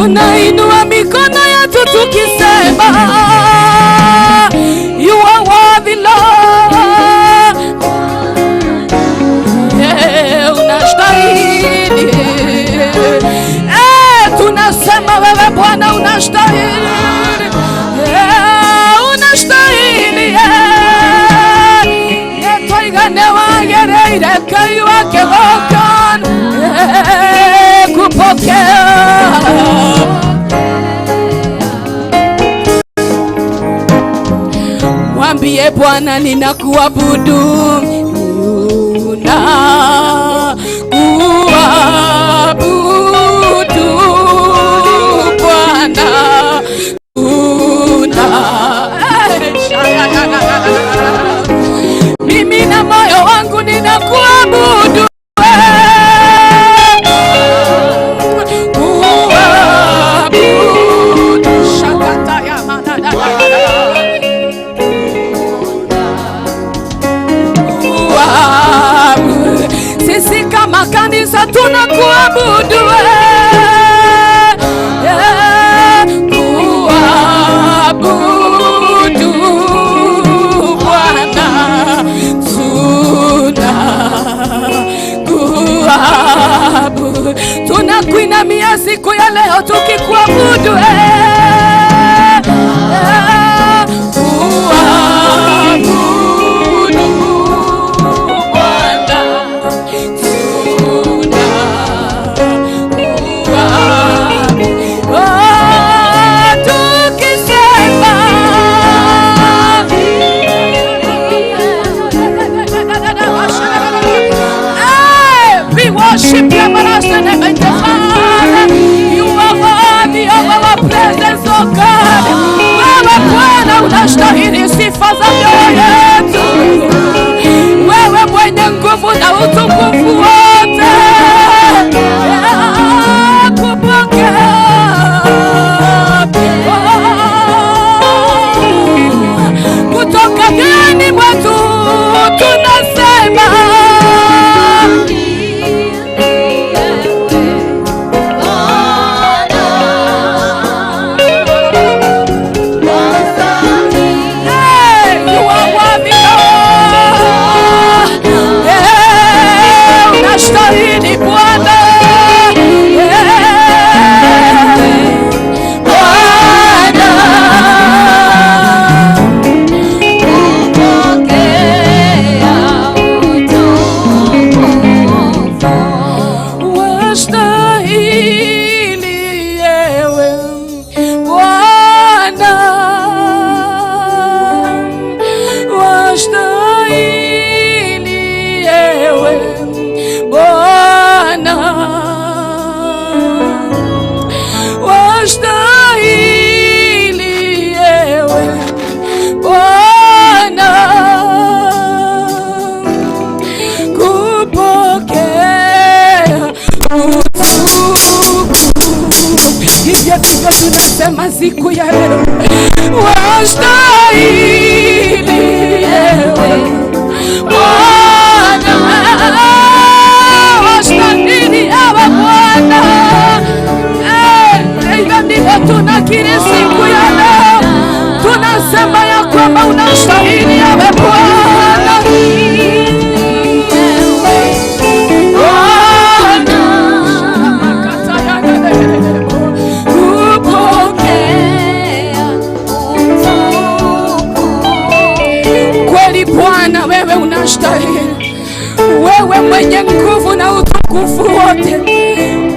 tunainua mikono yetu tukisema you are worthy Lord. Unastahili. Tunasema wewe Bwana unastahili. Unastahili. Yetoigane wagereire kai wake wokan. Kupokea. Mwambie Bwana ninakuabudu. Mimi na moyo wangu ninakuabudu. Sisi kama kanisa tunakuabudu. Tunakuinamia siku ya leo tukikuabudu. Worship you, everlasting and Father. You are worthy of our presence, oh God. Wewe Bwana unastahili sifa za mioyo yetu. Wewe mwenye nguvu na utukufu wote. Kupokea. Kutoka ndani mwetu tunasema tunasema siku ya leo wastahili ewe Bwana, wastahili ewe Bwana. Hivyo ndivyo tunakiri siku ya leo, tunasema ya kwamba unastahili ewe Bwana. Bwana wewe unastahili, wewe mwenye nguvu na utukufu wote.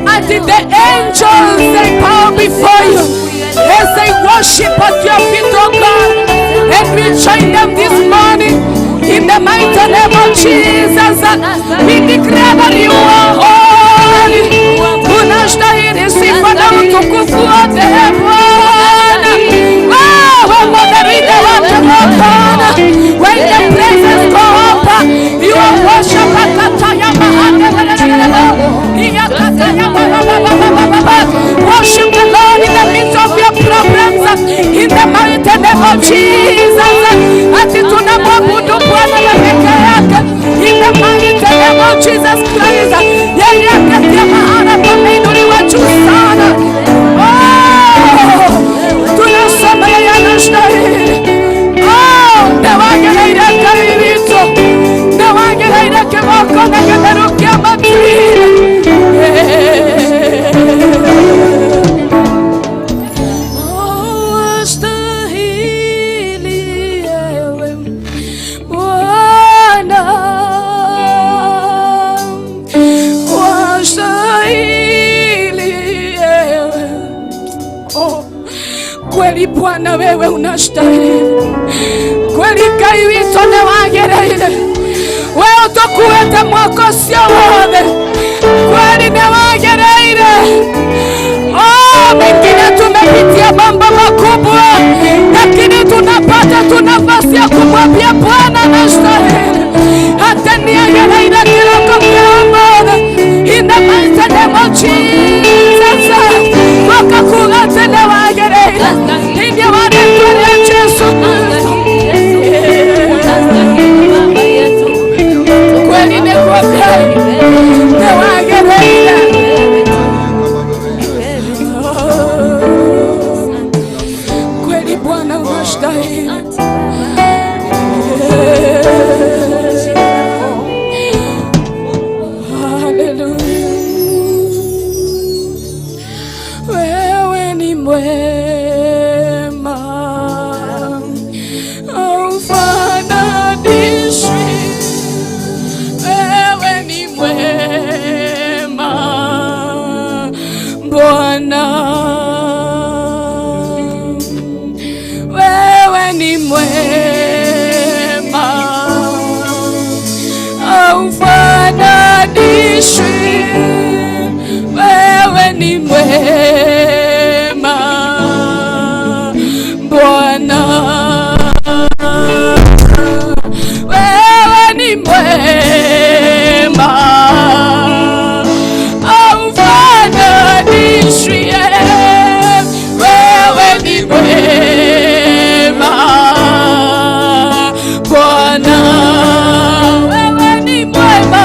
And the angels they bow before you as they worship at your feet, oh God. And we join them this morning in the mighty name of Jesus. We declare that you are holy. Unastahili sifa na utukufu wote Bwana. Wewe mwadarida wote Bwana. When the presence go up, you are worship Kataya Mahana. Worship the Lord in the midst of your problems, in the mighty name of Jesus. Ati tunamwabudu Bwana ya peke yake, in the mighty name of Jesus Christ. Yeye akatia mahana pameinuliwa juu sana. Kweli Bwana wewe unastahili. Kweli kaiwito ne wagereire. Wewe utokuwete mwakosio wone. Kweli ne wagereire. Oh, mengine tumepitia mambo makubwa, lakini tunapata nafasi ya kumwambia Bwana anastahili. Hata niagereire kiloko kiamona. In the mighty name of Jesus. Wakakulate ne wagereire. Inye wanekole Yesu. Kweli ne wagereire. Ne wagereire. Kweli Bwana unastahili. Wewe ni mwema, haufananishwi. Wewe ni mwema Bwana, wewe ni mwema, haufananishwi. Wewe ni mwema Bwana, wewe ni mwema, haufananishwi. Wewe ni mwema Bwana, wewe ni mwema.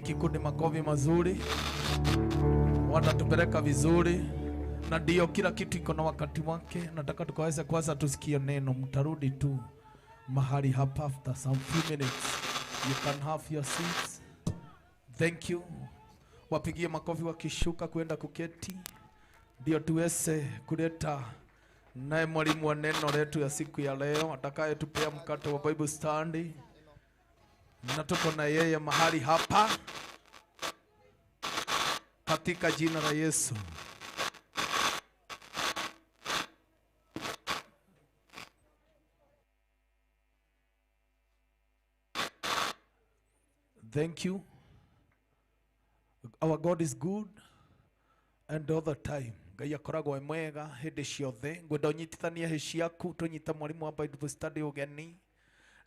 kikundi makofi mazuri. Watatupeleka vizuri. Na ndio kila kitu iko na wakati wake. Nataka tukaweze kwanza tusikie neno. Mtarudi tu mahali hapa after some few minutes. You can have your seats. Thank you. Wapigie makofi wakishuka kwenda kuketi. Ndio tuweze kuleta naye mwalimu wa neno letu ya siku ya leo atakaye tupea mkate wa Bible study. Na tuko na yeye mahali hapa katika jina la Yesu. Thank you. Our God is good and all the time. Ngai akoragwo mwega hĩndĩ ciothe. Ngwenda ũnyitithanie hĩ ciaku tũnyita mwalimu wa Bible study ũgeni.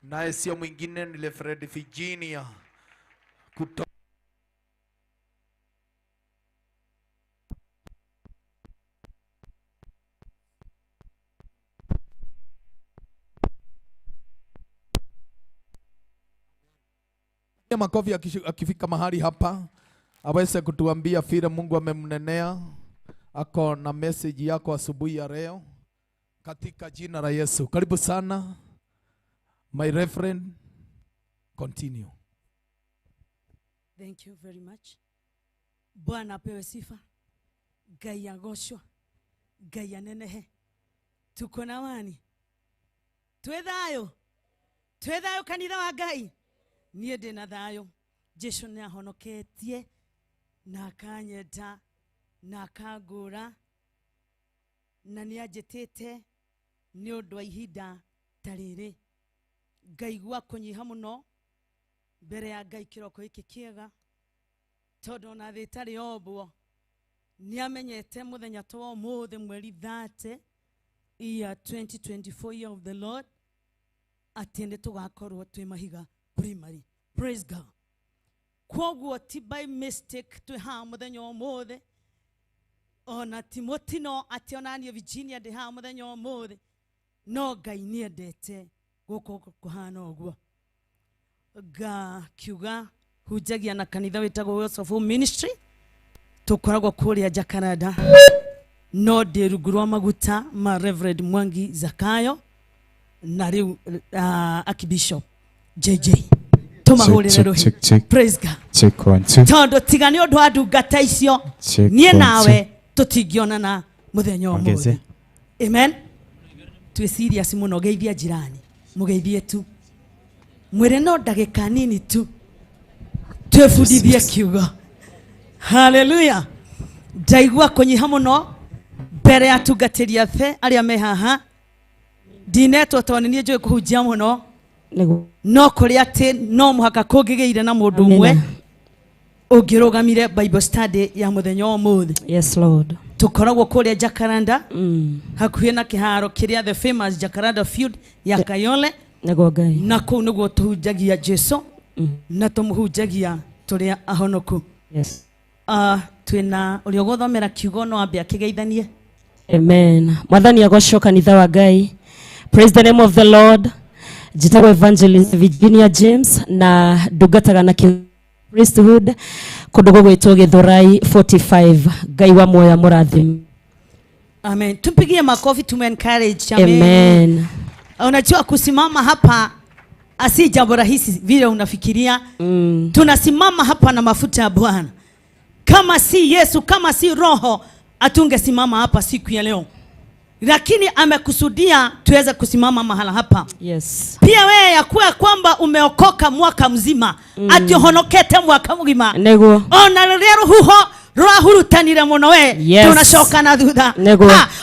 Naye sio mwingine ni Reverend Virginia kutoka makofi akifika mahali hapa aweze kutuambia vile Mungu amemnenea. Ako na message yako asubuhi ya leo katika jina la Yesu. Karibu sana my reverend, continue. Thank you very much. Bwana apewe sifa. Ngai agoshwa. Ngai anenehe. Tuko na wani. Twethayo kanitha wa Ngai. Niĩ ndĩna thayũ. Jesũ nĩ ahonoketie na akanyenda na akangũra na nĩ anjĩtĩte nĩ ũndũ wa ihinda ta rĩrĩ. Ngaigua kũnyiha mũno mbere ya Ngai kĩroko gĩkĩ kĩega tondũ ona thĩ ĩtarĩ ombwo nĩ amenyete mũthenya ta wa ũmũthĩ mweri 30 year 2024 year of the Lord atĩ nĩ tũgakorwo twĩ Mahiga primary. Praise God. Kwoguo ti by mistake twĩ haha mũthenya ũmũthĩ. Ona Timothy no atĩ ona niĩ Virginia ndĩ haha mũthenya ũmũthĩ. No Ngai nĩ endete gũkũ kũhana ũguo. Ngakiuga hunjagia na kanitha wĩtagwo Wheels of Home Ministry. Tũkoragwo kũrĩa Jakaranda. No ndĩ rungu rwa maguta ma Reverend Mwangi Zakayo na rĩu Archbishop JJ. Praise God. Check 1 2. Tondo tigani ũndũ wa ndungata icio niĩ nawe tũtingĩonana mũthenya ũmwe. Amen. Twĩ serious mũno, geithia jirani. Mũgeithie tu. Mwĩre no ndagĩka nini tu. Twĩbundithie kiugo. Hallelujah. Ndaigua kũnyiha mũno mbere ya tungatĩri athe arĩa me haha. Ndinetwo tondũ niĩ njũĩ kũhunjia mũno. No kũrĩ atĩ no mũhaka kũngĩgĩire na mũndũ ũmwe ũngĩrũgamire Bible study ya mũthenya ũmũthĩ. Yes Lord. Tukoragwo kũrĩa Jakaranda hakuhĩ na kĩharo kĩrĩa the famous Jakaranda Field ya Kayole. Nego Ngai. Na kũu nĩguo tũhunjagia Jesũ na tũmũhunjagia tũrĩa ahonoku. Yes. Twĩna ũrĩa ũgũthomera kiugo no ambe akĩgeithanie. Amen. Mwathani agocwo kanitha wa Ngai. Praise the name of the Lord. Jitagwo Evangelist Virginia James na ndungataga na priesthood kũndũ gwĩtwo Gĩthũrai 45. Ngai wa muoyo mũrathime. Amen. Tupigie makofi tume encourage. Amen. Unajua kusimama hapa asi jambo rahisi vile unafikiria. Tunasimama hapa na mafuta ya Bwana. Kama si Yesu, kama si Roho, atungesimama hapa siku ya leo. Lakini amekusudia tuweze kusimama mahala hapa. Yes. Pia wewe yakuwa kwamba umeokoka mwaka mzima. Ati honokete mwaka mzima. Nego. Ona lero huho rwahurutanire muno we. Yes. Tunashoka na thutha.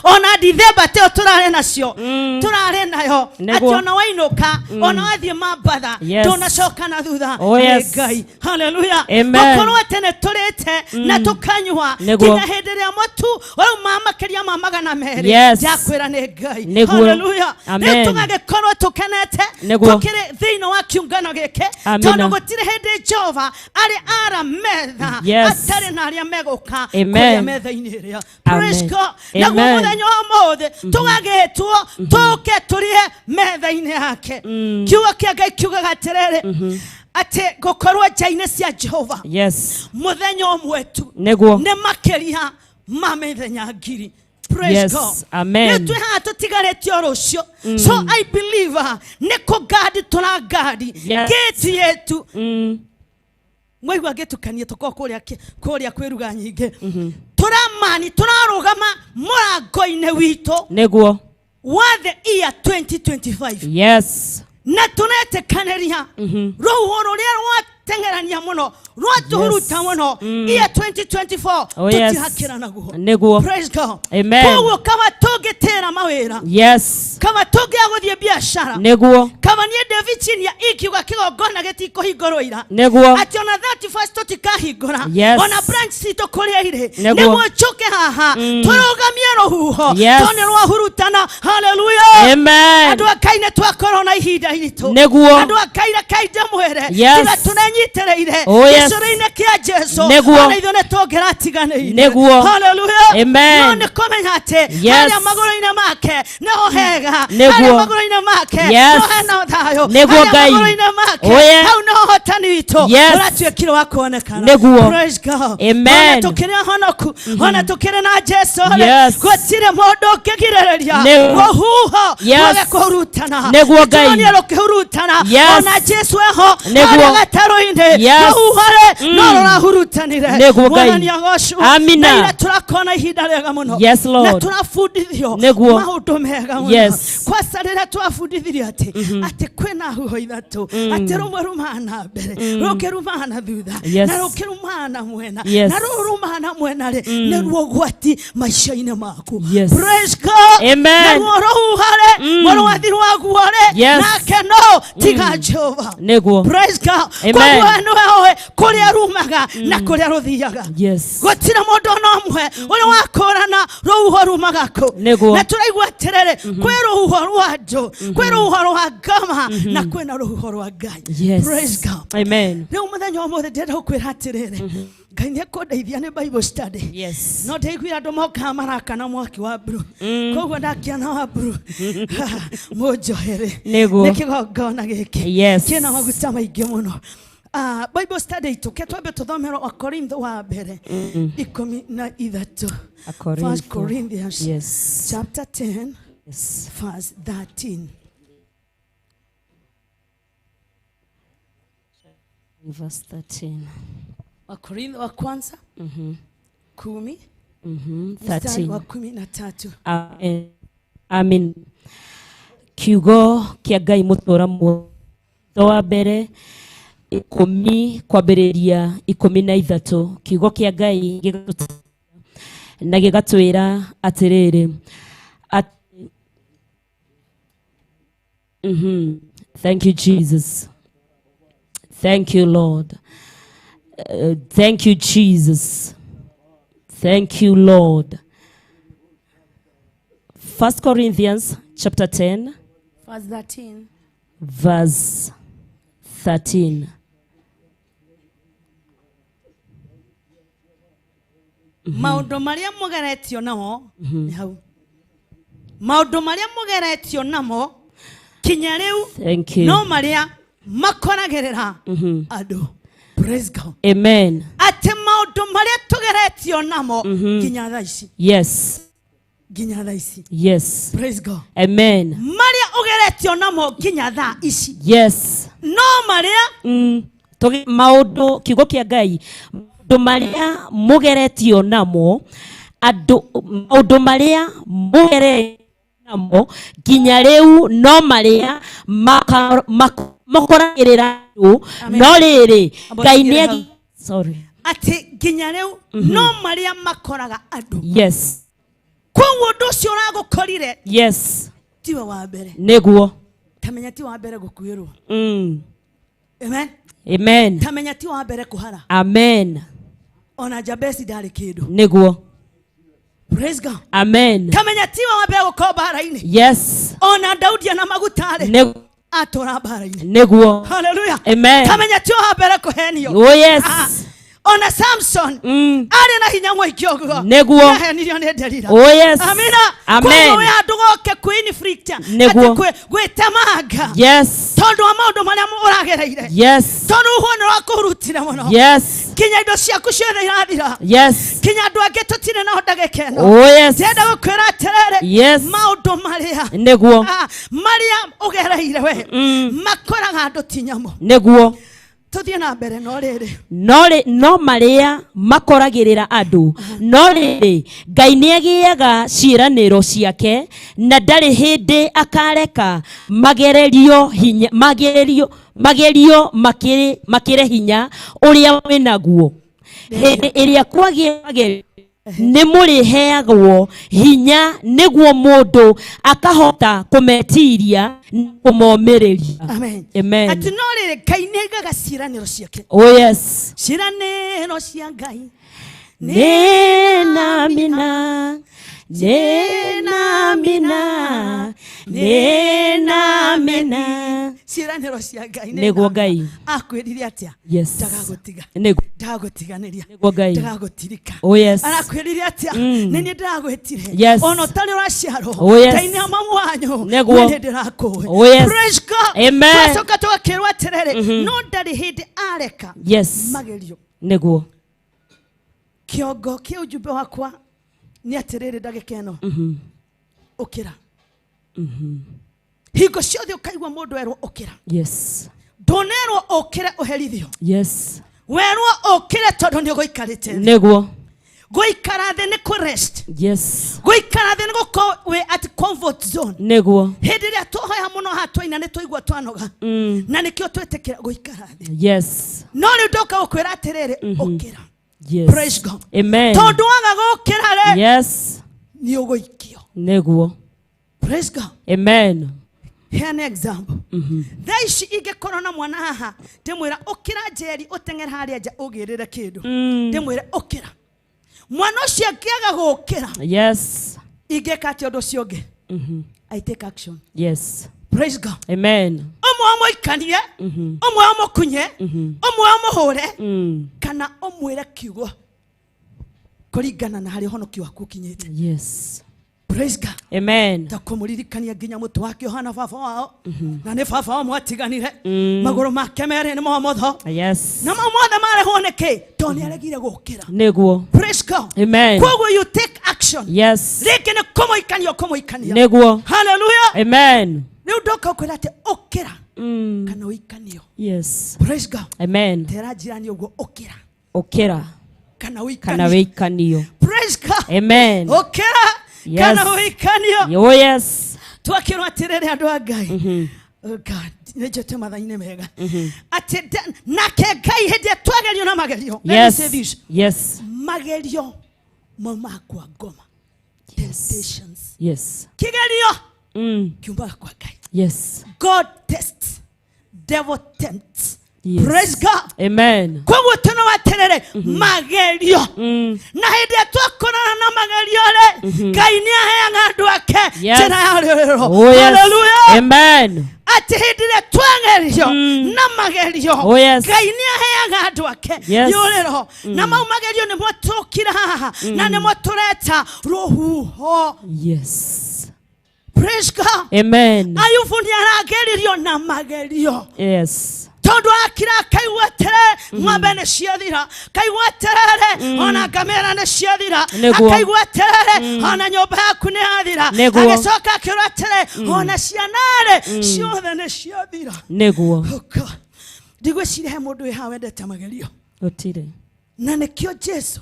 Ona dithemba teo turare nacio. Turare nayo. Ati ona wainuka, ona wathie mabatha. Tunashoka na thutha. Oh yes. Ngai. Hallelujah. Amen. Tene turete na tukanywa. Kinya hindire ya motu wau mama keria mamaga na mere. Yes. Yakwira ne Ngai. Hallelujah. Amen. Tungagĩkorwo tukenete. Tukire thĩinĩ wa kiungano gĩkĩ. Tondũ gũtirĩ hĩndĩ Jehova arĩ arametha. Atarĩ na arĩa megoka kũrĩa metha-inĩ ĩrĩa. Praise God. Naguo mũthenya ũmũthĩ tũgagĩtwo tũke tũrĩe metha-inĩ yake. Kiugo kĩa Ngai kiugaga atĩrĩrĩ ate gokorwa jaine cia Jehova Yes. muthenya omwe tu Neguo. ne makeria mamethenya ngiri. Praise Yes. God. Amen. Netu hato tigaretio rocio. So I believe neko gadi tora gadi. Yes. Geti yetu. mwaigua ngitukanie tuko kuria kwiruga nyingi turamani turarugama murango-ini wito Neguo. wa the year 2025. Yes. Na tunetekaniria ruhu ruria rwatengerania muno rwatuhuruta muno year 2024 tutihakira naguo. Neguo. Praise God. Amen. Koguo kama tugitera mawira. Yes. Kama tugiaguthie biashara. Neguo. Kama nie David ya ikiuga kigongona gitikuhingurwo ira. Neguo. Ati ona 31st tutikahingura. Yes. Ona branch cito kuria ire. Neguo. Neguo chuke haha. Turugamie ruhuho. Yes. Tone rwahurutana. Hallelujah. Amen. Andu akaine twakorwo na ihinda iritu. Neguo. Andu akaire kaide mwere. Yes. Tiga tunenyitereire. Oh, yes. Icoro-ini kia Jesu. Neguo. Ona ithone tongeratigane. Neguo. Hallelujah. Amen. No nikomenya ati. Yes. Aria magoro-ini make. Neho hega. Neguo. Aria magoro-ini make. Yes. No hena thayo. Neguo Aria Ngai. magoro-ini make. Oh, yes. Hau no hotani wito. Yes. Uratuikire wa kuonekana. Neguo. Praise God. Amen. Ona tukire honoku. Ona tukire na Jesu. Yes. Gutire mundu ukigirereria. Neguo. Ruhuho. Yes. Wage kurutana. Neguo Ngai. Nituonie rukihurutana. Yes. Ona Jesu eho. Neguo. Aria gataro-ini. Yes. Ruhuhore. No rurahurutanire. Neguo Ngai. Mwathani agoshwo. Amina. Na ira turakona ihinda rega muno. Yes, Lord. Na turabundithio Neguo. maundu mega muno. Yes. Kwasa rĩrĩa twabundithirio ati kwĩna huho ithatu ati rumwe rumaga na mbere rũngĩ rumaga na thutha Yes. na rũngĩ rumaga na mwena Yes. na rũrũ rumaga na mwena rĩ nĩruo ũgwati maica-inĩ maku. Yes. Praise God. Amen. Naruo rũhuha rĩ mũrwathi rwaguo rĩ Yes. nake no tiga Jehova. Neguo. Praise God. Amen. Koguo nĩwe ũĩ kũrĩa rumaga na kũrĩa rũthiaga. Yes. Gũtirĩ mũndũ ona ũmwe ũrĩa wakũrana rũhuho rumaga kũ. Neguo. Na tũraigua atĩrĩrĩ kwĩ rũhuho rwa andũ kwĩ rũhuho rwa ngama na kwĩna rũhuho rwa Ngai. Yes. Praise God. Amen. Rĩu mũthenya ũmũthĩ ndĩrenda gũkwĩra atĩrĩrĩ Ngai nĩekũndeithia nĩ Bible study. Yes. No ndaiguire andũ mokaga marakana mwaki wa mburu. Koguo ndakiona wa mburu mũnjohere Neguo. nĩ kĩgongona gĩkĩ Yes. kĩna maguta maingĩ mũno. Bible study itũ ke twambe tũthomerwo Wakorintho wa mbere 13. First Corinthians Yes. chapter 10 Yes. verse 13. Verse 13. Wakorintho wa kwanza 10 mstari wa 13. Amen. Amen. Kiugo kia Ngai mutura muoyo wa mbere 10 kwambĩrĩria 13. Kiugo kia Ngai na gĩgatwĩra atĩrĩrĩ Thank you, Jesus. Thank you, Lord. Thank you, Jesus. Thank you, Lord. 1 Corinthians chapter 10, Verse 13. verse 13. Maundu maria mugeretio namo ni hau. Maundu maria mugeretio namo kinya riu Thank you. no maria makoragerera andu. Praise God. Amen. Ati maundu maria tugeretio namo kinya thaa ici. Yes. Kinya thaa ici. Yes. Praise God. Amen. Maria ugeretio namo kinya thaa ici. Yes. No maria Maundu kiugo kia Ngai maundu maria mugeretio namo maundu maria mugeretio namo nginya riu no maria makoragirira andu no riri Ngai nĩ sorry ati nginya riu no maria makoraga andu. Yes. Koguo undu ucio uragukorire Yes. tiwe wa mbere. Neguo. Tamenya ti wa mbere gukuirwo. Amen. Amen. Tamenya ti wa mbere kuhara. Amen. Ona Jabesi ndari kindu. Neguo. Praise God. Amen. Tamenya ti wa mbere gukomba hara-ini. Yes. Ona Daudi na magutare Neguo. atora hara-ini. Neguo. Hallelujah. Amen. Tamenya ti wa mbere kuhenio. Oh yes. Ona Samson ari na hinya mwiki oguo. Neguo. Ahenirio ni Delila. Oh yes. Amina. Amen. Kwa we andu goke kuinflicta Niguo. gwetamaga Yes. tondu wa maundu maria uragereire Yes. tondu huono wakurutire muno Yes. kinya indo ciaku ciothe irathira Yes. kinya andu angi tutire na ndagika ino Oh yes. ndenda gukwira atiriri Yes. maundu maria Niguo. maria ugereire we makoraga andu ti nyamu Niguo. tuthie na mbere no riri no maria makoragirira andu no riri Ngai niagiaga ciiraniro ciake na ndari hindi akareka magererio hinya magerio makire hinya uria winaguo hindi iria kwagia nĩ mũrĩheagwo hinya nĩguo mũndũ akahota kũmetiria kũmomĩrĩria. amen Amen. ati no riri Ngai nĩaigaga ciiranĩro ciake Oh yes. ciiranĩro cia Ngai Nena mina ciiranĩro cia Ngai nĩguo Ngai akwĩrire atĩa yes ndagagũtiga nĩguo ndagagũtiganĩria nĩguo Ngai ndagagũtirika oh yes arakwĩrire atĩa nĩ niĩ ndagwĩtire Yes. ona ũtarĩ ũraciarwo Oh, yes. Ngai nĩ a mamu wanyu Nĩguo. nĩ ndĩrakũĩ Oh, yes. praise God Amen. twacoka tũgakĩrwo atĩrĩrĩ no ndarĩ hĩndĩ areka yes magerio nĩguo kĩongo kĩa ũjumbe wakwa nĩ atĩrĩrĩ ndagĩka ĩno ũkĩra hingo ciothe ũkaigua mũndũ erwo ũkĩra yes ndũnerwo ũkĩre ũherithio yes werwo ũkĩre tondũ nĩ ũgũikarĩte thĩ. nĩguo gũikara thĩ nĩ kũ rest yes gũikara thĩ nĩ gũkorwo wĩ at comfort zone nĩguo hĩndĩ ĩrĩa tũhoya mũno hatwaina nĩ tũigua twanoga na nĩkĩo twĩtĩkĩra gũikara thĩ yes no rĩu ndoka gũkwĩra atĩrĩrĩ ũkĩra yes praise God amen tondũ waga gũkĩra rĩ yes nĩ ũgũikio nĩguo praise God amen heane example thaa ici ingĩkorwo na mwana haha ndĩmwĩra ũkĩra njeri ũteng'ere harĩa nja ũgĩrĩre kĩndũ ndĩmwĩre ũkĩra mwana ũcio angĩaga gũkĩra yes ingĩka atĩ ũndũ ũcio ũngĩ I take action yes praise God amen ũmwe ũmũikanie ũmwe ũmũkunye ũmwe ũmũhũre kana ũmwĩre kiugo kũringana na harĩa ũhonokio waku ũkinyĩte yes praise God amen ta kũmũririkania nginya mũtũ wake Yohana baba wao na nĩ baba wao mwatiganire magũrũ make merĩ nĩ momotho yes na mothe marehwo nĩ kĩ tondũ nĩ aregire gũkĩra nĩguo praise God amen koguo you take action yes rĩngĩ nĩ kũmũikania nĩguo hallelujah amen rĩu ndoka ũkwĩra atĩ ũkĩra kana ũikanio yes praise God amen tera njirani ũguo ũkĩra ũkĩra kana kana ũikanio wĩikanio praise God amen ũkĩra Yes. kana ũikanio oh yes twakĩrwo atĩrĩrĩ andũ a Ngai oh God nĩ njĩte mathainĩ mega atĩ nake Ngai hĩndĩ ĩrĩa twagerio na magerio let me say yes this yes magerio maumaga kwa ngoma temptations yes kigerio kiumbaga kwa Ngai yes God tests devil tempts yes praise God amen koguo tũno waterere magerio na hĩndĩ ĩrĩa twakorana na magerio rĩ Ngai nĩ aheaga andũ ake njĩra ya rĩũrĩro oh yes hallelujah amen atĩ hĩndĩ ĩrĩa twagerio na magerio oh yes Ngai nĩ aheaga andũ ake rĩũrĩro na mau magerio nĩmo tũkira haha na nĩmo tũreta rũhuho yes praise God amen Ayubu nĩ arageririo na magerio yes tondu akira akaigua atĩrĩrĩ ng'ombe nĩ ciathira akaigua atĩrĩrĩ ona ngamĩra nĩ ciathira akaigua atĩrĩrĩ ona nyũmba yaku nĩ yathira agĩcoka akĩrwo atĩrĩrĩ ona ciana-rĩ ciothe nĩ ciathira nĩguo ndigwĩciria he mũndũ wĩ haha wendete magerio gũtirĩ na nĩkĩo Jesu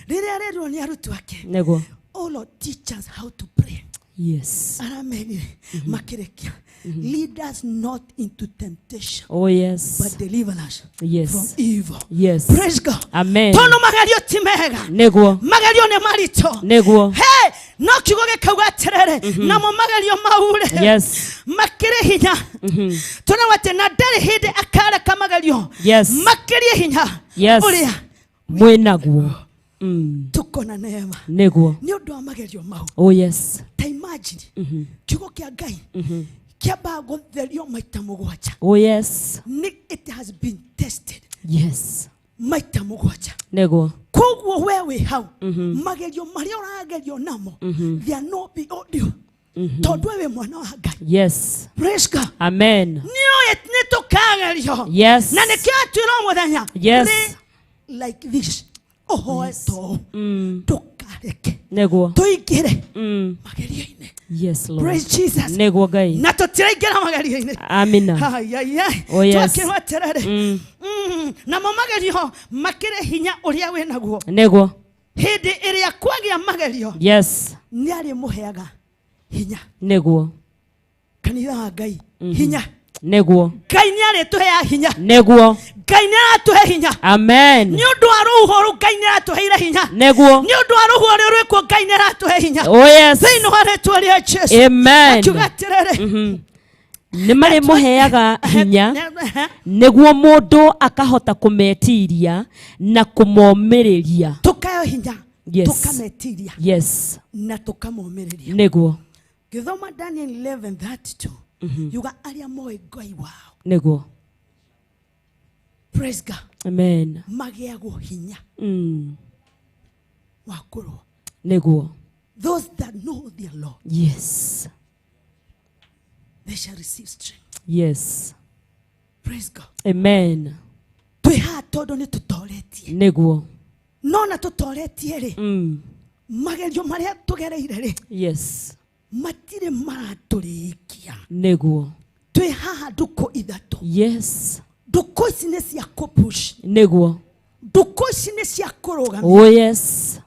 rĩrĩa arerwo nĩ arutwo ake nĩguo oh Lord teach us how to pray yes aramerire makĩrĩkia lead us not into temptation oh yes but deliver us yes from evil yes praise God amen tono magerio ti mega nĩguo magerio nĩ marito nĩguo hey no kiugo gĩkauga atĩrĩrĩ namo magerio mau-rĩ yes makĩrĩ hinya tũna atĩ na ndarĩ hĩndĩ akareka magerio yes makĩrie hinya yes ũrĩa mwĩnaguo tuko na neema nĩguo nĩ ũndũ wa magerio mau oh yes ta imagine kiugo kĩa Ngai kĩambaga gũtherio maita mũgwanja oh yes it has been tested yes maita mũgwanja nĩguo koguo we wĩ hau magerio marĩa ũragerio namo they are not beyond you tondu we mwana wa Ngai. Yes. Praise God. Amen. Niyo nitukagerio. Yes. Na nikiatwira muthenya. Yes. Pray like this. Ohoeto. Tukareke. Neguo. Tuigire. Magerio-ine. Yes, Lord. Praise Jesus. Neguo Ngai. Na tutiraingira magerio-ine. Amina. Ay ay ay. Oh yes. Twakirwa terere. Na magerio makire hinya uria we naguo. Neguo. Hindi iria kwagia magerio. Yes. Ni ari muheaga hinya. Neguo. Kanitha wa Ngai. Hinya. Neguo. Ngai ni ari tuhea hinya. Neguo. Ngai ni atuhe hinya. Amen. Ni undu wa ruho ru Ngai ni atuheire hinya. Neguo. Ni undu wa ruho ru rwiko Ngai ni atuhe hinya. Oh yes. Thĩinĩ wa rĩĩtwa rĩa Jesũ. Amen. Akiuga atĩrĩrĩ. Nĩ marĩ mũheaga hinya nĩguo mũndũ akahota kũmetiria na kũmomĩrĩria. Tukayo hinya. Yes. Tukametiria. Yes. Na tukamomĩrĩria. Nĩguo. Gĩthoma Daniel 11:32. Yuga arĩa moĩ Ngai wao. Nĩguo. Praise God. Amen. Magĩagwo hinya. Wa kũrũa. Nĩguo. Those that know their Lord. Yes. They shall receive strength. Yes. Praise God. Amen. Twĩha tondũ nĩ tũtoretie. Nĩguo. No na tũtoretie rĩ. Magerio marĩa tũgereire rĩ. Yes. Matirĩ maratũrĩkia. Nĩguo. Twĩha ndũkũ ithatũ. Yes. Ndũkũ ici nĩ cia kũpush. Nĩguo. Ndũkũ ici nĩ cia kũrũgamia. Oh yes.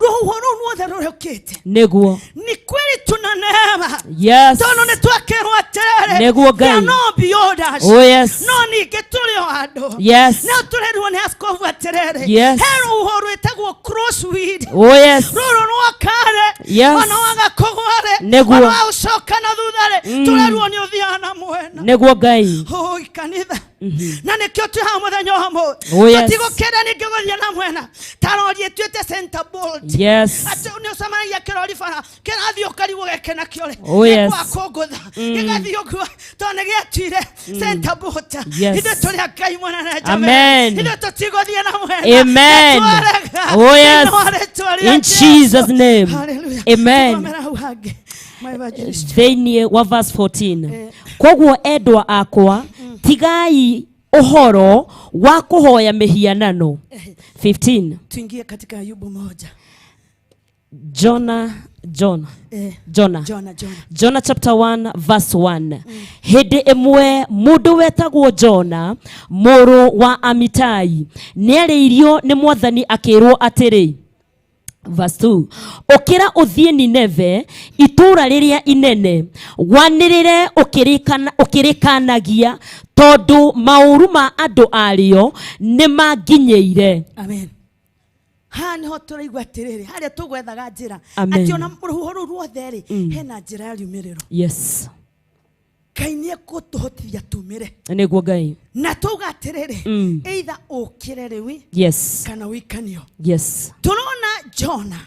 Rũhuho rũu ruothe rũrũkĩte. Nĩguo. Ni kweli tuna neema. Yes. Tondũ nĩ twakĩrwo atĩrĩrĩ. Nĩguo Ngai. They are not beyond us. Oh yes. No ningĩ tũrĩ o andũ. Yes. No tũrerirwo nĩ askofu atĩrĩrĩ. Yes. He rũhuho rwĩtagwo crosswind. Oh yes. Rũrũ rwakare. Yes. Ona waga kũgware. Nĩguo. Ona waga gũcoka na thutha-rĩ. Tũrerirwo nĩ ũthiaga na mwena. Nĩguo Ngai. Oi kanitha. Na nĩkĩo twĩ haha mũthenya wa ũmũthĩ. Oh yes. Tũtigũkĩenda ningĩ gũthiĩ na mwena. Ta rori ĩtuĩte center bolt. Yes. Atĩ nĩ ũcemanagia kĩrori bara kĩrathiĩ ũkarigwo gĩkena kĩore. Oh yes. Gĩkwakũngũtha. Gĩgathiĩ ũguo tondũ nĩ gĩatuire center bolt. Yes. Ithuĩ tũrĩ a Ngai mwena na njamena. Amen. Ithuĩ tũtigũthiĩ na mwena. Amen. Nĩtwarega. Oh yes. Thĩinĩ wa rĩĩtwa rĩa In Jesũ. Jesus' name. Hallelujah. Amen. Tũkomera hau hangĩ. My evangelist. Thĩinĩ wa verse 14. Koguo endwa akwa tigai uhoro wa kuhoya mihianano. 15. Tuingie katika Ayubu 1. Jonah chapter 1 verse 1. Hĩndĩ ĩmwe mũndũ wetagwo Jonah mũrũ wa Amitai nĩarĩirio nĩ Mwathani akĩrwo atĩrĩ. Verse 2. Ũkĩra ũthiĩ Nineve, itũũra rĩrĩa inene, wanĩrĩre ũkĩrĩkanagia tondũ maũru ma andũ arĩo nĩmanginyĩire. Amen. Ha niho tũraigua atĩrĩrĩ, harĩa tũgwethaga njĩra. Amen. Atĩ ona rũhuho rũu ruothe-rĩ, hena njĩra ya riumĩrĩro. Yes. Ngai nĩegũtũhotithia tumĩre. Nĩguo Ngai. Na tũuga atĩrĩrĩ, either ũkĩre rĩu Yes. kana wĩkanio. Yes. Tũrona Jonah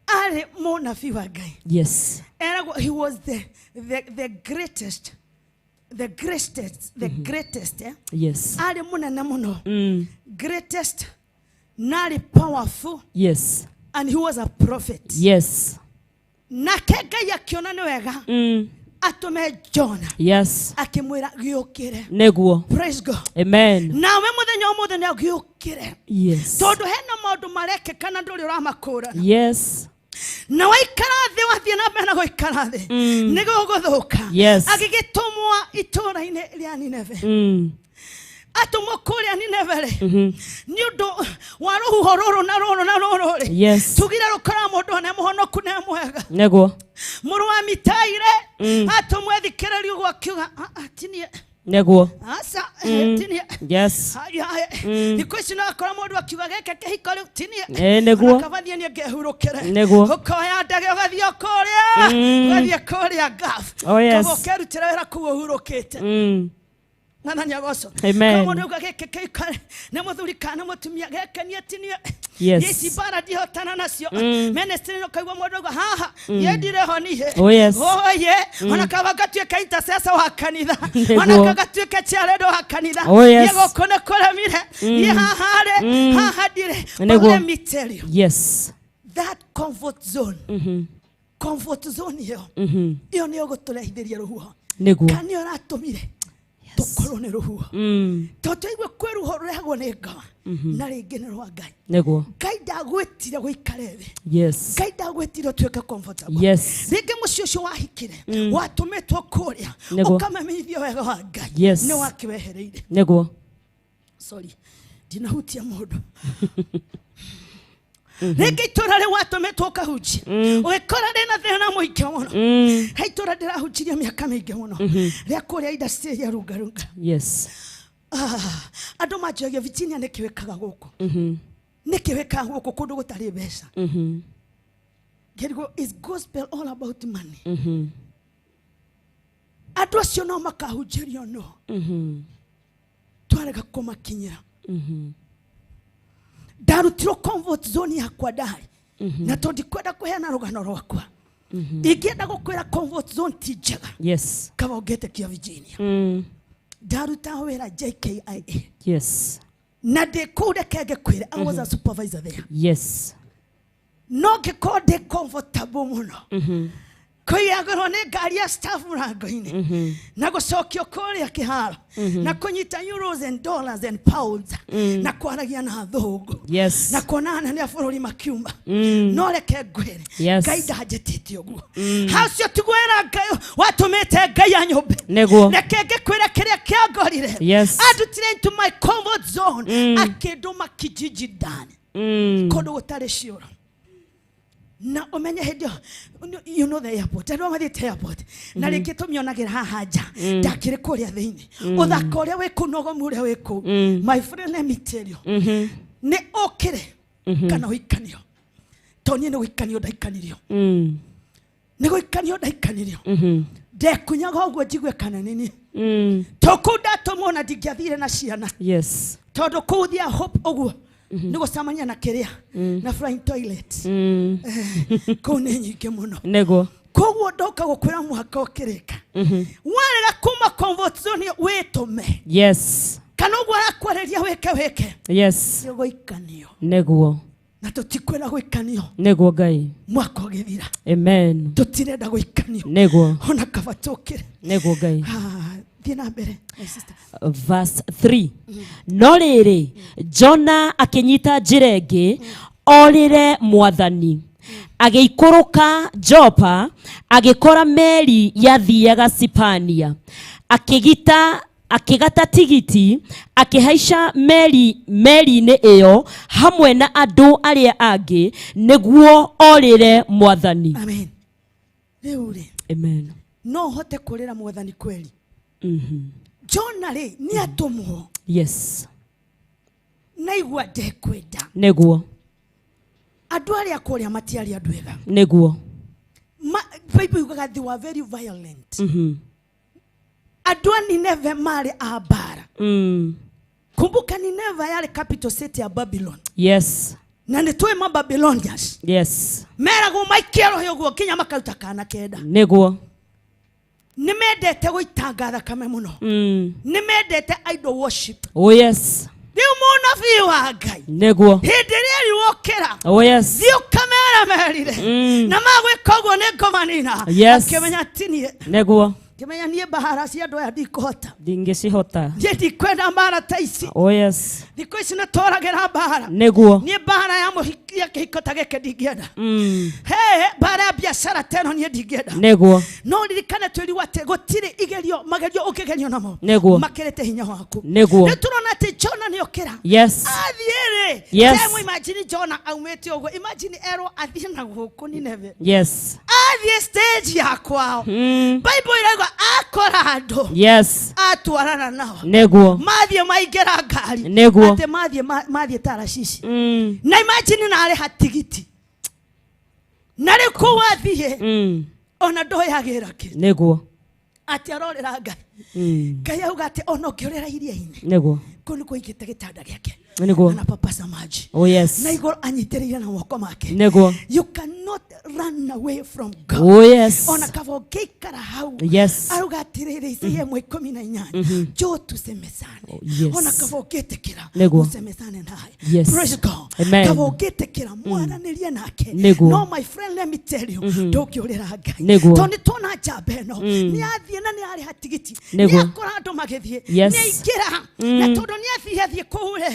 arĩ mũnabii wa Ngai. Yes. Eragwo he was the greatest. Yes. Arĩ mũnene mũno. Greatest. Nari powerful. Yes. And he was a prophet. Yes. Nake Ngai akĩona nĩ wega atũme Jonah. Yes. Akĩmwĩra gĩũkĩre. Nĩguo. Praise God. Amen. Nawe mũthenya ũmũthĩ nĩ gĩũkĩre. Yes. Tondũ hena maũndũ marekĩka na ndũrĩ ũramakũrana. Yes. Na waikara thĩ wathiĩ na mbere na gũikara thĩ nĩ gũgũthũka. Yes. Agĩgĩtũmwo itũũra-inĩ rĩa Nineve. Atũmwo kũrĩa Nineve-rĩ nĩ ũndũ wa rũhuho rũrũ na rũrũ-rĩ. Yes. Tugire rũkora mũndũ nĩ mũhonoku nĩ mwega. Nĩguo. Mũrũ wa Amitai-rĩ atũmwo thikĩrĩrio ũguo akiuga tinie. Nĩguo. Aca tinie. Yes. Thikũ ici no akora mũndũ akiuga gĩkĩ kĩhiko rĩu tinie. Nĩguo. Akabathiĩ niĩ ngĩhurũkĩre. Nĩguo. Ũkoya ndege ũgathiĩ kũrĩa. Ũgathiĩ kũrĩa Gulf. Oh yes. Koguo ũkerutĩra wĩra kũu ũhurũkĩte. Nathania goco. Amen. Kama nduga gĩkĩ kĩikare nĩ mũthuri kana mũtumia gĩkenie tinie. Yes. Yesi bara ndihotana nacio. Ministry no kaigwa mũndũ auga haha yendire ho nihe. Oh yes. Oye ona kaba gatuĩka intercessor wa kanitha. Ona kaba gatuĩka chairleader wa kanitha. Oh yes. Yego kone kũremire. Ye haha dire. Nĩguo. Let me tell you. Yes. That comfort zone comfort zone iyo iyo niyo guturehithĩria ruhuho nĩguo kanĩ ũratũmire tukorwo nĩ ruhuho tondũ igwe kwĩruho rũrehagwo nĩ Ngai na rĩngĩ nĩ rwa Ngai nĩguo Ngai ndagwĩtire gũikare thĩ yes Ngai ndagwĩtire ũtuĩke comfortable yes rĩngĩ mũciĩ ũcio wahikire watũmĩtwo kũrĩa ũkamamenyithio wega wa Ngai yes nĩ wakĩwehereire nĩguo sorry ndinahutia mũndũ rĩngĩ itũra rĩu watũmĩtwo ũkahunjia ũgĩkora rĩna thĩna mũingĩ mũno he itũra ndĩrahunjirie mĩaka mĩingĩ mũno rĩa kũrĩa industry ya rungarunga yes andũ manjagia Virginia nĩkĩ wĩkaga gũkũ nĩkĩ wĩkaga gũkũ kũndũ gũtarĩ mbeca is gospel all about money andũ acio no makahunjĩrio no twarega kũmakinyĩra ndarutirwo comfort zone yakwa ndari na tondũ ndikwenda kũheana rũgano rwakwa ingĩenda gũkwĩra comfort zone ti njega yes kaba ũngĩte kia Virginia ndaruta wĩra JKIA yes na ndĩkũu reke ngĩkwĩre I was a supervisor there yes no ngĩkorwo ndĩ comfortable mũno kũiyagĩrwo nĩ ngari ya staff mũrango-inĩ na gũcokio kũrĩa kĩharo na kũnyita euros and dollars and pounds na kwaragia na thũngũ yes na kuona anene a bũrũri makiuma no reke ngwĩre Ngai ndanjĩtĩte ũguo hacio tigwĩra Ngai watũmĩte Ngai anyũmbe nĩguo reke ngĩkwĩre kĩrĩa kĩangorire yes andutire into my comfort zone akĩndũma kijiji ndani kũndũ gũtarĩ ciũra na umenye hĩndĩ you know the airport andũ mathiĩte airport na rĩngĩ tũmĩonagĩra haha nja ndakĩrĩ kũrĩa thĩinĩ ũthaka ũrĩa wĩ kũnogomu ũrĩa wĩ kũu my friend let me tell you nĩ ũkĩre kana ũikanio to niĩ nĩ gũikanio ndaikanirio nĩ gũikanio ndaikanirio ndekunyaga ũguo njigue kana nini to kũu ndatũmwo na ndingĩathire na ciana yes tondũ kũu thia hope ũguo nĩ gũcamania na kĩrĩa na flying toilet kũu nĩ nyingĩ mũno nĩguo koguo ndoka gũkwĩra mũhaka ũkĩrĩka warega kuma comfort zone wĩtũme yes kana ũguo arakwarĩria wĩke yes gũikanio nĩguo na tũtikwenda gũikanio nĩguo Ngai mwaka ũgĩthira amen tũtirenda gũikanio nĩguo ona kaba tũkĩre nĩguo Ngai thiĩ na mbere my sister verse 3 no rĩrĩ Jona akĩnyita njĩra ĩngĩ orĩre Mwathani agĩikũrũka Jopa agĩkora meri yathiaga Sipania akĩgata tigiti akĩhaica meri-inĩ ĩyo hamwe na andũ arĩa angĩ nĩguo orĩre Mwathani amen rĩu rĩ amen no hote kũrĩra Mwathani kweli Jona rĩ nĩ atũmwo yes naigua ndekwenda nĩguo andũ arĩa kũrĩa matiarĩ andũ ega nĩguo Bible yugaga they were very violent andũ a Nineve marĩ a mbara kumbuka Nineve yarĩ capital city ya Babylon yes na nĩ tũĩ ma Babylonians yes meragwo maikie roho ũguo nginya makaruta kana kenda nĩguo nĩ mendete gũitanga thakame mũno nĩ mendete idol worship oh yes rĩu mũnabii wa Ngai nĩguo hĩndĩ ĩrĩa riũkĩra oh yes thiĩ ũkamerire na magwĩka ũguo nĩ ngũmanina yes akĩmenya tinie nĩguo kĩmenya niĩ mbara cia andũ aya ndikũhota ndingĩcihota niĩ ndikwenda mbara ta ici oh yes thikũ ici nĩ tũragĩra mbara nĩguo niĩ mbara ya mũhikia kĩhiko ta gĩkĩ ndingĩenda mbara ya biacara teno niĩ ndingĩenda nĩguo no ririkane twĩrigwo atĩ gũtirĩ magerio ũngĩgerio namo nĩguo makĩrĩte hinya waku nĩguo rĩu tũrona atĩ Jona nĩ okĩra yes athiĩ rĩ yes temu imagine Jona aumĩte ũguo imagine erwo athiĩ na gũkũ Nineve yes athiĩ stage ya kwao Bible irauga akora andũ yes atwarana nao nĩguo mathiĩ maingĩra ngari nĩguo atĩ mathiĩ Tarashishi na imagine narĩ hatigiti na rĩu kũu athiĩ ona ndoyagĩra kĩ nĩguo atĩ arorĩra Ngai Ngai auga atĩ ona ũngĩorĩra iria-inĩ nĩguo kũu nĩ kũingĩte gĩtanda gĩake nĩguo na papa Samaji oh yes na igũrũ anyitĩrĩire na moko make nĩguo you cannot run away from God oh yes ona kaba ũngĩikara hau yes arauga atĩ atiriri isiye mwikumi na inyanya jo tusemesane ona kavogete kira tusemesane naye praise God kavogete kira mwana nilie nake no my friend let me tell you ndokiurira Ngai toni tona jabeno ni athie na ni ari hatigiti ni akora ndo magethie ni ikira na tondo ni athie kule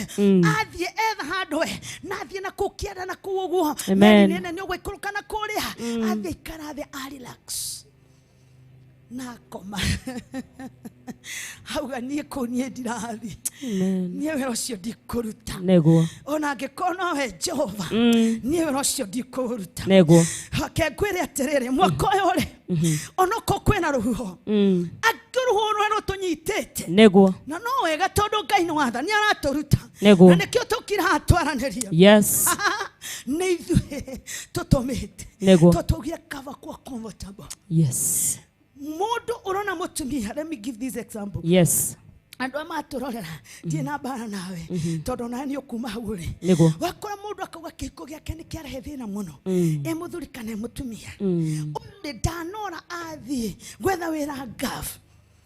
athie etha handwe na athie na kukienda na kuuguo nene ni ogwikuruka na kuria athie karathie relax na koma hauga nie kunie ndirathi nie wero cio ndikuruta neguo ona ngikona we Jehova nie wero cio ndikuruta neguo hake kwire atiriri mwako yore onoko kwena ruhuho akiruho no tunyitete neguo na no wega tondu Ngai no watha ni araturuta neguo na nikio tukira atwaraniria yes ne ithuĩ tũtũmĩte tũtũgie cover kwa comfortable yes mundu urona mutumia let me give this example yes andu amaturorera tina bara nawe tondu na ni ukuma huri wakora mundu akauga kiko giake ni kiarehe thina muno muthuri kana mutumia onde danora athi gwetha wira gaf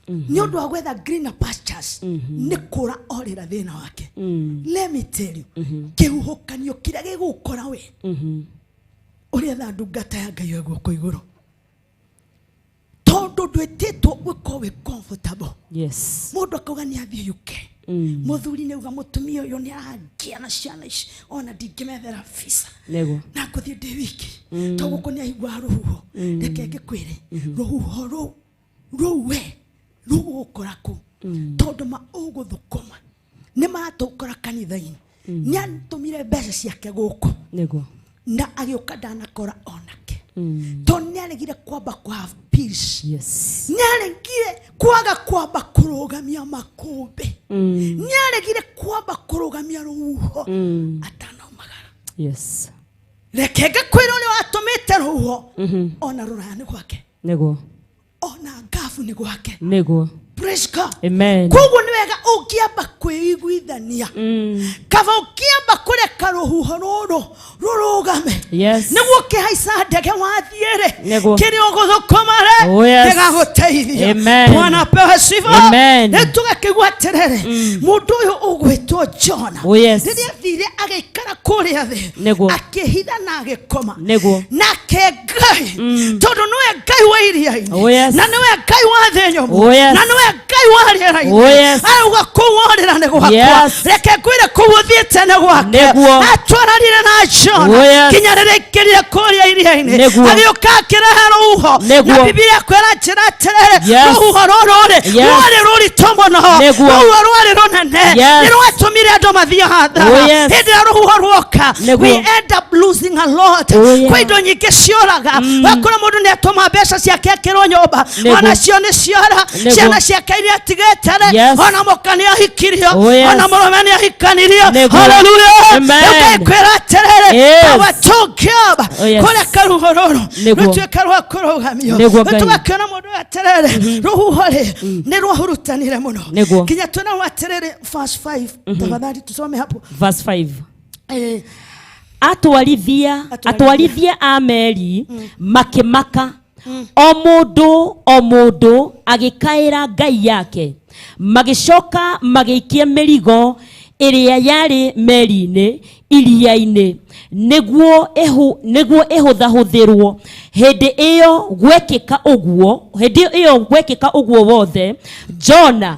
ni undu wa gwetha greener pastures ni kura orira thina wake let me tell you kihuhukanio kiria gigukora we uria ndungata ya Ngai guoko iguru tondu ndwetitwo gwiko we comfortable yes mundu akauga ni athie yuke muthuri neuga mutumia uyu ni arangia na ciana ici ona ndingimethera visa nego na kuthie ndi wiki tondu ko ni aigua ruhuho reke ngikwire ruhuho ruwe rugukoraku tondu ma uguthukuma ni matukora kanitha-ini ni antumire mbeca ciake guku nego na agioka ndanakora onake tondu ni aregire kwamba kwa have peace yes ni aregire kwaga kwamba kurugamia makumbi ni aregire kwamba kurugamia ruhuho atanaumagara yes reke ngakwira uri watumite ruhuho ona rurani gwake nego ona ngafu ni gwake nego praise God amen koguo ni wega ukiamba kwiguithania kava ukiamba kureka ruhuho ruru rurugame yes niguo kihaica ndege wathiere nego kiri oguthukumare ndigaguteithia Bwana pewe sifa nitugakigwa atiriri mundu uyu ugwitwo Jona riria thire agikara kuria thi akihitha na agikoma nake Ngai tondu niwe Ngai wa iria-ini na niwe Ngai wa thi nyomu na niwe Ngai wa riera-ini auga kuworira ni gwakwa reke kwire kuwuthiite ni gwake atwararire na Jona kinya riria ikirire kuria iria-ini agioka akirehe ruhuho na Biblia kwera njira atiriri ruhuho rururi rwari rurito muno ruhuho rwari runene ni rwatumire andu mathie hathara hindi ya ruhuho rwoka we end up losing a lot kwa indo nyingi cioraga wakora mundu ni atuma mbeca ciake akirwo nyumba ona cio ni ciora ciana ciake iria tigetere ona mukania ahikirio ona murume ni ahikanirio hallelujah ukekwira atiriri awatokiaba kureka ruhuho ruru rutuika rwa kurugamio tugakiona mundu atiriri ruhuho ri ni rwahurutanire muno kinya tuna atiriri verse 5 tafadhali tusome hapo verse 5 atwarithia a meri makimaka o mundu agikaira Ngai yake magicoka magiikia merigo iria yari meri-ini iria-ini niguo ihuthahuthirwo hindi iyo gwekika uguo wothe Jona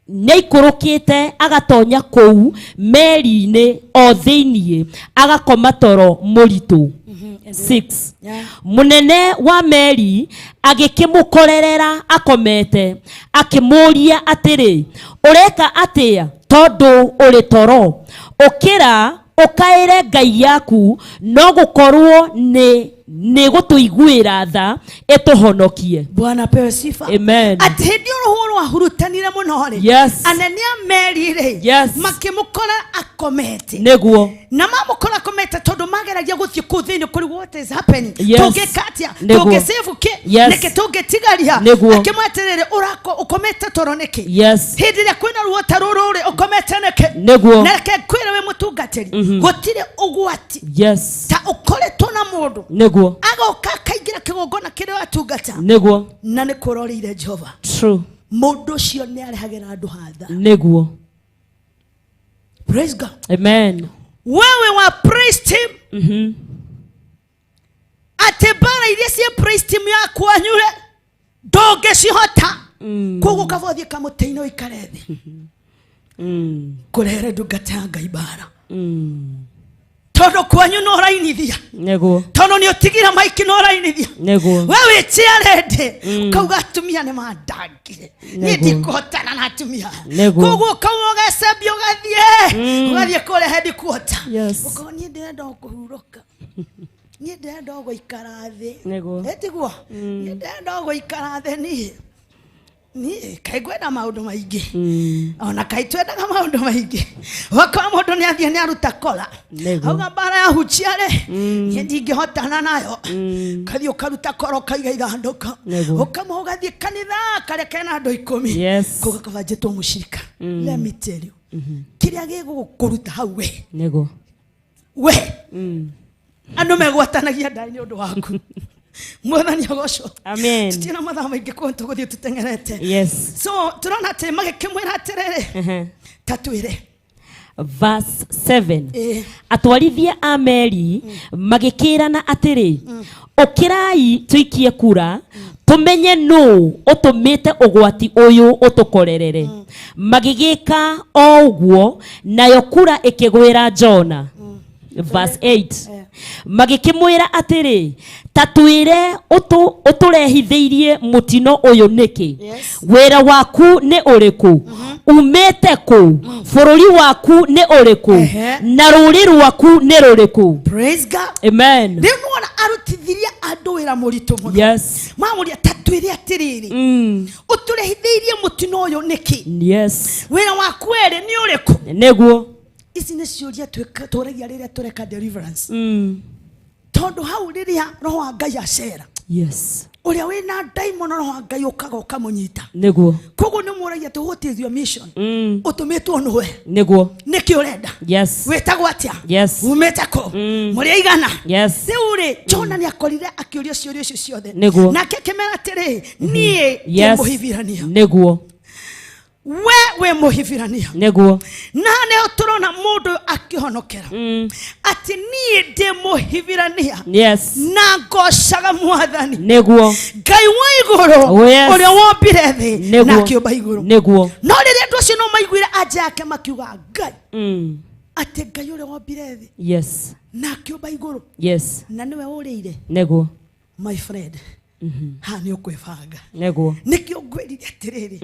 nĩaikurukite agatonya kou meri-ini o thiini agakoma toro muritu 6 munene wa meri agikimukorerera akomete akimuria atiri ureka atia tondu uri toro ukira ukaire Ngai yaku no gukorwo ni gutuiguira tha etuhonokie. Bwana pewe sifa. Amen. Atindi uruhuru wa hurutanire muno ri. Yes. Anania Mary ri. Yes. Makimukora akomete. Neguo. Na mamukora akomete tondu ageragia guthie kuthini kuri what is happening Yes. tugekatia Niguo. tugesave ke Yes. neke tugetigaria Niguo. akimweterere urako ukomete toro niki Yes. hindi ria kwina ruota rururi ukomete niki Niguo. neke kwira we mutungatiri gutire ugwati Yes. ta ukoretwo na mundu Niguo. agoka kaingira kigongona kire watungata Niguo. na ni kurorire Jehova True. mundu cio ni arehagira andu hatha. Niguo. Praise God. Amen. Wewe wa praise team ate bara iria cia praise team ya kwanyure ndongecihota koguo kavothie kamuteino ikarethi kurere ndungata Ngai bara tondu kwanyu no rainithia Niguo. tondu ni utigira maiki no rainithia Niguo. wewe chiarende kauga atumia ni mandangire ni ndikuhotana na atumia koguo kauga sebio gathie kore headquarter Yes. ukoni ndenda kuhuroka ni ndenda guikara thi Niguo. etiguo ni ndenda guikara thi ni kaigwenda maundu maingi ona kaitwendaga maundu maingi wakwa mundu ni athie ni aruta kola auga bara ya huchiare ni ndingihotana nayo kathie ukaruta kora ukaiga ithanduka ukamuga ugathie kanitha kareke na andu 10 Yes. kuga kabanjetwo mushirika let me tell you kiria gigukuruta hau we andu megwatanagia ndai ni undu waku mwathani agocwo. Amen. Tutina mathaa maingi kwantu guthie tutengerete. Yes. So turona ati magikimwira atiriri tatwire verse 7 Eh. atwarithie a meri magikirana atiri ukirai tuikie kura tumenye no utumite ugwati uyu utukorerere magigika o uguo nayo kura ikigwira Jona. Verse 8 magikimwira atiri tatwire uturehithirie mutino uyu niki wira waku ni uriku umete ku bururi waku ni uriku na ruri rwaku ni ruriku. Praise God. Amen. Ndio wana arutithiria andu wira muritu muno. Yes. Mamuria tatwire atiriri uturehithirie mutino uyu niki Yes. wira waku eri ni uriku Niguo. ici ni ciuria twiragia riria tureka deliverance tondu hau riria roho wa Ngai acera Yes. uria wina daimon roho wa Ngai ukaga ukamunyita Niguo. koguo ni muragia tu what is your mission utumitwo nwe Niguo. niki urenda Yes. wetagwo atia Yes. umete ko muri igana Yes. riu Jona ni akorire akiuria ciuria icio ciothe Niguo. nake kimera atiri nie Yes. muhibirania Niguo. we muhibirania Niguo. nane turona mundu akihonokera ati nie ndi muhibirania Yes. na ngocaga mwathani Niguo. Ngai wa iguru Oh, yes. uria wombire thi Niguo. na kiumba iguru Niguo. no riria andu acio no maiguire anja yake makiuga Ngai ati Ngai uria wombire thi Yes. na kiumba iguru Yes. na niwe urire Niguo. my friend ha ni ukwibanga Niguo. nikio ngwirire atiriri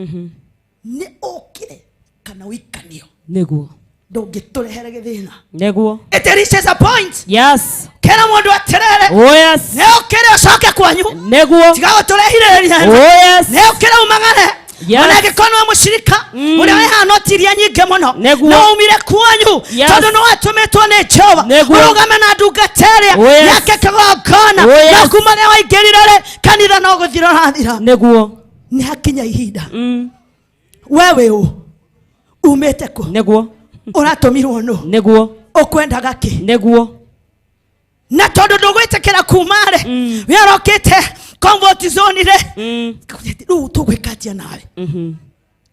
ni okire kana wikanio Niguo. ndungiturehere githina Niguo. it reaches a point Yes. kera mundu atirere Oh yes. ne okire ucoke kwanyu Niguo. tigago turehiririria Oh yes. ne okire umangane Yes. ona gikono wa mushirika uria wihana otiria nyinge muno Niguo. no umire kwanyu Yes. tondu no atumitwo ni Jehova Niguo. urugame na ndungateria Oh yes. yake kigongona Oh yes. na kuma ria waingirire kanitha no guthira rathira Niguo. ni hakinya ihinda wewe umete ko Niguo. uratumirwo no Niguo. ukwendaga ki Niguo. na tondu ndugwitikira kumare wirokite comfort zone re riu tugwikatia nawe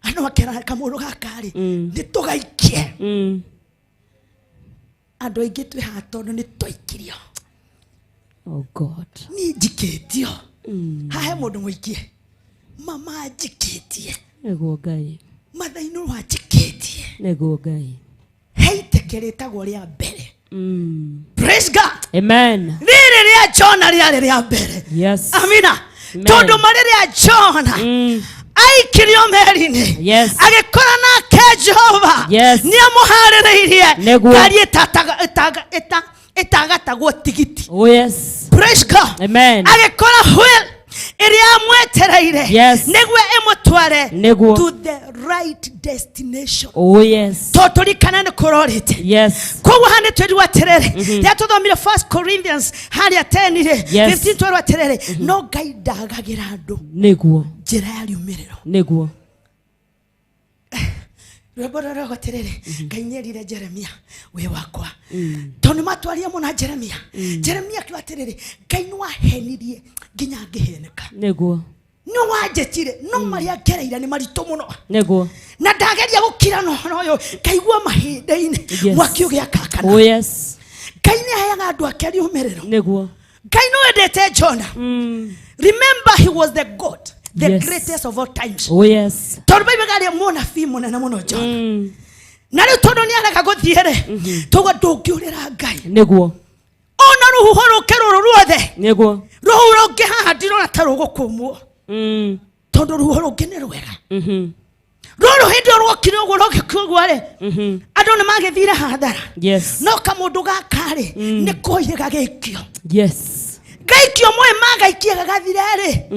ano akera kamuru gakari nitugaikie andu aingi twi ha tondu ni twikirio Oh God. ni njikitio hahe mundu muikie mama njikitie Niguo Ngai. mathainu wa njikitie Niguo Ngai. heitekeretagwo ria mbere praise God. Amen. Riri ria Jona riari ria mbere. Yes. Amina. Amen. Tondu mari ria Jona aikirio meri-ini Yes. agikora nake Jehova Yes. ni amuhaririirie Niguo. ngari itagatagwo tigiti. Oh yes. Praise God. Amen. Agikora wheel iria mwetereire Yes. nigwe emutware Niguo. to the right destination. Oh yes. Totorikana ni kurorite. Yes. Kwa hane twedwa terere. Ya tuthomire 1 Corinthians hali ya 10 Yes. 15 twedwa terere. No gaida gagirando. Niguo. Njira ya liumiriro. Niguo. Rwebora terere. Kainyerire Jeremia we wakwa. Toni matwaria muna Jeremia. Jeremia kiwa terere. Kainwa henirie ginya ngiheneka. Niguo. No wajetire no maria gereira ni marito muno. Niguo. Na ndageria gukira no yo kaigwa mahinda-ini mwakio gya kakana. Oh yes. Kaini ayaga andu akeri umerero. Niguo. Kaino edete Jonah. Remember he was the God, the Yes. greatest of all times. Oh yes. Tondu Bible gari muona fimu na muno Jonah. Na riu tondu ni araga guthiere. Togo ndungiurira Ngai. Niguo. Ona ruhuho rukero ruothe. Niguo. Ruhu rungi haha ndirona ta rugukumwo. Tondu ruhuho rungi ni rwega. Roro hindi rwokire uguo rugikugware. Andu ni magithire hathara. Yes. No kamundu gakari ni kuhiga gikio. Yes. Gaikio mwe magaikia gagathirere.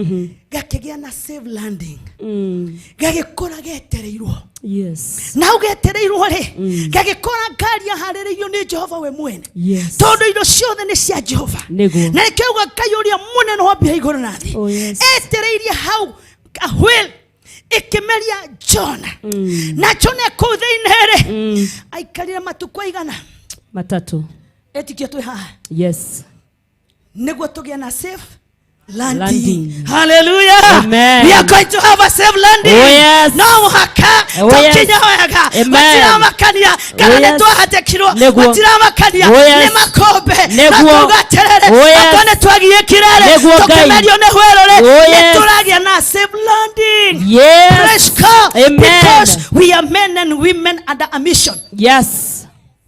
Gakigia na safe landing. Gagikora getereirwo. Yes. Na ugetereirwo ri. Gagikora ngari yaharereirio ni Jehova we mwene. Yes. Tondu indo ciothe ni cia Jehova. Niguo. Na kiuga Ngai uria munene wa mbere iguru na thi. Oh yes. Etereirie hau ahwel ikimeria Jonah. Na Jonah kutheinere. Aikarire matuko igana. Matatu. Etikio tu ha. Yes. Niguo tugia na safe Landing. landing. Hallelujah. Amen. We are going to have a safe landing. Oh yes. No haka. Oh yes. Tukinya hoyaga. Amen. Watira makania. Kana tu hatekirwo. Niguo. Watira makania. Oh yes. Ni makombe. Niguo. Tugaterere. Oh yes. Akone twagie kirere. Niguo Ngai. Tukimerio ne hwerore. Oh yes. Turagia na safe landing. Yes. Praise God. Amen. Because we are men and women under a mission. Yes.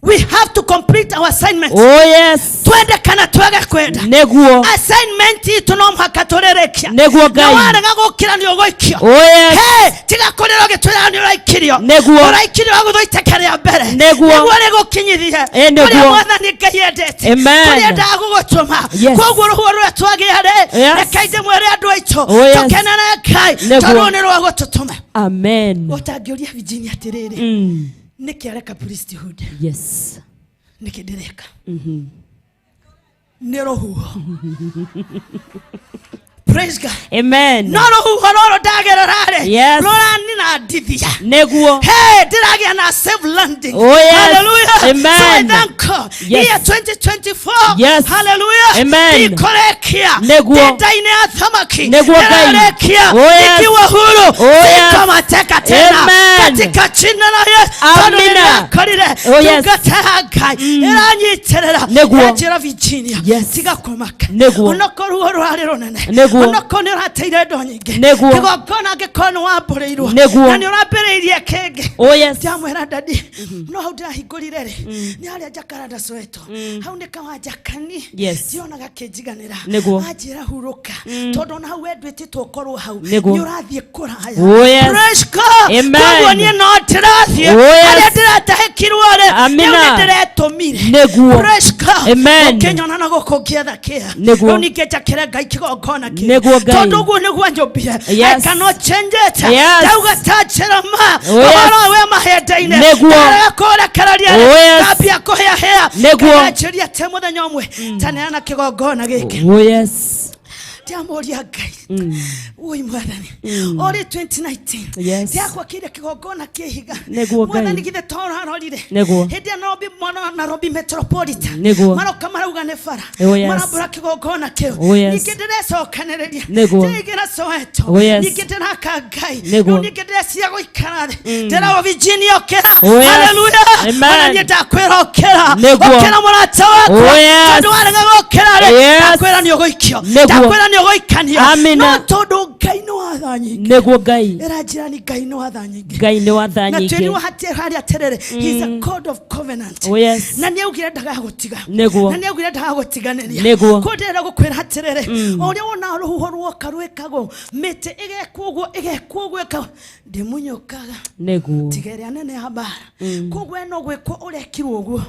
We have to complete our assignment. Oh yes. Twende kana twage kwenda. Niguo. Assignment itu no mhakatorerekia. Niguo Ngai. Na wale gagukira ni ogoikio. Oh yes. Hey, tiga korero gitwira ni oraikirio. Niguo. Oraikirio guthoitekere ya mbere. Niguo. Niguo ni gukinyithie. Niguo. Kuri mwana ni ngayendete. Amen. Kuri ndagugutuma. Yes. Koguo ruhuo rwa twagiare. Yes. Rekaide mwere andu aitu. Oh yes. Tukenana Ngai. Niguo. Tondu ni rwa gututuma. Amen. Utangioria Virginia atiriri. Nikiareka priesthood. Yes. Nikidireka. Ni ruhuo. Praise God. Amen. No ruhuo roro ndagererare. Yes. Rora ni na ndithia. Niguo. Hey, diragia na safe landing. Oh yes. Hallelujah. Amen. So I thank God. Yes. Year 2024. Yes. Hallelujah. Amen. Ikorekia. Niguo. Tetaine ya thamaki. Niguo Ngai. Nikorekia. Oh yes. Ikiwa huru. Oh yes. Kama teka tena. Amen. Katika jina la Yesu. Amina. Oh yes. Tugatehagai. Iranyiterera. Niguo. Yajira Virginia. Yes. Tiga kumaka. Niguo. Unokoruo rwari runene. Niguo. Unokone rateire ndo nyingi. Niguo. Kigokona gikono wambureirwo. Niguo. Na ni urabereirie kenge. Oh yes. Jamwera dadi. No hau ndahingurire ri. Ni aria jakaranda Soweto. Hau ni kawajakani. Yes. Tiona gakijiganira. Niguo. Ajira huruka. Tondu na hau endwetitwo korwo hau. Niguo. Ni urathie kuraya. Oh yes. Praise God. Amen. Koguo ni no tirathie. Oh yes. Aria ndiratahikirwo ri. Amina. Ni ndiretumire. Niguo. Praise God. Amen. Ukinyona na goko kietha kia. Niguo. No nikeja kire Ngai kigokona kia. Niguo Ngai. Tondu guo niguo njobie. Yes. I cannot change it. Yes. Tauga tachera ma. Oh yes. Oro we mahenda-ine. Niguo. Kora kararia. Oh yes. Kapia kohea hea. Niguo. Kanachiria temo da nyomwe. Taneana kigogona giki. Oh yes. Tiamoria Ngai. Ui mwathani. Ori 2019. Yes. Tiakwa kire kigogona kihiga. Niguo Ngai. Mwathani githe tora harorire. Niguo. Hindi ya Nairobi Metropolitan. Niguo. Maroka marauga ne bara. Oh yes. Marambura kigogona kiu. Oh yes. Nikidirecokanereria. Niguo. Tigira Soweto. Oh yes. Nikidiraka Ngai. Niguo. Nikidirecia guikara thi. Ndĩra Virginia okera. Oh yes. Hallelujah. Amen. Ona ndakwĩra okera. Niguo. Okera mũrata wakwa. Oh yes. Tondu warega gũkĩra rĩ. Yes. Ndakwĩra nĩ ũgũikio. Niguo. Ndakwĩra nĩ ũgũikanio. Amina. No tondu Ngai nĩ wa watha nyingi neguo Ngai era jirani Ngai ni watha nyingi Ngai ni watha na nyingi twiriwa haria terere he is a God of covenant oh yes na niaugire ndaga gutiga neguo na niaugire ndaga gutiganĩria neguo kundira gukwira terere uria wona ruhuho rwoka rwekagwo miti igekwo eka ndimunyokaga neguo tigere anene ya bara kugwe no gwekwo urekirwo uguo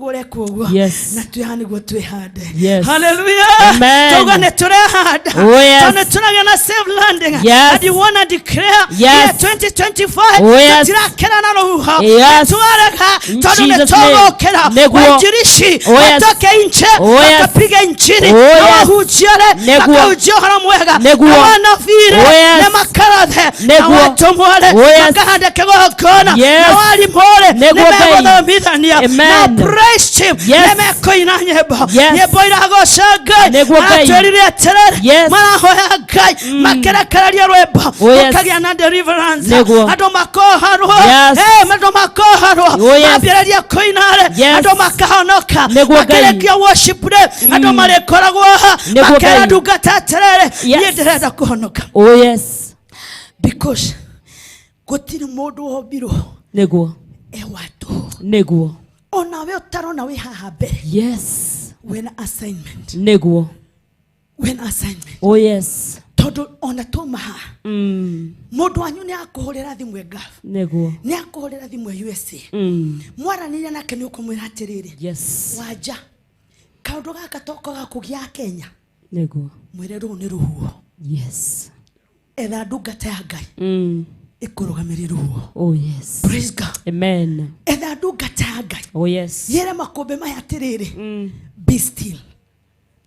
urekwo yes na tuyani gwo twihande yes hallelujah amen tugane turehanda oh yes tone tunaga na safe landing yes and you wanna declare yes 2025 oh yes tirakera na ruhuho yes tuareka tone Jesus togokera wajirishi watoke inche wakapiga inchini wahujere wakaujiohara mwega wana vire na makarathe na watu mwale wakahanda kegokona na wali mwale nemegotha mithania na praise him nemekoina nyebo nyebo iragoshagai atwerire aterere marahoya Ngai makerekeraria rwembo ukagia na deliverance ando makoharwo ando makoharwo mambĩrĩria koinare ando makahonoka makerekia worship day ando marekoragwo makera ndungata aterere niĩ ndĩrenda kũhonoka oh yes because gũtirĩ mũndũ wombirwo neguo watu neguo onawe ũtarona wĩ haha mbere yes wĩna assignment neguo wĩna assignment oh yes todo ona tuma mundu wanyu ni akuhurira thimwe gaf neguo ni akuhurira thimwe USA mwaranire nake ni ukumwira atiriri yes waja kaundu gaka toko gakugia Kenya neguo mwire ru ni ruhuo yes etha ndungata ya Ngai ikurugamire ruhuo oh yes praise God amen etha ndungata ya Ngai oh yes yere makombe maya atiriri be still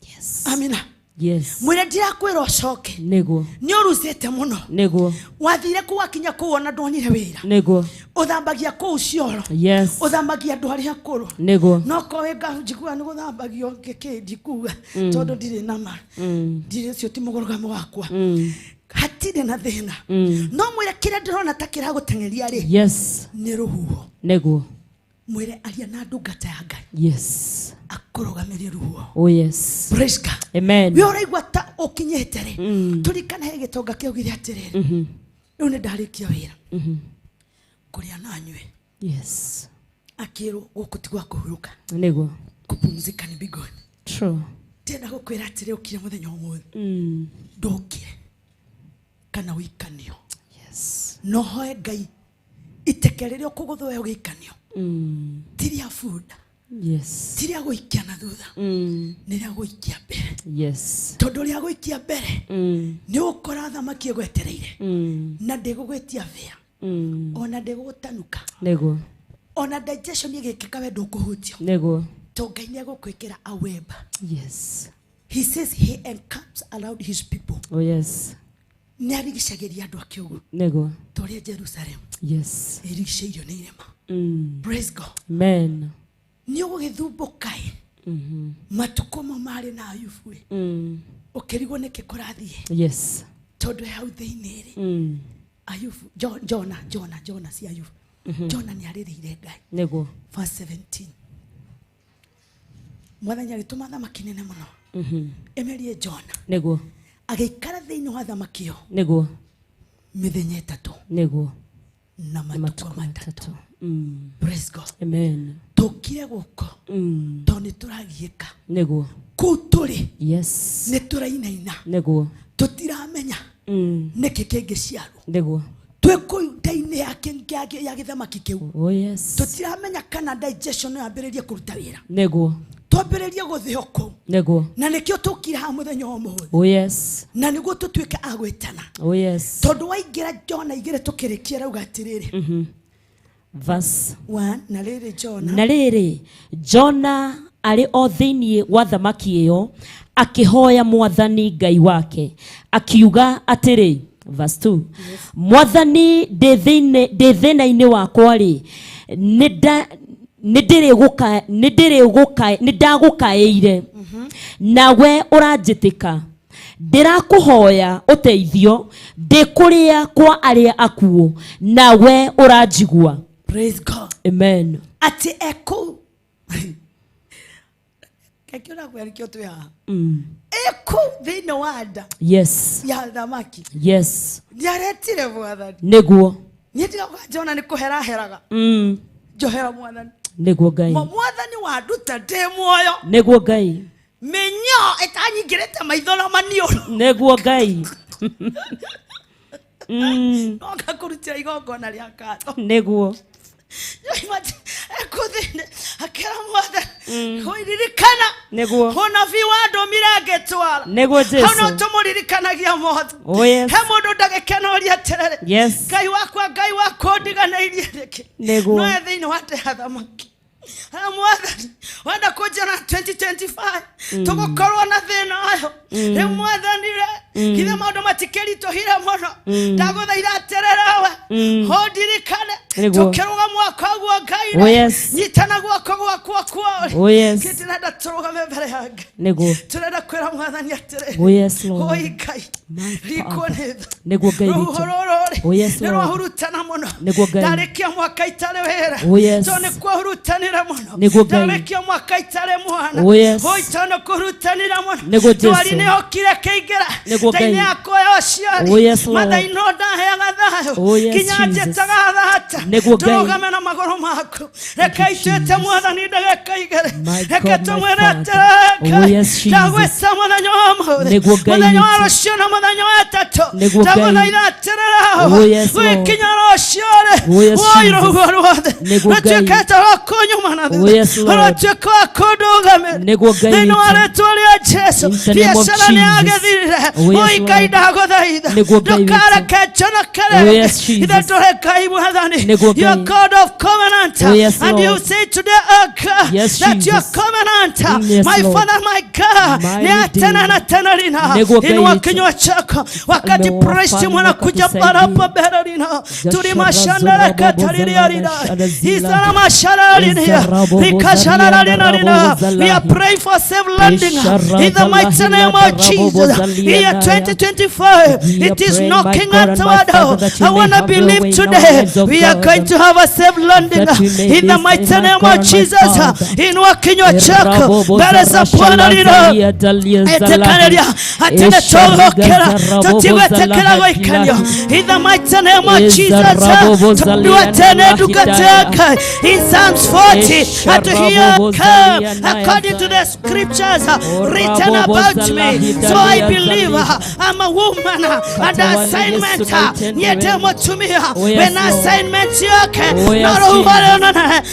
yes amina yes mwire ndira kwira ucoke neguo ni uruzite muno neguo wathire kuwakinya kuona ndonire wira neguo uthambagia ku cioro yes uthambagia andu ari akuru neguo no ko wenga njigua ni guthambagio ngikindi kuga tondu ndire nama ndire cio ti mugorogamo wakwa hatire na thina no mwire kire ndirona takira gutengeria ri yes ni ruhuo neguo mwire aria na ndungata ya Ngai yes akurugamire ruhuo oh yes praise God amen we uraigwa ta ukinyete ri turikana he gitonga kiugire atiriri riu ni ndarikia wira kuria nanywe yes akiro gukutigwa kuhuruka neguo kupumzika ni bigoni true tena gukwira atiri ukire muthenya umwe ndokire kana wikanio yes no hoe Ngai itekerere okuguthwe ugikanio tiria funda yes tiria guikia na thutha niria guikia mbere yes tondu ria guikia mbere ni ukora thamaki gwetereire na ndigugwetia vea ona ndigutanuka neguo ona digestion igikika we ndukuhutio neguo to Ngai ni gukwikira a web yes he says he encamps around his people oh yes ni arigishagiria andu akiugu neguo toria Jerusalem yes irigishairio ni irema praise God amen ni ugithumbukai matukomo mari na Ayubu ukirigwo niki kurathie yes tondu hau thiiniri Ayubu Jona si Ayubu Jona ni aririire Ngai neguo verse 17 mwathani agituma thamaki nene muno emerie Jona neguo agikara thiini wa thamakio neguo mithenya itatu neguo na matuko matatu praise God amen tukire guko toni turagieka neguo kuturi yes ne turainaina neguo tutiramenya niki kingiciarwo neguo tweko ndaine yake ya githamaki kiu oh yes tutiramenya kana digestion yambiririe kuruta wira neguo twambiririe guthio ku neguo na nikio tukira ha muthenya umwe oh yes na niguo tutuike agwetana oh yes tondu waingira Jona igire tukirikia rauga atiriri verse 1 na riri Jona na rĩrĩ Jona arĩ o thĩinĩ wa thamaki ĩyo akĩhoya Mwathani Ngai wake akiuga atĩrĩ verse 2 Mwathani ndĩ thĩna-inĩ wakwa rĩ nĩndagũkaĩire nawe ũranjĩtĩka ndirakũhoya ũteithio ndĩkũrĩa kwa arĩa akuũ nawe ũranjigua praise God amen ati eko Ekiona kwa likio tu ya. Eko thine wada. Yes. Ya thamaki. Yes. Ndiaretire mwathani. Niguo. Nietiga kwa jona ni kuhera heraga. Johera mwathani. Niguo Ngai. Mwathani waduta de muoyo. Niguo Ngai. Menyo etanyigirete maithona manioro. Niguo Ngai. Noka kurutira igongona ria kato. Niguo. Ekuthine akera mwathani. Hoiririkana. Niguo. Hona viwando miragetwara. Niguo Jesu. Hona tumuririkanagia mothe. Oh yes. He mundu ndagikenoria terere. Yes. Ngai wakwa ndiganairie riki. Niguo. No thini wate hathamaki. Mwathani wenda kuja na 2025 tugukorwo na thina ayo he mwathani re kithe maundu matikirito hira muno ndaguthaira tererawe hondirikane tukiruga mwaka guo Ngai nyitana guoko gwakwa kwori kitirenda turugame mbere yange niguo turenda kwira mwathani atere Lord Ngai rikonetha niguo Ngai witu nero hurutana muno ndarikia mwaka itare wera tone kwa hurutanira muno ndarikia mwaka itare mwana hoitana kurutanira muno twari ne okire keigera taine yakwa yocio mathaino ndaheaga thayo kinyaje tagatha turugame na magoro maku reka itwete mwathani ndagekaigere reka tumwene tereka ndagwesa muthenya wa mothe muthenya wa rucio na muthenya wa tatu ndaguthaitha tereraho wikinya rucio re woiro ruothe ratuikete wakunyuma na thutha ratuika wakundugame thĩinĩ wa rĩtwa rĩa Jesu biacara nĩyagĩthirire oi Ngai ndagũthaitha ndũkareke njonokerere ithe tũrĩ Ngai mwathani your God of covenant and you say today God that your covenant my Father my God ni atena na tena lina inua kinywa chako wakati praise mwana kuja barapa beralina tulimashanda katalilia lina isana mashara lina rikashara lina we are praying for safe landing in the mighty name of Jesus. Year 2025 it is knocking at our door. I want to believe today we are going to have a safe landing in the mighty name of Jesus. Inua kinywa chako mbele za Bwana lino etekaneria atene togokera tutigwetekera goikanio in the mighty name of Jesus. Tuwatene dukateka in Psalms 40 according to the scriptures written about me. So I believe I'm a woman and assignment yete motumia when assignment yoke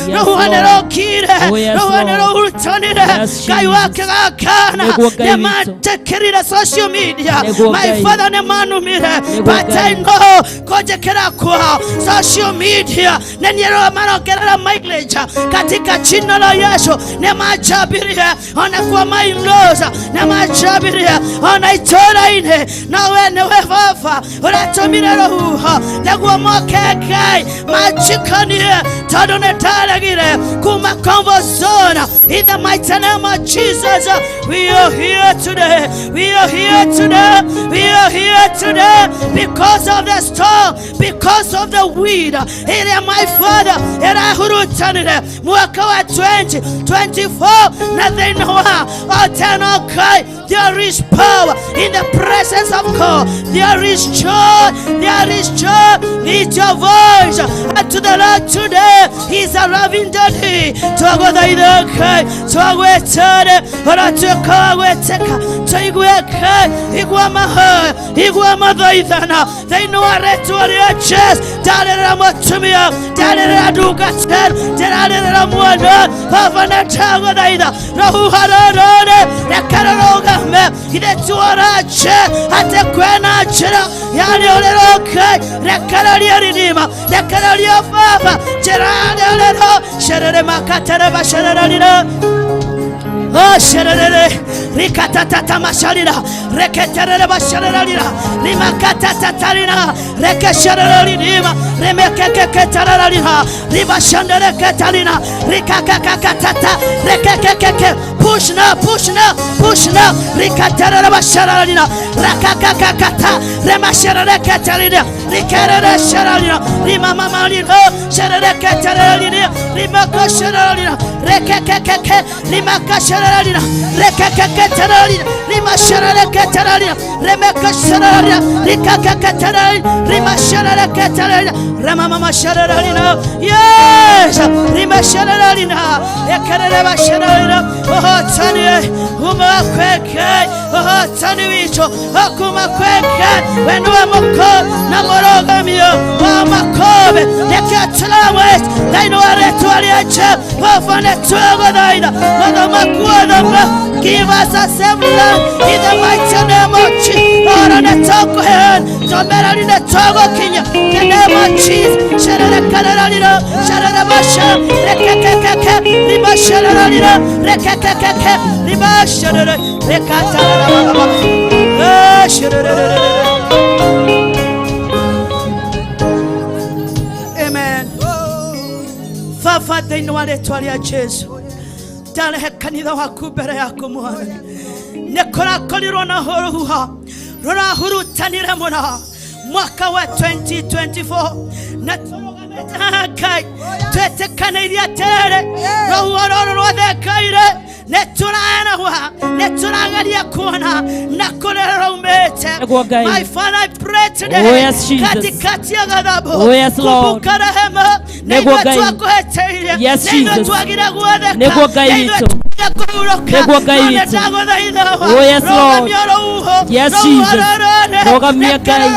no one rokire no one rotanire Ngai wake gakana nematekerire social media my father ne manumire but I know kojekera kwa social media nanyero marogerera mileage katika jina la Yesu nemajabiria anakuwa mainloza nemajabiria anaitora ine nawe newe vafa uratomire roho naguwa mokekai majikanie tadone talagire kuma combo zone in the mighty name of Jesus. We are here today. We are here today. We are here today because of the storm, because of the wind. Ere my Father, ere hurutanire mwaka wa 2024 nothing okay. There is power in the presence of God. There is joy. There is joy. Lift your voice to the Lord today. He's arriving today. Twagodaidaka, twagwetare, oratukaweteka, twaigweka, igwamaha, igwamadaidana. They know a ritual chest. Dalera motumia, dalera dugater, dalera muana, havana tagodaida, rahuharane, rakaroga. Ide tuarache ate kwena chira yani oleroka rekaralia ridima rekaralia baba chirade olero sherere makatare bashereralira oh sherere rikatata mashalira reketerere bashereralira limakatata rekeshereralira remekekeketaralira ribashandere ketalina rikakakakatata rekekekeke push now rikaterere bashereralira rakakakakata remasherere ketalina rikerere shereralira rimamamalira sherere ketalina rimakashereralira rekekekeke rimakashereralira shararina rekakatararina rimashararakatararina remekashararina rikakatararina rimashararakatararina ramama shararina yes rimashararina ekareba shararina tani umakweke tani wicho akuma kweke wenua moko na morogamio wa makobe nekatlamwe daino aretu aliache wafane tuego daina wadamakua. Give us a semblance in the mighty name of Jesus. Ora na toko hen, tomera ni na toko kinya. In the name of Jesus. Sharara kararalina, sharara basha, rekekekeke, riba shararalina, rekekekeke, riba sharara, rekatarara. Amen. Fafa deinwale twalia Yesu. Dale kanitha waku mbere yaku mwana nikorakorirwo na huruha rurahurutanire muna mwaka wa 2024 na turugamete twetekanirie tere ruhoro rwathekaire neturagaria kuona na kurera umete. My Father, I pray today katikati ya ghadhabu kumbuka rehema neiwe twakuheteire neiwe twagira guotheka Oh yes Lord. Yes Jesus. Rogamia Gai.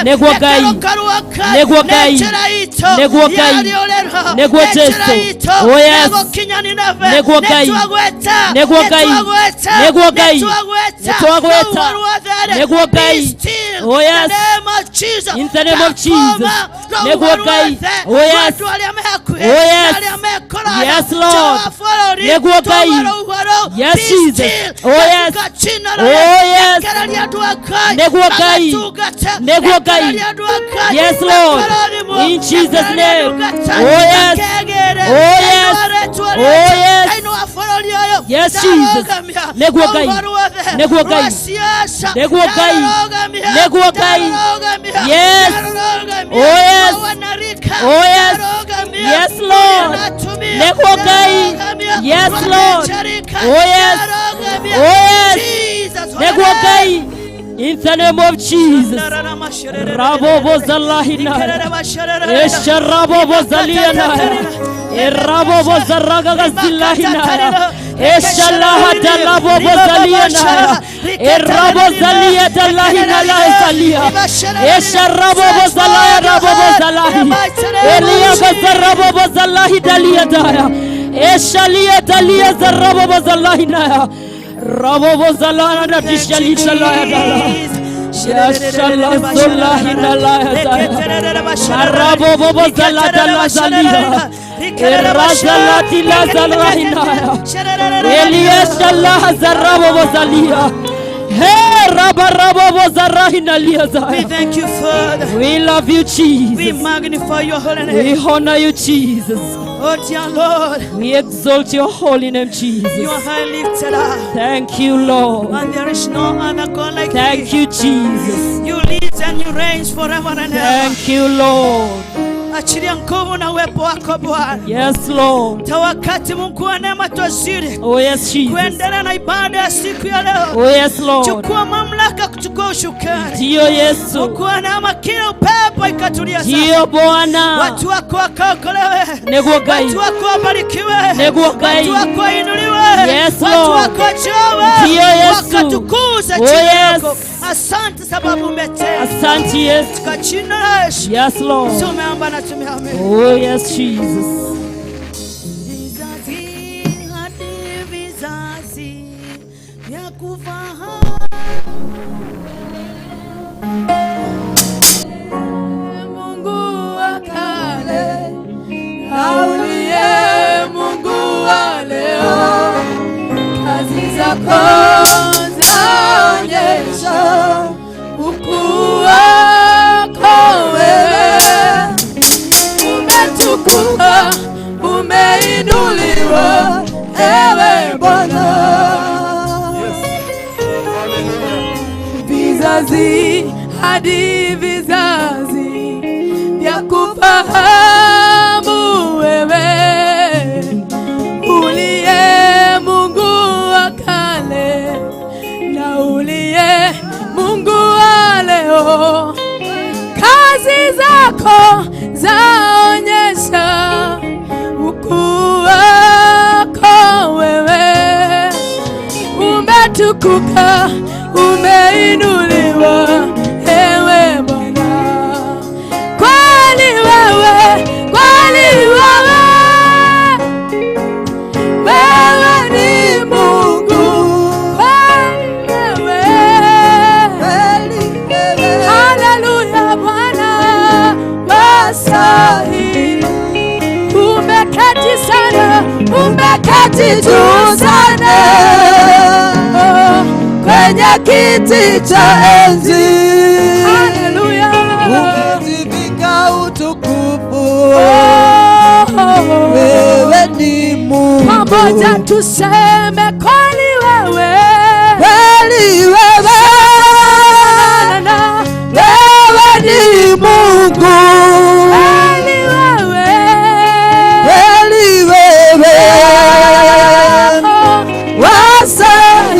Negwa Gai. Negwa Gai. Negwa Gai. Negwa Jesu. Oh yes. Negwa Gai. Negwa Gai. Negwa Gai. Negwa Gai. Oh yes. In the name of Jesus. Negwa Gai. Oh yes. Oh yes. Yes Lord. Negwa Gai. Yes Jesus. Oh yes. Oh yes. Negwa Gai. Negwa Gai. Yes Lord. In Jesus name. Oh yes. Oh yes. Oh yes. Yes Jesus. Negwa Gai. Negwa Gai. Negwa Gai. Negwa Gai. Yes. Oh yes. Oh yes. Yes Lord. Negwa Gai. Yes Lord. Oh yes. Oh yes. Negwa Gai. In the name of Jesus. Rabo bozalahina. Esha rabo bozaliana. Erabo bozaraga gazilahina. Esha laha dalabo bozaliana. Erabo zalia dalahina la zalia. Esha rabo bozalaya rabo bozalahi. Elia gazarabo bozalahi dalia daya. Esha lia dalia zarabo bozalahina. Rabo bozalana na tishali shalaya dala. Yashala zolahina la daya. Rabo bozala dala zalia. Erazala tila zalahina. Elia shala zarabo bozalia. Hey, rabo bozarahina lia zaya. We thank you, Father. We love you, Jesus. We magnify your holy name. We honor you, Jesus. Oh dear Lord, we exalt your holy name, Jesus. You are high lifted up. Thank you, Lord. And there is no other God like you. Thank you, Jesus. You live and you reign forever and ever. Thank you, Lord. Achilia nguvu na uwepo wako Bwana. Yes, Lord. Tawakati Mungu wa neema twazidi. Oh yes, Jesus. Kuendelea na ibada ya siku ya leo. Oh yes, Lord. Chukua mamlaka, kuchukua ushukani. Ndio Yesu. Chukua neema, kila upepo ikatulia sasa. Ndio Bwana. Watu wako wakaokolewe. Negwa Gai. Watu wako wabarikiwe. Negwa Gai. Watu wako inuliwe. Yes, Lord. Watu wako jawe. Ndio Yesu. Wakatukuza jina lako. Asante sababu umetenda. Asante Yesu. Katika jina la Yesu. Yes, Lord. Tumeomba na tumeamini. Oh yes, Jesus. Vizazi hadi vizazi vya kufahamu Mungu wa kale na uliye Mungu wa leo, kazi zako zaonyesha ukuu wako wewe. Umetukuka, umeinuliwa, ewe Bwana. Vizazi hadi vizazi vya kufahamu wewe, uliye Mungu zako zaonyesha ukuu wako wewe. Umetukuka, umeinuliwa ewe Bwana. Kweli wewe, kweli wewe, wewe ni Mungu. Kweli wewe, haleluya Bwana wastahili. Umeketi sana, umeketi juu sana kwenye kiti cha enzi. Haleluya. Umejivika utukufu. Wewe ni Mungu. Pamoja tuseme kweli wewe. Kweli wewe. Wewe ni Mungu. Kweli wewe. Kweli wewe.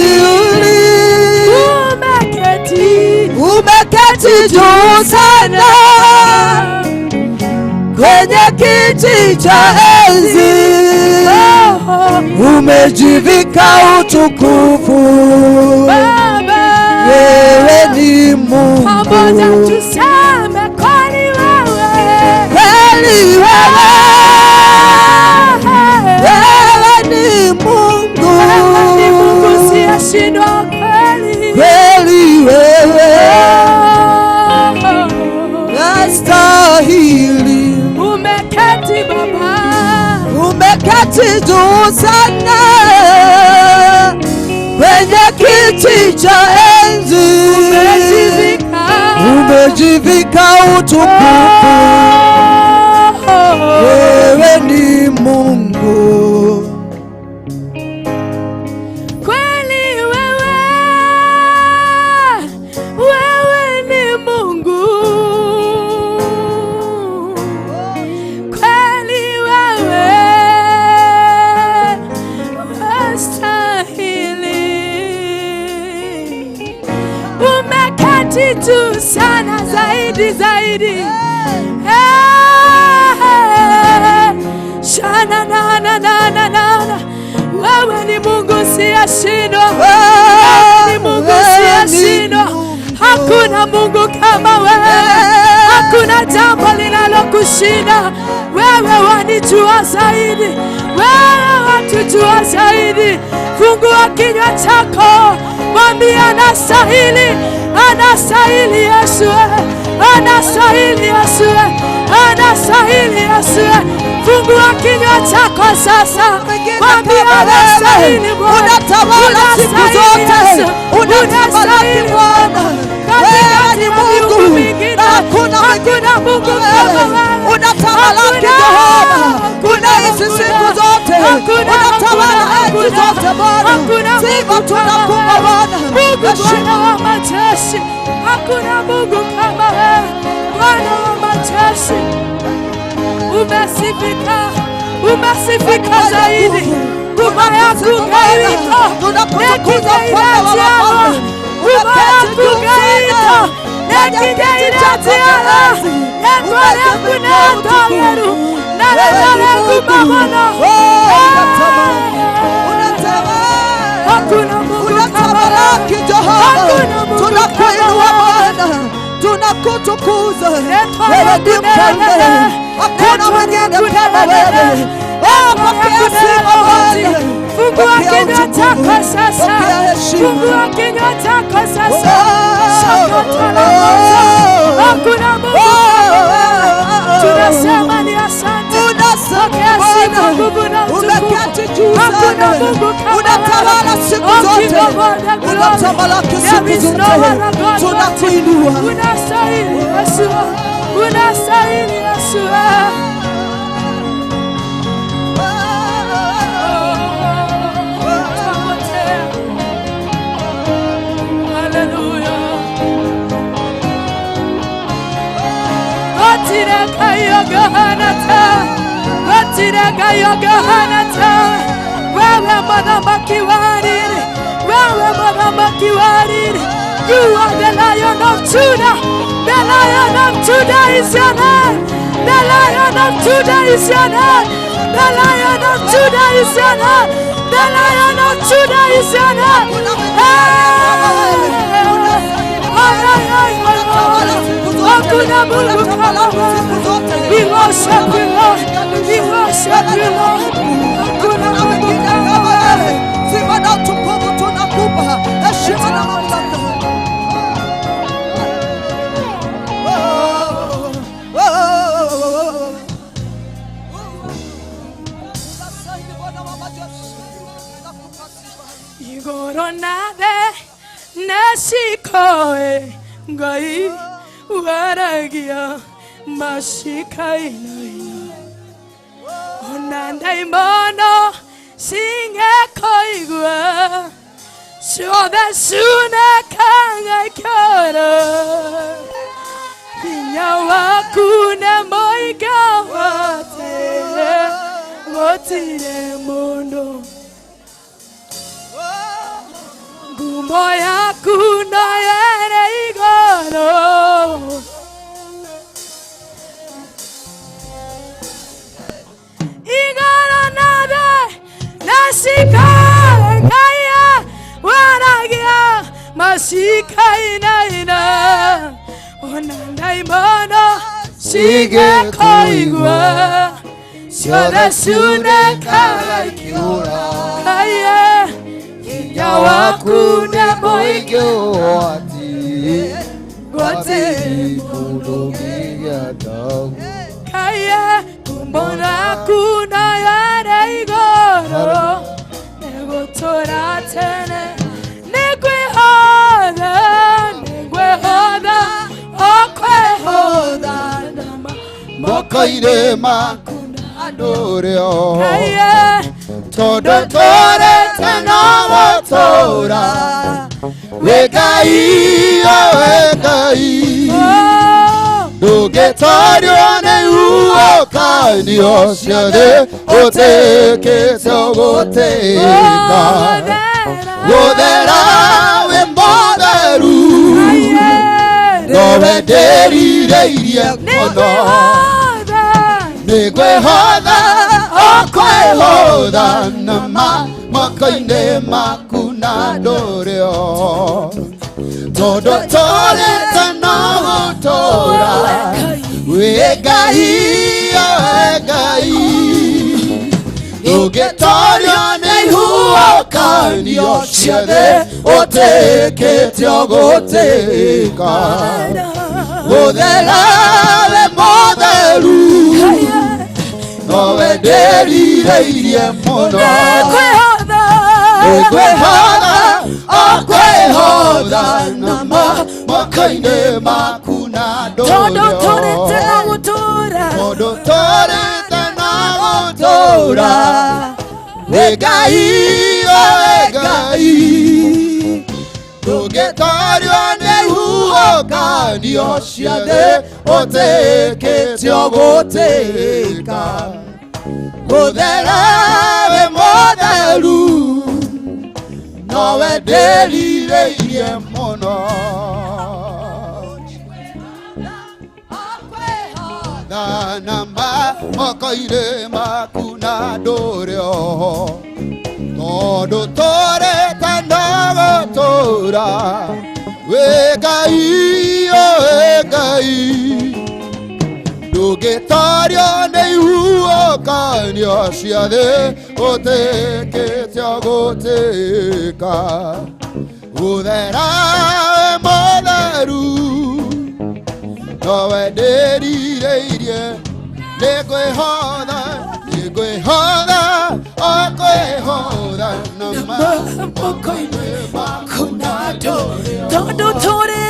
Wastahili. Umeketi juu sana kwenye kiti cha enzi. Umejivika utukufu. Wewe ni Mungu. Pamoja tuseme kweli wewe. Kweli wewe. Wewe ni Mungu. Wewe ni Mungu siyeshindwa kweli. Kweli wewe. Wastahili. Umeketi Baba. Umeketi juu sana kwenye kiti cha enzi. Umejivika utukufu. Wewe ni Mungu. Kweli wewe, wewe ni Mungu. Kweli wewe wastahili. Umeketi juu sana zaidi zaidi. Shana na na na na na. Wewe ni Mungu siyeshindwa. Wewe ni Mungu siyeshindwa. Hakuna Mungu kama wewe. Hakuna jambo linalokushinda. Wewe wanijua zaidi. Wewe watujua zaidi. Fungua kinywa chako, mwambie anastahili. Anastahili Yesu. Anastahili Yesu. Anastahili Yesu. Fungua kinywa chako sasa, mwambie anastahili Bwana. Unatawala siku zote. Unastahili Bwana. Wewe ni Mungu. Hakuna Mungu kama wewe. Unatawala Jehova. Unaishi siku zote. Unatawala enzi zote Bwana. Sifa tunakupa Bwana. Mungu Bwana wa majeshi. Hakuna Mungu kama wewe. Bwana wa majeshi. Umesifika, umesifika zaidi. Ubaya kugaita, tunakutukuza Bwana wa mabwana. Ubaya kugaita, nekigaita tiara, nekole kuneto yeru, nare kumabana. Hakuna Mungu kama wewe. Tunakuinua Bwana, tunakutukuza. Wewe ni mfalme. Hakuna mwingine kama wewe. Pokea sifa Bwana. Fungua kinywa chako sasa. Fungua kinywa chako sasa. Hakuna Mungu kama wewe. Tunasema ni asante. Pokea sifa, nguvu na utukufu. Hakuna Mungu kama wewe. Unatawala siku zote. Unatamalaki siku zote. Tunakuinua. Unastahili Yesu. Unastahili Yesu. Hallelujah. Watireka yogahanata. Wewe mwana makiwariri. Wewe mwana makiwariri. You are the Lion of Judah. The Lion of Judah is your name. The Lion of Judah is your name. The Lion of Judah is your name. The Lion of Judah is your name. We worship you, Lord. We worship you, Lord. Igoronade nashikoe ngai waragia mashikaina onandai mono singekoigwa shode sune kangai kara inyawakune moigawate wotire mono Moya kuna yere igoro Igoro nabe nashika kaya waragia mashika ina onandai mono shige koigwa shode sune kaya Yawakuna moigyo ati Gote mudogia dao Kaya kumbona kuna yare igoro Nego toratene Negwe hoda Okwe hoda Mokaire makuna adoreo Kaya Todo tore tanawa tora Wegai Doge tarione uokani oshade Oteke togoteka Godera we moderu Dove deri reirie kono Negwe hoda Okwe hoda nama Makaine makuna doreo Todo tore tanaho tora Wegai Ugetariane huokani oshiade Oteke teogoteka Godela we moderu Nowe deri reirie mono Ekwe hoda nama Makaine makuna doreo Todo tore tena utora Wegai Ugetariane huokani oshiade Oteke teogoteka Godera we moderu Nowe deri reirie mono Danamba makaire makuna doreo Todo tore tandago tora Wegai Dugetariane huokani oshiade Oteke teogoteka Udera moderu Nowe deri reirie Negwe hoda Okwe hoda nama Makaine makuna doreo Todo tore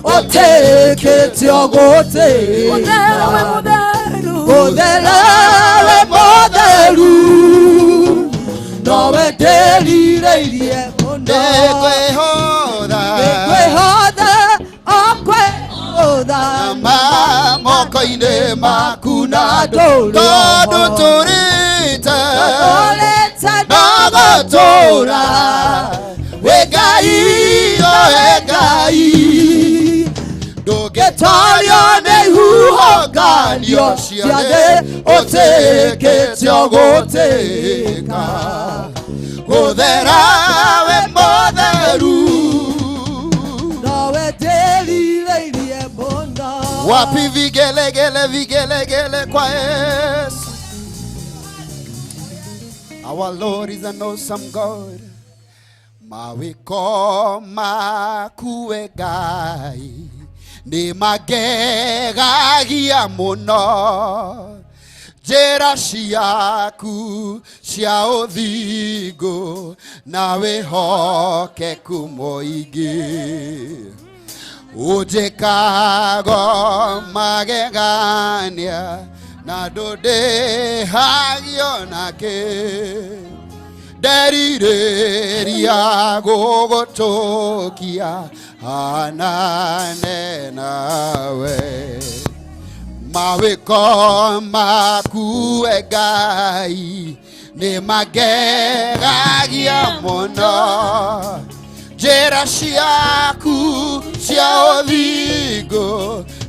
Oteke teogote Modela we moderu Nowe deri reirie Negwe hoda Okwe hoda Nama moko-inĩ maku na tondũ tũrĩte na gũtũũra wĩ Ngai oe Ngai ndũngĩtorio nĩ ihuhũkanio cia thĩ ũtĩkĩte gũtĩka gũthera we mũtheru nawe ndĩrirĩirie mũno wapi vigelegele kwa Yesu. Our Lord is an awesome God. Mawĩko maku we Ngai nĩ magegagia mũno njĩra ciaku cia ũthingu na wĩhokeku mũingĩ ũnjĩkago magegania na ndũndĩhagio nakĩ nderirĩria gũgũtũkia hanane nawe mawĩko maku we Ngai nĩ magegagia mũno njĩra ciaku cia ũthingu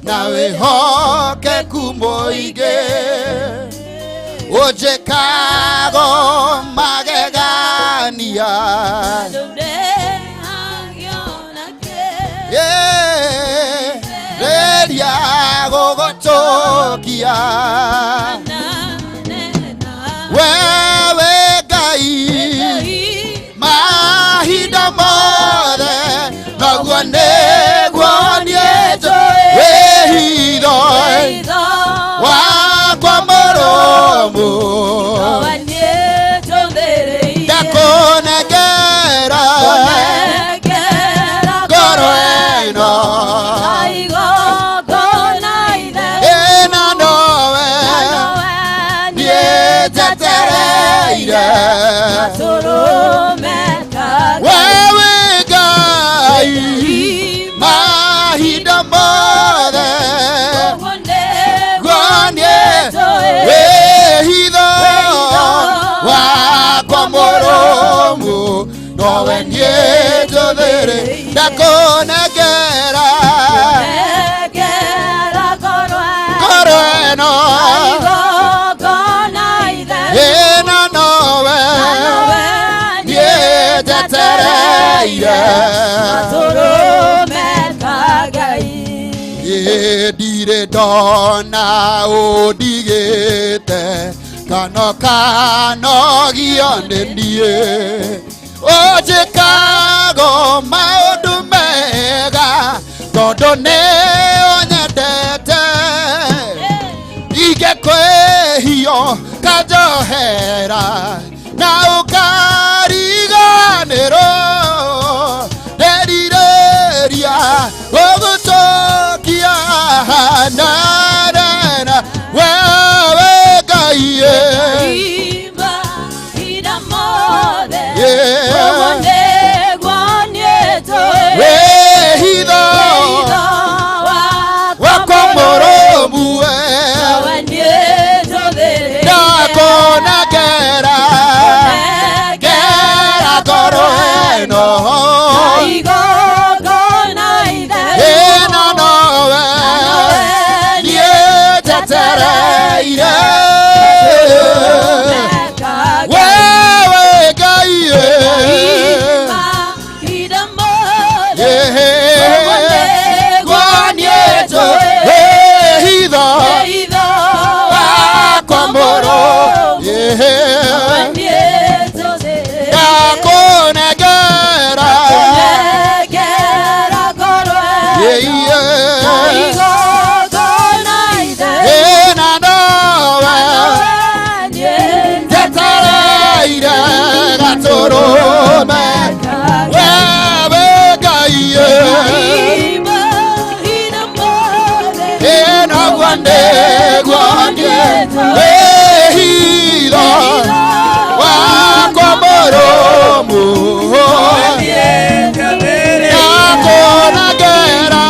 na wĩhokeku mũingĩ ũnjĩkago magegania rĩria gũgũtũkia wewe Ngai mahinda mothe naguo nĩguo niĩ wĩhitho wakwa mũrũmu ndakũnengera ngoro ĩno ĩna nowe niĩ njetereire wewe Ngai mahinda mothe wĩhitho wakwa mũrũmu nowe niĩ njũthĩrĩ ndakũnengera ngoro ĩno ĩna nowe niĩ njetereire ndirĩ ndona ũndigĩte kanogio nĩ niĩ ũnjĩkago maũndũ mega tondũ nĩ ũnyendete ingĩkwĩhio kanjohera na ũkariganĩrwo nderirĩria gũgũtũkia hanana wewe Ngai wĩhitho wakwa mũrũmu ndakũnengera ngoro ĩno ĩna nowe niĩ njetereire wewe Ngai wĩhitho wakwa mũrũmu ndakũnengera ĩna nowe njetereire gatũrũme wewe Ngai ĩnaguo nĩguo wĩhitho wakwa mũrũmu ndakũnengera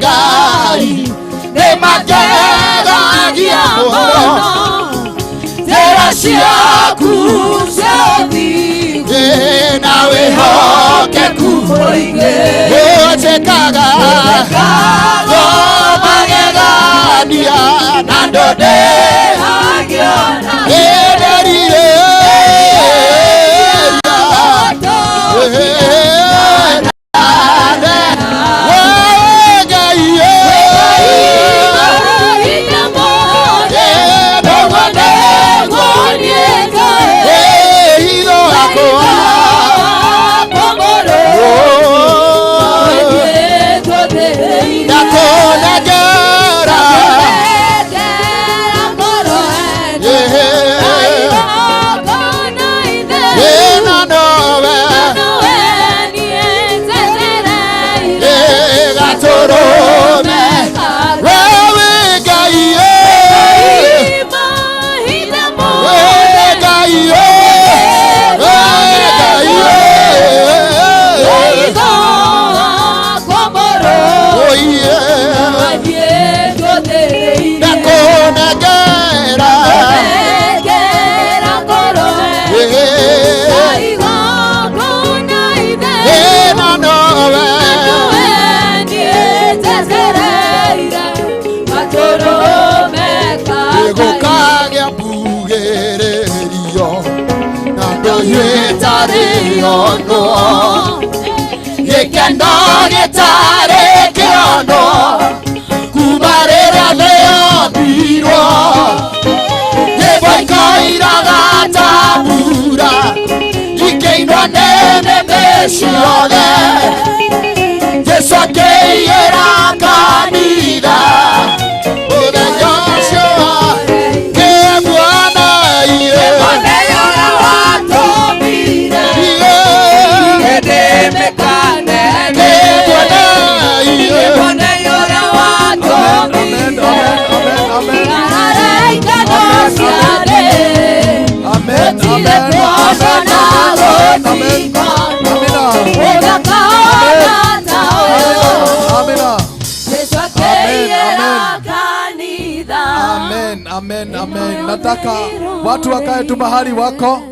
Ngai nĩ makegagia mũno njĩra ciaku cia ũthingu na wĩhokeku mũingĩ ũtĩkaga magegania na ndũndĩhagiona ĩnderire Gĩkeno gĩtarĩ kĩono kuma rĩrĩa thĩ yombirwo nyĩmbo ikoiraga ta mbura ikĩinwo nĩ nĩmĩ ciothe Jesũ akĩiyũra kanitha mũthenya ũcio kĩmwanaire Amen, amen. Nataka watu wakae tu mahali wako.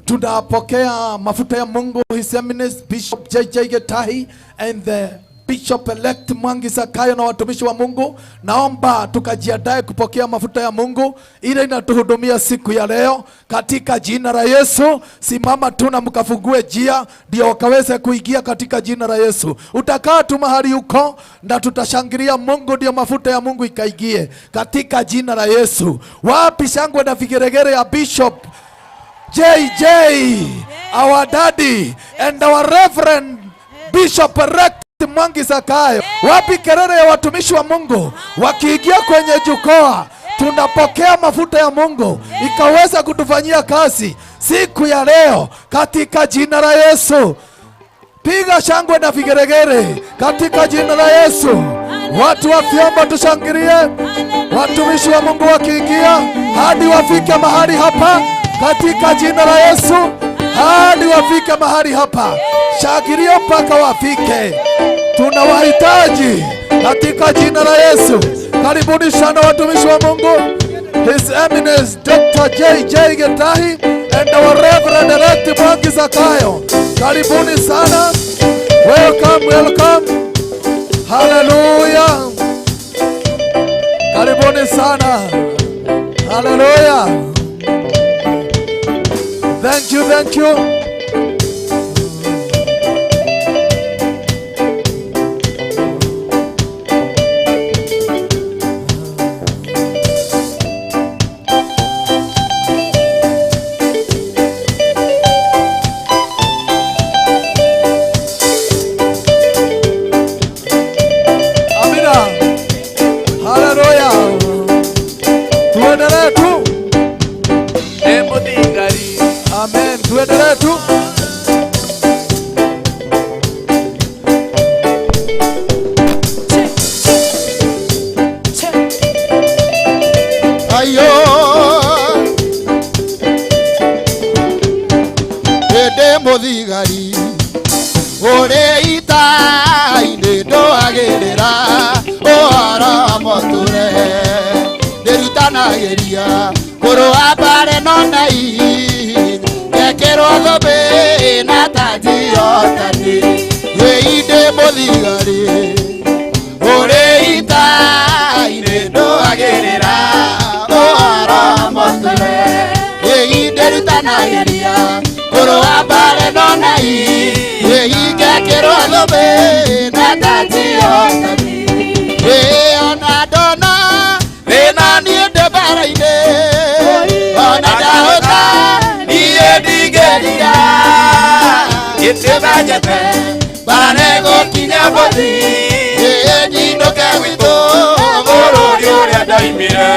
Tunapokea mafuta ya Mungu, His Eminence Bishop JJ Gitahi and the Bishop elect Mwangi Sakayo na watumishi wa Mungu. Naomba tukajiandae kupokea mafuta ya Mungu ile inatuhudumia siku ya leo katika jina la Yesu. Simama tu na mkafungue njia ndio wakaweze kuingia katika jina la Yesu. Utakaa tu mahali uko na tutashangilia Mungu ndio mafuta ya Mungu ikaingie katika jina la Yesu. Wapi shangwe na vigeregere ya Bishop JJ, our daddy and our Reverend Bishop elect Mwangi Sakayo. Wapi kelele ya watumishi wa Mungu wakiingia kwenye jukwaa? Tunapokea mafuta ya Mungu ikaweza kutufanyia kazi siku ya leo katika jina la Yesu. Piga shangwe na vigeregere katika jina la Yesu. Watu wa vyombo tushangilie watumishi wa Mungu wakiingia hadi wafike mahali hapa katika jina la Yesu, hadi wafike mahali hapa. Shangilia mpaka wafike. Tunawahitaji katika jina la Yesu. Karibuni sana watumishi wa Mungu, His Eminence Dr. JJ Gitahi and our Reverend elect Mwangi Sakayo. Karibuni sana. Welcome, welcome. Hallelujah. Karibuni sana. Hallelujah. Thank you, thank you. Amen. Tuendelee tu. Ayo ende muthigari uri ita-ini ndwagirira nĩndĩtanageria kũrũa mbare no nai ngekĩrwo thũmbĩ na taji yotani wĩindĩ mũthigari ũrĩ ita-inĩ ndũagĩrĩra ũhoro mũtwe wĩindĩ rutanageria kũrũa mbare no nai ngekĩrwo thũmbĩ na taji yotani ona ndona thĩna niĩ ndĩ mbara-inĩ ona ndahũta niĩ ndingĩrira gĩtĩmenjete mbara nĩgũkinya mũthi nyinũke gwitũ bũrũri ũrĩa ndaimire.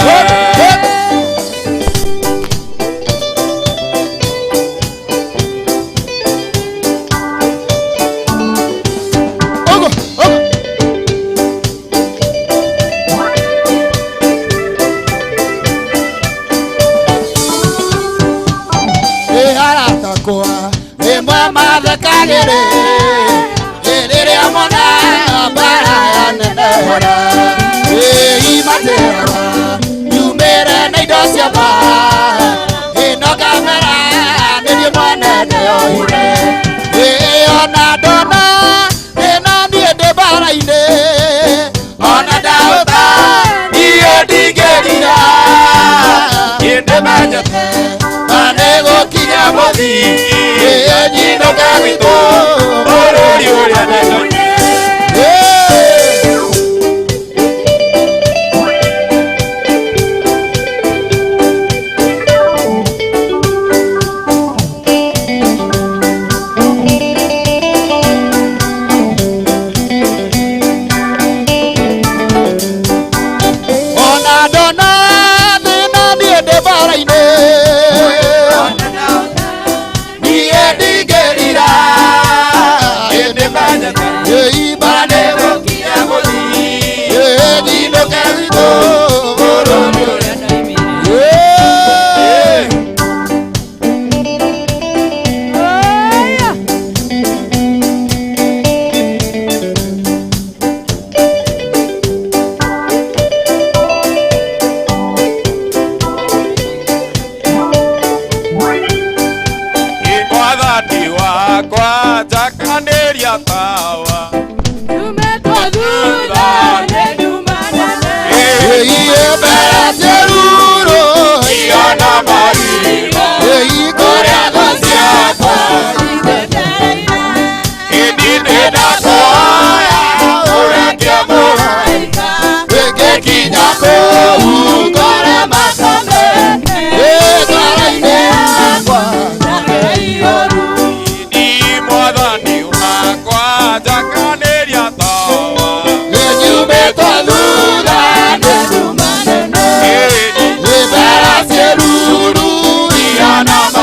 Rĩmwe mathekagĩrĩ rĩrĩa mona mbara yanenehera imatĩraga nyumĩre na indo cia mbara ĩno kamera nĩniĩ mwene ndĩyoire ona ndona thĩna niĩ ndĩ mbara-inĩ ona ndahũta niĩ ndingĩrira nĩndĩmenyete nĩgũkinya mũthi nyinũke gwitũ bũrũri ũrĩa ndaimire. Ona ndona thĩna niĩ ndĩ mbara-inĩ Nana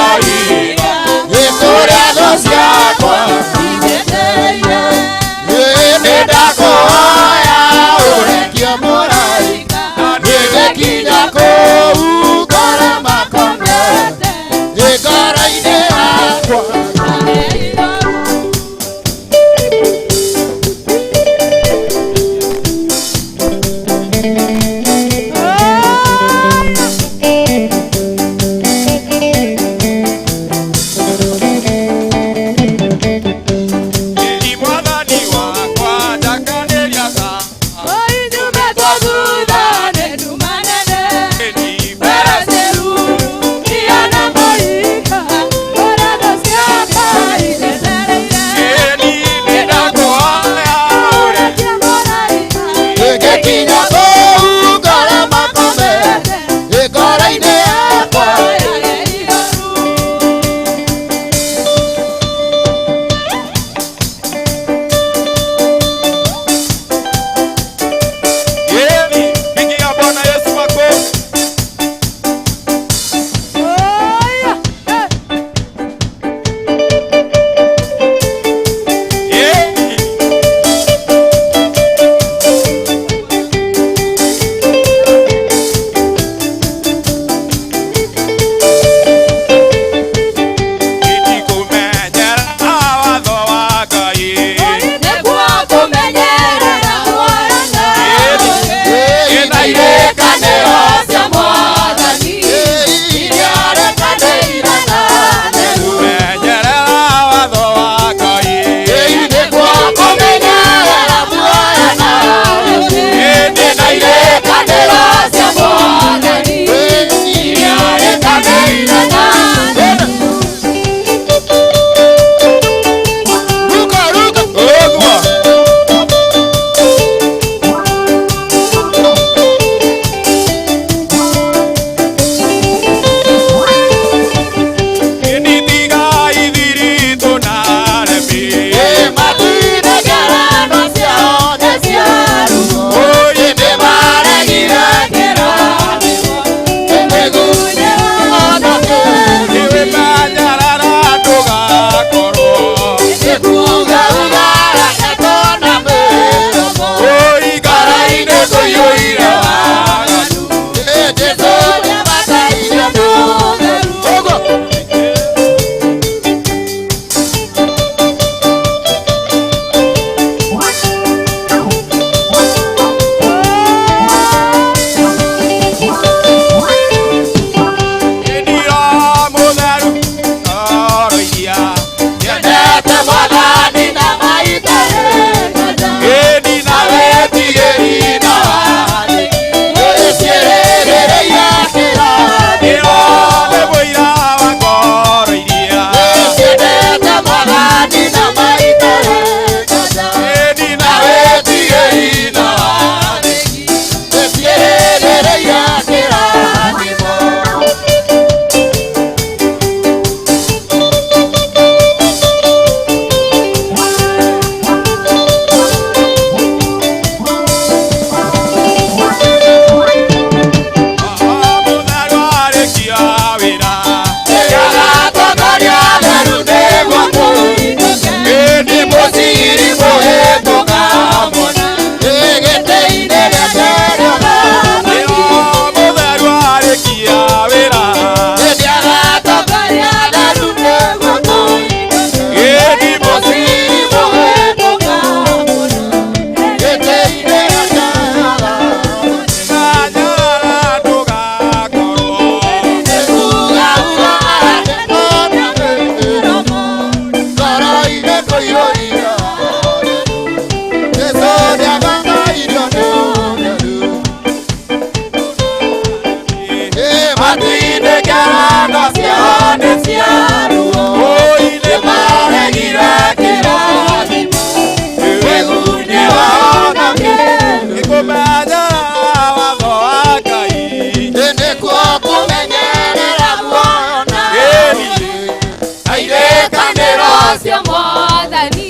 cia Mwathani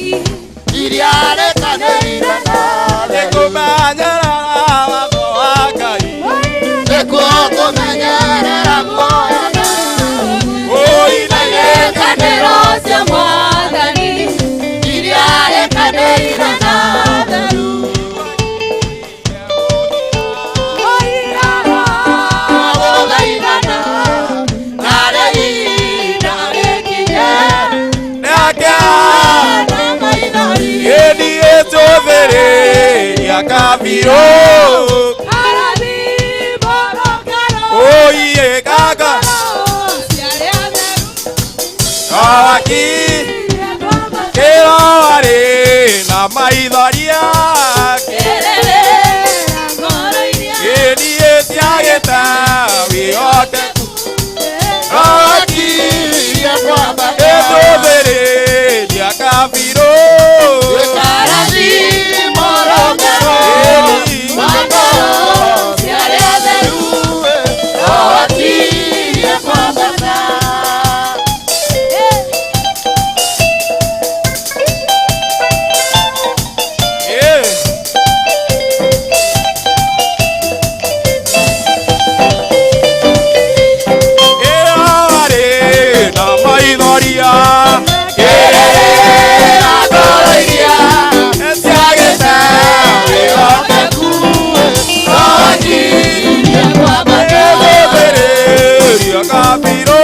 iria rekanĩire nawe nĩkũmenyerera watho wa Ngai nĩkuo kũmenyerera muoyo Ikanĩro cia Mwathani iria rekanĩire nawe gũthaithana narĩ ihinda rĩkinye nake na maithori gĩthiĩtũthĩrĩria kabirũ oiye kaka awaki kĩroarĩ na maithoria gĩthiĩtia gĩtawi oteku awakirie kwambata gĩtũthĩrĩria kabirũ Morogoro Magoro ciarĩ theru awakirie kwambata kĩroarĩ na maithoria gĩtũthĩrĩria kabirũ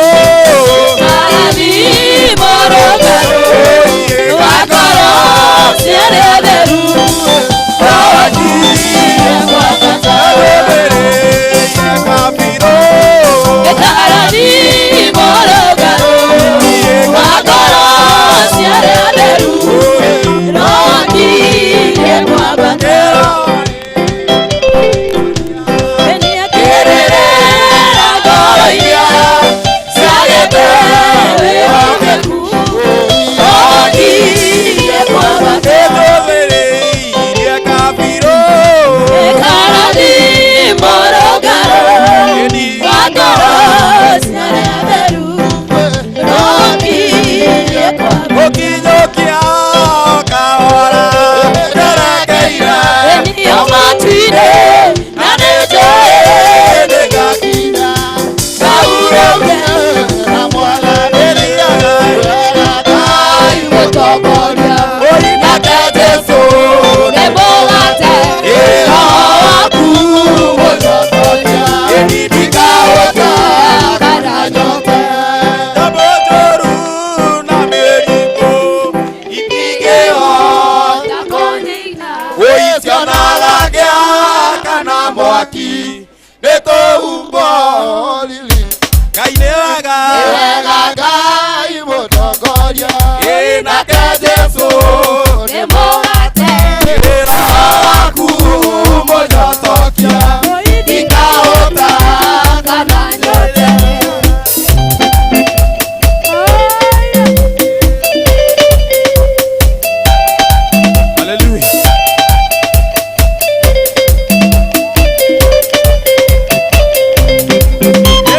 Ukinyukia kahora nderekeire na nĩnjũĩ nĩngakinya kaurũke na Mwathani Ngai mũtongoria nake Jesũ nĩ mũgate wĩra waku mũtongoria ndikahota kana nyote Ndamũtũru na mĩrimũ itingĩhota ũicionaga kana mwaki nĩtũhumbwo riri Ngai nĩ wega wega Ngai mũtongoria nake Jesũ nĩ mũgate wĩra waku mũnyotokia ndikahota kana nyote Hallelujah.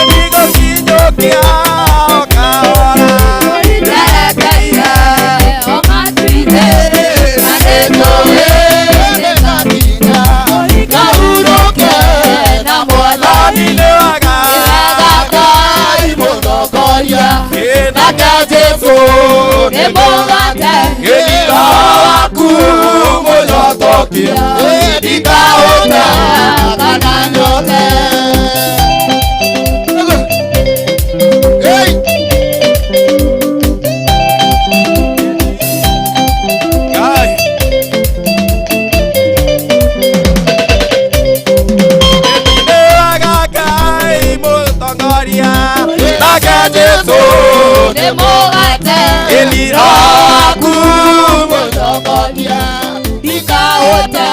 Nĩgũkinyũkia kahora nderekeire o matuinĩ na nĩnjũĩ nĩngakinya kahurũke na Mwathani nĩ wega Ngai mũtongoria nake Jesũ nĩ mũgate gĩthira waku mũnyotokia ndikahota kana nyote Hey! Ngai nĩ wega Ngai mũtongoria nake Jesũ nĩ mũgate gĩthira waku mũtongoria ndikahota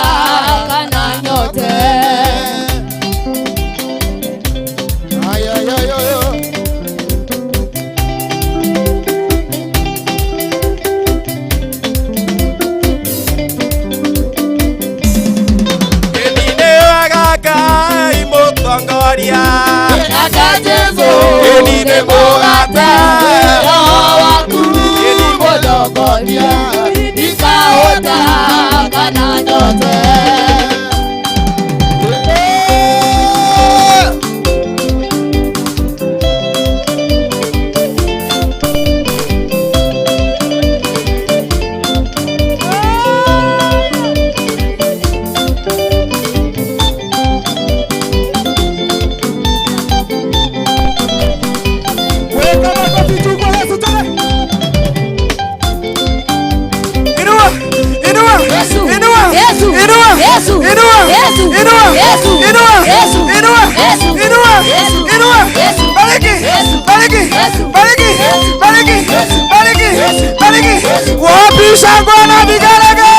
Yesu, inua, Yesu, inua, Yesu, inua, Yesu, inua, Yesu, inua, Yesu, inua, Yesu, bariki, Yesu, bariki, Yesu, bariki, Yesu, bariki, Yesu, bariki, Yesu, bariki. Yesu. Wapi shangwe na vigelegele?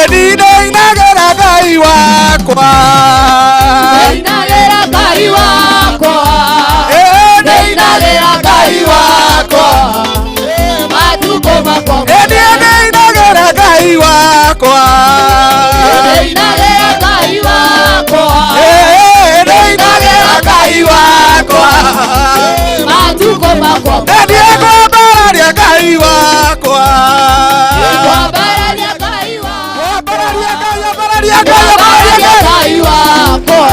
Edina inagera gai wakwa. Inagera Ngai wakwa, Inagera gai wakwa. matuko makwa. Edina inagera gai wakwa. Inagera Ngai wakwa, Inagera gai wakwa. matuko makwa. Ediego bararia gai wakwa. Bararia Ngai wakwa, Bararia gai, bararia Ngai wakwa,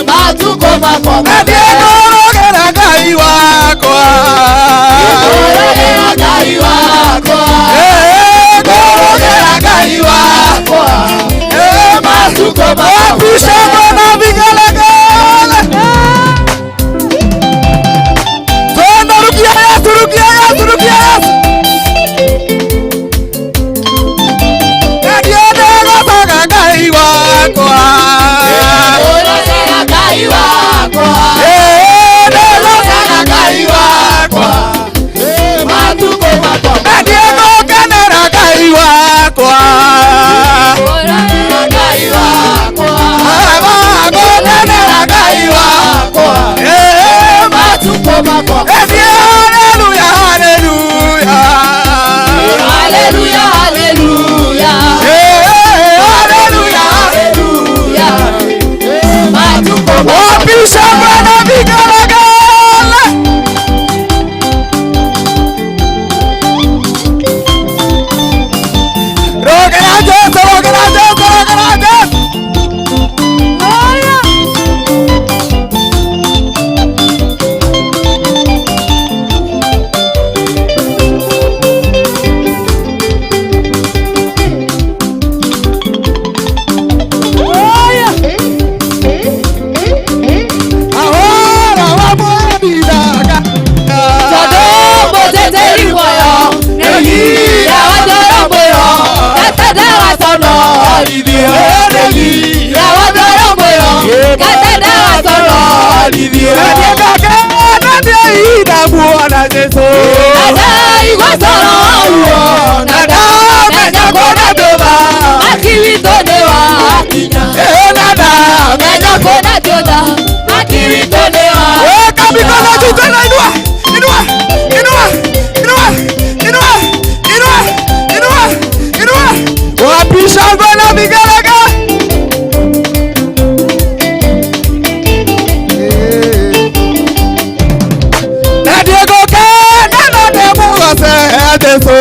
matuko makwa. Ediego rogera gai wakwa. Bararia Ngai wakwa, Rogera gai wakwa. matuko makwa. Wapi shangwe na vigelegele? Twende rukia Yesu, rukia Yesu, rukia Yesu. Ediego saga gai wakwa. Bararia Ngai wakwa, Ediego saga gai wakwa. matuko makwa. Ediego kenera gai wakwa. Bararia Ngai wakwa, Abago kenera gai wakwa. matuko makwa. Hallelujah, hallelujah. Hallelujah, hallelujah, Hallelujah. hallelujah, matuko makwa. Wapi shangwe na vigelegele? Rogera Yesu, rogera Yesu, rogera Yesu. Ahora vamos a vidaga. Tọdọ́gbò tètè ìwọ̀yọ̀, èyí ìyàwó tọdọ́gbòyọ̀, kẹ́tẹ́dára tọ̀nà ìdí èyí ìyàwó tọdọ́gbòyọ̀, kẹ́tẹ́dára tọ̀nà ìdí Ẹ̀jẹ̀ kàkẹ́ nàdé ìdààmú ọ̀nà Jésù. Nàdá ìwé sọ̀rọ̀ ọ̀rùọ̀, nàdá mẹ́jọ kó dàdó bá, mákìrì tó dé wá kìnyà. Nàdá. Mẹ́jọ kó dàdó dá, mákìrì tó dé wá. Kàbí kọ́lá jù sẹ́nà inúwà, inúwà, inúwà, inúwà, inúwà, inúwà, inúwà, inúwà. Wapi shangwe na vigelegele? Ediego kenena demu ose Jésù.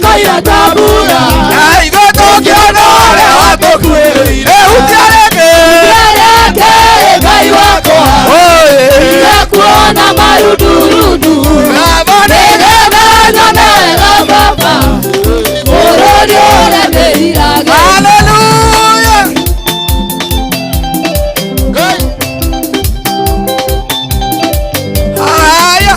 koira tabura Aigo tokiona ole watukwirire utiareke Ngai wako Ninakuona marudurudu Ninakuona baba Orodi ole meirage Hallelujah. Haya.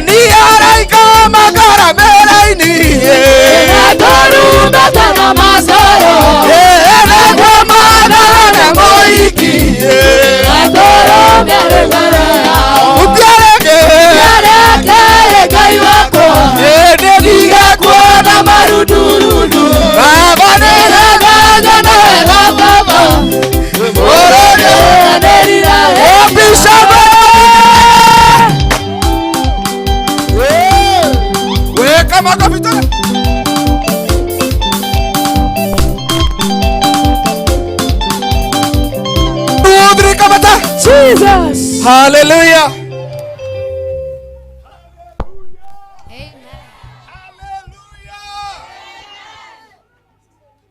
Ni araika magara meraini Ninakuona tana masoro Ninakuona na moiki Ninakuona meremere utiareke Ngai wako Ninakuona marudurudu baba Ninakuona baba Orodi ole meirage Weka makofi tena. Udri kamata. Jesus. Hallelujah.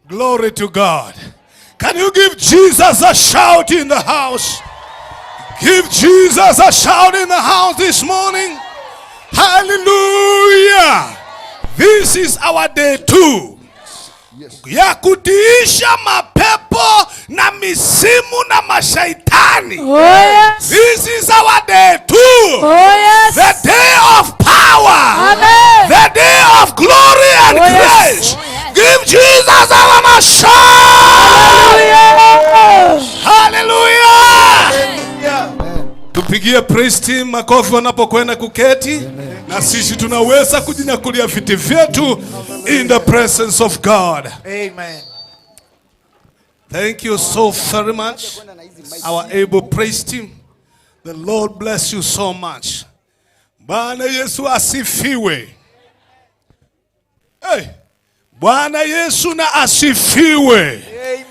Glory to God. Can you give Jesus a shout in the house? Give Jesus a shout in the house this morning. Hallelujah. This is our day 2. Ya kutiisha mapepo na misimu na mashaitani. Oh yes. This is our day 2. Oh yes. The day of power. Amen. The day of glory and Oh, yes. grace. Give Jesus our shout. Hallelujah. Tupigie praise team makofi wanapokwenda kuketi. Na sisi tunaweza kujinyakulia viti vyetu in the presence of God. Amen. Thank you so very much, our able praise team. The Lord bless you so much. Bwana Yesu asifiwe. Hey. Bwana Yesu na asifiwe.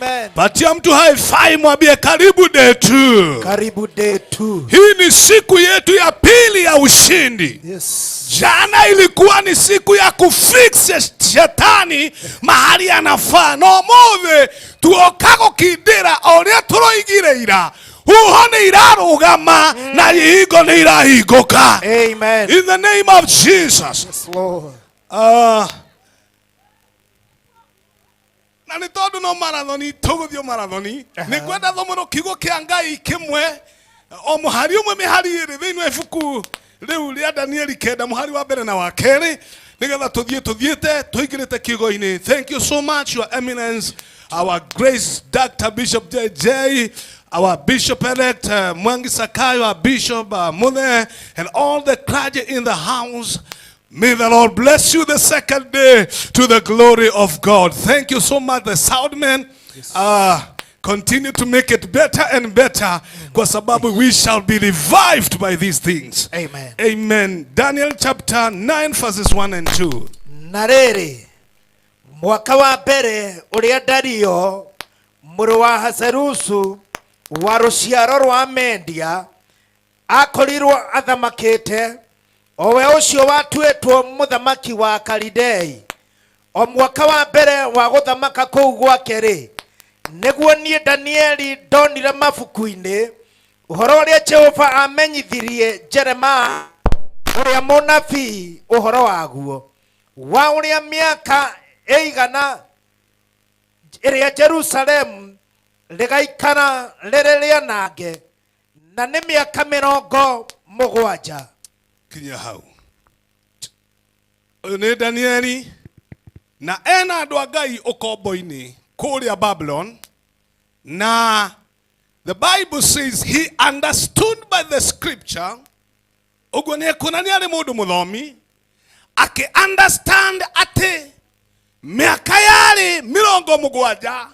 Amen. Patia mtu haifai mwambie karibu day 2. Karibu day 2. Hii ni siku yetu ya pili ya ushindi. Yes. Jana ilikuwa ni siku ya kufix shetani mahali anafaa. No mothe tuokako kidira oria turoigire ira. Uhone irarugama na ihigo ni irahigoka. Amen. In the name of Jesus. Yes, Lord. Na ni tondu no marathoni tuguthio marathoni ni kwenda thomero kigo kia Ngai kimwe o muhari umwe mihari iri thiini wa ibuku riu ria Danieli 9 muhari wa mbere na wa keri nigetha tuthiete tuingirite kigo-ini. Thank you so much, Your Eminence, our Grace Dr. Bishop JJ, our Bishop elect Mwangi Sakayo, our Bishop Mune, and all the clergy in the house. May the Lord bless you the second day to the glory of God. Thank you so much, the soundmen. Continue to make it better and better, kwa sababu we shall be revived by these things. Amen. Amen. Daniel chapter 9 verses 1 and 2. Na rĩrĩ mwaka wa mbere ũrĩa Dario mũrũ wa Hazerusu wa rũciaro rwa Media akorirwo athamakĩte, o we ũcio watuĩtwo mũthamaki wa Kalidei, o mwaka wa mbere wa gũthamaka kũu gwake-rĩ, nĩguo niĩ Danieli ndonire mabuku-inĩ ũhoro ũrĩa Jehova amenyithirie Jeremia ũrĩa mũnabii ũhoro waguo, wa ũrĩa mĩaka ĩigana ĩrĩa Jerusalemu rĩgaikara rĩrĩ rĩanange, na nĩ mĩaka 70. Kinya hau. Uyu ni Danieli na ena andu a Ngai ukombo-ini kuria Babylon, na the Bible says he understood by the scripture. Uguo ni kunani ari mundu muthomi ake understand ati miaka yari 70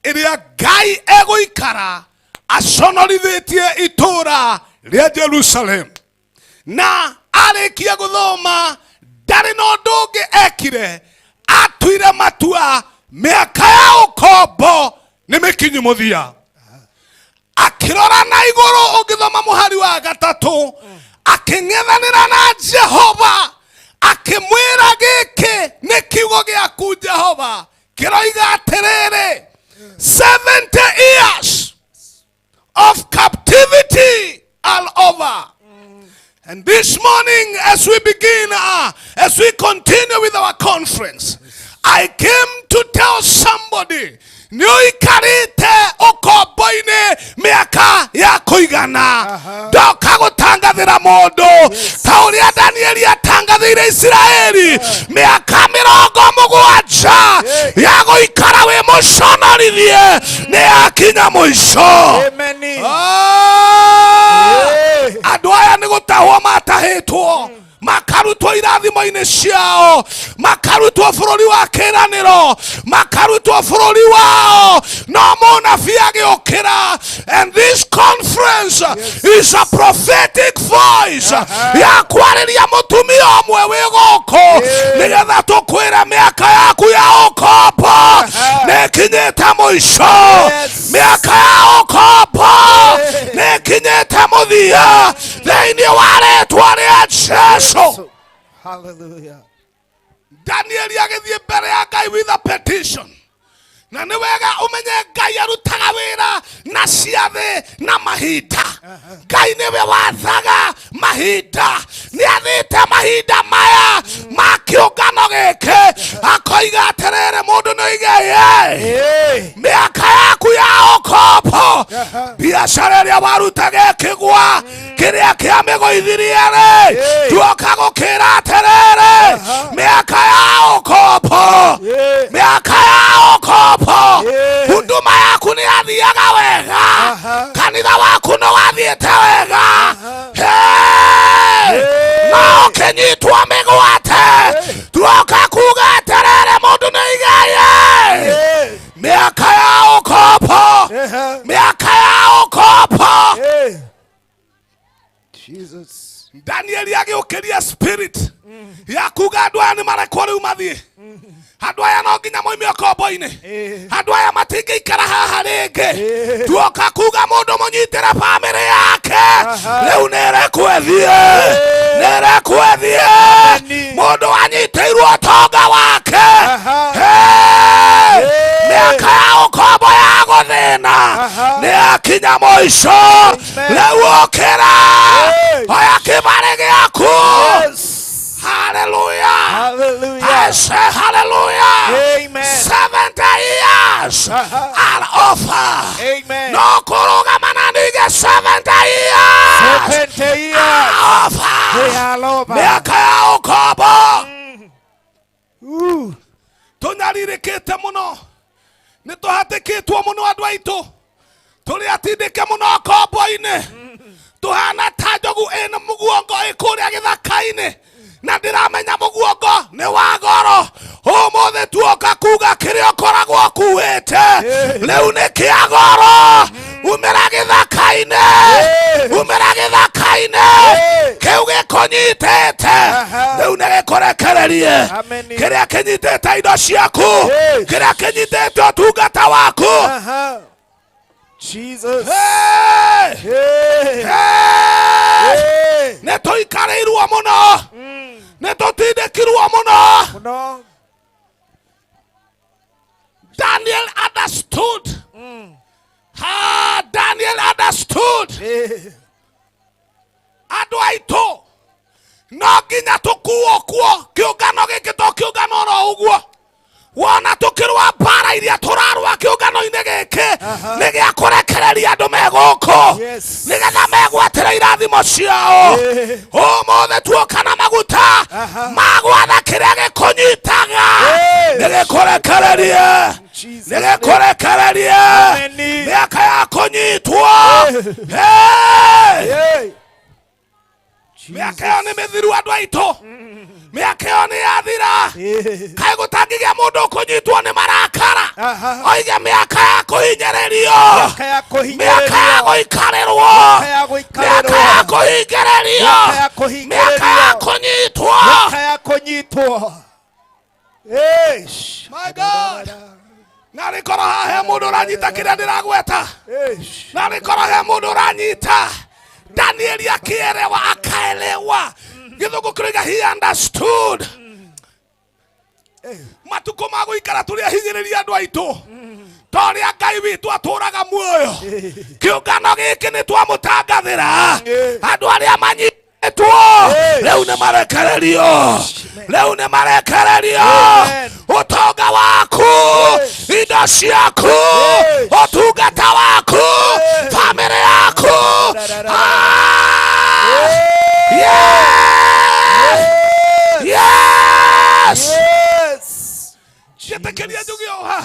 iria Ngai eguikara aconorithitie itura ria Jerusalem, na arikia guthoma ndari no ndungi ekire, atuire matua miaka ya ukombo ni mikinyu muthia. akirora na iguru ugithoma muhari wa gatatu aking'ethanira na Jehova akimwira giki ni kiugo giaku Jehova kiroiga atiriri 70 years of captivity all over. And this morning, as we begin, as we continue with our conference, I came to tell somebody, niuikarite ukombo-ini miaka ya kuigana ndoka gutangathira mundu ta uria Danieli atangathire Israeli miaka 70 ya guikara wi muconorithie ni yakinya muico. Andu aya ni gutahwo matahitwo makarutwo irathimo-ini ciao makarutwo bururi wa kiraniro makarutwo bururi wao no munabii agiukira. And this conference is a prophetic voice ya kwariria mutumia omwe wi guku nigetha tukwira miaka yaku ya ukombo nikinyite muico miaka ya ukombo nikinyite muthia thiini wa ritwa ria Jesu. Hallelujah. Daniel agithie mbere ya Ngai with a petition. Na ni wega umenye Ngai arutaga wira na ciathĩ na mahinda. Ngai niwe wathaga mahinda. Ni athĩte mahinda maya ma kĩũngano gĩkĩ akoiga atĩrĩrĩ mũndũ nĩoige mĩaka yaku ya ũkombo biacara ĩrĩa warutaga ĩkĩgwa kĩrĩa kĩamĩgũithirie-rĩ tuoka gũkĩra atĩrĩrĩ mĩaka ya ũkombo mĩaka ya ũkombo huduma yaku nĩ yathiaga wega kanitha waku nĩ wathiĩte wega no ũkĩnyitwo mĩgwate tuoka kuga atĩrĩrĩ mũndũ nĩoigaye mĩaka ya ũkombo mĩaka ya ũkombo. Jesus. Daniel agiukiria spirit ya kuga andu aya nimarekwo riu mathie andu aya no nginya moime ukombo-ini andu aya matingĩikara haha rĩngĩ tuoka kuga mundu munyitĩre family yake riu nĩrĩkwethie mundu anyitĩirwo ũtonga wake mĩaka ya ũkombo ya gũthĩna nĩyakinya mũico rĩu ũkĩra oya kĩbarĩ gĩaku. Hallelujah. Hallelujah. I say hallelujah. Amen. 70 years are over. Amen. No kurugama na nige 70 years. 70 years. They are over. Miaka ya ukombo. Tunyaririkite muno. Nituhatikitwo muno andu aitu. Turi atindike muno ukombo-ini. Tuhana ta njogu ina muguongo ikuria githaka-ini. Na ndiramenya muguongo ni wa goro umuthi tuoka kuga kiria ukoragwo kuite riu ni kia goro umira githaka-ini kiu gikunyitite riu ni gikurekererie kiria kinyitite indo ciaku kiria kinyitite utungata waku. Jesus. Nituikarirwo muno nitutindikirwo muno. Daniel understood. Daniel understood. Andu aitu no nginya tukuo kuo kiungano giki to kiungano ro uguo wona tukirwa bara iria turarwa kiungano-ini giki ni gia kurekereria andu meguku nigetha megwatira irathimo ciao umuthi tuoka na maguta magwatha kiria gikunyitaga nigikurekererie miaka ya kunyitwo miaka yo ni mithiru andu aitu miaka yo ni yathira kaĩ gũtangĩgĩa mũndũ ũkũnyitwo nĩ marakara oige miaka ya kũhinyĩrĩrio miaka ya gũikarĩrwo miaka ya kũhingĩrĩrio miaka ya kũnyitwo. My God. Na rikoro hahe mundu uranyita kiria ndiragweta. Na rikoro he mundu uranyita. Danieli akielewa, akaelewa. Githungu kiriga, he understood. Matuko mago ikara turia higiriria andu aitu. Toria Ngai witu aturaga muoyo. Kiungano giki ni twamutangathira. Andu aria manyitwo. Riu ni marekererio. Riu ni marekererio. Utonga waku, indo ciaku, utungata waku, family yaku. Yes. Shetekeria njugio ha.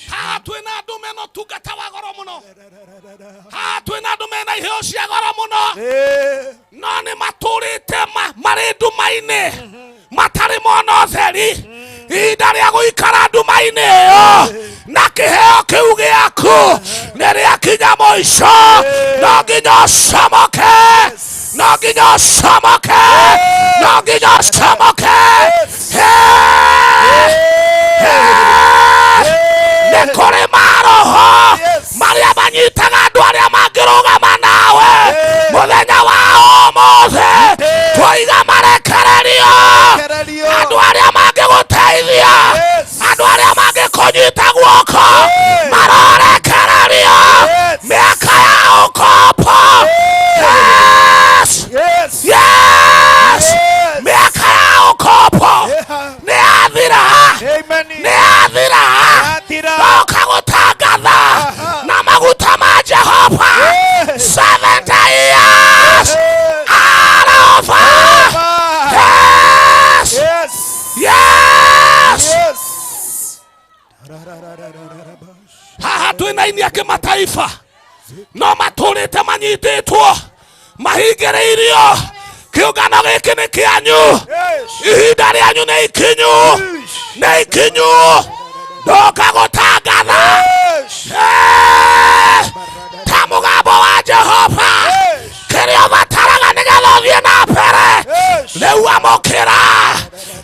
Ha twina andu mena tungata wa goro muno. Ha twina andu mena iheo cia goro muno. No ni maturite mari ndumaine. Matari mona utheri. Ihinda ria guikara ndumaine iyo. Na kiheo kiu giaku niriakinya muico. No nginya ucomoke. No nginya ucomoke. No nginya ucomoke. Nekore maroho maria manyitaga andu aria mangirugama nawe muthenya wa umuthi twiga marekererio andu aria mangiguteithia andu aria mangikunyita guoko marorekererio miaka ya ukopo. Yes. Miaka ya ukopo ni athira. Ni athira. Toka gutangatha na maguta ma Jehova. 70 years are over. Yes. Haha twina ini ya kimataifa no maturite manyititwo mahingireirio. Kiungano giki ni kianyu. Ihinda rianyu ni ikinyu. Ni ikinyu. Ndoka gutangatha ta mugambo wa Jehova. Kiria ubataraga nigetha uthie na mbere. Riu amukira.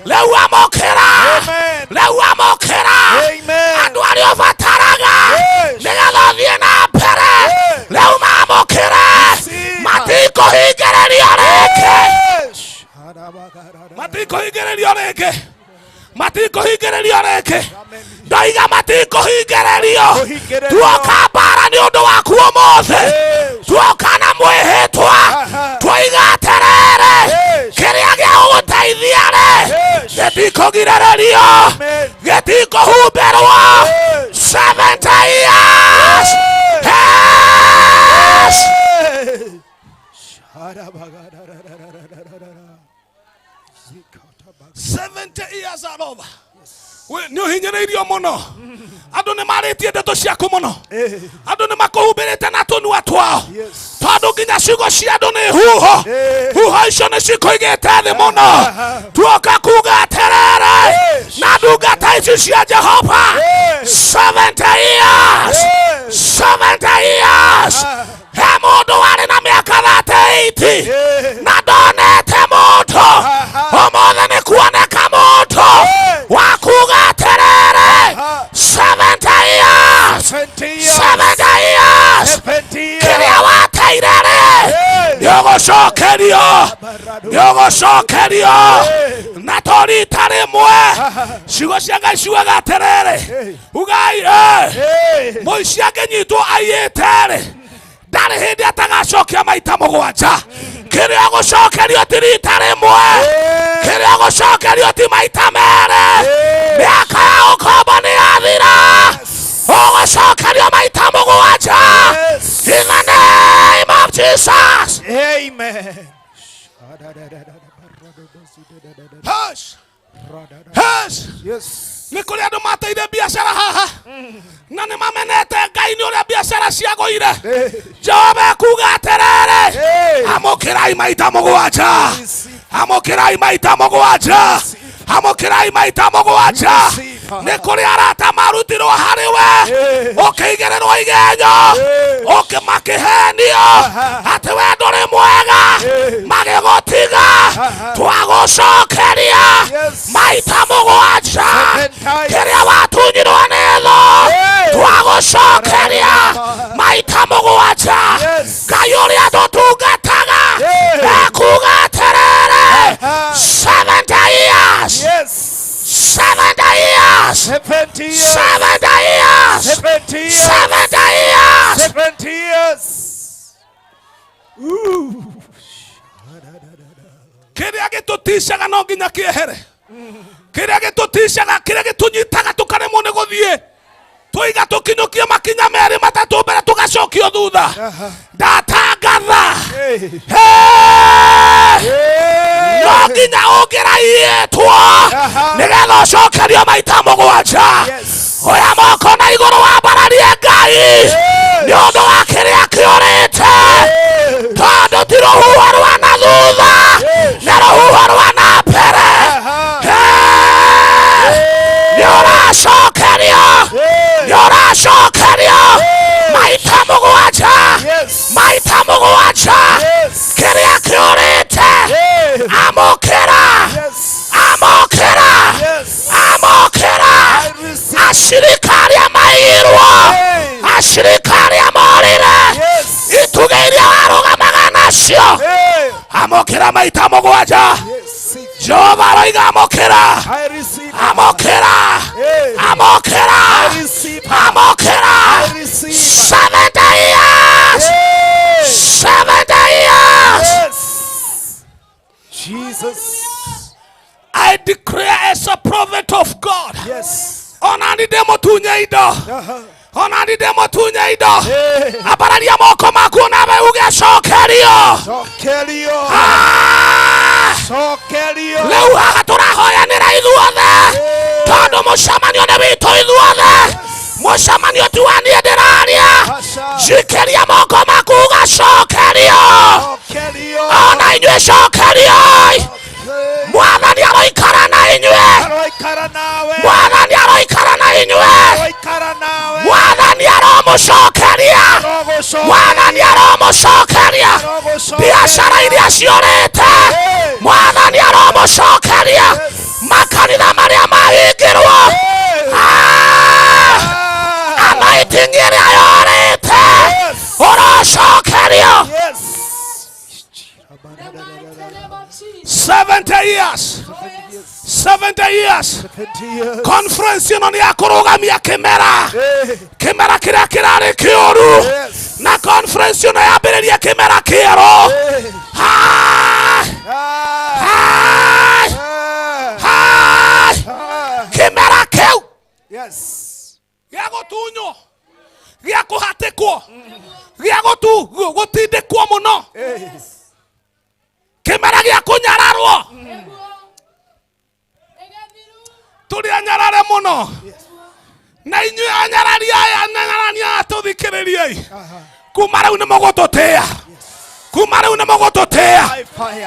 Riu amukira. Riu amukira. Andu aria ubataraga nigetha uthie na mbere. Riu mamukira. Matiko hingererio reke. Matiko hingererio reke. Matiko hingererio reke. Ndaiga matiko hingererio. Tuoka bara ni undu waku umuthi. Tuoka na mwihitwa. Twiga terere. Kiria gia guteithia re. Getiko girererio. Getiko humberwa. 70 years. Yes. 70 years are over. Ni uhinyireirio muno. Andu ni maritie ndeto ciaku muno. Andu ni makuhumbirite na tunua twao. Tondu nginya ciugo cia andu ni huho. Huho icio ni cikuigite thi muno. Tuoka kuga atiriri na ndungata ici cia Jehova. 70 years. 70 years. He mundu wari na miaka 38 na ndonete mundu. Umuthi ni kuoneka mundu wa kuga atiriri 70 years. 70 years. Kiria wateirere niogucokerio. Niogucokerio na torita rimwe. Ciugo cia Ngai ciugaga atiriri ugai muici anginyitwo aiyite ndari hindi atagacokia maita mugwanja. Kiria gucokerio ti rita rimwe. Kiria gucokerio ti maita mere. Miaka ya ukombo ni athira. Ugucokerio maita mugwanja. In the name of Jesus. Amen. Hush. Hush. Yes. Ni kuri andu mateire biashara haha na ni mamenete Ngai ni uria biashara ciagoire. Jehova kuga atiriri amukirai maita mugwanja. Amukirai maita mugwanja. Amukirai maita mugwanja. Ni kuri arata marutirwo hariwe ukiigererwo igenyo ukimakihenio ati we nduri mwega magigutiga twagucokeria maita mugwanja. Kiria cokeria maita mugwanja Ngai uria tutungataga ekuga terere 70 years 70 years 70 years 70 years 70 years 70 years 70 years. kiria gitutishaga no nginya kiehere kiria gitutishaga kiria gitunyitaga tukaremwo ni guthie tuiga tukinyukie makinya meri matatu mbere tugacokio thutha ndatangatha no nginya ungiraietwo nigetha ucokerio maita mugwanja oya moko na iguru wambararie Ngai ni undu wa kiria kiurite tondu ti ruhuho rwa na thutha ni ruhuho rwa na mbere ni uracokerio ni uracokerio maita mugwanja maita mugwanja kiria kiurite amukira amukira amukira ashirika aria mairwo ashirika aria morire ituge iria warugamaga nacio amukira maita mugwanja Jehova aroiga amukira amukira amukira amukira 70 years 70 years Jesus. I declare as a prophet of God. Yes. Onani demo tunye ido. Onani demo tunye ido. Abararia moko maku nawe ugecokerio. Cokerio. Cokerio. Leu haga turahoyanira ithuothe. Tondu mucemanio ni witu ithuothe. Mucemanio tuanie ndiraria. Cikeria moko maku ugacokerio. Cokerio. Ona inyue cokerio. Mwathani aroikara na inyue. Mwathani aroikara na inyue. Mwathani aromucokeria. Mwathani aromucokeria. Biashara iria ciorete Mwathani aromucokeria. Makanitha maria mahingirwo anointing iria yorete uracokerio. 70 years 70 years conference ino ni ya kurugamia kimera kimera kiria kirari kiuru na conference ino yambiriria kimera kieru kimera kiu gia gutunyo gia kuhatikwo gia gutindikwo muno kimera gia kunyararwo turi anyarare muno na inyue anyararia aya nyarania tuthikiririei kuma riu ni mugututia kuma riu ni mugututia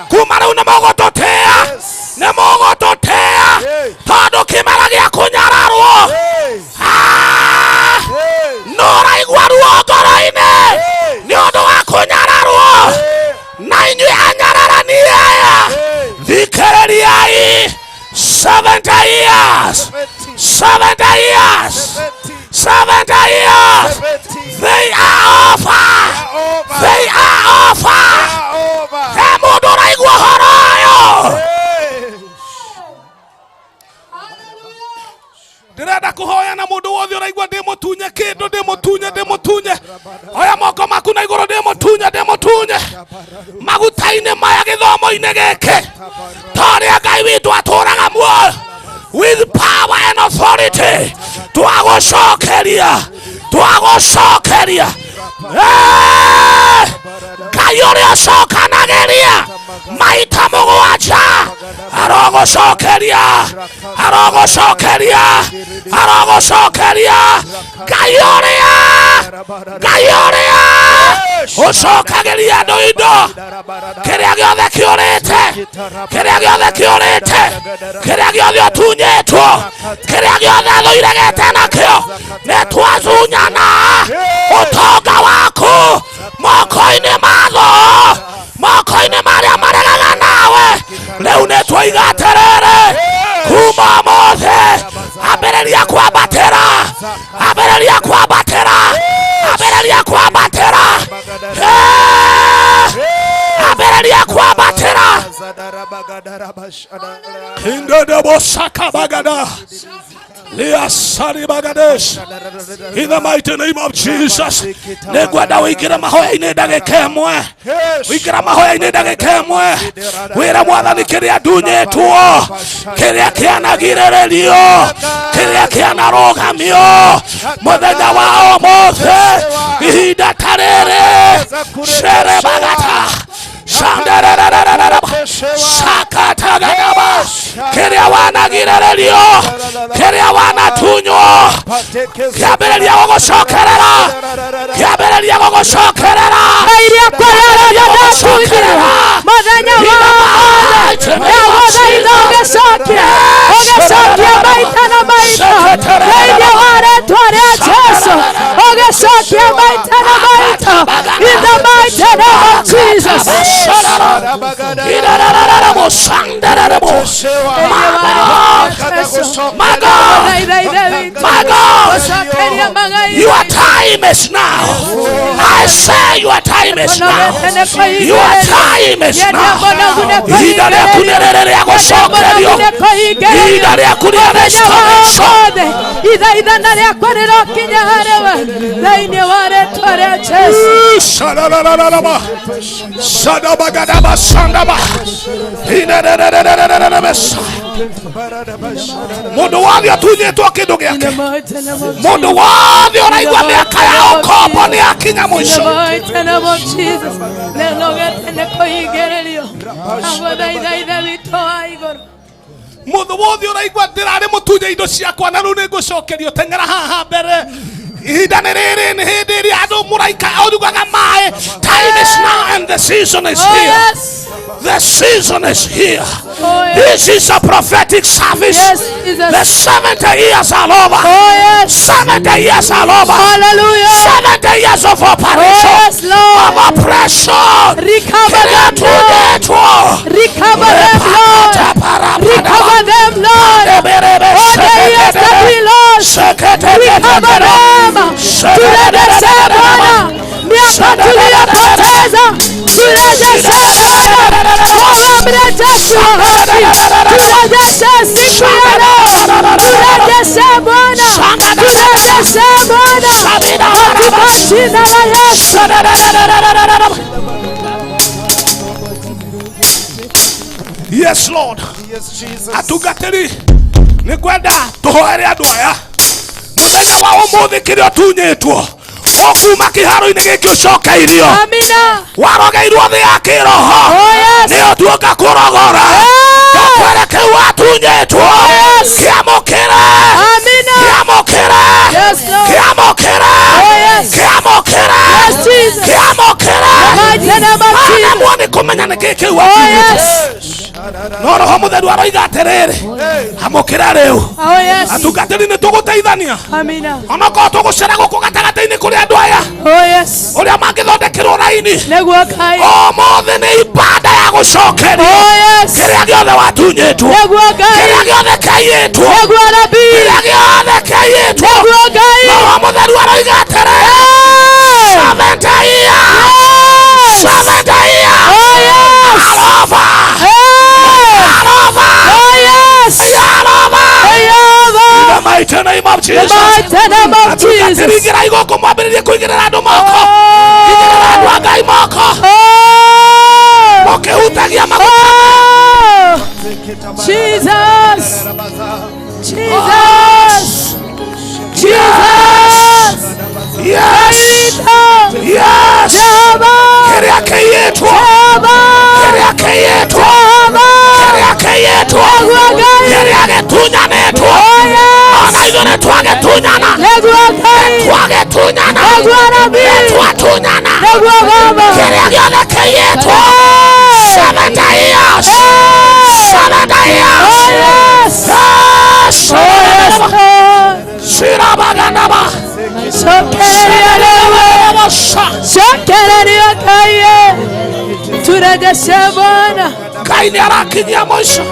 kuma riu ni mugututia ni mugututia tondu kimera gia kunyararwo noraigua ruo ngoro-ini ni undu wa kunyararwo na inyue anyararani aya thikiririai 70 years 70 years 70 years they are over they are over he mundu uraigua horo ayo ndirenda kuhoya na mundu wothe uraigua ndimutunye kindu ndimutunye oya moko maku na iguru ndimutunye maguta-ini maya githomo-ini giki toria Ngai witu aturaga muoyo with power and authority twagucokeria Ngai uria ucokanagiria maita mugwanja arogucokeria Ngai uria ucokagiria andu indo kiria giothe kiria giothe utunyitwo kiria giothe thuiregete nakio nitwacunyana utonga waku moko-ini maria maregaga nawe riu nitwaiga atiriri kuma mothe ambiriria kwambatira kwambatĩra. Ambĩrĩria kwambatĩra. Indedebosaka bagada. Liasari bagadesh. In the mighty name of Jesus. Negwada wikira mahoya-inĩ ndagĩka ĩmwe. Wikira mahoya-inĩ ndagĩka ĩmwe. Wĩra Mwathani kĩrĩa ndunyĩtwo, kĩrĩa kĩanagirĩrĩrio, kĩrĩa kĩanarũgamio mũthenya wa ũmũthĩ, ihinda ta rĩrĩ, cerebagata Shakatagadaba. Kĩrĩa wanagirĩrĩrio, kĩrĩa wanatunywo, kĩambĩrĩria gũgũcokerera, kĩambĩrĩria gũgũcokerera. Iria kwarĩria ndatunywo mũthenya wa ũmũthĩ, ndagũthaitha ũgĩcokie, ũgĩcokie maita na maita, thĩinĩ wa rĩĩtwa rĩa Jesũ, ũgĩcokie maita na maita, in the mighty name of Jesus. Your time is now. I say your time is now. Your time is now. Mundu wothe atunyĩtwo kĩndũ gĩake, mundu wothe ũraigua mĩaka ya ũkombo nĩ akinya mũico. Mundu wothe ũraigua ndĩrarĩ mũtunye indo ciakwa na rĩu nĩngũcokerio, teng'era haha mbere. Ihinda nĩ rĩrĩ nĩ hĩndĩ ĩrĩa andũ mũraika ũrugaga maĩ. Time is now and the season is here. The season is here. This is a prophetic service. The 70 years are over. 70 years are over. Hallelujah. 70 years of operation, of oppression. Recover them, Lord. Recover them, Lord. Recover them, Lord. All the years that we lost, recover them. Turejeshe Bwana miaka tuliyopoteza, turejeshe Bwana Baba mrejesho wa haki, turejeshe siku ya leo, turejeshe Bwana, turejeshe Bwana katika jina la Yesu. Yes, Lord. Atugatĩri nĩ kwenda tũhoere andũ aya mũthenya wa ũmũthĩ kĩrĩa ũtunyĩtwo ũkuma kĩharo-inĩ gĩkĩ ũcokeirio. Amina. Warogeirwo thĩ ya kĩroho nĩ ũtuĩka kũrogora kwere kĩu watunyĩtwo kĩamũkĩre, kĩamũkĩre, kĩamũkĩre, kĩamũkĩre, kĩamũkĩre. Anamwo nĩ kũmenya nĩ kĩĩ kĩu watunyĩtwo. No Roho Mũtheru aroiga atĩrĩrĩ, amũkĩra rĩu. Atungatĩri nĩ tũgũteithania. Onokorwo tũgũcera gũkũ gatagatĩ-inĩ kũrĩ andũ aya ũrĩa mangĩthondekerwo raini. Ũmũthĩ nĩ ibada ya gũcokerio kĩrĩa gĩothe watunyĩtwo, kĩrĩa gĩothe kĩiyĩtwo, kĩrĩa gĩothe kĩiyĩtwo. Roho Mũtheru aroiga atĩrĩrĩ, 70 years, 70 years. In the mighty name of Jesus. Atugatĩringira igũkũ mwambĩrĩrie kũigĩrĩra andũ moko, igĩrĩra andũ a Ngai moko, mũkĩhutagia maguta. Jesus, Jesus, Jesus. Yes, yes. Kĩrĩa kĩiyĩtwo, kĩrĩa kĩiyĩtwo, kĩrĩa kĩiyĩtwo, kĩrĩa gĩtunyanĩtwo. Ona ithuĩ nĩtwagĩtunyana, nĩtwagĩtunyana, nĩtwatunyana. Kĩrĩa gĩothe kĩiyĩtwo. 70 years, 70 years. Shirabaganaba. Shokereria kaye, turejeshe Bwana. Ngai nĩarakinyia mũico.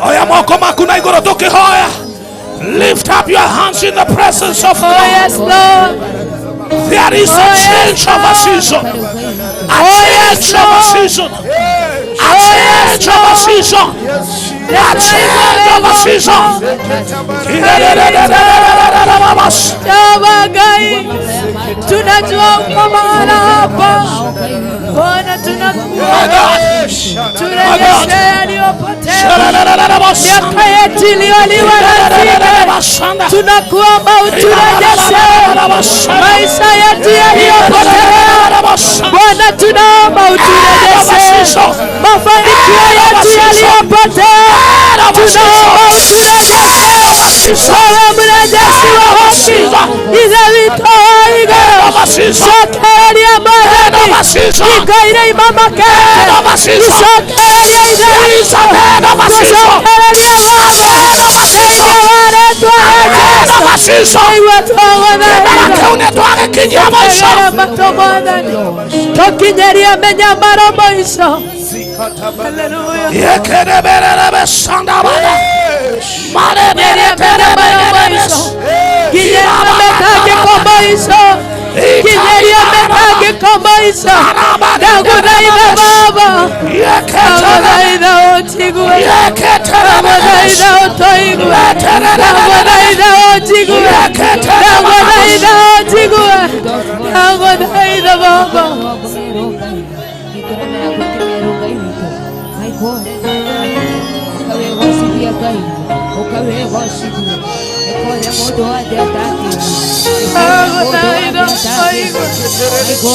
Oya moko maku na igũrũ tũkĩhoya. Lift up your hands in the presence of Oh, God. yes, Lord. There is a change of a season. A change of a season. A change of a season. A change of a season. Gai, tunajua uko mahala hapa. Bwana, tunakuomba turejeshe yaliyopotea, miaka yetu iliyoliwa na zile. Tunakuomba uturejeshe maisha yetu yaliyopotea. Bwana, tunaomba uturejeshe mafanikio yetu yaliyopotea. Tunaomba uturejeshe. Wewe mrejeshi wa haki, ile vitoiga shakeli ya madani ikaire imama kete shakeli ya idari shakeli ya mama neine waretwa rejesa iwetwagonera matomonani tokinyeria menya maromoiso. Hallelujah. Yekereberebe sandabada. Kinyeria menya maromoiso. Kinyeria mekage komboiso. Kinyeria mekage komboiso. Nagudaida baba. Nagudaida otigwe. Nagudaida otoigwe. Nagudaida otigwe. Nagudaida otigwe. Nagudaida baba.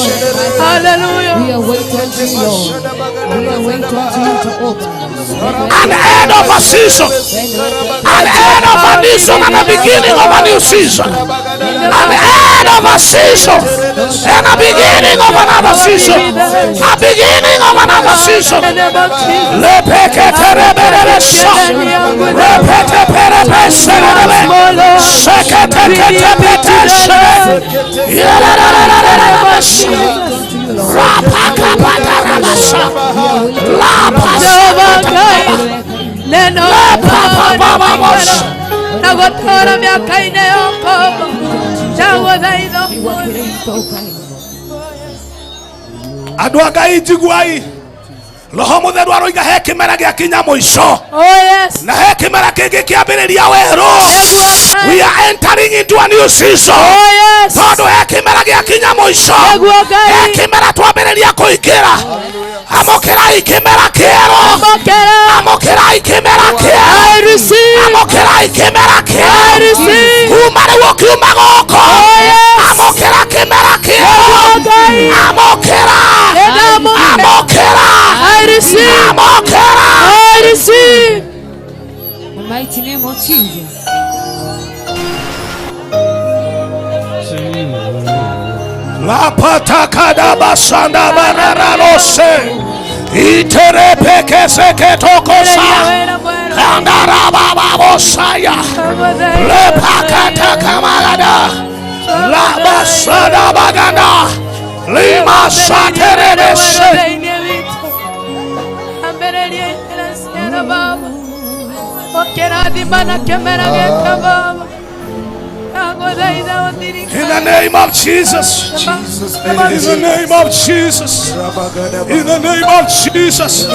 Hallelujah. We are waiting to you, Lord. We are waiting to you to open. An end of a season. An end of a season and a beginning of a new season. An end of a season and a beginning of another season. A beginning of another season. Nagotora miaka ine yoko chagodaido Andũ a Ngai njiguai, Roho Mũtheru aroiga he kĩmera gĩakinya mũico. Oh yes. Na he kĩmera kĩngĩ kĩambĩrĩria werũ. We are entering into a new season. Oh yes. Tondũ he kĩmera gĩakinya mũico. He kĩmera twambĩrĩria kũingĩra. Amũkĩrai kĩmera kĩerũ. Amũkĩrai kĩmera kĩerũ. Amũkĩrai kĩmera kĩerũ. Kuma rĩu ũkiuma gũkũ. Amũkĩra kĩmera kĩerũ. Amũkĩra. Amũkĩra. Amũkĩra. In the mighty name of Jesus. La patakada basanda bararose. Iterepeke seketokosa. Kandaraba babosaya. Lepakata kamagada. La basada bagada. Lima saterebese. In the name of Jesus. In the name of Jesus. In the name of Jesus.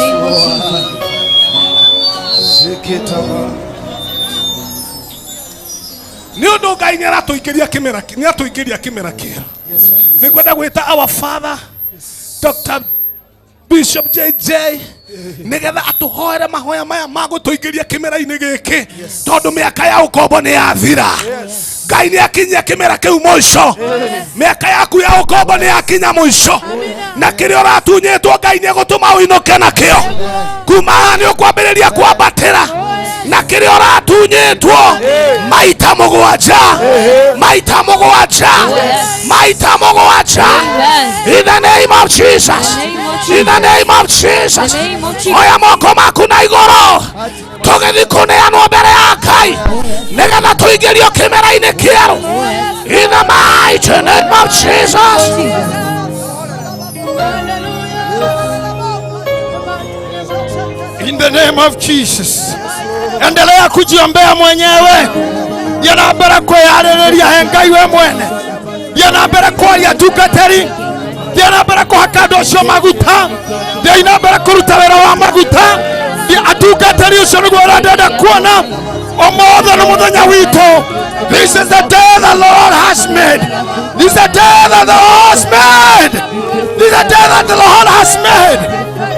Niondo Ngai ni aratuingiria kimera, ni atuingiria kimera kieru. Nikwenda gwita our father Dr. Bishop JJ nigetha atuhoere mahoya maya magutuingiria kimera-ini giki tondu miaka ya ukombo ni yathira. Ngai ni akinyia kimera kiu muico. Miaka yaku ya ukombo ni yakinya muico. Na kiria uratunyitwo Ngai ni gutuma uinuke nakio. Kuma ni ukwambiriria kwambatira. Na kiria uratunyitwo maita mugwanja. Maita mugwanja. Maita mugwanja. In the name of Jesus. In the name of Jesus. Oya moko maku na igoro. Tugethi kuneanwo mbere ya Ngai. Nigetha tuingirio kimera-ini kieru. In the mighty name of Jesus. In the name of Jesus. Endelea kujiombea mwenyewe. Thiĩ na mbere kwĩharĩrĩria he Ngai we mwene. Thiĩ na mbere kwaria tungatĩri. Thiĩ na mbere kũhaka andũ acio maguta. Thiĩ na mbere kũruta wĩra wa maguta. Atungatĩri ũcio nĩguo ũrenda kuona. Ũmũthĩ nĩ mũthenya witũ. This is the day the Lord has made. This is the day that the Lord has made. This is the day that the Lord has made.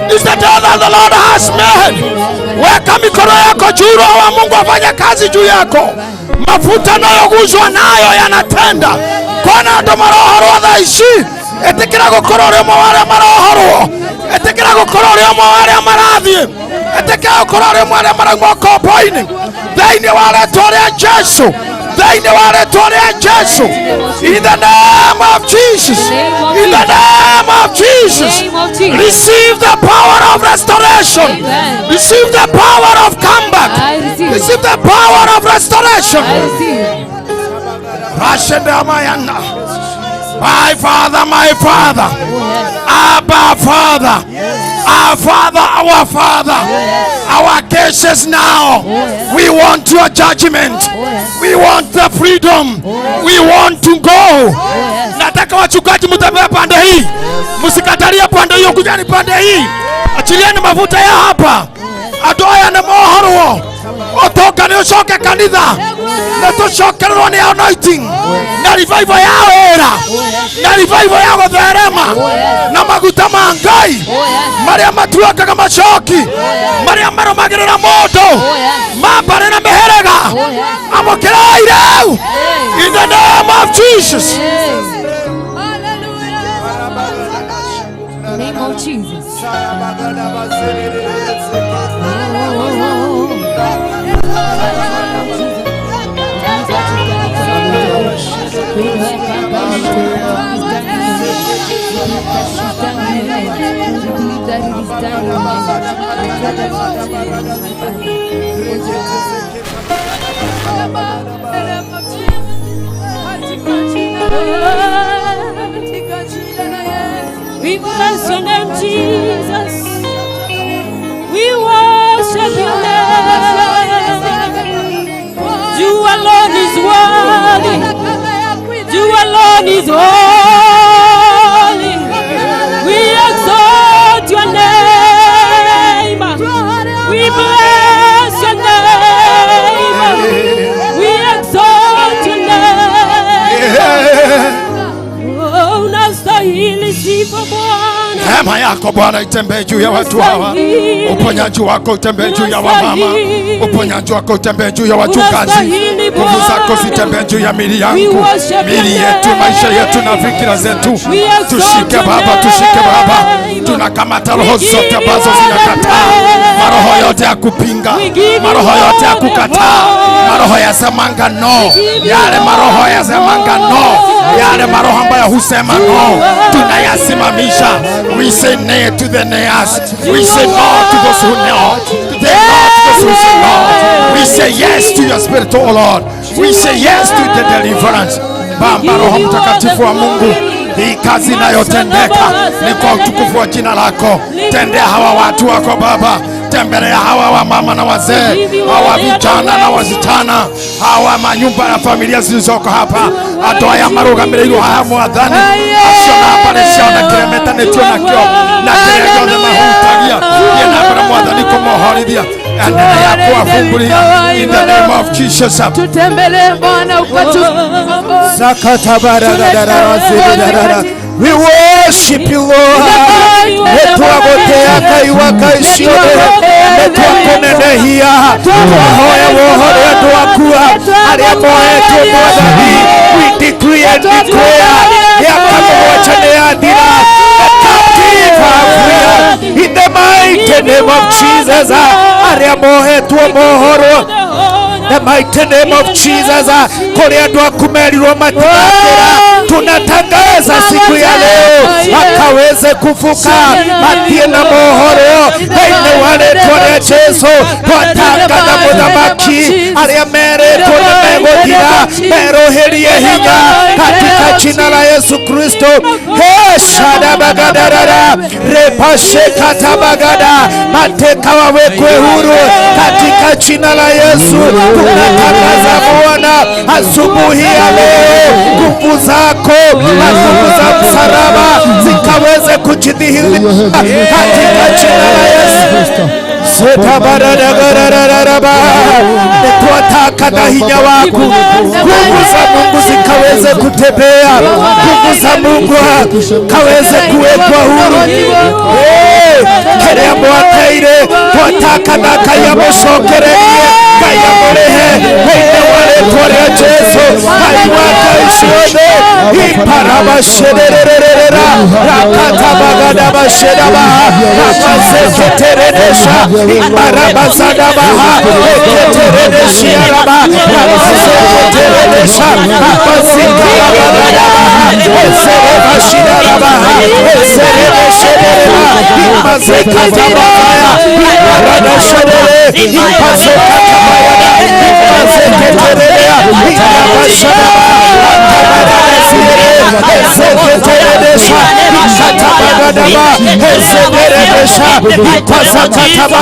This is the day that the Lord has made. Weka mikono yako juu, Roho wa Mungu afanye kazi juu yako. Mafuta yanayoguzwa nayo yanatenda. Kwana ndo maroho thaa ici. Etikira gukora uri umwe wale maroho. Etikira gukora uri umwe wale marathie. Etikira gukora uri umwe wale maragwa komboini. Thĩinĩ wa rĩĩtwa rĩa Jesu. Thĩinĩ wa rĩĩtwa rĩa Jesu. In the name of Jesus. In the name of Jesus. Receive the power of restoration. Receive the power of comeback. Receive the power of restoration. My Father, my Father. Abba Father. Our Father, our Father. Our cases now. We want your judgment. We want the freedom. We want to go. Nataka wachungaji mtembee pande hii. Msikatalie pande hiyo, kujani pande hii. Achilieni mafuta ya hapa. Adoya na mohoro. Otoka ni ushoke kanitha. Na tushokererwo ni anointing. Na revival ya era. Na revival ya gutherema. Na maguta ma Ngai. Maria matuakaga macoki. Maria marumagirira mundu. Mambare na miherega. Amokerai rĩu. In the name of Jesus. In the name of Jesus. We bless your name, Jesus. We worship your name. You alone is worthy. You alone is holy. We exalt your name. We bless your name. We exalt your name. Oh, unastahili sifa Bwana. Hema yako Bwana itembee juu ya watu hawa. Uponyaji wako utembee juu ya wamama. Uponyaji wako utembee juu ya wachungaji. Nguvu zako zitembee juu ya mili yangu, mili yetu, maisha yetu na fikira zetu. Tushike Baba, tushike Baba. Tunakamata roho zote ambazo zinakataa, maroho yote ya kupinga, maroho yote ya kukataa, maroho ya semanga no, yale maroho ya semanga no, yale maroho ambayo husema no, tunayasimamisha. We say nay to the nayers. We say no to those who know. To the no to those who say no. We say yes to your spirit, oh Lord. We say yes to the deliverance. Baba, Roho Mtakatifu wa Mungu, hii kazi inayotendeka ni kwa utukufu wa jina lako. Tendea hawa watu wako Baba. Tembelea hawa wa mama na wazee, hawa vijana na wasichana, hawa manyumba na familia zilizoko hapa. Atoa ya marugamĩrĩirwo haya Mwathani. Aciona hapa nĩciona kĩremeta nĩtuo nakĩo na kĩrĩa gĩothe mahutagia. Thiĩ na mbere Mwathani kũmohorithia. Endelea kuwafumbulia in the name of Jesus. Tutembelee Bwana We worship you, Lord. Netwagotea kaiwaka isione. Netwakonenehia. Twahoya wohore andu aku aria mohetwo Mwathani. We decree and declare miaka mũgwanja nĩyathira. Captive are free. In the mighty name of Jesus. Aria mohetwo mohoro. The mighty name of Jesus. Kule andu aku merirwo matigatĩra. Tunatangaza siku ya leo zikaweze kuvuka matie na mohoro thĩinĩ wa rĩtwa rĩa Jesũ. Twatangatha mũthamaki arĩa merĩtwo nĩ megũthira merũhĩrie hinya katika jina la Yesu Kristo. Shadabagadara repashekatabagada mateka wawekwe huru katika jina la Yesu. Tunatangaza Bwana asubuhi ya leo nguvu zako na nguvu za msalaba zikaweze kujidhihirisha katika jina la Yesu. Twataka na hinya wako, nguvu za Mungu zikaweze kutembea, nguvu za Mungu kaweze kuwekwa huru. Kile mwateire twataka na kayamushokererie kayamurehe thĩinĩ wa rĩtwa rĩa Jesũ. Aiwakaiciothe iparabasherererera rakatabagadabasherabaha ramazeketeredesha iparabazadabaha eketeredeshiaraba ramazeketeredesha ramazikarabagadabaha eserebashirarabaha eserebesherera imazekatabahaya iparadasherere impazekatabaya imazeketeredea iparabasharabaha eseketeredesha ikatabagadaba eseketeredesha ikazakataba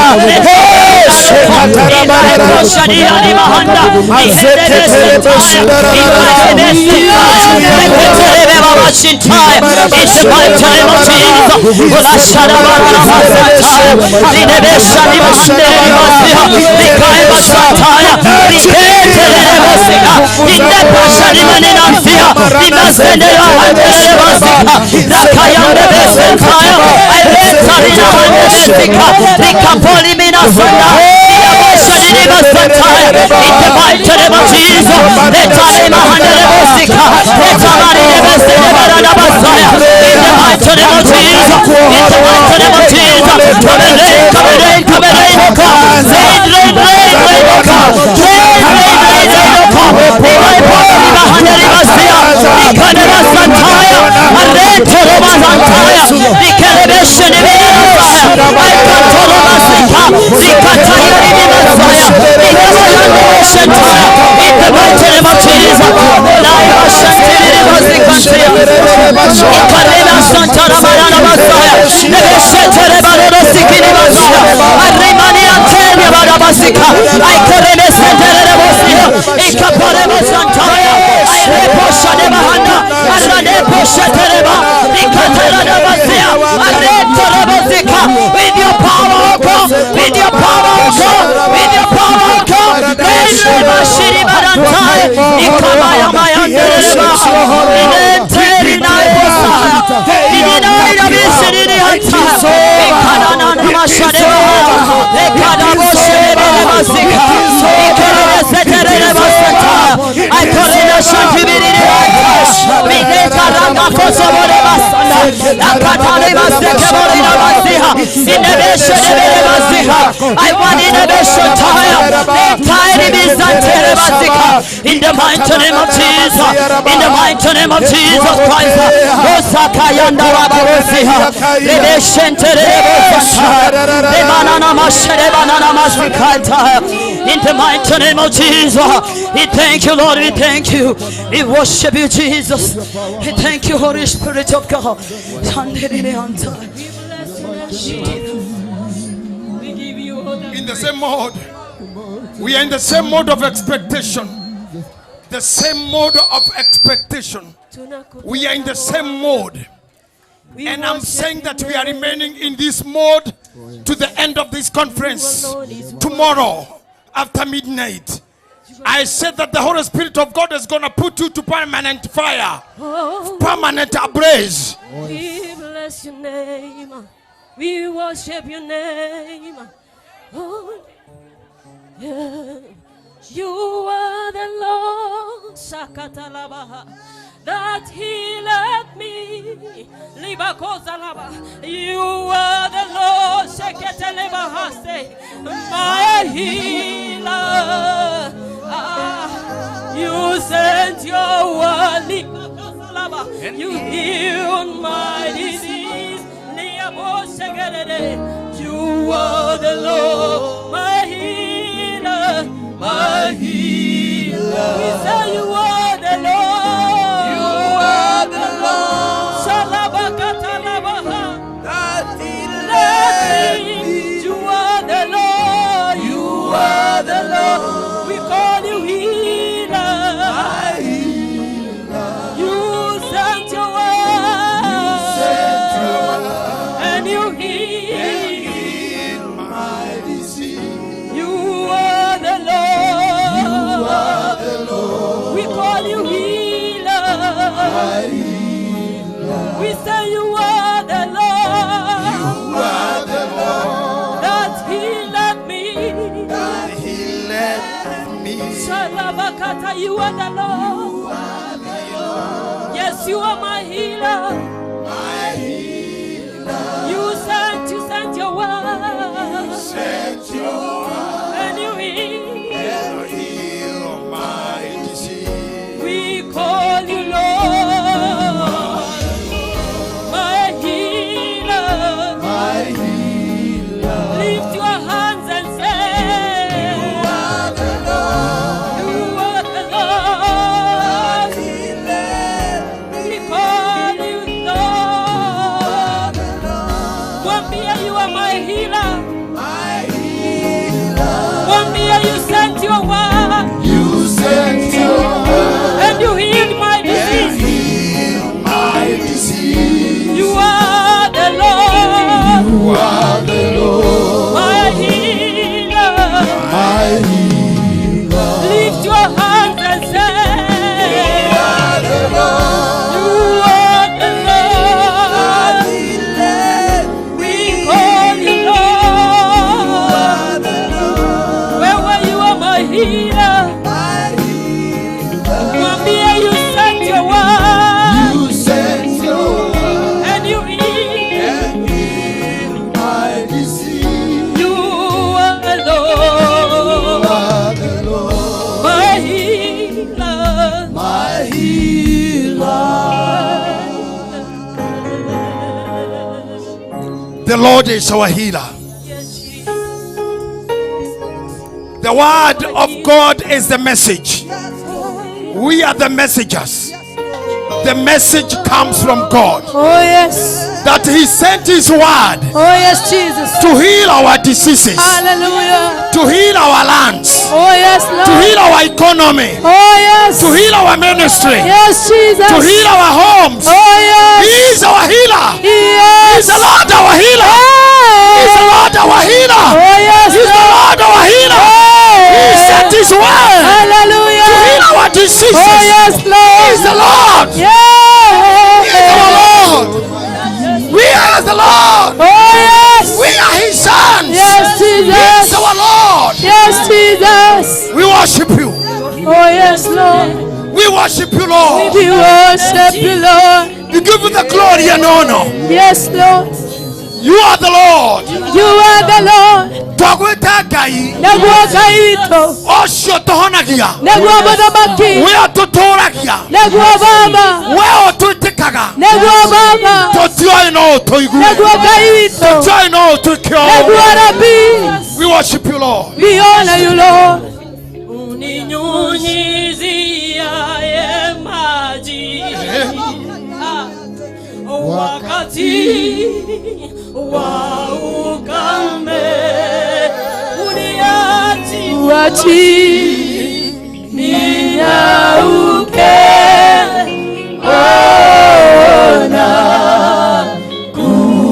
in the mighty name of Jesus, in the mighty name of Jesus Christ. In the mighty name of Jesus, we thank you, Lord. We thank you. We worship you, Jesus. We thank you, Holy Spirit of God. In the same mode, we are in the same mode of expectation. The same mode of expectation. We are in the same mode. And I'm saying that we are remaining in this mode to the end of this conference. Tomorrow, after midnight, I said that the Holy Spirit of God is going to put you to permanent fire, permanent ablaze. We bless your name. We worship your name. Oh, yeah. You are the Lord, Shakatalabaha, that healed me. You are the Lord, Shakatalabaha, my healer. You sent your word, you healed my disease. You are the Lord, my healer, my healer. We say you are the Lord. You are the Lord. Shalabakatalabaha. That you are the Lord. You are the Lord. We call you healer. My healer. You sent your word. And you heal my disease. You are the Lord. You are the Lord. We call you healer. My healer. We say you are the Lord. You are the Lord. That healed me. That healed me. Shalabakata, you are the Lord. You are the Lord. Yes, you are my healer. My healer. You sent your word. You sent your word. And you heal my disease. We call you Lord. My healer. My healer. Lift your hands and say, you are the Lord. You are the Lord. We call you Lord. Wambia, you are my healer. My healer. Wambia, you sent your word. You sent your word. And you healed my disease. Healed my disease. You are the Lord. You are the Lord. My healer. My healer. Lift your hands and say, you are the Lord. You are the Lord. We call you Lord. You are the Lord. Where you are my healer. My healer. Wambia, you sent your word. You sent your word. And you heal my disease. You are the Lord. You are the Lord. My healer. My healer. The Lord is our healer. Yes, Jesus. The word of God is the message. We are the messengers. The message comes from God. Oh yes. That He sent His word Oh yes, Jesus. to heal our diseases, Hallelujah. to heal our lands, Oh yes, to Lord. heal our economy, Oh yes. to heal our ministry, Yes, Jesus. to heal our homes. Oh yes. He is our healer. Yes. He's the Lord our healer. He's the Lord our healer. Oh yes, He's the Lord our healer. He sent His word Hallelujah. to heal our diseases. Oh yes, Lord. He's the Lord. Yeah. He is our Lord. We are the Lord. Oh yes. We are His sons. Yes, He Jesus. is our Lord. Yes, Jesus. We worship You. Oh yes, Lord. We worship You, Lord. We worship you, Lord. We give You the glory and honor. Yes, Lord. You are the Lord. You are the Lord. Twagweta Ngai Nagwa kaito. ocio tuhonagia, Nagwa badabaki. we tuturagia, Nagwa baba. we utwitikaga, Nagwa baba. tutioi no tuigue, Nagwa kaito. tutioi no tukio. Nagwa rabi. We worship You, Lord. We honor you, Lord. Uninyunyiziaye maji wakati wa ukame, uniachi Wachi ninyauke, ona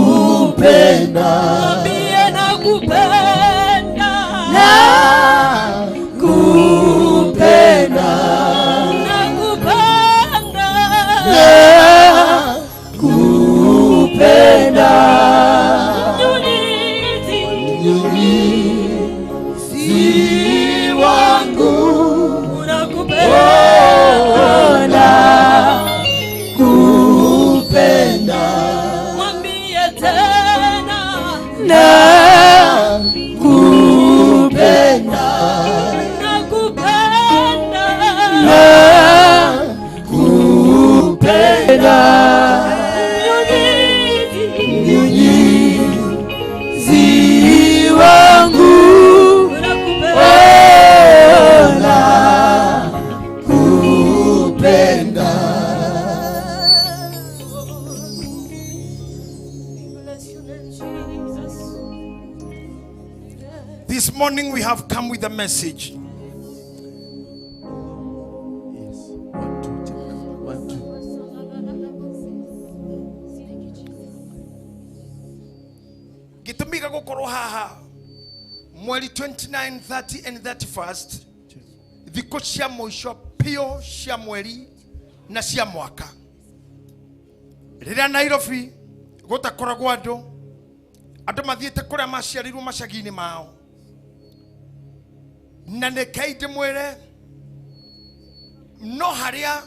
kupenda, ambie na kupenda, na kupenda, na kupenda, na kupenda. Si wangu ona kupenda, mwambie tena, na kupenda, na kupenda, na kupenda. This morning we have come with a message. Gitumika gukoro haha mweri 29, 30 and 31st thikũ cia mũico pio cia mweri na cia mwaka. Rĩrĩa Nairobi gũtakoragwo andũ mathiĩte kũrĩa maciarirwo macagi-inĩ mao. Na nĩkei ndĩmwĩre no harĩa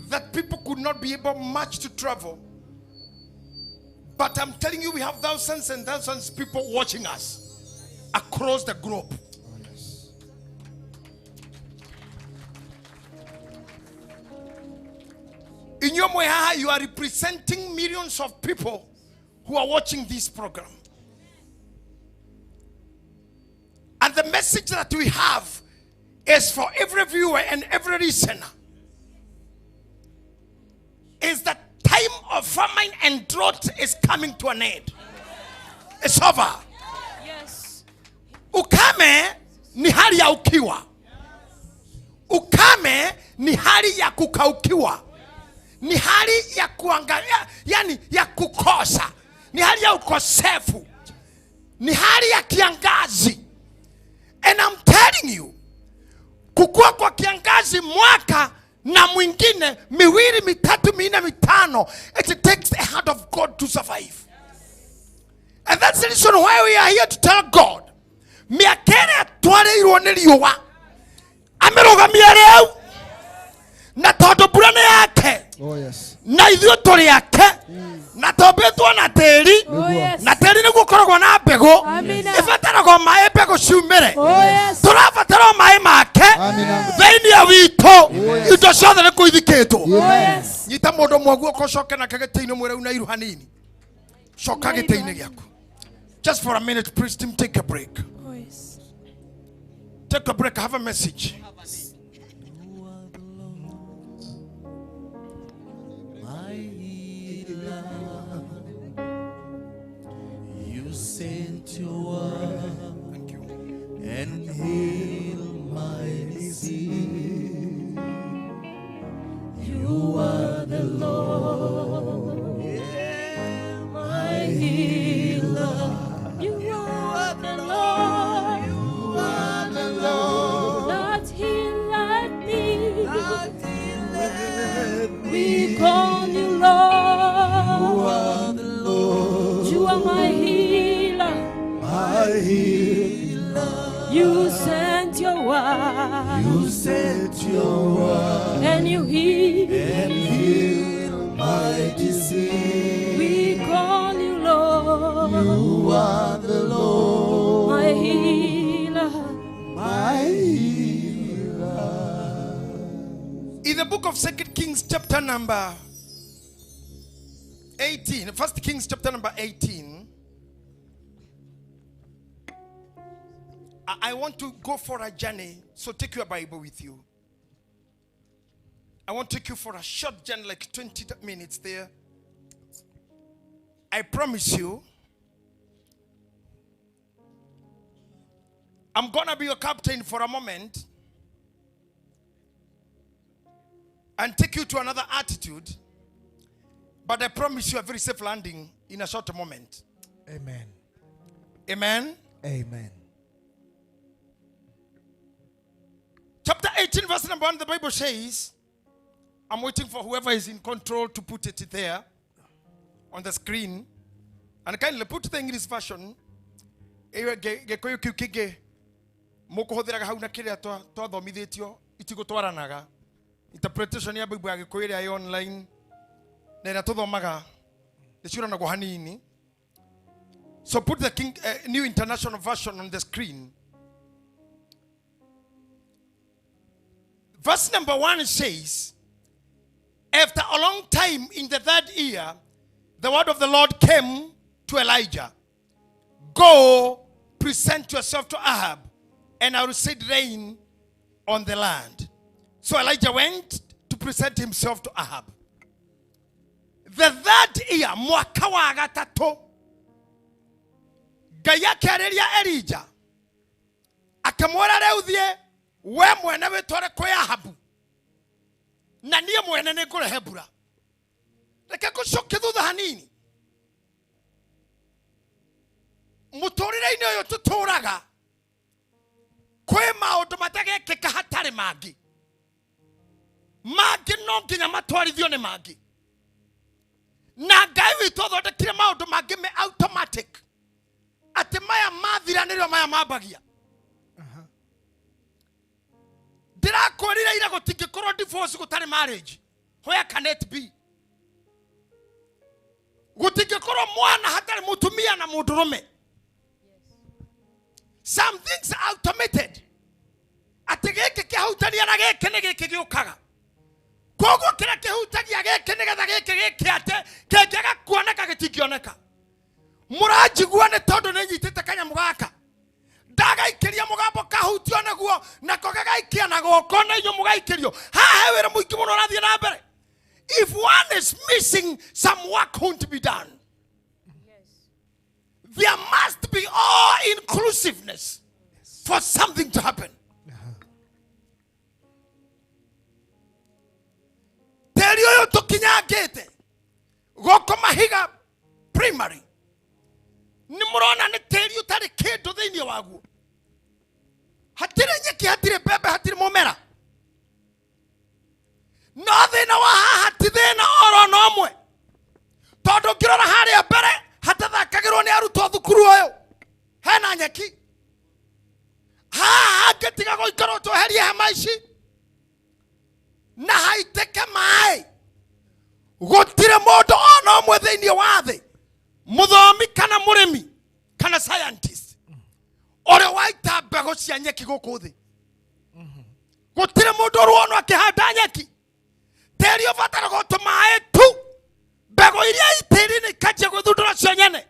that people could not be able much to travel. But I'm telling you, we have thousands and thousands of people watching us across the globe. In your Moyaha, you are representing millions of people who are watching this program. And the message that we have is for every viewer and every listener. Is that time of famine and drought is coming to an end. It's over. Yes. Ukame ni hali ya ukiwa. Ukame ni hali ya kukaukiwa. Ni hali ya kuangalia, yani ya kukosa. Ni hali ya ukosefu. Ni hali ya kiangazi. And I'm telling you, kukua kwa kiangazi mwaka na mwingine miwili mitatu minne mitano, it takes the hand of God to survive. And that's the reason why we are here to tell God, miakere atwareirwo ni riũa amerogamia rĩu na tondu mbura nĩ yake. Oh yes. Na ithuĩ tũrĩ yake na tũmbĩtwo na tĩri. Na tĩri nĩguo ũkoragwo na mbegũ ĩbataragwo maĩ mbegũ ciumĩre. Tũrabatara maĩ make thĩinĩ witũ indo ciothe nĩ kũithikĩtwo. Nyita mũndũ mwaguo ũcoke nake gĩtĩ-inĩ mwĩre una iru hanini. Coka gĩtĩ-inĩ gĩaku. Just for a minute, please, Tim, take a break. Take a break. I have a message. You sent your word and healed my disease. You are the Lord, yeah, my healer. You are the Lord. You are the Lord. Not heal like me. Not healed me. We call you Lord. You are the Lord. You are my healer. My healer. You sent your word. You sent your word And you heal. and healed my disease. We call you Lord. You are the Lord, My healer. my healer. In the book of 2 Kings chapter number 18, 1 Kings chapter number 18, I want to go for a journey, so take your Bible with you. I want to take you for a short journey, like 20 minutes there. I promise you, I'm gonna be your captain for a moment and take you to another attitude, but I promise you a very safe landing in a short moment. Amen. Amen. Amen. Chapter 18 verse number 1, the Bible says, I'm waiting for whoever is in control to put it there on the screen, and kindly put the English version. Mukuhuthiraga hau na kiria twathomithitio itigutwaranaga. Interpretation ya Bible ya Gikuyu ya online na ira tuthomaga icuranago hanini. So put the New International Version on the screen. Verse number 1 says, after a long time in the third year, the word of the Lord came to Elijah. Go, present yourself to Ahab, and I will send rain on the land. So Elijah went to present himself to Ahab. The third year, mwaka wa gatatu, Ngai akĩarĩria Elija akamwĩra rĩu thiĩ we mwene wĩtware kwĩ Ahabu na niĩ mwene nĩngũrehe mbura. Reke ngũcoke thutha hanini. Mũtũrĩre-inĩ ũyũ tũtũraga kwĩ maũndũ matagekĩka hatarĩ mangĩ. Mangĩ no nginya matwarithio nĩ mangĩ. Na Ngai witũ athondekire maũndũ mangĩ me automatic. Atĩ maya mathira nĩrĩo maya mambagia. Ndĩrakwĩrire ira gũtingĩkorwo divorce gũtarĩ marriage. Where can it be? Gũtingĩkorwo mwana hatarĩ mũtumia na mũndũrũme. Some things are automated. Atĩ gĩkĩ kĩhutania na gĩkĩ nĩ gĩkĩ gĩũkaga. Koguo kĩrĩa kĩhutagia gĩkĩ nĩgetha gĩkĩ gĩkĩate kĩngĩaga kuoneka gĩtingĩoneka. Mũranjigua nĩ tondũ nĩnyitĩte kanyamũ gaka. Ndagaikĩria mũgambo kahutio naguo nako gagaikia na goko na inyuĩ mũgaikĩrio. Haha wĩra mũingĩ mũno ũrathiĩ na mbere. If one is missing, some work won't be done. There must be all inclusiveness for something to happen. Teri ũyũ tũkinyangĩte gũkũ Mahiga primary. Nĩ mũrona nĩ teri ũtarĩ kĩndũ thĩinĩ waguo. Hatirĩ nyeki, hatirĩ mbembe, hatirĩ mũmera. No thĩna wa haha ti thĩna oro na ũmwe. Tondũ ngĩrora harĩa mbere hatathakagĩrwo nĩ arutwo thukuru ũyũ. Hena nyeki. Haha hangĩtiga gũikarwo tweherie hema ici na haitĩke maĩ. Gũtirĩ mũndũ ona ũmwe thĩinĩ wa thĩ, mũthomi kana mũrĩmi kana scientist, ũrĩa waita mbegũ cia nyeki gũkũ thĩ. Gũtirĩ mũndũ ũruona akĩhanda nyeki. Tĩri ũbatara gũtũmaĩ tu. Mbegũ iria itĩri-inĩ ikanjia gwĩthundũra cio nyene.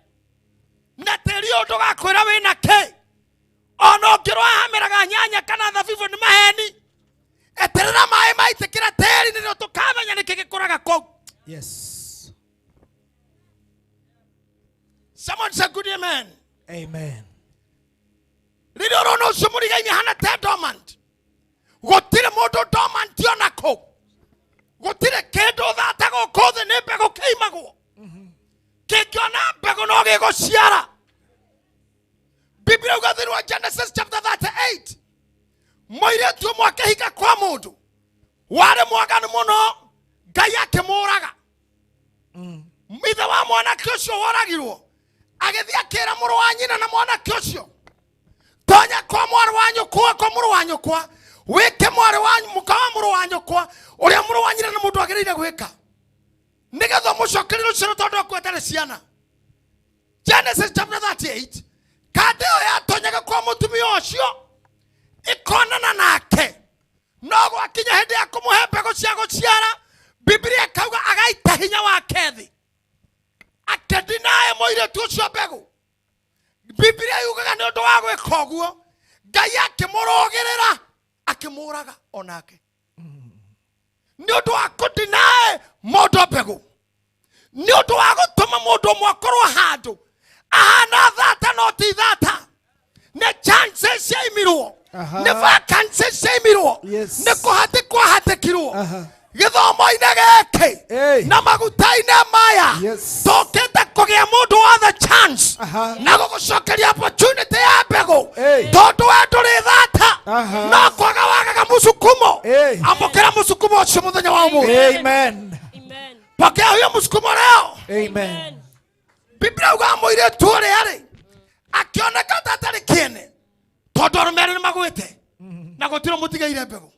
Na tĩri ũyũ ndũgakwĩra wĩna kĩ. Ona ũngĩrwo hameraga nyanya kana thabibũ nĩ maheni. Eterera maĩ maitĩkĩra tĩri nĩrĩo tũkamenya nĩkĩ gĩkũraga kũu. Yes. Someone say good amen. Amen. Rĩrĩa ũrona ũcio mũriga-inĩ hana te dormant. Gũtirĩ mũndũ dormant ona kũu. Gũtirĩ kĩndũ thata gũkũ thĩ nĩ mbegũ kĩimagwo. Kĩngĩona mbegũ no gĩgũciara. Biblia yuga thĩinĩ wa Genesis chapter 38. Mũirĩtu ũmwe akĩhika kwa mũndũ warĩ mwaganu mũno, Ngai akĩmũraga. Ithe wa mwanake ũcio woragirwo agĩthiĩ akĩĩra mũrũ wa nyina na mwanake ũcio, tonya kwa mwarĩ wa nyũkwa, kwa mũrũ wa nyũkwa, wĩke mwarĩ wa mũka wa mũrũ wa nyũkwa ũrĩa mũrũ wa nyina na mũndũ agĩrĩire gwĩka, nĩgetha mũcokerere ũcoro tondũ akuo atarĩ ciana. Genesis chapter 38. Kandi ĩyo yatonyaga kwa mũtumia ũcio ikonana nake, no gwakinya hĩndĩ ya kũmũhe mbegũ cia gũciara, Biblia ikauga agaita hinya wake thĩ, akĩdinaĩ mũirĩtu ũcio mbegũ. Biblia yugaga nĩ ũndũ wa gwĩka ũguo Ngai akĩmũrũgĩrĩra akĩmũraga onake. Nĩ ũndũ wa kũdinaĩ mũndũ mbegũ, nĩ ũndũ wa gũtũma mũndũ ũmwe akorwo handũ ahana thata no ti thata, nĩ chances ciaimirwo, nĩ vacancies ciaimirwo, nĩ kũhatĩkwo hatikirwo. Gĩthomo-inĩ gĩkĩ na maguta-inĩ maya tũkĩte kũgĩa mũndũ wothe chance na gũgũcokeria opportunity ya mbegũ, tondũ we ndũrĩ thata no kwaga wagaga mũsukumo. Amũkĩra mũsukumo ũcio mũthenya wa ũmũthĩ. Amen. Pokea huyo mũsukumo leo. Amen. Biblia yuga mũirĩtu ũrĩa rĩ akĩoneka ta atarĩ kĩene, tondũ arũme nĩ magwĩte na gũtirĩ mũtigaire mbegũ.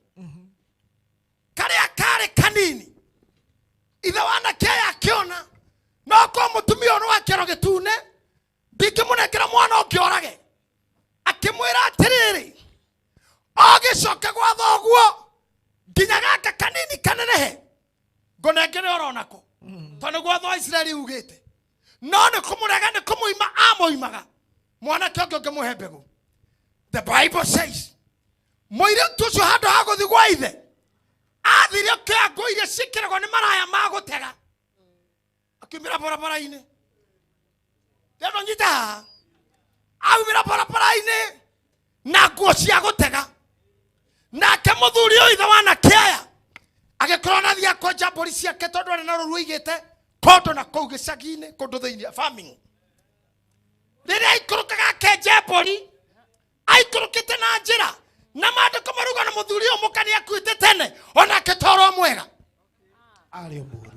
Karĩa karĩ kanini ithe wanake akĩona no kwa mũtumia ũyũ wa kĩero gĩtune ndingĩmũnengera mwana ũngĩorage, akĩmwĩra atĩrĩrĩ, ũgĩcoke gwa thoguo nginya gaka kanini kanenehe ngũnengere oro nako, tondũ gwa thwa Isiraeli ugĩte. No nĩ kũmũrega nĩ kũmũima amũimaga mwanake ũngĩ ũngĩmũhe mbegũ. The Bible says mũirĩtu ũcio handũ ha gũthiĩ gwa ithe athire kĩangũ iria ciĩkĩragwo nĩ maraya ma gũtega, akiumĩra barabara-inĩ. Ndĩranyita haha aumira barabara-ini na nguo cia gutega nake muthuri uyu ithe wana kiaya agikorwo na thia kwenja mburi ciake tondu ari na ruru igite kondo na kuu gicagi-ini kundu thiini farming riria ikurukaga kenje mburi aikurukite na njira na mandiko maruga na muthuri uyu mukani akuite tene onake toro mwega ari muru.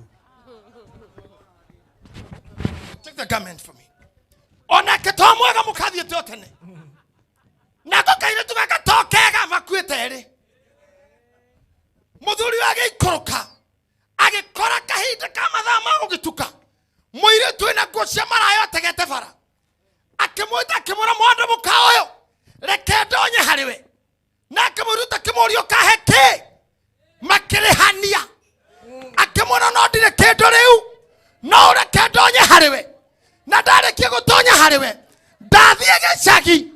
Take the garment for me. Onake toro mwega mukathie tio tene nako kaire tugaka tokega makuite ri muthuri wage ikuruka agikora kahinda ka mathaa ma gugituka muire twina nguo cia marayo tegete bara akimwita akimura mwandu muka uyu reke ndonye hariwe na akimuruta kimurio kaheke makirihania akimura no ndire kindu riu no reke ndonye hariwe na ndarikie gutonya hariwe ndathie gicagi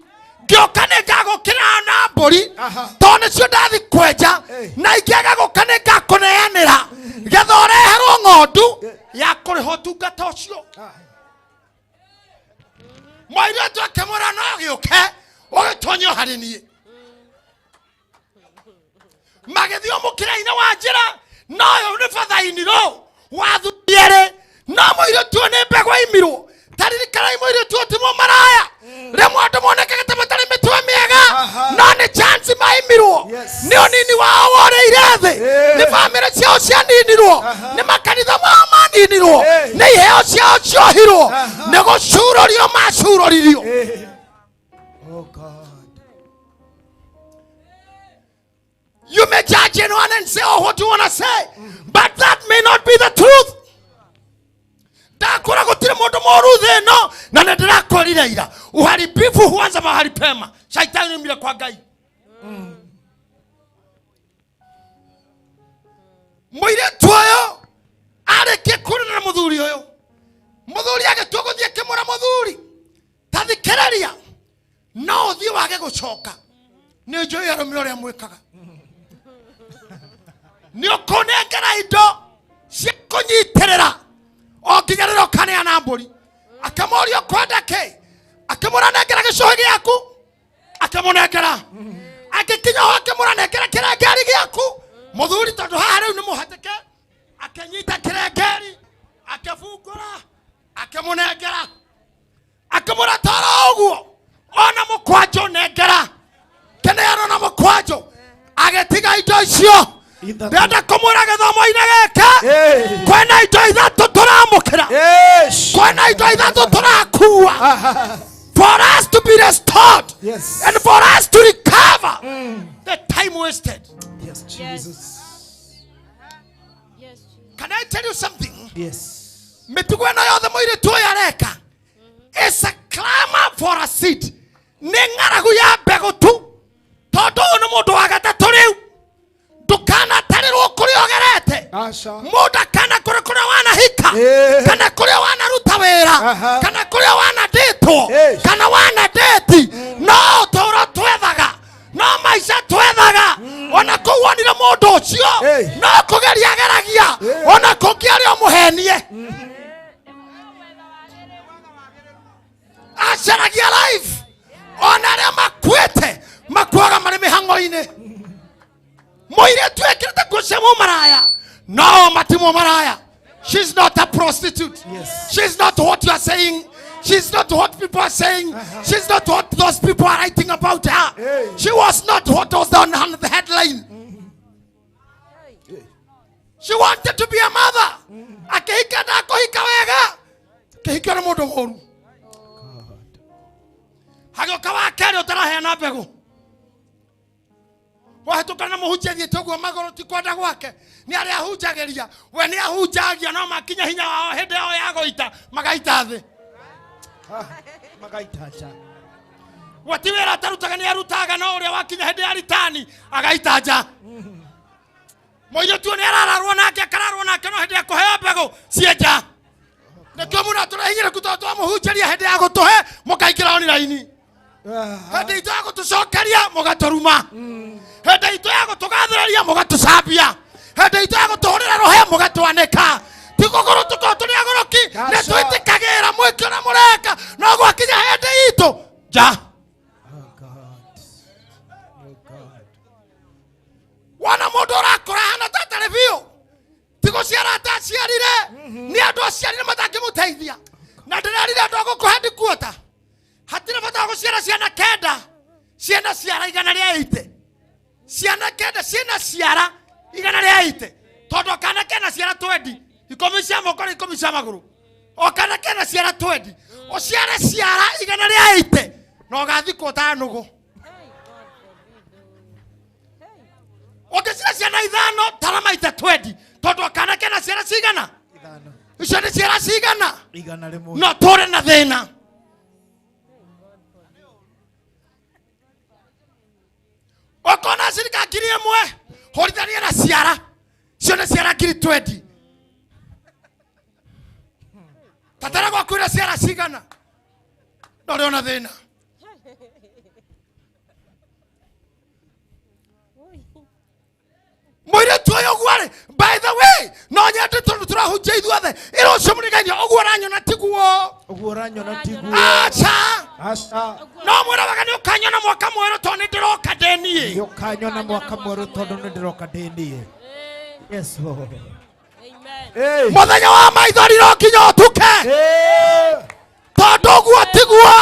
ngioka ningagukira na mburi tondu cio ndathi kwenja na ingiaga guka ningakuneanira getha ureherwo ng'ondu ya kuriha utungata ucio mwairetu akimura no giuke ugitonyo hari nie magithio mukira-ini wa njira noyo ni bathaini ro wathuriere no mwairetu ni mbegu imirwo taririkana mwairetu timo maraya rimwe andu monekaga ta matari mitwe miega no ni chance maimirwo ni onini wao woreire thi ni family ciao cianinirwo ni makanitha mao maninirwo ni iheo ciao ciohirwo ni gucurorio macuroririo. Oh God, you may judge anyone and say what you want to say, but that may not be the truth. Ndakora gutire mundu moru theno na ndirakorire ira uharibifu huanza mahali pema shaitani mira kwa Ngai. Mwire twayo areke kurina muthuri uyu muthuri agituguthie kimura muthuri tathikiriria no thie wage gucoka ni njoi arumio ria mwikaga ni ukunengera indo cia kunyitirira o nginyariro kane ana mburi akamorio kwenda ke akamuranengera gicohi giaku akamunengera akikinya ho akamuranengera kirengeri giaku muthuri tondu haha riu ni muhatike akanyita kirengeri akafungura akamunengera akamuratara uguo ona mukwanjo nengera keneano na mukwanjo agetiga indo icio ndenda kumura githomo-ini giki kwena indo ithatu turamukira kwena indo ithatu turakua for us to be restored and for us to recover the time wasted. Yes, Jesus. Can I tell you something? Yes. Mitugo na yothe mwire tu yareka is a clamor for a seed. Ningaragu ya mbegu tu tondu ni mundu wa gatatu riu dukana tarirwo kuri ogerete muda kana kuri wana hika kana kuri wana ruta wera kana kuri wana deto kana wana deti no toro twethaga no maisha twethaga ona kuwonira mundu ucio no kugeria geragia ona kungiari omuhenie acaragia life ona ria makwete makwaga mari mihango-ini moire tu ekirite kusema maraya no matimo maraya. She's not a prostitute. She's not what you are saying. She's not what people are saying. She's not what those people are writing about her. She was not what was on the headline. She wanted to be a mother. Akihika na kuhika wega akihika na mundu moru hagoka wakeri utaraheana mbegu wahetukana muhunjia thiete uguo magoro ti kwenda gwake ni aria ahunjagiria we ni ahunjagia no makinya hinya wao hindi yao ya goita magaita thi magaita acha wati wera tarutaga ni arutaga no uria wakinya hindi ya ritani agaita nja moyo tu ni arararwo nake akararwo nake no hindi ya kuheo mbegu cienja nikio muna turahinyira kutoa muhunjaria hindi ya gutuhe mukaikira online hindi itu ya gutucokeria mugaturuma hindi itu ya gutugathĩrĩria mugatucambia hindi itu ya gutuhurira rohe mugatwanika tikuguru tuko turi agoroki ne twitikagira mwikio na mureka no gwakinya hindi itu ja guciara ciana kenda ciana ciara 180 ciana kenda ciara 180 tondu kana kena ciara 20 ikumi cia moko na ikumi cia maguru o kana kena ciara 20 o ciara 180 no gathikwo ta nugu o gicira ciana 5 tara maita 20 tondu kana kena ciara cigana icio ni ciara cigana igana rimwe no tore na thina okona sirika kiri emwe horitania na ciara cio ni ciara kiri 20 tatara kwa kwira ciara cigana no rio na thina mwire tuyo gware by the way no nyate tondu turahunjia ithuothe iro cumurigania oguo ranyona tiguo acha no mwira wagani ukanyona mwaka mweru tondu ndiroka ndenie ukanyona mwaka mweru tondu ndiroka ndenie yes Lord amen muthenya wa maithori no kinyo tuke tondu guo tiguo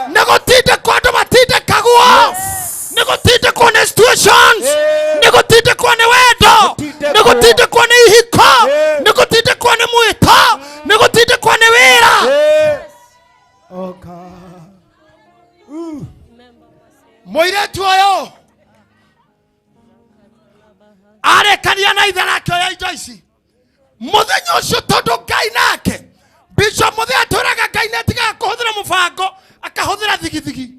negotinde kwandu matinde kaguo negotinde kone situations negotinde kone wedo negotinde kone ihiko negotinde kone mwito negotinde kone wira oh God moire tuoyo are kania na ithara kyo indo ici muthenya ucio tondu Ngai nake bishop muthe aturaga Ngai netiga kuhuthira mubango akahuthira thigithigi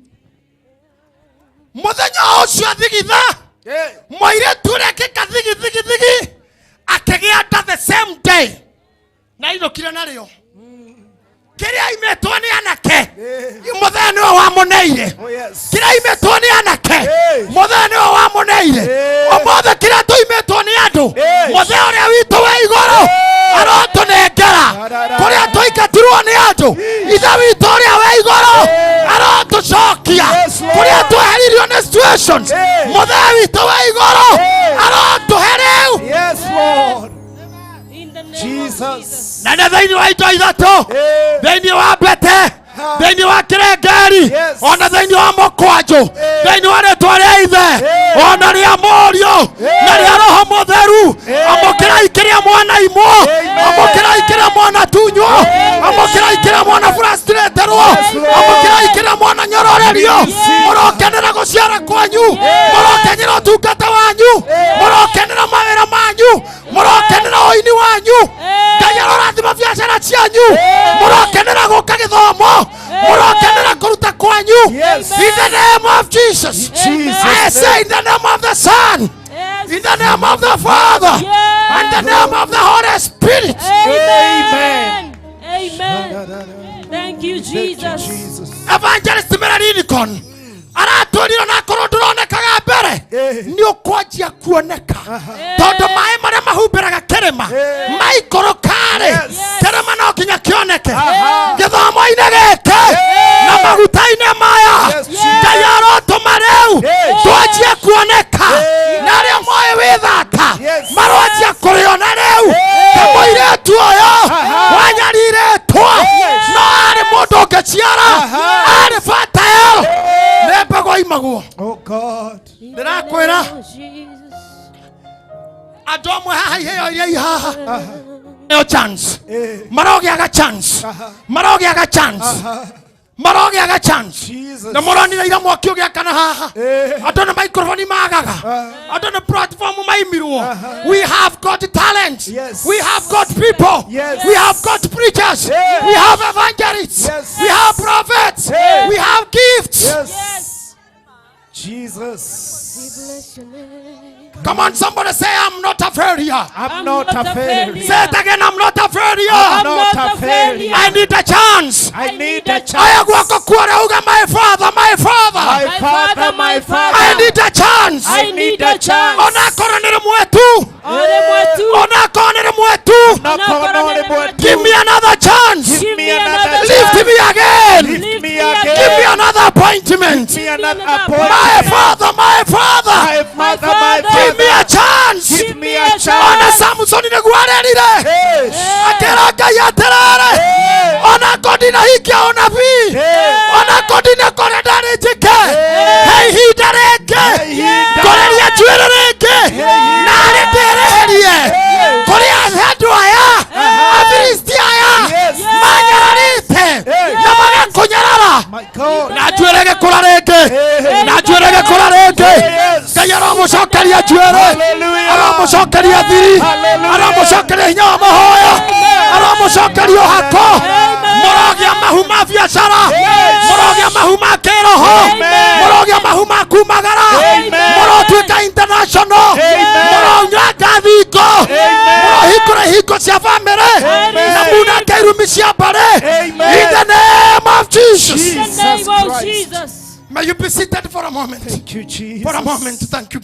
muthenya ucio thigitha moire tureke kathigithigi akigia under the same day na inokire nario kiria imetwo ni anake muthenya niwe wamuneire kiria imetwo ni anake muthenya niwe wamuneire omothe kiria tuimetwo ni andu muthenya uria witu we iguru arotunengera kuria tuingatirwo ni andu ithe witu uria we iguru arotucokia kuria tweheririo ni situations muthenya witu we iguru arotuhe riu yes Lord Jesus na thĩinĩ wa indo ithatũ thĩinĩ wa mbete thĩinĩ wa kĩrengeri ona thĩinĩ wa mũkwanjũ thĩinĩ wa rĩtwa rĩa ithe ona rĩa mũriũ na rĩa roho mũtheru amũkĩrai kĩrĩa mwana imwo amũkĩrai kĩrĩa mwana tunywo amũkĩrai kĩrĩa mwana frustraterwo amũkĩrai kĩrĩa mwana nyororerio mũrokenera gũciara kwanyu mũrokenera ũtungata wanyu mũrokenera mawĩra manyu mũrokenera ũini wanyu Ngai arorathima biacara cianyu mũrokenera gũka gĩthomo mũrokenera kũruta kwanyu in the name of Jesus I say in the name of the Son in the name of the Father and the name of the Holy Spirit Amen. Amen. Thank you, Jesus. Evangelist Merarinicon aratũrire na korwo ndũronekaga mbere nĩ ũkwanjia kuoneka tondu maĩ marĩa mahumbĩraga kĩrĩma maikũrũkarĩ kĩrĩma no nginya kĩoneke gĩthomo-inĩ gĩkĩ na maguta-inĩ maya Ngai arotũma rĩu twanjie kuoneka na arĩa moĩ wĩthata maronjia kũrĩona rĩu kamũirĩtu ũyũ wanyarirĩtwo no arĩ mũndũ ũngĩciara arĩ fertile nebago imaguo oh God ndĩrakwĩra andũ amwe haha iheo iria ihaha no chance marogĩaga chance marogĩaga chance marogĩaga chance na mũronire ira mwaki ũgĩakana haha andũ nĩ microphone magaga andũ nĩ platform maimirwo we have got talent we have got people we have got preachers we have evangelists we have prophets we have gifts Jesus come on somebody say I'm not a failure I'm not a failure say it again I'm not a failure I'm not a failure I need a chance I need a chance aya gwako kuore uga my father my father I need a chance I need a chance. ona korwo nĩ mwetu ona korwo nĩ mwetu give me another chance Give me another lift chance. me again Lift me give me again. another appointment me another my appointment father my father give me a chance give me a ona chance Samson nĩguo arerire akĩra Ngai atĩrĩrĩ ona kodina hikia ona bi ona kodina kore My God. Na njuĩrĩ gĩkũra rĩngĩ. Na njuĩrĩ gĩkũra rĩngĩ. Ngai aramũcokeria njuĩrĩ. Aramũcokeria thiri. Aramũcokeria hinya wa mahoya. Aramũcokeria ũhako. Mũrogĩa mahu ma biacara. Mũrogĩa mahu ma kĩroho. Mũrogĩa mahu ma kumagara. Mũrotuĩka international. Mũronyua ngathingo. Mũrohingũra hingo cia bamĩrĩ. Na munake irumi cia mbarĩ. In the name of Jesus. In the name of Jesus. May you be seated for a moment. Thank you, Jesus. For a moment. Thank you.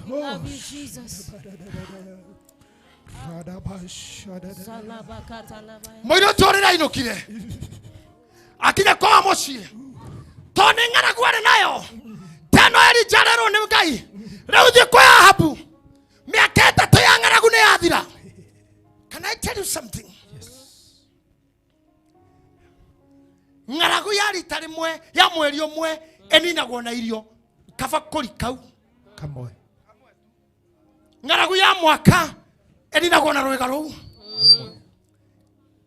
Love you, Jesus. Mũirĩtu ũrĩa ainũkire akinya kwa mũciĩ tondũ nĩ ng'aragu arĩ nayo teno erinjarĩrwo nĩ Ngai rĩu thiĩ kwa Ahabu mĩaka 3 ya ng'aragu nĩ yathira. Can I tell you something? Ng'aragu ya rita rĩmwe ya mweri ũmwe ĩninagwo na irio kabakũri kau Kamwe. ng'aragu ya mwaka ĩninagwo na rwĩga rũu.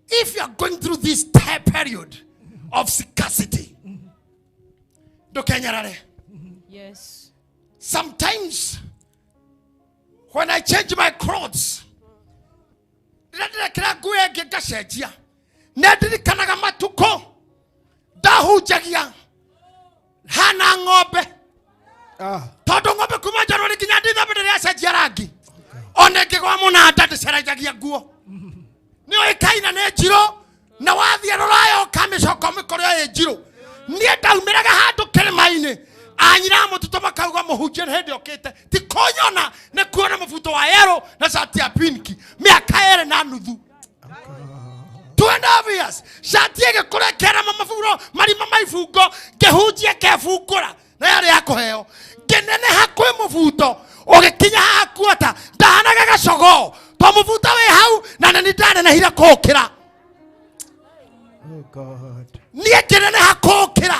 If you are going through this period of scarcity, Yes. sometimes when I change my clothes, nendirikanaga matuko ndahunjagia hana ng'ombe tondu ng'ombe kuma Januari kinya December rĩrĩa cenjia rangi ona ĩngĩgwa mũnanda ndĩcenjagia nguo nĩ oĩkaina nĩ njirũ na wathiĩ rũraya ũkamĩcoka ũmĩkore ĩ njirũ. Niĩ ndaumĩraga handũ kĩrĩma-inĩ anyira mũtutũ makauga mũhunjia hĩndĩ okĩte ti kũnyona nĩ kuona mũbuto wa yellow na shati ya pinki mĩaka 2 na nuthu 2.5 years shati ĩgĩkũrekera maburo marima ma ibungo ngĩhunjia kebungũra na yarĩ ya kũheo ngĩneneha kwĩ mũbuto ũgĩkinya haha kuota ndahanaga gacogo to mũbuto wĩ hau na nĩ ndanenehire kũũkĩra. Oh God. Niĩ ngĩneneha kũũkĩra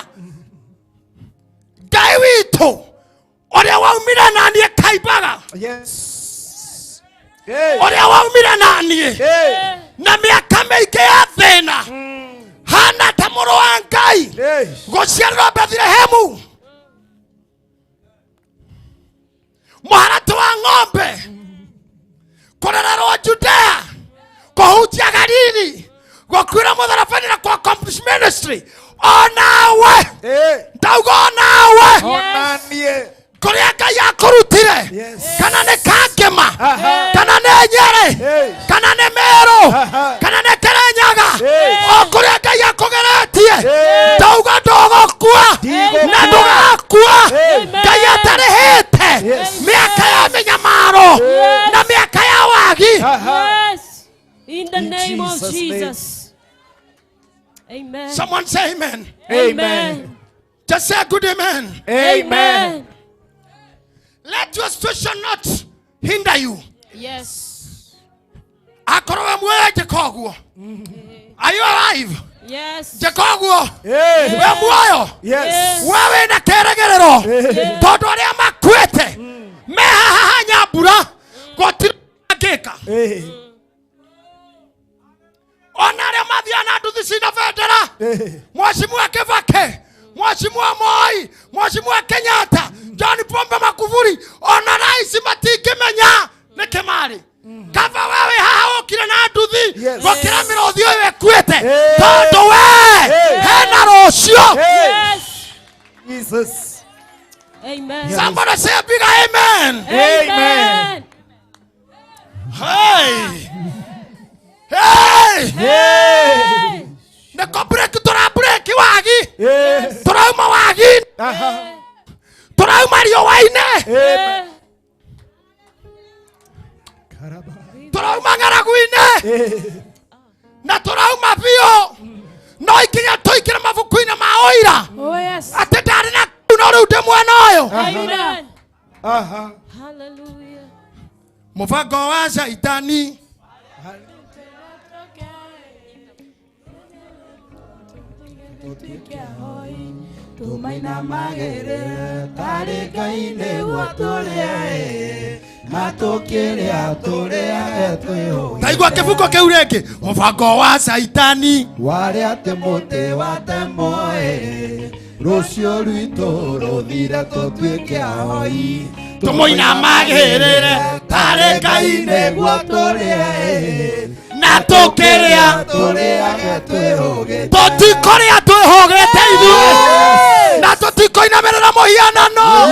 Ngai witũ ũrĩa waumire na niĩ kaimbaga. Yes. Hey. Ũrĩa waumire na niĩ Hey. na mĩaka mĩingĩ ya thĩna hana ta mũrũ wa Ngai Hey. gũciarĩrwo Bethlehemu mũharatĩ wa ng'ombe kũrererwo Judea kũhunjia Galili gũkuĩra mũtharaba-inĩ na accomplish ministry onawe ndauga onawe Onanie. kũrĩa Ngai akũrutire Yes. kana nĩ Kangema Aha. kana nĩ Nyeri Hey. kana nĩ Meru Aha. kana nĩ Kĩrĩnyaga Hey. o kũrĩa Ngai akũgeretie Hey. ndauga ndũgũkua Ndigũkua. na ndũgakua Hey. Ngai atarĩhĩte Yes. mĩaka ya mĩnyamaro na mĩaka ya wagi. Aha. Yes. In the In name of Jesus' Jesus. Amen. Someone say amen. Amen. Just say a good amen. Amen. Let your situation not hinder you. Yes. Akorowe muoyo Jekoguo. Are you alive? Yes. Jekoguo. Hey. We muoyo. Yes. Wewe na kĩrĩgĩrĩro tondũ arĩa makuĩte me haha Nyambura gũtirĩ angĩka Hey. ona arĩa mathiaga na nduthi cina bendera Hey. Mheshimiwa Kibaki, Mheshimiwa Moi, Mheshimiwa Kenyatta, John Pombe Magufuli ona rais matingĩmenya nĩ kĩmarĩ kaba wewe haha ũkire na nduthi Yes. gũkĩra mĩrothi ũyũ ĩkuĩte Hey. tondũ we Hey. hena rũcio. Yes. Jesus. Amen. Yes. Somebody say a big amen. Amen. Hey. Hey. Hey. Nĩko break tũra-break wagi Yes. tũrauma wagi Aha. tũrauma riũa-inĩ Amen. tũrauma ng'aragu-inĩ Hey. na tũrauma biũ no ikinya tũingĩre mabuku-inĩ ma ũira Oh, yes. atĩ ndarĩ na no rĩu ndĩ mwena ũyũ. Amen. Aha. Hallelujah. Mũbango wa Shaitani tutuike ahoi tumaina magere tari kaine waturea na tukiria turea twihoi. Taigua kibuko kiu ringi mubango wa Saitani wari ate muti watemoe rucio rwitu ruthire tutuike ahoi tumuina magirire tari kaine waturea na tukiria turea twihoi tutikoria twihogete ithuĩ na tutikoinamerera muhianano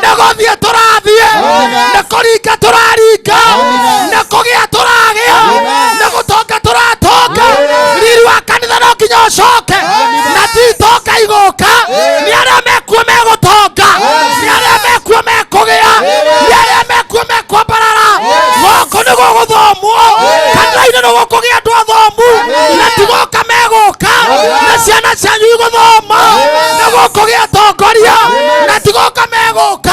niguthie turathie nikuringa turaringa nikugia turagia nigutonga turatonga riri wa kanitha no nginya ucoke na titoka iguka ni aria mekuo megutonga ni aria mekuo mekugia ni aria mekuo mekwambarara goko niguo guthomwo kanitha-inĩ nigukugia andũ athomu na tiguka meguka na ciana cianyu iguthoma nigukugia atongoria na tiguka meguka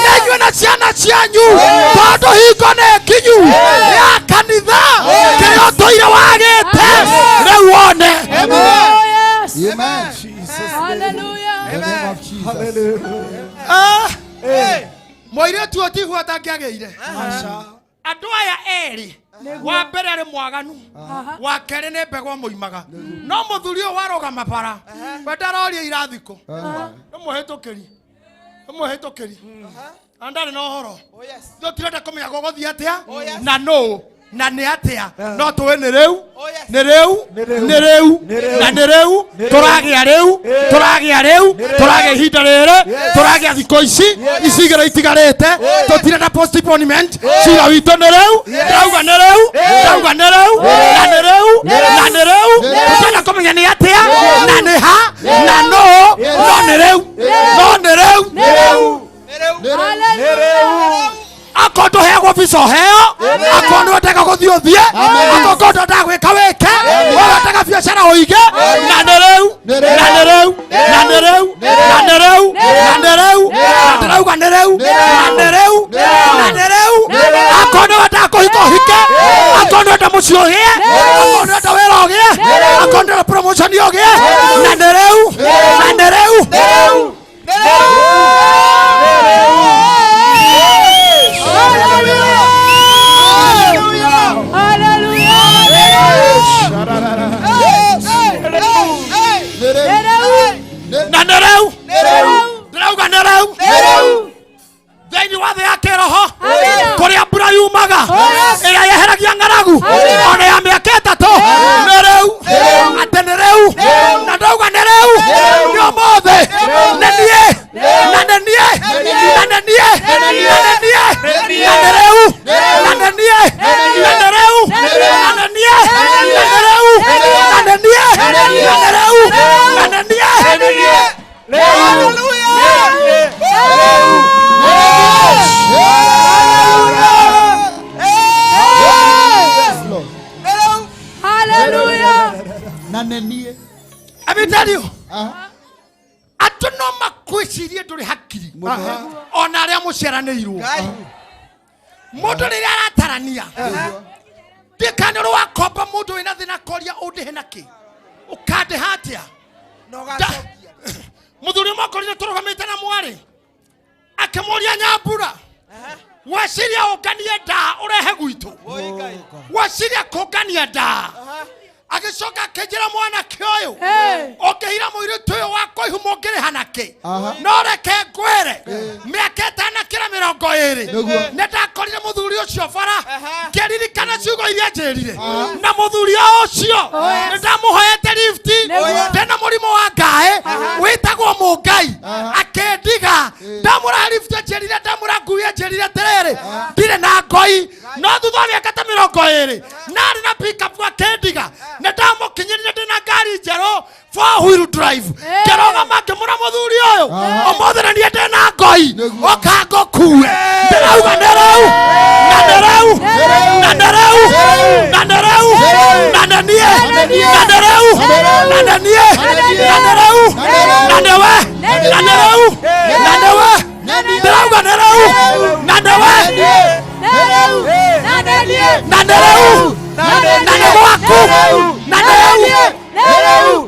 na inyuĩ na ciana cianyu tondũ hingo nĩ nginyu ya kanitha kĩrĩa ũtũire wagĩte rĩu wone. Amen. Mũirĩtu ũtigwo atangĩagĩire andũ aya erĩ wa mbere arĩ mwaganu wa kerĩ nĩ mbegũ mũimaga no mũthuri ũyũ warũgama bara we ndaroria irathiko nĩ mũhĩtũkĩri andarĩ na ũhoro tũtirenda kũmenya gũgũthiĩ atĩa na no na nĩ atĩa no tũĩ nĩ rĩu nĩ rĩu nĩ rĩu na nĩ rĩu tũragĩa rĩu tũragĩa rĩu tũragĩa ihinda rĩrĩ tũragĩa thikũ ici igĩrĩ itigarĩte tũtirenda postponement cira witũ nĩ rĩu ndauga nĩ rĩu ndauga nĩ rĩu na nĩ rĩu na nĩ rĩu tũtirenda kũmenya nĩ atĩa na nĩ ha na no nĩ rĩu no nĩ rĩu akondo heagwo bico heo akondo wetega guthii uthie akondo ndagwika wike wetega biacara uige na nĩ rĩu na nĩ rĩu na nĩ rĩu na nĩ rĩu na nĩ rĩu na ndĩrauga nĩ rĩu na nĩ rĩu na nĩ rĩu akondo wetega kũhika ũhike akondo wetega mũciĩ ũgĩe akondo wetega wĩra ũgĩe akondo wetega promotion ũgĩe na nĩ rĩu na nĩ rĩu na nĩ rĩu ndĩrauga nĩ rĩu thĩinĩ wa thĩ ya kĩroho kũrĩa mbura yumaga ĩrĩa yeheragia ng'aragu ona ya mĩaka ĩtatũ nĩ rĩu atĩ nĩ rĩu na ndauga nĩ rĩu nĩ ũmũthĩ nĩ niĩ na nĩ niĩ na nĩ niĩ na nĩ niĩ na nĩ rĩu na nĩ niĩ na nĩ rĩu na nĩ niĩ na nĩ rĩu na nĩ niĩ na nĩ rĩu na nĩ niĩ Let me tell you. Atono makwicirie nduri hakiri. Ona aria muciaranirwo. Mundu riria aratarania. Ndikanirwo wakomba mundu wina thina koria undihe naki. Ukande hatia. Muthuri makorire turugamite na mwari. Akimuria Nyambura. Wasiria unganie nda urehe gwitu. Wasiria kungania nda. Agicoka akĩnjĩra mwanake ũyũ ũngĩhira mũirĩtu ũyũ wakwa ihumo ngĩrĩha nakĩ no reke ngwĩre mĩaka ĩtanakĩra 20 nĩndakorire mũthuri ũcio bara ngĩririkana ciugo iria njĩrire na mũthuri ũcio nĩndamũhoete lifti ndĩna mũrimũ wa ngaĩ wĩtagwo Mũngai akĩndiga ndamũra lifti njĩrire ndamũra ngui njĩrire atĩrĩrĩ ndirĩ na ngoi no thutha wa mĩaka ta 20 narĩ na pickup akĩndiga nĩndamukinyĩrire ndĩna ngari njerũ 4-wheel drive ngĩrũgama ngĩmũra mũthuri ũyũ ũmũthĩ na niĩ ndĩna ngoi ũka ngũkue ndĩrauga nĩ rĩu na nĩ rĩu na nĩ rĩu na nĩ rĩu na nĩ niĩ na nĩ rĩu na nĩ niĩ na nĩ rĩu na nĩ we na nĩ rĩu na nĩ we ndĩrauga nĩ rĩu na nĩ we na nĩ rĩu na nĩ gwaku na nĩ rĩu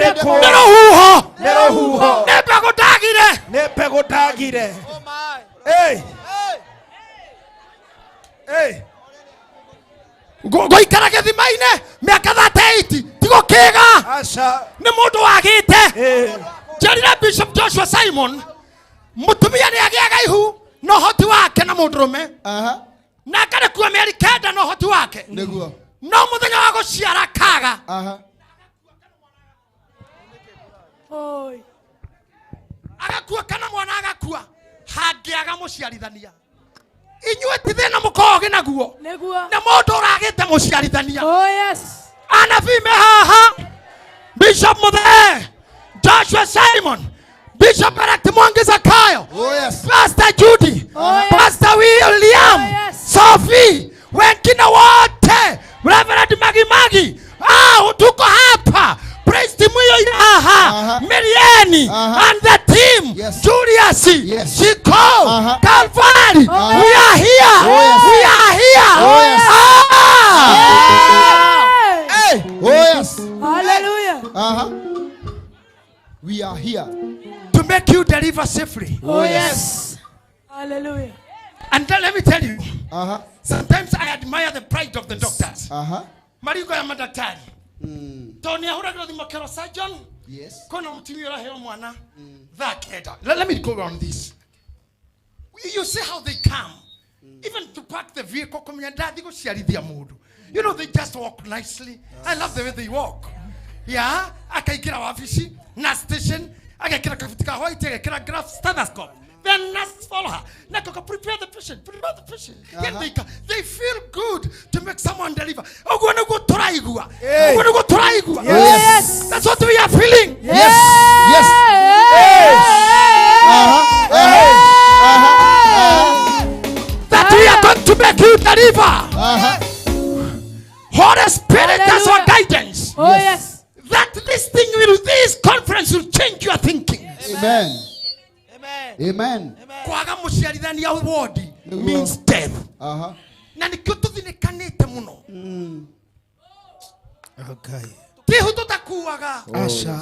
Ndĩkũ. Nĩ rũhuho. Nĩ rũhuho. Nĩ mbegũ ndagire. Nĩ mbegũ ndagire. Hey. Hey. Ngũikara gĩthima-inĩ mĩaka 38 tigo kĩga. Aca. Nĩ mũndũ wagĩte. Hey. Njerire Bishop Joshua Simon mũtumia nĩ agĩaga ihu no hoti wake na mũndũrũme. Na akarekuo mĩeri 9 no hoti wake. Nĩguo. No mũthenya wa gũciara kaga. Oi. Agakua kana mwana agakua hangĩaga mũciarithania. Inyuĩ ti thĩna mũkoge naguo. Nĩguo. Nĩ mũndũ ũragĩte mũciarithania. Oh yes. Anabii me haha. Bishop Muthe, Joshua Simon, Bishop Elect Mwangi Zakayo, Pastor Judy, Pastor William, Sophie, wengine wote, Reverend Magi. Tuko hapa. Praise team hiyo haha. Mirieni and the team. Julius, Chico, Calvary. We are here. We are here. Hey. Oh yes. Hallelujah. We are here to make you deliver safely. Oh yes. Hallelujah. And then let me tell you. Sometimes I admire the pride of the doctors. Mariko ya madaktari. Tony ahura thimo kero surgeon. Yes. Kono mtimi ora heo mwana. That header. Let me go on this. You see how they come. Even to park the vehicle komyanda go shiarithia mudu. You know, they just walk nicely. I love the way they walk. Yeah, akaikira office, na station, akaikira kafutika white, akaikira graph stethoscope. Then nurses follow her. Now prepare the patient. Then they feel good to make someone deliver. Oh, we're going to go try igua. We're going to go try igua. Yes. That's what we are feeling. Yes. Yes. That we are going to make you deliver. Holy Spirit as our guidance. Oh yes. That this conference will change your thinking. Amen. Amen. Kwaga muciarithania wodi means death. Na nikio tuthinikanite muno. Okay. Tihu tutakuaga. Asha.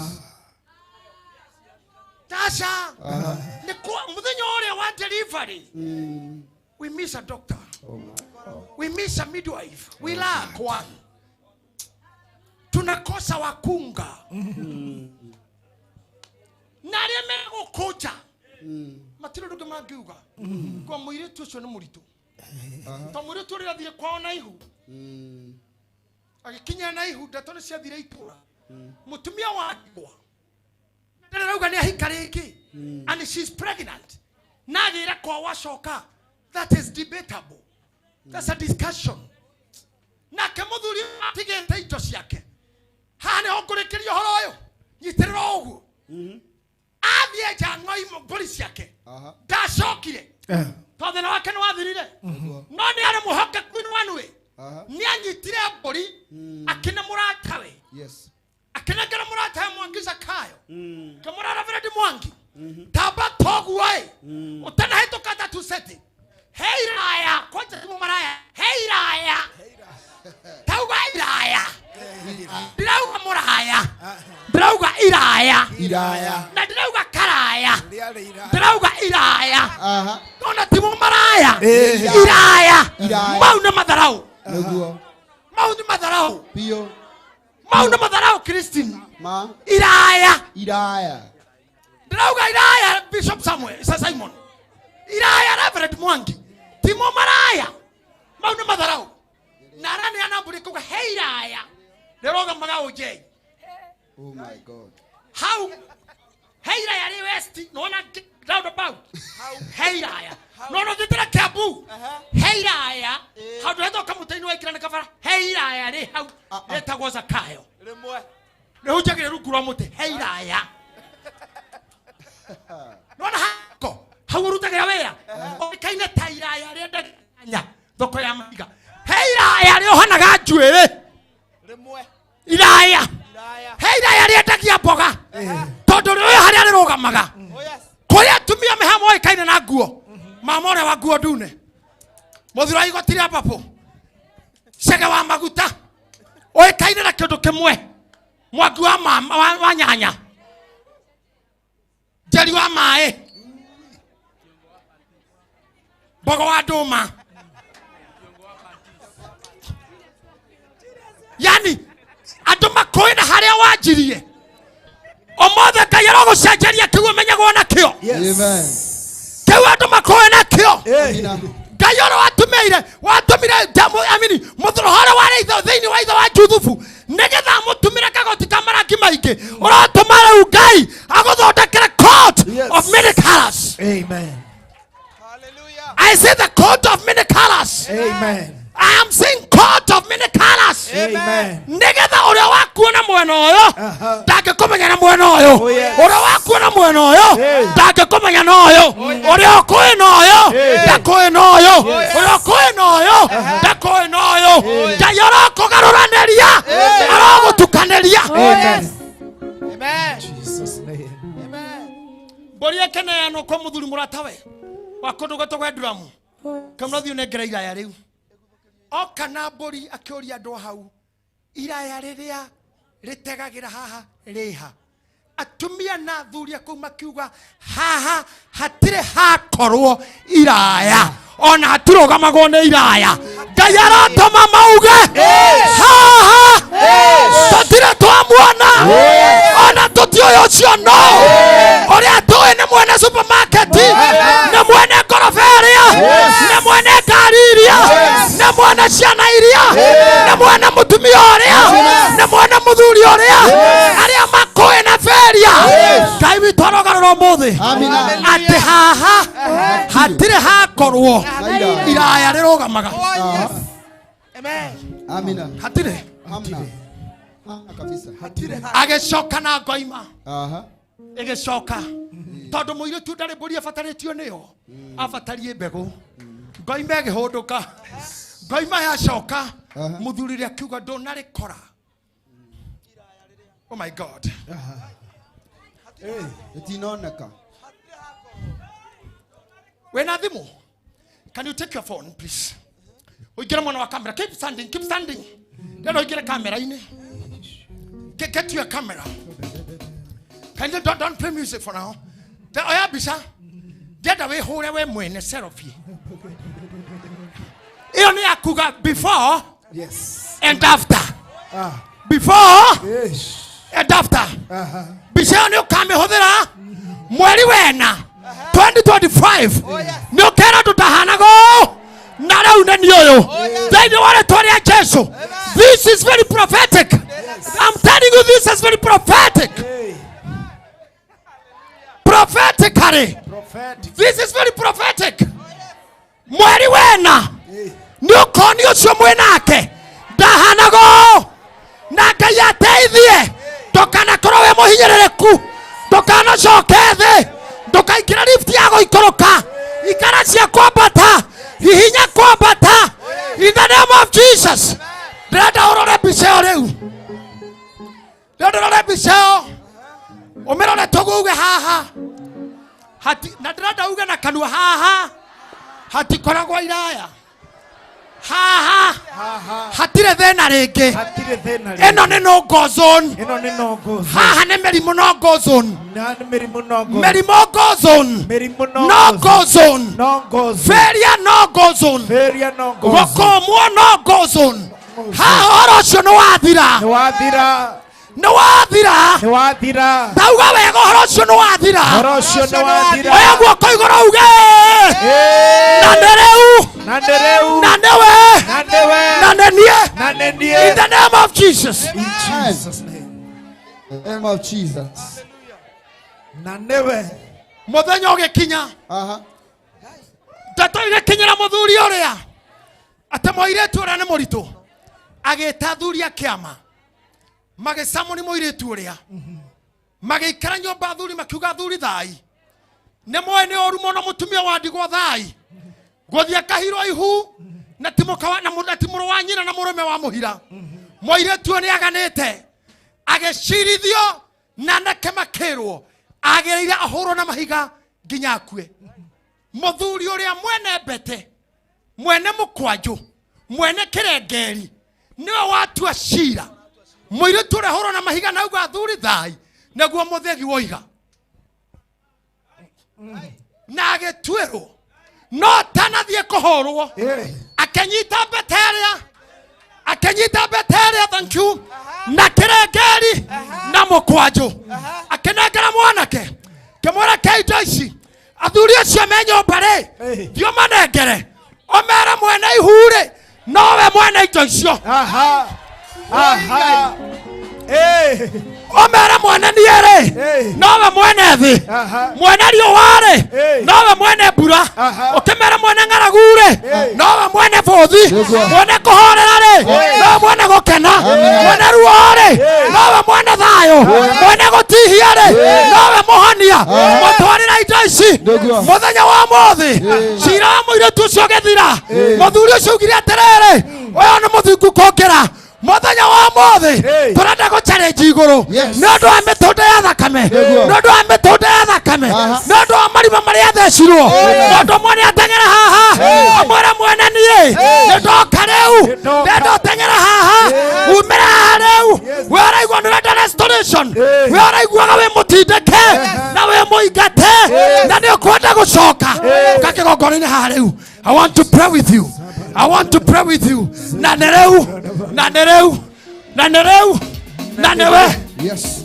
Tasha. Nikwa muthenya ule wa delivery. We miss a doctor. We miss a midwife. We lack one. Tunakosa wakunga. Nari megukuja. Matiro nduge mangiuga. Kwa muiritu ucio ni muritu. Ta muiritu uri athire kwao na ihu. Agikinya na ihu ndato ni ciathire itura. Mutumia wakwa. Ndarauga ni ahika ringi. And she's pregnant. Nagira kwa washoka. That is debatable. That's a discussion. Na kemuthuri atigete indo ciake. Hane hokurekerio horo uyu. Nyitirira uguo. Athie jang'oi mburi ciake. Ndacokire. Tondũ na wake nĩ wathirire. No nĩ arĩ mũhokeku nĩ wanwe. Nĩ anyitire mburi akĩne mũratawe. Yes. Akĩnengera mũratawe Mwangi Zakayo. Kamũra Reverend Mwangi. Tamba toguo ũtanahĩtũka tatu seti. Hey Raya, kwanza timu maraya. Hey Raya. Tauga Iraya. Drauga Muraya. Drauga Iraya. Na drauga Karaya. Drauga Iraya. Tona timu maraya. Iraya. Mau na madharau. Mau ni madharau. Pio. Mau na madharau Christine. Iraya. Drauga Iraya Bishop Samuel Simon. Iraya Reverend Mwangi. Timo maraya. Mau na madharau. Narani anamburi kuga hey Iraya. Neroga magao je. Oh my God. How? Hey Iraya ni west. No one round about. Hey Iraya. No ditra Kiambu. Hey Iraya. How do I talk about ino ikira na kafara? Hey Iraya ni how? Etagwo Zakayo. Rimwe. Ne hujagire rukura muti. Hey Iraya. No na hako. Hauruta wera. Okaine ta Iraya renda nya. Thoko ya mahiga. Hey Iraya ri ohanaga njuire. Rimwe. Iraya. Hey Iraya riendagia mboga. Tondu ri haria ri rugamaga. Kuria tumia mehamo okaine na nguo. Mama ore wa nguo ndune. Muthira igotire apapo. Cege wa maguta. Okaine na kindu kimwe. mwaki wa nyanya, jeri wa mae, mboga wa nduma. Yani andu makoina haria wanjirie omothe Ngai arogucenjeria kiugo menyagwo nakio. Amen. Kiu andu makoina kio. Ngai watumire muthuro hora wari itho thiini wa itho wa Juthufu nigetha mutumire kagoti kamarangi maingi uratuma riu Ngai aguthondekere coat of many colors. Amen. Hallelujah. I say the coat of many colors. Amen. I am saying coat of many colors. Amen. Nigetha uria wakuona mwena uyo ndagikumenya na mwena uyu, uria wakuona mwena uyu ndagikumenya na uyu, uria ukui na uyu ndakui na uyu, uria ukui na uyu ndakui na uyu. Ngai arakugaruraniria, aragutukaniria. Amen. Amen. Jesus name. Amen. Boria kene no ko muthuri muratawe wakundu gwetagwo Duramu kamuna thiu negera iraya riu okana mburi akiuria andu hau iraya riria ritegagira haha riha atumia na thuria kuu makiuga haha hatire hakorwo iraya ona hatirugamagwo ni iraya. Ngai aratuma mauge haha tutire twamwona ona tutioyo ucio no uria tui ni mwene supermarket, ni mwene ngoroferia, ni mwene ngariria, ni mwene ciana iria, ni mwene mutumia uria, ni mwene muthuri uria aria makui na feria. Ngai witu arogarura umuthi ati haha hatire hakorwo iraya rirugamaga. Amen. Amina. Hatire. Amina. Kabisa. Hatire. Agicoka na ngoima. Aha. Igicoka. Tondu muiritu ndari mburi abataritio niyo. Abatarie mbegu. Ngoima igihunduka. Ngoima yacoka. Muthuri akiuga ndunarikora. Oh my God. Itinoneka. Wena thimu. Can you take your phone please? Uigire mwana wa camera. Keep standing, keep standing. Ndio uigire camera ini. Get your camera. Can you don't play music for now? The oya bisa. Get away hore we mwene selfie. Iyo ni akuga before, yes, and after. Before, yes, and after. Bisa ni ukame hodera mweri wena 2025. Ni ukera tutahanago nara uneni yoyo. They don't want to tell you Jesus. This is very prophetic. I'm telling you, this is very prophetic. Prophetically. This is very prophetic. Mweri wena ni ukoni ucio mwenake ndahanago na Ngai ateithie ndukana korwo we muhinyerereku, ndukana coke thi, ndukaikira lift ya guikoroka, ikara cia kwambata, hihinya kwambata in the name of Jesus. Ndenda urore bicio riu, ndenda urore bicio umirore tuguge haha hati na ndenda uge na kanua haha hati koragwo iraya haha hatire thena ringi, ino ni no go zone, haha ni merimu no go zone, merimu go zone, no go zone, failure no go zone, gukomwo no go zone. Haha oro cio ni wathira, ni wathira, tauga wega horo cio ni wathira, oya guoko iguru uge na ndereu na nenie in the name of Jesus. In Jesus' name. In the name of Jesus. Muthenya ugikinya tato igikinyira muthuri uria ate moiretu uria ni muritu agita thuri akiama magesamo moiretu uria mageikara nyomba thuri makiuga thuri thai ne moene oru mono mutumia wa ndigwa thai gothia kahiro ihu na timokawa na mutimuro wa nyina na murume wa muhira moiretu ni aganete agecirithio na nakemakirwo agereire ahoro na mahiga nginya akue. Muthuri uria mwene mbete, mwene mukwanju, mwene kirengeri niwe watua cira Mwire ture horo na mahiga na uga thuri thai naguo muthegi woiga na agitwirwo no tanathie kuhorwo akanyita beteria thank you na kirengeri na mukwanjo akenengera mwanake kimwera kaito ici athuri acio menyo bare thio manengere omera mwene ihure nowe mwene ito icio omera mwene niere nowe mwene thi mwene rioware nowe mwene mbura ukimera mwene ngaragure nowe mwene bothi mwene kuhorera nowe mwene gukena mwene ruore nowe mwene thayo mwene gutihia nowe muhonia mutwarira indo ici muthenya wa mothi cira wa muiritu ucio githira muthuri ucio ugire atiriri uyu ni muthingu kukira muthenya wa mothi turenda go challenge iguru nondu wa mitunde ya thakame nondu wa mitunde ya thakame nondu wa marima maria thecirwo nondu mwene atengera haha amwera mwene nie ndoka riu nendo tengera haha umira riu wera igwa nurenda restoration wera igwa we mutindeke na we muingate na ni ukwenda gucoka kakigongoni haha riu. I want to pray with you. I want to pray with you. Nanereu. Yes.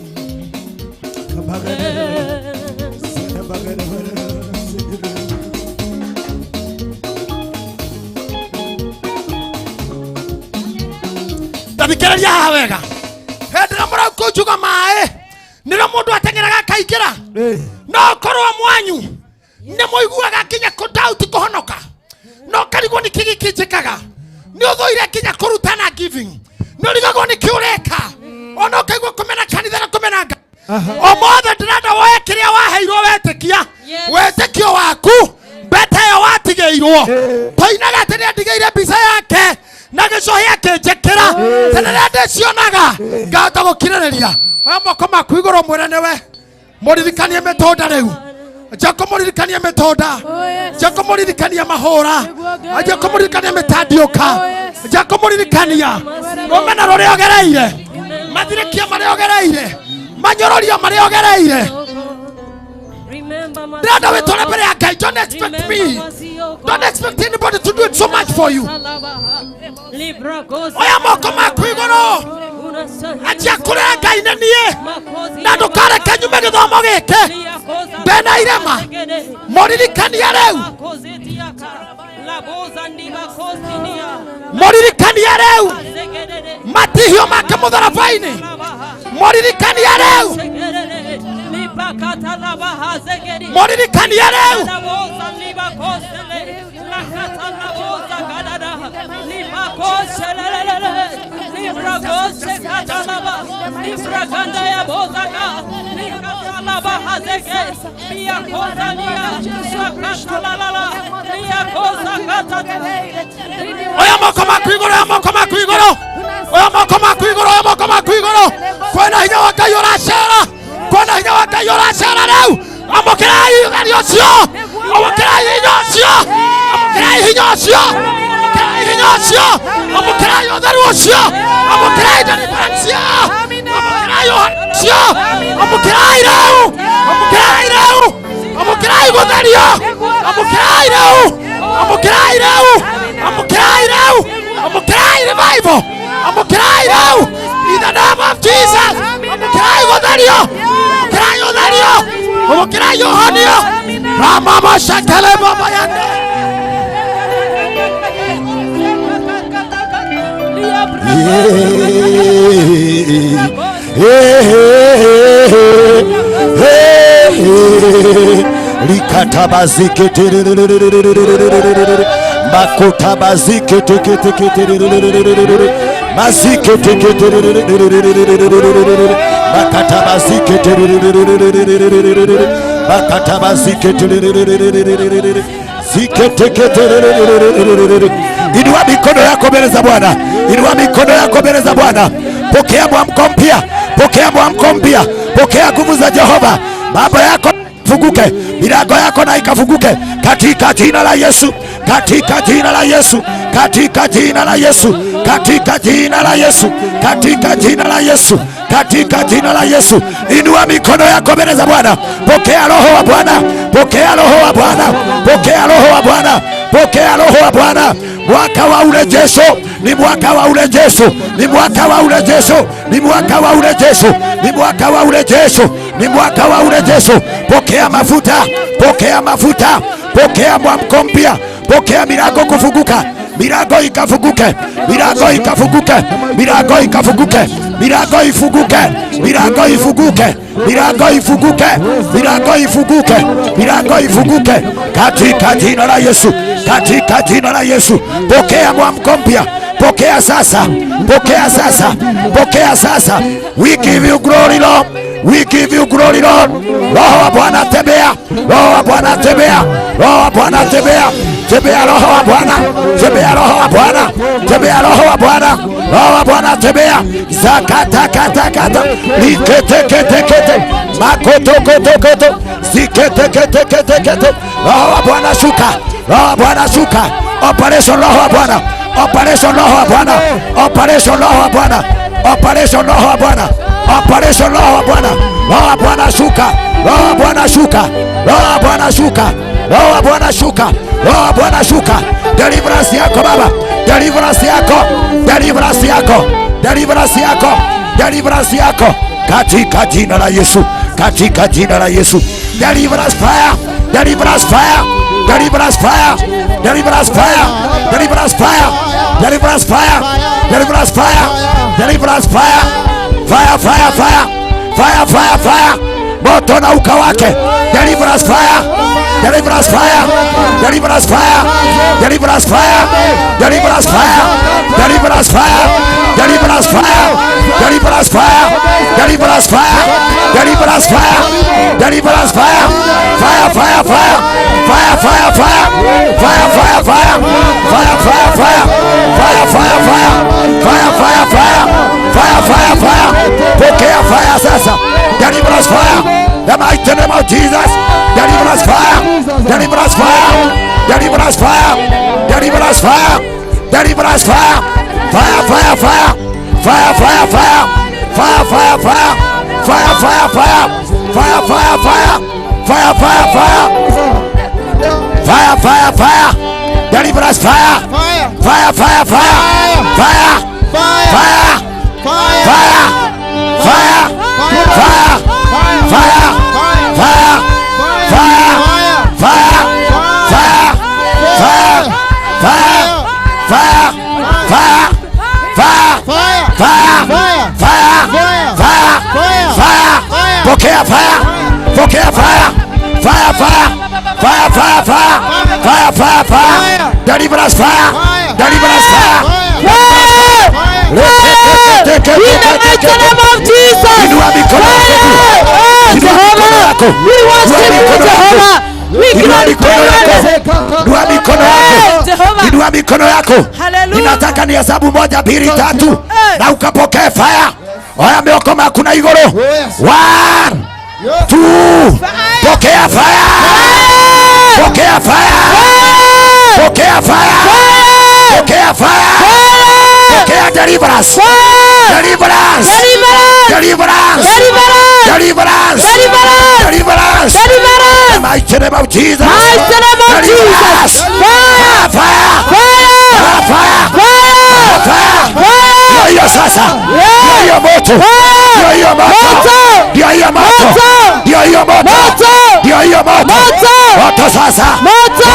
Tabikereria hawega. Hedra mura kujuga mae. Nira mundu atengeraga kaikira. No korwa mwanyu. Ne moiguaga kinya kudauti kuhonoka. No karigwo ni kigi kijikaga. Ni uthoire kinya kurutana giving. No rigagwo ni kiureka. Ono kaigwo kumena kanitha na kumena nga. Omothe ndirenda woe kiria waheirwo wetikia. Wetikio waku bete yo watigeirwo. Toinaga ati ndigeire mbica yake na gicohia kinjikira. Tenere ndicionaga ngahota gukiririria. Oya moko maku iguru mwire niwe muririkanie mitonda riu. Jako muririkania metonda. Jako muririkania mahora. Jako muririkania metandioka. Jako muririkania romena rore ogereire. Mathirikia mari ogereire. Manyororia mari ogereire. Dada we tore bere akai. Don't expect me. Don't expect anybody to do it so much for you. Oya moko maku iguru. Achia kure akai nenie. Na ndukare kanyume githomo gike. Bena irema moririkania reu moririkania reu matihio make mutharabaini moririkania reu moririkania reu oya moko makuigoro oya moko makuigoro oya moko makuigoro oya moko makuigoro kwena hinya wa Ngai uracera kwena hinya wa Ngai uracera reu amukirai thari ucio amukirai hinya ucio amukirai hinya ucio amukirai hinya ucio amukirai uthari ucio amukirai deliverance amukirai ucio amukirai reu amukirai reu amukirai guthario amukirai reu amukirai reu amukirai reu amukirai revival amukirai reu in the name of Jesus amukirai guthario amukirai guthario amukirai yohanio ramama shakele baba yande Likatabazike makotabazike mazike makatabazike makatabazike Inua mikono yako mbele za Bwana. Inua mikono yako mbele za Bwana. Pokea mwamko mpya. Pokea mwamko mpya. Pokea nguvu za Jehova. Mambo yako funguke. Milango yako na ikafunguke katika jina la Yesu. Katika jina la Yesu. katika jina la Yesu, katika jina la Yesu, katika jina la Yesu, katika jina la Yesu. Inua mikono yako mbele za Bwana. Pokea roho wa Bwana, pokea roho wa Bwana, pokea roho wa Bwana, pokea roho wa Bwana. Mwaka wa urejesho ni mwaka wa urejesho, ni mwaka wa urejesho, ni mwaka wa urejesho, ni mwaka wa urejesho, ni mwaka wa urejesho. Pokea mafuta, pokea mafuta, pokea mwamko mpya, pokea milango kufunguka, milango ikafunguke, milango ikafunguke, milango ikafunguke, milango ifunguke, milango ifunguke, milango ifunguke, milango ifunguke, milango ifunguke katika jina la Yesu, katika jina la Yesu. Pokea mwamko mpya, pokea sasa, pokea sasa, pokea sasa. We give you glory Lord, we give you glory Lord. Roho wa Bwana tembea, roho wa Bwana tembea, roho wa Bwana tembea, tembea roho wa Bwana, tembea roho wa Bwana, tembea roho wa Bwana, roho wa Bwana tembea. Zakata kata kata, likete kete kete, makoto koto koto, zikete kete kete kete. Roho wa Bwana shuka, roho wa Bwana shuka. Operation roho wa Bwana, operation roho wa Bwana, operation roho wa Bwana, operation roho wa Bwana, operation roho wa Bwana. Roho wa Bwana shuka, roho wa Bwana shuka, roho wa Bwana shuka, roho wa Bwana shuka, roho wa Bwana shuka. Deliverance yako Baba, deliverance yako, deliverance yako, deliverance yako, deliverance yako katika jina la Yesu, katika jina la Yesu. Deliverance fire, deliverance fire, deliverance fire, deliverance fire, deliverance fire, deliverance fire, deliverance fire, deliverance fire, fire fire fire, fire fire fire, moto na ukawake. Deliverance fire, deliverance fire, deliverance fire, deliverance fire, deliverance fire, deliverance fire, deliverance fire, deliverance fire, deliverance fire, deliverance fire, deliverance fire, fire fire fire, fire fire fire, fire fire fire, fire fire fire, fire fire fire, fire fire fire, fire fire fire. Pokea fire sasa, deliverance fire. The mighty name of Jesus, deliverance fire, deliverance fire, deliverance fire, deliverance fire, deliverance fire, fire fire fire, fire fire fire, fire fire fire, fire fire fire, fire fire fire, fire fire fire, fire fire fire, deliverance fire, fire fire fire, fire, fire, fire, fire, fire, fire, fire, fire, fire, fire, fire, fire, fire, fire, fire, fire, fire, fire, fire. Pokea fire, pokea fire, fire, fire, fire, fire, fire, fire, fire, fire. Deliverance fire, deliverance fire. In the mighty name of Jesus. Jehovah, we worship you, Jehovah. We glorify you. Inua mikono yako, inua mikono yako. Ninataka ni hesabu 1, 2, 3 na ukapokea fire. Oya meokoma kuna igoro. 1, 2, pokea fire, pokea fire, pokea fire, pokea fire, pokea deliverance, deliverance, deliverance, deliverance, deliverance, the mighty name of Jesus, Mighty name of Jesus. fire, fire, fire, fire, fire, fire. Hiyo sasa, hiyo moto, hiyo moto, hiyo moto, hiyo moto, hiyo moto, moto sasa, moto,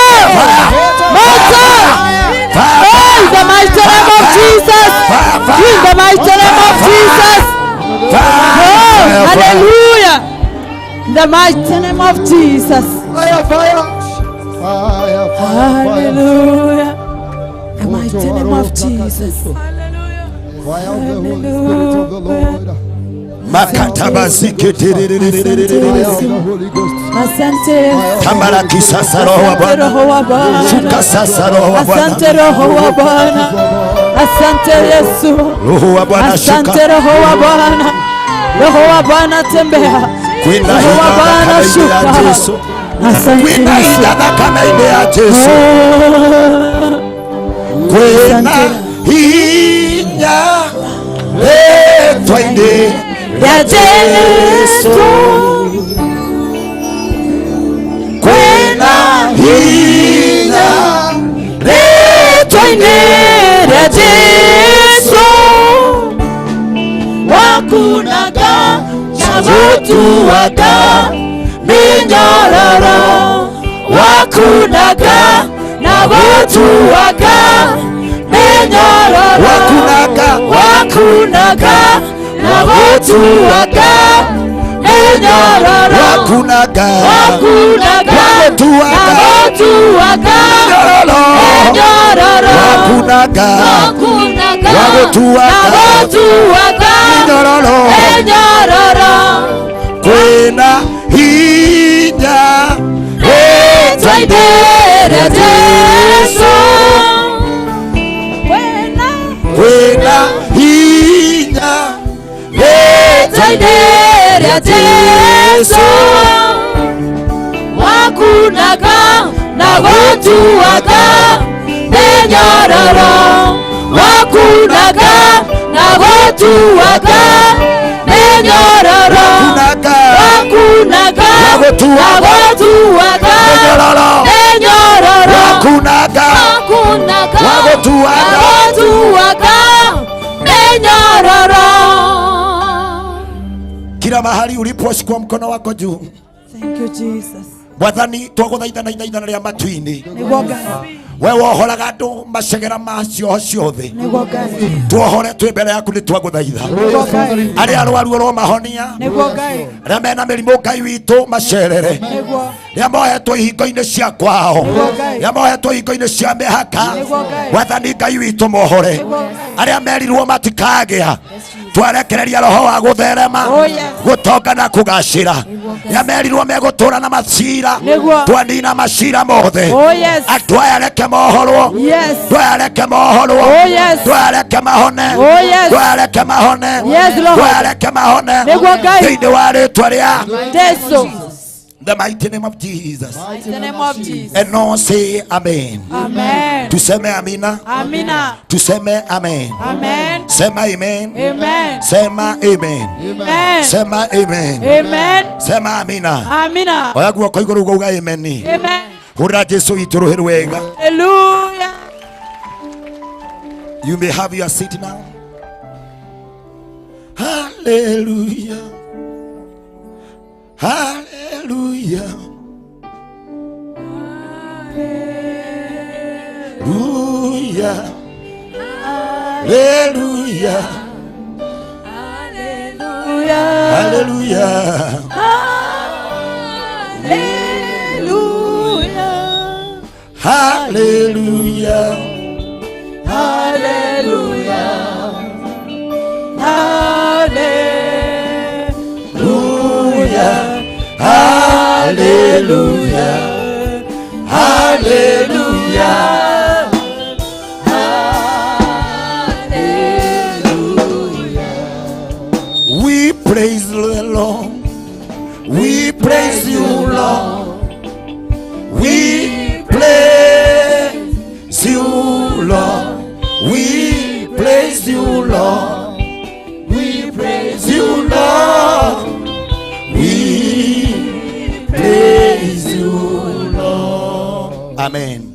Moto. In the mighty name of Jesus. In the mighty name of Jesus. Oh, hallelujah. In the mighty name of Jesus. Hallelujah. The mighty name of Jesus. makataba Asante. tambara kisasa roho wa Bwana, shuka sasa roho wa Bwana, Asante roho wa Bwana. Asante Yesu. roho wa Bwana shuka, Asante roho wa Bwana. Roho wa Bwana tembea. kwenda Roho wa Bwana shuka. Asante kwenda Yesu. ida na kama ile ya Yesu. kwena hinya letwainde ya Yesu kwena hinya letwainde ya Yesu wakunaga chabutuwaga minyororo wakunaga nabutuwaga minyororo wakunaga nabutuwaga minyororo wakunaga nabutuwaga minyororo wakunaga nabutuwaga minyororo kwena hinya letwainde ya Yesu kwena hinya letwainde ya Yesu wakunaga nabutuwaga minyororo wakunaga nabutuwaga minyororo wakunaga nabutuwaga minyororo wakunaga nabutuwaga minyororo. kila mahali ulipo shikwa mkono wako juu. Thank you, Jesus. Mwathani twaguthaitha ithaithana rĩa matu-inĩ Nĩguo Ngai. we wohoraga andũ macegera macio ciothe Nĩguo Ngai. tuohore twĩ mbere yaku nĩ twaguthaitha Nĩguo Ngai. arĩa arwaru ũromahonia Nĩguo Ngai. arĩa mena mĩrimũ Ngai witũ macerere Nĩguo. rĩa mohetwo ihingo-inĩ cia kwao rĩa mohetwo ihingo-inĩ cia mĩhaka Mwathani Ngai witũ mohore arĩa merirwo matikagĩa twerekereria roho wa gutherema gutonga na kugacira rĩa merirwo megũtũra na macira twanina macira mothe andũ aya reke mohorwo andũ aya reke mohorwo andũ aya reke mahone andũ aya reke mahone andũ aya reke mahone thĩinĩ wa rĩtwa rĩa Yesu. the mighty name of Jesus. In the name of Jesus. And no say amen. Amen. Tuseme amina. Amina. Tuseme amen. Amen. Sema amen. Amen. Sema amen. Amen. Sema amen. Amen. Sema amina. Amina. Oya guoko iguru gauga amen. Amen. Hura Jesu witũ rũhĩ rwega. Hallelujah. You may have your seat now. Hallelujah. Hallelujah. Hallelujah. Hallelujah. Hallelujah. Hallelujah. Hallelujah. Hallelujah. We praise the Lord. We praise you, Lord. We praise you, Lord. We praise you, Lord. We praise you, Lord. We praise you, Lord. Amen.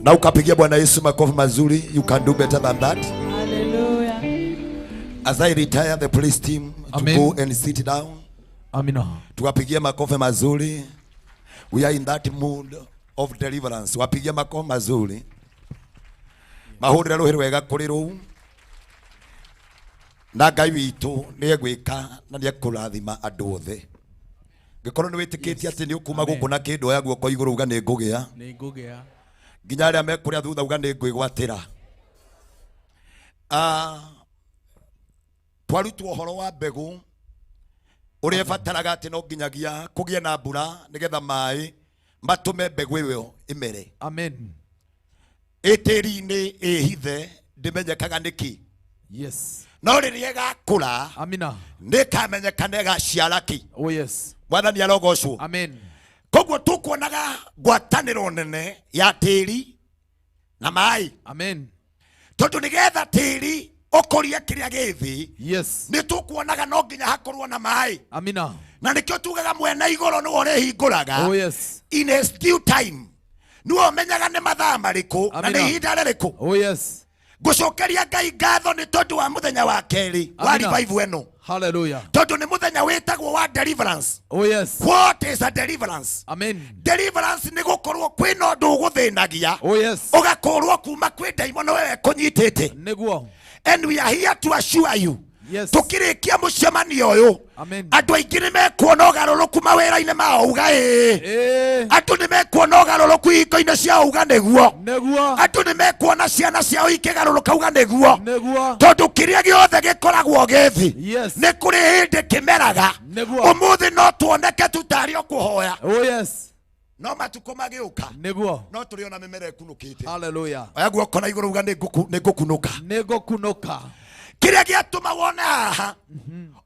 Na ukapigia Bwana Yesu makofi mazuri. You can do better than that. Hallelujah. As I retire the police team to Amen. go and sit down. Amina. Tuwapigie makofi mazuri. We are in that mood of deliverance. Wapigie makofi mazuri. Mahurira ruhi rwega kuri ru. Na Ngai witũ nĩ egwĩka na nĩ ekũrathima andũ othe. Ngĩkorwo nĩ wĩtĩkĩtie atĩ nĩ ũkuma gũkũ na kĩndũ ya guoko igũrũ uga nĩ ngũgĩa. Nginya arĩa me kũrĩa thutha uga nĩ ngwĩgwatĩra. Twarutwo ũhoro wa mbegũ ũrĩa bataraga atĩ no nginyagia kũgĩe na mbura nĩgetha maĩ matũme mbegũ ĩyo ĩmere. Amen. Ĩtĩri-inĩ ĩhithe ndĩmenyekaga nĩkĩ. Yes. No rĩrĩa ĩgakũra Amina. nĩkamenyekana ĩgaciara kĩ. Oh yes. Mwathani arogocwo. Amen. Koguo tũkuonaga ngwatanĩro nene ya tĩri na mai. Amen. Tondu nigetha tiri okorie kiria githi. Yes. Nitukuonaga no nginya hakorwo na mai. Amina. Na nikio tugaga mwena igoro ni wore hinguraga. Oh yes. In a due time. Nuo menyaga ni mathaa mariku na ni ihinda ririku. Oh yes. Gucokeria Ngai ngatho ni tondu wa muthenya wa keri wa revival eno. Hallelujah. Tondu ni muthenya witagwo wa deliverance. Oh yes. What is a deliverance? Amen. Deliverance ni gukorwo kwina ndu guthinagia. Oh yes. Ugakorwo kuma kwi daimono wewe kunyitete. Niguo. And we are here to assure you. Yes. Tukirikia mucemanio uyu. Amen. Andu aingi ni mekuona ugarũrũku mawĩra-inĩ ma uga andu ni mekuona ugarũrũku ihingo-inĩ cia uga nĩguo. Andu ni mekuona ciana ciao ikĩgarũrũka uga nĩguo. Tondu kĩrĩa gĩothe gĩkoragwo gĩthi nĩ kũrĩ hĩndĩ kĩmeraga. Ũmũthĩ no tuoneke tutari o kũhoya. Oh yes. No matukũ magĩũka no tũrĩ ona mĩmera ĩkunũkĩte. Hallelujah. Oya guoko na igũrũ uga nĩngũkunũka. Nĩngũkunũka. Kiria giatuma wona haha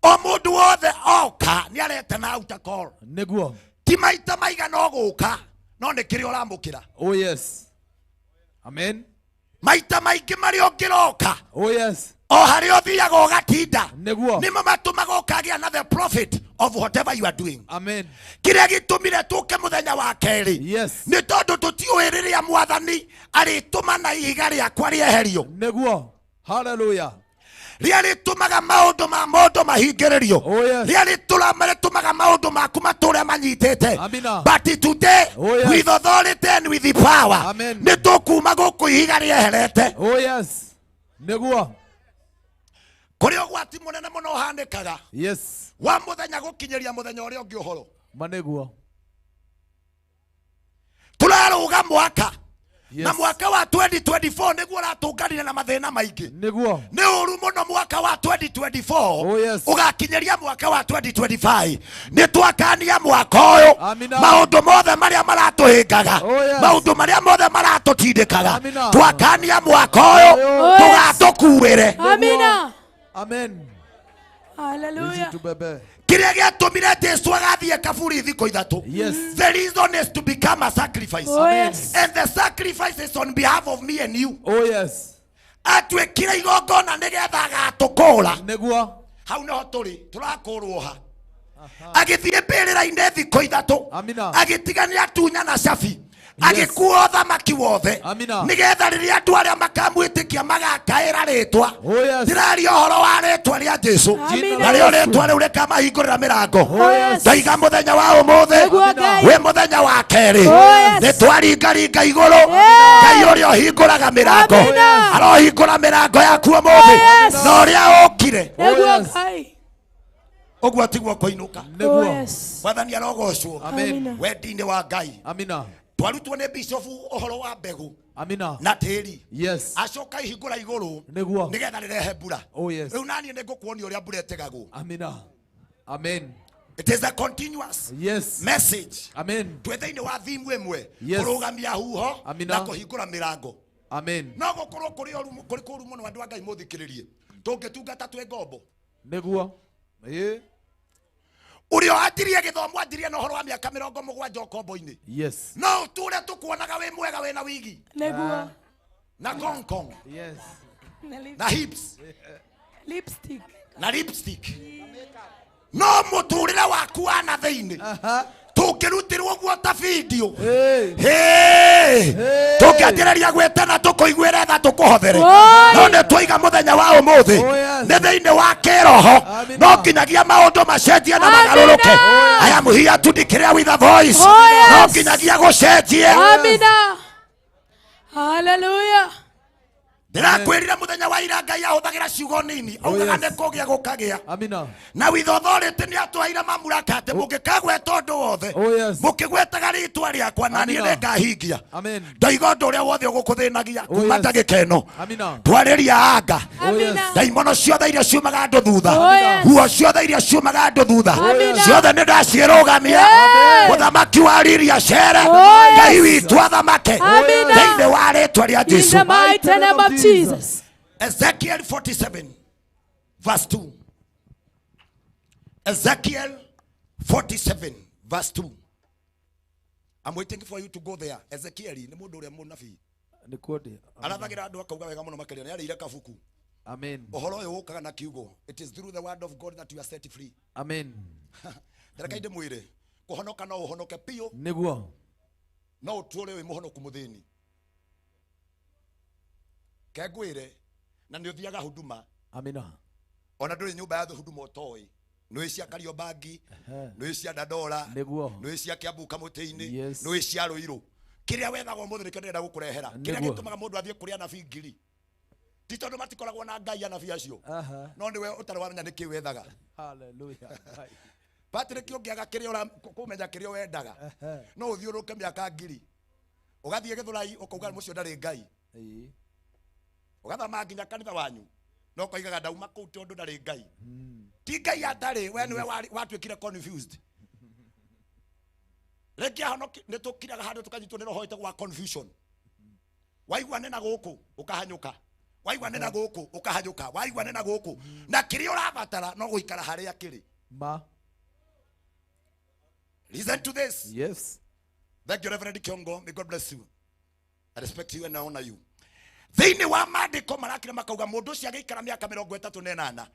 o mundu wothe oka ni arete na altar call. Niguo. Ti maita maigana oguka no ni kiri uramukira. Oh yes. Amen. Maita maingĩ mari ongiroka. Oh yes. O hari othiaga ugatinda. Niguo. Nimo matumaga ukagĩa another prophet of whatever you are doing. Amen. Kiria gitumire tuke muthenya wa keri. Yes. Ni tondu tutiũĩ rĩrĩa mwathani arituma na ihiga rĩakwa rĩeherio. Niguo. Hallelujah. Ria ritumaga maundu ma mundu mahingĩrĩrio. Oh yes. Ria ritumaga maundu maku mature manyitete. Amina. But today with authority and with the power. Amen. Nitukuma guku ihiga rieherete. Oh yes. Niguo. Kuri ogwati munene muno handikaga. Yes. Wa muthenya gukinyeria muthenya uria ungi uhoro. Maniguo. Turaruga mwaka. Yes. Na mwaka wa 2024 niguo ratunganire na mathina maingi. Niguo. Ni uru muno mwaka wa 2024. Oh yes. Ugakinyeria mwaka wa 2025. Ni twakania mwaka uyu. Maundu mothe maria maratuhingaga. Oh yes. Maundu maria mothe maratutindikaga. Twakania mwaka uyu tugatukuire. Amina. Amen. Hallelujah. Kiria giatumire Jesu agathie kaburi thiko ithatu. Yes. The reason is to become a sacrifice. Oh yes. And the sacrifice is on behalf of me and you. Oh yes. Atwikira igongona nigetha agatukura. Niguo. Hau niho turi turakurwo ha. Agithie mbirira-inĩ thiko ithatu. Amina. Agitigania tunya na cabi. Agikuo thamaki wothe. Nigetha riria andu aria makamwitikia magakaira ritwa. Ndiraria uhoro wa ritwa ria Jesu. Na rio ritwa riu rikamahingurira mirango. Ndaiga muthenya wa umuthi wi muthenya wa keri. Ni twaringaringa iguru. Ngai uria uhinguraga mirango arohingura mirango yaku umuthi. Na uria ukire ogwo tiguo kuinuka. Mwathani arogocwo wendi-inĩ wa Ngai. Amina. Twarutwo nĩ bishop uhoro wa mbegu. Amina. Na tĩri. Yes. Acoka ihingũra igũrũ nĩguo nĩgetha rĩrehe mbura. Oh yes. Rĩu naniĩ nĩngũkuonia ũrĩa mbura ĩtegagwo. Amina. Amen. It is a continuous message. Amen. Twĩ thĩinĩ wa theme ĩmwe Yes. kũrũgamia huho Amina. na kũhingũra mĩrango. Amen. No gũkorwo kũrĩ kũru mũno andũ a Ngai mũthikĩrĩrie. Tũngĩtungata twĩ ngombo. Nĩguo. Urio atirie githomo anjirie na uhoro wa miaka 70 kombo-ini. Yes. No ture tukuonaga we mwega we na wigi. Nĩguo. Na kong. Yes. Na hips. Lipstick. Na lipstick. No muturire waku ana thiini. Tukirutirwo guo ta video. Tukianjĩrĩria gwĩtana tukuiguĩre tha tukuhothere. No nĩ twiga muthenya wa umuthi nĩ thĩinĩ wa kĩroho. No nginyagia maũndũ macenjie na magarũrũke. I am here to declare with a voice. No nginyagia gũcenjie. Amina. Hallelujah. Ndĩrakwĩrire muthenya wa ira Ngai ahũthagĩra ciugo nini augaga nĩ kũgĩa gũkagĩa. Amina. Na with authority nĩ atũheire mamlaka atĩ mũngĩkagweta ũndũ wothe mũkĩgwetaga rĩtwa rĩakwa na niĩ nĩngahingia. Ndoiga ũndũ ũrĩa wothe ũgũkũthĩnagia kuma ndagĩka ĩno twarĩria anga ndaimono ciothe iria ciumaga andũ thutha nguo ciothe iria ciumaga andũ thutha ciothe nĩ ndaciĩrũgamia mũthamaki wa riria cere Ngai witũ athamake thĩinĩ wa rĩtwa rĩa Jesũ. Jesus. Ezekiel 47 verse 2. Ezekiel 47 verse 2. I'm waiting for you to go there. Ezekiel ni mundu uria munabii. Nikodi. Arathagira andu akauga wega muno makeria ni arire kabuku. Amen. Ohoro uyu ukaga na kiugo. It is through the word of God that you are set free. Amen. Ndakaide mwire kuhonoka no uhonoke pio. Niguo. No utule wi muhonoku muthini. Kegwire na ni uthiaga huduma. Amina. Ona nduri nyumba ya huduma utoi. Nwe cia Kariobangi, nwe cia Dadora, nwe cia Kiambu Kamutini, nwe cia Ruiru. Kiria wethagwo muthini kendenda gukurehera. Kiria gitumaga mundu athie kuria na bingiri. Ti tondu matikoragwo na ngai anabi acio. No niwe utari wamenya niki wethaga. Hallelujah. Patrick ungiaga kiria ura kumenya kiria wendaga. No uthiuruke miaka ngiri. Ugathie Githurai ukauga mucio ndari ngai. Ugathama nginya kanitha wanyu. No koigaga ndauma kuu tondu ndari ngai. Ti ngai atari we niwe watwikire confused. Reke honoki nitukiraga handu tukanyitwo ni roho itagwa confusion. Waigua nena guku ukahanyuka. Waigua nena guku ukahanyuka. Waigua nena guku na kiria urabatara no guikara haria kiri. Ma. Listen to this. Yes. Thank you, Reverend Kiongo. May God bless you. I respect you and I honor you. Thini wa mandiko marakira makauga mundu ucio agikara miaka 38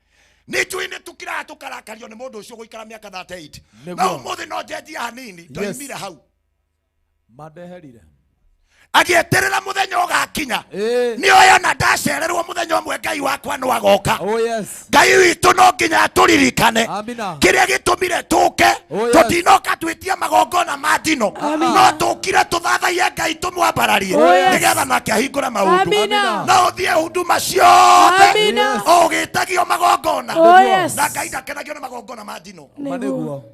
ni tuine tukira tukarakario ni mundu ucio guikara miaka 38 no muthi no jeji hanini toimire hau madeherire agieterera muthenya ugakinya ni oyo na ndacererwo muthenya umwe ngai wakwa no agoka ngai witu no nginya aturirikane kiria gitumire tuke tutinoka twitia magongona ma ndino no tukire tuthathaie ngai tumwambararie nigetha nake ahingura maundu no uthie huduma ciothe ugitagio magongona na ngai ndakenagio na magongona ma ndino maniguo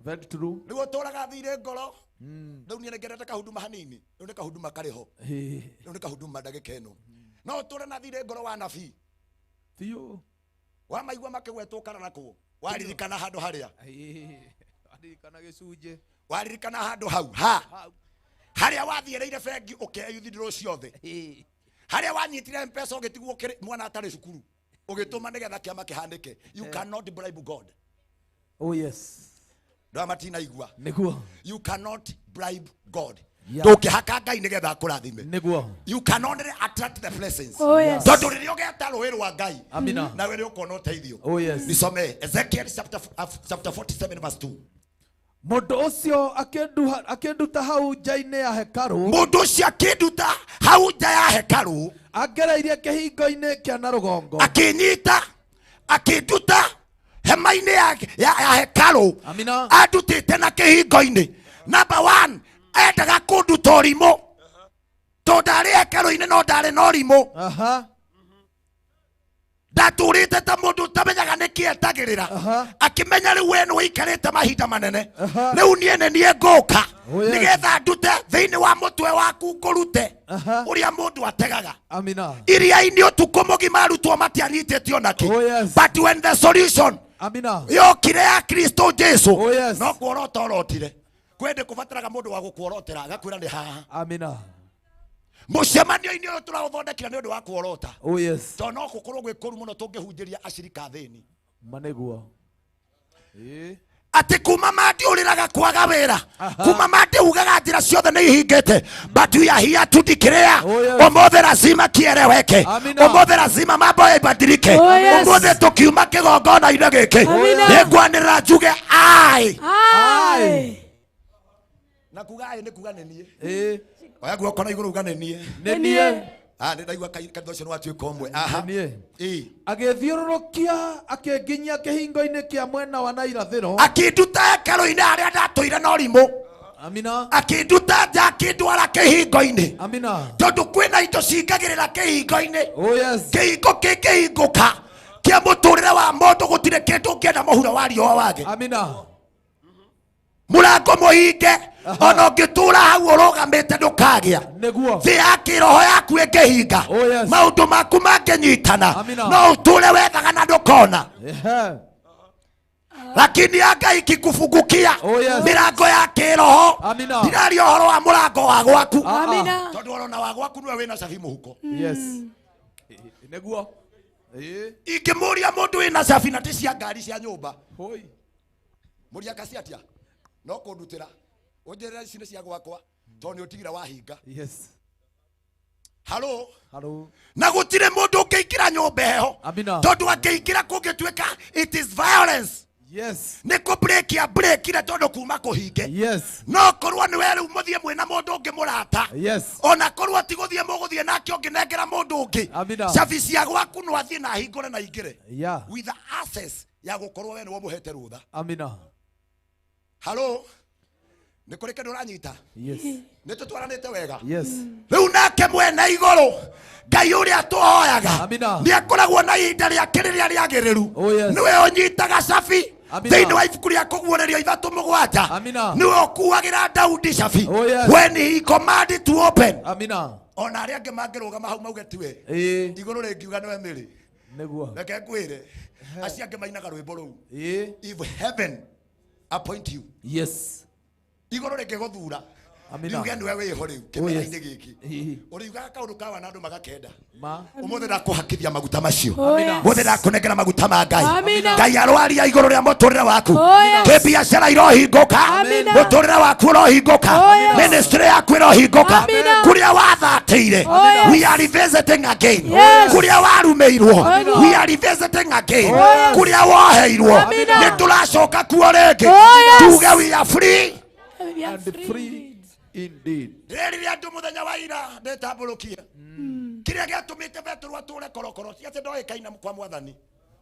very true nigo turaga thire ngoro Ndau ni ngereta ka huduma hanini. Ndau ni ka huduma kariho. Ndau ni ka huduma ndagika eno. No tura na thire ngoro wa nabii. Tio. Wa maigwa makegwetwo kana nako. Waririkana handu haria. Waririkana gicunje. Waririkana handu hau. Ha. Haria wathiereire bengi ukeyuthindiro ciothe. Haria wanyitire mpesa ugitigwo mwana atari cukuru. Ugituma nigetha kiama kihandike. You cannot bribe God. Oh yes. Matina igwa. Niguo. You cannot bribe God. Ndukihaka ngai nigetha akurathime. Niguo. You can only attract the blessings. Oh yes. Tondu ririo geta rũĩ rwa ngai. Amina. Na wewe ukona uteithio. Oh yes. Nisome Ezekiel chapter 47 verse 2. Mundu ucio akinduta hau nja-ini ya hekaru. Mundu ucio akinduta hau nja ya hekaru. Agereirie kihingo-ini kia na rugongo. Akinyita akinduta hema-ini ya hekaru. Amina. Andutite na kihingo-ini. Number 1, endaga kunduta ũrimũ. To ndari hekaru-ini no ndari na ũrimũ. Aha. Ndaturite ta mundu tamenyaga niki etagirira akimenya riu we ni wikarite mahinda manene riu nie nie nguka nigetha ndute thiini wa mutwe waku ngurute uria mundu ategaga. Amina. Iria-ini utuku mugima arutwo matianyitĩtio naki. But when the solution Amina yokire ya Kristo Jesu no kuorota orotire kwende kubataraga mundu wa gukuorotera agakwira ni haha. Amina. Mucemanio-ini uyu turaũthondekira ni undu wa kuorota. Oh yes. To no gukorwo gwi kuru muno tungihunjiria acirika thini. Maneguo. Ati kuma mandi uriraga kwaga wira. Kuma mandi ugaga njira ciothe ni ihingite. But we are here to declare. Omothe lazima kieleweke. Omothe lazima mambo yabadilike. Omothe tukiuma kigongona-ini giki ningwanirira njuge ai. Na kuga ai ni kuga ni nie. Oya guoko na iguru uga ni nie. Ni nie. Ndaigua kanitha ucio nwatuĩka ũmwe. Aha. Agĩthiũrũrũkia akĩnginyia kĩhingo-inĩ kĩa mwena wa na irathĩro. Akĩnduta hekarũ-inĩ harĩa ndatũire na ũrimũ. Amina. Akĩnduta nja akĩndwara kĩhingo-inĩ. Amina. Tondũ kwĩna indo cingagĩrĩra kĩhingo-inĩ. Oh yes. Kĩhingo kĩngĩhingũka kĩa mũtũrĩre wa mũndũ gũtirĩ kĩndũ ũngĩenda mũhuro wa riũa wage. Amina. Mũrango mũhinge ona ũngĩtũra hau ũrũgamĩte ndũkagĩa. Thĩ ya kĩroho yaku ĩngĩhinga maũndũ maku mangĩnyitana no ũtũre wethaga na ndũkona. Lakini Ngai ikikufungukia milango ya kiroho. Ndiraria ũhoro wa mũrango wa gwaku. Tondũ ũrona wa gwaku niwe wĩna cabi mũhuko. Yes. Nĩguo. Ingĩmũria mũndũ wĩna cabi na ti cia ngari cia nyũmba. Mũria kasi atia no kũndutĩra. Ongerera ici nĩ cia gwakwa tondũ nĩ ũtigira wahinga. Yes. Halo. Halo. Na gutire mundu ukiikira nyumba heho. Amina. Tondu akiikira kungituika it is violence. Yes. Niko break ya break ile tondu kuma kuhinge. Yes. No korwa ni wewe umuthie mwena mundu ungi murata. Yes. Ona korwa ti guthie muguthie nake ungi nengera mundu ungi. Amina. Cabici ya gwaku no athie na hingore na ingire. Yeah. With the access ya gukorwo wewe ni muhete rutha. Amina. Halo. Nikore kindu uranyita. Yes. Nitutwaranite wega. Yes. Riu nake mwena iguru Ngai uria tuhoyaga. Amina. Ni akoragwo na ihinda ria kiriria riagiriru. Oh yes. Niwe unyitaga cabi. Thiini wa ibuku ria kuguorerio 3:7. Amina. Niwe ukuagira Daudi cabi. Oh yes. When he commanded to open. Amina. Ona aria ange mangirugama hau mauge tiwe. Iguru ringiuga niwe miri. Niguo. Reke ngwire. Acio ange mainaga rwimbo ruu. If heaven appoint you. Yes. Iguru ringigothura. Amina. Niuge niwe wiho riu kimera-ini giki. Uriugaga kaundu kawa na andu magakenda. Umuthi ndakuhakithia maguta macio. Umuthi ndakunengera maguta ma Ngai. Ngai arwaria iguru ria muturire waku. Kibiacara irohinguka. Muturire waku urohinguka. Ministry yaku irohinguka. Kuria wathatire. We are revisiting again. Kuria warumeirwo. We are revisiting again. Kuria woheirwo. Nituracoka kuo ringi. Tuge we are free. And free indeed. Riri andu muthenya wa ira ndetamburukie. Kiria giatumite Petro ature korokoro. Ciate ndoikaina kwa mwathani.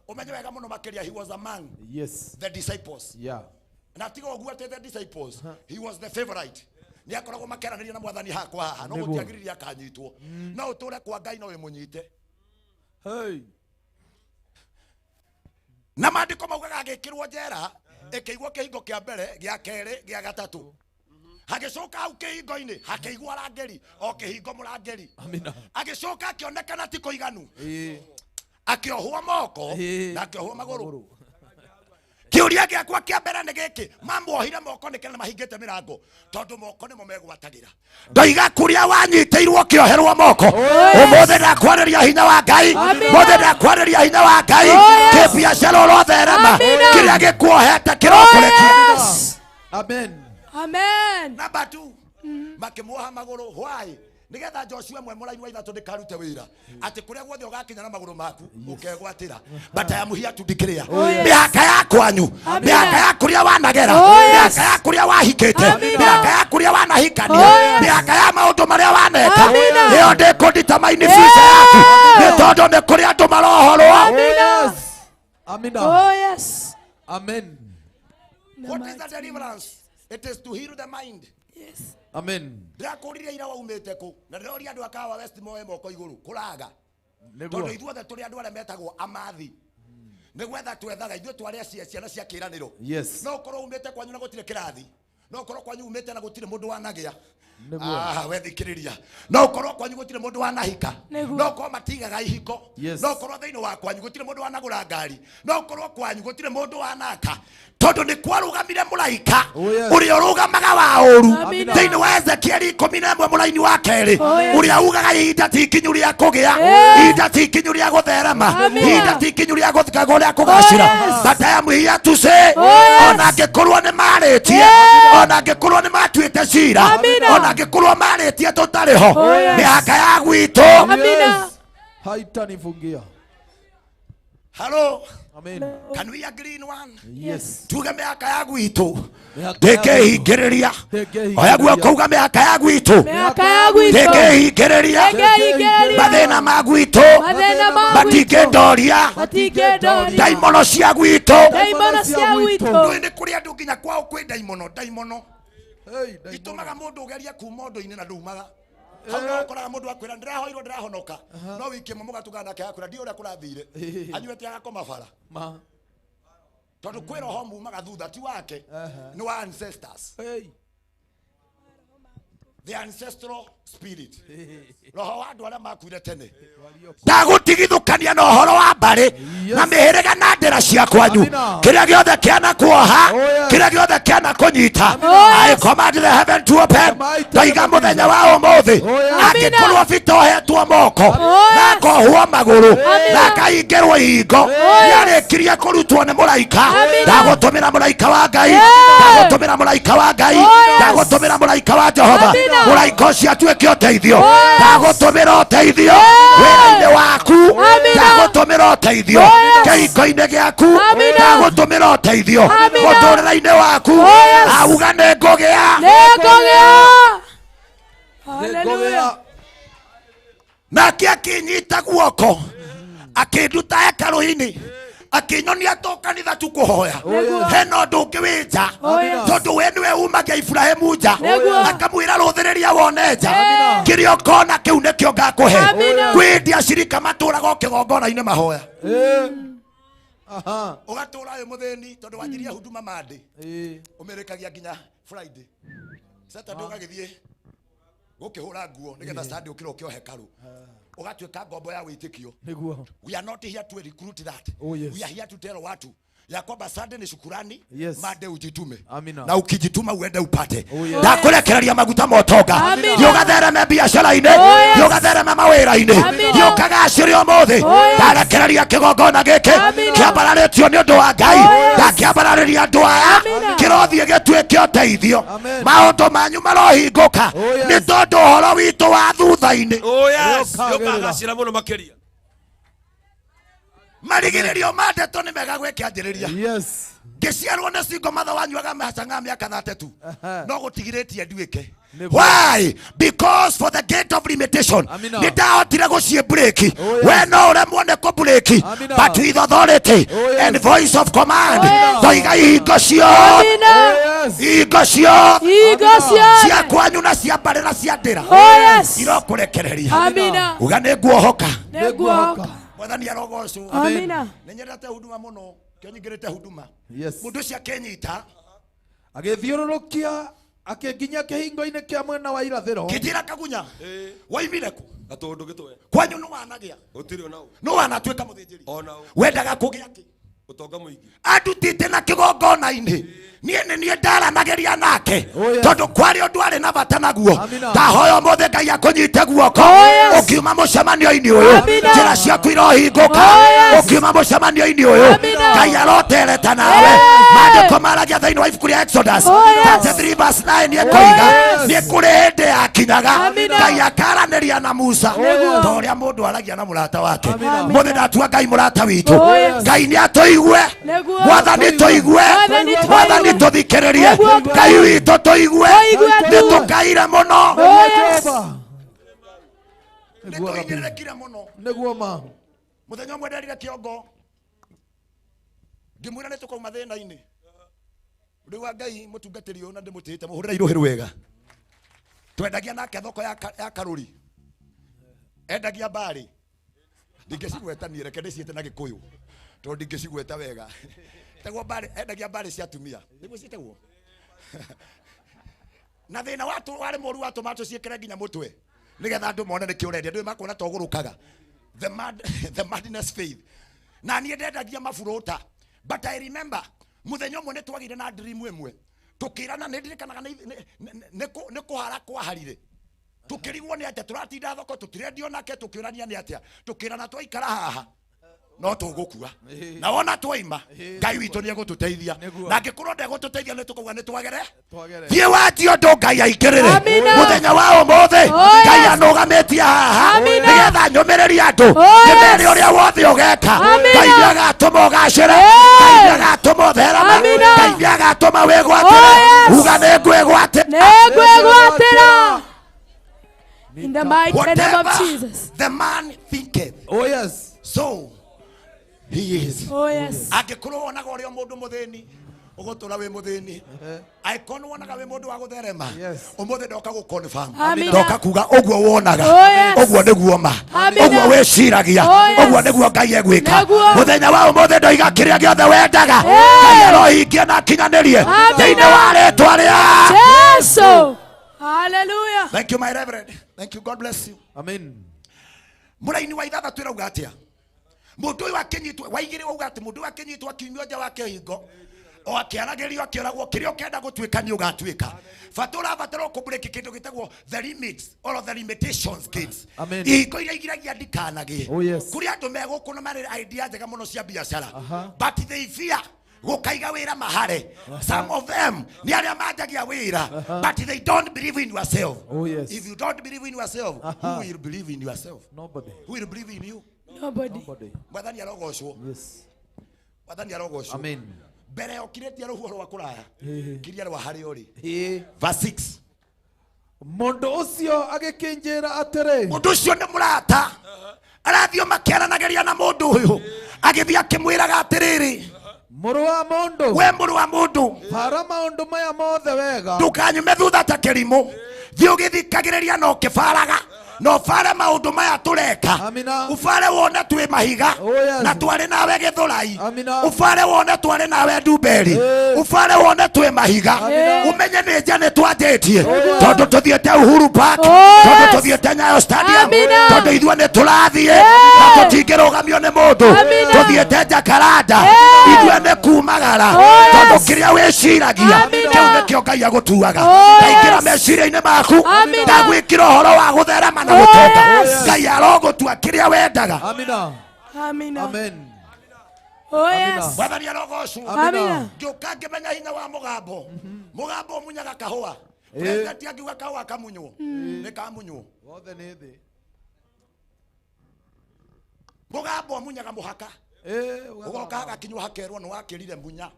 Umenye wega muno makiria he was a man. Yes. The disciples. Yeah. Na tigo guate the disciples. He was the favorite. Ni akoragwo makeraniria na mwathani hakwa haha no gutiagiriria akanyitwo. No uture kwa Ngai no we munyite. Hey. Na maandiko maugaga agikirwo njera ikigwo kihingo kia mbere gia keri gia gatatu. Hagicoka au kihingo-ini hakiigwa rangeri o kihingo murangeri. Amina. Agicoka akionekana ti kuiganu. Akiohwo moko na akiohwo maguru. Kiuria giakwa kia mbere ni giki mamuohire moko nikena mahingite mirango tondu moko nimo megwatagira. Ndoiga kuria wanyitiirwo kioherwo moko. Umuthi ndakwariria hinya wa Ngai. Umuthi ndakwariria hinya wa Ngai. Kibiacara urotherema kiria gikuohete kirokurekia. Amen. Amen. Number 2. Makimuoha maguru. Why? Nigetha Joshua mwe muraini wa ithatu ndikarute wira ati kuria guothe ugakinya na maguru maku ukegwatira but I am here to declare miaka ya kwanyu miaka ya kuria wanagera miaka ya kuria wahikite miaka ya kuria wanahikania miaka ya maundu maria waneka niyo ndikunditamaini future yaku ni tondu ni kuria andu marohorwo. Amina. Oh yes. Amen. What is the deliverance? It is to heal the mind. Yes. Amen. Ndakuriria ira waumite ku na ndoria andu akawa West moe moko iguru kuraga tondu ithuothe turi andu aria metagwo amathi ni gwetha twethaga ithuĩ twaria ciana cia kĩranĩro. Yes. No korwo umite kwanyu na gutire kirathi no korwo kwanyu umite na gutire mundu wanagĩa we thikiriria no korwo kwanyu gutire mundu wanahika no korwo matigaga ihiko no korwo thiini wa kwanyu gutire mundu wanagura ngari no korwo kwanyu gutire mundu wanaka tondu ni kwarugamire muraika uria urugamaga wa uru thiini wa Ezekieli 11 muraini wa keri uria ugaga ihinda ti ikinyu ria kugia ihinda ti ikinyu ria gutherema ihinda ti ikinyu ria guthikaga uria kugacira but I am here to say ona ngikorwo ni maritie ona ngikorwo ni matuite cira ona ngikorwo maritie tutariho miaka ya gwitu haitanifungia. Hello. Amen. Can we agree in one? Yes. Tuge miaka ya gwitu ndikehingiriria oya guoko uga miaka ya gwitu ndikehingiriria mathina ma gwitu matingendoria daimono cia gwitu ni kuri andu nginya kwao kwi daimono itumaga mundu ugeria kuma undu-ini na ndumaga hau koraga mundu akwira ndirahoirwo ndirahonoka no wiki mugatuga nake akwira ndio uria kurathire anyuete agakoma bara tondu kwira ho mumaga thutha ti wake ni wa ancestors the ancestral spirit roho wa andu aria makuire tene ndagutigithukania na uhoro wa mbari na mĩhĩrĩga na ndĩra cia kwanyu, kĩrĩa gĩothe kĩana kuoha, kĩrĩa gĩothe kĩana kũnyita, I command the heaven to open. Ndaiga mũthenya wa ũmũthĩ angĩkorwo bitohetwo moko na kohuo magũrũ na kaingĩrwo ihingo nĩarĩkirie kũrutwo nĩ mũraika. Ndagũtũmĩra mũraika wa Ngai, ndagũtũmĩra mũraika wa Ngai, ndagũtũmĩra mũraika wa Jehova, mũraika ũcio atuĩke ũteithio, ndagũtũmĩra ũteithio wĩra-inĩ waku, ndagũtũmĩra ũteithio kĩhingo-inĩ gĩaku, ndagũtũmĩra ũteithio mũtũrĩre-inĩ waku. Auga nĩngũgĩa, Hallelujah. nake akinyita guoko akĩnduta hekarũ-inĩ akĩnyonia to kanitha tu kũhoya. Hena ũndũ ũngĩ wĩ nja, tondũ we nĩwe umagia Ibrahimu nja akamwĩra rũthĩrĩria wone nja, kĩrĩa ũkona kĩu nĩkĩo ngakũhe. Kwĩ ndiacirika matũraga kĩgongona-inĩ mahoya, ũgatũra wĩ mũthĩni tondũ wanjirie huduma Monday ũmĩrĩkagia nginya Friday, Saturday ũgagĩthiĩ gũkĩhũra nguo nĩgetha Sunday ũkĩra ũkĩo hekarũ ũgatuĩka ngombo ya wĩtĩkio. We are not here to recruit that. We are here to tell watu ya kwamba Sunday ni shukurani, Monday ujitume, na ukijituma uende upate. Ndakurekereria maguta motonga, ugathereme biacara-inĩ, ugathereme mawĩra-inĩ, ukagacĩre ũmũthĩ. Ndarekereria kĩgongona gĩkĩ kĩambararĩtio nĩ ũndũ wa Ngai, ndakĩambararĩria andũ aya kĩrothiĩ gĩtuĩke ũteithio. Maũndũ manyu marohingũka nĩ tondũ ũhoro witũ wa thutha-inĩ ũkagacĩra mũno makĩria. Marigĩrĩrio ma ndeto nĩ mega gwĩkĩanjĩrĩria. Ngĩciarwo nĩ cingo matha wanyuaga mĩhacanga mĩaka 32 no gũtigirĩtie nduĩke. Why? Because for the gate of limitation nĩndahotire gũciĩ break. We no ũremwo nĩ kũ break, but with authority and voice of command toiga ihingo ciothe, ihingo ciothe cia kwanyu na cia mbarĩ na cia ndĩra irokũrekereria. Uga nĩnguohoka. Mwathani arogocwo. Amina. Nĩnyendete huduma mũno, kĩnyingĩrĩte huduma. Mũndũ ũcio akĩnyita agĩthiũrũrũkia akĩnginya kĩhingo-inĩ kĩa mwena wa irathĩro. Kĩnjĩra Kagunya, woimire kũ? Gatũndũ gĩtwe. Kwanyu nĩ wanagĩa? Gũtirĩ ona ũ. Nĩ wanatuĩka mũthĩnjĩri? Ona ũ. Wendaga kũgĩa kĩ? Ũtonga mũingĩ. Andutĩte na kĩgongona-inĩ. Niĩ ndaranagĩria nake tondũ kwarĩ ũndũ arĩ na bata naguo. Ndahoya ũmũthĩ Ngai akũnyite guoko ũkiuma mũcemanio-inĩ ũyũ, njĩra ciaku irohingũka ũkiuma mũcemanio-inĩ ũyũ. Ngai arotereta nawe. Maandĩko maragia thĩinĩ wa ibuku rĩa Exodus 33 verse 9 ĩkoiga nĩ kũrĩ hĩndĩ yakinyaga Ngai akaranĩria na Musa ta ũrĩa mũndũ aragia na mũrata wake. Mũthĩ ndatua Ngai mũrata witũ. Ngai nĩ atũigue, Mwathani tũigue, Mwathani tũthikĩrĩrie, Ngai witũ tũigue, nĩtũkaire mũno, nĩtũigĩrĩrĩkire mũno. Nĩguo ma Mũthenya ũmwe nderire kĩongo ngĩmwĩra nĩtũkauma thĩna-inĩ. Rĩu Ngai mũtungatĩri ũyũ na ndĩmũtĩĩte mũhũrĩre irũhĩ rwega. Twendagia nake thoko ya Karũri, endagia mbarĩ. Ndingĩcigwetania, reke ndĩciĩte na Gĩkũyũ tondũ ndingĩcigweta wega. Tegwo mbarĩ, endagia mbarĩ cia atumia. Nĩguo ciĩtagwo. Na thĩna watu warĩ mũru watũma tũciĩkĩre nginya mũtwe nĩgetha andũ mone nĩkĩ ũrendia. Ndũĩ makuona ta ũgũrũkaga. The madness faith. Na niĩ ndendagia maburuta. But I remember mũthenya ũmwe nĩ twagire na dream ĩmwe tũkĩrana, nĩ ndirikanaga nĩ kũhara kwaharire. Tukĩrigwo nĩ atĩa tũratinda thoko, tũtirendio nake, tũkĩũrania nĩ atĩa, tũkĩrana twaikara haha no tũgũkua. Na wona twaima Ngai witũ nĩ egũtũteithia, na angĩkorwo ndegũtũteithia nĩ tũkauga nĩ twagere. Thiĩ watie ũndũ Ngai aingĩrĩre. Mũthenya wa ũmũthĩ Ngai anũgamĩtie haha nĩgetha nyũmĩrĩrie andũ nyũmĩrĩrie ũrĩa wothe ũgeka. Ngai nĩ agatũma ũgacĩre, Ngai nĩ agatũma ũthereme, Ngai nĩ agatũma wĩgwatĩre. Uga nĩngwĩgwatĩra. In the mighty name of Jesus. The man thinketh. Oh yes. So he is. Oh yes. Angĩkorwo wonaga ũrĩa mũndũ mũthĩni ũgũtũra wĩ mũthĩni, angĩkorwo wonaga wĩ mũndũ wa gũtherema, ũmũthĩ ndoka gũconfirm, ndoka kuga ũguo wonaga, ũguo nĩguo ma, ũguo wĩciragia, ũguo nĩguo Ngai egwĩka. Mũthenya wa ũmũthĩ ndoiga kĩrĩa gĩothe wendaga Ngai arohingia na akinyanĩrie thĩinĩ wa rĩĩtwa rĩa Yesu. Hallelujah. Thank you my reverend. Thank you. God bless you. Amen. Mũraini wa ithathatũ ĩrauga atĩa? Mundu uyu akinyitwo waigire uga ati mundu akinyitwo akiumio nja wake hingo o akiaragirio akioragwo kiria ukenda gutwika ni ugatwika fatura fatara kubreki kindu gitagwo the limits or the limitations kids iko iria igiragia ndikanage kuri andu meguku na mari idea njega muno cia biashara but they fear gukaiga wira mahare some of them ni aria manjagia wira but they don't believe in yourself. If you don't believe in yourself, who will believe in yourself? Nobody. Who will believe in you? Nobody. Mwathani arogocwo. Yes. Mwathani arogocwo. Amen. Mbere okiretia ruhuo rwa kuraya kiria rwa hari ori verse 6 mundu ucio agikinjira atiri mundu ucio ni murata arathio makiaranageria na mundu uyu agithia akimwiraga atiriri muru wa mundu we muru wa mundu para maundu maya mothe wega ndukanyume thutha ta kirimu thi ugithikagiriria no kibaraga no fare maundu maya tureka ufare wone twi mahiga na twari nawe githurai ufare wone twari nawe ndumberi ufare wone twi mahiga umenye ni njane twanjitie tondu tuthiete Uhuru Park tondu tuthiete Nyayo Stadium tondu ithwe ni turathie na tutingirugamio ni mundu tuthiete Jakaranda ithwe ni kumagara tondu kiria wiciragia kiu nikio Ngai agutuaga kaingira meciria-ini maku ndagwikira uhoro wa gutherema na gutonga Ngai arogutua kiria wendaga. Amina. Amina. Amen. Oh yes. Mwathani arogocwo. Amina. Ngiuka ngimenya hinya wa mugambo mugambo munyaga kahua president akiuga kahua kamunywo ni kamunywo wothe ni thi mugambo munyaga muhaka ugoka gakinywa hakerwo no wakirire munya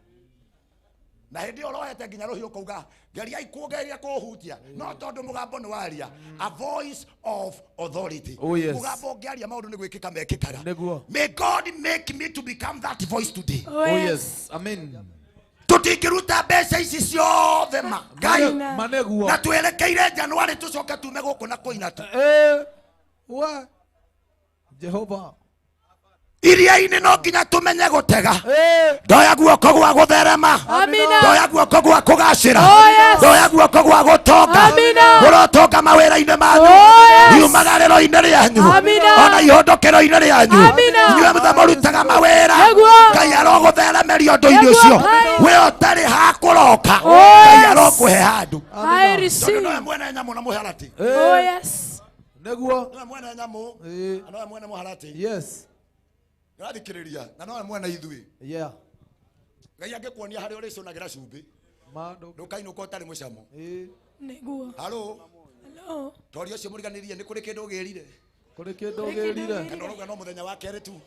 na hindi orohete nginya ruhiu kuuga geria ikugeria kuhutia no tondu mugambo ni waria a voice of authority mugambo ngiaria maundu ni gwikika mekikaga. May God make me to become that voice today. Oh yes. Amen. Tutikiruta mbeca ici ciothe Ngai maneguo na twerekeire Januari tucoke tume guku na kuina tu wa Jehova iria-ini no nginya tumenye gutega ndoya guoko gwa gutherema ndoya guoko gwa kugacira ndoya guoko gwa gutonga murotonga mawira-ini manyu iumagariro-ini rianyu ona ihondokero-ini rianyu inyue muthe murutaga mawira Ngai arogutheremeria undu-ini ucio we utari ha kuroka Ngai arokuhe handu tondu mwene nyamu na muharati neguo mwene nyamu na mwene muharati yes Rathikiriria na no mwana ithui Ngai angikuonia hari uri cunagira cumbi ndukainũka utari mucamo niguo halo torio cio muriganirie ni kuri kindu ugirire kana uruga no muthenya wa keri tu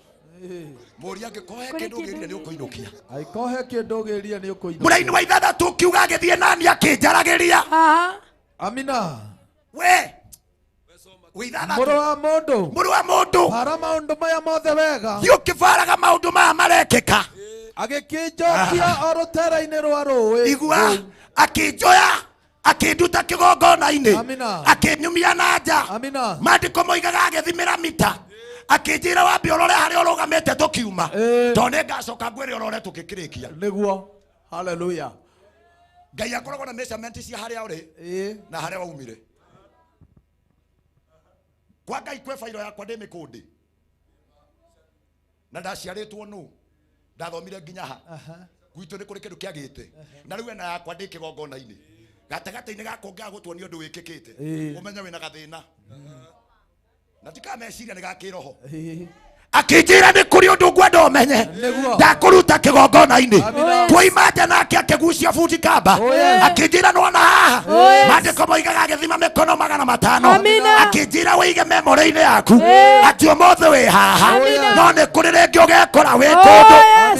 muria ngikohe kindu ugirire ni ukuinukia aikohe kindu ugirire ni ukuinukia muraini wa ithathatu kiuga agithie nani akinjaragiria amina we Muru wa mundu para maundu maya mothe wega thiu kibaraga maundu maya marekika agikinjokia orutera-ini rwa rũĩ igua akinjoya akinduta kigongona-ini akinyumia na nja mandiko moigaga agithimira mita akinjira wambe urore haria urugamite tukiuma tondu ngacoka ngwire urore tukikirikia niguo haleluya Ngai akoragwo na measurement cia haria uri na haria waumire kwa Ngai kwe failo yakwa ndi mikundi na ndaciaritwo nu ndathomire nginya ha gwitu ni kuri kindu kiagite na riu ena yakwa ndi kigongona-ini gatagata-ini gako ngagutwonia undu wikikite umenya wina gathina na tikameciria ni gakiroho akinjira ni kuri undu ngwenda umenye ndakuruta kigongona-ini twaima nja nake akigucia buti kamba akinjira nona haha mandiko moigaga agithima mikono 500 akinjira wige memory-ini yaku ati umothe wi haha no ni kuri ringi ugekora wi kundu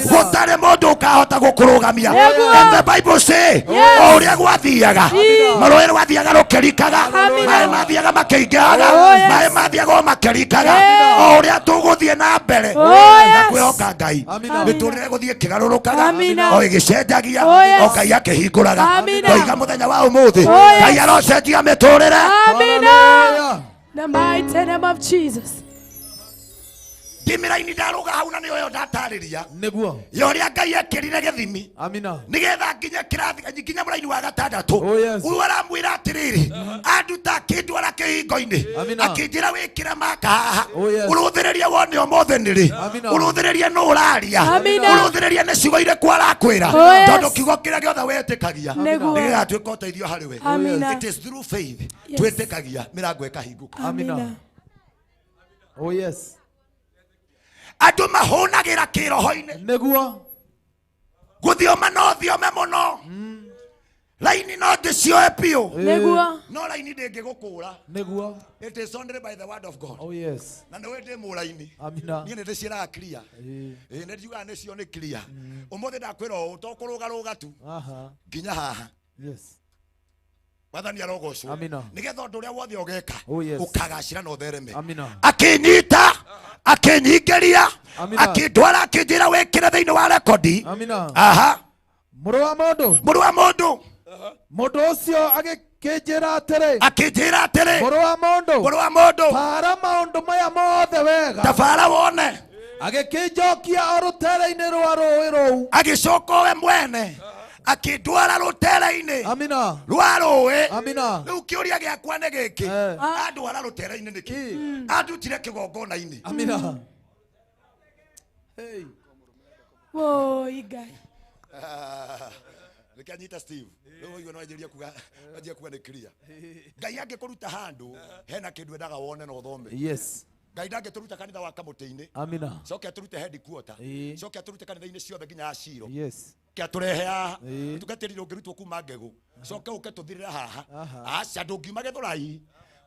gutari mundu ukahota gukurugamia and the Bible say o uria gwathiaga marũĩ rwathiaga rũkĩrikaga maĩ mathiaga makĩingĩhaga maĩ mathiaga makĩrikaga o uria tuguthie na mbere na kwĩhoka Ngai mĩtũrĩre gũthiĩ kĩgarũrũkaga o ĩgĩcenjagia o Ngai akĩhingũraga oiga mũthenya wa ũmũthĩ Ngai arocenjia mĩtũrĩre the mighty name of Jesus timira-ini ndaruga hau na niyo ndatariria niguo yoria Ngai ekirire githimi amina nigetha nginya kirathi nginya muraini wa gatandatu Oh, yes. uyu aramwira atiriri anduta kindwara kihingo-ini Amina. akinjira wikire maka haha Oh, yes. uruthiririe wone omothe niri Amina. uruthiririe nu uraria Amina. uruthiririe ni ciugo irĩkũ arakwĩra Oh, yes. tondu kiugo kĩrĩa gĩothe wetĩkagia Nĩguo. nĩgĩgatuĩka ũteithio harĩ we Amina. it is through faith Yes. twĩtĩkagia mĩrango ĩkahingũka amina oh yes andũ mahũnagĩra kĩroho-inĩ niguo gũthioma no thiome mũno laini no ndĩcioe biũ Nĩguo. no laini ndĩngĩgũkũra niguo it is only by the word of God oh yes na nĩwe ndĩ mũraini amina niĩ nĩ ndĩciĩraga clear nĩ ndiugaga nĩcio nĩ clear ũmũthĩ ndakwĩra ũũ to kũrũgarũga tu aha nginya haha yes Wathani arogocwo Amina. nigetha ũndũ ũrĩa wothe ũgeka Oh, yes. ũkagacĩra na ũthereme amina akĩnyita akĩnyingĩria Amina. akĩndwara akĩnjĩra wĩkĩre thĩinĩ wa rekodi amina aha mũrũ wa mũndũ mũrũ wa mũndũ mũndũ ũcio agĩkĩnjĩra atĩrĩ akĩnjĩra atĩrĩ mũrũ wa mũndũ mũrũ wa mũndũ bara maũndũ maya mothe wega tabara wone agĩkĩnjokia o rũtere-inĩ rwa rũĩ rũu agĩcoka we mwene akĩndwara rũtere-inĩ amina rwa rũĩ amina rĩu kĩũria gĩakwa nĩ gĩkĩ andwara rũtere-inĩ nĩkĩ andutire kĩgongona-inĩ amina hey Woi Ngai. Nikanyita Steve rĩu ũguo no anjĩrie kuga nĩ clear Ngai angĩkũruta handũ hena kĩndũ endaga wone na ũthome yes Ngai ndangĩtũruta kanitha wa kamũtĩ-inĩ amina coke atũrute headquarter coke atũrute kanitha-inĩ ciothe nginya Ashiro yes ke atũrehe haha tungatĩri ndũngĩrutwo kuma Ngegũ coke ũke tũthirĩre haha aca ndũngiuma Gĩthũrai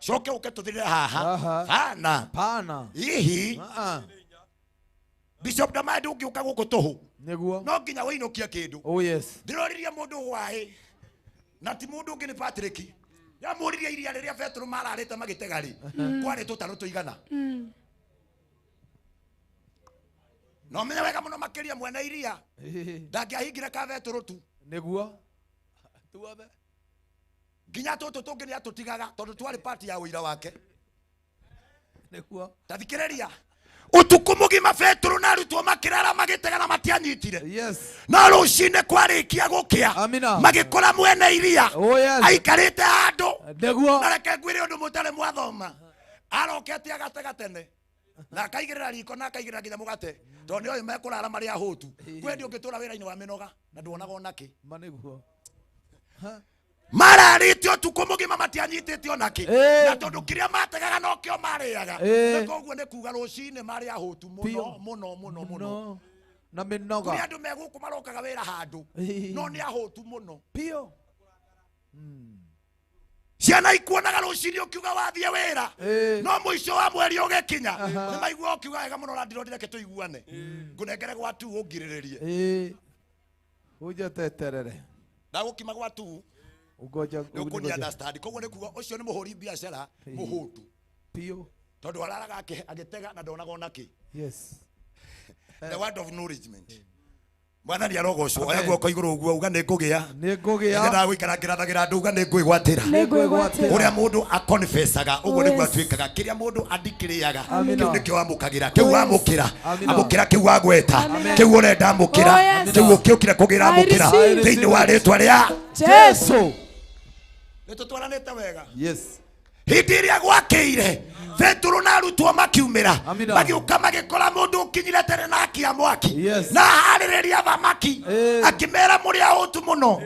coke ũke tũthirĩre haha pana hihi Bishop Ndama ndũngĩũka gũkũ tũhũ niguo no nginya wĩinũkia kĩndũ oh yes ndĩroririe mũndũ hwaĩ na ti mũndũ ũngĩ nĩ Patrick yamũririe iria rĩrĩa Petro mararĩte magĩtega rĩ kwarĩ tũtarũ tũigana no menya wega mũno makĩria mwene iria ndangĩahingire ka Petro tu niguo tuothe nginya tũtũ tũngĩ nĩ atũtigaga tondũ twarĩ pati ya ũira wake niguo tathikĩrĩria utuku mugima Petro na arutwo makĩrara magĩtega na matianyitire yes no rũcinĩ kwarĩkia gũkĩa amina magĩkora mwene iria oh yes aikarĩte handũ niguo na reke ngwĩre ũndũ mũtarĩ mwathoma arokete agatega tene na akaigĩrĩra riko na akaigĩrĩra nginya mũgate tondũ nĩoĩ mekũrara marĩ ahũtu kwendi ũngĩtũra wĩra-inĩ wa mĩnoga na nduonaga onakĩ ma niguo mararĩte ũtukũ mũgima matianyitĩte onakĩ na tondũ kĩrĩa mategaga no kĩo marĩaga koguo nĩ kuga rũcinĩ marĩ ahũtu mũno na mĩnoga kũrĩ andũ megũkũ marokaga wĩra handũ no nĩ ahũtu mũno pio ciana ikuonaga rũcinĩ ũkiuga wathiĩ wĩra no mũico wa mweri ũgĩkinya nĩ maigua ũkiuga wega mũno randiro ndireke tũiguane ngũnengere gwa tu ũngirĩrĩrie ũnjeteterere ndagũkima gwa tu nĩũkũni understand koguo nĩ kuga ũcio nĩ mũhũri biacara mũhũtu pio tondũ araraga agĩtega na ndonaga onakĩ yes the word of acknowledgement Mwathani arogocwo oya guoko igũrũ ũguo uga nĩngũgĩa nĩgetha gũikara ngĩrathagĩra andũ uga nĩngwĩgwatĩra ũrĩa mũndũ akonfessaga ũguo nĩguo atuĩkaga kĩrĩa mũndũ andikĩrĩaga kĩu nĩkĩo amũkagĩra kĩu amũkĩra amũkĩra kĩu wagweta kĩu ũrenda amũkĩra kĩu ũkĩũkire kũgĩra amũkĩra thĩinĩ wa rĩtwa rĩa Jesu nĩtũtwaranĩte wega yes hindi ĩrĩa gwakĩire Petro na arutwo makiumĩra magĩũka magĩkora mũndũ ũkinyire tene na akia mwaki na harĩrĩria thamaki akĩmera mũrĩ ahũtu mũno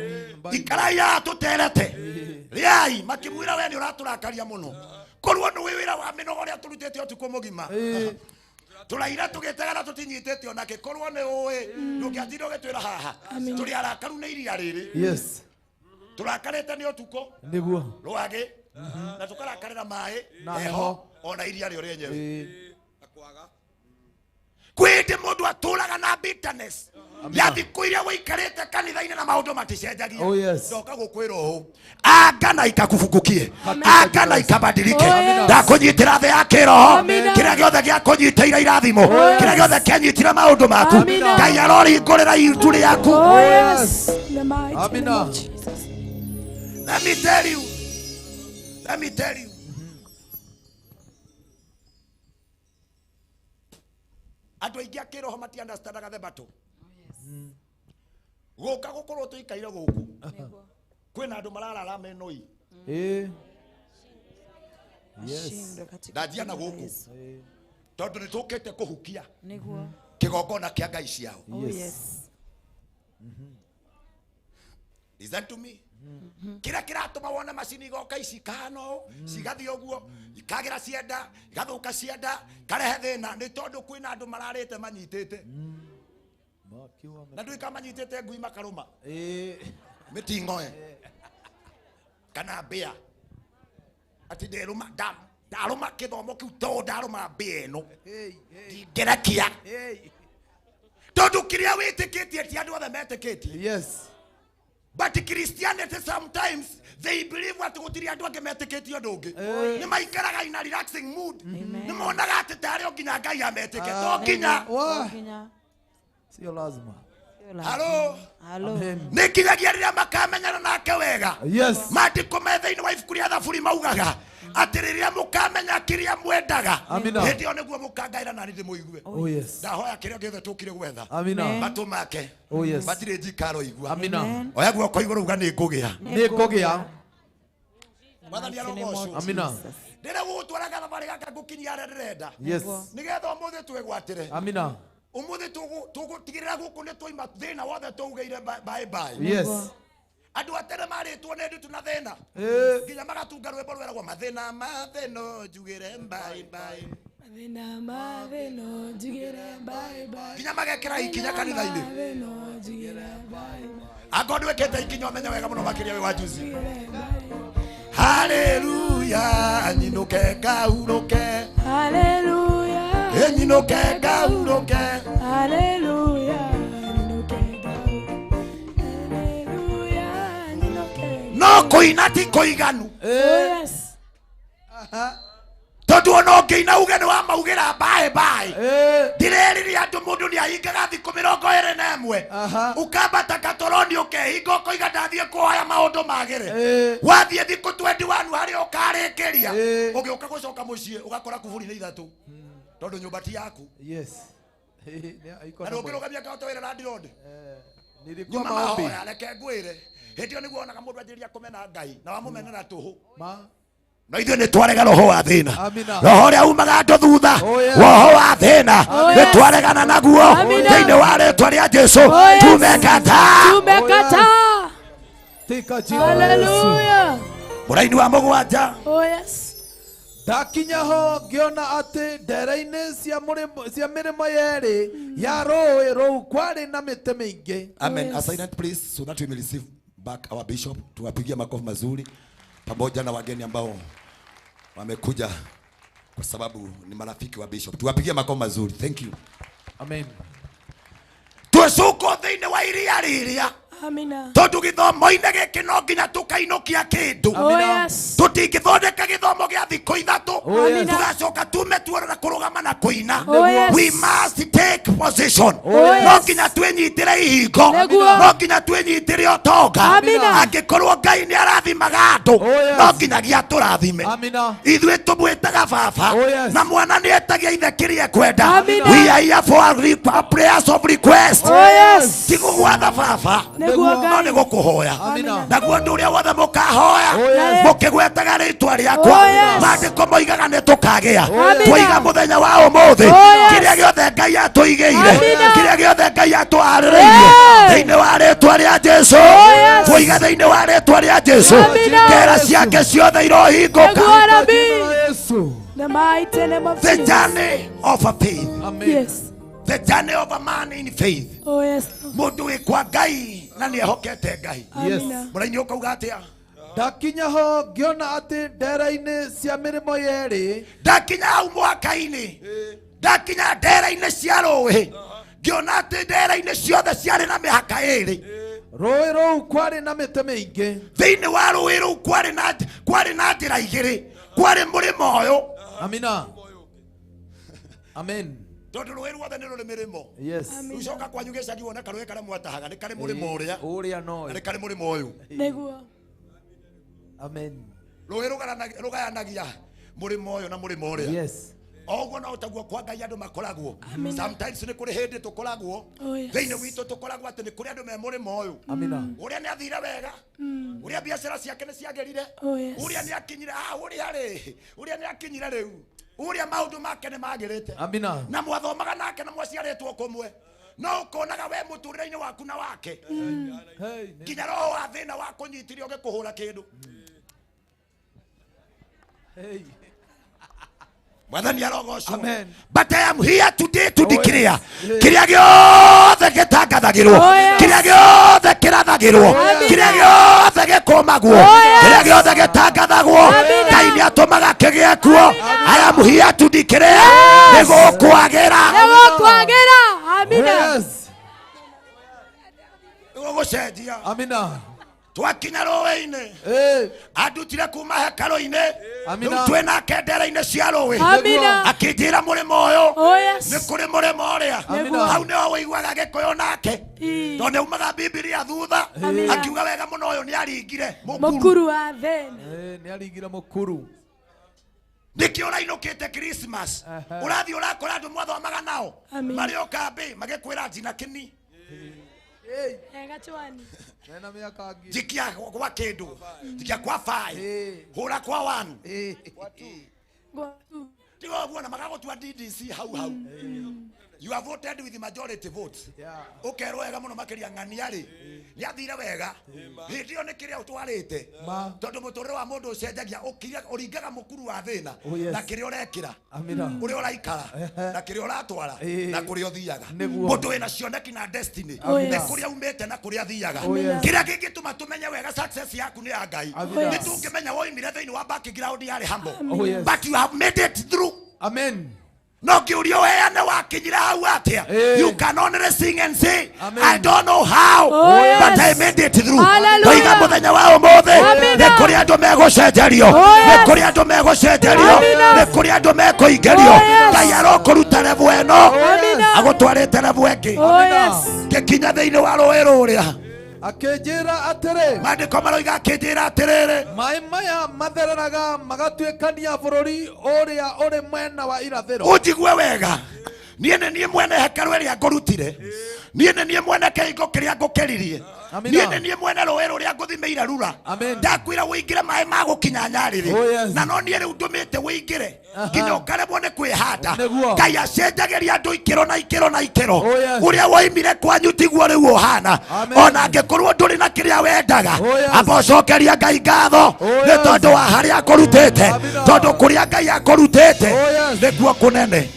ikarai haha tũterete rĩai makĩmwĩra we nĩ ũratũrakaria mũno korwo nĩ wĩra wa mĩnoga ũrĩa tũrutĩte ũtukũ mũgima tũraira tũgĩtega na tũtinyitĩte onakĩ korwo nĩ ũĩ ndũngĩatinda ũgĩtwĩra haha tũrĩ arakaru nĩ iria rĩrĩ tũrakarĩte nĩ ũtukũ nĩguo rwagĩ na tũkarakarĩra maĩ heho ona iria rĩo rĩenyewe kwĩndĩ mũndũ atũraga na bitterness ya thikũ iria wĩikarĩte kanitha-inĩ na maũndũ maticenjagia ndoka gũkwĩra ũũ anga na ikakubukukie anga na ikabadilike ndakũnyitĩra thĩ ya kĩroho kĩrĩa gĩothe gĩakũnyitĩire irathimo kĩrĩa gĩothe kĩanyitire maũndũ maku Ngai aroringũrĩra itu rĩaku amina let me tell you Andu aingi akiroho mati understandaga the battle. Guka gukorwo tuikaire guku. Kwina andu mararara menoi. Yes. Ndajia na guku. Tondu ni tukite kuhukia. Niguo. Kigongona kia ngai ciao. Yes. Listen to me. Kira kiratuma wona macini goka ici kano cigathi oguo ikagira cienda igathuka cienda karehe thina ni tondu kwina andu mararite manyitite na ndu ikamanyitite ngui makaruma mitingoe kana bia ati nderuma ndaruma kithomo kiu to ndaruma bia ino ngerakia tondu kiria witikitie ti andu othe metikitie. Yes. But Christianity sometimes they believe what gutiri andu ange metiketio ndungi ni maikaraga in a relaxing mood ni monaga ati tari oginya ngai ametike to ginya sio lazima. Halo nikigagia riria makamenyana nake wega. Yes. Maandiko metha-ini wa ibuku ria thaburi maugaga ati riria mukamenya kiria mwendaga hindi one guo mukangaira na ndi muigue. Oh yes. Ndahoya kiria giothe tukire gwetha batu make. Oh yes. Batire njikaro igua. Amina. Oya guo ko iguru uga ni ngugia. Ni ngugia. Mwathani arogocwo. Amina. Ndire gutwaraga thabari gaka ngukinyia aria ndirenda. Yes. Nigetha umuthi twegwatire. Amina. Umuthi tugutigirira guku ni twaima thina wothe tuugeire bye bye. Yes. Andu atere maritwo ne ndu na thina nginya magatunga rwimbo rweragwo mathina mathino njugire bye bye mathina mathino njugire bye bye nginya magekira ikinya kanitha-ini mathino njugire bye bye akondu wekete ikinya omenya wega muno makiria we wajuzi. Haleluya nyinuke ngauruke haleluya nyinuke ngauruke haleluya no kuina ti kuiganu. Yes. Tondu ono ngiina uge ni wa maugira bye bye ndireriria andu mundu ni ahingaga thiku 21 ukambata katoroni ukehinga ukoiga ndathie kuhoya maundu magire wathie thiku 21 hari ukarikiria ugiuka gucoka mucii ugakora kuburi ni ithatu tondu nyumba ti yaku. Yes. Na ukirugamia kaota wira na ndirode nilikuwa maombi reke ngwire hindi niguo onaga mundu anjiriria kumena ngai na wamumenera tuhu na ithuĩ nĩ twarega roho wa thĩna roho ũrĩa umaga andũ thutha roho wa thĩna nĩ twaregana naguo thĩinĩ wa rĩĩtwa rĩa Jesũ tumekata. Hallelujah. Mũraini wa mũgwanja. ndakinya ho ngiona ati ndere-inĩ cia mĩrĩmo yerĩ ya rũĩ rũu kwarĩ na mĩtĩ mĩingĩ. Amen. A silent please so that we may receive back our bishop. Tuwapigia makofi mazuri pamoja na wageni ambao wamekuja kwa sababu ni marafiki wa bishop. Tuwapigie makofi mazuri. Thank you. Amen. Tuesuko thĩinĩ wa iria rĩrĩa. Amina. Tondu githomo-inĩ gĩkĩ no nginya tukainũkia kĩndũ. Tũtingĩthondeka gĩthomo gĩa thikũ ithatũ tugacoka tume tuorera kũrũgama na kũina. We must take position. No nginya twĩnyitĩre ihingo, no nginya twĩnyitĩre ũtonga. Angĩkorwo Ngai nĩ arathimaga andũ no nginyagia tũrathime. Ithuĩ tũmwĩtaga baba na mwana nĩ etagia ithe kĩrĩa ekwenda. We are here for prayers of request. Ti gũgwatha baba no nĩ gũkũhoya. Naguo ũndũ ũrĩa wothe mũkahoya mũkĩgwetaga rĩĩtwa rĩakwa maandĩko moigaga nĩ tũkagĩa. Twoiga mũthenya wa ũmũthĩ kĩrĩa gĩothe Ngai atũigĩire kĩrĩa gĩothe Ngai atũharĩrĩirie thĩinĩ wa rĩĩtwa rĩa Jesũ twoiga thĩinĩ wa rĩĩtwa rĩa Jesũ njĩra ciake ciothe irohingũka. The mighty name of The journey of a faith. Yes. The journey of a man in faith. Oh yes. Mundu wikwa Ngai na nĩ ehokete Ngai. Yes. Mũraini ũkauga atĩa? ndakinya ho ngiona ati ndere-inĩ cia mĩrĩmo yerĩ ndakinya hau mwaka-inĩ ndakinya ndere-inĩ cia rũĩ ngiona atĩ ndere-inĩ ciothe ciarĩ na mĩhaka ĩrĩ. rũĩ rũu kwarĩ na mĩtĩ mĩingĩ. Thĩinĩ wa rũĩ rũu kwarĩ na njĩra igĩrĩ. Kwarĩ mũrĩmo ũyũ. Amina. Amen. Tondu rũĩ ruothe nĩ rũrĩ mĩrĩmo. Yes. Ucoka kwanyu gĩcagi wona karũĩ karĩa mwatahaga nĩ karĩ mũrĩmo ũrĩa no na nĩ karĩ mũrĩmo ũyũ. Nĩguo. Amen. Rũĩ rũgayanagia mũrĩmo ũyũ na mũrĩmo ũrĩa. Yes. Ogo na utaguo kwa Ngai andu makoragwo. Sometimes ni kuri hindi tukoragwo. Theine witu tukoragwo ati ni kuri andu me muri moyo. Amina. Uria ni athira wega. Uria biacara ciake ni ciagerire. Uria ni akinyire uria ri. Uria ni akinyire riu. Uria maundu make ni magirite. Amina. Na mwathomaga nake na mwaciaritwo kumwe. No ukonaga we muturire-ini waku na wake. Kinya roho wa thina wa kunyitirio gikuhura kindu. Mwathani arogocwo. Amen. But I am here today to declare. Kiria giothe gitangathagirwo. Kiria giothe kirathagirwo. Kiria giothe gikomagwo. Kiria giothe gitangathagwo. Ngai ni atumaga kigie kuo. I am here to declare. Nigukwagera. Amina. Nigugucenjia. Amina. Twakinya rowe-ini andutire kuma hekaro-ini twina kendera-ini cia rowe akinjira murimo uyu ni kuri murimo uria hau niho wiguaga gikuyu nake to ni umaga Biblia thutha akiuga wega muno uyu ni aringire mukuru wa thina ni aringire mukuru nikio rainukite Christmas urathi urakora andu mwathomaga nao mario kambi magikwira njina kini Nena miaka angi. Jikia kwa kindu. Jikia kwa 5. Hura kwa 1. Tigo bwana magagotua DDC hau. You have voted with the majority votes. Ukerwo wega muno makiria ng'ania ri. Ni athire wega. Hindio ni kiria utwarite. Tondu muturire wa mundu ucenjagia ukiria uringaga mukuru wa thina na kiria urekira. Amina. Uria uraikara na kiria uratwara na kuria uthiaga. Mundu wina cioneki na destiny. Ni kuria umete na kuria thiaga. Kiria gingituma tumenye wega success yaku ni ya Ngai. Ni tungimenya woimire thiini wa background yari humble. But you have made it through. Amen. No kiurio weane wakinyira hau atia. You can only sing and say, I don't know how, but I made it through. Oiga muthenya wa umuthi ni kuri andu megucenjerio, ni kuri andu megucenjerio, ni kuri andu mekuingerio. Ngai arokuruta level eno agutwarite level ingi gikinya thiini wa rũĩ rũrĩa akinjira atiri mandiko maroiga akinjira atiriri mai maya mathereraga magatuikania bururi uria uri mwena wa irathiro unjigue wega niĩ nĩ mwene hekaru ĩrĩa ngũrutire niĩ nĩ mwene kĩhingo kĩrĩa ngũkĩririe niĩ nĩ mwene rũĩ rũrĩa ngũthimĩire rura ndakwĩra wĩingĩre maĩ ma gũkinya nyarĩrĩ na no niĩ rĩu ndũmĩte wĩingĩre nginya ũkaremwo nĩ kwĩhanda Ngai acenjagĩria andũ ikĩro na ikĩro na ikĩro ũrĩa woimire kwanyu tiguo rĩu ũhana ona angĩkorwo ndũrĩ na kĩrĩa wendaga amba ũcokeria Ngai ngatho nĩ tondũ wa harĩa akũrutĩte tondũ kũrĩa Ngai akũrutĩte nĩkuo kũnene.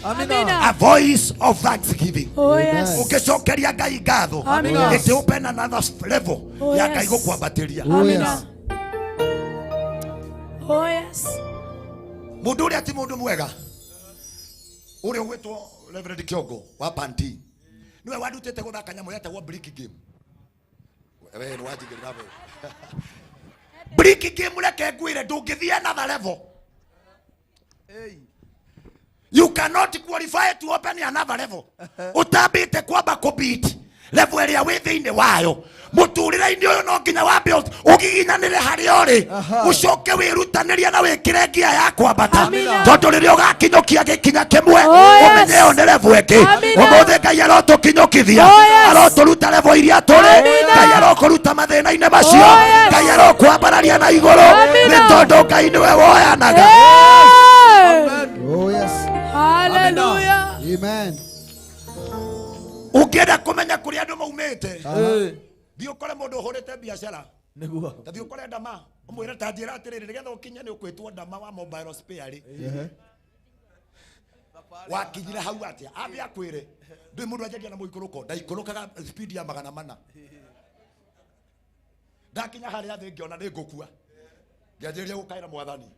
A voice of thanksgiving. Ukicokeria Ngai ngatho it open another level ya Ngai gũkwambatĩria. Mundu ũrĩa ti mundu mwega ũrĩa ũgwĩtwo Reverend Kiongo wa Panti niwe wandutĩte gũthaka nyamũ yetagwo brick game. Wewe ni wajigĩrĩra we brick game reke ngwĩre ndũngĩthiĩ another level. You cannot qualify to open another level. Utambite kwamba kubit level ĩrĩa wĩ thĩinĩ wayo mũtũrĩre-inĩ ũyũ no nginya wambe ũgiginyanĩre harĩa ũrĩ ũcoke wĩrutanĩrie na wĩkĩre ngia ya kwambata tondũ rĩrĩa ũgakinyũkia gĩkinya kĩmwe ũmenye ĩyo nĩ level ĩngĩ. Ũmũthĩ Ngai arotũkinyũkithia arotũruta level iria tũrĩ Ngai arokũruta mathĩna-inĩ macio Ngai arokwambararia na igũrũ nĩ tondũ Ngai nĩwe woyanaga. Oh yes. Hallelujah. Amen. Ukienda kumenya kuri andu maumite thio kore mundu uhurite biashara niguo thio kore ndama umwire ta njira atiriri nigetha ukinye ni ukwitwo ndama wa mobile spare wakinyira hau atia ambe akwire ndi mundu ajagia na muikuruko ndaikurukaga speed ya 400 ndakinya haria thi ngiona ni ngukua ngianjiria gukaira mwathani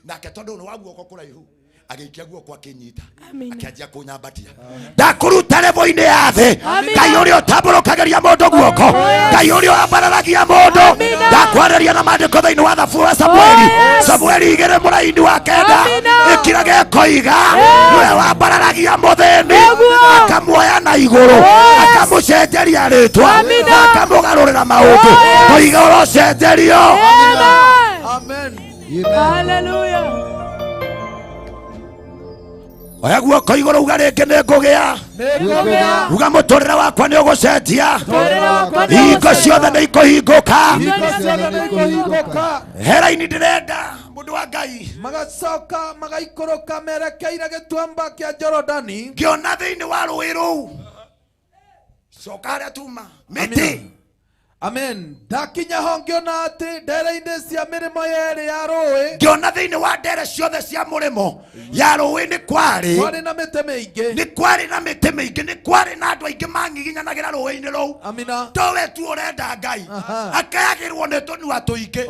nake tondu ni waguo ko kuraihu agĩikia guoko akinyita akianjia kunyambatia ndakuruta level-inĩ ya thĩ Ngai ũrĩa ũtambũrũkagĩria mũndũ guoko Ngai ũrĩa wambararagia mũndũ ndakwarĩria na maandĩko thĩinĩ wa thabuũ wa Samueli 2 mũraini wa 9 ĩkira gĩkoiga nĩwe wambararagia mũthĩni akamuoya na igũrũ akamũcenjeria rĩtwa akamũgarũrĩra maũndũ koiga ũrocenjerio. Amen. Hallelujah. oya guoko iguru uga rĩngĩ nĩ ngũgĩa uga mũtũrĩre wakwa nĩ ũgũcenjia hingo ciothe nĩ ikũhingũka hera-inĩ ndĩrenda mũndũ wa Ngai magacoka magaikũrũka merekeire gĩtuamba kĩa Jorodani ngĩona thĩinĩ wa rũĩ rũu coka harĩa tuma mĩtĩ amen ndakinya ho ngĩona atĩ ndere-inĩ cia mĩrĩmo yerĩ ya rũĩ ngĩona thĩinĩ wa ndere ciothe cia mũrĩmo ya rũĩ nĩ kwarĩ na mĩtĩ mĩingĩ nĩ kwarĩ na mĩtĩ mĩingĩ nĩ kwarĩ na andũ aingĩ mangiginyanagĩra rũĩ-inĩ rũu amina towe tu ũrenda Ngai akayagĩrwo nĩ tũnua tũingĩ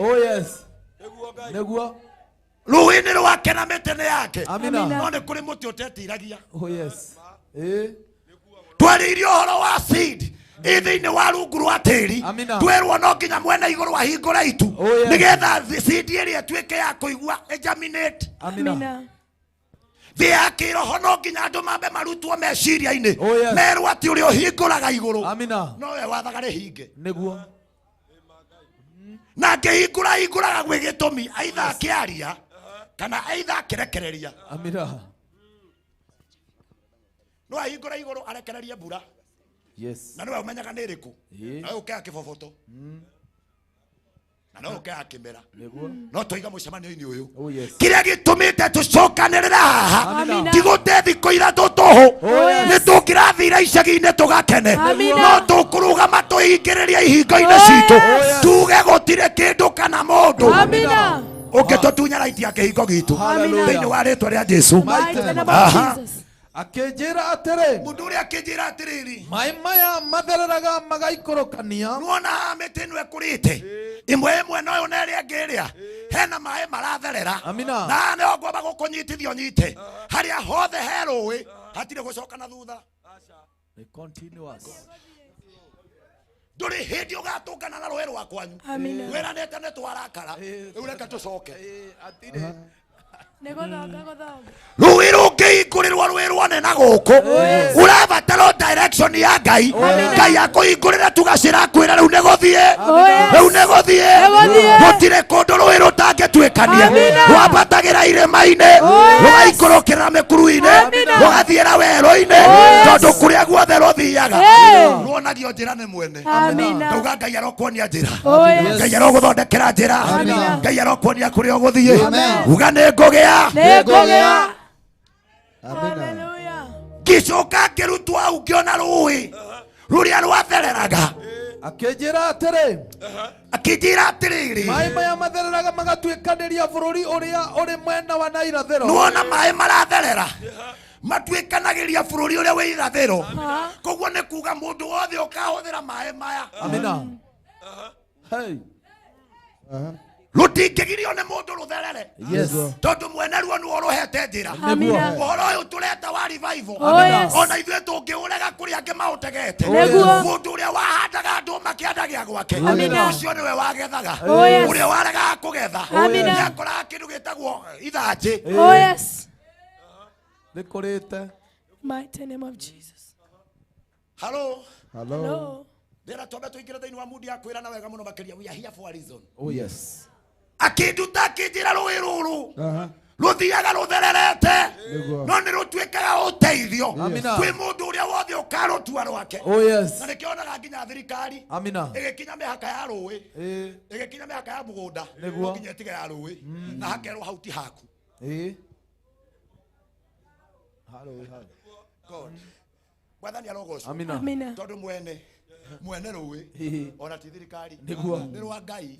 nĩguo rũĩ-inĩ rwake na mĩtĩ nĩ yake amina no nĩ kũrĩ mũtĩ ũtetiragia twarĩirio ũhoro wa seed thĩinĩ wa rungu rwa tĩri twĩrwo no nginya mwena igũrũ ahingũra itu nĩgetha seed ĩrĩa ĩtuĩke ya kũigua germinate amina thĩ ya kĩroho no nginya andũ mambe marutwo meciria-inĩ merwo atĩ ũrĩa ũhingũraga igũrũ nowe wathaga rĩhinge nĩguo na ngĩhingũraga gwĩ gĩtũmi aitha akĩaria kana aitha akĩrekereria amina no ahingũra igũrũ arekererie mbura na nĩwe ũmenyaga nĩ ĩrĩkũ na ũke akĩboboto na no ũke akĩmera no tũiga mũcemanio-inĩ ũyũ kĩrĩa gĩtũmĩte tũcokanĩrĩre haha tigũte thikũ ithatũ tũhũ nĩ tũkĩrathira icagi-inĩ tũgakene no tũkũrũgama tũhingĩrĩria ihingo-inĩ citũ tuge gũtirĩ kĩndũ kana mũndũ ũngĩtũtunya raiti ya kĩhingo gitũ thĩinĩ wa rĩtwa rĩa Jesũ akĩnjĩra atĩrĩ mũndũ ũrĩa akĩnjĩra atĩrĩrĩ maĩ maya mathereraga magaikũrũkania nuona mĩtĩ ĩno ĩkũrĩte ĩmwe mwena ũyũ na ĩrĩa ĩngĩ ĩrĩa hena maĩ maratherera na nĩ ngwamba gũkũnyitithia ũnyite harĩa hothe he rũĩ hatirĩ gũcoka na thutha ndũrĩ hĩndĩ ũgatũngana na rũĩ rwa kwanyu wĩranĩte nĩ twarakara rĩu reke tũcoke rũĩ rũngĩhingũrĩrwo rũĩ rwonena gũkũ ũrabatara direction ya Ngai Ngai akũhingũrĩra tugacĩra kwĩra rĩu nĩ gũthiĩ gũtirĩ kũndũ rũĩ rũtangĩtuĩkania rwambatagĩra irĩma-inĩ rũgaikũrũkĩra mĩkuru-inĩ rũgathiĩra werũ-inĩ tondũ kũrĩa guothe rũthiaga ruonagio njĩra nĩ mwene ndauga Ngai arokuonia njĩra Ngai arogũthondekera njĩra Ngai arokuonia kũrĩa ũgũthiĩ uga nĩ ngũgĩa ngĩcoka ngĩrutwo hau ngĩona rũĩ rũrĩa rwathereraga akĩnjĩra atĩrĩrĩ maĩ maya mathereraga magatuĩkanĩria bũrũri ũrĩa ũrĩ mwena wa na irathĩro nuona maĩ maratherera matuĩkanagĩria bũrũri ũrĩa wĩ irathĩro koguo nĩ kuga mũndũ wothe ũkahũthĩra maĩ maya rutingĩgirio nĩ mũndũ rũtherere tondũ mwene ruo nĩwe ũrũhete njĩra ũhoro ũyũ tũreta wa revival ona ithuĩ tũngĩũrega kũrĩa angĩ maũtegete mũndũ ũrĩa wahandaga andũ makĩandagia gwake ũcio nĩwe wagethaga ũrĩa waregaga kũgetha nĩakoraga kĩndũ gĩtagwo ithanjĩ nĩkũrĩte Mighty name of Jesus. Hello. Ndĩra twambe tũingĩre thĩinĩ wa mudi ya kwĩrana wega mũno makĩria we are here for a reason. akĩnduta akĩnjĩra rũĩ rũrũ rũthiaga rũthererete no nĩ rũtuĩkaga ũteithio kwĩ mũndũ ũrĩa wothe ũkarũtua rwake na nĩkĩonaga nginya thirikari ĩgĩkinya mĩhaka ya rũĩ ĩgĩkinya mĩhaka ya mũgũnda no nginya ĩtige ya rũĩ na hakerwo hau ti haku Mwathani arogocwo tondũ mwene rũĩ ona ti thirikari nĩ rwa Ngai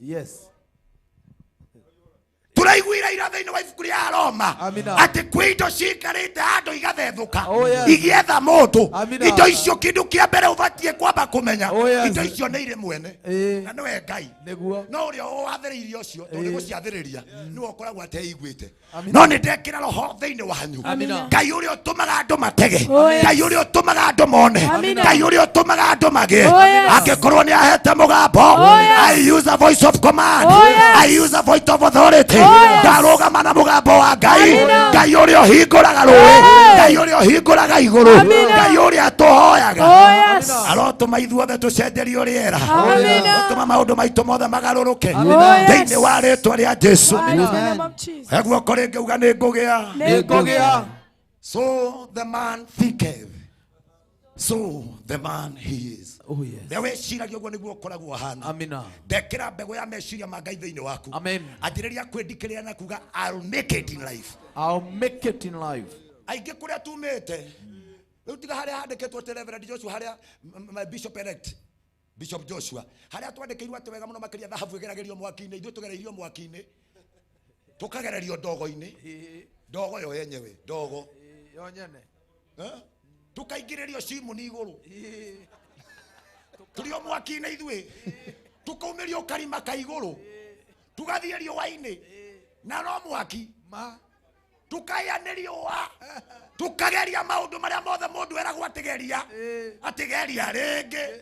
turaiguira ira thĩinĩ wa ibuku rĩa Roma atĩ kwĩ indo cikarĩte handũ igathethũka igĩetha mũndũ indo icio kĩndũ kĩa mbere ũbatiĩ kwamba kũmenya indo icio nĩ irĩ mwene na nĩwe Ngai no ũrĩa wathĩrĩirie ũcio tondũ gũciathĩrĩria nĩwe ũkoragwo ateiguĩte no nĩ ndekĩra roho thĩinĩ wanyu Ngai ũrĩa ũtũmaga andũ matege Ngai ũrĩa ũtũmaga andũ mone Ngai ũrĩa ũtũmaga andũ magĩe angĩkorwo nĩ ahete mũgambo I use a voice of command I use a voice of authority ndarũgama na mũgambo wa Ngai Ngai ũrĩa ũhingũraga rũĩ Ngai ũrĩa ũhingũraga igũrũ Ngai ũrĩa tũhoyaga arotũma ithuothe tũcenjerio rĩera arotũma maũndũ maitũ mothe magarũrũke thĩinĩ wa rĩtwa rĩa Jesũ guoko rĩngĩ uga nĩ ngũgĩa So the man thinketh, so the man he is. Oh yes. Dewe shiragio gwo niguo koragwo hana. Amina. Dekera mbego ya meshiria magai thĩinĩ waku. Amen. Anjĩrĩria kwĩndikĩrĩra na kuga I'll make it in life. I'll make it in life. Aingĩ kũrĩa tumĩte. Rĩu tiga harĩa handĩkĩtwo atĩ Reverend Joshua harĩa my bishop elect Bishop Joshua harĩa twandĩkĩirwo atĩ wega mũno makĩria thahabu ĩgeragĩrio mwaki-inĩ, ithuĩ tũgereirio mwaki-inĩ tũkagererio ndogo-inĩ, ndogo yo yenyewe ndogo Yo nyene. Tukaingĩrĩrio cimuni igũrũ tũrio mwaki-inĩ ithuĩ tukaumĩrio karima ka igũrũ tugathiĩ riũa-inĩ na no mwaki tukayanĩrio wa tukageria maũndũ marĩa mothe mũndũ eragwo atigeria rĩngĩ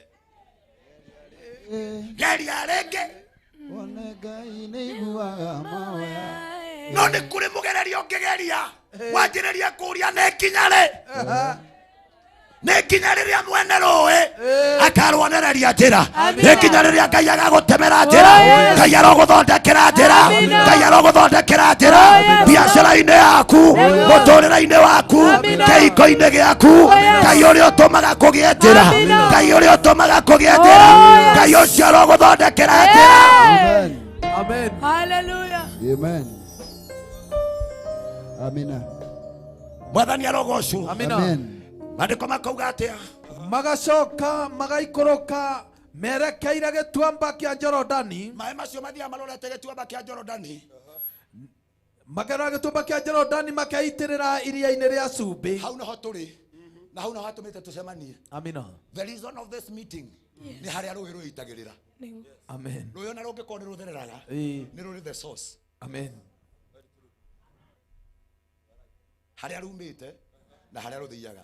geria rĩngĩ no nĩ kũrĩ mũgererio ũngĩgeria wanjĩrĩria kũria nĩ kinya rĩrĩa mwene rũĩ akarwonereria njĩra, nĩ kinya rĩrĩa Ngai agagũtemera njĩra, Ngai arogũthondekera njĩra, Ngai arogũthondekera njĩra biacara-inĩ yaku, mũtũrĩre-inĩ waku, kĩhiko-inĩ gĩaku, Ngai ũrĩa ũtũmaga kũgĩe njĩra, Ngai ũrĩa ũtũmaga kũgĩe njĩra, Ngai ũcio arogũthondekera njĩra. Amen. Hallelujah. Amen. Amina. Mwathani arogocwo. Amina. Maandĩko makauga atĩa? Magacoka magaikũrũka merekeire gĩtuamba kĩa Jorodani. Maĩ macio mathiaga marorete gĩtuamba kĩa Jorodani. Magerera gĩtuamba kĩa Jorodani makeitĩrĩra iria-inĩ rĩa cumbĩ. Hau naho tũrĩ na hau naho hatũmĩte tũcemanie. Amina. The reason of this meeting nĩ harĩa rũĩ rũitagĩrĩra. Amen. Rũĩ ona rũngĩkorwo nĩ rũthereraga nĩ rũrĩ the source. Amen. Harĩa rumĩte na harĩa rũthiaga.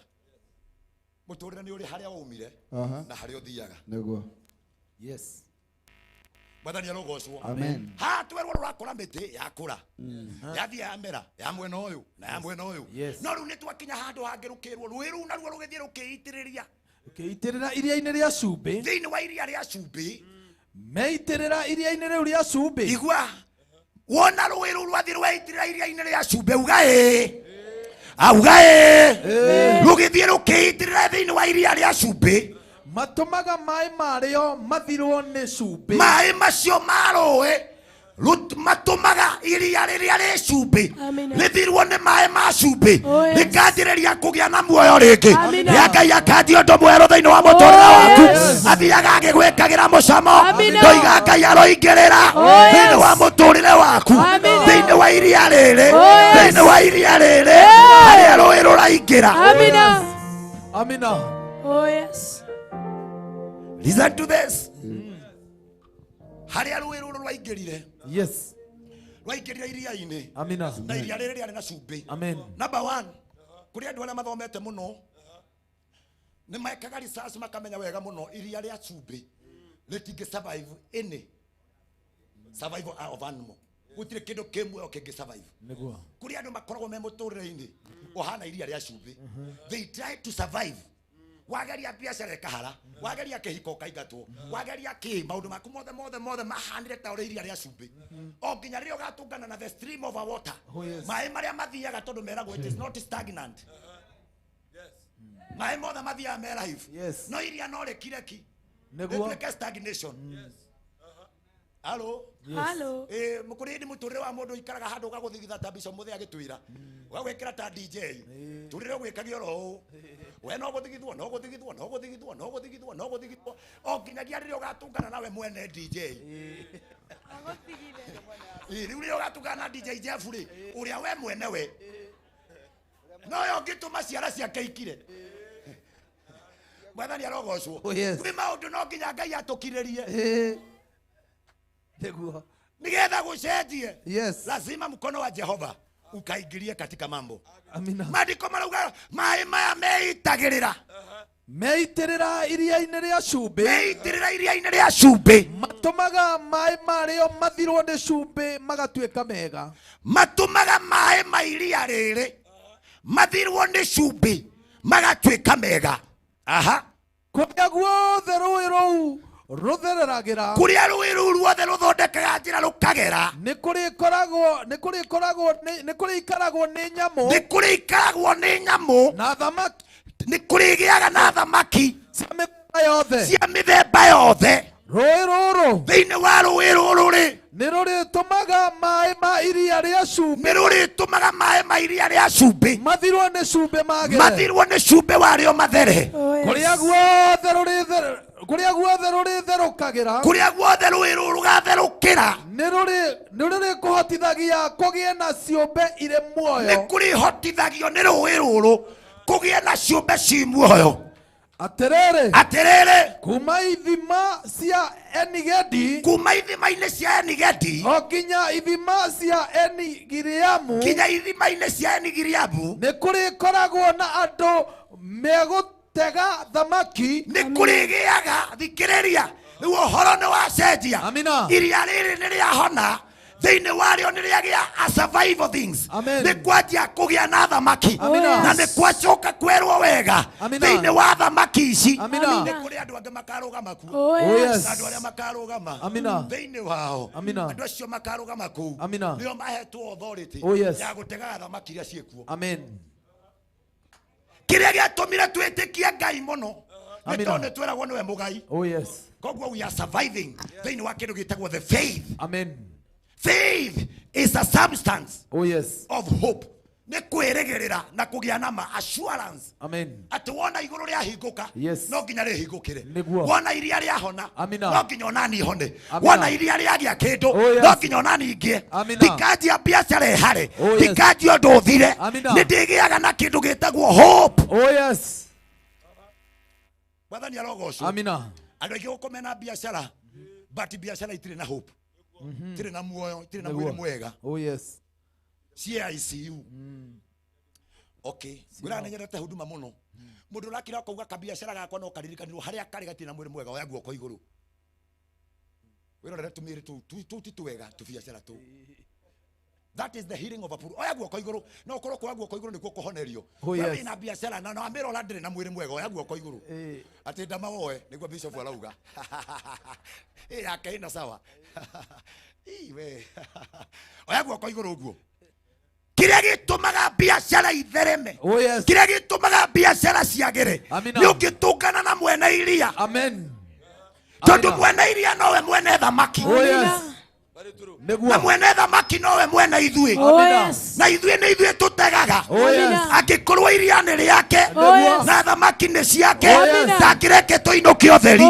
Mũtũrĩre nĩ ũrĩ harĩa waumire na harĩa ũthiaga. Nĩguo. Yes. Mwathani arogocwo. Amen. Ha twerwo rũrakũra mĩtĩ yakũra. Yathiĩ yamera ya mwena ũyũ na ya mwena ũyũ. No rĩu nĩ twakinya handũ hangĩ rũkĩrwo rũĩ rũu naruo rũgĩthiĩ rũkĩitĩrĩria. Rũkĩitĩrĩra iria-inĩ rĩa cumbĩ. Thĩinĩ wa iria rĩa cumbĩ. Meitĩrĩra iria-inĩ rĩu rĩa cumbĩ. Igua wona rũĩ rũu rwathiĩ rweitĩrĩra iria-inĩ rĩa cumbĩ uga auga rũgĩthiĩ rũkĩitĩrĩra thĩinĩ wa iria rĩa cumbĩ. Matũmaga maĩ marĩo mathirwo nĩ cumbĩ. Maĩ macio ma rũĩ matũmaga iria rĩrĩa rĩ cumbĩ rĩthirwo nĩ maĩ ma cumbĩ rĩkanjĩrĩria kũgĩa na muoyo rĩngĩ. Rĩa Ngai akanjia ũndũ mwerũ thĩinĩ wa mũtũrĩre waku, athiaga agĩgwĩkagĩra mũcamo, ndoiga Ngai aroingĩrĩra thĩinĩ wa mũtũrĩre waku, thĩinĩ wa iria rĩrĩ, thĩinĩ wa iria rĩrĩ harĩa rũĩ rũraingĩra. Amina. Oh yes. Listen to this. Harĩa rũĩ rũrũ rwaingĩrire. Yes. Rwaingĩrire iria-inĩ. Amina. Na iria rĩrĩ rĩarĩ na cumbĩ. Amen. Number one, kũrĩ andũ arĩa mathomete mũno nĩ mekaga research makamenya wega mũno iria rĩa cumbĩ rĩtingĩ survive any survival of animal. Gũtirĩ kĩndũ kĩmwe kĩngĩ survive. Nĩguo. Kũrĩ andũ makoragwo me mũtũrĩre-inĩ ũhana iria rĩa cumbĩ. They try to survive. Wageria biacara ĩkahara, wageria kĩhiko kaingatwo, wageria maũndũ maku mothe mahanire ta ũrĩa iria rĩa cumbĩ. O nginya rĩrĩa ũgatũngana na the stream of water. Maĩ marĩa mathiaga tondũ meragwo it is not stagnant. Maĩ mothe mathiaga me life. No iria no rĩkire ki. Nĩguo stagnation. Hello. Hello. Mũkũrĩ ni mũtũrĩre wa mũndũ ikaraga handũ ũgagũthigitha ta Bishop Mũthĩ agĩtwĩra. Ũgagwĩkĩra ta DJ. Tũrĩre ũgwĩkagio ro. We no gũthigithwo, no gũthigithwo, no gũthigithwo, no gũthigithwo, no gũthigithwo. O nginyagia rĩrĩa ũgatũngana nawe mwene DJ. Rĩu rĩrĩa ũgatũngana na DJ Jeff rĩ, ũrĩa we mwene we. No yo ngĩtũma ciara ciake ikire. Mwathani arogocwo. Kwĩ maũndũ no nginya Ngai atũkirĩrie. Nĩguo. Nigetha gũcenjie. Lazima mkono wa Jehova ukaingirie katika mambo. Amina. Maandĩko marauga maĩ maya meitagĩrĩra. Meitĩrĩra iria-inĩ rĩa cumbĩ. Meitĩrĩra iria-inĩ rĩa cumbĩ. Matũmaga maĩ marĩo mathirwo nĩ cumbĩ magatuĩka mega. Matũmaga maĩ ma iria rĩrĩ mathirwo nĩ cumbĩ magatuĩka mega. Aha. Kũrĩa guothe rũĩ rũu ruthereragira kuria ruiru ruothe ruthondekaga njira rukagera ni kuri ikaragwo ni nyamu ni kuri ikaragwo ni nyamu na thamaki ni kuri giaga na thamaki cia mithemba yothe rũĩ rũrũ thĩinĩ wa rũĩ rũrũ rĩ nĩ rũrĩtũmaga maĩ ma iria rĩa cumbĩ nĩ rũrĩtũmaga maĩ ma iria rĩa cumbĩ mathirwo nĩ cumbĩ magere mathirwo nĩ cumbĩ warĩo mathere kũrĩa guothe rũrĩtherũkagĩra kũrĩa guothe rũĩ rũrũ rũgatherũkĩra nĩ rũrĩkũhotithagia kũgĩe na ciũmbe irĩ muoyo nĩ kũrĩhotithagio nĩ rũĩ rũrũ kũgĩe na ciũmbe ci muoyo atĩrĩrĩ kuma ithima cia Enigedi kuma ithima-inĩ cia Enigedi o nginya ithima cia Enigiriamu nginya ithima-inĩ cia Enigiriamu nĩ kũrĩkoragwo na andũ megũtega thamaki nĩ kũrĩgĩaga thikĩrĩria rĩu ũhoro nĩ wacenjia iria rĩrĩ nĩ rĩahona thĩinĩ warĩo nĩ rĩagĩa a survival things nĩ kwanjia kũgĩa na thamaki na nĩ kwacoka kwerwo wega thĩinĩ wa thamaki ici nĩ kũrĩ andũ angĩ makarũgama ku andũ arĩa makarũgama thĩinĩ wao andũ acio makarũgama kũu nĩo mahetwo authority ya gũtegaga thamaki iria ciĩkuo kĩrĩa gĩatũmire twĩtĩkie Ngai mũno nĩ tondũ nĩ twĩragwo nĩwe mũgai koguo we are surviving thĩinĩ wa kĩndũ gĩtagwo the faith. Faith is a substance of hope. Nĩ kwĩrĩgĩrĩra na kũgĩa na ma assurance. Atĩ wona igũrũ rĩahingũka no nginya rĩhingũkĩre. Wona iria rĩahona no nginya onani ihone. Wona iria rĩagĩa kĩndũ no nginya onani ingĩ. Ndikanjia biacara ĩhare. Ndikanjia ũndũ ũthire. Nĩ ndĩgĩaga na kĩndũ gĩtagwo hope. Mwathani arogocwo. Andũ aingĩ gũkũ mena biacara but biacara itirĩ na hope. Tire na muoyo, tire na mwĩrĩ mwega. CICU. Okay. Gwĩra nĩnyendete huduma mũno. Mũndũ ũrakira kũuga kabiacara gakwa no karirikanirwo harĩa karĩ gatirĩ na mwĩrĩ mwega oya guoko igũrũ. Wĩrorere tũmĩrĩ tũu ti twega tũbiacara tũu. That is the healing of a poor. Oya guoko igũrũ. No ũkorwo kwa guoko igũrũ nĩkuo kũhonerio. Wewe na biacara na amĩra ũra ndĩrĩ na mwĩrĩ mwega oya guoko igũrũ. Atĩ ndamawoe nĩguo bishop arauga. Yake ina sawa. Iwe. Oya guoko igũrũ ũguo. Kĩrĩa gĩtũmaga biacara ithereme. Kĩrĩa gĩtũmaga biacara ciagĩre. Nĩ ũngĩtũngana na mwene iria. Tondũ mwene iria nowe mwene thamaki. Na mwene thamaki nowe mwene ithuĩ. Na ithuĩ nĩ ithuĩ tũtegaga. Angĩkorwo iria nĩ rĩake na thamaki nĩ ciake ndangĩreke tũinũke ũtheri.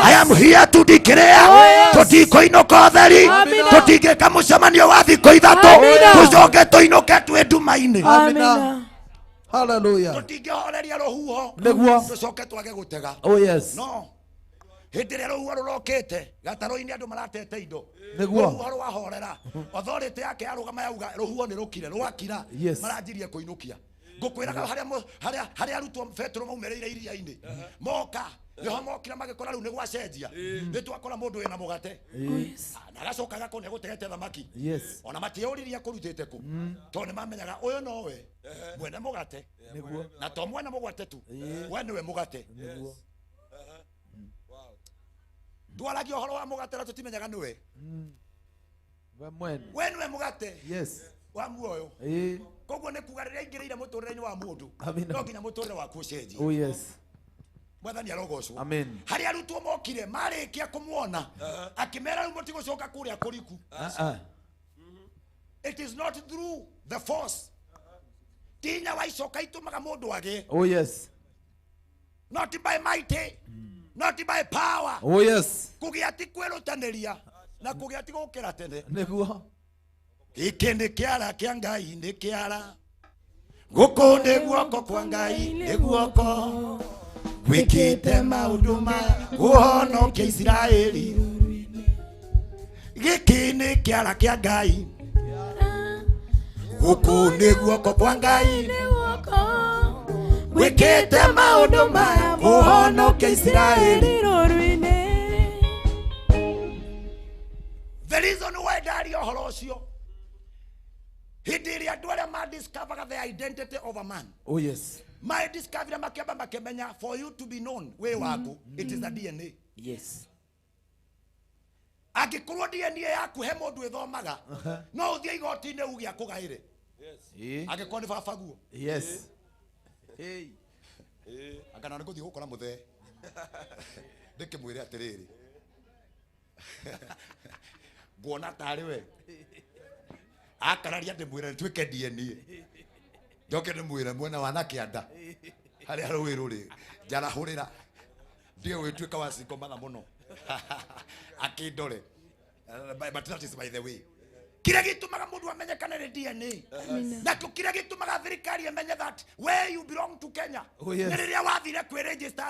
I am here to declare tũtikũinũka ũtheri. Tũtingĩka mũcemanio wa thikũ ithatũ tũcoke tũinũke twĩ nduma-inĩ. Hallelujah. Tũtingĩhoreria rũhuho tũcoke twage gũtega. No. Hĩndĩ ĩrĩa rũhuho rũrokĩte gatarũ-inĩ andũ maratete indo rũhuho rwahorera authority yake yarũgama yauga rũhuho nĩ rũkire rwakira maranjirie kũinũkia ngũkwĩraga harĩa arutwo Petro maumĩrĩire iria-inĩ moka nĩho mokire magĩkora rĩu nĩ gwacenjia nĩ twakora mũndũ wĩna mũgate na agacoka agakora nĩegũtegete thamaki ona matiũririe kũrutĩte kũ tondũ nĩ mamenyaga ũyũ nowe mwene mũgate na to mwene mũgate tu we nĩwe mũgate. Twaragia ũhoro wa mũgate na tũtimenyaga nĩwe. We nĩwe mũgate wa muoyo. Koguo nĩ kuga rĩrĩa ingĩrĩire mũtũrĩre-inĩ wa mũndũ no nginya mũtũrĩre waku ũcenjie. Mwathani arogocwo. Harĩa arutwo mokire marĩkia kũmuona akĩmera rĩu mũtigũcoka kũrĩa kũriku. It is not through the force. Tinya wa icoka itũmaga mũndũ agĩe. Not by mighty. Not by power. Kũgĩa ti kwĩrutanĩria na kũgĩa ti gũkĩra tene. Gĩkĩ nĩ kĩara kĩa Ngai nĩ kĩara. Gũkũ nĩ guoko kwa Ngai nĩ guoko. Gwĩkĩte maũndũ maya kũhonokia Isiraeli. Gĩkĩ nĩ kĩara kĩa Ngai. Gũkũ nĩ guoko kwa Ngai nĩ guoko. Gwĩkĩte maũndũ maya kũhonokia Isiraeli. The reason why ndari ũhoro ũcio hĩndĩ ĩrĩa andũ arĩa madiscover the identity of a man madiscover makĩamba makĩmenya for you to be known we waku it is the DNA. Angikorwo DNA yaku he mundu ithomaga no uthie igoti-ini uge akugaire. Yes. Angikorwo ni baba guo. Yes. Hey. Akana nĩ gũthiĩ gũkora mũthee ndĩkĩmwĩre atĩrĩrĩ nguona tarĩ we akararia ndĩmwĩre nĩtuĩke DNA njoke ndĩmwĩre mwena wa nakĩanda harĩa rũĩ rũrĩ njarahũrĩra ndiĩ wĩtuĩka wa cingo matha mũno akĩndore but that is by the way kile gitumaga mundu amenyekane ni DNA na kile gitumaga thirikari amenye that where you belong to Kenya. Oh, yes. Nĩrĩrĩa wathire kwĩ register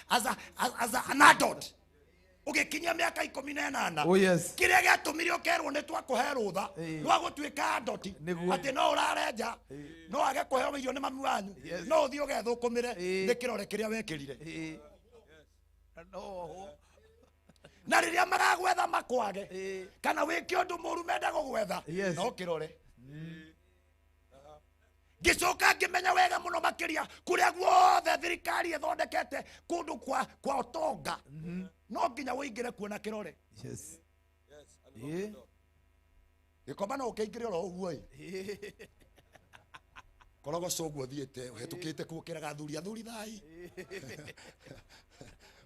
as an adult ugikinyia miaka 18. Oh, yes. Kile gĩatũmire ũkerwo nĩ twakũhe rũtha rwa gũtuĩka adult atĩ no ũrarenja no age kũheo irio nĩ mami wanyu no ũthiĩ ũgethũkũmĩre nĩ kĩrore kĩrĩa wekĩrire. No. Na rĩrĩa maragwetha makwage kana wĩke ũndũ mũru menda gũgwetha no kĩrore. Gicoka ngĩmenya wega mũno makĩria kũrĩa guothe thirikari ĩthondekete kũndũ kwa ũtonga no nginya wĩingĩre kuona kĩrore. Yes. Gĩkomba no ũkĩingĩre oro ũguo korogoco ũguo thiĩte ũhetũkĩte kũkĩraga athuri thai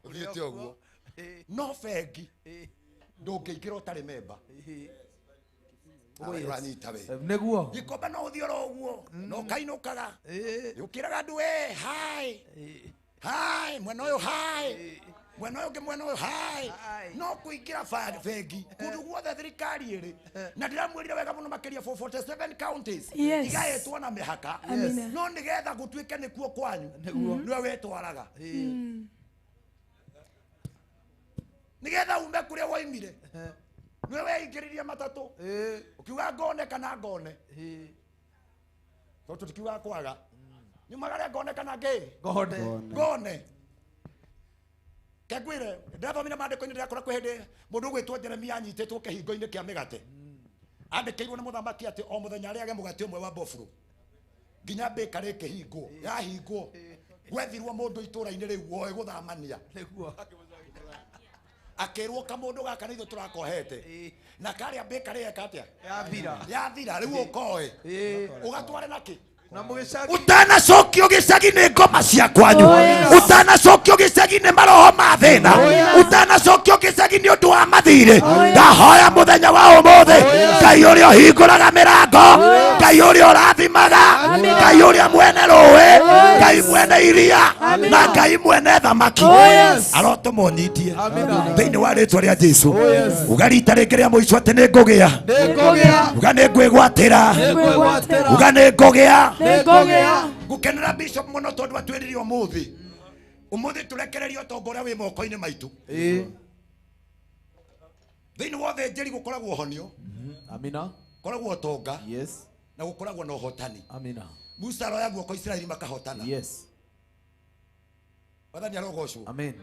ũthiĩte ũguo no bengi ndũngĩingĩra ũtarĩ memba. Uranyita we Nĩguo. Gĩkomba no ũthiĩ oro ũguo no kainũkaga ũkĩraga andũ hi mwena ũyũ hi mwena ũyũ ũngĩ mwena ũyũ hi no kũingĩra bengi kũndũ guothe thirikari ĩrĩ na ndĩramwĩrire wega mũno makĩria 47 counties igaĩtwo na mĩhaka no nĩgetha gũtuĩke nĩkuo kwanyu nĩwe wetwaraga nigetha ume kũrĩa woimire nĩwe weingĩririe matatũ ukiuga ngone kana ngone tondũ tukiuga kwaga nyumaga ngone kana ngone kegwire ndathomire maandĩko-inĩ ndĩrakora kwĩ hĩndĩ mũndũ ũgwĩtwo Jeremia anyitĩtwo kĩhingo-inĩ kĩa mĩgate andĩkĩirwo nĩ mũthamaki atĩ o mũthenya arĩage mũgate ũmwe wa mbofuro nginya bakery ĩkĩhingwo yahingwo gwethirwo mũndũ itũra-inĩ rĩu woĩ gũthamania akĩrwo kamundu gaka nĩ ithuĩ tũrakohete na karĩa bakery eka atĩa yathira rĩu ũkoe ũgatware nakĩ utanacokio gĩcagi nĩ ngoma cia kwanyu utanacokio gĩcagi nĩ maroho ma thĩna utanacokio gĩcagi nĩ ũndũ wa mathirĩ ndahoya mũthenya wa ũmũthĩ Ngai ũrĩa ũhingũraga mĩrango Ngai ũrĩa ũrathimaga Ngai ũrĩa mwene rũĩ Ngai mwene iria na Ngai mwene thamaki arotũma ũnyitie thĩinĩ wa rĩtwa rĩa Jesũ ugarita rĩngĩ rĩa mũico atĩ nĩ ngũgĩa uga nĩ ngwĩgwatĩra uga nĩ ngũgĩa gukenera bishop muno tondu atwiririe umuthi turekererio utonga uria wi moko-ini maitu thiini wothe njeri gukoragwo honio amina koragwo utonga yes na gukoragwo na uhotani amina Musa roya guoko Israeli makahotana yes wathani arogocwo amen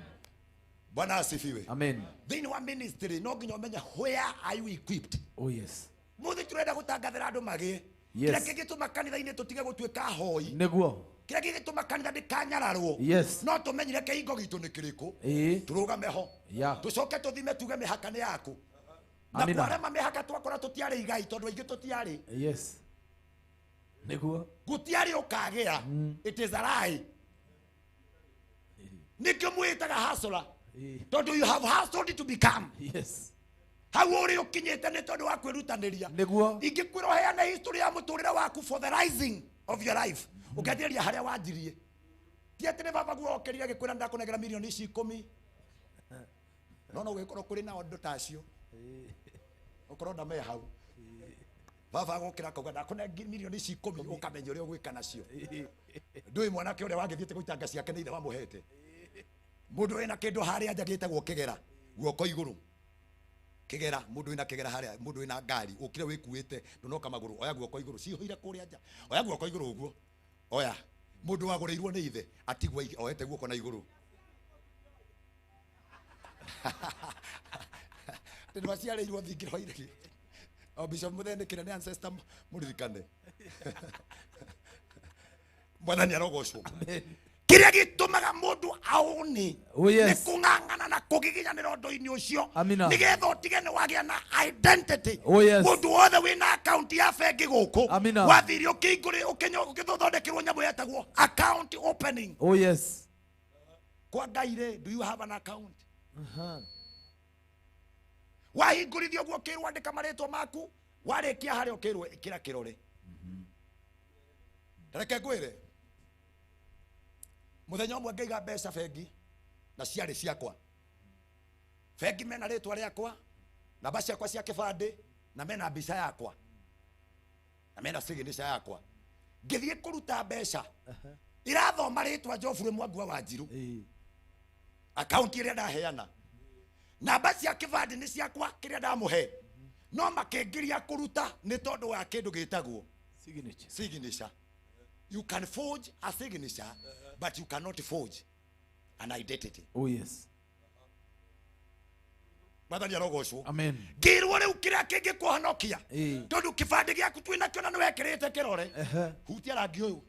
Bwana asifiwe amen thiini wa ministry no nginya umenya where are you equipped oh yes muthi turenda gutangathira andu magi yes kila kigituma kanitha-ini tutige gutuika hoi nĩguo kila gigituma kanitha ndikanyararwo yes no tumenyire kihingo gitu ni kiriku turugame ho tucoke tuthime tuge mihaka ni yaku na kwarema mihaka twakora tutiari igai tondu aingi tutiari yes nĩguo gutiari ukagia it is a lie nikyo mwitaga hasora tondu you have hustled to become yes hau uri ukinyite nĩ tondu wa kwĩrutanĩria nĩguo ingĩkwĩra heana history ya mũtũrĩre waku for the rising of your life ũkĩanjĩrĩria harĩa wanjirie ti atĩ nĩ baba guo okĩrire agĩkwĩra ndakũnengera mirioni ici 10 no gũgĩkorwo kũrĩ na andũ tacio ũkorwo ndame hau baba gũkĩra akauga ndakũnengera mirioni ici 10 ũkamenya ũrĩa ũgwĩka nacio ndũĩ mwanake ũrĩa wagĩthiĩte gũitanga ciake nĩ ithe wamũhete mũndũ wĩna kĩndũ harĩa nja gĩtagwo kĩgera guoko igũrũ kigera mundu ina kigera haria mundu ina ngari ukire wikuite ndonoka maguru oya guoko iguru cihoire kuria nja oya guoko iguru uguo oya mundu wagureirwo ni ithe atigwa oyete guoko na iguru ndwa ciareirwo thingiro iregi o bishop muthendekire ni ancestor muririkane Bwana ni arogocwo kiria gitumaga mundu auni ni kung'ang'ana na kugiginyanira ndoini ucio Amina. nigetha utige ni wagia na identity. Oh, yes. Mundu wothe wina account ya bengi guku Amina. wathiri ukinguri ukithondekerwo nyamu yetagwo account opening. Oh, yes. Kwa Ngai, do you have an account? Wahingurithio guo kirwo andika maritwa maku warikia hari ukirwo ikira kirore. Reke ngwire muthenya umwe ngeiga mbeca bengi na ciarĩ ciakwa. Bengi mena ritwa riakwa, namba ciakwa cia kibande na mena mbica yakwa na mena signature yakwa. Ngithie kuruta mbeca irathoma ritwa Geoffrey Mwangua Wanjiru, account iria ndaheana, namba cia kibande ni ciakwa kiria ndamuhe, no makengiria kuruta ni tondu wa kindu gitagwo signature. You can forge a signature, but you cannot forge an identity. Oh, yes. Mwathani arogocwo. Amen. Ngirwo riu kiria kingi kuhonokia tondu kibande giaku twina kio na niwekirite kirore hutia rangi uyu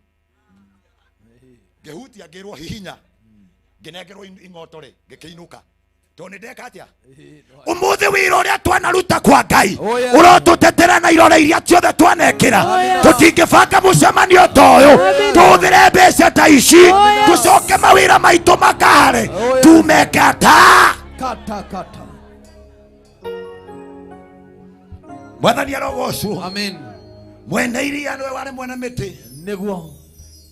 ngihutia ngirwo hihinya nginengerwo ing'otore ngikiinuka toni ndeka atia umuthi wira uria twanaruta kwa Ngai urotutetera na irore iria ciothe twanekira tutingibanga mucemanio ta uyu tuthire mbeca ta ici tucoke mawira maitu makare tumekata Kata. Mwathani arogocwo. Amen. Mwene iria niwe wari mwene miti Niguo.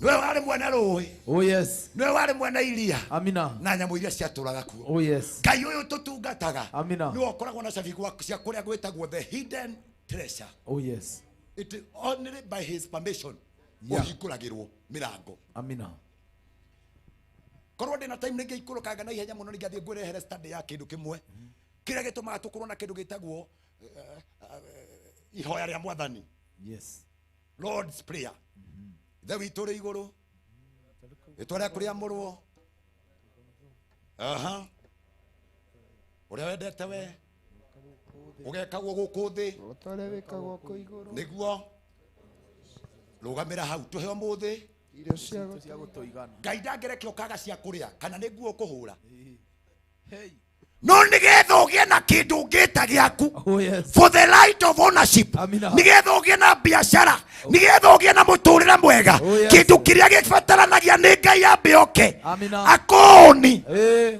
niwe wari mwene rui. Oh, yes. Niwe wari mwene iria. Amina. Na nyamu iria ciaturaga kuo. Oh, yes. Ngai uyu tutungataga. Amina. Niwe ukoragwo na cabi cia kuria gwitagwo the hidden treasure. Oh, yes. It is only by his permission uhinguragirwo mirango. Amina. Korwo ndina time ningi ikurukaga na ihenya muno ningathie ngwirehere study ya kindu kimwe kiria gitumaga tukorwo na kindu gitagwo ihoya ria Mwathani. Yes. Lord's prayer. The witore iguru itore kuria murwo uria wendete we ugekagwo guku thi utore wikagwo ku iguru niguo rugamira hau tuheo muthi irio cia gutoigana. Ngai ndangireke ukaga cia kuria kana niguo kuhura. Hey. No nigetha ugie na kindu ngita giaku. Oh, yes. For the light of ownership. Amina. Nigetha ugie na biashara, nigetha ugie na muturira mwega. Oh, yes. Kindu kiria gibataranagia ni Ngai ambe Amina. akoni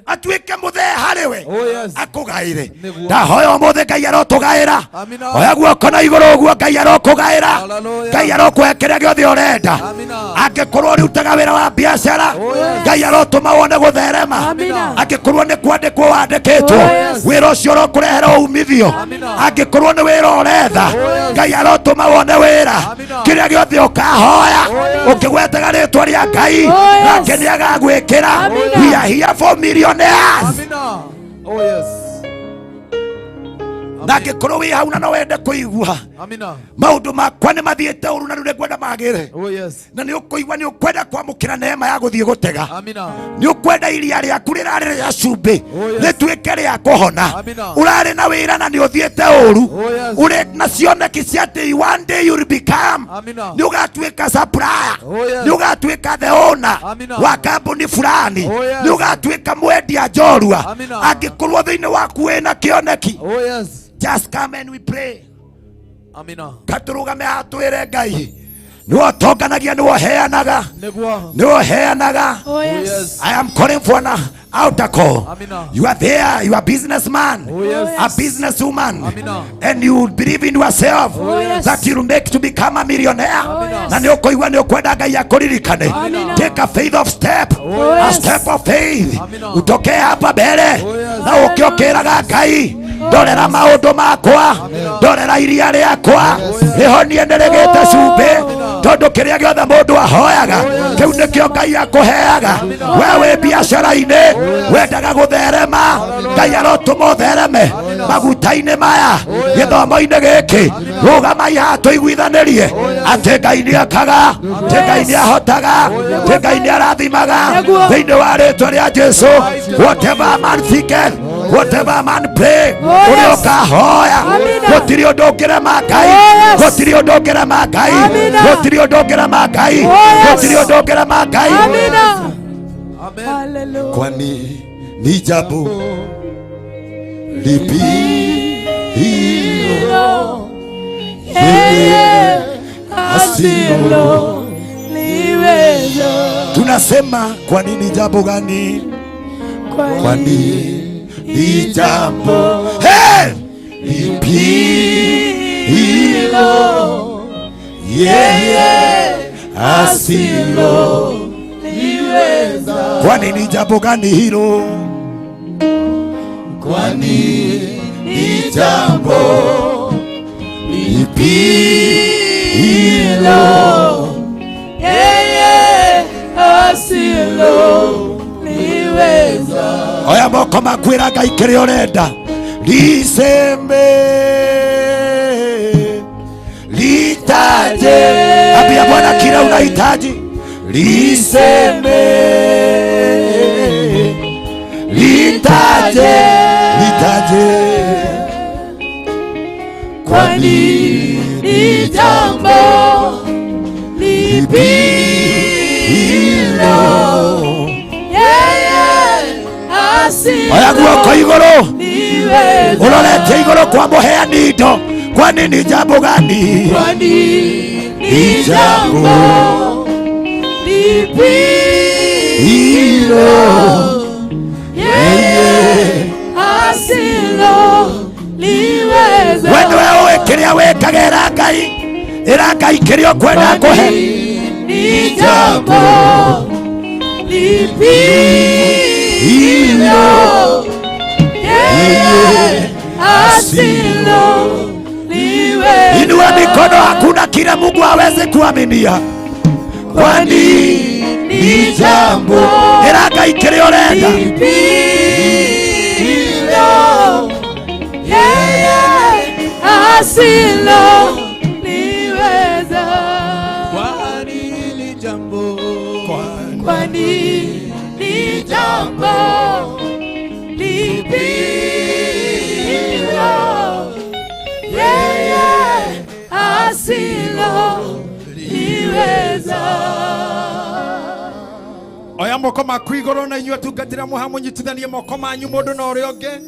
atuike muthe hariwe. Oh, yes. Akugaire Niguo. ndahoya muthe Ngai arotugaira. Amina. Oya guoko na iguru guo Ngai arokugaira. Hallelujah. Ngai arokwekeria giothe urenda. Amina. Angikorwo rutaga wira wa biashara, Ngai arotuma wone gutherema. Amina. Angikorwo ni kwandikwo wandikitwo wira ucio urokurehera umithio. Angikorwo ni wira uretha, Ngai arotuma wone wira. Kiria giothe ukahoya ukigwetaga ritwa ria Ngai nake ni agagwikira. We are here for millionaires. Amina. Oh, yes. Nake korwo wi hau na no wende kuigua Amina. maundu makwa ni mathiete uru na riu ngwenda magire. Oh, yes. Na ni ukuigua ni ukwenda kwamukira neema ya guthie gutega. Amina. Ni ukwenda iria riaku rirari ria cumbi rituike ria kuhona. Amina. Urari na wira na ni uthiete uru uri na cioneki cia ati one day you will become. Amina. Ni ugatuika supplier. Yes. Ni ugatuika the owner Amina. wa kambuni fulani. Yes. Ni ugatuika mwendia njorua. Amina. Angikorwo thiini waku wina kioneki. Oh, yes. Just come and we pray. Amina. Katurugame atwire Ngai niwo tonganagia niwo heanaga Niguo. niwo heanaga. Oh, yes. I am calling for an altar call. Amina. You are there, you are a businessman, Oh, yes. a businesswoman, Amina. and you believe in yourself that you will make to become a millionaire. Na ni ukoigwa ni ukwenda Ngai akuririkane. Take a faith of step, a step of faith. Utoke hapa mbele na ukiokeraga Ngai ndorera maundu makwa, ndorera iria riakwa rihonie ndirigite cumbi tondu kiria giothe mundu ahoyaga kiu nikio Ngai akuheaga. Wewe biashara-ini wendaga gutherema, Ngai arotuma uthereme maguta-ini maya githomo-ini giki. Rugamai haha tuiguithanirie ati Ngai ni ekaga, ati Ngai ni ahotaga, ati Ngai ni arathimaga thiini wa ritwa ria Jesu. Whatever man thinketh, whatever man pray, uria ukahoya gutiri undu ungirema Ngai, gutiri undu ungirema Ngai, gutiri undu ungirema Ngai, gutiri undu ungirema Ngai. Amen. Kwani ni jambo lipi hilo asilo liweza. Tunasema kwa nini, jambo gani? Kwa nini jambo lipi hilo yeye asilo liweza. Kwa nini jambo gani hilo? Kwa nini jambo lipi hilo Yeye asilo liweza. oya moko makwira Ngai kiria urenda liseme litaje. Ambia Bwana kila unahitaji liseme litaje, litaje. Kwani jambo lipi hilo yeye asilo oya guoko iguru liweza. urorete iguru kwa muheani indo. Kwa nini jambo gani? Kwani jambo lipi hilo yeye asilo liweza. wewe uwe kiria wekagera Ngai ira Ngai kiria kwenda kuhe Ni jambo lipi hilo yeye asilo liweza. Inua mikono, hakuna kile Mungu hawezi kuaminia. Kwani ni jambo ira Ngai kiria urenda lipi hilo yeye asilo liweza. Kwani ni jambo, Kwani ni jambo lipi hilo yeye asilo liweza. oya moko makwigoro na inyuĩ tungatĩra mũha mũnyitithanie moko manyu mũndũ na ũrĩa ũngĩ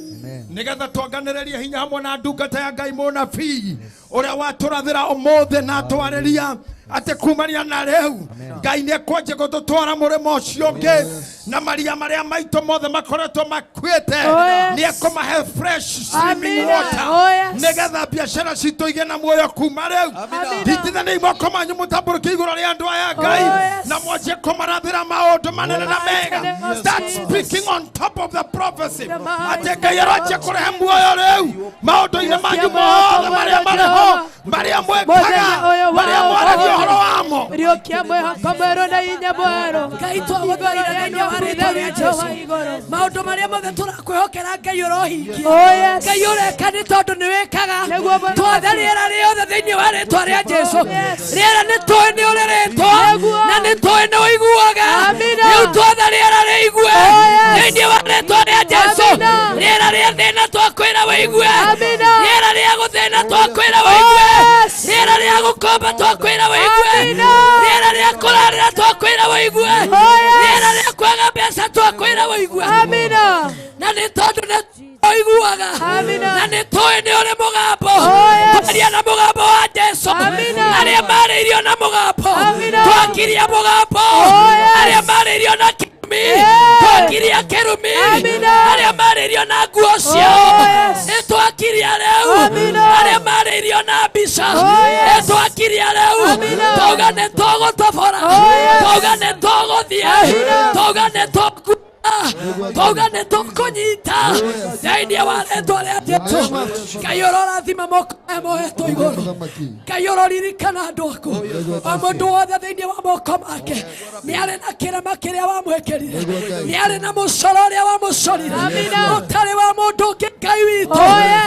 nĩgetha tuanganĩrĩrie hinya hamwe na ndungata ya Ngai mũnabii ũrĩa watũrathĩra ũmũthĩ na atwarĩria atĩ kumania na rĩu Ngai nĩekwanjia gũtũtwara mũrĩmo ũcio ũngĩ na maria marĩa maitũ mothe makoretwo makuĩte nĩekũmahe fresh swimming water nĩgetha biacara citũ igĩe na muoyo kuma rĩu. Nditithaniai moko manyu mũtambũrũkie igũrũ rĩa andũ aya Ngai na mwanjie kũmarathĩra maũndũ manene na mega. Start speaking on top of the prophecy. Atĩ Ngai aranjia kũrehe muoyo rĩu maũndũ-inĩ manyu mothe marĩa marĩ ho marĩa mwĩkaga marĩa mwaragia ũhoro wamo. Rĩũkia mwĩhoko mwerũ na hinya mwerũ. Ngai twagũthũire thĩinĩ wa rĩĩtwa rĩa Jesũ. Maũndũ marĩa mothe tũrakwĩhokera Ngai ũrohingia. Ngai ũreka nĩ tondũ nĩ wĩkaga. Twathe rĩera rĩothe thĩinĩ wa rĩĩtwa rĩa Jesũ. Rĩera nĩ tũĩ nĩ ũrĩrĩtwo na nĩ tũĩ nĩ ũiguaga. Rĩu twathe rĩera rĩigue thĩinĩ wa rĩĩtwa rĩa Jesũ. Rĩera rĩa thĩna twakwĩra wĩigue. Rĩera rĩa gũthĩna twakwĩra wĩigue. Rĩera rĩa gũkomba twakwĩra wĩigue. Rĩera rĩa kũrarĩra twakwĩra wĩigue. Rĩera rĩa kwaga mbeca twakwĩra wĩigue. Na nĩ tondũ nĩ oiguaga na nĩ tũĩ nĩ ũrĩ mũgambo. Twaria na mũgambo wa Jesũ. Arĩa marĩirio na mũgambo twakiria mũgambo. Arĩa marĩirio na kĩrumi twakiria kĩrumi. Arĩa marĩirio na nguo ciao nĩtwakiria rĩu. Arĩa marĩirio na mbica nĩtwakiria rĩu. Twauga nĩtũgũtobora. Twauga nĩtũgũthiĩ. Twauga nĩtũkuua. Twauga nĩtũkũnyita thĩinĩ wa rĩĩtwa rĩa Jesũ. Ngai ũrorathima moko maya mohetwo igũrũ. Ngai ũroririkana andũ aku. O mũndũ wothe thĩinĩ wa moko make nĩ arĩ na kĩrema kĩrĩa wamwĩkĩrire. Nĩ arĩ na mũcoro ũrĩa wamũcorire. Ũtarĩ wa mũndũ ũngĩ Ngai witũ.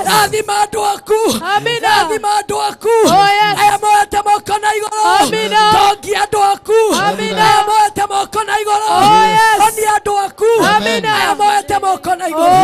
Rathima andũ aku. Rathima andũ aku. Aya moete moko na igũrũ. Tongia andũ aku. Aya moete moko na igũrũ. Onia andũ aku. Aya moete moko na igũrũ.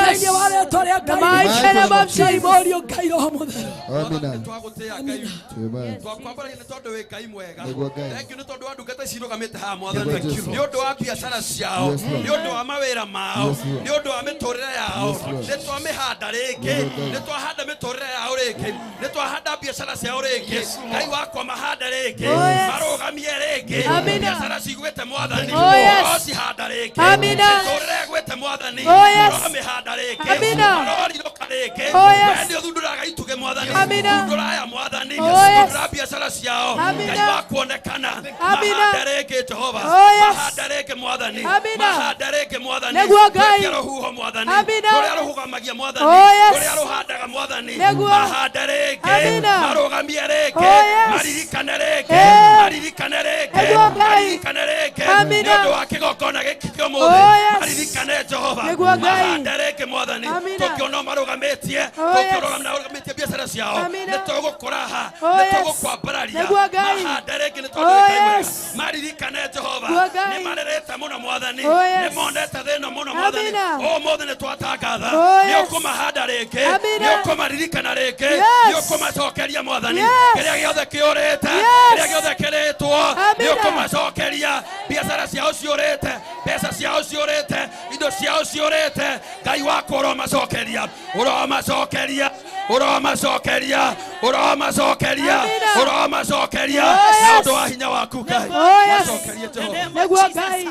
Thĩinĩ wa rĩĩtwa rĩa ya The Ngai. mighty name of Jesus. Morio Ngai roho mutheru. Amina. Twagutia Ngai witũ. Amen. Twakwambaragia nĩ tondũ wĩ Ngai mwega. Nĩguo Ngai. Thank you nĩ tondũ wa ndungata cirũgamĩte haha Mwathani. Thank you. Nĩ ũndũ wa biacara ciao, Yes, Lord. nĩ ũndũ wa mawĩra mao, Yes, Lord. nĩ ũndũ wa mĩtũrĩre yao. Yes, Lord. Nĩ twamĩhanda rĩngĩ, nĩ twahanda mĩtũrĩre yao rĩngĩ, nĩ twahanda biacara ciao rĩngĩ. Ngai wakwa mahanda rĩngĩ, marũgamie rĩngĩ. Amina. Biacara cigwĩte Mwathani, Oh, yes. cihanda rĩngĩ. Amina. Mĩtũrĩre ĩgwĩte Mwathani, Oh, yes. mĩhanda rĩngĩ. Amina. Marorirũka rĩngĩ. Oh, yes. We nĩ ũthundũraga itugĩ Mwathani. Amina. Thundũra aya Mwathani. Oh, yes. Thundũra biacara ciao. Amina. Ngai wa kuonekana. Amina. Mahanda rĩngĩ Jehova. Oh, yes. Mahanda rĩngĩ Mwathani. Amina. Mahanda rĩngĩ Mwathani. Nĩguo Ngai. Rũkia rũhuho Mwathani. Amina. Rũrĩa rũhugamagia Mwathani. Oh, yes. Rũrĩa rũhandaga Mwathani. Nĩguo. Mahanda rĩngĩ. Amina. Marũgamie rĩngĩ. Oh, yes. Maririkane rĩngĩ. Eh. Maririkane rĩngĩ. Nĩguo Ngai. Maririkane rĩngĩ. Amina. Nĩ ũndũ wa kĩgongona gĩkĩ kĩa Oh, ũmũthĩ. yes. Maririkane Jehova. Nĩguo Ngai. Mahanda rĩngĩ Mwathani. Amina. Tũkĩona marũgamĩtie. Oh, yes. Tũkĩrũgamĩtie biacara ciao. Amina. Nĩ tũgũkũra ha. Oh, Nĩ yes. tũgũkwambararia. Nĩguo Ngai. Mahanda rĩngĩ nĩ Oh, tondũ wĩ Ngai mwega. yes. Maririkane Jehova. Nĩguo Ngai. Nĩ marerete mũno Mwathani. Oh, yes. Nĩ monete thĩna mũno Mwathani. Amina. Ũmũthĩ nĩ twatangatha. Oh, Nĩ yes. ũkũmahanda rĩngĩ. Amina. Nĩ ũkũmaririkana rĩngĩ. Yes. Nĩ ũkũmacokeria Mwathani. Yes. Kĩrĩa gĩothe kĩũrĩte. Yes. Kĩrĩa gĩothe kĩrĩtwo. Nĩ Amina. ũkũmacokeria. Biacara ciao ciũrĩte. Mbeca ciao ciũrĩte. Indo ciao ciũrĩte. Ngai wakwa ũromacokeria. Ũromacokeria. Ũromacokeria. Ũromacokeria. Amina. Ũromacokeria. Oh, Na yes. ũndũ wa hinya waku Ngai. Oh, yes. Macokerie Jehova. Nĩguo Ngai.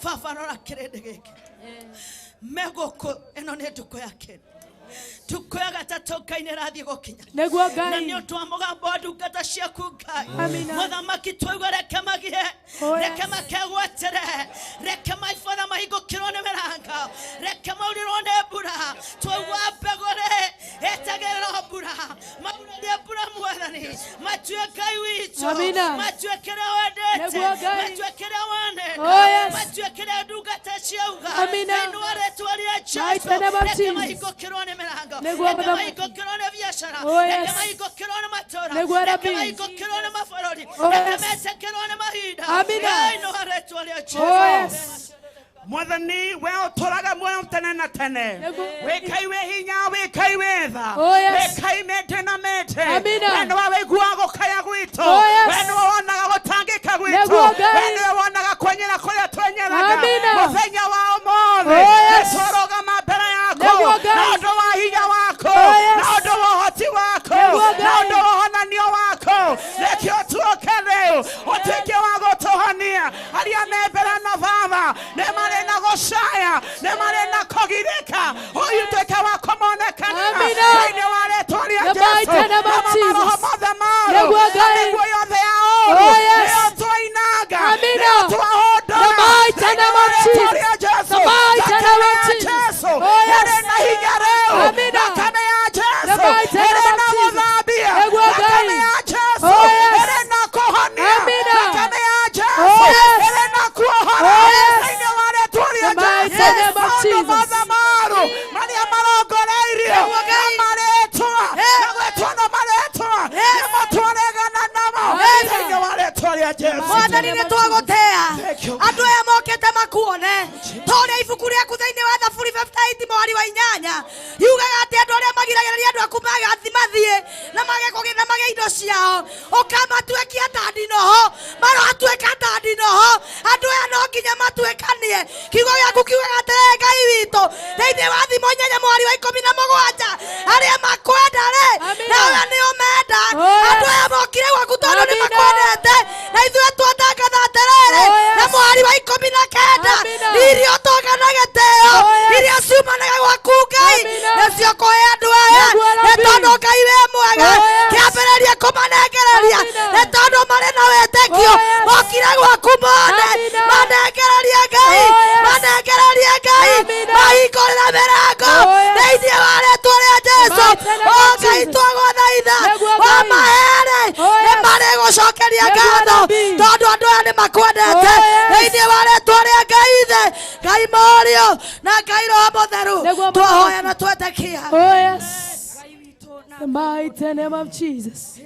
Baba rora kĩrĩndĩ gĩkĩ. Megũkũ ĩno nĩ ndũkũ ya kĩrĩ. Ndũkũ ya gatatũ Ngai nĩ ĩrathiĩ gũkinya. Nĩguo Na Ngai. nĩ ũndũ wa mũgambo wa ndungata ciaku Ngai. Amina. Mũthamaki twaigua reke magie. Oh, yes. Reke makegwetere. Reke maibotha mahingũkĩrwo nĩ mĩrango. Reke maurĩrwo nĩ mbura. Twaigua mbegũ-rĩ ĩtagĩrĩrwo mbura. Maurĩrie mbura Mwathani. Matuĩke witũ. Amina. Matuĩkĩre wendete. Nĩguo Ngai. Matuĩkĩre wanenda. Oh, yes. Matuĩkĩre ndungata ciauga. Amina. Thĩinĩ wa rĩĩtwa rĩa Jesũ. Mighty name of Reke Jesus. mahingũkĩrwo nĩ mĩrango. Nĩguo Reke mũthamaki. mahingũkĩrwo nĩ biacara. Oh, yes. Reke mahingũkĩrwo nĩ matũũra. Nĩguo Reke Rabbi. mahingũkĩrwo nĩ mabũrũri. Oh, Reke yes. metĩkĩrwo nĩ mahinda. Amina. Thĩinĩ wa rĩĩtwa rĩa Oh, Jesũ. yes. Mwathani we ũtũraga muoyo tene na tene. Nĩguo. Wĩkai wĩ hinya wĩkai wĩ tha. Oh, yes. Wĩkai mĩtĩ na mĩtĩ. Amina. We nĩwe wĩiguaga gũkaya gwitũ. Oh, yes. We nĩwe wonaga gũtangĩka gwitũ. Nĩguo Ngai. We nĩwe wonaga kwenyera kũrĩa twenyeraga. Amina. Mũthenya wa ũmũthĩ. Oh, yes. Nĩtũrũgama mbere yaku. Nĩguo Ngai. Na ũndũ wa hinya waku. Oh, yes. Na ũndũ wa ũhoti waku. Nĩguo Ngai. Na ũndũ wa ũhonanio waku. Reke ũtuoke rĩu. Ũtuĩke wa gũtũhonia. Arĩa me mbere na Baba nĩ marĩ na gũcaya. Nĩ marĩ na kũgirĩka. Ũyũ ũtuĩke wa kũmonekanĩra. Amina. Thĩinĩ wa rĩĩtwa rĩa The mighty Jesũ. name of Na Jesus. maroho mothe moru. Nĩguo Ngai. Na mĩguĩ yothe ya ũũru. Oh, yes. Nĩyo twainaga. Amina. Nĩyo twahũndũra. The mighty Thĩinĩ name wa of rĩĩtwa Jesus. rĩa Jesũ. The mighty Thakame name ya of Jesus. Jesũ. Oh, yes. Ĩrĩ na hinya rĩu. Amina. Thakame ya Jesũ. The mighty name Ĩrĩ of na Jesus. gũthambia. Nĩguo Thakame Ngai. ya Jesũ. Oh, yes. Ĩrĩ na kũhonia. Amina. Thakame ya Jesũ. Oh, yes. Ĩrĩ na kuohora. Oh, yes. Thĩinĩ wa rĩĩtwa rĩa The mighty Jesũ. name of Maũndũ Jesus. mothe moru marĩa marongoreirio na marĩtwa na gwĩtwo na marĩtwa nĩmo twaregana namo thĩinĩ wa rĩĩtwa rĩa Jesũ. Mwathani nĩ twagũtĩa. Andũ aya mokĩte makuone. Ta ũrĩa ibuku rĩaku thĩinĩ wa Thaburi 58 mweri wa 8 yugaga atĩ andũ arĩa magiragĩrĩria andũ aku mathiĩ na mage indo ciao ũkamatuĩkia ta ndinoho maratuĩka ta ndinoho. Andũ aya no nginya matuĩkanie. Kiugo gĩaku kiugaga atĩrĩrĩ Ngai witũ thĩinĩ wa Thimo 8 mweri wa 17 arĩa makwenda-rĩ nawe nĩũmenda. Andũ aya mokire gwaku tondũ nĩ makwendete na ithuĩ twatangatha atĩrĩrĩ na mweri wa 19 irio toga na gĩtĩo iria ciumanaga gwaku Ngai nĩcio kũhe andũ aya nĩ tondũ Ngai wĩ mwega kĩambĩrĩria kũmanengereria nĩ tondũ marĩ na wĩtĩkio mokire gwaku mone manengererie Ngai manengererie Ngai mahingũrĩre mĩrango thĩinĩ wa rĩĩtwa rĩa Jesũ. O Ngai twagũthaitha wamahere nĩ marĩ gũcokeria ngatho tondũ andũ aya nĩ makwendete thĩinĩ wa rĩĩtwa rĩa Ngai Ithe Ngai Mũriũ na Ngai Roho Mũtheru twahoya na twetĩkia. Oh, yes. The mighty name of Jesus.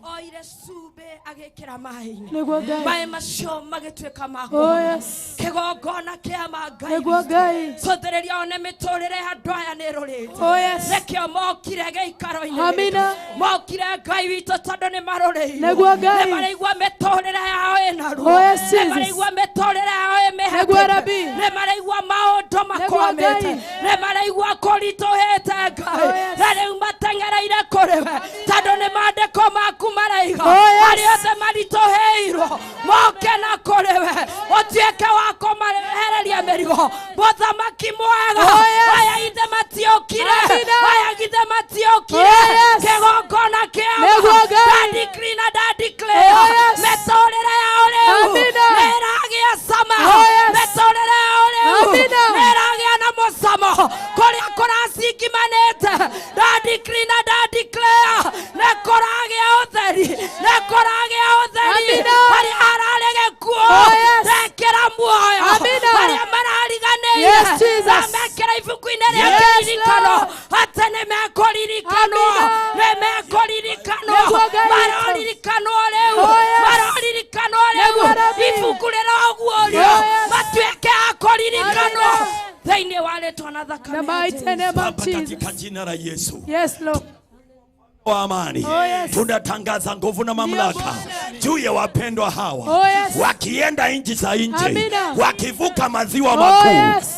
oire cube agekera mai-inĩ Nĩguo Ngai. maĩ macio magĩtuĩka Oh, makũnyua yes. kĩgongona kĩa ma Ngai Nĩguo Ngai. cũthĩrĩria one mĩtũrĩre andũ aya nĩ rũrĩte Oh, yes. nĩkĩo mokire gĩikaro-inĩ Amina. mokire Ngai witũ tondũ nĩ marũrĩirwo Nĩguo Ngai. nĩ maraigua mĩtũrĩre yao ĩna ruo Oh, yes, nĩ Jesus. maraigua mĩtũrĩre yao Nĩguo Rabi. ĩmĩhatĩte nĩ maraigua maũndũ makwamĩte Ngai. nĩ maraigua kũritũhĩte Ngai Oh, yes. na rĩu mateng'ereire kũrĩ we tondũ nĩ maandĩko maku maraiga Oh, yes. arĩa othe maritũhĩirwo moke na kũrĩ we ũtuĩke wa kũmarehereria mĩrigo mũthamaki mwega Oh, yes. aya ithe matiũkire Amina. aya ithe matiũkire Oh, yes. kĩgongona Nĩguo kĩama Ngai. ndadikri na dadeclare Oh, yes. mĩtũrĩre yao rĩu Amina. nĩĩragĩa cama Oh, yes. mĩtũrĩre yao rĩu Amina. nĩĩragĩa na mũcamo kũrĩa kũracingimanĩte ndadikri na dadeclare nĩkũragĩa ũtheri nĩkũragĩa ũtheri Amina. harĩa hararĩ gĩkuũ Oh, yes. rekera muoyo Amina. harĩa marariganĩire Yes, Jesus. na mekĩra ibuku-inĩ rĩa Yes, kĩririkano Lord. atĩ nĩmekũririkanwo Amina. nĩmekũririkanwo Nĩguo Ngai witũ. maroririkanwo rĩu Oh, yes. maroririkanwo Nĩguo rĩu Rabi. ibuku rĩroguorio Oh, yes. matuĩke a kũririkanwo Amina. thĩinĩ wa rĩtwa na The thakame ya mighty Jesũ. name of Baba, Jesus. katika jina la Yesu Yes, Lord. wa amani, Oh, yes. tunatangaza nguvu na mamlaka juu ya wapendwa hawa Oh, yes. wakienda nchi za nje, Amina. wakivuka maziwa Oh, makuu yes.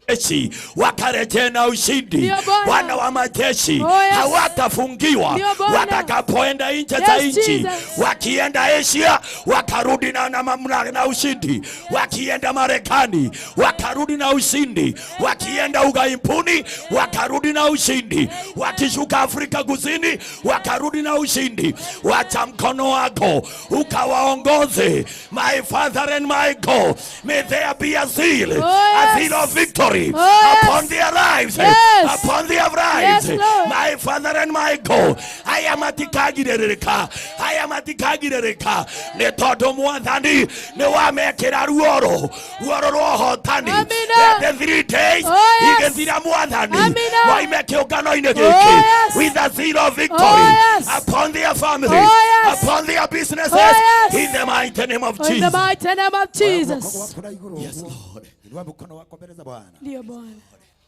jeshi wakarejea na ushindi. Ndio Bwana. Bwana wa majeshi Oh, yes. hawatafungiwa Ndio Bwana. watakapoenda nje za Yes, nchi. Jesus. Wakienda Asia wakarudi na mamlaka na ushindi. Wakienda Marekani wakarudi na ushindi. Wakienda ughaibuni wakarudi na ushindi. Wakishuka Afrika Kusini wakarudi na ushindi. Wacha mkono wako ukawaongoze, my Father and my God. May there be a zeal, Oh, a yes. zeal of victory Oh, yes. upon their lives, Yes. upon their lives. Yes, Lord. My Father and my God, aya matikagirĩrĩka, aya matikagirĩrĩka nĩ tondũ Mwathani nĩ wamekĩra ruoro rwa ũhotani. Amina. The 3 days Oh, yes. igĩthira Mwathani Amina. waime kĩũngano-inĩ Oh, gĩkĩ yes. with a zeal of victory Oh, yes. upon their families, Oh, yes. upon their businesses, Oh, yes. in the mighty name of In the Jesus. mighty name of Jesus. Yes, Lord. Inua mkono wako mbele za Bwana. Ndio Bwana.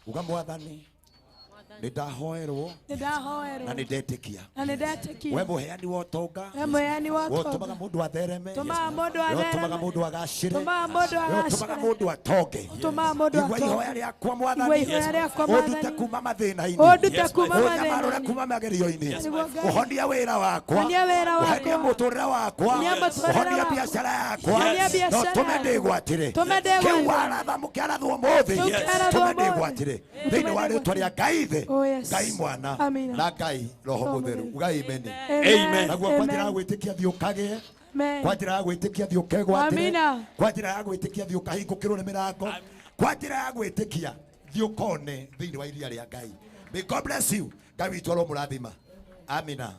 Uga Mwathani, nĩndahoerwo na Nĩndahoerwo nĩndetĩkia. na nĩndetĩkia. We mũheani wa ũtonga, We mũheani wa we ũtonga. ũtũmaga mũndũ athereme, Tũmaga mũndũ we ũtũmaga athereme. mũndũ agacĩre, Tũmaga mũndũ we ũtũmaga agacĩre. mũndũ atonge. Ũtũmaga mũndũ Igua atonge. ihoya rĩakwa Igua Mwathani, ihoya rĩakwa ũndute Mwathani. kuma mathĩna-inĩ, Ũndute kuma ũnyamarũre mathĩna-inĩ. kuma magerio-inĩ, Nĩguo Ngai. ũhonie wĩra wakwa, Ũhonie wĩra wakwa. ũhonie mũtũrĩre wakwa, Ũhonie mũtũrĩre ũhonie wakwa. biacara yakwa, Ũhonie na biacara ũtũme yakwa. ndĩgwatĩre. Tũme ndĩgwatĩre. Kĩu kĩarathwo ũmũthĩ, Kĩu kĩarathwo tũme ũmũthĩ. ndĩgwatĩre thĩinĩ wa rĩĩtwa rĩa Ngai Ithe, Oh, yes. Ngai Mwana Amina. na Ngai Roho Mũtheru. Uga amen. Amen. Naguo kwa njĩra ya gwĩtĩkia thiĩ ũkagĩe, Amen. kwa njĩra ya gwĩtĩkia thiĩ ũkegwatĩre, Amina. kwa njĩra ya gwĩtĩkia thiĩ ũkahingũkĩrwo nĩ mĩrango, kwa njĩra ya gwĩtĩkia thiĩ ũkone thĩinĩ wa iria rĩa Ngai. May God bless you. Ngai witũ aromũrathima. Amina.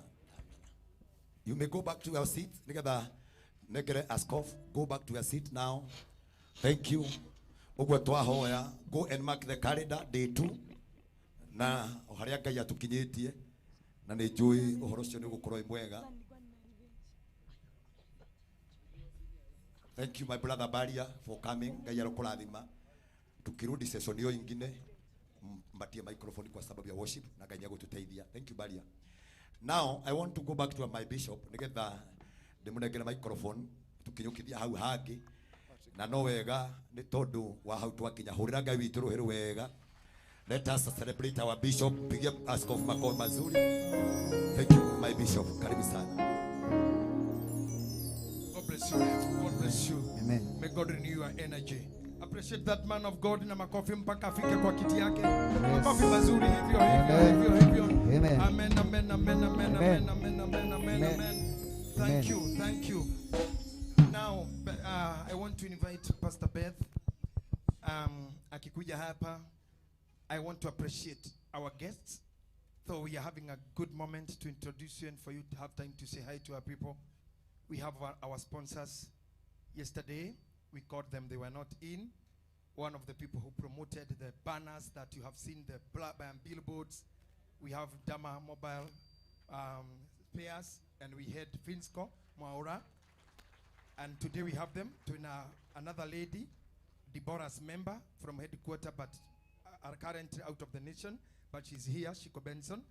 You may go back to your seat. Nigetha negere askofu, go back to your seat now. Thank you. Ũguo twahoya, go and mark the calendar day 2 na harĩa Ngai atukinyĩtie na nĩ njũĩ ũhoro ũcio nĩ ũgũkorwo mwega. Thank you my brother Baria for coming. Ngai arokũrathima. Tukirudi session hiyo ingine mbatie microphone kwa sababu ya worship na Ngai agũtũteithia. Thank you Baria. Now I want to go back to my bishop nigetha ndĩmũnengere microphone tukinyũkithia hau hangĩ na no wega nĩ tondũ wa hau twakinya hũrĩra Ngai witũ rũhĩ wega. Let us celebrate our bishop. Pigia askofu makofi mazuri. Thank you my bishop. Karibu sana. God bless you. God bless you. Amen. May God renew your energy. Appreciate that man of God na makofi mpaka afike kwa kiti yake. Makofi mazuri hivyo hivyo hivyo. Amen. Amen amen amen amen amen amen amen amen amen. Thank you. Thank you. Now I want to invite Pastor Beth. Akikuja hapa, I want to appreciate our guests. So we are having a good moment to introduce you and for you to have time to say hi to our people. We have our sponsors. Yesterday, we caught them. They were not in. One of the people who promoted the banners that you have seen, the billboards. We have Dama Mobile Spares. and we had Finsco, Maura, and today we have them to another lady, Deborah's member from headquarters, but are currently out of the nation, but she's here, Shiko Benson,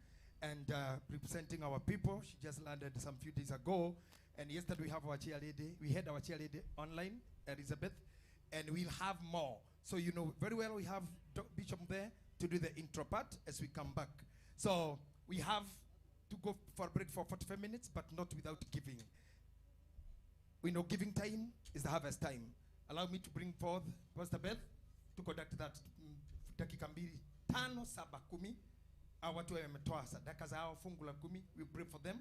and representing our people. She just landed some few days ago, and yesterday we have our cheerleader. We had our cheerleader online, Elizabeth, and we'll have more. So you know very well we have Bishop there to do the intro part as we come back. So we have to go for a break for 45 minutes, but not without giving. We know giving time is the harvest time. Allow me to bring forth Pastor Beth to conduct that. Dakika mbili, 5, 7, 10. Watu wametoa sadaka zao fungu la 10. We pray for them.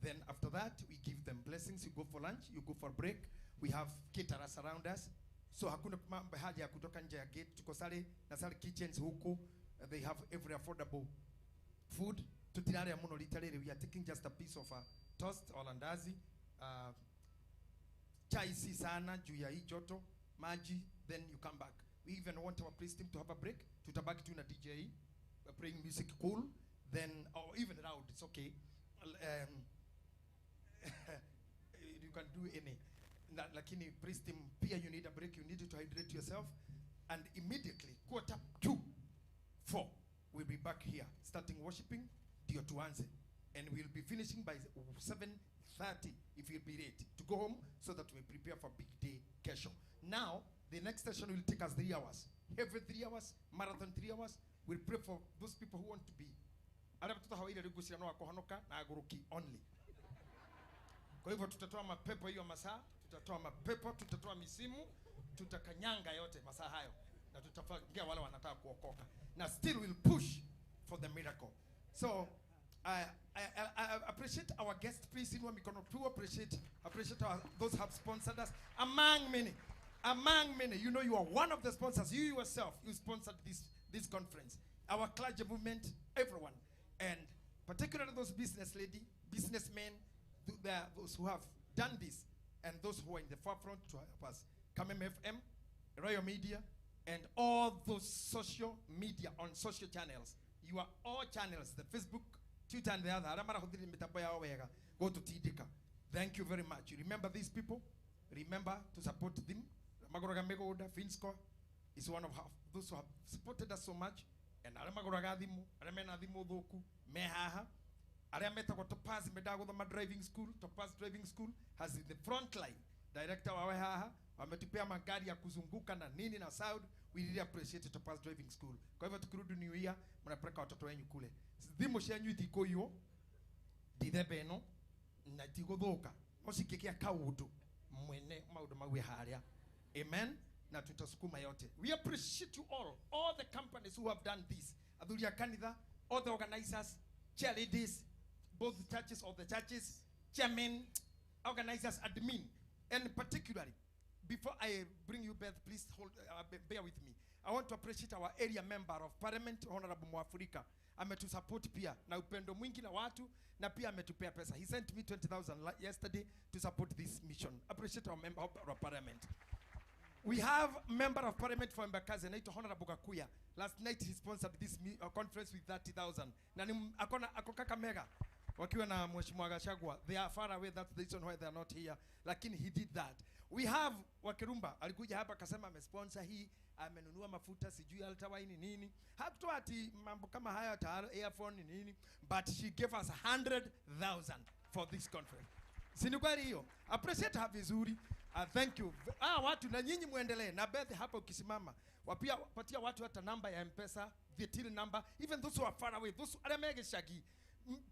Then after that, we give them blessings. You go for lunch, you go for break. We have caterers around us. So hakuna haja ya kutoka nje ya gate. Tuko sale na sale kitchens huku. They have every affordable food. Tutilale muno litalele. We are taking just a piece of a toast or andazi. Chai si sana juu ya hii joto, maji, then you come back. We even want our praise team to have a break. Tutabaki tu na DJ, playing music cool, then or even loud, it's okay. You can do any. Lakini praise team, pia you need a break, you need to hydrate yourself, and immediately 3:45, we'll be back here, starting worshiping, ndio tuanze, and we'll be finishing by 7:30 if you'll be late to go home, so that we prepare for big day kesho. Now, the next session will take us 3 hours. Every 3 hours, marathon 3 hours. We'll pray for those people who want to be. Only. Kwa hivyo tutatoa mapepo hiyo masaa, tutatoa mapepo, tutatoa misimu, tutakanyanga yote masaa hayo, na tutafangia wale wanataka kuokoka. Na still will push for the miracle. So I appreciate our guest please in mikono tu, appreciate those who have sponsored us among many. You know, you are one of the sponsors. You yourself, you sponsored this conference. Our clergy movement, everyone, and particularly those businessmen, those who have done this, and those who are in the forefront to help us. Kameme FM, Royal Media, and all those social media on social channels. You are all channels, the Facebook, Twitter, and the other. Go to Tidika. Thank you very much. You remember these people? Remember to support them. Magoroga Megoda, Finsco is one of those who have supported us so much. And Aramagoroga Dimu, Aramena Dimu Doku, Mehaha, Arameta got Topaz Medagoma Driving School, Topaz Driving School has in the front line. Director Wawehaha, Ametupia Magadia Kuzunguka na Nini na South. We really appreciate Topaz Driving School. Kwa hivyo tukirudu New Year, mnapeleka watoto wenyu kule. Dimo shenyu tiko yo, didebeno, na tiko doka. Mosikekea kaudu, mwene maudu mawe haria. Amen. Na tutasukuma yote. We appreciate you all the companies who have done this. Adulia Canada, all the organizers, cheerleaders, both the churches, all the churches, chairmen, organizers, admin, and particularly, before I bring you Beth, please bear with me. I want to appreciate our area member of parliament, Honorable Mwafurika. Ametusupport pia na upendo mwingi na watu, na pia ametupea pesa. He sent me 20,000 yesterday to support this mission. Appreciate our member of parliament. We have member of parliament for Embakazi, anaitwa Honorable Gakuya. Last night he sponsored this conference with 30,000. Na ako Kakamega wakiwa na Mheshimiwa Gachagua. They are far away, that's the reason why they are not here. Lakini he did that. We have Wakirumba, alikuja hapa akasema amesponsor hii, amenunua mafuta sijui altawaini nini. Hakutoa ati mambo kama haya earphone nini, but she gave us 100,000 for this conference. Sinikweli hiyo. Appreciate her vizuri. Thank you. Watu na nyinyi muendelee. Na Beth hapa ukisimama. Wapia patia watu hata namba ya M-Pesa, the till number, even those who are far away, those who are shaggy.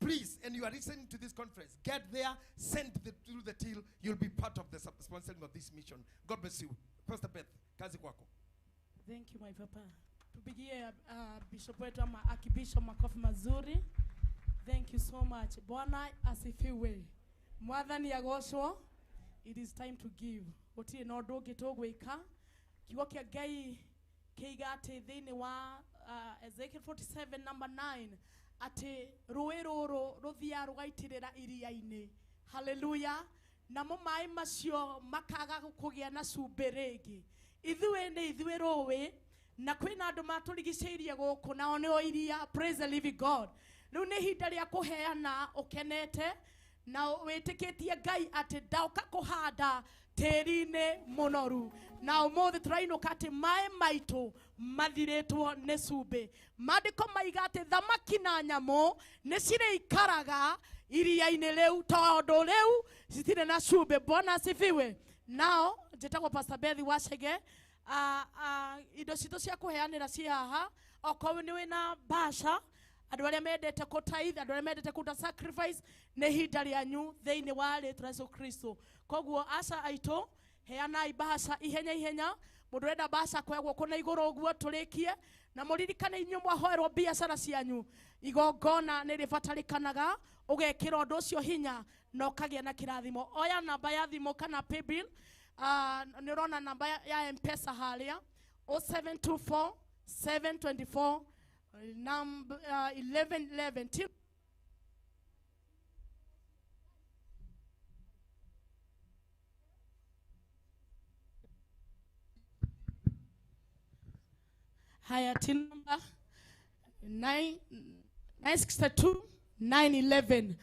Please, and you are listening to this conference, get there, send through the till. You'll be part of the sponsoring of this mission. God bless you. Pastor Beth, kazi kwako. Thank you, my papa. Tupigie Bishop wetu ama Archbishop makofi mazuri. Thank you so much. Bwana asifiwe. Mwathani agoshwo. It is time to give. Otie no doge togwika. Kiugo kia Ngai kiiga ati thiini wa Ezekiel 47 number 9 ati rũĩ rũrũ rũthia rũgaitirĩra iria-inĩ. Hallelujah. Namo maĩ macio makaga kũgĩa na cumbĩ rĩngĩ. Ithuĩ nĩ ithuĩ rũĩ, na kwĩna andũ matũrigicĩirie gũkũ nao nĩo iria. Praise the living God. Rĩu nĩ ihinda rĩa kũheana ũkenete, na wĩtĩkĩtie Ngai atĩ ndauka kũhanda tĩri-inĩ mũnoru. Na ũmũthĩ tũrainũka atĩ maĩ maitũ mathirĩtwo nĩ cumbĩ. Maandĩko maiga atĩ thamaki na nyamũ nĩ cirĩikaraga iria-inĩ rĩu tondũ rĩu citirĩ na cumbĩ. Bwana asifiwe. Nao njĩtagwo Pastor Bethi Wachege. Indo citũ cia kũheanĩra ci haha. Okorwo nĩ wĩna mbaca, andũ arĩa mendete kũtithe, andũ arĩa mendete kũruta sacrifice, nĩ ihinda rĩanyu thĩinĩ wa rĩĩtwa rĩa Yesu Kristo. Koguo aca aitũ, heanai mbaca ihenya ihenya. Mũndũ ũrenda mbaca kuoya guoko na igũrũ ũguo tũrĩkie. Na mũririkane inyuĩ mwahoerwo biacara cianyu, igongona nĩ rĩbatarĩkanaga, ũgekĩra ũndũ ũcio hinya na ũkagĩa na kĩrathimo. Oya namba ya thimũ kana paybill. Nĩ ũrona namba ya M-Pesa harĩa 0724 724 number 1111. Haya, tin number 962 911.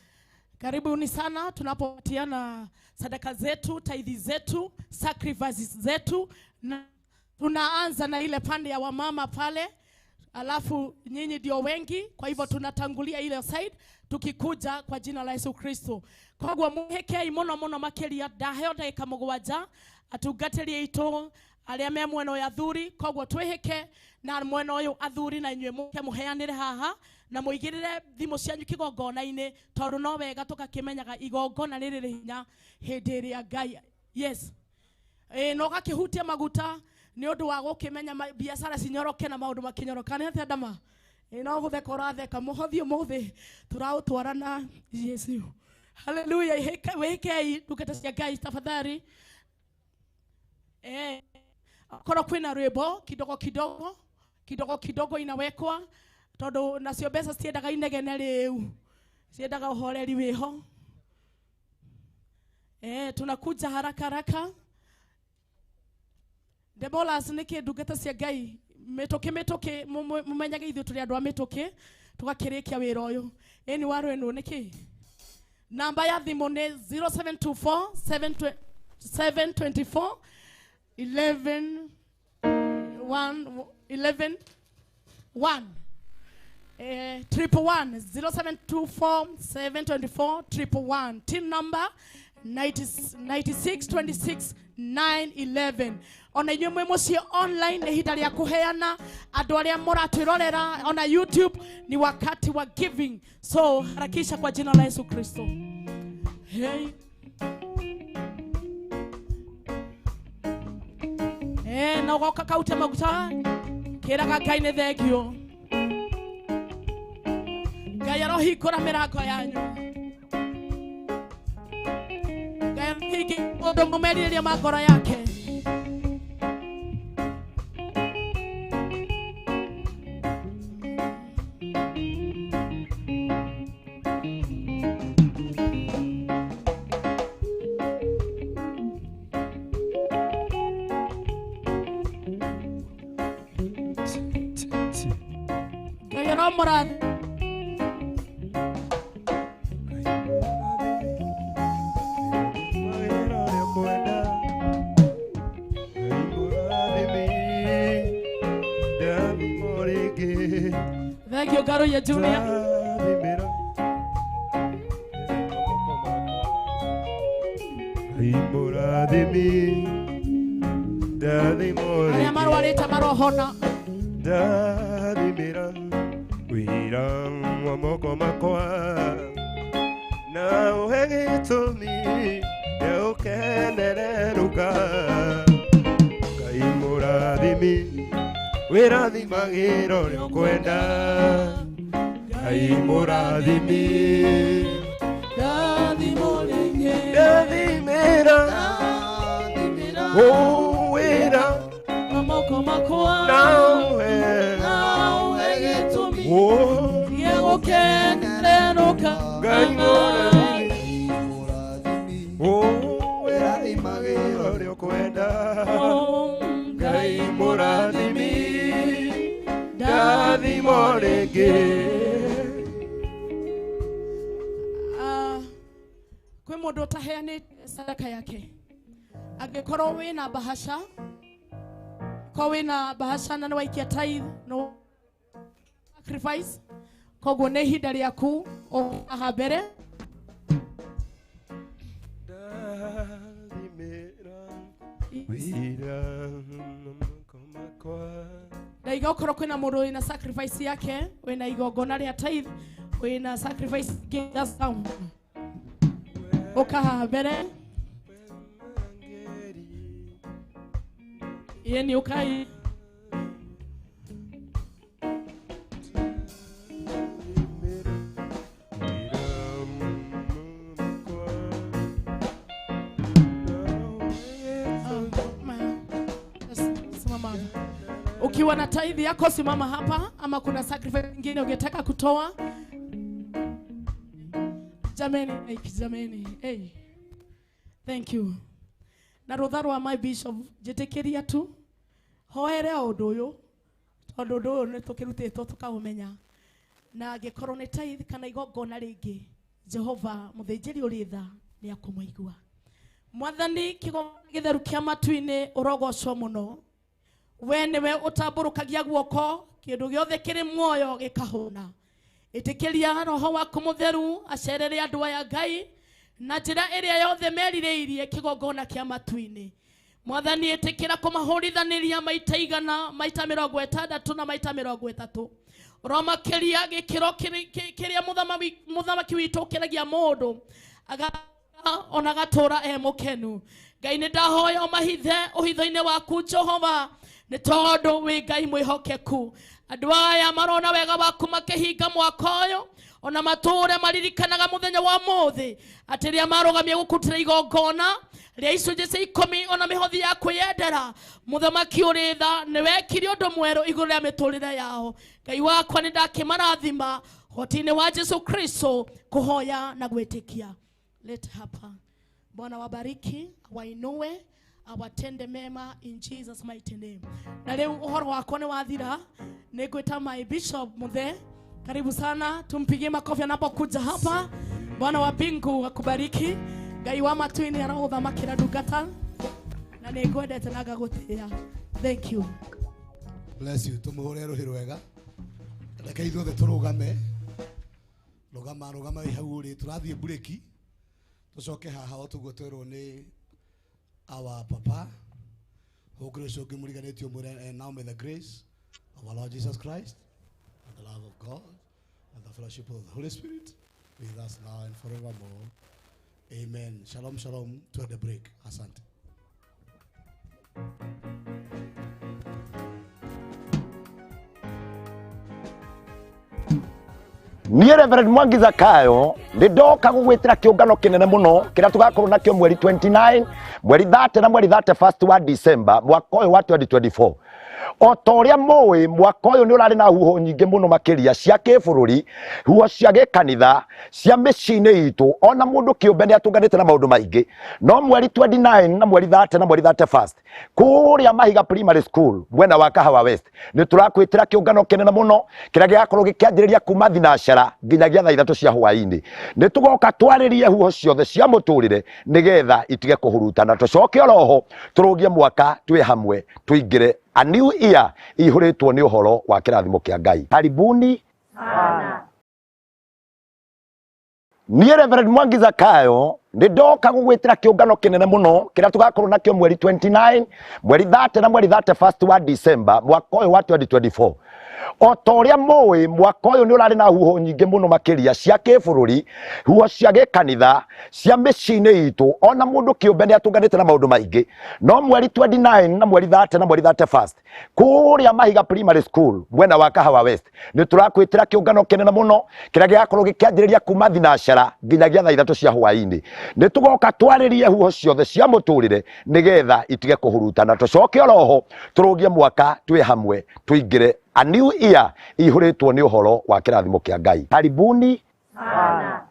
Karibuni sana tunapopatiana sadaka zetu, tithe zetu, sacrifices zetu, na tunaanza na ile pande ya wamama pale, alafu nyinyi ndio wengi, kwa hivyo tunatangulia ile side tukikuja kwa jina la Yesu Kristo. Koguo muhekei muno muno makiria ndaheo ndagika mũgwanja atungatĩri aitũ arĩa me mwena ũyũ athuri. Koguo twĩhĩke na mwena ũyũ athuri na inyuĩ mũke mũheanĩre haha na mũigĩrĩre thimũ cianyu kĩgongona-inĩ, tondũ no wega tũgakĩmenyaga igongona rĩrĩ hinya hĩndĩ ĩrĩa Ngai. Yes. No gakĩhutia maguta nĩ ũndũ wa gũkĩmenya biacara cinyoroke na maũndũ makĩnyoroka. Nĩ atĩa ndama? No gũtheka ũratheka mũhothi ũmũthĩ tũraũtwarana Yesu. Hallelujah. Wĩhĩkei ndungata cia Ngai tafadhali. Korwo kwĩna rwĩmbo kidogo kidogo inawekwa, tondũ nacio mbeca ciendaga inegene rĩu, ciendaga ũhoreri wĩho. Tunakuja haraka. Debolas nĩkĩ ndungata cia Ngai mĩtũkĩ mũmenyage ithuĩ tũrĩ andũ a mĩtũkĩ tũgakĩrĩkia wĩra ũyũ. Ĩni waro ĩno nĩkĩ? Namba ya thimũ nĩ 0724 724 11 1 11 1 111 0724 724 111. Tin number 9626 911. Ona inyuĩ mwĩ mũciĩ online nĩ ihinda rĩa kũheana. Andũ arĩa mũratwĩrorera ona YouTube ni wakati wa giving, so harakisha kwa jina la Yesu Kristo. Hey. No goka kaute maguta kĩraga Ngai nĩ thengio. Ngai arohingũra mĩrango yanyu. Ngai arohingi mũndũ mũmerirĩria ma ngoro yake. Morad. Thank you, Garuya Junior. Marwareta marohona. Wira moko makwa na uhegitumi eukenereruka Ngai mũrathimi wĩrathimagĩra ũrĩa ũkwenda Ngai mũrathimi ndathimĩra wĩra moko makwa na Diego Kenderoka Ngai kwenda Ngai mũrathimi ndathimo rĩngĩ. mũndũ ũtaheanĩte sadaka yake. Angĩkorwo wĩna bahasha, ko wĩna bahasha na waikia tithe no sacrifice, koguo nĩ ihinda rĩaku haha mbere. Na igokoro kwĩna mũndũ wĩna sacrifice yake, wĩna igongona rĩa tithe, wĩna sacrifice just down. Oka haha mbere. Yeni ukai. Ukiwa na tithe yako simama hapa, ama kuna sacrifice nyingine ungetaka kutoa. Jameni, hey. Thank you. Na rutha wa my bishop jitekeria tu hoere undu uyu tondu undu uyu ni tukirutitwo tukaumenya na ngikorwo ni tithe kana igongona ringi Jehova muthinjiri uri tha ni akumuigua. Mwathani kigongona githeru kia matu-ini urogocwo muno, we niwe utamburukagia guoko kindu giothe kiri muoyo gikahuna. Itikiria roho waku mutheru acerere andu aya Ngai na njira iria yothe merirĩirie kigongona kia matu-ini. Mwathani itikira kumahurithanĩria maita igana, maita 60 na maita 30. Romakiria gikiro kiria muthamaki witu kiragia mundu ona gatura mukenu. Ngai ni ndahoya umahithe uhitho-ini waku Jehova, ni tondu wi Ngai mwihokeku. Andu aya marona wega waku makihinga mwaka uyu, ona mature maririkanaga muthenya wa muthi atiria marugamia gukutira igongona ria icunjĩ cia 10 ona mihothi ya kwiyendera. Muthamaki uri tha ni wekire undu mweru iguru ria miturire yao. Ngai wakwa ni ndakimarathima hoti-ini wa Yesu Kristo kuhoya na gwitikia. Let happen. Bwana wabariki, wainue, awatende mema in Jesus mighty name. Na leo uhoro wako ni wathira, nigwita my bishop muthe. Karibu sana, tumpigie makofi anapokuja hapa. Bwana wa mbingu akubariki. Ngai wa matu-ini araguthamakira ndungata na nĩngwendete na ngagũtĩĩa. Thank you. Bless you. Tumuhũre rũhĩ rwega. Reke ithuothe tũrũgame. Rũgama hau ũrĩ, tũrathiĩ bureki. Tucoke haha o tuguo twerwo nĩ our papa. Grace ũngĩmũriganĩtio mwĩre, and now may the grace of our Lord Jesus Christ and the love of God and the fellowship of the Holy Spirit be with us now and forevermore. Amen. Shalom, shalom. To the break. Asante. Niĩ Reverend Mwangi Zakayo nĩ ndoka gũgwĩtĩra kĩũngano kĩnene mũno kĩrĩa tũgakorwo nakĩo mweri 29, mweri 30 na mweri 31 wa December mwaka ũyũ wa 2024. O ta ũrĩa mũĩ mwaka ũyũ nĩ ũrarĩ na huho nyingĩ mũno makĩria cia kĩbũrũri, huho cia gĩkanitha, cia mĩciĩ-inĩ itũ, ona mũndũ kĩũmbe nĩ atũnganĩte na maũndũ maingĩ. No mweri 29 na mweri 30 na mweri 31 kũrĩa Mahiga Primary School mwena wa Kahawa West nĩ tũrakwĩtĩra kĩũngano kĩnene mũno kĩrĩa gĩgakorwo gĩkĩanjĩrĩria kuma thinacara nginyagia thaa 3 cia hwaĩ-inĩ. Nĩ tũgoka twarĩrie huho ciothe cia mũtũrĩre nĩgetha itige kũhurutana. Tũcoke oroho tũrũgie mwaka twĩ hamwe tũingĩre a new year ihũrĩtwo nĩ ũhoro wa kĩrathimo kĩa Ngai. Karibuni sana. Niĩ Reverend Mwangi Zakayo nĩ ndoka gũgwĩtĩra kĩũngano kĩnene mũno kĩrĩa tũgakorwo nakĩo mweri 29, mweri 30 na mweri 31 wa December mwaka ũyũ wa 2024. O ta ũrĩa mũĩ mwaka ũyũ nĩ ũrarĩ na huho nyingĩ mũno makĩria cia kĩbũrũri, huho cia gĩkanitha, cia mĩciĩ-inĩ itũ, ona mũndũ kĩũmbe nĩ atũnganĩte na maũndũ maingĩ. No mweri 29 na mweri 30 na mweri 31 kũrĩa Mahiga Primary School mwena wa Kahawa West nĩ tũrakwĩtĩra kĩũngano kĩnene mũno kĩrĩa gĩgakorwo gĩkĩanjĩrĩria kuma thinacara nginyagia thaa 3 cia hwaĩ-inĩ. Nĩ tũgoka twarĩrie huho ciothe cia mũtũrĩre nĩgetha itige kũhurutana. Tũcoke oroho tũrũgie mwaka twĩ hamwe tũingĩre a new year ihũrĩtwo nĩ ũhoro wa kĩrathimo kĩa Ngai. Karibuni sana.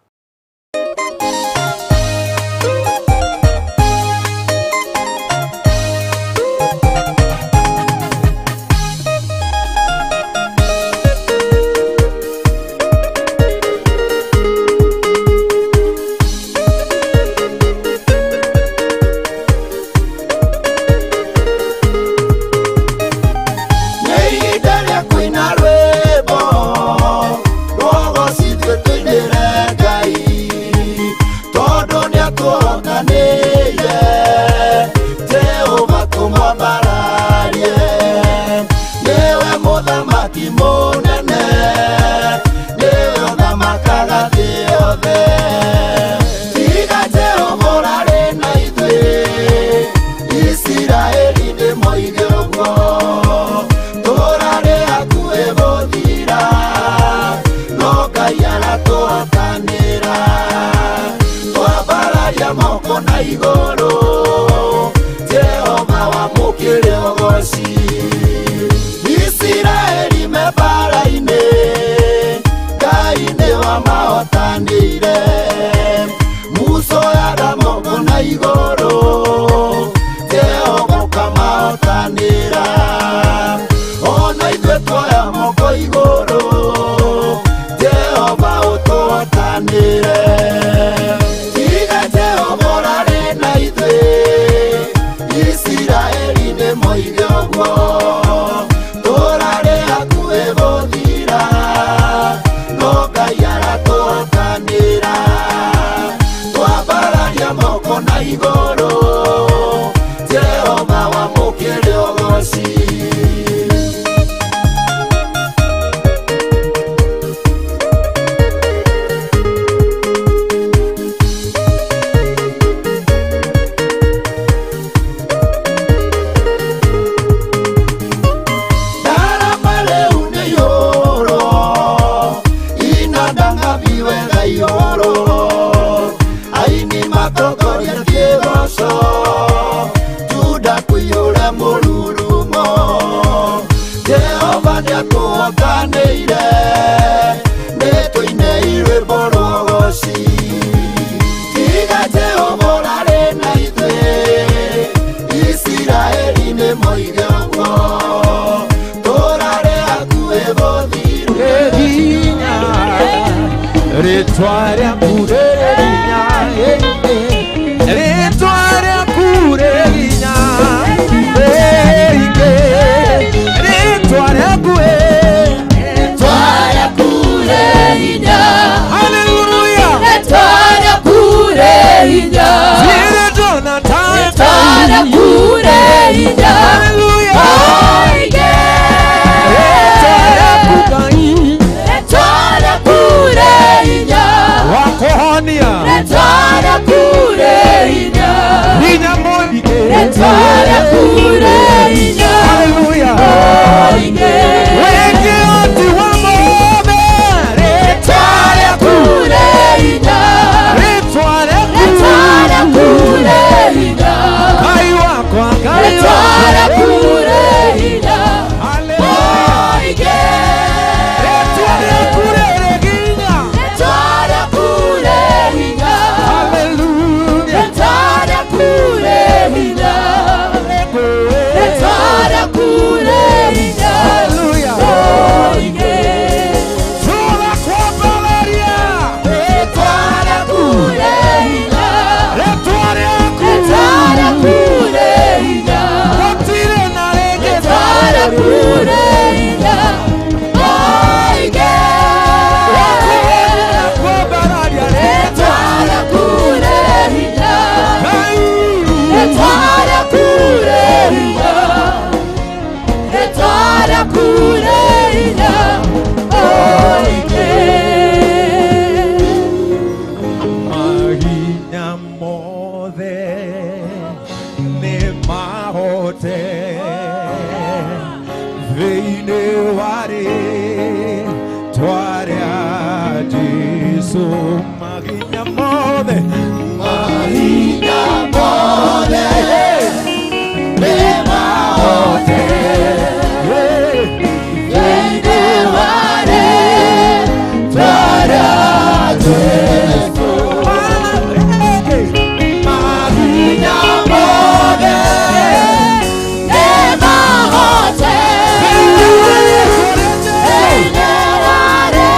na igũrũ Jehova wamũkĩre ũgooci Isiraeli me mbara-inĩ Ngai nĩ wamahotanĩire Musa oyaga moko na igũrũ Jehova ũkamahotanĩra Ona ithuĩ tuoya moko igũrũ Jehova ũtũhotanĩre Tiga Jehova ũrare na ithuĩ Isiraeli nĩ moige ũguo Tũrare hakuhĩ gũthira No Ngai aratũhotanĩra Twambararia moko na igũrũ Jehova wamũkĩre ũgooci Juda kũiyũra mũrurumo Jehova nĩatũhotanĩire nĩtũine rwĩmbo rwa ũgooci Tiga Jehova ũrare na ithuĩ Isiraeli nĩ moige ũguo Tũrare hakuhĩ gũthira hinya rĩtwa rĩaku rĩrĩ hinya rĩtwa rĩaku rĩrĩ hinya rĩtwa rĩaku rĩrĩ hinya haleluya rĩtwa rĩaku rĩrĩ hinya rĩtwa rĩaku rĩrĩ hinya haleluya wakohonia retara kure hinya hinya moige retara kure hinya haleluya wenge ati wa mobe retara kure hinya retara kure hinya kai wako retara kure hinya haleluya retara kure hinya retara kure hinya haleluya retara kure hinya retara kure hinya haleluya sola kwa valeria retara kure hinya retara kure hinya potire na retara kure hinya Mahinya mothe nĩ mahote thĩinĩ wa rĩĩtwa rĩa Jesũ mahinya mothe nĩ mahote thĩinĩ wa rĩĩtwa rĩa Jesũ mahinya mothe nĩ mahote thĩinĩ wa rĩĩtwa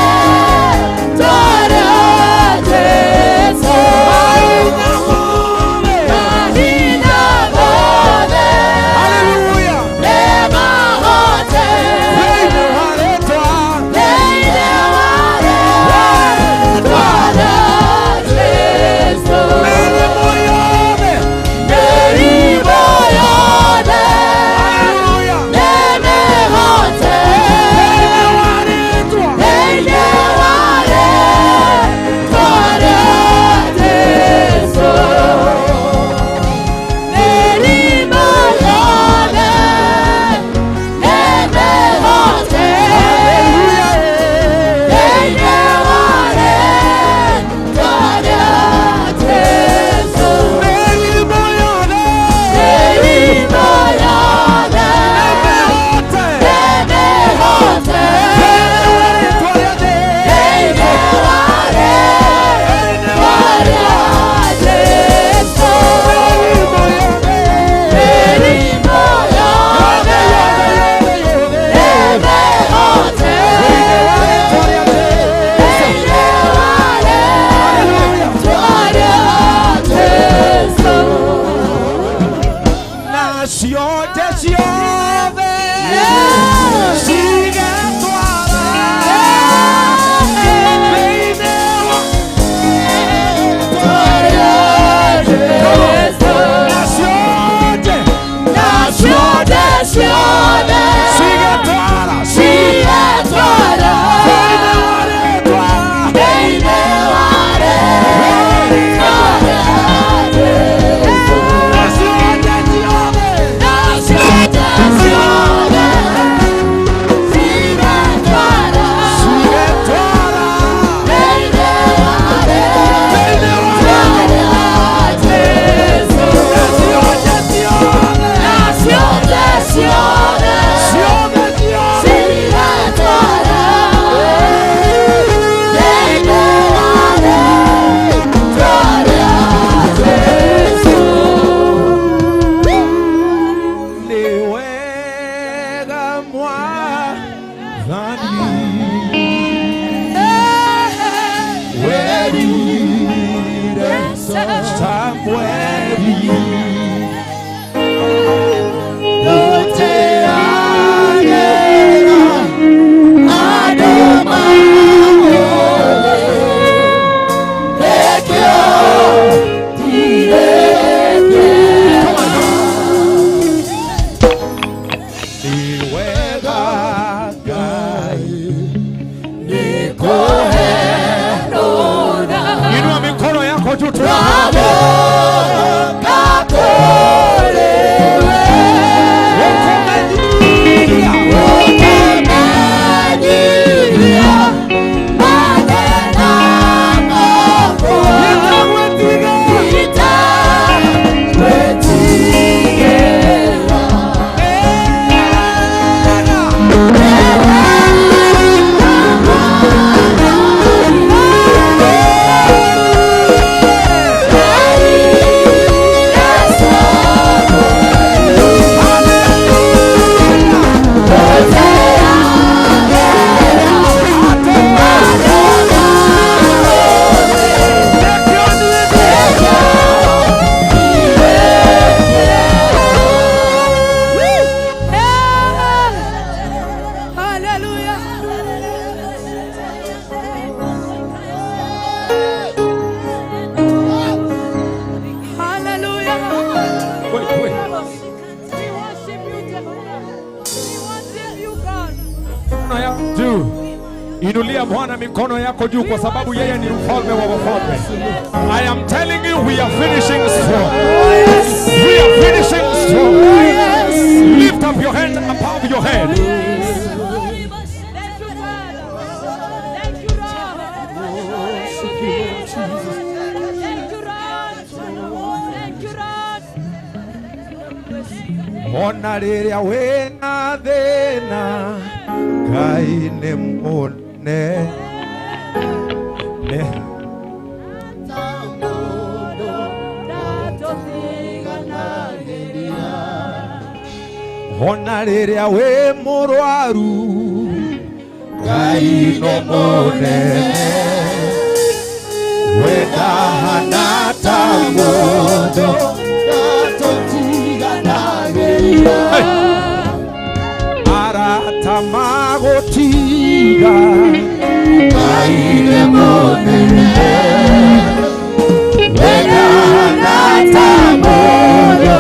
Inulia Bwana mikono yako juu kwa sababu yeye ni mfalme wa wafalme. I am telling you, we are finishing strong. We are finishing strong. Lift up your hand above your head. Ona rĩrĩa wĩna thĩna Ngai nĩ mũnene. Ona rĩrĩa wĩ mũrwaru Ngai nĩ mũnene. We ndahana ta mũndũ arata magũtiga Ngai nĩ mũnene. We ndahana ta mũndũ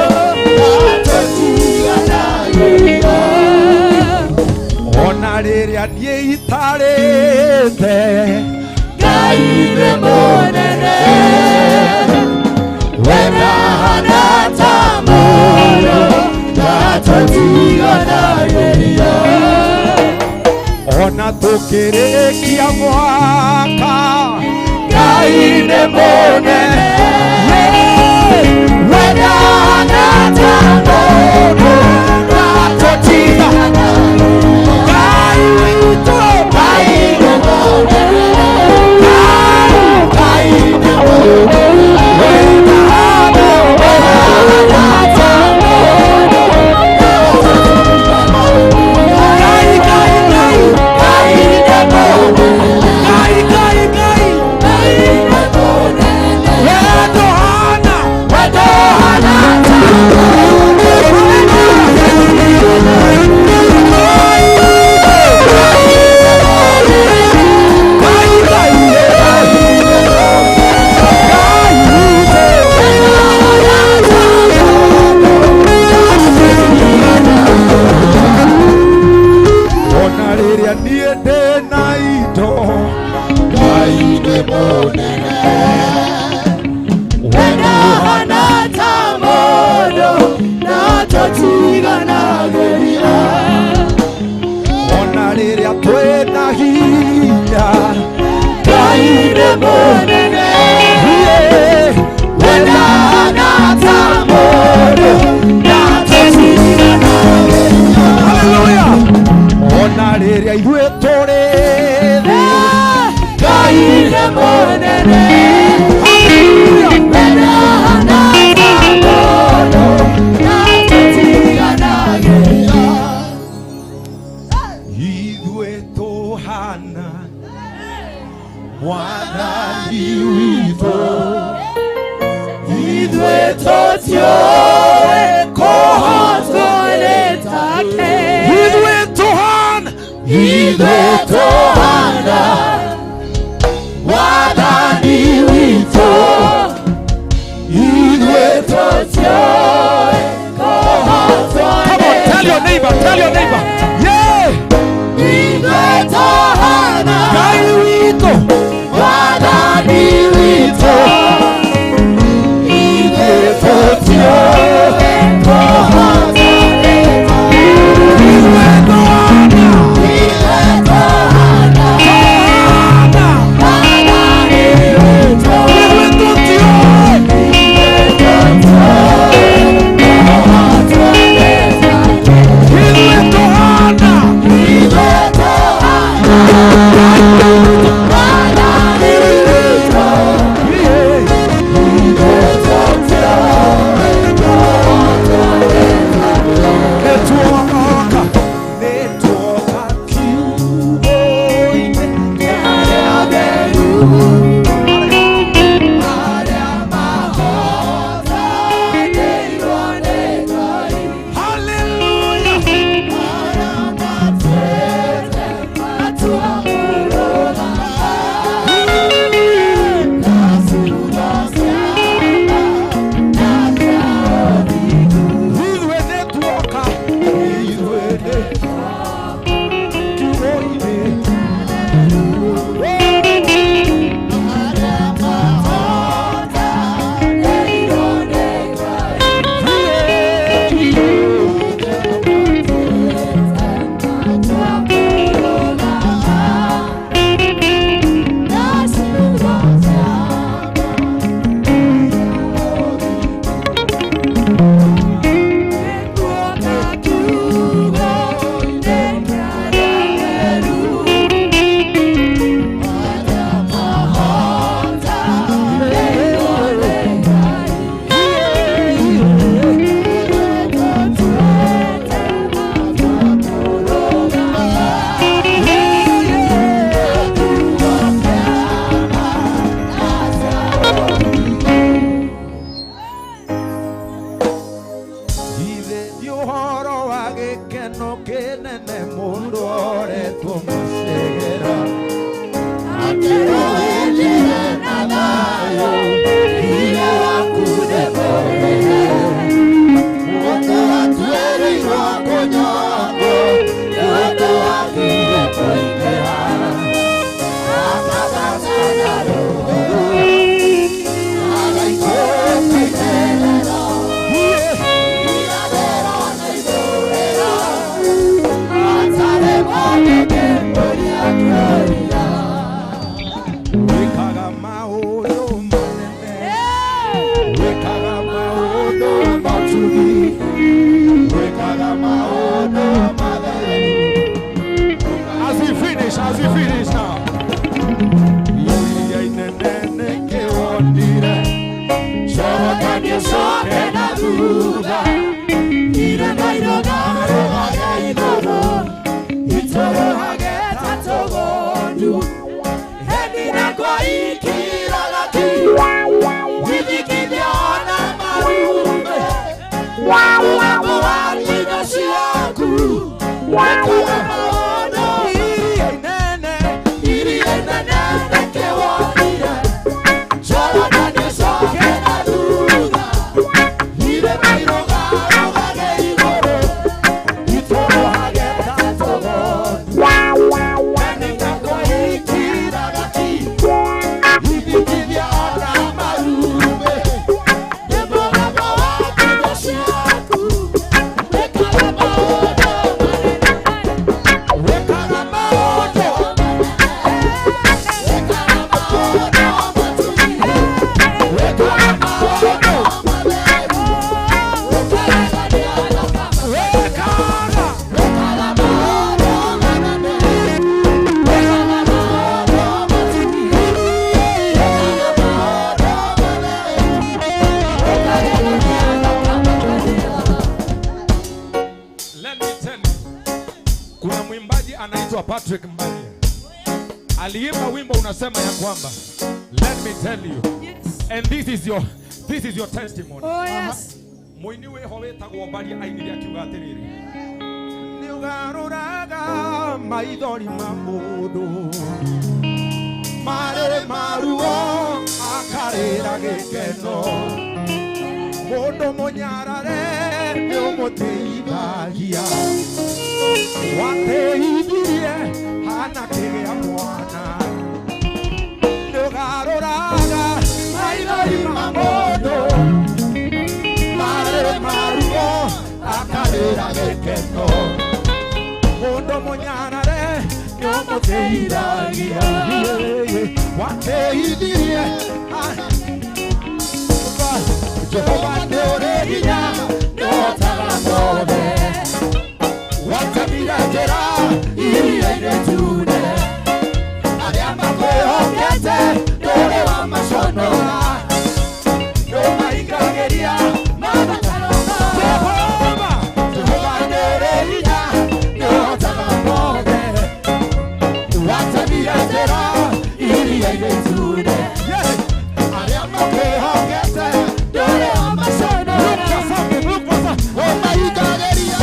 ona rĩrĩa niĩ itarĩte Ngai nĩ mũnene. We ndahana ta mũndũ ndatũtiganagĩria. Ona tũkĩrĩkia mwaka Ngai nĩ mũnene. We ndahana ta mũndũ ndatũtiganagĩria. Ngai witũ Ngai nĩ mũnene. Ngai nĩ mũnene. We ndahana ta mũndũ ona rĩrĩa twĩna hinya Ngai nĩ mũnene. We ndahana ta mũndũ ndatũtiganagĩria. Hallelujah. Ona rĩrĩa ithuĩ tũrĩ thĩ Ngai nĩ mũnene. Hallelujah. We ndahana ta mũndũ ndatũtiganagĩria. Ithuĩ tũhana Mwathani witũ. Ithuĩ tũtiũĩ kũhotwo nĩ take. Ithuĩ tũhana Mwathani witũ. Ithuĩ tũtiũĩ kũhotwo nĩ take. Come on, tell your neighbor, tell your neighbor. Yeah. Ithuĩ tũhana Ngai witũ. Mwathani witũ. Ithuĩ tũtiũĩ kũhotwo nĩ take. Ithuĩ tũhana Mwathani witũ. Ithuĩ as we finish now. Patrick Mbaria aliimba wimbo unasema ya kwamba, let me tell you, and this is your testimony. Oh yes. Muiniwe howeta gwobaria ainire akiuga atiriri, ni ugaruraga maithori ma mundu marere maruo akarira gikeno mundu munyarare ni umuteithagia wateithirie hana kĩgĩa mwana ndũgarũraga maithori ma mũndũ marĩ maruo akarĩra gĩkeno mũndũ mũnyarare nĩũmũteithagia wateithirie Jehova nĩ ũrĩ hinya nĩũhotaga mothe watabira njĩra iria-inĩ tune arĩa makwĩhokete ndũrĩ wa maconora ndũmaingagĩria mabataro mao Jehova nĩ ũrĩ hinya nĩũhotaga mothe watabira njĩra iria-inĩ tune arĩa makwĩhokete ndũrĩ wa maconora ndũmaingagĩria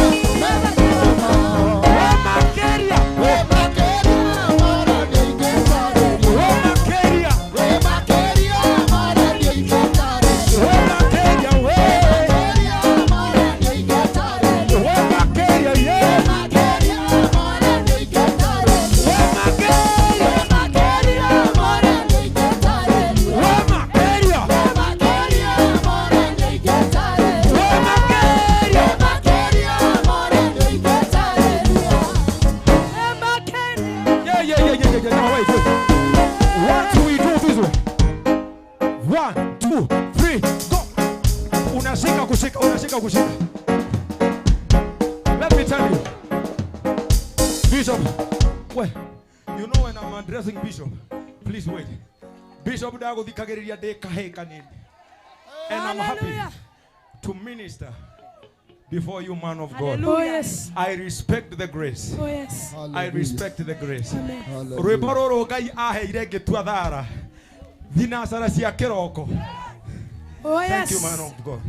kushika. Let me tell you, Bishop, well, you know when I'm addressing Bishop, please wait. Bishop dago dikageriria de kaheka nini. And I'm happy to minister before you, man of God. Oh yes. I respect the grace. Oh yes. I respect the grace. Amen. Rebororo gai aheire getua thara. Dinasara cia kiroko. Oh yes. Thank you, man of God.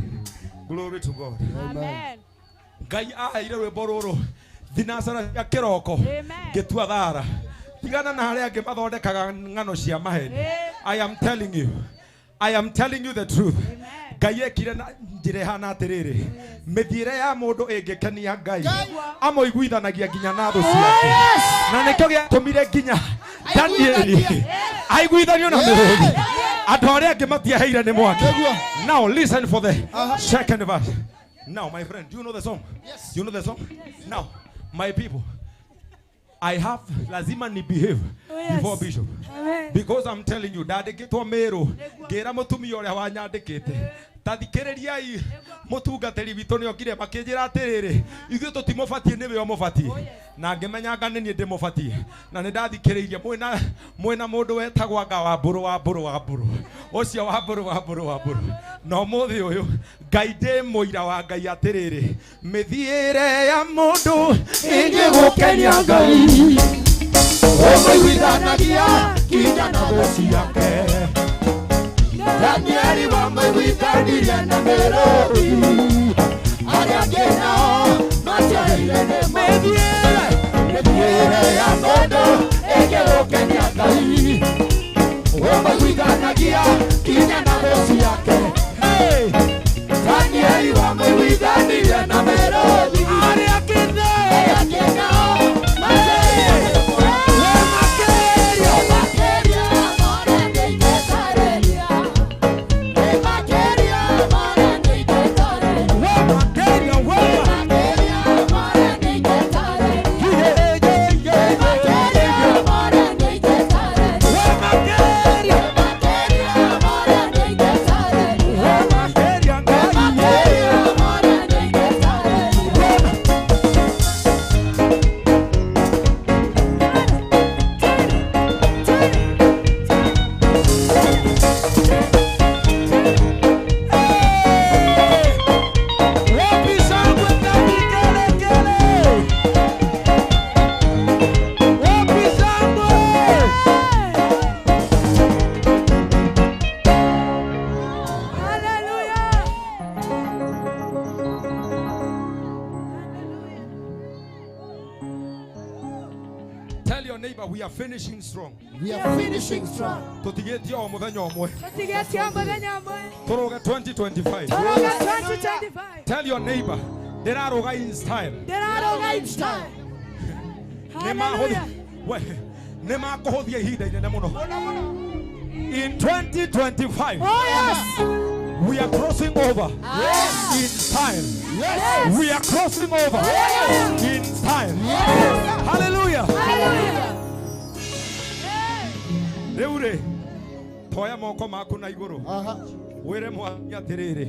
Glory to God. Amen. Gai aheire rebororo. Dinasara cia kiroko. Getua thara. Tigana na haria ange mathondekaga ngano cia maheni. I am telling you. I am telling you the truth. Ngai ekire na njire hana atiriri. Mithire ya mundu ingekenia Ngai. Amoiguithanagia nginya na thu ciake. Na nikyo giatumire nginya Daniel. Aiguithanio na mĩrũthi. Andũ arĩa angĩ matiaheire nĩ mwaki. Now listen for the second verse. Now my friend, do you know the song? Yes. You know the song? Yes. Now my people, I have lazima ni behave before Bishop. Amen. Because I'm telling you, ndandĩkĩtwo Meru, ngĩra mũtumia ũrĩa wanyandĩkĩte, tathikĩrĩriai mũtungatĩri witũ nĩokire makĩnjĩra atĩrĩrĩ, ithuĩ tũtimũbatiĩ nĩwe ũmũbatiĩ, na ngĩmenyanga nĩ niĩ ndĩmũbatiĩ, na nĩ ndathikĩrĩirie mwĩna mũndũ wetagwo anga Wambũrũ, ũcio Wambũrũ, na ũmũthĩ ũyũ Ngai ndĩ mũira wa Ngai atĩrĩrĩ, mĩthiĩre ya mũndũ ĩngĩgũkenia Ngai, ũmũiguithanagia kinya na thũ ciake. Danieli wamũiguithanirie na mĩrũri, arĩa angĩ nao matioĩire nĩ mĩthiĩre ya mũndũ ĩngĩgũkenia Ngai, ũmũiguithanagia kinya na thũ ciake. Danieli wamũiguithanirie na mĩrũri, arĩa angĩ nao matioĩire nĩ finishing strong. We are finishing strong. Tutigetia o muthenya omwe. Tutigetia muthenya omwe. Turoge 2025. Turoge 2025. Tell your neighbor, ndĩraroga in style. Ndĩraroga in style. Nĩmakũhũthia ihinda inene mũno. In 2025. Oh yes. We are crossing over in style. Yes. We are crossing over in style. Yes. Hallelujah. Hallelujah. Reure, toya moko maku na iguru. Were mwathi atiriri.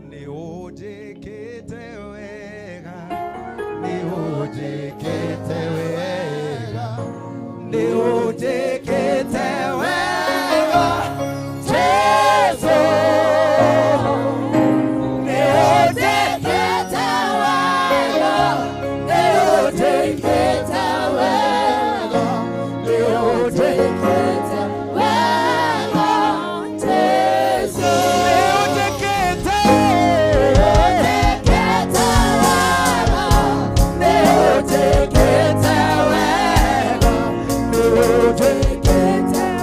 Ni ujikite wega. Ni ujikite wega. Ni ujikite wega. Jesu. Ni ujikite wega. Ni ujikite wega. Take it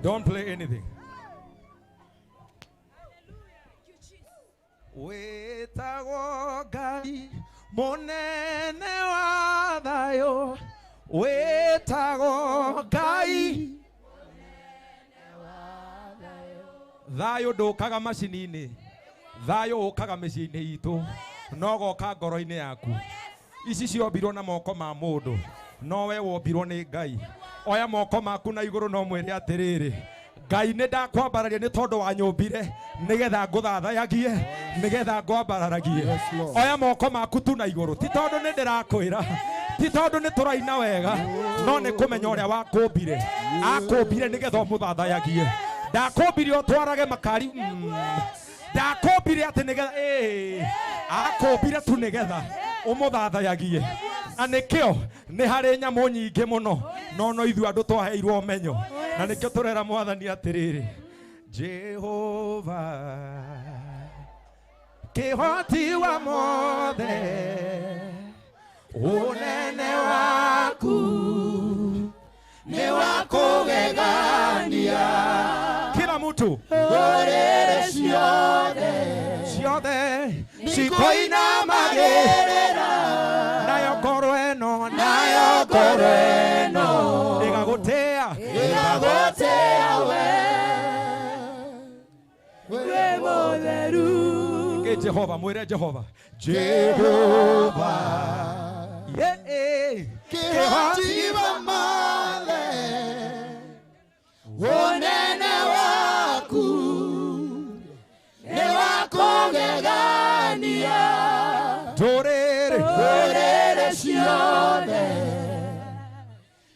Don't play anything. Wetago Ngai munene wa thayo, wetago Ngai thayo ndukaga macini-inĩ, thayo ũkaga mĩciĩ-inĩ itũ, no goka ngoro-inĩ yaku. Ici ciombirwo na moko ma mũndũ, no we wombirwo nĩ Ngai. Oya moko maku na igũrũ no mwĩre atĩrĩrĩ, Ngai nĩ ndakwambararia nĩ tondũ wa nyũmbire nĩgetha ngũthathayagie, nĩgetha ngwambararagie. Oya moko maku tu na igũrũ, ti tondũ nĩ ndĩrakwĩra, ti tondũ nĩ tũraina wega, no nĩ kũmenya ũrĩa wakũmbire, akũmbire nĩgetha ũmũthathayagie. Ndakũmbire ũtwarage makari, ndakũmbire atĩ nĩgetha akũmbire tu nĩgetha ũmũthathayagie. Na nĩkĩo nĩ harĩ nyamũ nyingĩ mũno, no ithuĩ andũ twaheirwo ũmenyo, na nĩkĩo tũrera Mwathani atĩrĩrĩ, Jehova kĩhoti wa mothe, ũnene waku nĩ wa kũgegania. Kila mtu ngorere ciothe cikoinamagĩrĩra, nayo ngoro ĩno ĩgagũtĩa we mũtheru. Kĩ Jehova, mwĩre Jehova, Jehova kĩhoti wa mothe, ũnene waku nĩ wa kũgegania. Ndũrĩrĩ ciothe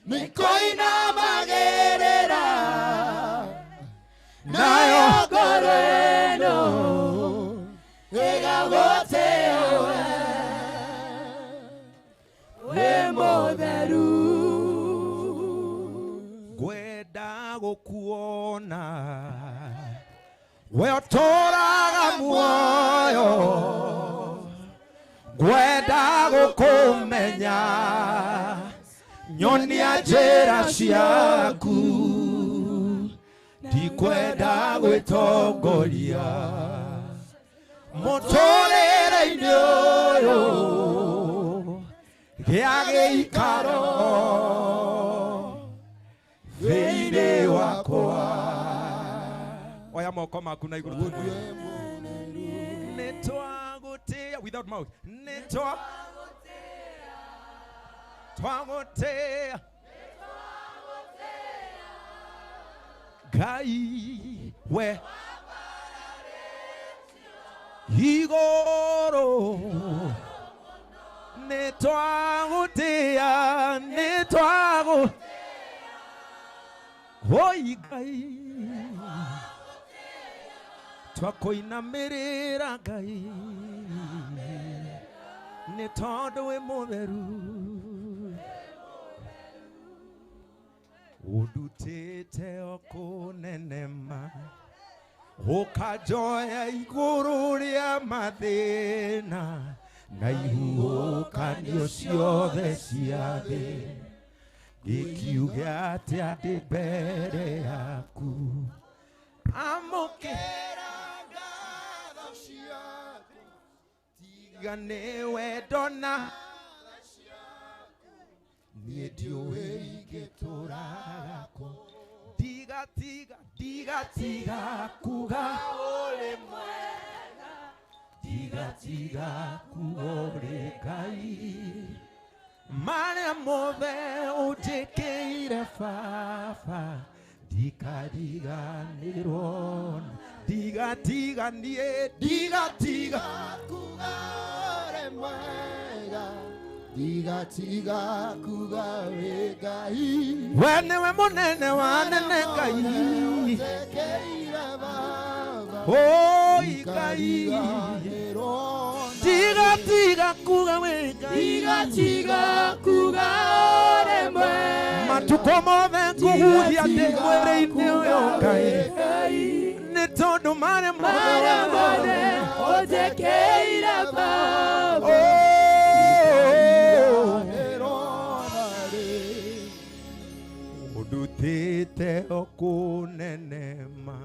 nĩikoinamagĩrĩra, nayo ngoro ĩno ĩgagũtĩa we mũtheru. Ngwenda gũkuona we ũtũraga muoyo, ngwenda gũkũmenya nyonia njĩra ciaku, ndikwenda gwĩtongoria mũtũrĩre-inĩ ũyũ gĩa gĩikaro thĩinĩ wakwa. Oya moko maku na igũrũ tũmwĩre, nĩtwagũtĩa, without mouth, twagũtĩa Ngai we igũrũ, nĩtwagũtĩa oi Ngai, twakũinamĩrĩra Ngai nĩ tondũ wĩ mũtheru. Ũndutĩte o kũnenema, ũkanjoya igũrũ rĩa mathĩna, na ihuhũkanio ciothe cia thĩ, ngĩkiuga atĩa ndĩ mbere yaku. Amũkĩra ngatho ciaku, tiga nĩ wendo na niĩ ndiũĩ ingĩtũragakũ, ndigatiga kuga ũrĩ mwega, ndigatiga kuga ũrĩ Ngai, marĩa mothe ũnjĩkĩire Baba, ndikariganĩrwo, ndigatiga kuga ũrĩ mwega, ndigatiga kuga wĩ Ngai, we nĩwe mũnene wa nene Ngai, oi Ngai, ndigatiga kuga wĩ Ngai, ndigatiga kuga ũrĩ mwega, matukũ mothe ngũhuhia ndĩ mwĩrĩ-inĩ ũyũ Ngai, nĩ tondũ marĩa mothe ũnjĩkĩire Baba. Thite okunenema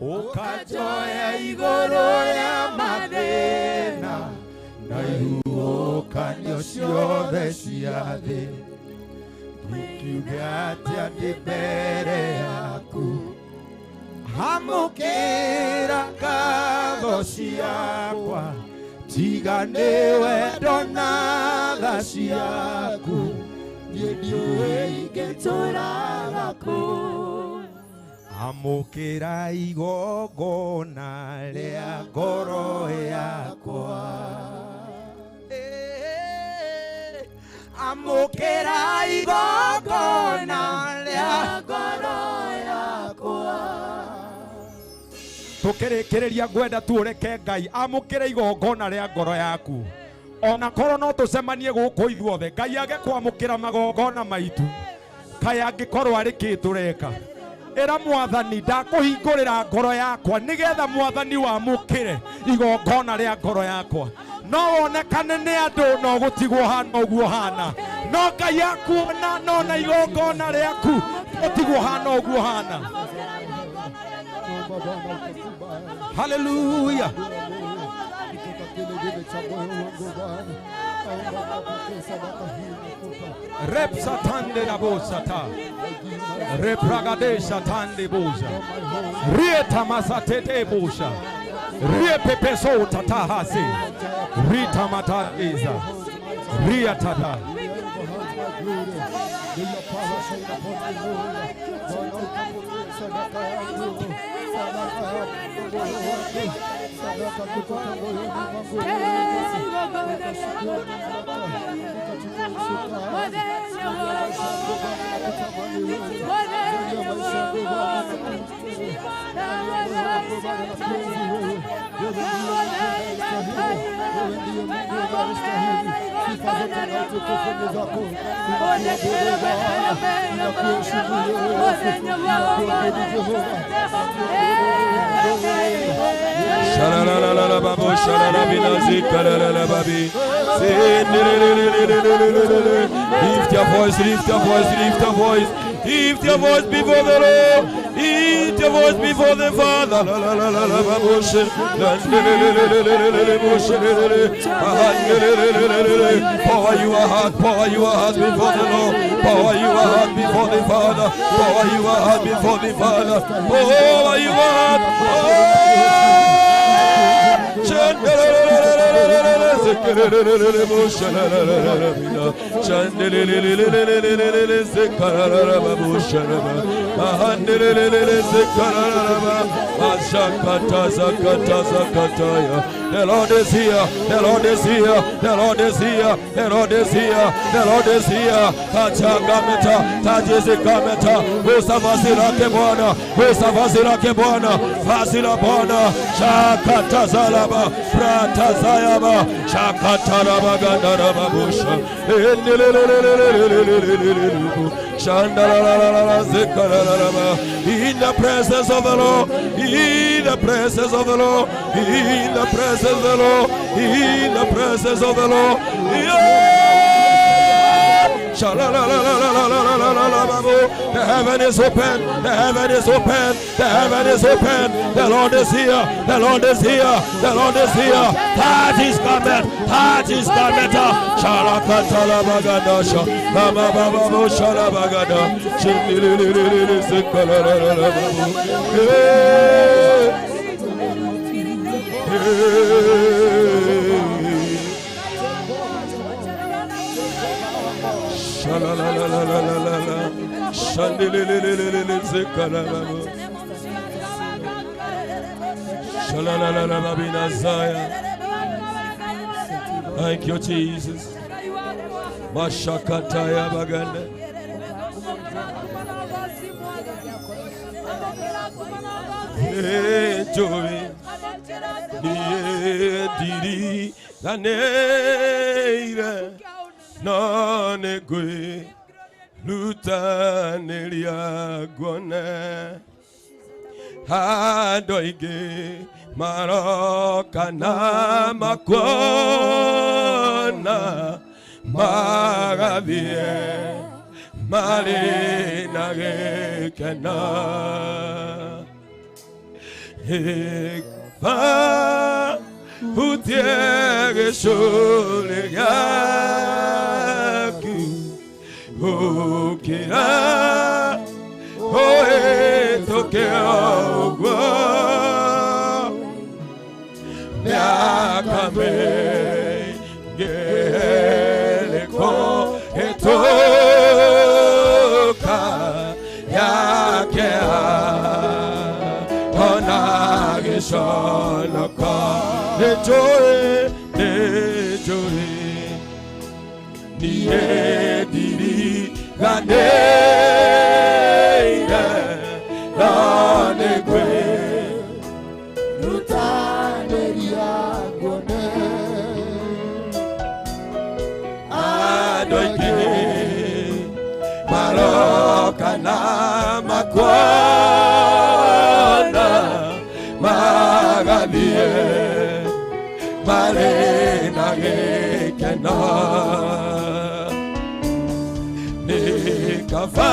ukajoya igoro ya mathina na ihukanio ciothe cia thĩ ngiuga atĩa ndĩ mbere yaku amũkĩra ngatho ciakwa tiga nĩ wendo na tha ciaku niĩ ndiũĩ ingĩtũũraga kũ amũkĩra igongona rĩa ngoro yakwa amũkĩra igongona rĩa ngoro yakwa tukĩrĩkĩrĩria ngwenda tuũreke Ngai amũkĩre igongona rĩa ngoro yaku ona korwo no tũcemanie gũkũ ithuothe Ngai age kwamũkĩra magongona maitũ kaĩ angĩkorwo arĩ kĩ tũreka era mwathani ndakũhingũrĩra ngoro yakwa nĩgetha mwathani wamũkĩre igongona rĩa ngoro yakwa no wonekane nĩ andũ no gũtigwo hana ũguo hana no Ngai akuona no na igongona rĩaku gũtigwo hana ũguo hana. Hallelujah. Rep satande la bosata. Repragade satande bosa. Rieta masatete bosa. Riepepeso tatahase. Rita mataiza. Riatata. Shalala babu shalala binazi kalala babi. Lift your voice, lift your voice, lift your voice. Lift your voice before the Lord. Lift your voice before the Father. Power your heart before the Lord. Power your heart before the Father. Power your heart before the Father. Power your heart. The Lord is here, the Lord is here, the Lord is here, the Lord is here, the Lord is here. Tachagameta, tajizikameta, usavasira kebwana, usavasira kebwana, vasira bwana, shakata zalaba, prata zayaba, shakata rabaganda busha, in the presence of the Lord, in the presence of the Lord, in the presence of the Lord, in the presence of the Lord. The heaven is open, the heaven is open, the heaven is open. The Lord is here, the Lord is here, the Lord is here. That is coming, that is coming. Shalakatala bagadasha, Mama Baba Shalabagada, Chindili Sikala. Thank you, Jesus. Mashakataya baganda. Joy, diri la neira, non gwe, luta nelia gona, hadoige, maroka na makona, maravie, Marina Gekana Hekpa Utiege Sholegaku Okira Oe Tokyo Yakame Geleko Etoka Yakea Onage Sholoka Nejoe Nejoe Niye Diri Ganeire Lanegwe Marokana Makwana Magadie Marena Gekena Nikafa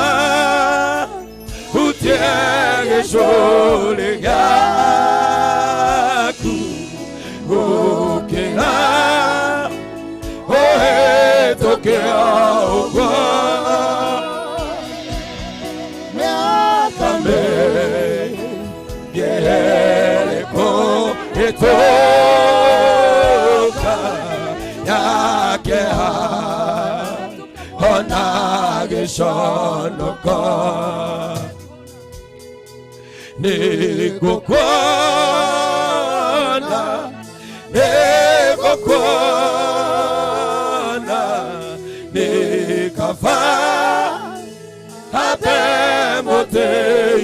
Utiege Sholegaku Ukena Ohe Tokea Ogwa Yereko etoka yakeha onage shonoka negokwana nekafa hape mote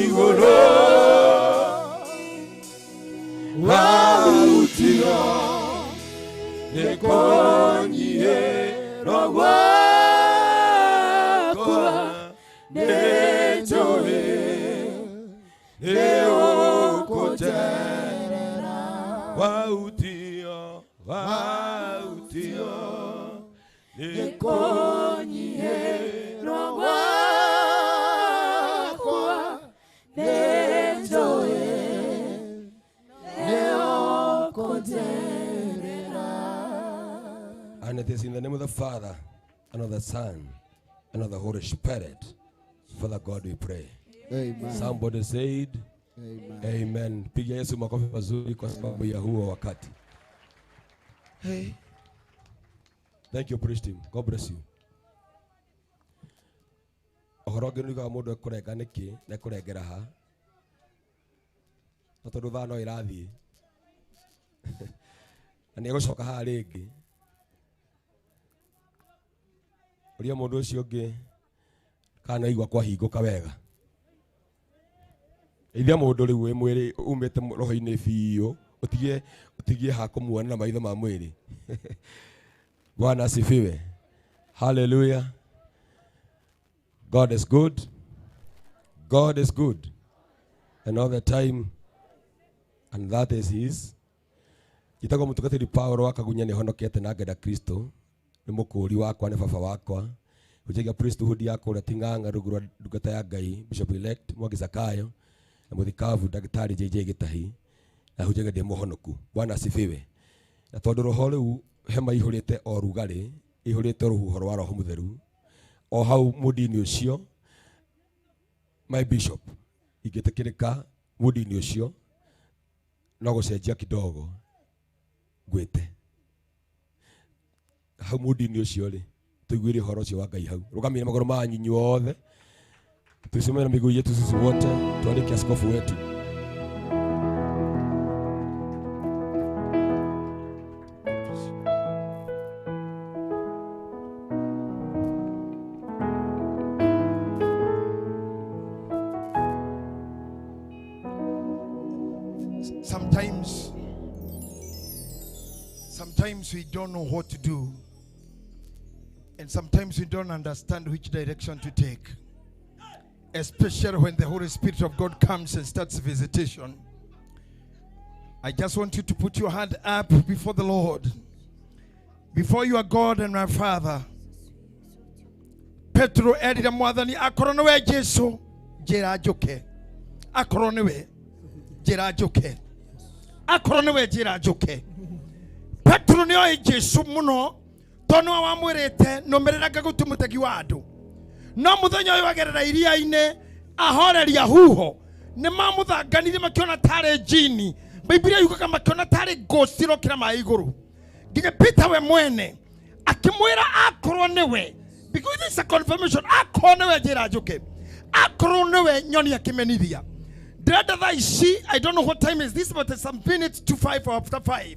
igoro Wautio Nekonyie Rogwa Nejoe Neokoterera Wautio Nekonyie Rogwa Nejoe And it is in the name of the Father, and of the Son, and of the Holy Spirit. Father God, we pray. Amen. Somebody said, Amen. Amen. Piga Yesu makofi mazuri kwa sababu ya huo wakati. Hey. Thank you, praise team. God bless you. Ohoroge nuga mundu ekurega niki na ekurengera ha. Na tondu thano irathie. Na nĩegũcoka haha rĩngĩ ũria mũndũ ũcio ũngĩ kana igwa kwahingũka wega ithia mũndũ rĩu wĩ mwĩrĩ umĩte roho-inĩ biũ ũtigie ha kũmuona na maitho ma mwĩrĩ. Bwana asifiwe. Hallelujah. God is good. God is good. And all the time, and that is his. Itagwo mutugatiri Paulo akagunya ni honokete na ngenda Kristo ni mukuri wakwa ni baba wakwa ujiga priesthood yako uratinganga rugura ndungata ya Ngai Bishop elect Mwangi Zakayo na muthikavu Daktari JJ Gitahi na hujiga ndi muhonoku. Bwana asifiwe. Na tondu roho riu hema ihurite o rugari ihurite ruhuho rwa roho mutheru o hau mudini ucio my bishop igitikirika mudini ucio no gucenjia kidogo gwete hau mudini ucio ri tuiguire horo ucio wa Ngai hau rugamire magoro ma nyinyu othe tusimame na miguu yetu sisi wote tualike askofu wetu. Sometimes we don't know what to do, and sometimes we don't understand which direction to take, especially when the Holy Spirit of God comes and starts visitation. I just want you to put your hand up before the Lord, before your God and my Father. Petro erire mwathani akorwo niwe Jesu njira njuke. Akorwo niwe njira njuke. Akorwo niwe njira njuke. Petro ni oi Jesu muno tono wamwirite numirira ngagutu mutegi wa andu. No muthenya uyu agerera iria-ine ahoreria huho ni mamuthanganirie makiona tare jini. Biblia yukaga makiona tare gociro kira mai iguru. Nginya Peter we mwene akimwira akorwo niwe, because this is a confirmation, akorwo niwe njira njuke. Akorwo niwe nyoni akimenithia. Dada tha ici, I don't know what time is this, but it's some minutes to 5 or after 5.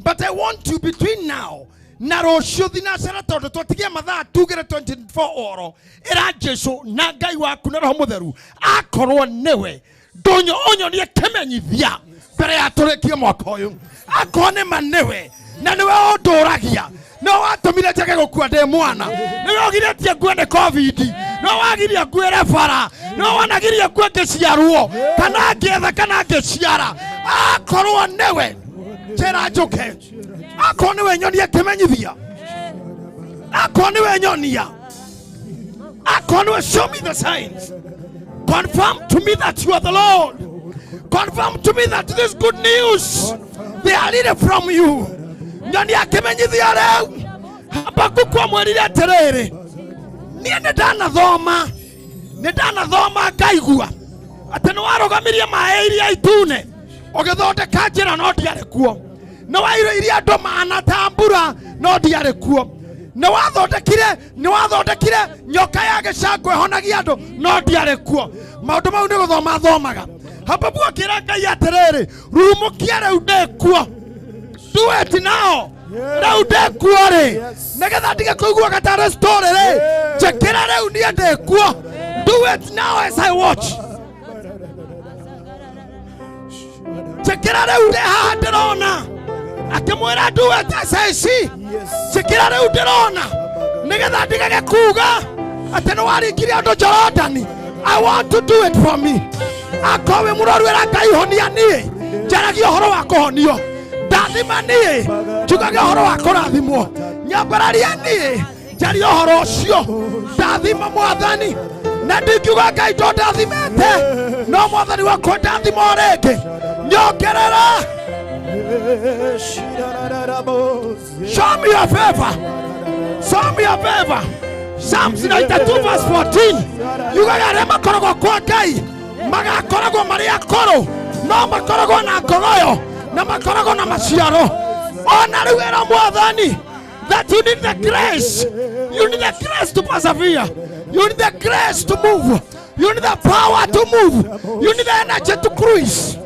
But I want to between now na rocio thinacera tondu twatigia mathaa tugire 24 oro ira Jesu na Ngai waku na Roho Mutheru akorwo niwe ndonyo onyonie kimenyithia mbere ya turikie mwaka uyu akorwo ni maniwe na niwe onduragia no watumire njage gukua ndi mwana niwe ogiretie ngwene covid no wagiria ngwire bara no wanagiria ngwe ngiciarwo kana ngetha kana ngiciara akorwo niwe njira njuke. Akorwo niwe nyonia kimenyithia. Akorwo niwe nyonia. Akorwo niwe show me the signs. Confirm to me that you are the Lord. Confirm to me that this good news they are leading from you. Nyonia kimenyithia leo. Habakuku amwirire atiriri. Nie ndanathoma ngaigua ati ni warugamirie mae iria itune ugithondeka njira no ndiare kuo. No wairo iria andu manatambura no ndiare kuo. No wathondekire nyoka ya gicangwe honagia andu no ndiare kuo. Maundu mau ni guthoma thomaga. Hababu akira Ngai atiriri rumukia riu ndikuo. Do it now. Riu ndikuo ri nigetha ndige kuigua gatare story ri njikira riu nie ndikuo. Do it now as I watch. Njikira riu ndi haha ndirona akimwira do it as I see. Njikira riu ndirona nigetha ndigage kuga ati ni waringiria andu Jorodani. I want to do it for me. Akowe muroru ira Ngai honia nie njaragia horo wa kuhonio. Ndathima nie njugaga horo wa kurathimwo. Nyambararia nie njaria horo ucio. Ndathima mwathani na ndingiuga Ngai to ndathimete no mwathani wakwa ndathima ringi nyongerera. Show me your favor. Show me your favor. Psalms 92 verse 14. Yugaga aria makoragwo kwa Ngai magakoragwo mari akoro no makoragwo na ngoroyo na makoragwo na maciaro. Ona riu era mwathani that you need the grace. You need the grace to persevere. You need the grace to move. You need the power to move. You need the energy to cruise.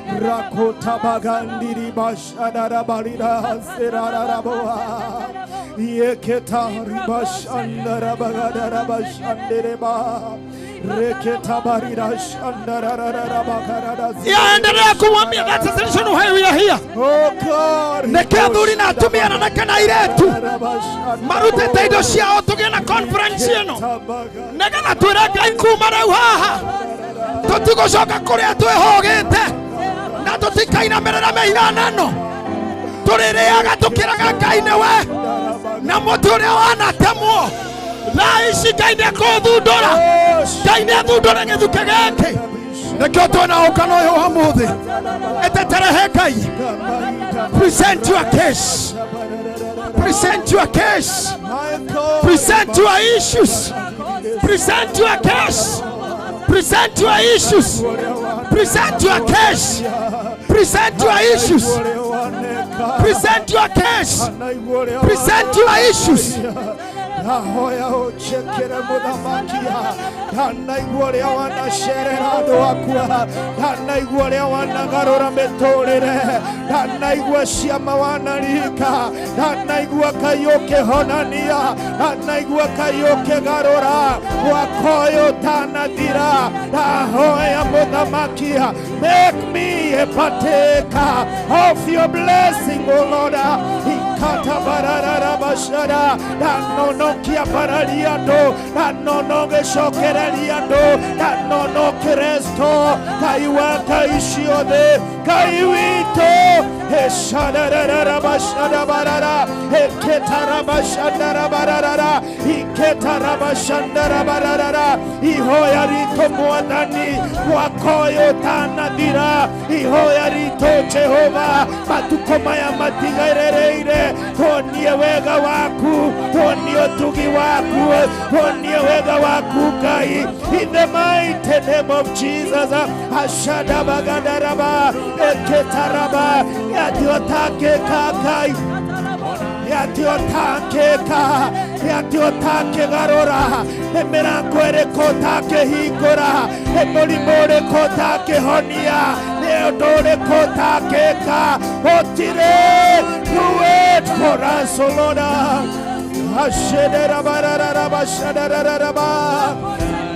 Rakota bagandiri bashadara barida serara boa yeketa ribashandara bagadara bashandereba reketa barida shandara bagarada. Yaendelea kumwambia that's the reason why we are here. Oh God, nekethuri na atumia na kana iretu marutete indo ciao tugie na conference ino negetha twire Ngai kuma rau haha tutigocoka kuria twihogite na tutikainamerera meiganano tuririaga tukiraga Ngai niwe na mutu uria wanatemwo thaa ici Ngai nikuthundura. Ngai nithundure githuke giki nikio twina ukana uyu wa muthi eteterehe Ngai. Present your case. Present your case. Present your issues. Present your case. Present your issues. Present your case. Present your issues. Present your case. Present your issues. ahoya ochekere mutamakia ndanaigua ũrĩa wanacerera andũ akwa ndanaigua ũrĩa wanagarũra mĩtũrĩre ndanaigua ciama wanarika ndanaigua Ngai ũkĩhonania ndanaigua Ngai ũkĩgarũra mwaka ũyũ ũtanathira ndahoya mũthamakia make me a partaker of your blessing O Lord ikata barara bashara ndanonokia bararia ndo ndanonogecokereria ndo ndanonokeresto Ngai wa Ngai ciothe Ngai witũ echararara bashara barara eketara bashara barara iketara bashara barara ihoya rito Mwathani mwaka ũyũ ũtanathira ihoya rito Jehova matuko maya matigaĩrĩire tuonie wega waku tuonie ũtugi waku tuonie wega waku Ngai in the mighty name of Jesus ashada bagadaraba eketaraba yatiotakeka Ngai yatiotage garora emirango ĩrĩkũ ũtakĩhingũra mũrimũ ũrĩkũ ũtakĩhonia nĩ ũndũ ũrĩkũ ũtakĩka gũtirĩ do it for us O Lord ashedera barara bashadara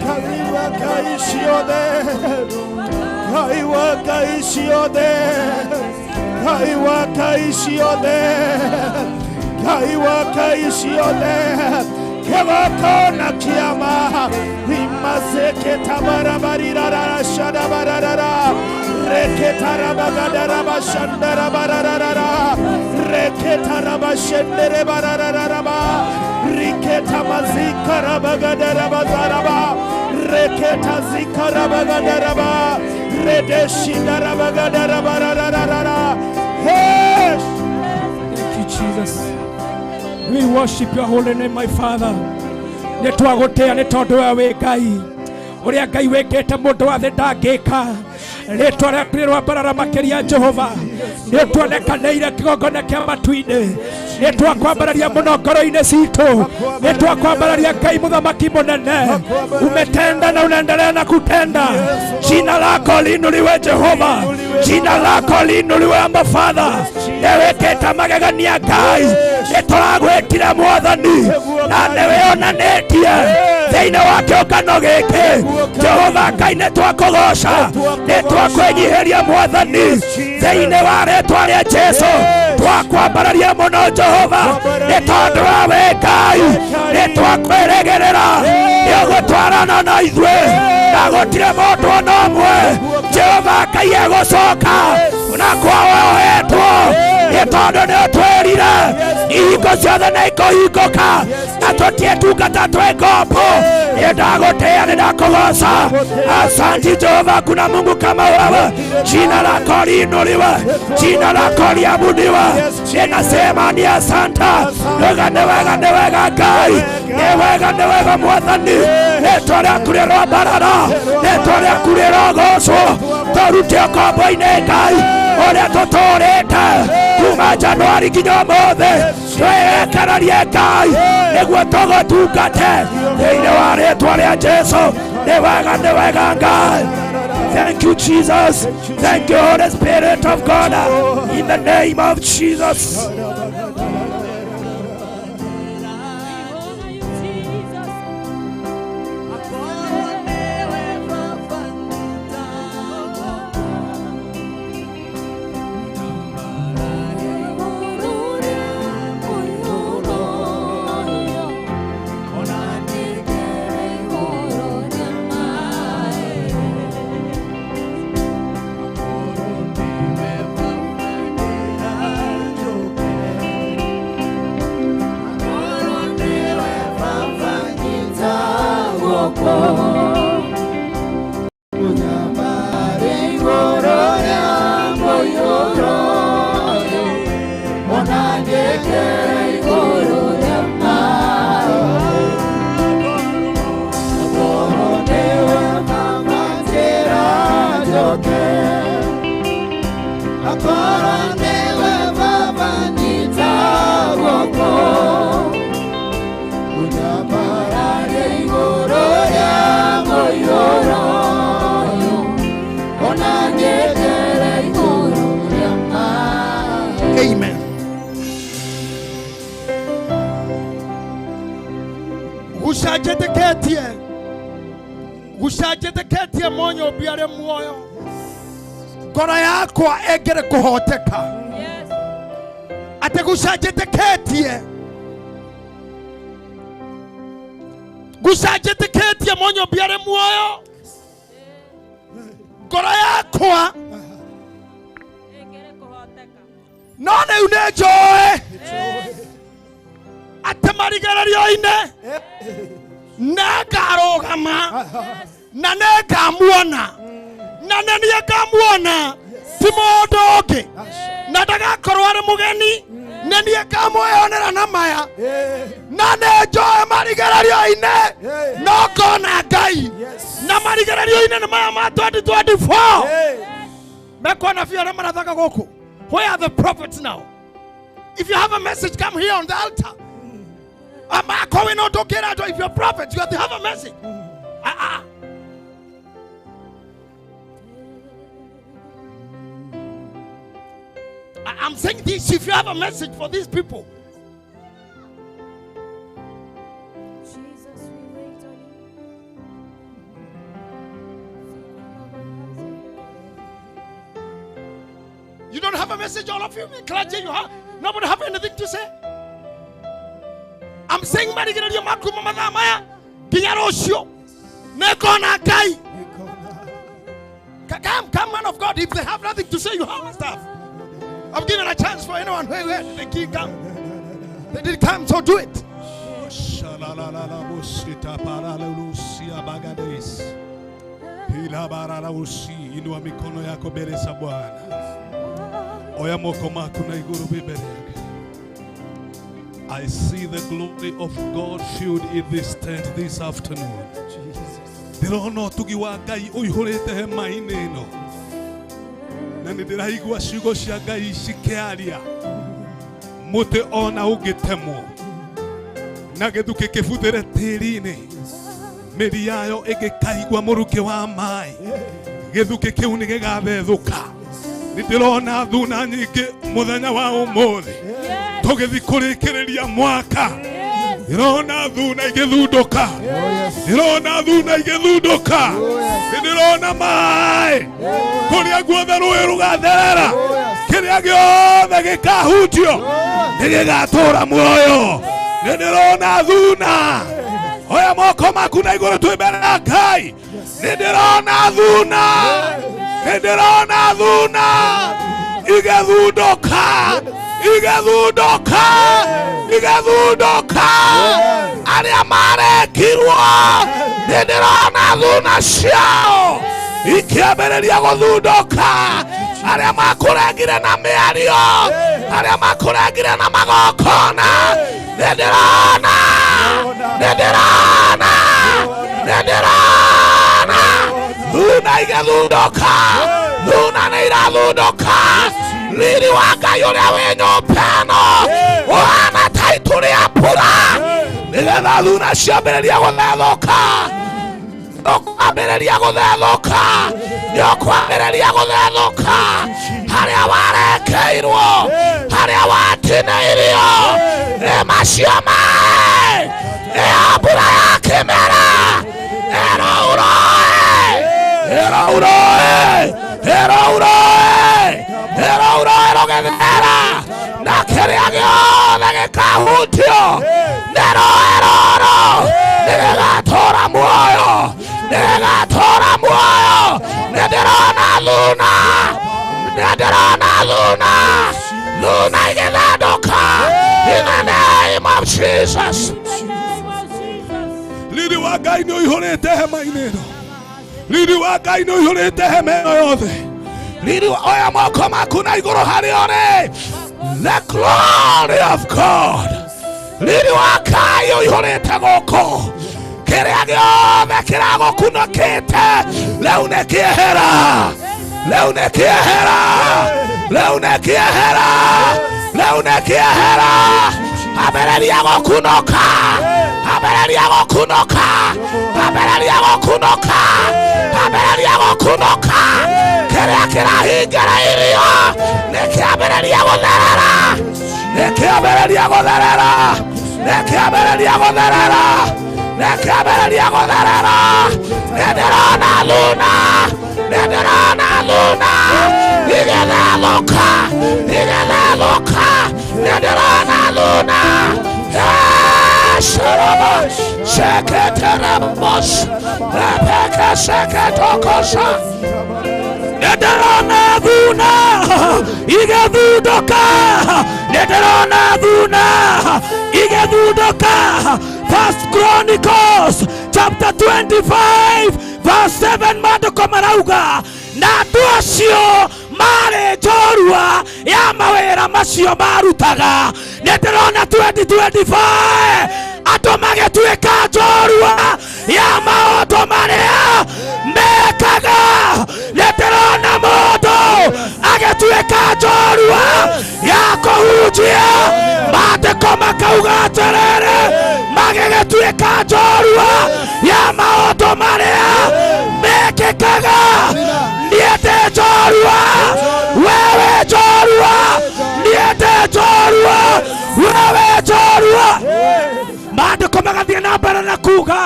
Ngai wa Ngai ciothe Ngai wa Ngai ciothe Ngai wa Ngai ciothe Ngai wa Ngai ciothe kĩgoko na kĩama imaseketa barabarira shada barara reketa bagadara bashandara barara reketa bashendere barara riketa mazikara bagadara bazaraba reketa zikara bagadara redeshindara bagadara barara. Yes, thank you Jesus. We worship your holy name, my Father. Nitwagutea ni tondu wa wi Ngai uria Ngai wikite mundu wa thi ndangika ritwa riaku rĩrwambarara makĩria Jehova nĩtuonekanĩire kĩgongona kĩa matu-inĩ nĩtwakwambararia mũno ngoro-inĩ citũ nĩtwakwambararia Ngai mũthamaki mũnene umetenda na unaendelea na kutenda jina lako liinuliwe Jehova jina lako liinuliwe Amba Father nĩwĩkĩte magegania Ngai nĩtũragwĩtire Mwathani na nĩwĩonanĩtie thĩinĩ wa kĩũngano gĩkĩ Jehova Ngai nĩtwakũgoca nĩtwakwĩnyihĩria Mwathani thĩinĩ wa rĩĩtwa rĩa Jesũ twakwambararia mũno Jehova nĩ tondũ wa wĩ Ngai nĩtwakwĩrĩgĩrĩra nĩũgũtwarana na ithuĩ na gũtirĩ mũndũ ona ũmwe Jehova Ngai egũcoka na kwawe ohetwo nĩ tondũ nĩũtwĩrire ihingo ciothe nĩikũhingũka na tũtiĩtungata twĩ ngombo nĩndagũtĩĩa nĩndakũgoca asanti Jehova kuna Mungu kama wewe jina lako liinuliwe jina lako liabudiwe ninasema ni asanta wega ni wega Ngai ni wega Mwathani rĩĩtwa rĩaku rĩrwambarara rĩĩtwa rĩaku rĩrogocwo tũrute ũkombo-inĩ Ngai ũrĩa tũtũũrĩte kuma Januari nginya ũmũthĩ twĩyekererie Ngai nĩguo tũgũtungate thĩinĩ wa rĩĩtwa rĩa Jesũ ni wega Ngai. Thank you Jesus, thank you Holy Spirit of God in the name of Jesus. gucanjĩtĩkĩtie mũnyũmbi arĩ muoyo ngoro yakwa ĩngĩrĩ kũhoteka atĩ gucanjĩtĩkĩtie mũnyũmbi arĩ muoyo ngoro yakwa no rĩu nĩ njũĩ atĩ marigererio-inĩ na ngarũgama na nĩ ngamuona na nĩ niĩ ngamuona ti mũndũ ũngĩ na ndagakorwo arĩ mũgeni nĩ niĩ ngamuonera na maya na nĩ njũĩ marigererio-inĩ no ngona Ngai na marigererio-inĩ nĩ maya ma 2024 mekuona biũ arĩa marathaka gũkũ. Where are the prophets now? If you have a message, come here on the altar. If you're a prophet, you have to have a message. I'm saying this, if you have a message for these people. You don't have a message, all of you? You have, nobody have anything to say? I'm saying, come, man of God. If they have nothing to say, you have stuff. I'm giving a chance for anyone who they can come. They did come, so do it. Inua mikono yako mbele za Bwana. Oya moko mako na iguru mbele yake. I see the glory of God filled in this tent this afternoon. Ndirono tugi wa Ngai uihurite hema-inĩ ĩno. Na ndĩraigua ciugo cia Ngai cikĩaria. Mũtĩ ona ũngĩtemwo na gĩthukĩ kĩbuthĩre tĩri-inĩ, mĩri yayo ĩngĩkaigua mũrukĩ wa maĩ, gĩthukĩ kĩu nĩ gĩgathethũka. Nĩndĩrona thuna nyingĩ mũthenya wa ũmũthĩ tũgĩthiĩ kũrĩkĩrĩria mwaka. Ndĩrona thuna igĩthundũka, ndĩrona thuna igĩthundũka, ndĩrona maĩ kũrĩa guothe rũĩ rũgatherera, kĩrĩa gĩothe gĩkahutio nĩgĩgatũũra muoyo. Ndĩrona thuna, oya moko maku na igũrũ twĩ mbere ya Ngai. Ndĩrona thuna, ndĩrona thuna igĩthundũka, igĩthundũka, igĩthundũka. Arĩa marekirwo ndĩrona thuna ciao ikĩambĩrĩria gũthundũka. Arĩa makũrangire na mĩario, arĩa makũrangire na magongona, ndĩrona, ndĩrona, ndĩrona thuna igĩthundũka, thuna nĩ irathundũka. Riri wa Ngai ũrĩa wĩ nyũmba ĩno ũhana ta itu rĩa mbura, nĩgetha thuna ciambĩrĩria gũthethũka, ũkwambĩrĩria gũthethũka, nĩũkwambĩrĩria gũthethũka. Harĩa warekeirwo, harĩa watinĩirio nĩ macio maĩ, nĩyo mbura ya kĩmera. Erouroi rũgĩthera na kĩrĩa gĩothe gĩkahutio nĩ rũĩ rũrũ nĩgĩgatũũra muoyo, nĩgĩgatũũra muoyo. Nĩndĩrona thuna, nĩndĩrona thuna, thuna igĩthundũka in the name of Jesus. Riri wa Ngai nĩ ũihũrĩte hema-inĩ ĩno, riri wa Ngai nĩ ũihũrĩte hema ĩno yothe. Riri oya moko maku na igũrũ harĩa ũrĩ. The glory of God, riri wa Ngai ũihũrĩte gũkũ. Kĩrĩa gĩothe kĩragũkunũkĩte rĩu nĩ kĩehera, rĩu nĩ kĩehera, rĩu nĩ kĩehera, rĩu nĩ kĩehera. Ambĩrĩria gũkunũka, ambĩrĩria gũkunũka, ambĩrĩria gũkunũka, ambĩrĩria gũkunũka. Kĩrĩa kĩrahingĩrĩirio nĩkĩambĩrĩria gũtherera, nĩkĩambĩrĩria gũtherera, nĩkĩambĩrĩria gũtherera, Nĩkĩambĩrĩria gũtherera. Nĩndĩrona Luna. Nĩndĩrona Luna. Igĩtherũka. Igĩtherũka. Nĩndĩrona Luna. Sharabash. Sheketeramos. Rebecca Sheketokosha. Nĩndĩrona Luna. Igĩthundũka. Nĩndĩrona Luna. Igĩthundũka. First Chronicles chapter 25 verse 7 maandĩko marauga na andũ acio marĩ njorua ya mawĩra macio marutaga. Nĩndĩrona 2025 andũ magĩtuĩka njorua ya maũndũ marĩa mekaga. Nĩndĩrona mũndũ agĩtuĩka njorua ya kũhunjia maandĩko makauga atĩrĩrĩ magĩgĩtuĩka njorua ya maũndũ marĩa mekĩkaga. Niĩ ndĩ njorua, wewe njorua, niĩ ndĩ njorua, wewe njorua. Maandĩko magathiĩ na mbere na kuga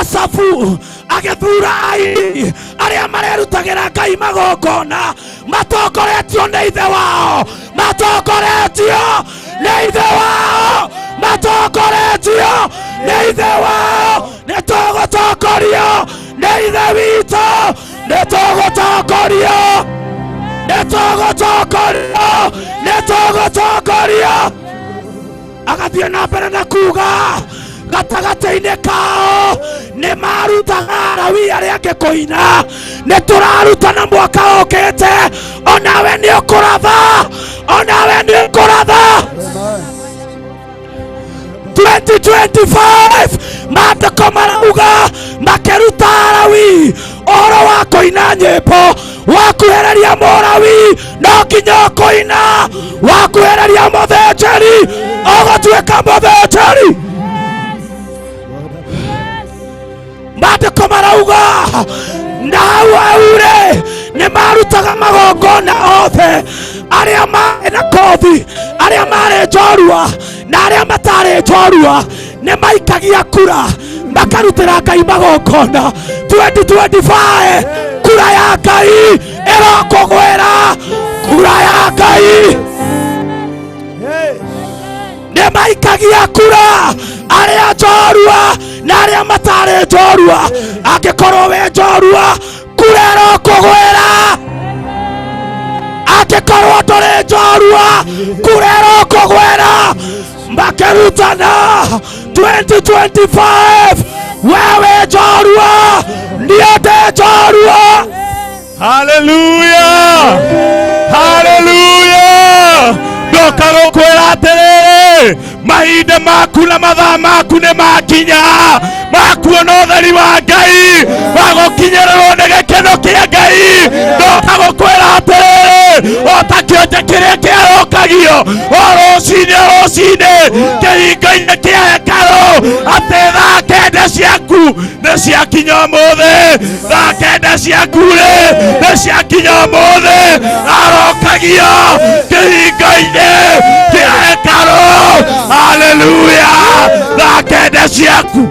Asafu agĩthura aini arĩa marerutagĩra Ngai magongona matongoretio nĩ ithe wao, matongoretio nĩ ithe wao, matongoretio nĩ ithe wao. Nĩtũgũtongorio nĩ ithe witũ, nĩtũgũtongorio, nĩtũgũtongorio, nĩtũgũtongorio. Agathiĩ na mbere na kuga gatagatĩ-inĩ kao nĩ marutaga Alawii arĩa angĩ kũina. Nĩtũraruta na mwaka ũkĩte, onawe nĩ ũkũratha, onawe nĩ ũkũratha. 2025 maandĩko marauga makĩruta Alawii ũhoro wa kũina nyĩmbo, wa kuhereria Mũlawii no nginya kũina, wa kuhereria mũthĩnjĩri ũgũtuĩka mũthĩnjĩri. Maandĩko marauga na hau-rĩ nĩ marutaga magongona othe arĩa marĩ na kothi, arĩa marĩ njorua na arĩa matarĩ njorua nĩ maikagia kura makarutĩra Ngai magongona. 2025 kura ya Ngai ĩrokũgwĩra, kura ya Ngai nĩ maikagia kura arĩa njorua na arĩa matarĩ njorua. Angĩkorwo wĩ njorua kura ĩrokũgwĩra, angĩkorwo ndũrĩ njorua kura ĩrokũgwĩra. Makĩrutana 2025 wewe njorua, niĩ ndĩ njorua. Hallelujah! Hallelujah! Ndoka gũkwĩra atĩrĩrĩ mahinda maku na mathaa maku nĩ makinya makuona ũtheri wa Ngai magũkinyĩrĩrwo nĩ gĩkeno kĩa Ngai. Ndoka gũkwĩra atĩrĩrĩ otakĩonje kĩrĩa kĩarokagio o rũcinĩ rũcinĩ kĩhingo-inĩ kĩa hekarũ atĩ thaa kenda ciaku nĩ ciakinya ũmũthĩ, thaa kenda ciaku-rĩ nĩ ciakinya ũmũthĩ. Arokagio kĩhingo-inĩ kĩa hekarũ. Hallelujah! Thaa kenda ciaku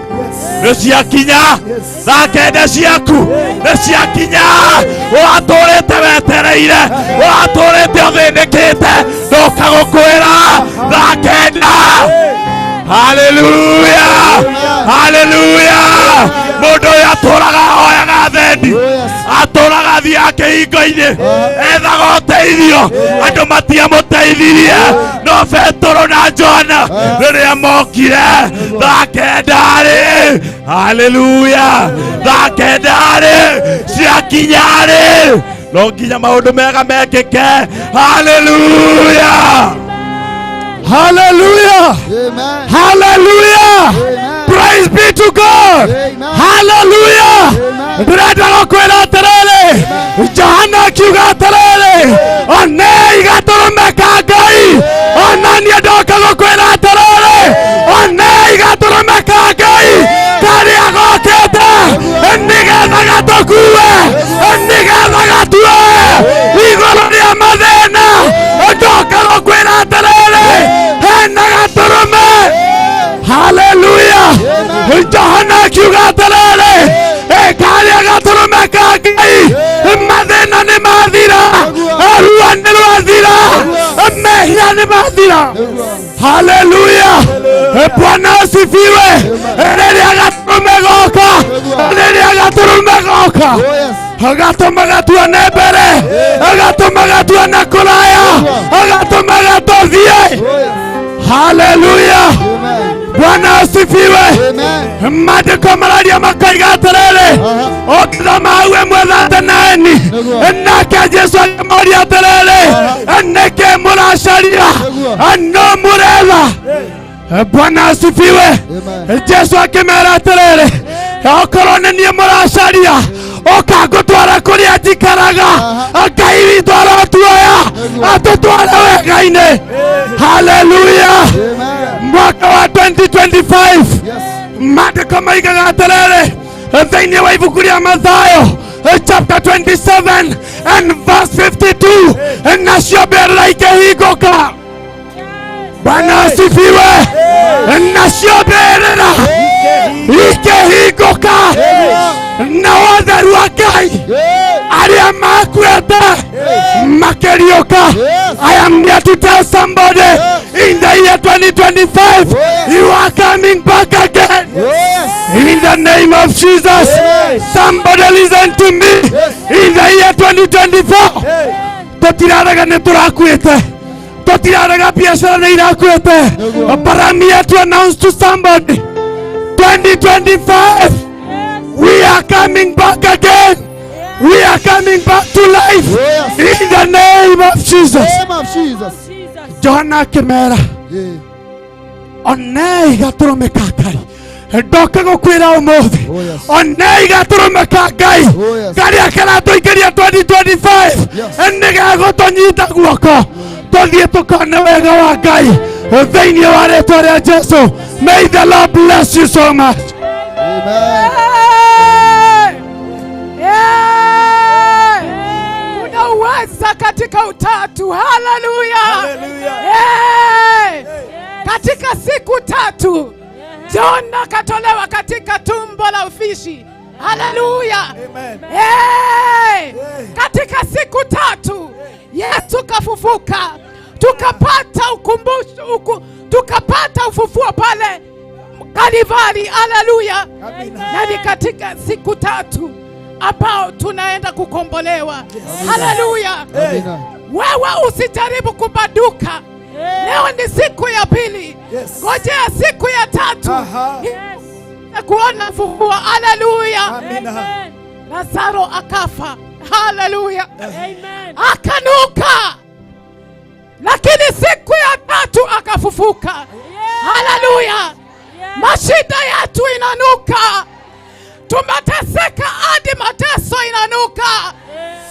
nĩ ciakinya, thaa kenda ciaku nĩ ciakinya. Watũrĩte wetereire, watũrĩte ũthĩnĩkĩte, ndoka gũkwĩra thaa kenda. Hallelujah! Hallelujah! Mũndũ ũyũ atũraga ahoyaga thendi, atũraga thiaga kĩhingo-inĩ ethaga ũteithio, andũ matiamũteithirie. No Petero na Johana rĩrĩa mokire thaa kenda-rĩ, hallelujah, thaa kenda-rĩ ciakinya-rĩ no nginya maũndũ mega mekĩke. Hallelujah! Hallelujah! Amen. Hallelujah! Amen. Praise be to God! Amen. Hallelujah! Ndĩrenda gũkwĩra atĩrĩrĩ, Johana akiuga atĩrĩrĩ, onei gatũrũme ka Ngai. Ona niĩ ndoka gũkwĩra atĩrĩrĩ, onei gatũrũme ka Ngai karĩa gokĩte nĩgetha gatũkue, nĩgetha gatuoe igũrũ rĩa mathĩna. Ndoka gũkwĩra atĩrĩrĩ, hena gatũrũme. Hallelujah! rwanda rwathira mehia ni mathira. Haleluya, Bwana asifiwe. Rĩrĩa gaturume goka, rĩrĩa gaturume goka, agatũma gatuone mbere, agatũma gatuone kũraya, agatũma gatũthiĩ. Haleluya, Bwana asifiwe. Maandĩko mararia makaiga atĩrĩrĩ, ũkĩthoma hau ĩmwe 39, nake Jesũ akĩmoria atĩrĩrĩ, nĩkĩ mũracaria no mũretha? Bwana asifiwe. Jesũ akĩmera atĩrĩrĩ, okorwo nĩ niĩ mũracaria, oka ngũtwara kũrĩa njikaraga, Ngai witũ arotuoya atũtware wega-inĩ. Haleluya. Mwaka wa 2025 maandĩko maigaga atĩrĩrĩ thĩinĩ wa ibuku rĩa Mathayo chapter 27 and verse 52, nacio mbĩrĩra ikĩhingũka. Bwana asifiwe. Nacio mbĩrĩra ikĩhingũka, na ũtheru wa Ngai arĩa makuĩte makĩriũka. I am here to tell somebody in the year 2025 you are coming back again. In the name of Jesus. Somebody listen to me. In the year 2024 tũtiraraga nĩ tũrakuĩte, tũtiraraga biacara nĩ irakuĩte. But I'm here to announce to somebody 2025 we are coming back again. We are coming back to life. In the name of Jesus. Johana Kimera. Onei gaturume ka Ngai. Ndoka gũkwĩra ũmũthĩ. Onei gaturume ka Ngai. Karĩa karatũingĩria 2025. Nĩ gagũtũnyita guoko. Tũthiĩ tũkone wega wa Ngai thĩinĩ wa rĩĩtwa rĩa Jesũ. May the Lord bless you so much. Amen. Unaweza katika utatu. Haleluya. Katika siku tatu Jona katolewa katika tumbo la ufishi. Haleluya. Katika siku tatu Yesu kafufuka, tukapata ukumbusho, tukapata ufufuo pale Kalivari. Haleluya. Na ni katika siku tatu ambao tunaenda kukombolewa. Haleluya. Wewe usijaribu kubaduka. Leo ni siku ya pili. Ngojea siku ya tatu. Kuona ufufuo. Haleluya. Lazaro akafa. Haleluya. Akanuka. Lakini siku ya tatu akafufuka. Haleluya. Mashida yetu inanuka. Tumeteseka hadi mateso inanuka.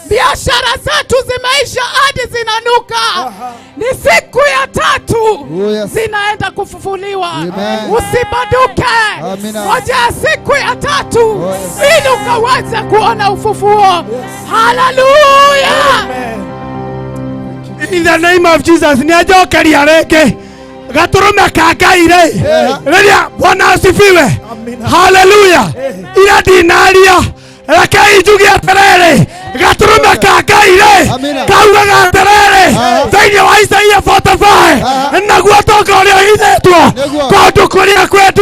Biashara zetu zimeisha hadi zinanuka. Ni siku ya tatu zinaenda kufufuliwa. Usibaduke. Ngoja siku ya tatu ili ukaweze kuona ufufuo. Hallelujah. In the name of Jesus. Niajokeria reke gaturume ka Ngai rĩrĩa Bwana asifiwe. Hallelujah. Ira dinaria reke njuge atĩrĩrĩ gaturume ka Ngai kaugaga atĩrĩrĩ thĩinĩ wa Isaia 45 naguo tonga ũrĩa ũhithĩtwo kũndũ kũrĩa kwetu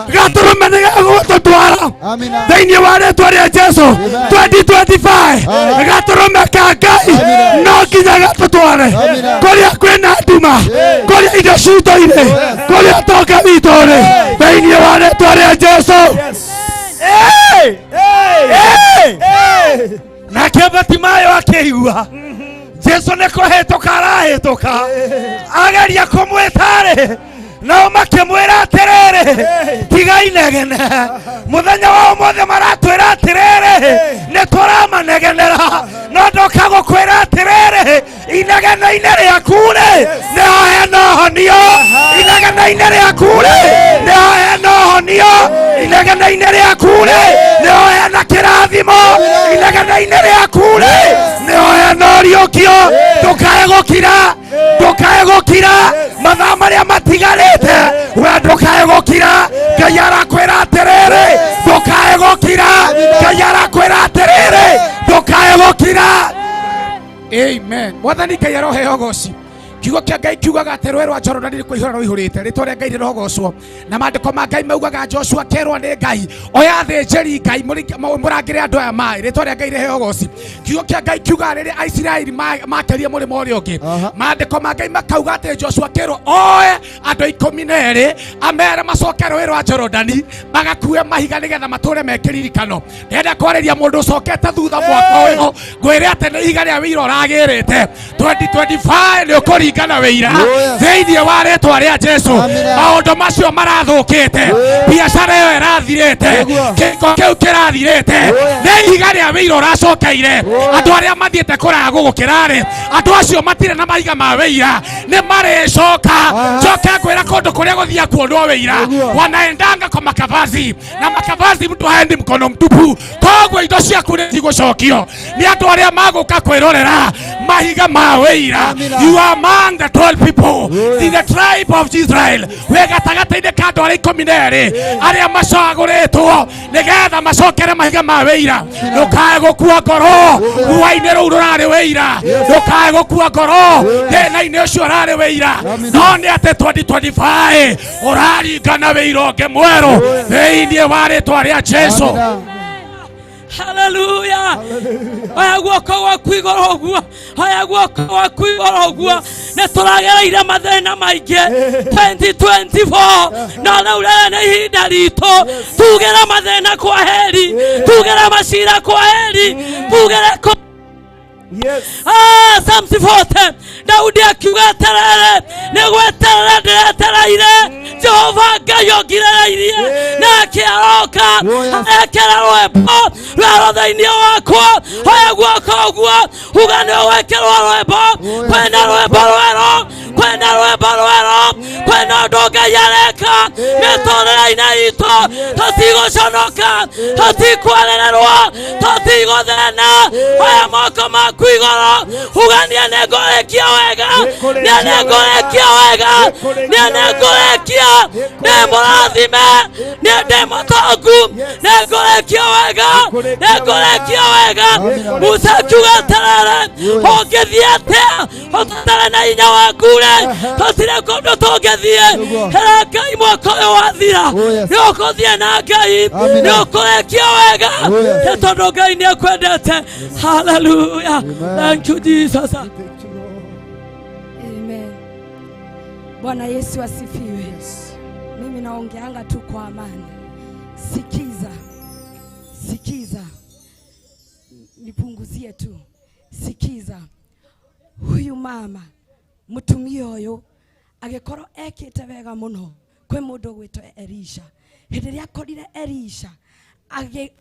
gaturume nĩ gagũtũtwara thĩinĩ wa rĩĩtwa rĩa Jesũ. 2025 gaturume ka Ngai no nginya gatũtware kũrĩa kwĩna nduma, kũrĩa indo citũ irĩ, kũrĩa tonga witũ ũrĩ thĩinĩ wa rĩĩtwa rĩa Jesũ. Nake Batimayo akĩigua Jesũ nĩ kũhĩtũka arahĩtũka, ageria kũmwĩtarĩ nao makĩmwĩra atĩrĩrĩ tiga inegene. Mũthenya wa ũmũthĩ maratwĩra atĩrĩrĩ nĩ tũramanegenera, no ndoka gũkwĩra atĩrĩrĩ inegene-inĩ rĩaku nĩho hena ũhonio. Inegene-inĩ rĩaku nĩho hena ũhonio. Inegene-inĩ rĩaku nĩho hena kĩrathimo. Inegene-inĩ rĩaku nĩho hena ũriũkio. Ndũkae gũkira, ndũkae gũkira mathaa marĩa matigarĩte. We ndũkae gũkira, Ngai arakwĩra atĩrĩrĩ ndũkae gũkira. Ngai arakwĩra atĩrĩrĩ ndũkae gũkira. Amen. Mwathani Ngai aroheo goci. Kiugo kia Ngai kiugaga atĩ rũĩ rwa Jorodani nĩ kũihũra rũihũrĩte. Rĩĩtwa rĩa Ngai rĩrogocwo. Na maandĩko ma Ngai maugaga Joshua kerwo nĩ Ngai, oya athĩnjĩri Ngai mũrangĩre andũ aya maaĩ. Rĩĩtwa rĩa Ngai rĩheo goci. Kiugo kia Ngai kiugaga rĩrĩa Aisiraeli makeria mũrĩmo ũrĩa ũngĩ. Maandĩko ma Ngai makauga atĩ Joshua kerwo oe andũ 12 amere macoke rũĩ rwa Jorodani magakue mahiga nĩgetha matũre mekĩririkano. Ndĩrenda kwarĩria mũndũ ũcokete thutha mwaka ũyũ, ngwĩre atĩ nĩ ihiga rĩa wĩira ũragĩrĩte. 2025 nĩ ũkũringa kana weira thĩinĩ wa rĩtwa rĩa Jesu. Maũndũ macio marathũkĩte, biacara ĩyo ĩrathirĩte, kĩhiko kĩu kĩrathirĩte, nĩ ihiga rĩa wĩira ũracokeire. Andũ arĩa mathiĩte kũragũ gũkĩrarĩ, andũ acio matirĩ na mahiga ma wĩira, nĩ marĩcoka. Njoke ngwĩra kũndũ kũrĩa gũthiia kuonwo wĩira wanaendanga kwa makavazi, na makavazi mtu haendi mkono mtupu. Koguo indo ciaku nĩ cigũcokio nĩ andũ arĩa magũka kwĩrorera mahiga ma wĩira. You are among the 12 people in the tribe of Israel. We gatagataine ka andũ arĩa 12 arĩa macagũrĩtwo nĩgetha macokere mahiga ma wĩira. Ndũkae gũkua ngoro ruai-inĩ rũu rũrarĩ wĩira, ndũkae gũkua ngoro thĩna-inĩ ũcio ũrarĩ wĩira. No nĩ atĩ 2025 ũraringana wĩira ũngĩ mwerũ thĩinĩ wa rĩtwa rĩa Jesu. Hallelujah. Oya guoko gwaku igũrũ ũguo, oya guoko gwaku igũrũ ũguo. Nĩ tũragereire mathĩna maingĩ 2024, no rĩu rĩrĩ nĩ ihinda ritũ. Tugĩre mathĩna kwa heri, tugĩre macira kwa heri, tugĩre Psalm 40 Daudi akiuga atĩrĩrĩ, nĩ gweterera ndĩretereire Jehova Ngai ongirereirie, nake aroka ekĩra rwĩmbo rwa thĩinĩ wakwa. Oya guoko ũguo uga nĩ ũgwĩkĩrwo rwĩmbo, kwĩna rwĩmbo rwerũ, kwĩna rwĩmbo rwerũ, kwĩna ũndũ Ngai areka mĩtũrĩre-inĩ itũ. Tũtigũconoka, tũtikwarĩrĩrwo, tũtigũthĩna. Oya moko maku igũrũ uga nĩ ngũrĩkia wega, nĩ ngũrĩkia wega, nĩ ngũrĩkia, nĩ mũrathime, nĩ mũtongu, nĩ ngũrĩkia wega, nĩ ngũrĩkia wega. Musa akiuga atĩrĩrĩ, ũngĩthiĩ atĩa ũtarĩ na hinya waku-rĩ, tũtirĩ kũndũ tũngĩthiĩ. Hera Ngai mwaka ũyũ wathira, nĩ ũkũthiĩ na Ngai, nĩ ũkũrĩkia wega, nĩ tondũ Ngai nĩ ekwendete. Hallelujah. Thank you Jesus. Amen. Bwana Yesu asifiwe. Mimi naongeanga tu kwa amani. Sikiza, sikiza, nipunguzie tu. Sikiza, huyu mama mutumia ũyũ agĩkorwo ekĩte wega mũno kwĩ mũndũ gwĩtwo Elisha. Hĩndĩ ĩrĩa akorire Elisha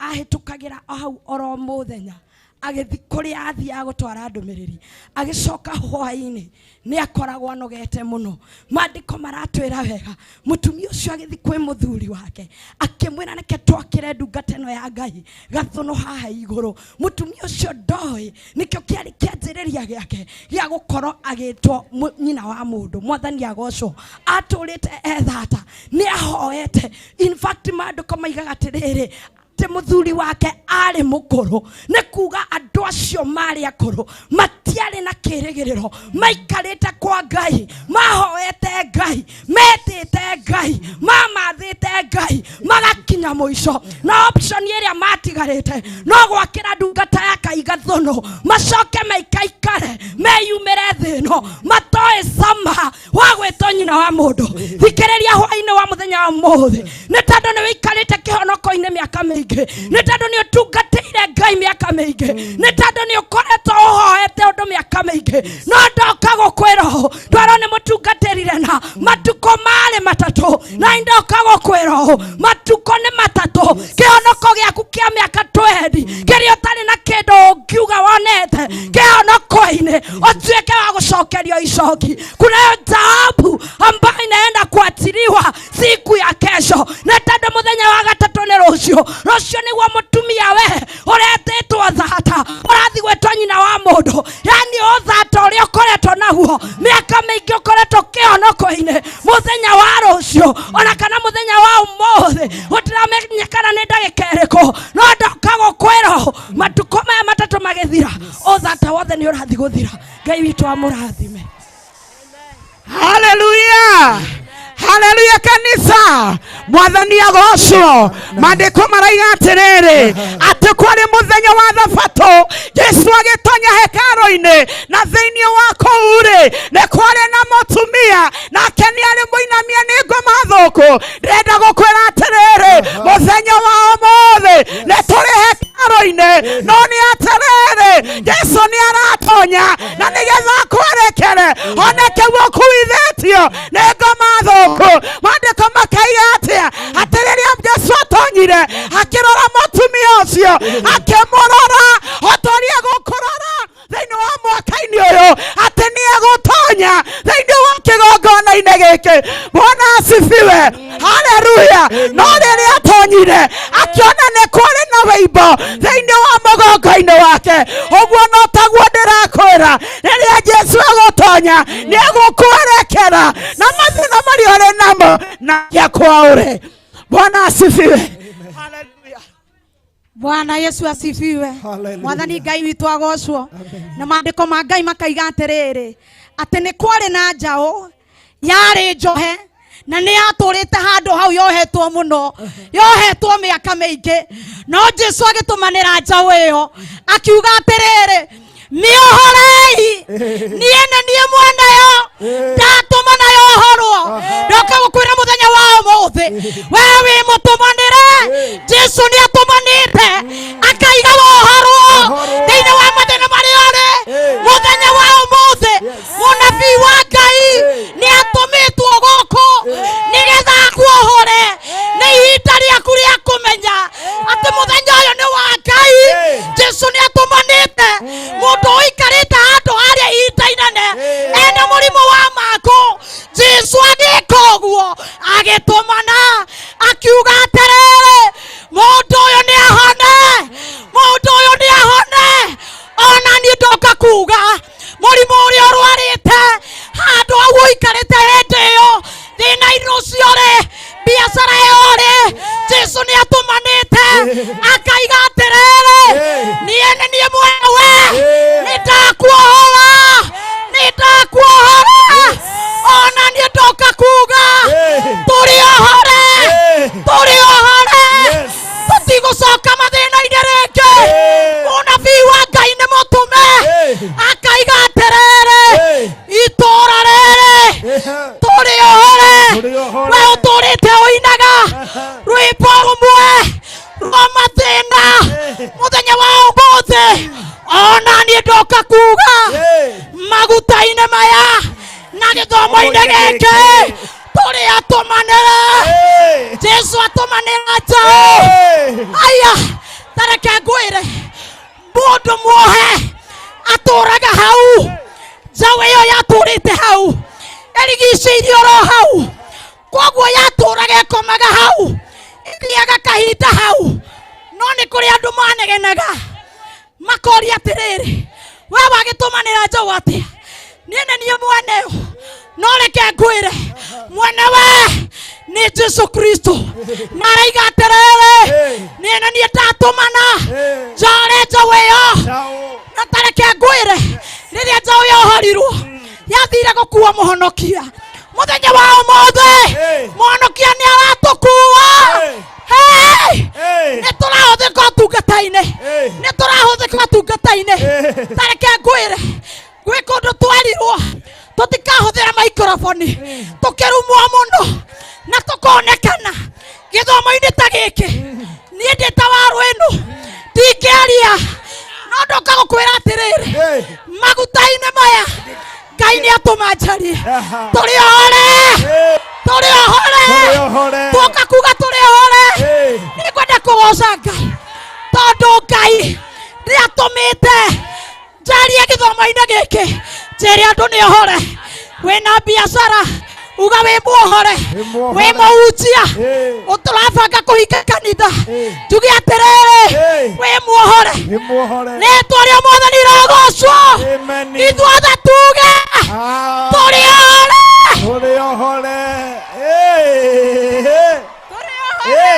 ahĩtũkagĩra hau oro mũthenya, agĩthi kũrĩa athiaga gũtwara ndũmĩrĩri, agĩcoka hwaĩ-inĩ nĩ akoragwo anogete mũno. Maandĩko maratwĩra wega, mũtumia ũcio agĩthi kwĩ mũthuri wake akĩmwĩra reke twakĩre ndungata ĩno ya Ngai gathũnũ haha igũrũ. Mũtumia ũcio ndoĩ nĩkĩo kĩarĩ kĩanjĩrĩria gĩake gĩa gũkorwo agĩtwo nyina wa mũndũ. Mwathani agocwo, atũrĩte ethata, nĩ ahoete. In fact maandĩko maigaga atĩrĩrĩ, mũthuri wake arĩ mũkũrũ, nĩ kuga andũ acio marĩ akũrũ matiarĩ na kĩrĩgĩrĩro, maikarĩte kwa Ngai, mahoete Ngai, metĩte Ngai, mamathĩte Ngai, magakinya mũico. Na option ĩrĩa matigarĩte no gwakĩra ndungata ya Ngai gathũnũ, macoke maikaikare meyumĩre thĩ ĩno, matoĩ cama wa gwĩtwo nyina wa mũndũ. Thikĩrĩria hwaĩ-inĩ wa mũthenya wa ũmũthĩ, nĩ tondũ nĩ wĩikarĩte kĩhonoko-inĩ mĩaka mĩingĩ, nĩ tondũ nĩ ũtungatĩire Ngai mĩaka mĩingĩ, nĩ tondũ nĩ ũkoretwo ũhoete ũndũ mĩaka mĩingĩ, no ndoka gũkwĩra ndwaro nĩ mũtungatĩrire na matukũ marĩ matatũ, na ndoka gũkwĩra matukũ nĩ matatũ. Kĩhonoko gĩaku kĩa mĩaka 20 kĩrĩa ũtarĩ na kĩndũ ũngiuga wonete kĩhonoko-inĩ ũtuĩke wa gũcokerio icoki. Kunayo taabu ambayo inaenda kuachiliwa siku ya kesho, na tondũ mũthenya wa gatatũ nĩ rũciũ. Rũciũ nĩguo mũtumia we ũretĩtwo thata, ũrathi gwĩtwo nyina wa mũndũ. Yani ũthata ũrĩa ũkoretwo naguo mĩaka mĩingĩ ũkoretwo kĩhonoko-inĩ, mũthenya wa rũciũ ona kana mũthenya wa ũmũthĩ gũtiramenyekana nĩ ndagĩka ĩrĩkũ, no ndoka gũkwĩra matukũ maya matatũ magĩthira, ũthata thĩna wothe nĩ ũrathi gũthira. Ngai witũ amũrathime. Hallelujah. Hallelujah kanisa. Mwathani agocwo. Maandĩko maraiga atĩrĩrĩ atĩ kwarĩ mũthenya wa Thabatũ Jesu agĩtonya hekarũ-inĩ na thĩinĩ wa kũu-rĩ nĩ kwarĩ na mũtumia nake nĩ arĩ mũinamie nĩ ngoma thũku. Ndĩrenda gũkwĩra atĩrĩrĩ mũthenya wa ũmũthĩ nĩ tũrĩ hekarũ-inĩ no nĩ atĩrĩrĩ Jesu nĩ aratonya na nĩgetha akwerekere oneke gũkuithĩtio nĩ ngoma thũku. Maandĩko makaiga atĩa atĩ rĩrĩa Jesu atonyire akĩrora mũtumia ũcio akĩmũrora otoria gũkũrora thĩinĩ wa mwaka-inĩ ũyũ atĩ nĩ egũtonya thĩinĩ wa kĩgongona-inĩ gĩkĩ. Bwana asifiwe. Haleluya. No rĩrĩa atonyire akĩona nĩ kwarĩ na wĩimbo thĩinĩ wa mũgongo-inĩ wake. Ũguo no taguo ndĩrakwĩra rĩrĩa Jesu egũtonya nĩ egũkwerekera na mathĩna marĩa ũrĩ namo na yakwaũre. Bwana asifiwe. Bwana Yesu asifiwe. Mwathani Ngai witũ agocwo. Na maandĩko ma Ngai makaiga atĩrĩrĩ atĩ nĩ kwarĩ na njaũ yarĩ njohe na nĩ yatũrĩte handũ hau yohetwo mũno, yohetwo mĩaka mĩingĩ. No Jesu agĩtũmanĩra njaũ ĩyo akiuga atĩrĩrĩ mĩohorei niĩ nĩ niĩ mweneyo ndatũma na yohorwo. Ndoka gũkwĩra mũthenya wa ũmũthĩ wee wĩ mũtũmanĩre. Jesu nĩ atũmanĩte akaiga wohorwo thĩinĩ wa mathĩna marĩa ũrĩ. Mũthenya wa ũmũthĩ mũnabii wa Ngai nĩ atũmĩtwo gũkũ nĩgetha akuohore. Nĩ ihinda rĩaku rĩa kũmenya atĩ mũthenya ũyũ nĩ wa Ngai. Jesu nĩ atũmanĩte mũndũ ũikarĩte handũ harĩa ihinda inene ena mũrimũ wa mako. Jesu agĩka ũguo agĩtũmana akiuga atĩrĩrĩ mũndũ ũyũ nĩ ahone, mũndũ ũyũ nĩ ahone. Ona niĩ ndoka kuga mũrimũ ũrĩa ũrwarĩte handũ hau ũikarĩte hĩndĩ ĩyo thĩna-inĩ ũcio rĩ biacara ĩyo rĩ Jesu nĩ atũmanĩte akaiga atĩrĩrĩ niĩ nĩ niĩ mwewe nĩ ndakuohora, nĩ ndakuohora. Ona niĩ ndoka kuga tũrĩ ohore, tũrĩ ohore. Tũtigũcoka mathĩna-inĩ rĩngĩ. Mũnabii wa Ngai nĩ mũtũme akaiga atĩrĩrĩ itũũra rĩrĩ tũrĩ ohore. We ũtũrĩte ũinaga rwĩmbo rũmwe rwa mathĩna mũthenya wa ũmũthĩ. Ona niĩ ndoka kuga maguta-inĩ maya na gĩthomo-inĩ gĩkĩ tũrĩ atũmanĩre. Jesu atũmanĩra njaũ. Aya tareke ngwĩre mũndũ muohe atũraga hau. Njaũ ĩyo yatũrĩte hau ĩrigicĩirio ro hau, koguo yatũraga ĩkomaga hau ĩthiaga kahinda hau. No nĩ kũrĩ andũ manegenaga makoria atĩrĩrĩ we wagĩtũmanĩra njaũ atĩa? Niĩ nĩ niĩ mweneyo. No reke ngwĩre mwenewe nĩ Jesu Kristo. Na araiga atĩrĩrĩ niĩ nĩ niĩ ndatũmana njore njaũ ĩyo. Na tareke ngwĩre rĩrĩa njaũ yohorirwo yathire gũkua mũhonokia mũthenya wa ũmũthĩ mũhonokia nĩ aratũkua. Nĩ tũrahũthĩka ũtungata-inĩ, nĩ tũrahũthĩka ũtungata-inĩ. Tareke ngwĩre gwĩ kũndũ twerirwo tũtikahũthĩra maikrofoni tũkĩrumwo mũno na tũkonekana gĩthomo-inĩ ta gĩkĩ. Niĩ ndĩ ta waru ĩno ndingĩaria, no ndoka gũkwĩra atĩrĩrĩ maguta-inĩ maya Ngai nĩ atũma njarie. Tũrĩ ohore, tũrĩ ohore. Tuoka kuga tũrĩ ohore. Nĩ ngwenda kũgoca Ngai tondũ Ngai nĩ atũmĩte njarie gĩthomo-inĩ gĩkĩ njĩre andũ nĩ ohore. Wĩna biacara uga wĩ muohore, wĩ mũhunjia ũtũrabanga kũhinga kanitha tuge atĩrĩrĩ wĩ muohore. Rĩtwa rĩa Mwathani rĩrogocwo. Ithuothe tuge tũrĩ ohore, tũrĩ ohore. Tũrĩ ohore.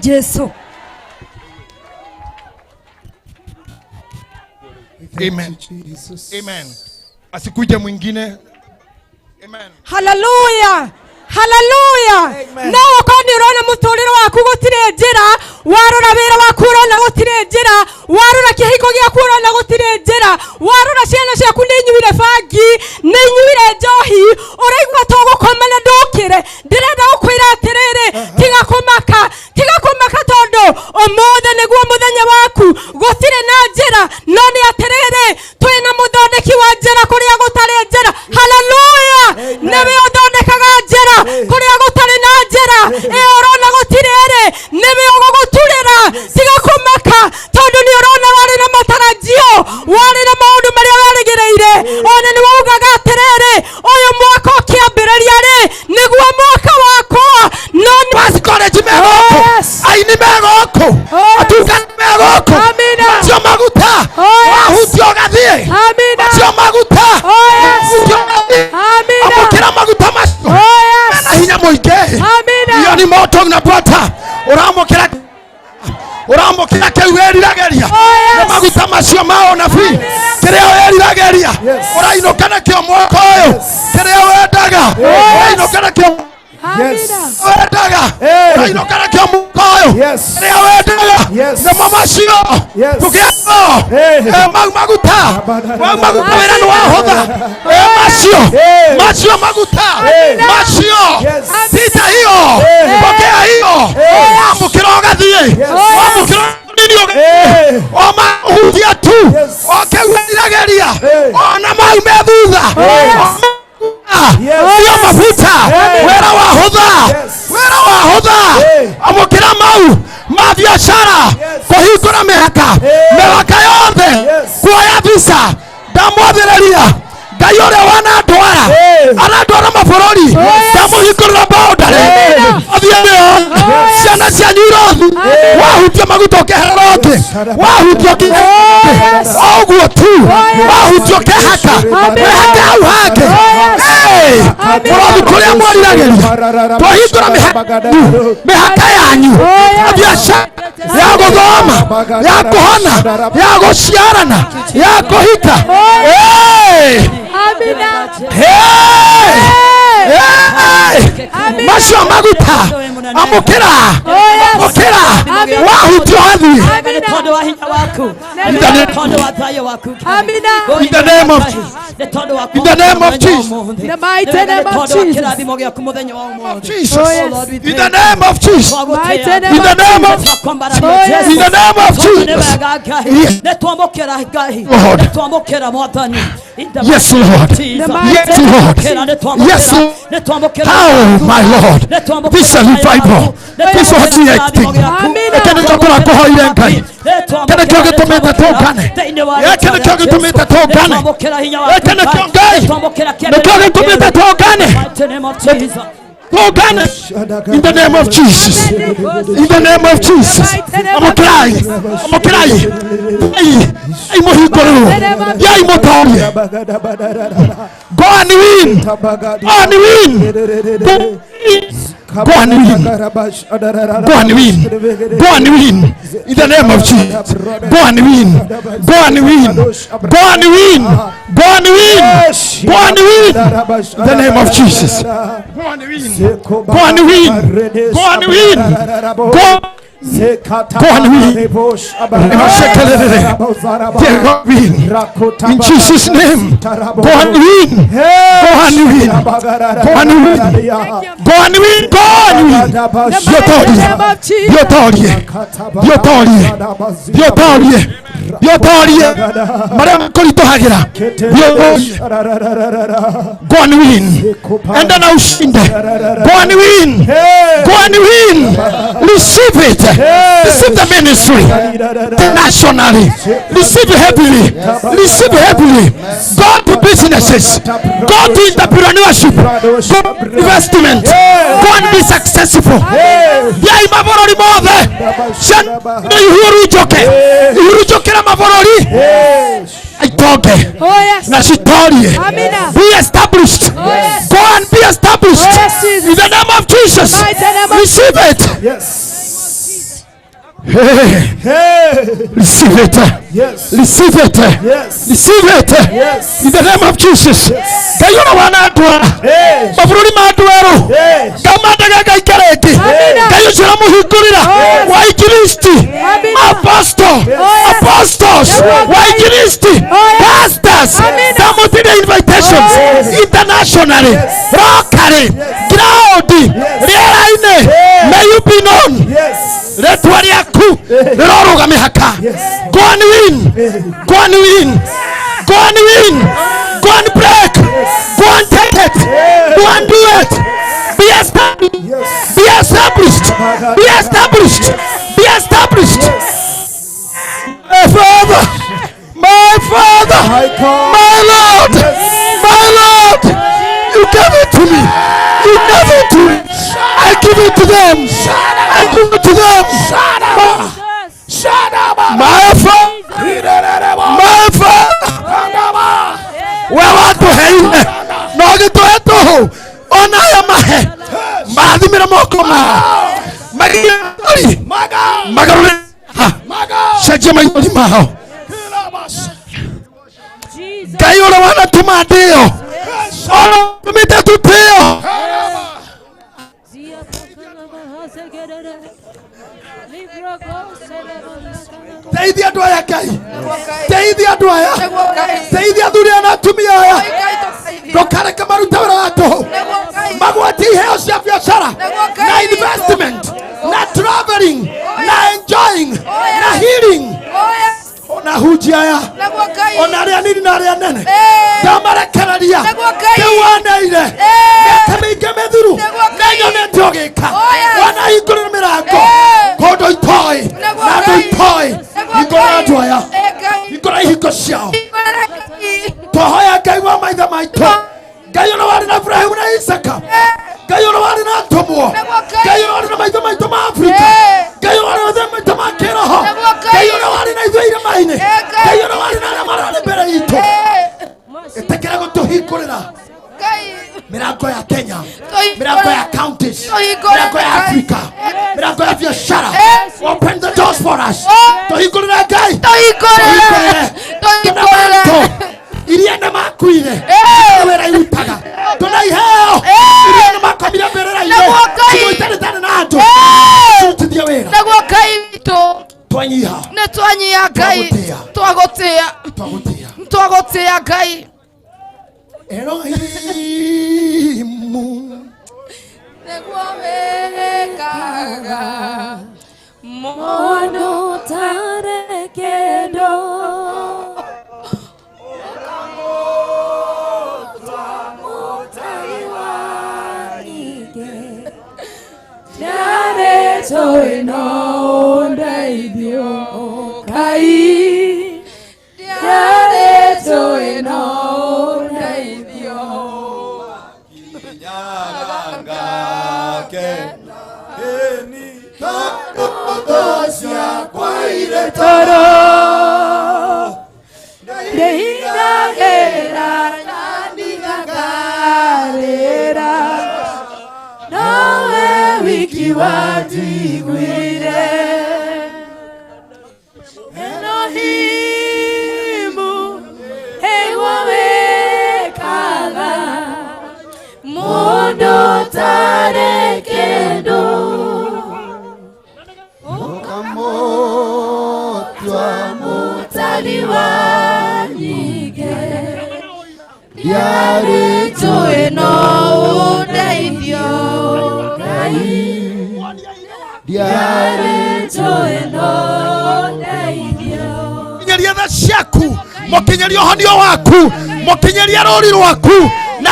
Yesu. Amen. Amen. Asikuje mwingine. Amen. Hallelujah. Hallelujah. Nawe kandi urona muturire waku gutire njira, warora bera waku urona gutire njira, warora kihiko gyaku urona gutire njira, warora ciana ciaku ninyuire bangi, ninyuire njohi, uraigua togukomana ndukire, ndirenda gukwira atiriri, tiga kumaka tondu omothe niguo muthenya waku, gutire na njira, no ni atiriri, twina muthondeki wa njira kuria gutari njira. Hallelujah. Niwe uthondekaga njira kuria gutari na njira, urona gutiriri, niwe uguguturira, tiga kumaka tondu ni urona wari na matarajio, wari na maundu maria warigireire, ona ni ugaga atiriri, uyu mwaka ukiambiriria ri niguo mwaka wakwa, no ni Pasikoreji megoko, aini megoko, atungani megoko, sio maguta, wahutio gathie, sio maguta, wahutio gathie, amukira maguta macio, mena hinya muingi, iyo ni moto unapata, uramukira kiu werirageria, na maguta macio mao nabii, kiria werirageria, urainukana kio mwaka uyu, kiria wendaga, urainukana kio wendaga, urainukana kio mwaka uyu, kiria wendaga, na macio, tukiano, maguta wera ni wahotha, macio maguta, macio, sita hiyo, pokea hiyo, amukira ugathie, amukira omahutia tu, okewirageria, ona mau methutha, sio mafuta, wera wahotha, amukira mau ma biashara, kuhingura mihaka yothe, kuoya visa, ndamwathĩrĩria Ngai ũrĩa wanandwara, arandwara mabũrũri, ndamuhingũrĩra boundary, athiĩ ciana cianyu irothu, wahutia maguta ũkehera ũngĩ, wahutia ũguo tu, wahutia ũkehaka, wehake hau hangĩ, mũrothu kũrĩa mwariragĩria, twahingũra mĩhaka yanyu, biashara ya guthoma, ya kuhona, ya guciarana, ya kuhika. Hey! Hey! Hey! Macio maguta amukira wahutio hathi in the name of Jesus. In the name of Jesus. In the mighty name of Jesus. Jesus. Oh, yes. In the name of Jesus. Mighty In name the name of Jesus. In the name of Jesus. Yes, Lord. Yes, Lord. Yes, Lord. How, my Lord? This is a revival. This is what we are doing. Can you talk about Kohoyenkai? Can you talk to me the Tokane? Can you talk to me the Tokane? Can you talk to me the Tokane? In the name of Jesus. In the name of Jesus. I'm a cry. I'm a cry. I'm a hikuru. Yeah, I'm a cry. Go and win. Go and win. Go and win. Go and win. Go and win. In the name of Jesus. Go and win. Go and win. Go and win. Go and win. Go and win. In the name of Jesus. Go and win. Go and win. Go and win. Go. Go and win. Win. In Jesus' name. Go and win. Go and win. Go and win. Go and win. Go and win. Go and win. And then I'll sing. Go and win. Go and win. Receive it. Receive the ministry nationally. Receive heavily. Receive heavily. Go to businesses. Go to entrepreneurship. Go to investment. Go and be successful. Yeah, mavorori mothe. Shan no yuhuru joke. Yuhuru joke na mavorori. Itoke. Oh yes. Na shitorie. Be established. Oh yes. Go and be established. Oh yes, Jesus. In the name of Jesus. Receive it. Yes. Receive it. Yes. Receive it. Yes. Receive it. Yes. In the name of Jesus. Kayona wana adwa. Mafururi madwero. Kamanda gaga ikareti. Kayushira muhikurira. Waikiristi. Apostles. Waikiristi. Pastors. Damotide invitations. Internationally. Rokari. Graudi. Rieraine. May you be known. Yes. Retwari yaku roroga mihaka. Go and win. Go and win. Go and win. Go and break. Go and take it. Go and do it. Be established. Be established. Be established. Be established. My Father. My Father. My Lord. My Lord. You gave it to me. You gave it to me. I give it to them. I give it to them. My Father. My Father. Where want to hate? No get to it. Ona ya mahe. Mahadi mira moko ma. Magi. Maga. Shaje mayoni maho. Gayo la wana tumadeo. Ono tumita tuteo. Teithia andu aya Ngai. Teithia andu aya. Teithia athuri ana atumia aya. Ndukareke maruta wĩra wa tũhũ. Magwati iheo cia biacara na investment na traveling na enjoying na healing. Ona hunjia aya. Ona arĩa nini na arĩa nene. Ndamarekereria. Kĩwaneire. Mĩaka mĩingĩ mĩthiru. Na nyonete ũgĩka. Wanahingũrĩra mĩrango. Kũndũ itoĩ. Na andũ itoĩ. Hingũra andũ aya. Hingũra ihingo ciao. Tũhoya Ngai wa maithe maitũ. Ngai ũrĩa warĩ na Ibrahimu na Isaka. Ngai ũrĩa warĩ na atũmwo. Ngai ũrĩa warĩ na maithe maitũ ma Afrika. Ngai ũrĩa warĩ na maithe ma kĩroho. Ngai ũrĩa warĩ na ithuĩ irĩma-inĩ. Ngai ũrĩa warĩ na arĩa mararĩ mbere itũ. Ĩtĩkĩra gũtũhingũrĩra mirango ya Kenya, mirango ya counties, mirango ya Africa, mirango ya biashara. Open the doors for us. Tuhingũrĩre Ngai. Tuhingũrĩre. Iria nĩ makuire. Wĩra irutaga. Tuna iheo. Iria nĩ makomire mbĩrĩra-inĩ. Ciugo itarĩ na andũ. Cirutithie wĩra. Naguo Ngai witũ. Twanyiha. Nĩ twanyiha Ngai. Twagũtĩa Ngai. Elohimu. Nĩguo wĩkaga. Mũndũ tarĩ kĩndũ. Tũĩ no ndeithio Ngai, tũĩ no ndeithio ngake eni tondũ ciakwa irĩ toro ndĩigagĩra na ndigakarĩra nowe wiki wanjiguire Elohimu eguo wĩkaga mũndũ tarĩ kĩndũ ũkamũtua mũtari wa nyingĩ ndiarĩ tũĩ no ũndeithio Kinyeria tha ciaku, mukinyeria ũhonio waku, mukinyeria rũri rwaku na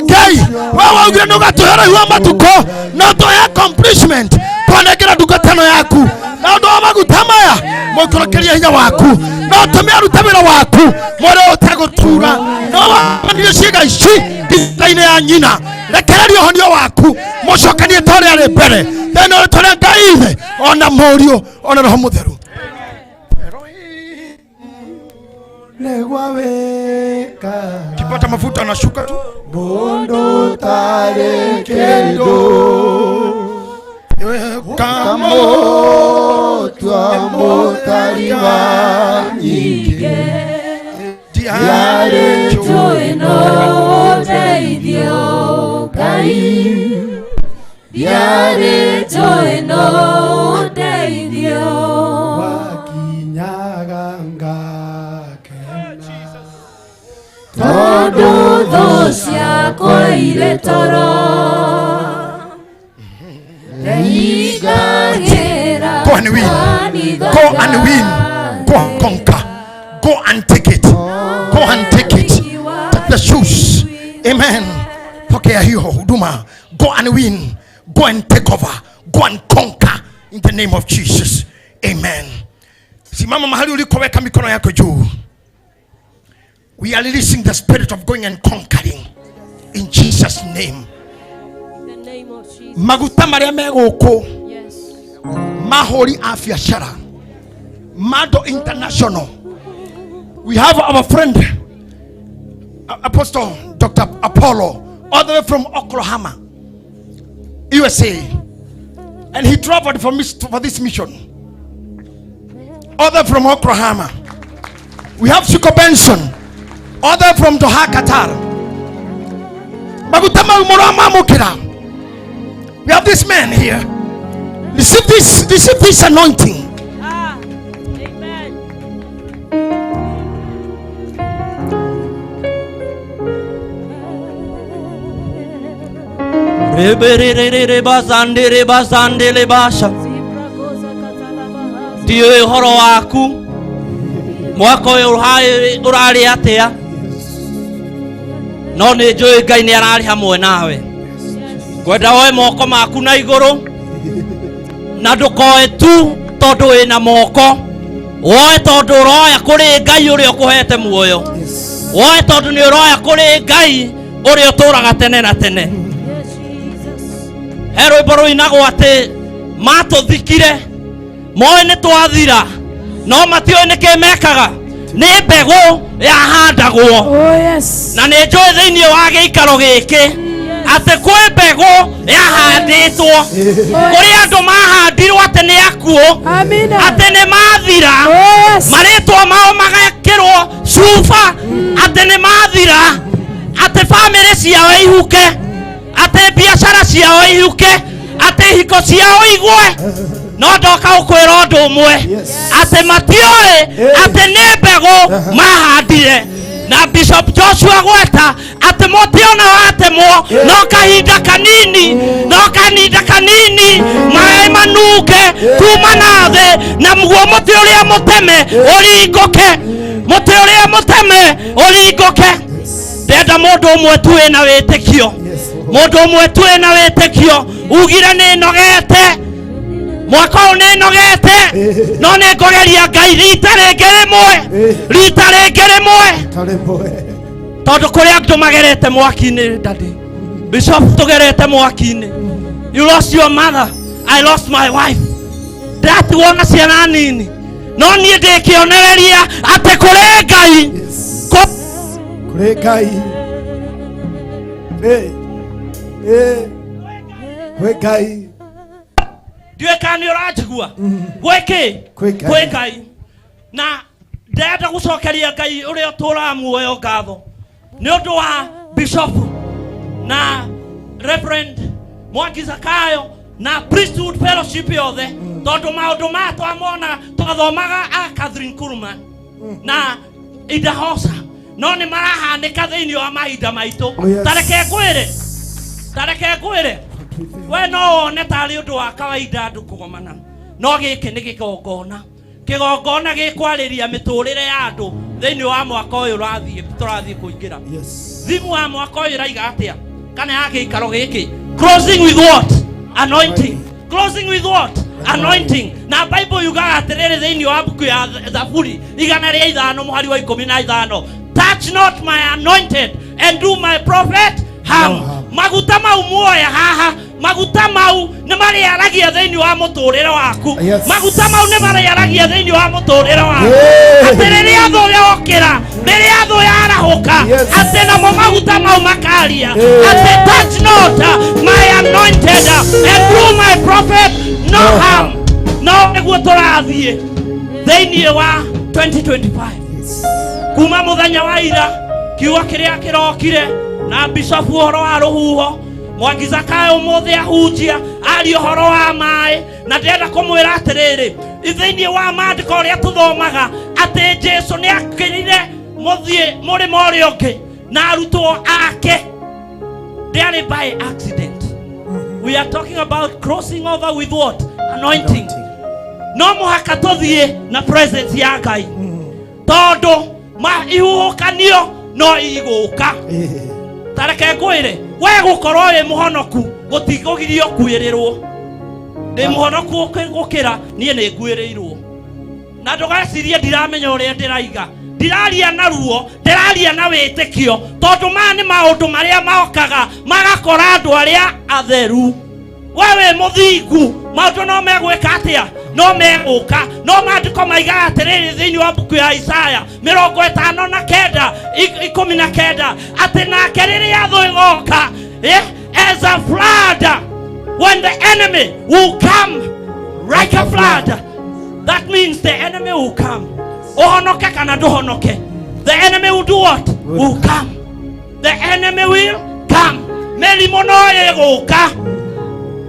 Ngai wewe waugire nĩ ũgatũhe rũi wa matukũ na ũtũhe accomplishment twanengera ndungata ĩno yaku na ũndũ wa maguta maya mũikũrũkĩrie hinya waku na ũtũme arute wĩra waku mwĩrĩ ũtegũtura na wanire ciĩga ici nda-inĩ ya nyina rekereria ũhonio waku mũcokanie ta ũrĩa arĩ mbere thĩinĩ wa rĩĩtwa rĩa Ngai Ithe ona Mũriũ ona Roho Mũtheru. Kipata mafuta anashuka tu. Mundu tare kendo kamo tua motari wa nyike diare tũĩ no ndeithio Ngai diare tũĩ no ndeithio wakinyaga tondũ thũ ciakwa irĩ toro ndeigagĩra Go and win. Go and win. Go and conquer. Go and take it. Go and take it. Take the shoes. Amen. Pokea hiyo huduma. Go and win. Go and take over. Go and conquer in the name of Jesus. Amen. Simama mahali ulikoweka mikono yako juu. We are releasing the spirit of going and conquering in Jesus' name. the name of Jesus. Maguta maria megũkũ mahũri a biacara Mado International. We have our friend Apostle Dr. Apollo all the way from Oklahoma, USA, and he traveled for this mission all the way from Oklahoma. We have Chico Benson all the way from Doha, Qatar. We have this man here. Receive this anointing. Ndiũĩ ũhoro waku mwaka ũyũ ũrarĩ atĩa, no nĩ njũĩ Ngai nĩ ararĩ hamwe nawe. Ngwenda woe moko maku na igũrũ na ndũkoe tu tondũ wĩna moko, woe tondũ ũroya kũrĩ Ngai ũrĩa ũkũhete muoyo, woe tondũ nĩ ũroya kũrĩ Ngai ũrĩa ũtũũraga tene na tene. He rwĩmbo rũinagwo atĩ matũthikire moĩ nĩ twathira no matiũĩ nĩkĩ mekaga, nĩ mbegũ yahandagwo na nĩ njũĩ thĩinĩ wa gĩikaro gĩkĩ ate kwe mbegu yahanditwo kuri andu mahandirwo ate ni akuo ate ni mathira maritwa mao magekirwo cuba ate ni mathira ate family ciao ihuke ate biashara ciao ihuke ate hiko ciao igwe no ndoka ukwira undu umwe ate matiore ate ni mbegu mahandire na Bishop Joshua Gweta ate motiona watemwo no kahinda kanini mai manuke kuma nathe na muguo muti uria muteme uringuke ndenda mundu umwe tu ena witikio ugire ni nogete mwaka une nogete no ne ngogeria Ngai rita rĩngĩ rĩmwe tondu kuri andu magerete mwaki-ini daddy Bishop tugerete mwaki-ini you lost your mother I lost my wife ndatuona ciana nini no nie ndikionereria ate kuri Ngai kwe Ngai ndiwekani urajigua gwiki kwe Ngai na ndenda gucokeria Ngai uria tura muoyo ngatho ni undu wa Bishop na Reverend Mwangi Zakayo na Priesthood Fellowship yothe tondu maundu ma twamona twathomaga a Catherine Kuhlman na Ida Hosa no ni marahanika thiini wa mahinda maitu tareke ngwire we no wone tari undu wa kawaida andu kugomana no giki ni kigongona gikwariria miturire ya andu thiini wa mwaka uyu turathie kuingira thimu wa mwaka uyu raiga atia kana ya giikaro giki closing with what anointing na Bible yugaga atiriri thiini wa buku ya Zaburi 105 muhari wa 15 touch not my anointed and do my prophet harm maguta mau muoya haha maguta mau ni mariaragia thiini wa muturire waku maguta mau ni mariaragia thiini wa muturire waku atiriri athu yokira mbere athu yarahuka ate na maguta mau makaria ate touch not my anointed and do my prophet no harm no niguo turathie thiini wa 2025 kuma muthenya wa ira kiugo kiria kirokire na Bishop uhoro wa ruhuho Mwangi Zakayo muthe ahunjia ari uhoro wa mai na ndenda kumwira atiriri ithiini wa maandiko uria tuthomaga ati Jesu ni akirire muthie murimo uria ungi na arutwo ake they by accident we are talking about crossing over with what anointing no muhaka tuthie na presence ya Ngai tondu ma ihuhukanio no iguka tareke ngwire we gukorwo wi muhonoku gutigugirio kwirirwo ndi muhonoku gukira nie ni ngwirirwo na ndugecirie ndiramenya uria ndiraiga ndiraria na ruo ndiraria na witikio tondu mani maundu maria maokaga magakora andu aria atheru wewe muthingu maundu no megwika atia no meguka no maandiko maiga atiriri thiini wa buku ya Isaya 59:19 ati nake riria thu igoka as a flood when the enemy will come like a flood that means the enemy will come ohonoke kana nduhonoke the enemy will do what will come the enemy will come melimo no iguka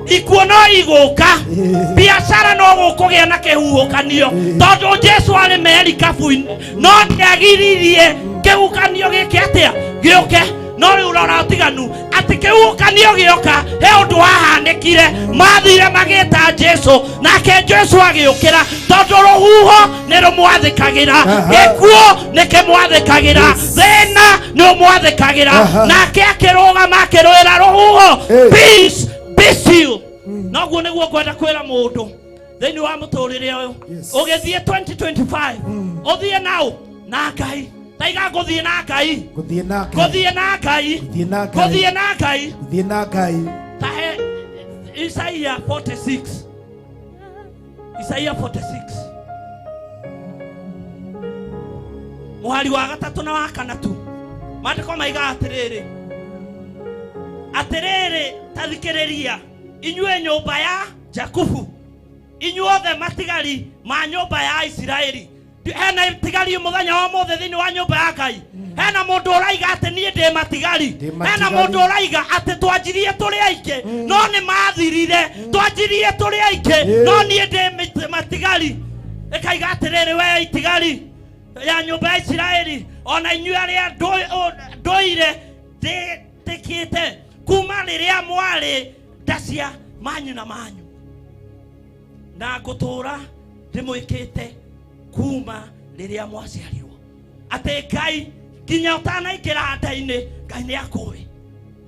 ikuo no iguka biashara no gukugia na kihuhukanio tondu Jesu ari meri kabu-ini no ndiagiririe kihuhukanio giki atia giuke no riu rora utiganu ati kihuhukanio gioka he undu wahanikire mathire magita Jesu nake Jesu agiukira tondu ruhuho ni rumwathikagira gikuo ni kimwathikagira thina ni umwathikagira nake akirugama akirwira ruhuho peace be still noguo niguo kwenda kwira mundu thiini wa muturire uyu ugithie 2025 uthie nao na Ngai taiga nguthie na Ngai tahe Isaiah 46 muhari wa gatatu na wa kana tu maandiko maiga atiriri aterere tathikereria inyue nyumba ya Jakubu inyuothe matigari ma nyumba ya Israeli hena tigari muthenya wa mothe thini wa nyumba ya Ngai hena mundu uraiga ati nie ndi matigari hena mundu uraiga ati twanjirie turi aike no ni mathirire twanjirie turi aike no nie ndi matigari ekaiga atiriri we itigari ya nyumba ya Israeli ona inyue aria ndoire tekete kuma riria mwari ndacia manyu na manyu na ngutura ndimwikite kuma riria mwaciarirwo ate Ngai kinya utanaikira nda-ini Ngai ni akuwi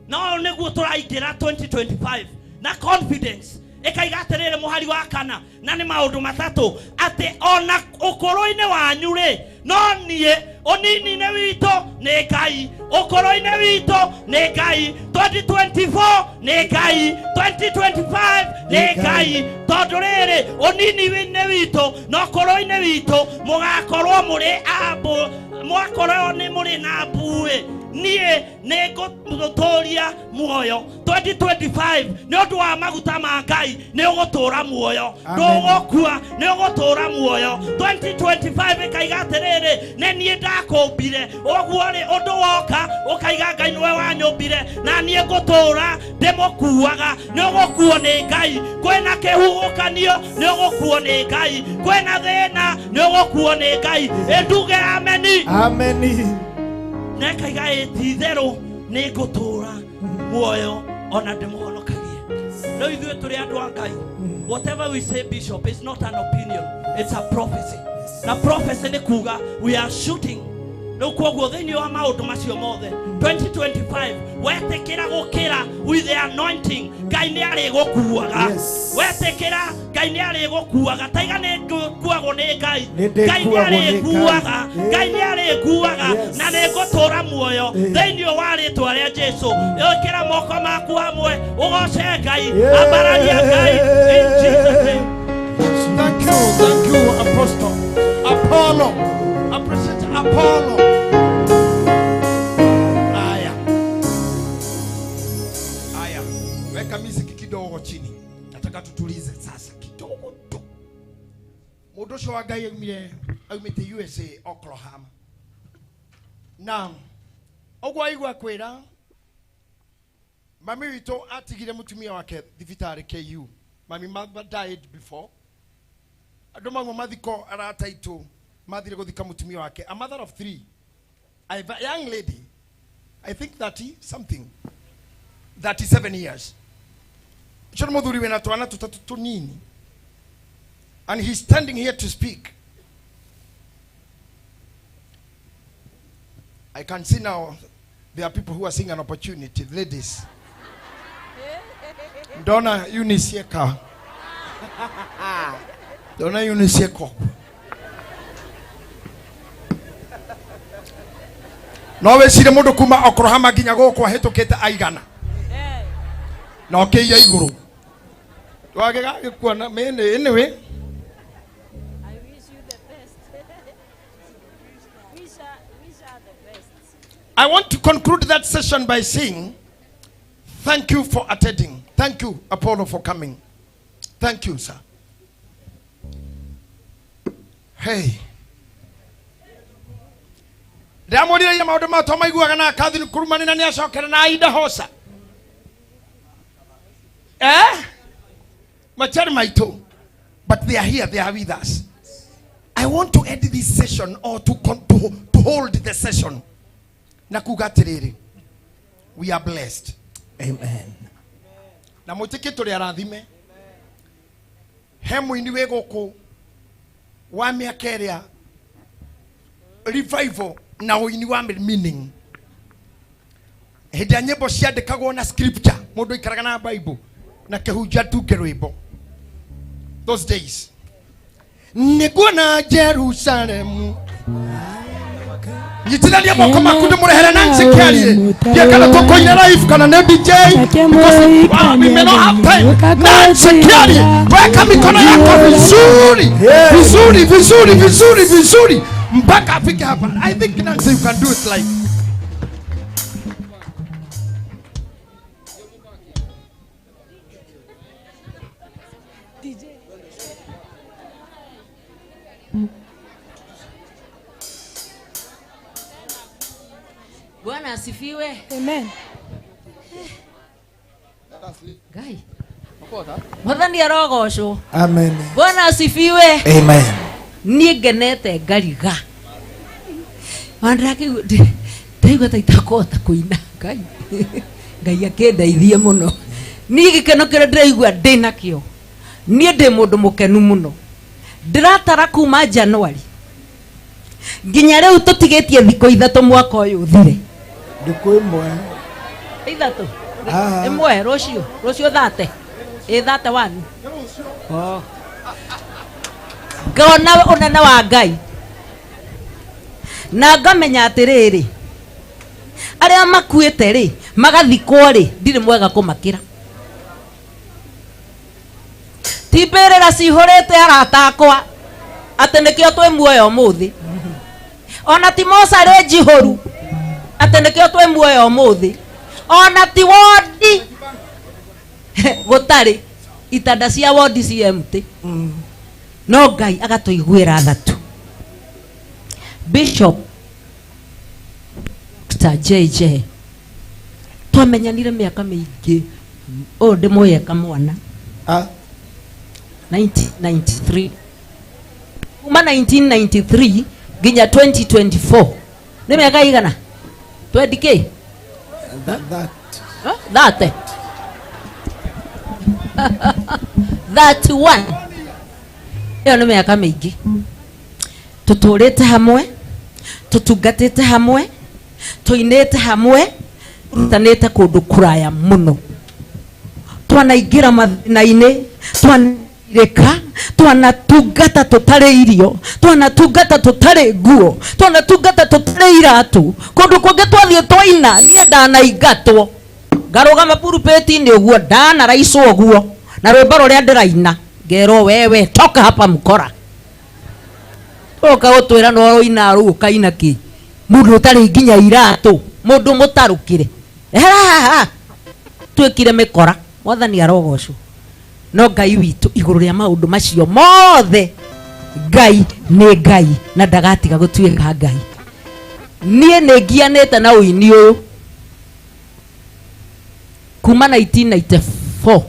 no niguo turaikira 2025 na confidence ekaiga atiriri muhari wa kana na ni maundu matatu ate ona ukoro-ini wanyu ri no nie onini-ini wito ni Ngai ukoro-ini wito ni Ngai 2024 ni Ngai 2025 ni Ngai tondu riri onini-ini wito no ukoro-ini wito mugakorwo muri ambu mwakorwo ni muri na mbui nie niguturia muoyo 2025 ni undu wa maguta ma Ngai ni ugutura muoyo ndugukua ni ugutura muoyo 2025 ikaiga atiriri ni nie ndakumbire uguo ri undu woka ukaiga Ngai niwe wanyumbire na nie ngutura ndimukuaga ni ugukuo ni Ngai kwina kihugukanio ni ugukuo ni Ngai kwina thina ni ugukuo ni Ngai enduge ameni ameni nekaiga etithero ni ngutura muoyo ona ndimuhonokagie no ithuĩ tũrĩ andũ a Ngai whatever we say bishop is not an opinion it's a prophecy na prophecy ni kuga we are shooting no kwoguo thĩinĩ wa maũndũ macio mothe 2025 wetekĩra gũkĩra with the anointing Ngai nĩ arĩgũkuaga wetekĩra Ngai nĩ arĩgũkuaga taiga nĩ kuagwo nĩ Ngai Ngai nĩ arĩkuaga Ngai nĩ arĩkuaga na nĩ ngũtũra muoyo thĩinĩ wa rĩĩtwa rĩa Jesũ ĩkĩra moko maku hamwe ũgoce Ngai ambararia Ngai in Jesus name. Thank you Apostle Apollo. Appreciate Apollo. Aya. Weka muziki kidogo chini. Nataka tutulize sasa kidogo tu. Mudosho wa Ngai aumite USA Oklahoma. Na ogwa igwa kwera mami wito atigire mutumia wake thibitari KU. Mami mother died before. Adoma mathiko arataito mathire guthika mutumia wake, a mother of 3, a young lady, I think 30 something, 37 years. Chana mudhuri wena tuana tutatu nini, and he's standing here to speak. I can see now there are people who are seeing an opportunity, ladies. Donna Eunice Yeka. Donna Eunice Yeko. No we sire mundu kuma Oklahoma ginya gukwa hitukite aigana no kiya iguru twage gagikuona mene anyway. I wish you the best. wish are the best. I want to conclude that session by saying thank you for attending. Thank you Apollo for coming. Thank you sir. Hey, Ramodira ya maundu ma to maiguaga na Catherine Kurumani na niacokera na Aida Hosa machari maito, but they are here, they are with us. I want to end this session or to hold the session na kugatiriri. We are blessed. Amen. Na mutiki tuli arathime hemu ini wegoko wa miaka ĩrĩa revival na uini wa meaning hĩndĩ nyĩmbo ciandĩkagwo na scripture mũndũ ikaraga na Bible na kĩhunjia tuke rwĩmbo. Those days nĩguona Jerusalem Yitinalia moko makunde murehere Nancy Kelly. Dia kana tukoine live kana ne DJ. Because we may not have time. Nancy Kelly. Weka mikono yako vizuri. Vizuri, vizuri, vizuri, vizuri. Mpaka afike hapa. I think Nancy you can do it like. Bwana asifiwe. Amen. Gai. Mwathani arogocwo. Amen. Bwana asifiwe. Amen. Niĩ ngenete ngariga. Wandraki ndaigua ta itakota kũina Ngai. Ngai akendeithie mũno. Niĩ gĩkeno kĩrĩa ndĩraigua ndĩ nakĩo. Niĩ ndĩ mũndũ mũkenu mũno. Ndĩratara kuma January. Nginya rĩu tũtigĩtie thikũ ithatũ mwaka ũyũ ũthire. Ndikũ ĩmwe. Ithatũ. Ĩmwe rũciũ thate. Thate wani. Oh. Ngona ũnene wa Ngai. Na ngamenya atĩrĩrĩ. Arĩa makuĩte rĩ, magathikwo rĩ, ndirĩ mwega kũmakĩra. Timbĩrĩra cihũrĩte arata akwa. Atĩ nĩkĩo twĩ muoyo ũmũthĩ. Ona ti mocarĩ njihũru. Atĩ nĩkĩo twĩ muoyo ũmũthĩ. Ona ti wodi. Gũtarĩ itanda cia wodi ci empty. No Ngai agatũiguĩra tha tu. Bishop Dr. JJ twamenyanire mĩaka mĩingĩ. Ũyũ ndĩmũyeka mwana 1993. Kuma 1993 nginya 2024 nĩ mĩaka igana 20k that 31. Iyo nĩ mĩaka mĩingĩ. Tũtũrĩte hamwe, tũtungatĩte hamwe, tũinĩte hamwe, rutanĩte kũndũ kũraya mũno. Twanaingĩra mathĩna-inĩ, twanirĩka, twanatungata tũtarĩ irio, twanatungata tũtarĩ nguo, twanatungata tũtarĩ iratũ. Kũndũ kũngĩ twathiĩ twaina, niĩ ndanaingatwo. Ngarũgama pulpiti-inĩ ũguo, ndanaraicwo ũguo, na rwĩmbo rũrĩa ndĩraina, ngerwo wewe toka hapa mkora. Oka gũtwĩra no ũina rũu kaina kĩ. Mũndũ ũtarĩ nginya iratũ, mũndũ mũtarũkire. Twĩkire mĩkora. Mwathani arogocwo. No Ngai witũ igũrũ rĩa maũndũ macio mothe. Ngai nĩ Ngai na ndagatiga gũtuĩka Ngai. Niĩ nĩ ngianĩte na ũini ũyũ kuma 1994.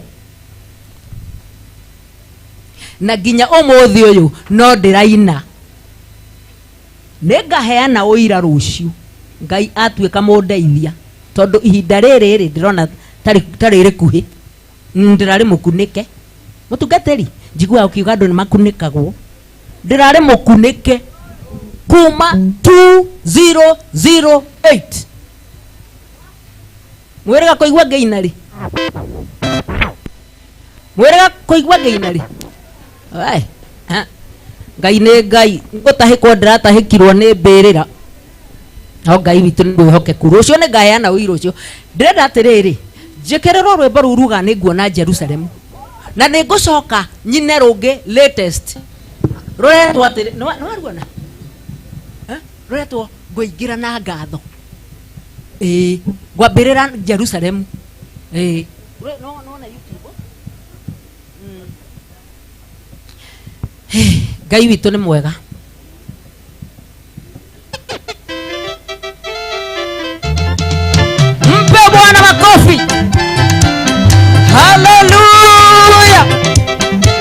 Na nginya ũmũthĩ ũyũ no ndĩraina. Nĩngaheana ũira rũciũ. Ngai atuĩka mũndeithia. Tondũ ihinda rĩrĩ ndĩrona tarĩ rĩkuhĩ. Ndĩrarĩ mũkunĩke. Mũtungatĩri njiguaga ũkiuga andũ nĩ makunĩkagwo. Ndĩrarĩ mũkunĩke kuma 2008. Mwĩrĩga kũigua ngĩina rĩ? Mwĩrĩga kũigua ngĩina rĩ? Ngai nĩ Ngai. Ngũtahĩkwo ndĩratahĩkirwo nĩ mbĩrĩra. No Ngai witũ nĩ mwĩhokeku. Rũciũ nĩ ngaheana ũira ũcio. Ndĩrenda atĩrĩrĩ, njĩkĩrĩrwo rwĩmbo rũu ruga nĩ nguona Jerusalem. Na nĩ ngũcoka nyine rũngĩ latest. Rũretwo atĩrĩ, nĩ waruona? Rũretwo ngũingĩra na ngatho. Ngwambĩrĩra Jerusalem. No na YouTube. Ngai witũ nĩ mwega. Mpe Bwana makofi. Hallelujah.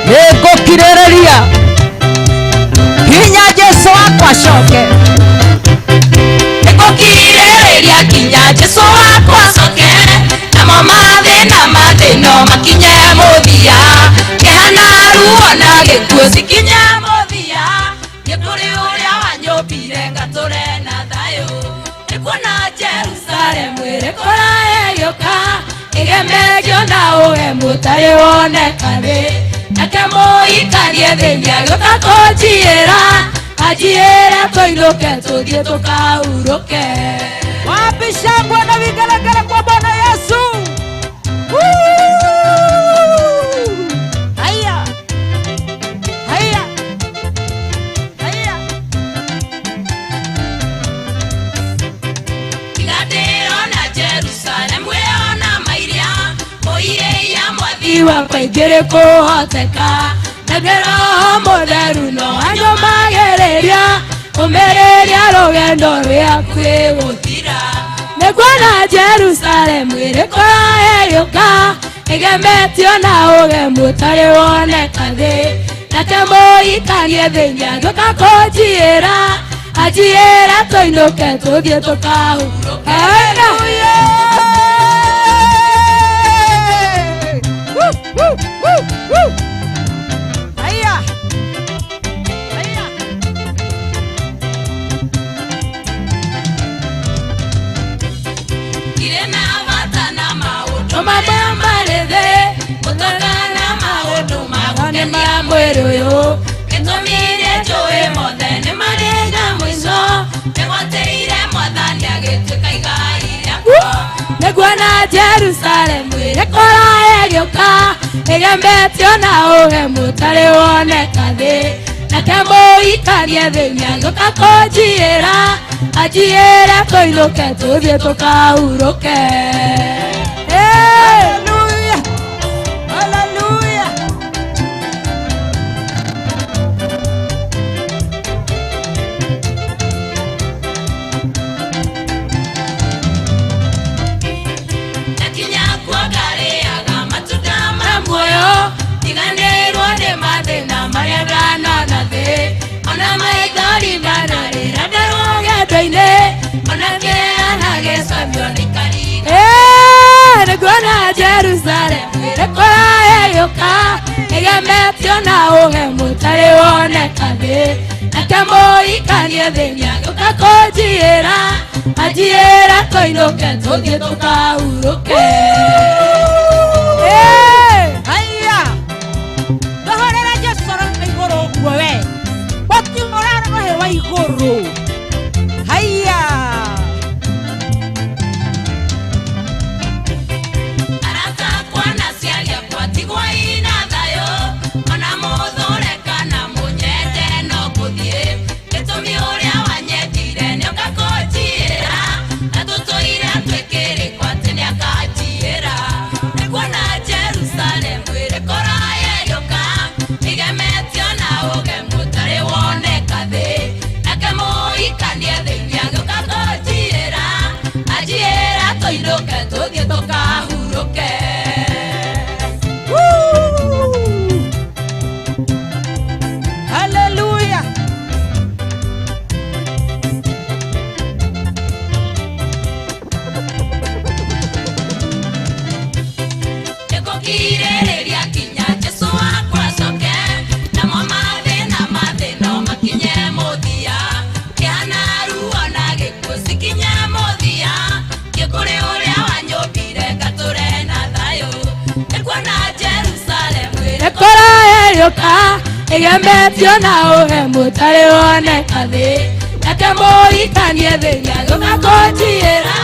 Nĩngũkirĩrĩria kinya Jesu wakwa coke. Nĩngũkirĩrĩria kinya Jesu wakwa coke. Namo mathĩna makinye mũthia. Kĩhana ruo na gĩkuũ cikinye mũthia. Nĩkũrĩ ũrĩa wanyũmbire ngatũre na thayũ. Nĩkuona Jerusalemu ĩrĩ kũraya ĩgĩũka. Ĩgemegio na ũhemu ũtarĩ wonekane. Nake mũikanie thĩinĩ agĩũka kũnjiĩra. Anjiĩre tũinũke tũthiĩ tũkahurũke. Wapi shangwe na vigelegele kwa Bwana Yesu. Haya. Haya. Haya. Igatĩrwo na Jerusalemu ĩyo na mairia. Mũire ya mwathi wakwa ingĩrĩ kũhoteka. Na Roho Mũtheru no anyũmagĩrĩria. Ũmĩrĩria rũgendo rwĩaku gũthira. Negwana Jerusalem irekora eyoka egemetio na ogemu tare woneka thi nake muikanie thinya tukakonjiira ajiira toinuke tuthie tukahuruke. Yo, esto mire yo hemos de ne marega muy so, me guateire modania que te caiga ira. Negwana Jerusalem irekora eyoka egemetio na ogemu tare woneka thi nake muikanie thinya tukakonjiira ajiira toinuke tuthie tukahuruke. Negwana Jerusalem irekora eyoka egemetio na ogemu tare woneka thi nake muikanie thinya tukakonjiira ajiira toinuke tuthie tukahuruke. Haya ndohorera Jesu na iguru guo we batimorana no hewa iguru. Haya hallelujah. Egemetio na ogemu tare woneka thi nake muikanie thinya tukakonjiira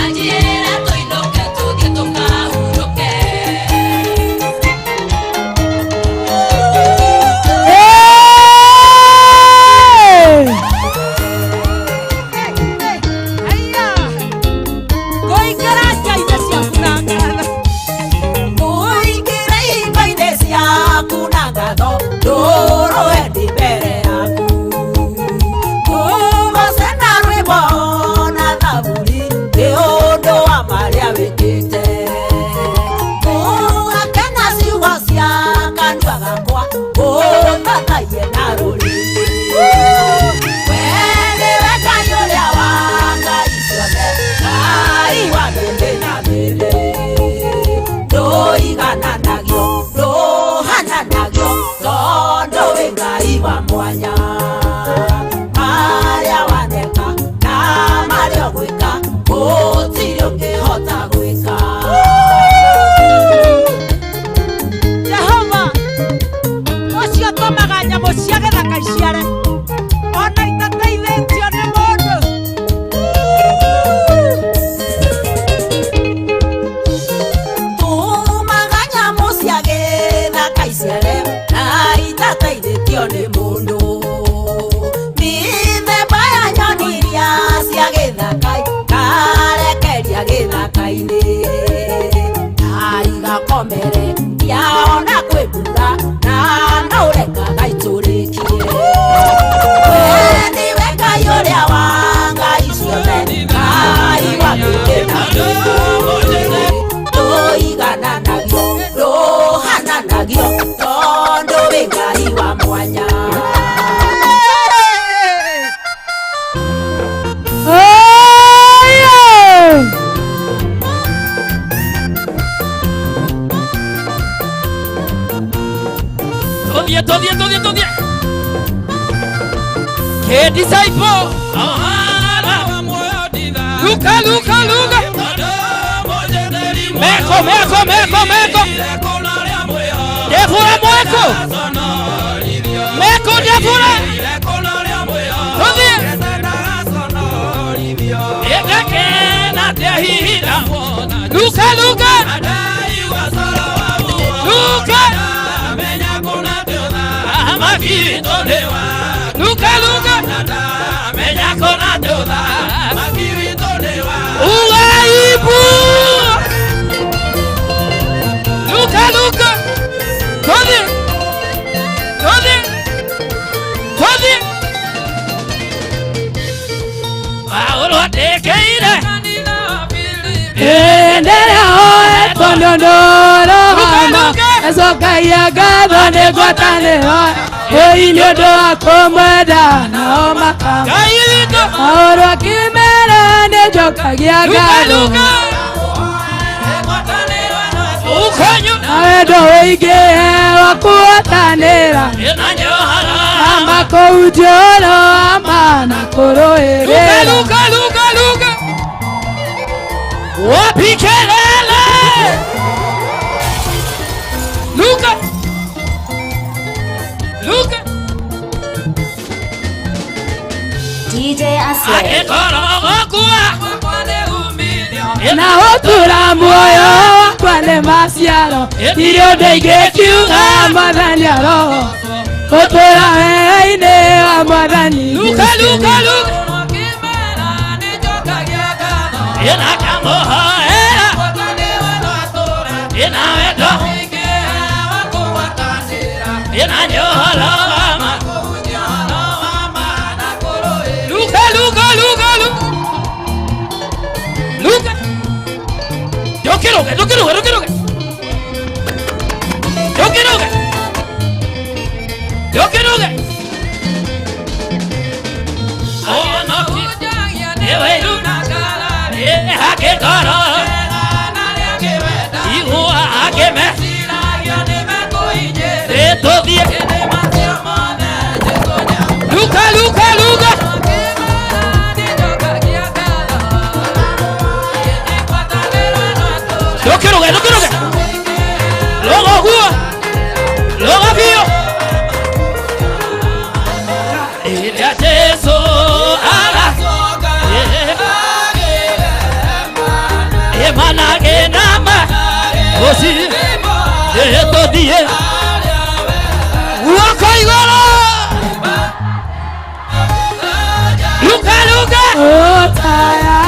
ajiira toinuke tuthie tukahuruke. Duro endi mbere yaku, kuma sena rwimbo na thaburi disciple. Luka. Meko. Defura mweko. Meko defura. Tozi. Ekena tehida. Luka. Luka. Uaibu. Luka. Tozi. Paulo tekeire. Endelea oe kondondoro hama Esoka iagado negotane oe Oinyo doa komweda na oma kama Aoro kimera nejoka iagado Awedo oige wakuatanera Ama koujolo ama nakoro erera Luka. Wapi kelele? Luka. DJ Aslay. Na otura moyo kwale masiaro Irio deige kiunga madani aro Otura ine wa madani Luka. Ina kamoha era. Ina wedo. Ina nyola mama. Luka. Yo quiero que. Oh no. Luka. Yo quiero que. Luego vio. Ella te sola. Emana genama. Osi. Esto die. Wakaigoro. Luka. Otaya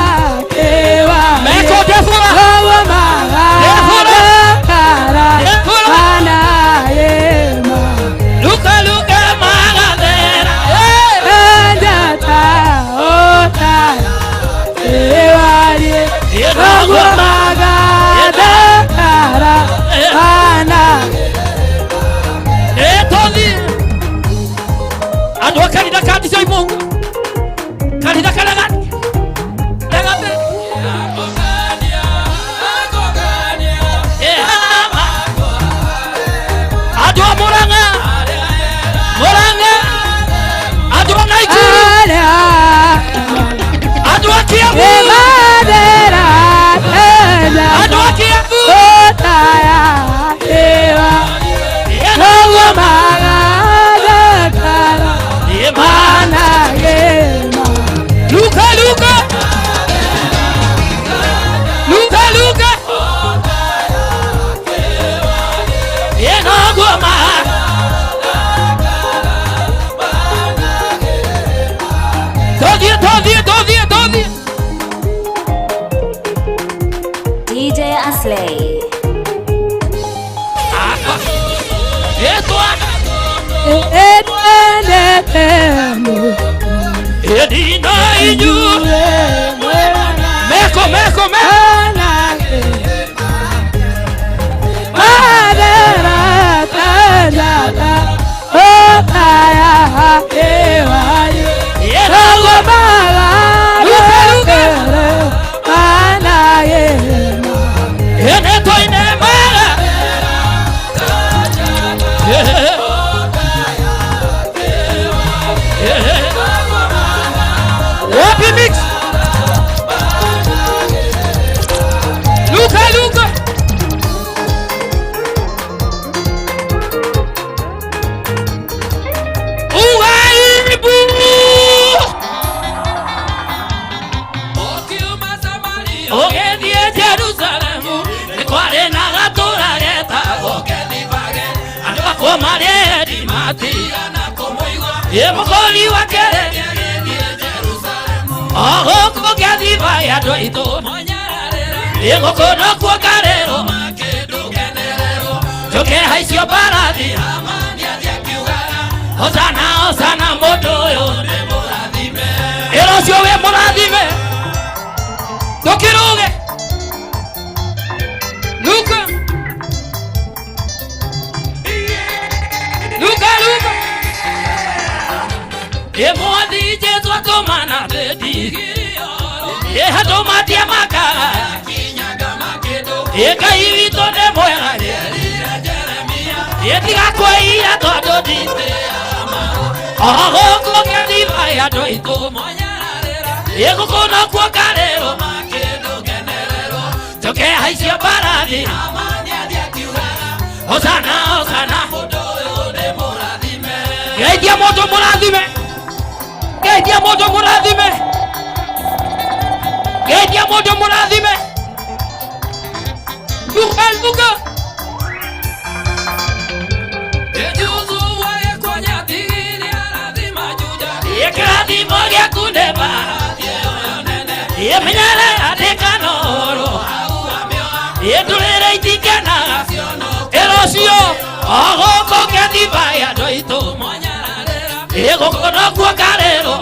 kewa Meko defura. Owa magara kara Ana yema Luka magadera. Enjata otaya kewa Owa magara kara Ana Etoli. Ando kanida kandi sai Mungu. Kanida kalagat. Lagabe. Ado moranga. Ado Nigeria. Ado Kiambu. Ado Kiambu. Otaya kewa Owa magara kara Ana yema Luka. Eno goma. Todia. DJ Aslay. Edina iju. Meko. Ogethie Jerusalemu nikwari na gatura getagwo Kethibage andu akwa maredi matigana kumuigua ye mukori wa kerege Jerusalemu ogo Kethibage andu aitu monyararira ye gukono kwa karero makindukenerero joke haicio barathi amani athiakiugaga Hosana Hosana mundu uyu ni murathime erocio we murathime Dokiruge Luka Ye mwathi Jesu atomana theti Ye hatomatia maka Ye Ngai witũ nĩ mwega Ye tiga kwĩira tondũ nditĩaga Gũkũ Kethibage andũ aitũ Ye gũkũ nokuo ngarĩrwo Joke haicio barathi Hosana Hosana Geithia mũndũ mũrathime Geithia mũndũ mũrathime Geithia mũndũ mũrathime Luka Luka Kirathimo gĩaku nĩ mbarathi Ye menyere andĩkanoro Ye ndũrĩrĩ itikenaga Erocio Gũkũ Kethibage andũ aitũ Ye gũkũ nokuo ngarĩrwo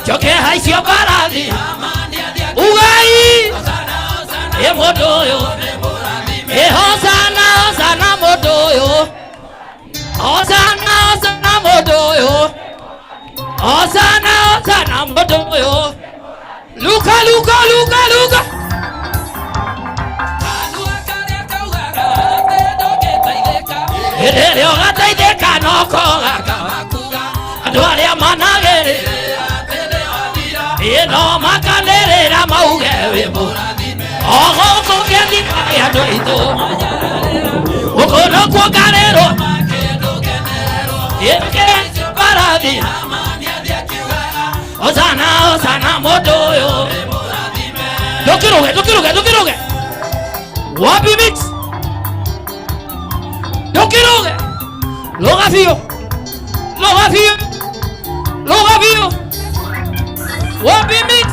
Joke haicio barathi Ugai Ye mũndũ ũyũ Ye Hosana Hosana mũndũ ũyũ Hosana Hosana mũndũ ũyũ Hosana Hosana mũndũ ũyũ Luka Luka Luka Luka Hĩndĩ ĩrĩa ũgateithĩka no kogaga andũ arĩa managĩrĩra no makanĩrĩra mauge wĩ mũrathime Gũkũ Kethibage andũ aitũ gũkũ nokuo ngarĩrwo barathi Hosana Hosana mũndũ ũyũ Ndũkĩrũge Wapi mix Ndũkĩrũge Lũga biũ Wapi mix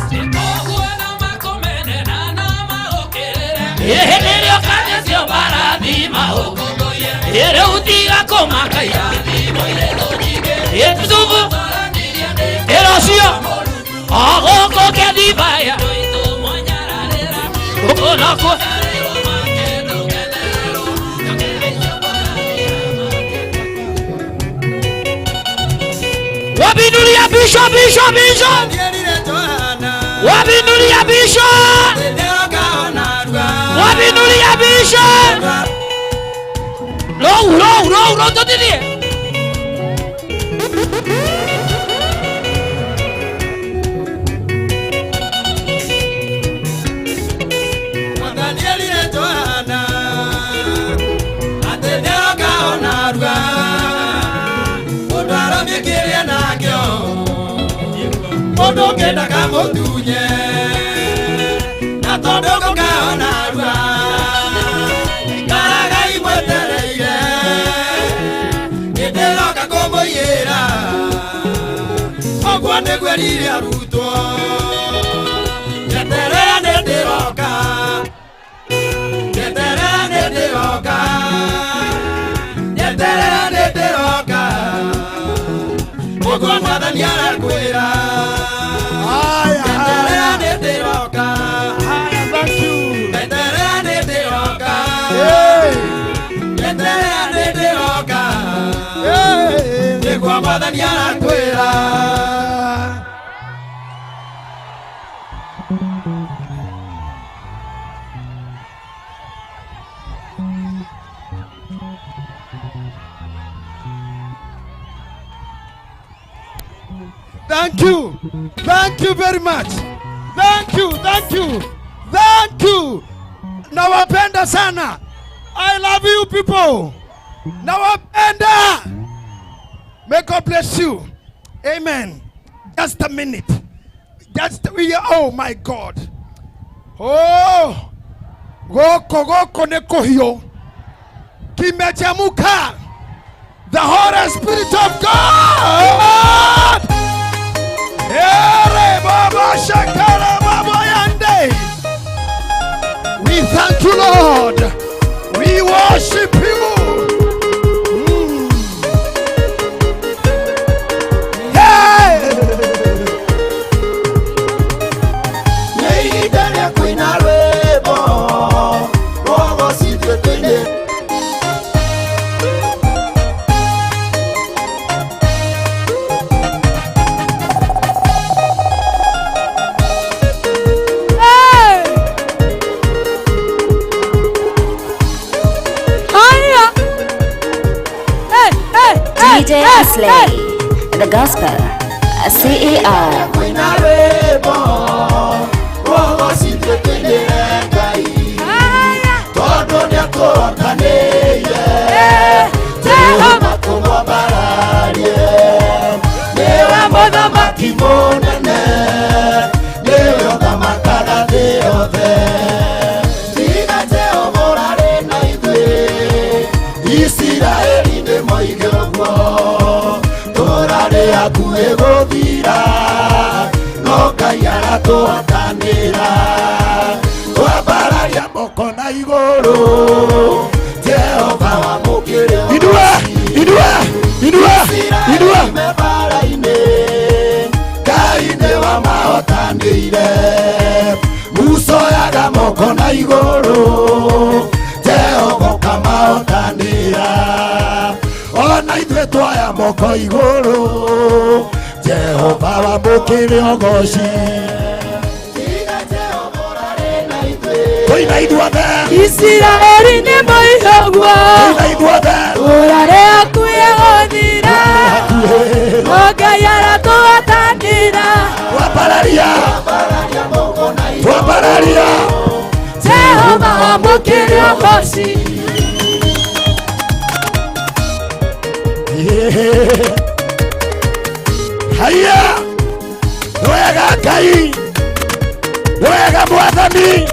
Hĩndĩ ĩrĩa ũkanĩcio barathi maũkũngũiye rĩu tiga kũmakaia Yesufu Erocio Gũkũ Kethibage gũkũ nokuo Wabinulia Bishop Wabinulia Bishop Wabinulia Bishop Low totally Mundu ngendaga mutunye na tondu ngukaona rua ngaraga imwetereire nĩndĩroka kũmũiyĩra ũguo nĩguo riri arutwo njeterera nĩndĩroka ũguo mwathani arakwĩra Thank you. Thank you very much. Thank you. Nawapenda sana. I love you people. Nawapenda. May God bless you. Amen. Just a minute. Oh my God. Oh, goko nĩ kũhiũ kimechemuka. The Holy Spirit of God. Ere baba shakara baba yande. We thank you, Lord. We worship you. Hey! Neidania kuina rwĩmbo rwogocithio twĩne. DJ Aslay, the gospel, CEO. Kuegovira no kayara twatanira twabararia moko na iguru Jehova wa mukire idua mebaraine kaine wa mahotanire musoyaga moko na iguru Jehova kamahotanira ona ithuĩ twaya moko igũrũ Jehova wa mũkĩrĩ ogoci tũina ithuothe Isiraeli nĩ moigagwo ũrare hakuhĩ gũthira no Ngai aratũhotanĩra twambararia Jehova wa mũkĩrĩ ogoci. Haya wega Ngai wega Mwathani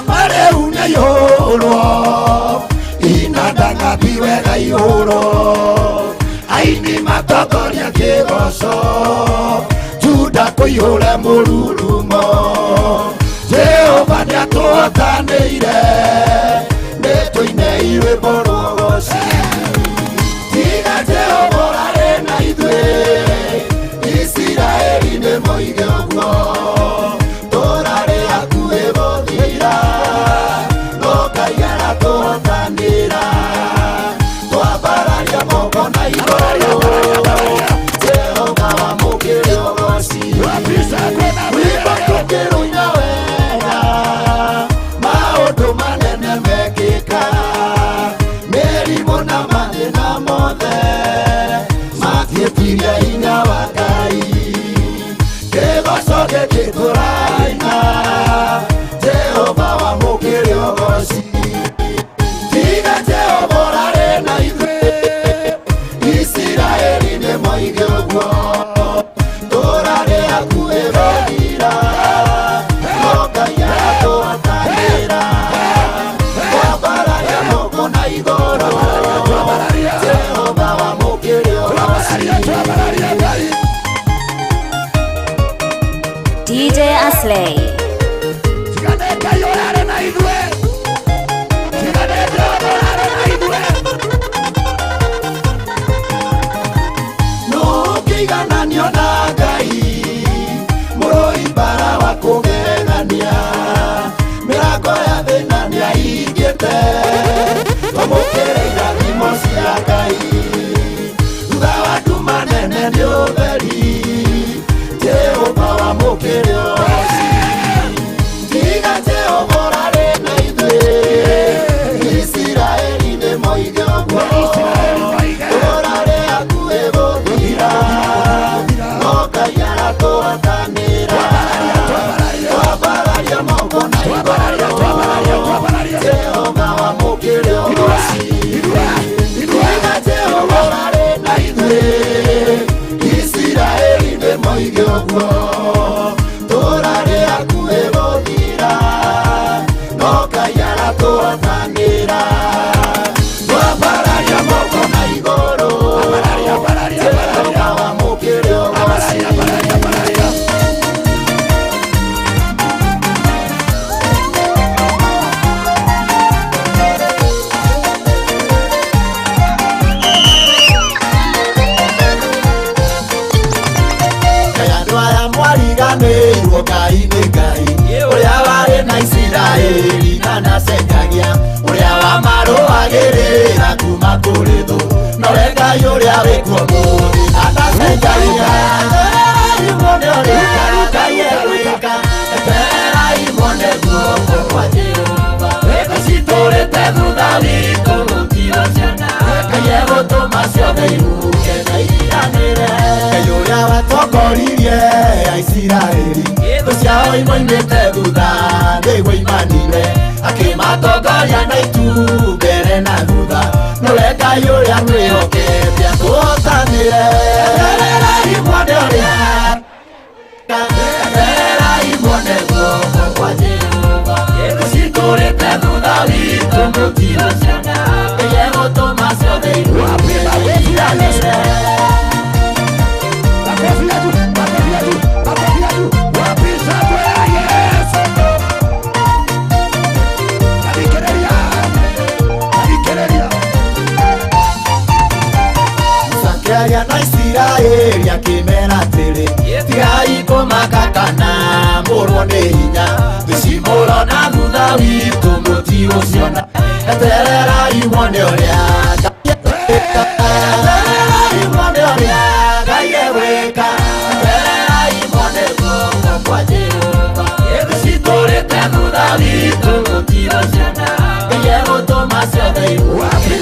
mare una ihũrwo inandangathi wega ihũrwo aini matongoria kĩgoco Juda kũihũre mũrurumo Jehova nĩatũhotanĩire nĩtũine irwĩmbo rwa ũgoci tiga Jehova ũrare na ithuĩ Isiraeli nĩ moige ũguo tũrarĩ hakuhĩ gũthira no Ngai aratũhotanĩra twambararia moko na igũrũ Jehova wa mũkĩrĩ ũgoci rwĩmbo tũkĩrũina wega maũndũ manene mekĩka mĩrimũ na mathĩna mothe matiĩtiria hinya wa Ngai kĩgoco gĩkĩ tũraina Jehova wa mũkĩrĩ ũgoci tiga Jehova ũrare na ithuĩ Isiraeli nĩ moige ũguo tũrarĩ hakuhĩ gũthira no Ngai aratũhotanĩra twambararia moko na igũrũ Jehova wa mũkĩrĩ ũgoci DJ Aslay. Nũkĩigananio na Ngai mũrũi mbara wa kũgegania mĩrango ya thĩna nĩahingĩte twamũkĩre irathimo cia Ngai thutha wa nduma nene nĩ ũtheri Jehova wa mũkĩrĩ ũgoci tiga Jehova ũrare na ithuĩ Isiraeli nĩ moige ũguo tũrarĩ hakuhĩ gũthira no Ngai aratũhotanĩra twambararia moko na igũrũ Jehova wa mũkĩrĩ ũgoci tiga Jehova ũrare na ithuĩ Isiraeli nĩ moige ũguo tũriganĩirwo Ngai nĩ Ngai ũrĩa warĩ na Isiraeli na ndacengagia ũrĩa wamarũagĩrĩra kuma kũrĩ thũ nowe Ngai ũrĩa wĩ kuo mũthĩ na ndacengagia imone ũrĩa Ngai egwĩka etererai mone guoko kwa Jehova thikũ citũrĩte thutha witũ gũtirĩ ciana Ngai egũtũma ciothe ihuke na iriganĩre Ngai ũrĩa watongoririe Aisiraeli thũ ciao imoimĩte thutha nĩguo imanine akĩmatongoria na itu mbere na thutha nowe Ngai ũrĩa twĩhokete atũhotanĩre etererai mone ũrĩa etererai mone guoko kwa Jehova thikũ citũrĩte thutha witũ gũtirĩ ciana Ngai egũtũma ciothe ihuke na iriganĩre Akiaria na Isiraeli akĩmera atĩrĩ tigai kũmaka kana mũrwo nĩ hinya thicimũrona thutha witũ mũtigũciona etererai mone ũrĩa etererai mone ũrĩa Ngai egwĩka etererai mone guoko kwa Jehova thũ citũrĩte thutha witũ mũtigũciona Ngai egũtũma ciothe ihuke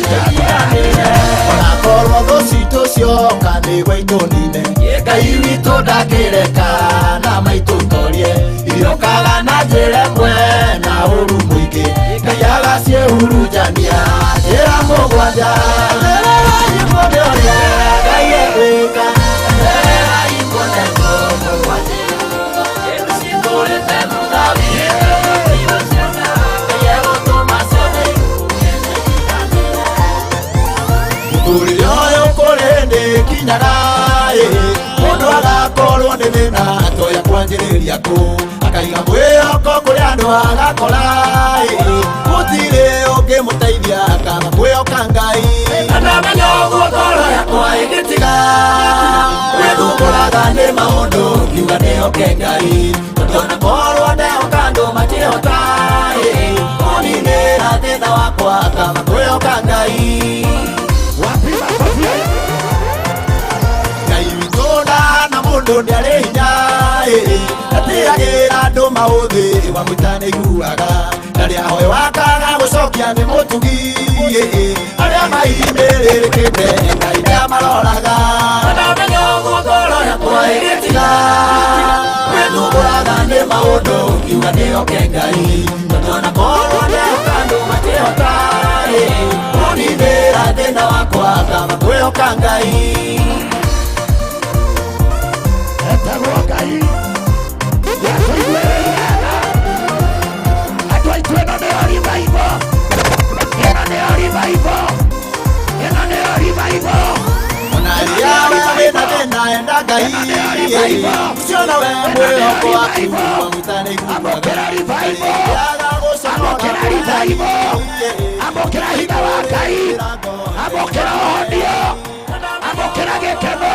onakorwo thũ citũ cioka nĩguo itũnine Ngai witũ ndakĩreka na maitũtorie irĩũkaga na njĩra ĩmwe na ũru mũingĩ Ngai agaciĩhurunjania njĩra mũgwanja etererai mone ũrĩa Ngai egwĩka etererai mone guoko kwa Jehova thũ citũrĩte thutha witũ mũtigũciona Ngai egũtũma ciothe ihuke mũtũrĩre ũyũ kũrĩ ndĩkinyaga mũndũ agakorwo nĩ thĩna atoya kwanjĩrĩria kũ akaiga mwĩhoko kũrĩ andũ agakora gũtirĩ ũngĩmũteithia akamba kwĩhoka Ngai na ndamenya ũguo ngoro yakwa ĩgĩtiga gwĩthumbũraga nĩ maũndũ ngiuga nĩhoke Ngai tondũ onakorwo ndehoka andũ matirĩhota kũninĩra thĩna wakwa akamba kwĩhoka Ngai Ngai witũ ndahana mũndũ nĩarĩ hinya atigagĩra andũ maũthĩ wamwĩta nĩiguaga na rĩahoe wakaga gũcokia nĩ mũtugi arĩa mahinyĩrĩrĩkĩte Ngai nĩamaroraga na ndamenya ũguo ngoro yakwa ĩgĩtiga gwĩthumbũraga nĩ maũndũ ngiuga nĩhoke Ngai tondũ onakorwo ndehoka andũ matirĩhota kũninĩra thĩna wakwa akamba kwĩhoka Ngai etagwo Ngai yatũiguĩrĩire andũ aitũ ĩno nĩyo revival ĩno nĩyo revival ĩno nĩyo revival ona rĩrĩa we wĩna thĩna enda Ngai ũcio nowe mwĩhoko waku wamwĩta nĩiguaga amũkĩra revival amũkĩra hinya wa Ngai amũkĩra ũhonio amũkĩra gĩkeno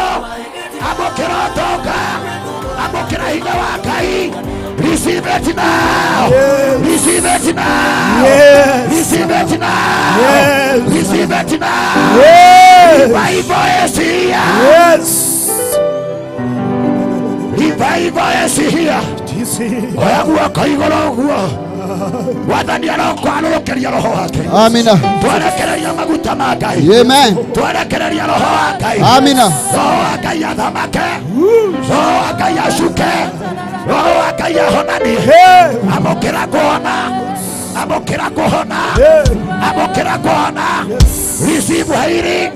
amũkĩra ũtonga amũkĩra hinya wa Ngai receive it now receive it now receive it now receive it now revival is here revival is here oya guoko igũrũ ũguo wathani arokwanũrũkĩria roho wake amina twerekereria maguta ma Ngai amen twerekereria roho wa Ngai amina roho wa Ngai athamake roho wa Ngai acuke roho wa Ngai ahonanie amũkĩra kũhona amũkĩra kũhona amũkĩra kũhona receive healing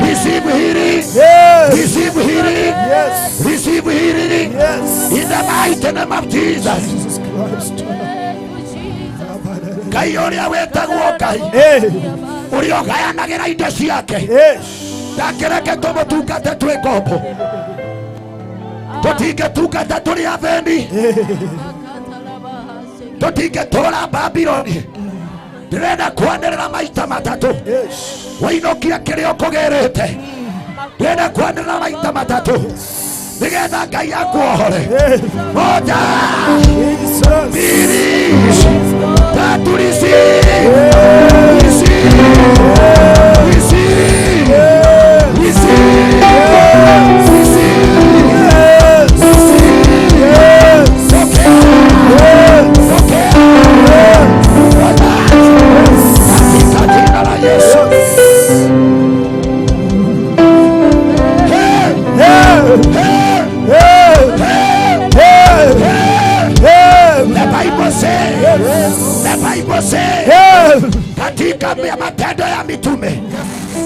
receive healing receive healing receive healing in the mighty name of Jesus Ngai ũrĩa wĩtagwo Ngai ũrĩa ũgayanagĩra indo ciake ndakĩreke tũmũtungate twĩ ngombo tũtingĩtungata tũrĩ athĩni tũtingĩtũũra Babironi ndĩrenda kwanĩrĩra maita matatũ wainũkia kĩrĩa ũkũgĩrĩte ndĩrenda kwanĩrĩra maita matatũ nigetha Ngai akuohore. Moja, mbili, tatu, receive. The Bible says katika Matendo ya Mitume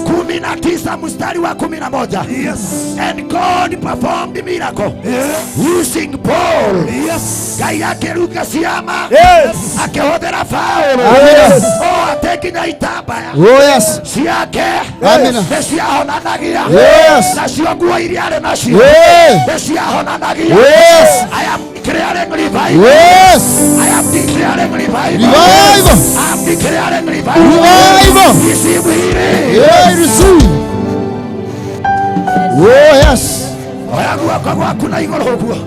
19 mstari wa 11. Yes. And God performed miracle. Yes. Using Paul. Yes. Ngai akiruka ciama. Yes. Akihũthĩra Paulo. Yes. Atekinya itambaya. Oh yes. Ciake. Amina. Nĩciahonanagia. Yes. Nacio nguo iria arĩ nacio. Yes. Nĩciahonanagia. Yes. I am declaring revival. Yes. I am declaring revival. Revival. I am declaring revival. Revival. Receive healing. Yeah, receive. Oh yes. Oya guoko gwaku na igũrũ ũguo.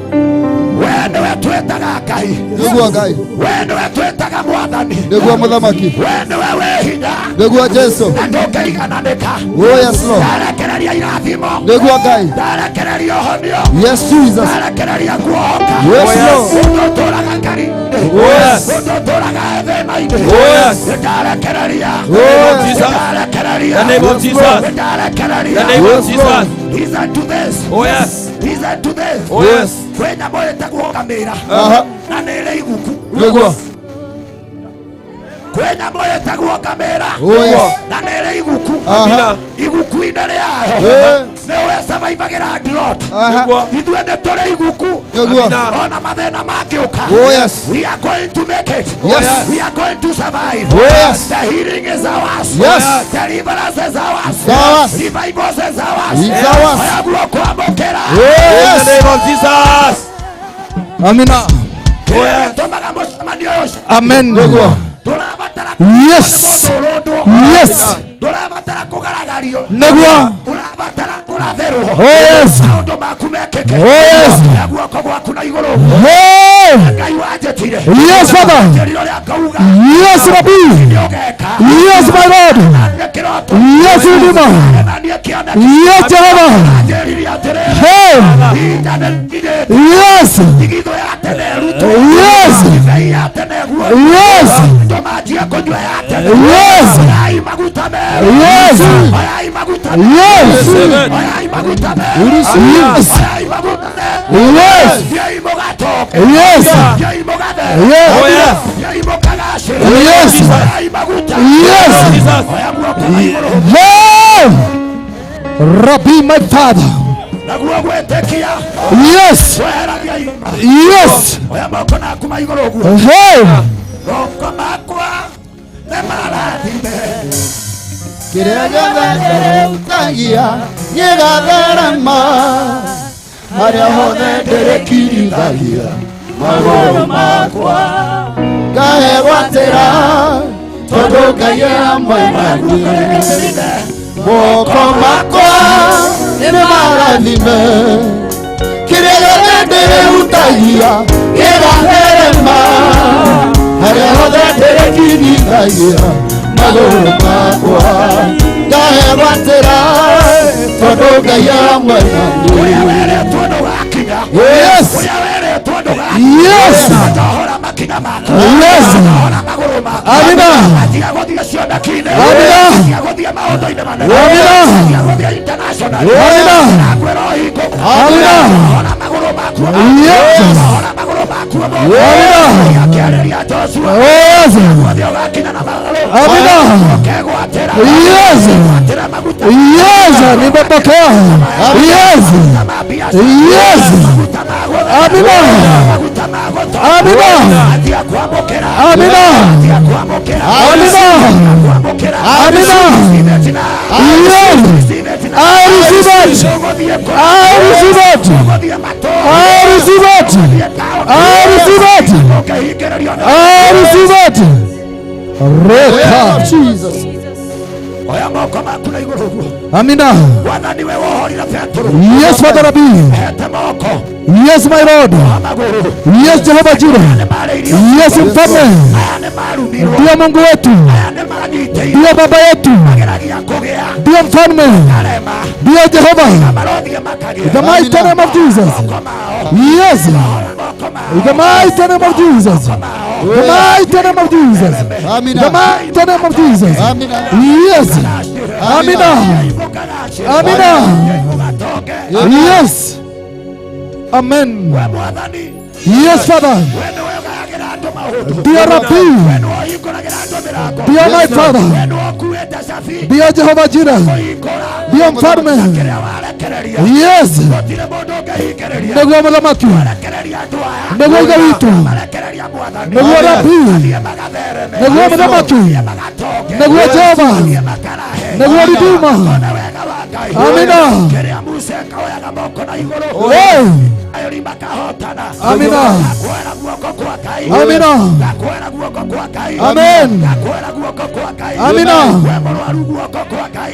We nĩwe twĩtaga Ngai. Nĩguo Ngai. We nĩwe twĩtaga Mwathani. Nĩguo Mũthamaki. We nĩwe wĩ hinya. Nĩguo Jesu. Na ndũngĩigananĩka. Oh yes Lord. Ndarekereria irathimo. Nĩguo Ngai. Ndarekereria ũhonio. Yes Jesus. Ndarekereria kuohoka. Yes Lord. Ũtũũraga Ngai-inĩ. Oh yes. Ũtũũraga thĩna-inĩ. Oh yes. Ndarekereria. Oh Jesus. Ndarekereria. The name of Jesus. Ndarekereria. The name of Jesus. Listen to this. Oh yes. Listen to this. Oh yes. Kwenya moyo takuokamira. Na nere iguku. Nĩguo. Kwenya moyo takuokamira. Oh yes. Na nere iguku. Iguku inere yaho. Nĩwe survivagira drought. Ithuĩ nĩ tũrĩ iguku. Ona mathĩna mangĩũka. Oh yes. We are going to make it. Yes. We are going to survive. Oh yes. The healing is ours. Yes. Deliverance is ours. Ours. Revival is ours. It's ours. Oya guoko amũkĩra. Yes. In the name of Jesus. Amina. Tũmaga mũcemanio ũcio. Amen. Nĩguo. Tũrabatara. Yes. Yes. Tũrabatara kũgaragario. Nĩguo. Tũrabatara kũratherwo. Oh yes. Maũndũ maku mekĩke. Oh yes. Na guoko gwaku na igũrũ. Hey. Ngai wanjĩtire. Yes Father. Yes Rabbi. Yes my Lord. Yes Redeemer. Yes Jehovah. Hey. Yes. Yes. Yes. Yes. Yes. Rabbi, my Father. Yes. Yes. Hey. Kiregagere utagia nyegatherema haria hothe ndĩrĩkirithagia magũrũ makwa ngahegwatĩra tondũ Ngai e hamwe naniĩ moko makwa nĩ marathime kĩrĩa gĩothe ndĩrĩhutagia gĩgatherema haria hothe ndĩrĩkirithagia magũrũ makwa ngahegwatĩra tondũ Ngai e hamwe naniĩ. Yes. Yes. Yes. Amina. Jesus. oya moko maku na iguru guo Amina. wathani we wohorira Petro Yes, Father Rabbi. hete moko Yes, my Lord. Yes, Jehovah Jireh. Yes, Mfalme. Ndiye Mungu wetu. Ndiye Baba yetu. Ndiye Mfalme. Ndiye Jehova. In the mighty name of Jesus. Yes. In the mighty name of Jesus. In the mighty name of Jesus. In the mighty name of Jesus. Yes. Amina. Amina. Yes. Amen. Yes, Father. Dear Rabbi. Dear my Father. Dear Jehovah Jireh. Dear Mfalme. Yes. Ndugu mlamaki. Ndugu gawitu. Ndugu Rabbi. Ndugu mlamaki. Ndugu Jehova. Ndugu Redeemer. Amina. Hey. Amina. Amina. Amen. Amina.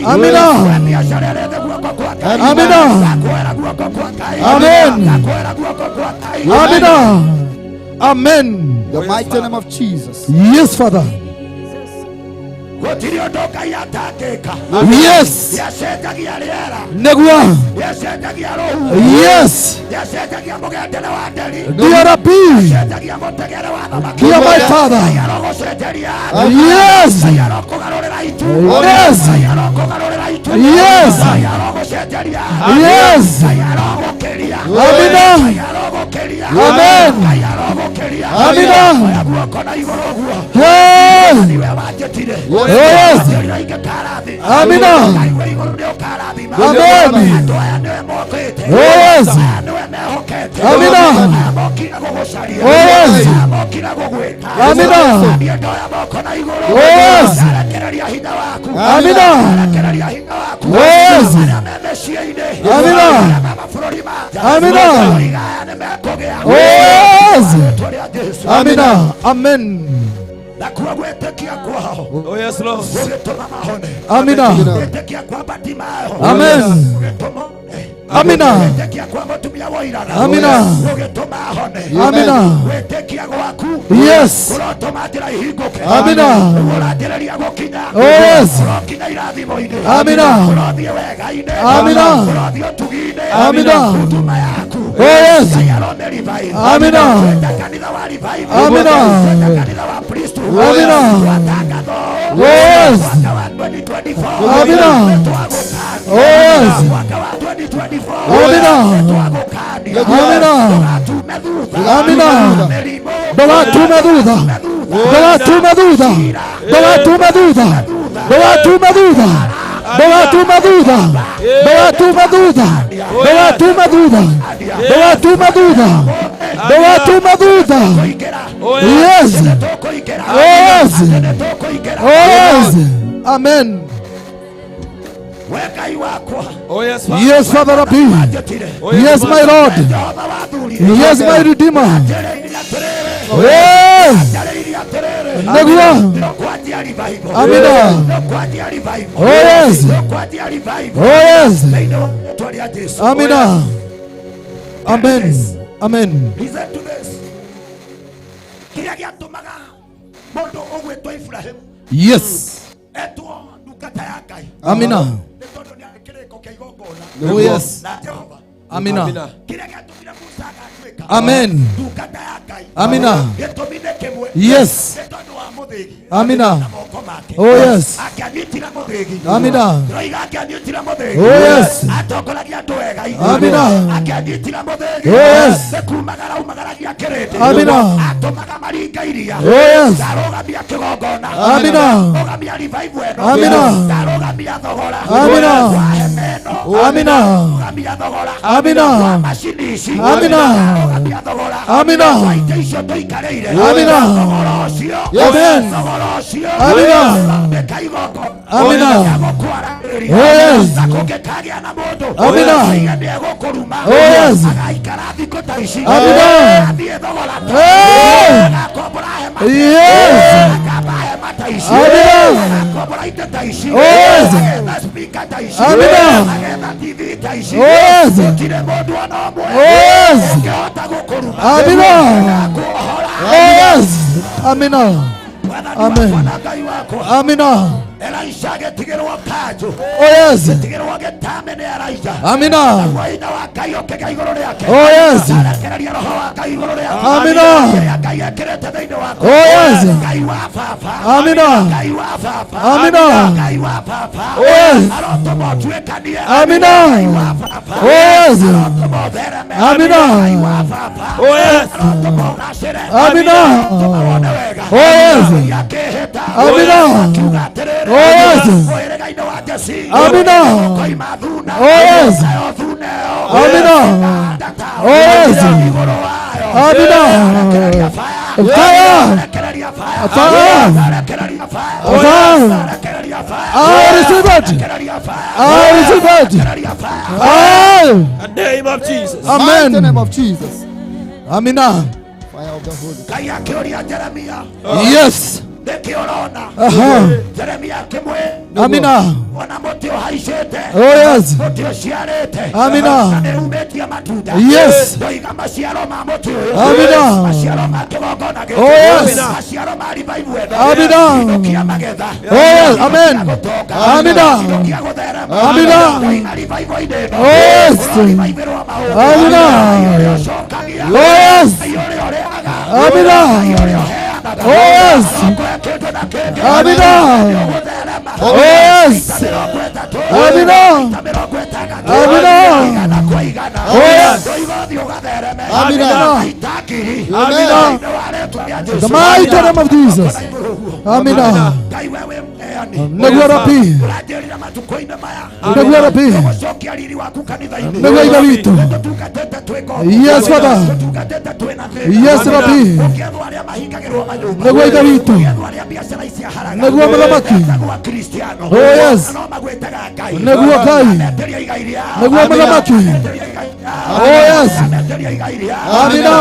Amina. Amina. Amen. Amina. Amen. The mighty name of Jesus. Yes, Father. Yes. Negua. Yes. Dear Rabbi. Dear my Father. Yes. Yes. Yes. Yes. Amina. Amen. Amina. Hey. Yes. Amina. Amen. Yes. Amina. Yes. Amina. Yes. Amina. Yes. Amina. Amina. Yes. Amina. Amen. Oh yes, Lord. Amina. Amen. Amina. Amina. Amina. Yes. Amina. Oh yes. Amina. Amina. Amina. Oh yes. Amina. Amina. Amina. Oh yes. Amina. Oh yes. Amina. Amina. Amina. Doa tu me duda. Doa tu me duda. Doa tu me duda. Doa tu me duda. Doa tu me duda. Doa tu me duda. Doa tu me duda. Doa tu me duda. Doa tu me duda. Yes. Yes. Yes. Amen. Oh yes, Father. Yes, Father Rabbi. Yes, my Lord. Yes, my Redeemer. Yes. Negua. Amina. Oh yes. Oh yes. Amina. Amen. Amen. Listen to this. Yes. Amina. Oh yes. Amina. Amen. Amina. Yes. Amina. Oh yes. Amina. Oh yes. Amina. Oh yes. Amina. Oh yes. Amina. Amina. Amina. Amina. Amina. Amina. Amina. Amina. Amen. Amina. Amina. Oh yes. Amina. Oh yes. Amina. Hey. Yes. taici Amina. agakombora ite taici Yes. agetha speaker taici Amina. agetha TV taici Yes. gutire mundu ona umwe Yes. ũngĩhota gũkũruma Amina. Yes. Amina. Amen. Amina. Elisha agĩtigĩrwo kanjũ Oh yes. agĩtigĩrwo gĩtame nĩ Elisha Amina. waina wa Ngai ũkĩgĩa igũrũ rĩake Oh yes. arekereria roho wa Ngai igũrũ rĩake Amina. Kĩrĩa Ngai ekĩrĩte thĩinĩ waku Oh yes. Ngai wa baba Amina. Ngai wa baba Amina. Ngai wa baba Oh yes. arotũma ũtuĩkanie Amina. Ngai wa baba Oh yes. arotũma ũthereme Amina. Ngai wa baba Oh yes. arotũma ũgacĩre Amina. arotũma wone wega Oh yes. akĩhĩta Amina. akiuga atĩrĩrĩ Oh yes. mũhĩrĩga-inĩ wa Jesi Amina. koima thuna Oh yes. thuna ĩyo Amina. Oh yes. igũrũ wayo Amina. Fire. Fire. I receive it. I receive it. I. In the name of Jesus. Amen. In the name of Jesus. Amina. Fire of the Holy Ghost. Ngai akĩũria Jeremia Yes. nĩkĩ ũrona Jeremia akĩmwĩra Amina. ona mũtĩ ũhaicĩte Oh yes. mũtĩ ũciarĩte Amina. na nĩumĩtie matunda Yes. ndoiga maciaro ma mũtĩ ũyũ Amina. maciaro ma kĩgongona gĩkĩ Oh yes. maciaro ma revival ĩno Amina. inũkia magetha Oh yes. Amen. Amina. inũkia gũtherema Amina. ndoiga revival-inĩ ĩno Oh yes. revival wa maũndũ Amina. ũrĩa ũcokagia Oh yes. ũrĩa ũrĩaga Amina. Oh yes. Amina. Oh yes. Amina. Amina. Oh yes. Amina. Amina. The mighty name of Jesus. Amina. Nagua rapi. Nagua rapi. Nagua ida vitu. Yes, Father. Yes, Rapi. Nagua ida vitu. Nagua malamaki. Oh yes. Nagua kai. Nagua malamaki. Oh yes. Amina.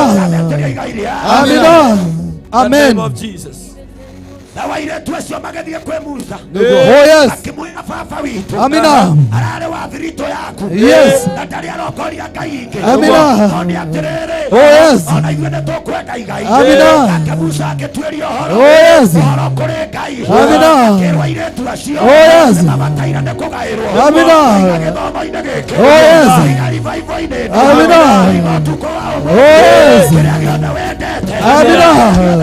Amina. Amen. of Jesus. Na wairetu acio magethie kwĩ Musa. Oh yes. Akĩmwĩra baba witũ. Amina. Ararĩ wa thirito yaku. Yes. Na ndarĩ arokoria Ngai ingĩ. Amina. Oni atĩrĩrĩ. Oh yes. Ona ithuĩ nĩ tũkwenda Ngai. Amina. Nake Musa agĩtuĩria ũhoro. Oh yes. Ũhoro kũrĩ Ngai. Amina. Akĩrwo airetu acio. Oh yes. Mabataire nĩ kũgaĩrwo. Amina. Gĩthomo-inĩ gĩkĩ. Oh yes. Revival-inĩ. Amina. Ũtukũ wa ũmũthĩ. Oh yes. Kĩrĩa gĩothe wendete. Amina.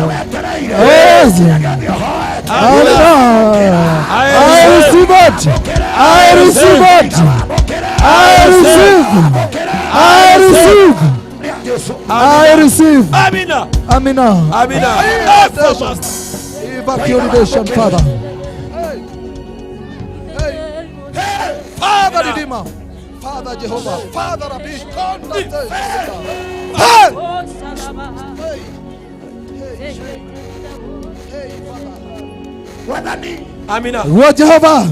Wetereire. Oh yes. Kĩrĩa gĩothe ũhoete. Amina. I receive it. I receive it. I receive. I receive. I receive. Amina. Amina. Amina. Evacuation, Father. Father Redeemer. Father Jehovah. Father Rabbi. Amina. Wa Jehovah.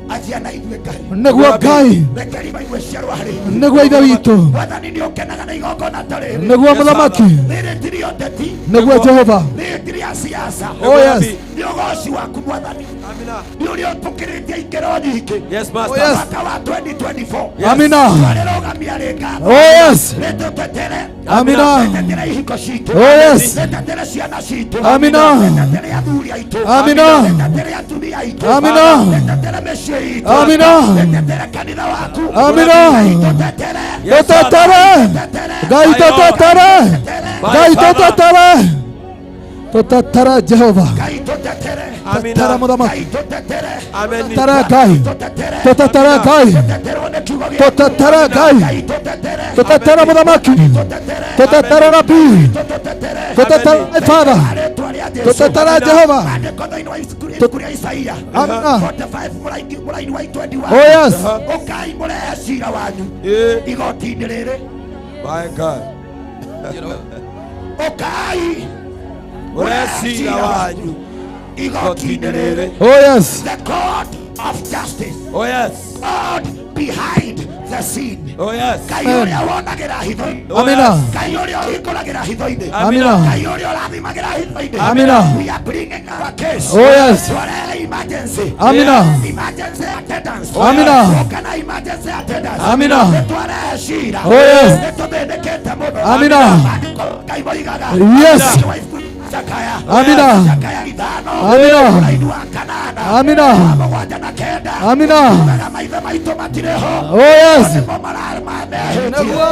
Ajiana ithuĩ Ngai. Nĩguo Ngai. Reke revival ciarwo harĩ. Nĩguo ithe witũ. Wathani nĩ ũkenaga na igongona ta rĩrĩ. Nĩguo mũthamaki. Rĩrĩ tiri ũteti. Nĩguo Jehova. Rĩrĩ tiri ya siasa. Oh yes. Nĩ ũgoci waku Mwathani. Amina. Nĩ ũrĩa ũtũkĩrĩtie ikĩro nyingĩ. Yes, Master. Oh, yes. Mwaka wa 2024. Amina. Twarĩrũgamia rĩngano. Oh yes. Rĩtũtetere. Amina. Rĩtetere ihiko citũ. Oh yes. Rĩtetere ciana citũ. Amina. Rĩtetere athuri aitũ. Amina. Rĩtetere atumia aitũ. Amina. Rĩtetere mĩciĩ itũ. Amina. Rĩtetere kanitha waku. Amina. Rĩtetere. Tũtetere. Ngai tũtetere. Ngai tũtetere. Tũtetere Jehova. Tũtetere mũthamaki. Tũtetere Ngai. Tũtetere Ngai. Tũtetere Ngai. Tũtetere mũthamaki. Tũtetere Rabi. Tũtetere Father. Tũtetere Jehova. Amina. Oh yes. Ũkai mũrehe cira wanyu igoti-inĩ rĩrĩ. My God. Ũkai mũrehe cira wanyu igoti-inĩ rĩrĩ. Oh yes. The God of justice. Oh yes. God behind the seed. Oh yes. Kayuria wonagira hitho. Amina. Kayuria ikolagira hitho-inde. Amina. Kayuria rathimagira hitho-inde. Amina. We are bringing our case. Oh yes. Emergency. Amina. Emergency attendance. Amina. Kana emergency attendance. Amina. Twara shira. Oh yes. Tubendekete muno. Amina. Yes. Amina. Amina. Amina. Amina. Oh yes.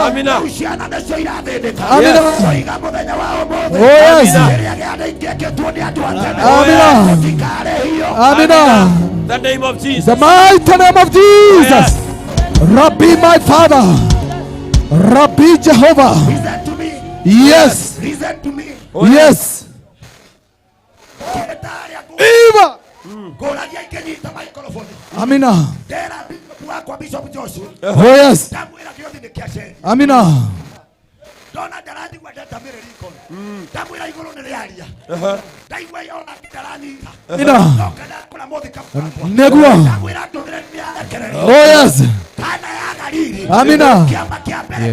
Amina. Amina. Oh yes. Amina. Amina. The name of Jesus. The mighty name of Jesus. Rabbi my Father. Rabbi Jehovah. Yes. Listen to me. Yes. Eva. Amina. Oh yes. Amina. Negua. Oh yes. Amina.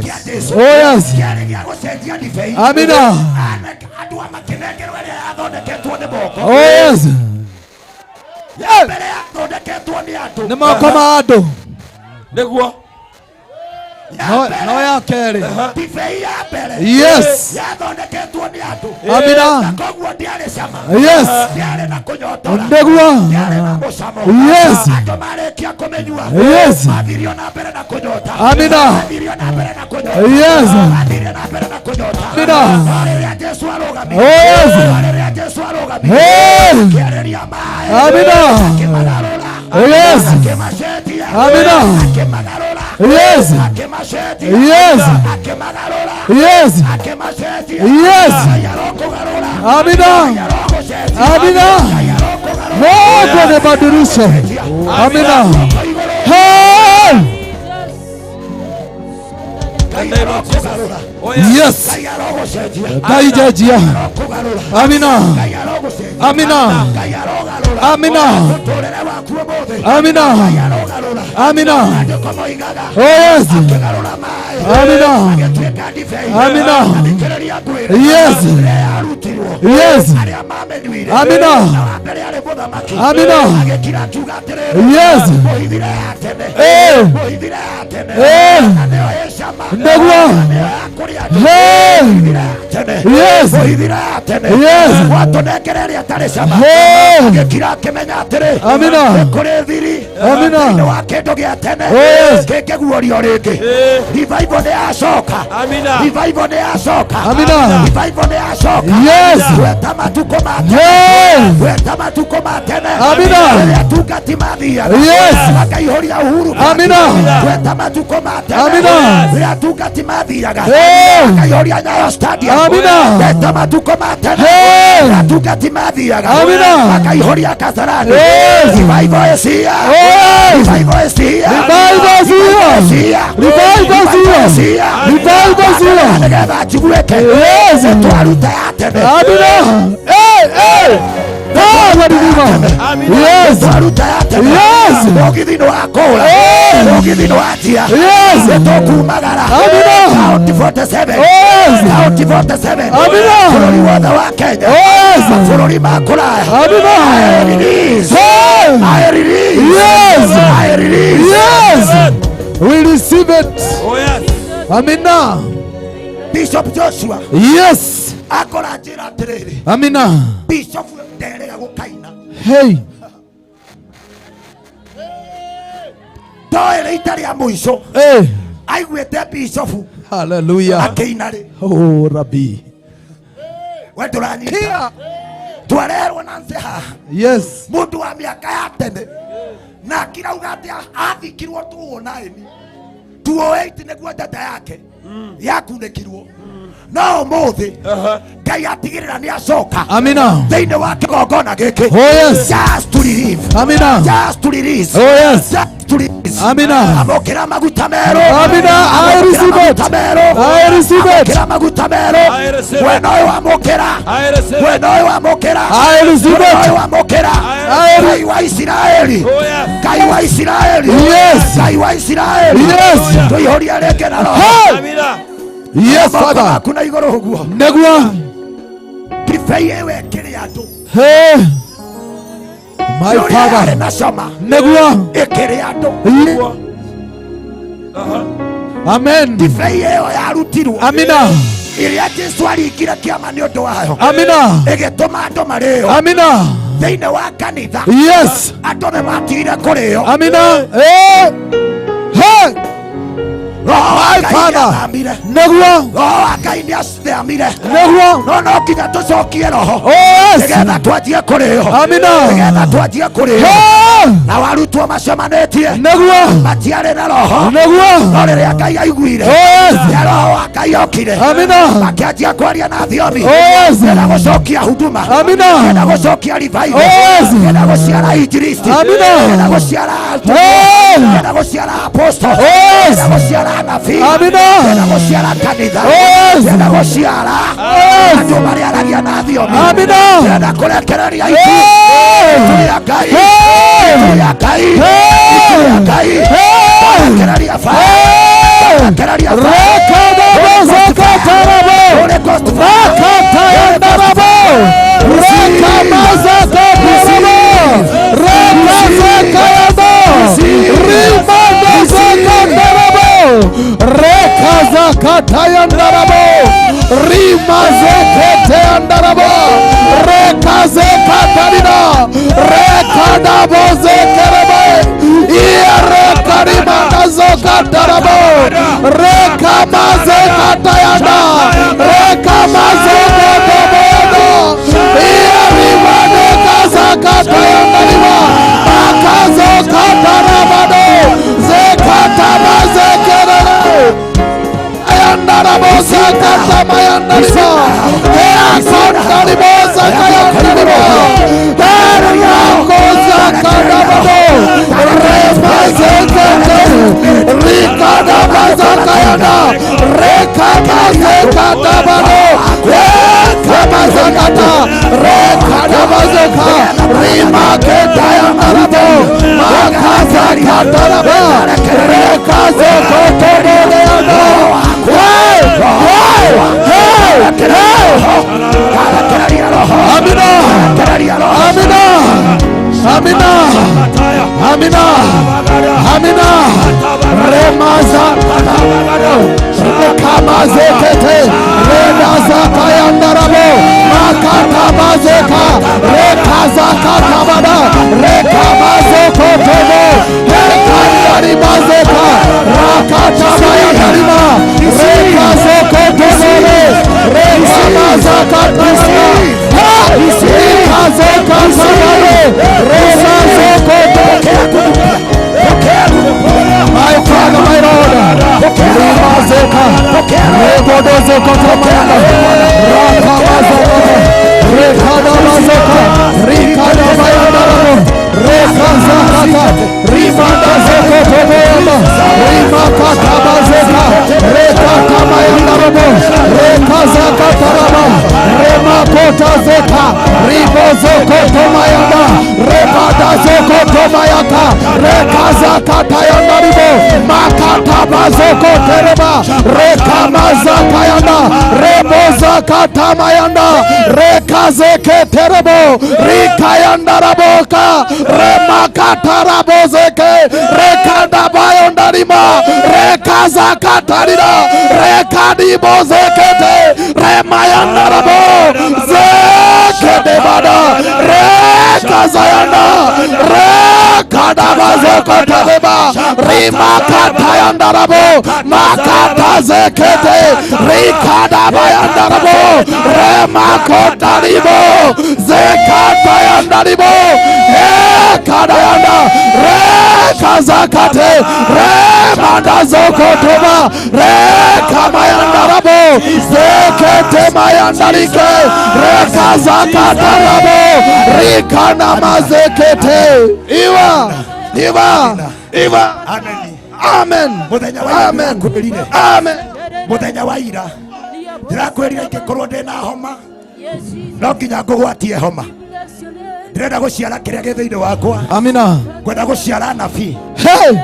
Yes. Oh yes. Amina. Oh yes. Nemakomado. Negua. No ya kere. Yes. Amina. Yes. Negua. Yes. Yes. Amina. Yes. Amina. Oh yes. Hey. Amina. Oh yes. Amina. Yes. Yes. Yes. Yes. Amina. Amina. Mungu anabadilisha. Amina. Hey. Yes. Kaijajia. Amina. Amina. Amina. Amina. Amina. Oh yes. Amina. Amina. Yes. Yes. Amina. Amina. Yes. Eh. Eh. Negua. Hey. Yes. Yes. Hey. Amina. Amina. Yes. Amina. Amina. Yes. Yes. Amina. Yes. Amina. Amina. Yes. We receive it. Oh yes. Amina. Bishop Joshua. Yes. Amina. Bishop nderega gukaina. Hey. Toe itari ya mwisho. Hey. Aigwete Bishop. Hallelujah. Akeinare. Oh Rabbi. Weduranyita. Twarerwo na nzeha. Yes. Mundu wa miaka ya tene. Na kirauga ati athikirwo tuonaini. 208 niguo data yake. Yakunekirwo. No muthi. Ngai atigirira ni acoka. Amina. Thiini wa kigongona giki. Oh yes. Just to relieve. Amina. Just to release. Oh yes. Just please. Amina. Amokera maguta mero. Amina. I receive it. I receive it. Amokera maguta mero. Wenoyo amokera. Wenoyo amokera. I receive it. Wenoyo amokera. Kai wa Israeli. Kai wa Israeli. Yes. Kai wa Israeli. Yes. Tuihoria reke na roho. Amina. Yes, Father. Kuna igoro huguo. Negwa. Kifeye wekere atu. Hey. My Father. Negwa. Ekere atu. Amen. Kifeye yarutirwo. Amina. Iria Jesu arikira kiama ni undu wayo. Amina. Egituma andu mario. Amina. Thiini wa kanitha. Yes. Andu ni matirire kurio. Amina. Hey. Hey. My Father. Negwa. Ngai ni aciamire. Negwa. No kinya tucokie roho. Oh yes. Nigetha twanjie kurio. Amina. Nigetha twanjie kurio. Na warutwo macemanĩtie. Negwa. Matiarĩ na roho. Negwa. No rĩrĩa Ngai aiguire. Oh yes. Ya roho wa Ngai okire. Amina. Makĩanjia kwaria na thiomi. Oh yes. Nĩgetha gũcokia huduma. Amina. Nĩgetha gũcokia revival. Oh yes. Nĩgetha gũciara injilisti. Amina. Nĩgetha gũciara atumia. Nĩgetha gũciara apostol. Oh yes. Nĩgetha gũciara anabii. Amina. Nĩgetha gũciara kanitha. Oh yes. Nĩgetha gũciara andũ marĩaragia na thiomi. Amina. Nĩgetha kũrekereria itu. Itu ya Ngai. Itu ya Ngai. Itu ya Ngai. Kũrekereria fa. Kũrekereria fa. Iva. Iva. Amen. Amen. Amen. Muthenya wa ira ndirakwirira ingikorwo ndina homa no nginya ngugwatie homa ndirenda guciara kiria gi thiini wakwa. Amina. Kwenda guciara nabii. Hey.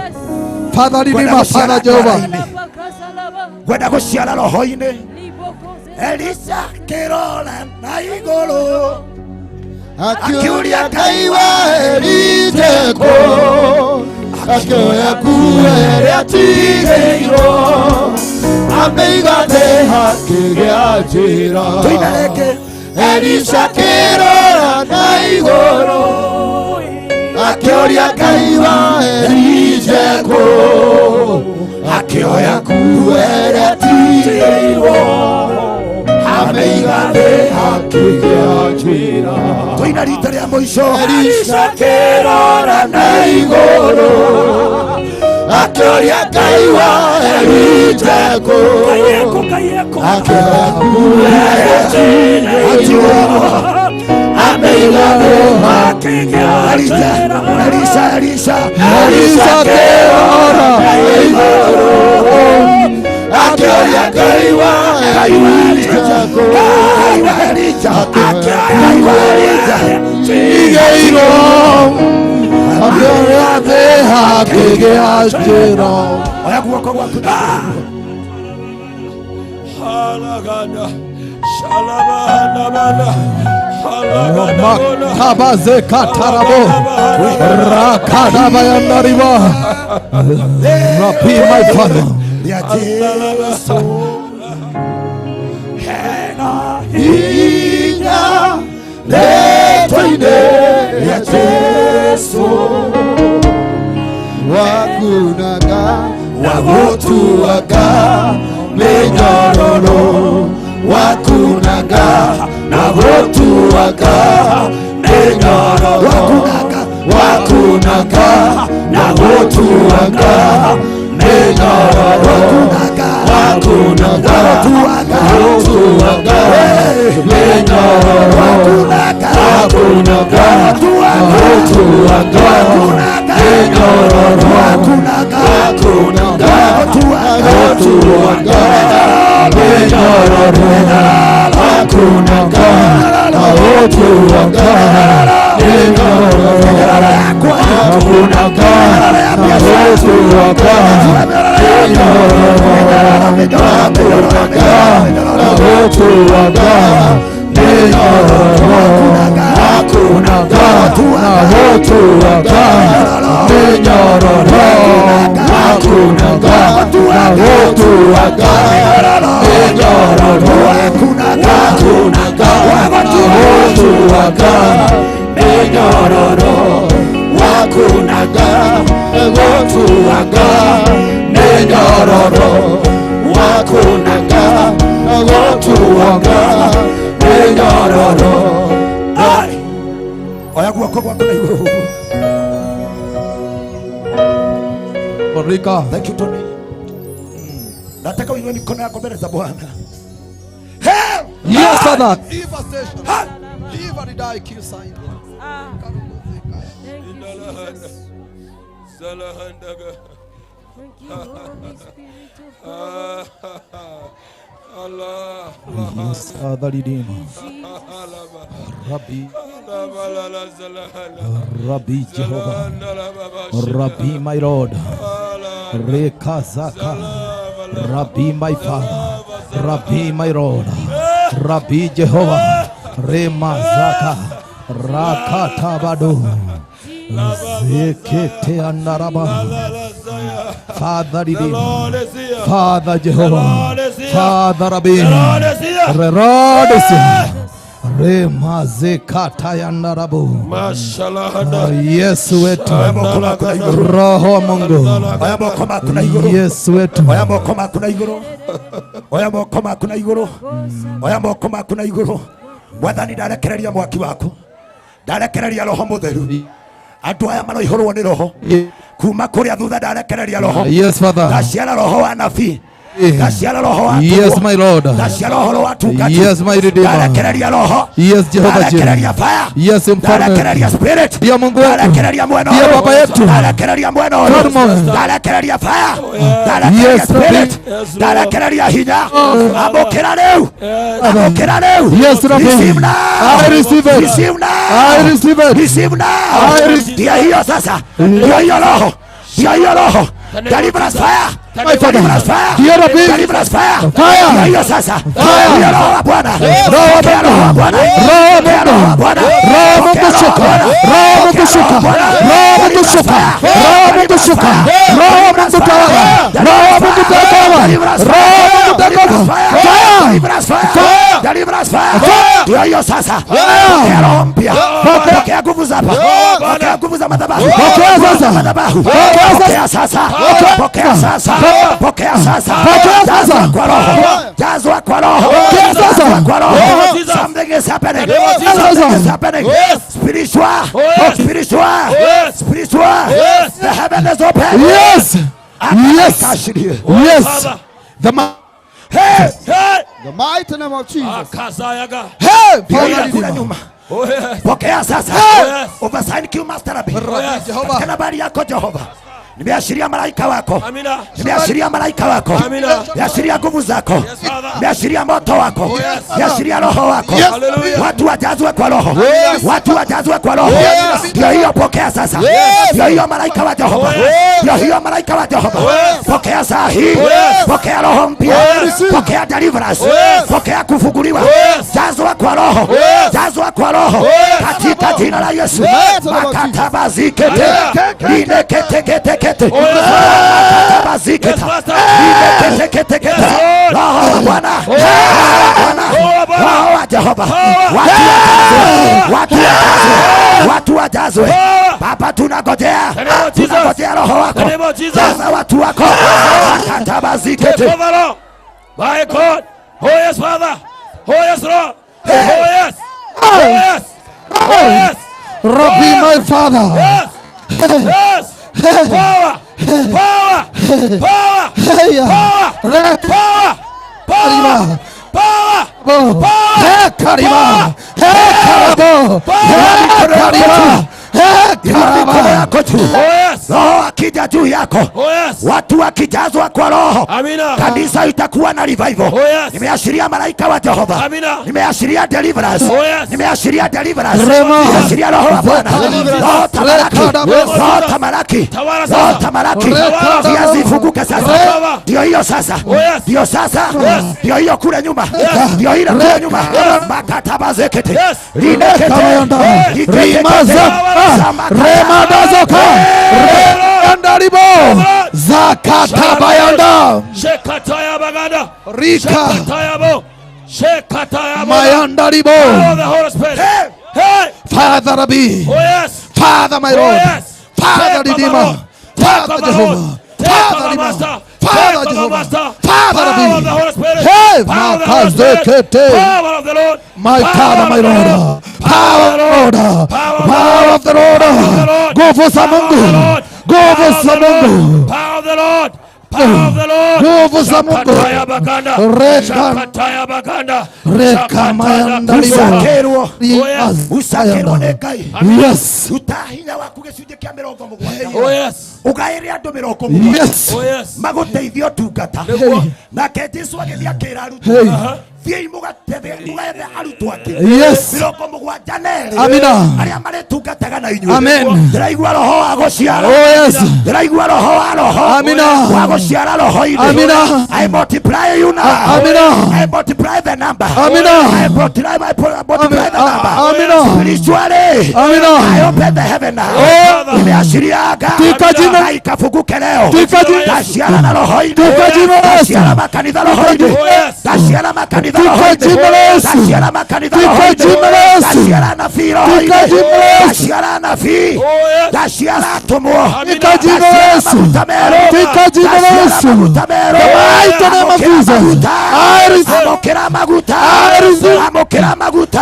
Father Redeemer, Father Jehovah. Kwenda guciara roho-ini. Elisha kirora na iguru akiuria Ngai wa Elisha akioya kueria tigĩirwo ameiga thĩ hakĩgĩa njĩra. Elisha kĩrora na igũrũ akĩũria Ngai wa Elisha akĩoya kueria tigĩirwo ameiga thĩ hakĩgĩa njĩra. Tũina rita rĩa mũico. Elisha kĩrora na igũrũ akĩũria Ngai wa Elisha akĩoya kueria tigĩirwo ameiga thĩ hakĩgĩa njĩra. Elisha kĩrora na igũrũ akĩoya Ngai wa Elisha tigĩirwo akĩoya thĩ hakĩgĩa njĩra. Oya guoko gwaku na halagana shalabana bana Makabaze katarabo rakadaba yanariba. Rabbi my father. Hinya letoine ya Yesu wakunaga wagotuaga menyororo wakunaga nagotuaga menyororo wakunaga nagotuaga menyororo wakunaga nagotuaga menyororo wakunaga nagotuaga menyororo wakunaga nagotuaga menyororo wakunaga nagotuaga Oya guoko gwaku na igũrũ. Rika. Thank you Tony. Nataka uinue mikono yako mbele za Bwana. Yes, Father. Father Redeemer. Rabbi Jehovah. Rabbi my Lord. Rekazaka. Rabbi my Father. Rabbi my Lord. Rabbi Jehovah. Remazaka. Rakatabadu. Zekete andaraba. Father Redeemer. Father Jehovah. Father Rabbi. Rerodesi. Remazekata yandarabu. Yesu wetu. Roho Mungu. Yesu wetu. Oya mokoma kuna iguru. Oya mokoma kuna iguru. Oya mokoma kuna iguru. Mwathani ndarekereria mwaki waku. Ndarekereria roho mutheru. Andu aya maroihorwo ni roho. Kuma kuria thutha ndarekereria roho. Yes, Father. Ndaciara roho wa nabii. Gaciara roho wa Yes, my Lord. Gaciara roho wa tungati. Yes, my Redeemer. Ndarekereria roho. Yes, Jehovah Ndarekereria Jireh. fire. Yes, Mfalme. Ndarekereria spirit. Ndiye Mungu wetu. Ndarekereria mweno. Ndiye Baba yetu. Ndarekereria mweno. Ndarekereria fire. Ndarekereria spirit. Ndarekereria hinya. Amokera leo. Amokera leo. Yes, Rabbi. Receive now. I receive it. Receive now. I receive it. Receive now. Ndio hiyo sasa. Ndio hiyo roho. Ndio hiyo roho. Deliverance fire. Deliverance fire. Ndio Rabbi. Deliverance fire. Fire. Ndio hiyo sasa. Fire. Ndio roho wa Bwana. Roho wa Bwana. Roho wa Bwana. Roho wa Bwana. Roho wa Mungu shuka. Roho wa Mungu shuka. Roho wa Mungu shuka. Roho wa Mungu shuka. Roho wa Mungu tawala. Roho wa Mungu tawala. Roho wa Mungu tawala. Fire. Deliverance fire. Deliverance fire. Ndio hiyo sasa. Pokea roho mpya. Pokea nguvu za hapa. Pokea nguvu za madhabahu. Pokea sasa. Madhabahu. Pokea sasa. Pokea sasa. Pokea sasa. Pokea sasa. Jazwa kwa roho. Jazwa kwa roho. Pokea sasa. Jazwa kwa roho. Something is happening. Something is happening. Spiritual. Spiritual. Spiritual. The heaven is open. Yes. Yes. Yes. The Hey. The mighty name of Jesus. Akazayaga. Hey. Kula nyuma. Pokea sasa. Oversign kill master Rabbi. Katika habari yako Jehova. Nimeashiria malaika wako. Amina. Nimeashiria malaika wako. Amina. Nimeashiria nguvu zako. Nimeashiria moto wako. Nimeashiria roho wako. Watu wajazwe kwa roho. Watu wajazwe kwa roho. Ndio hiyo pokea sasa. Ndio hiyo malaika wa Jehova. Ndio hiyo malaika wa Jehova. Pokea saa hii. Pokea roho mpya. Pokea deliverance. Pokea kufunguliwa. Jazwa kwa roho. Jazwa kwa roho. Katika jina la Yesu. Makatabazikete. Linekete. Baziketa. Roho wa Bwana. Roho wa Jehova. Watu wajazwe. Baba tunagojea. Tunagojea roho wako. Jaza watu wako. Katabazikete. My God. Oh yes, Father. Oh yes, Lord. Oh yes. Oh yes. Oh yes. Rabbi, my Father. Yes. Yes. Power! Power! Power! Power! Power! Power! Power! Power! Karima! Karabo! Karima! Roho akija juu yako, watu wakijazwa kwa roho, kanisa itakuwa na revival. Nimeashiria malaika wa Jehova, nimeashiria deliverance, nimeashiria deliverance, nimeashiria roho wa Bwana, roho tamalaki, roho tamalaki, roho tamalaki, zifunguke sasa. Ndio hiyo sasa, ndio sasa, ndio hiyo kule nyuma, ndio hiyo kule nyuma, makatabazekete, Remadazoka Rendaribo Zakata Bayanda Shekataya Baganda Rika Shekatayabo Shekatayabo Mayandaribo Oh the Holy Spirit Hey Father Rabbi Oh yes Father my Lord yes Father Redeemer Father Jehovah Father Redeemer Father Jehovah Father Rabbi Hey Makazekete Power of the Lord My Father my Lord Power Lord Power of the Lord Go for Samungu Go for Samungu Power of the Lord Power of the Lord Go for Samungu Shakataya Baganda Shakataya Baganda Reka Mayanda Usakerwo Usakerwo nekai Yes Utahinya wakuge suje kia mirongo mugwanja Oh yes Ugaire andu mirongo mugwanja Yes Oh yes Maguteithio tungata na Jesu agithia kira aruti thiĩ mũgathe arutwo ake mĩrongo mũgwanja nerĩ arĩa marĩtungataga na inyuĩ ndĩraigua roho wa gũciara ndĩraigua roho wa roho wa gũciara roho-inĩ I multiply you now I multiply the number I multiply the number spiritually I open the heaven now nimeashiriaga na ikafunguke leo taciara na roho-inĩ taciara makanitha roho-inĩ taciara makanitha Tashiara makanitha Tashiara na fi Tashiara na fi Tashiara tomo Tashiara maguta Amokera maguta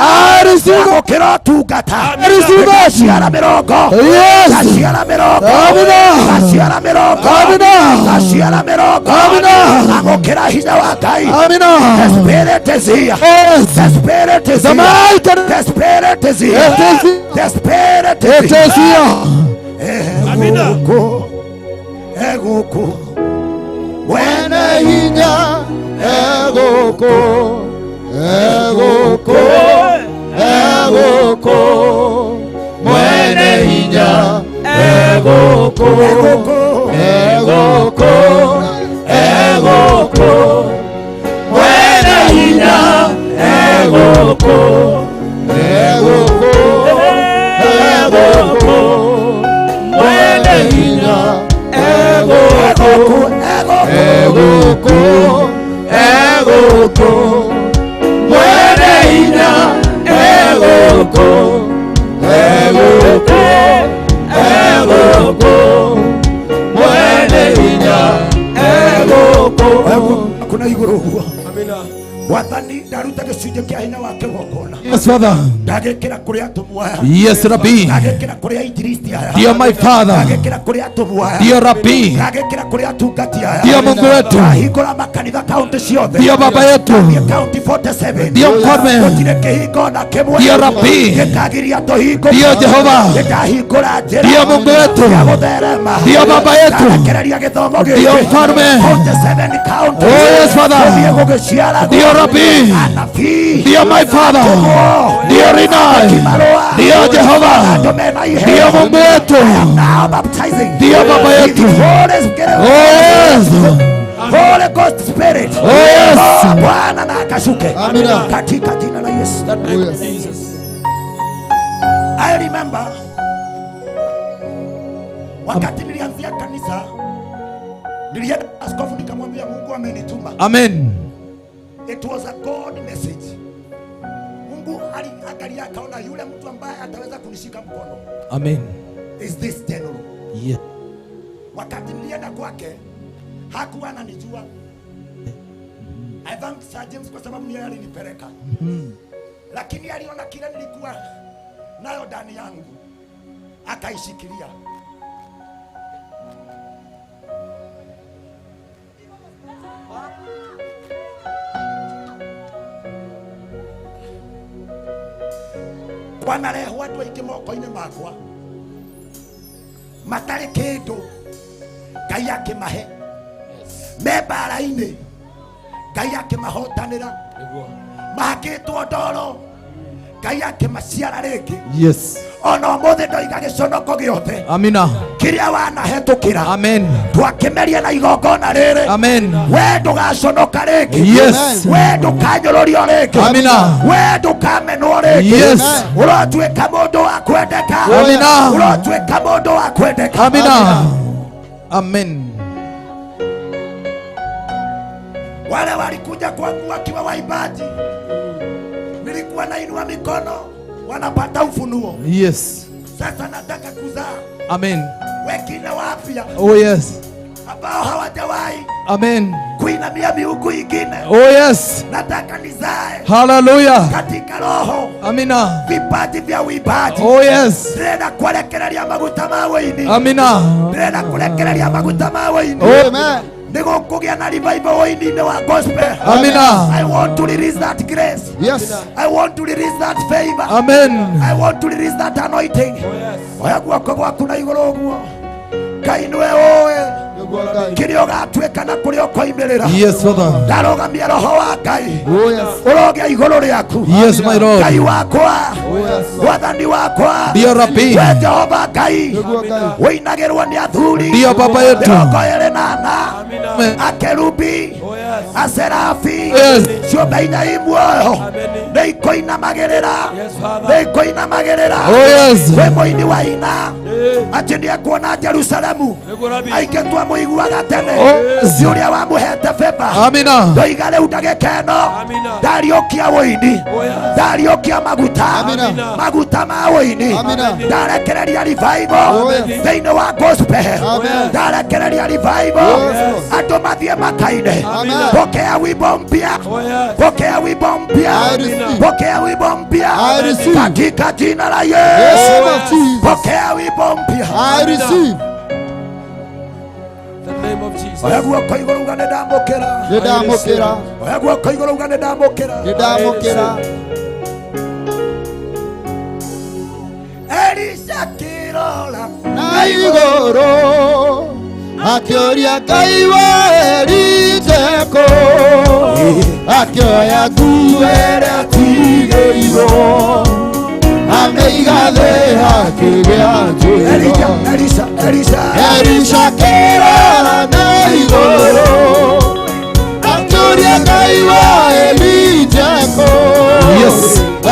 Amukira tungata. Receive it. Gaciara mĩrongo. Yes. Gaciara mĩrongo. Amina. Gaciara mĩrongo. Amina. Gaciara mĩrongo. Amina. Amukira hinya wa Ngai. Amina. The spirit is here. Yes. The spirit is here. The spirit is here. The spirit is here. Amina. Eguku. Wene hinya egoko egoko egoko mwene hinya egoko egoko egoko mwene hinya egoko egoko egoko mwene hinya egoko egoko egoko mwene hinya egoko egoko egoko mwene hinya egoko. Kuna iguru huo. Amina. Wathani ndaruta gĩcunjĩ kĩa hinya wake gokona. Yes, Father. Ndagĩkĩra kũrĩa atumwa. Yes, Rabbi. Ndagĩkĩra kũrĩa injilisti aya. Dear my Father. Ndagĩkĩra kũrĩa atumwa. Dear Rabbi. Ndagĩkĩra kũrĩa atungati aya. Dear Mungu wetu. Ndahingũra makanitha kaunti ciothe. Dear Baba yetu. Kaunti 47. Dear Mfalme. Gũtirĩ kĩhingo na kĩmwe. Dear Rabbi. Gĩkagiria tũhingo. Dear Jehova. Ndahingũra njĩra. Dear Mungu wetu. Ya gũtherema. Dear Baba yetu. Ndagĩkĩrĩria gĩthomo gĩkĩ. Dear Mfalme. 47 counties. Oh yes, Father. Dear Rabbi. Dear my Father. Dear Rinai. Dear Jehovah. Dear Mungu wetu. Dear Baba yetu. Oh yes. Holy Ghost Spirit. Oh yes. Bwana na akashuke. Amina. Katika jina la Yesu. I remember wakati nilianzia kanisa nilienda askofu nikamwambia Mungu amenituma. Amen. It was a God message. Mungu aliangalia akaona yule mtu ambaye ataweza kunishika mkono. Amen. Is this general? Yeah. Wakati nilienda kwake hakuwa ananijua. I thank Sir James kwa sababu yeye alinipeleka. Lakini aliona kile nilikuwa nayo ndani yangu akaishikilia. Wanarehe watu waingĩ moko-inĩ makwa matarĩ kĩndũ Ngai akĩmahe me mbara-inĩ Ngai akĩmahotanĩra mahakĩtwo ndoro Ngai akĩmaciara rĩngĩ. Yes. Ona ũmũthĩ ndoiga gĩconoko gĩothe. Amina. Kĩrĩa wanahetũkĩra. Amen. Twakĩmeria na igongona rĩrĩ. Amen. We ndũgaconoka rĩngĩ. Yes. We ndũkanyũrũrio rĩngĩ. Amina. We ndũkamenwo rĩngĩ. Yes. Ũrotuĩka mũndũ wa kwendeka. Amina. Ũrotuĩka mũndũ wa kwendeka. Amina. Amen. Wale walikuja kwangu wakiwa waimbaji, nilikuwa nainua mikono, wanapata ufunuo. Yes. Sasa nataka kuzaa. Amen. Wengine wapya. Oh yes. Ambao hawajawahi. Amen. Kuinamia miungu ingine. Oh yes. Nataka nizae. Hallelujah. Katika roho. Amina. Vipaji vya uimbaji. Oh yes. Ndĩrenda kwerekereria maguta ma wĩini. Amina. Ndĩrenda kwerekereria maguta ma wĩini. Oh, amen. Nĩgũkũgĩa na revival wĩini-inĩ wa gospel. Amina. I want to release that grace. Yes. I want to release that favor. Amen. I want to release that anointing. Oya guoko gwaku na igũrũ ũguo. Ngai nĩwe ũĩ kĩrĩa ũgatuĩka na kũrĩa ũkoimĩrĩra. Yes, Father. Ndarũgamia roho wa Ngai. Oh yes. Ũrogĩa igũrũ rĩaku. Yes, my Lord. Ngai wakwa. Wathani wakwa. Dear Rabbi. We Jehova Ngai. Wĩinagĩrwo nĩ athuri. Dear Baba yetu. 24 akerubi. Aserafi. Ciũmbe inya imuoyo. Nĩikoinamagĩrĩra. Nĩikoinamagĩrĩra. Oh yes. We mũini wa ina. Atĩ nĩekuona Jerusalemu. Aingĩ twamũiguaga tene. Si ũrĩa wamũhete beba. Amina. Ndoiga rĩu ndagĩka ĩno. Ndariũkia wĩini. Ndariũkia maguta. Maguta ma wĩini. Ndarekereria revival. Thĩinĩ wa gospel. Ndarekereria revival. Andũ mathiĩ makaine. Pokea wimbo mpya. Pokea wimbo mpya. Pokea wimbo mpya. Katika jina la Yesu. Pokea wimbo mpya. I receive. The name of Jesus. Oyagwa koigoro ugane ndamukira. Ndamukira. Oyagwa koigoro ugane ndamukira. Ndamukira. Elisha kirora na igoro akioria Ngai wa Eliseko akioya nguere atigĩirwo ameigathe hakĩgĩa njĩra Elisha kĩrora na igoro akioria Ngai wa Eliseko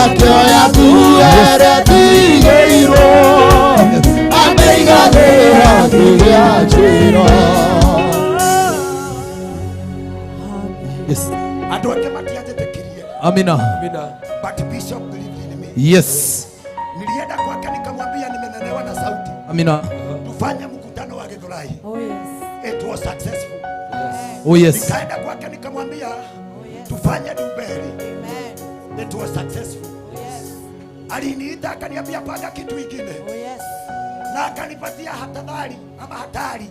akioya nguere atigĩirwo ameigathe hakĩgĩa njĩra. Yes. Amina. But Bishop believed in me. Yes. Nilienda kwake nikamwambia nimenenewa na sauti. Amina. Tufanye mkutano wa Githurai. Oh yes. It was successful. Oh yes. Nikaenda kwake nikamwambia tufanye Dumberi. Amen. It was successful. Yes. Aliniita akaniambia panga kitu kingine. Oh yes. Na akanipatia hatari ama hatari.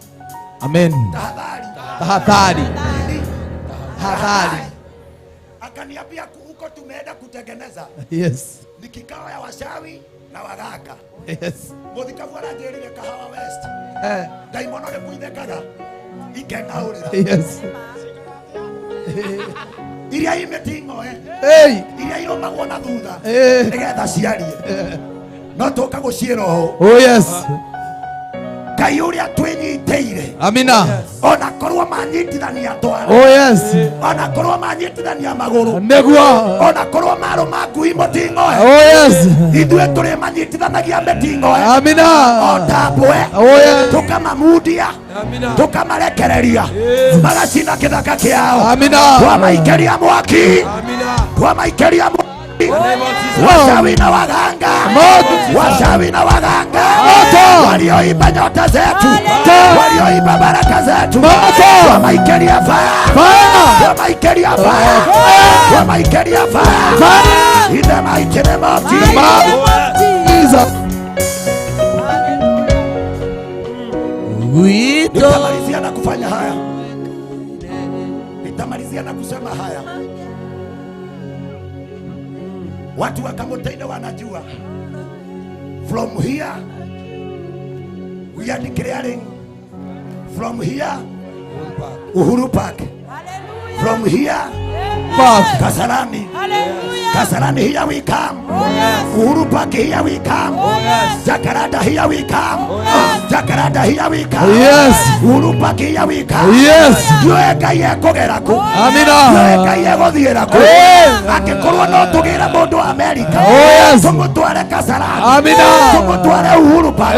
Amen. Tahadhari. Tahadhari. Tahadhari. Akaniambia huko tumeenda kutengeneza. Yes. Ni kikao ya washawi na waganga. Yes. Muthikabu arajerire Kahawa West. Daimono ne kuithekaga. Ikenaurira. Yes. Iria imetingo Hey. Iria iromagwo na thutha. Nigetha ciarie. No toka guciira ho. Oh yes. Ngai uria twinyiteire. Amina. Ona korwo manyitithania twara. Oh yes. Ona korwo manyitithania maguru. Negwa. Ona korwo maruma ngui mutingo. Oh yes. Ithuĩ tũrĩ manyitithanagia mĩtingo. Amina. O tambwe. Oh yes. Tukamamundia. Amina. Tukamarekereria. Magacina kĩthaka kĩao. Amina. Twamaikeria mwaki. Amina. Twamaikeria mwaki. Washawi na waganga. Washawi na waganga. Walioiba nyota zetu. Walioiba baraka zetu. Twamaikeria fire. Twamaikeria fire. Twamaikeria fire. In the mighty name of Jesus. Nitamalizia na kufanya haya. Nitamalizia na kusema haya. Watu wa Kamotene wanajua. From here we are declaring. From here Uhuru Park. From here Kasarani. Kasarani, here we come. Uhuru Park, here we come. Jacaranda, here we come. Jacaranda, here we come. Yes. Uhuru Park, here we come. Yes. Yoeka yeko geraku. Amina. Yoeka yeko dhieraku. Angĩkorwo no tũgĩra mũndũ Amerika. Tũmũtware Kasarani. Amina. Tũmũtware Uhuru Park.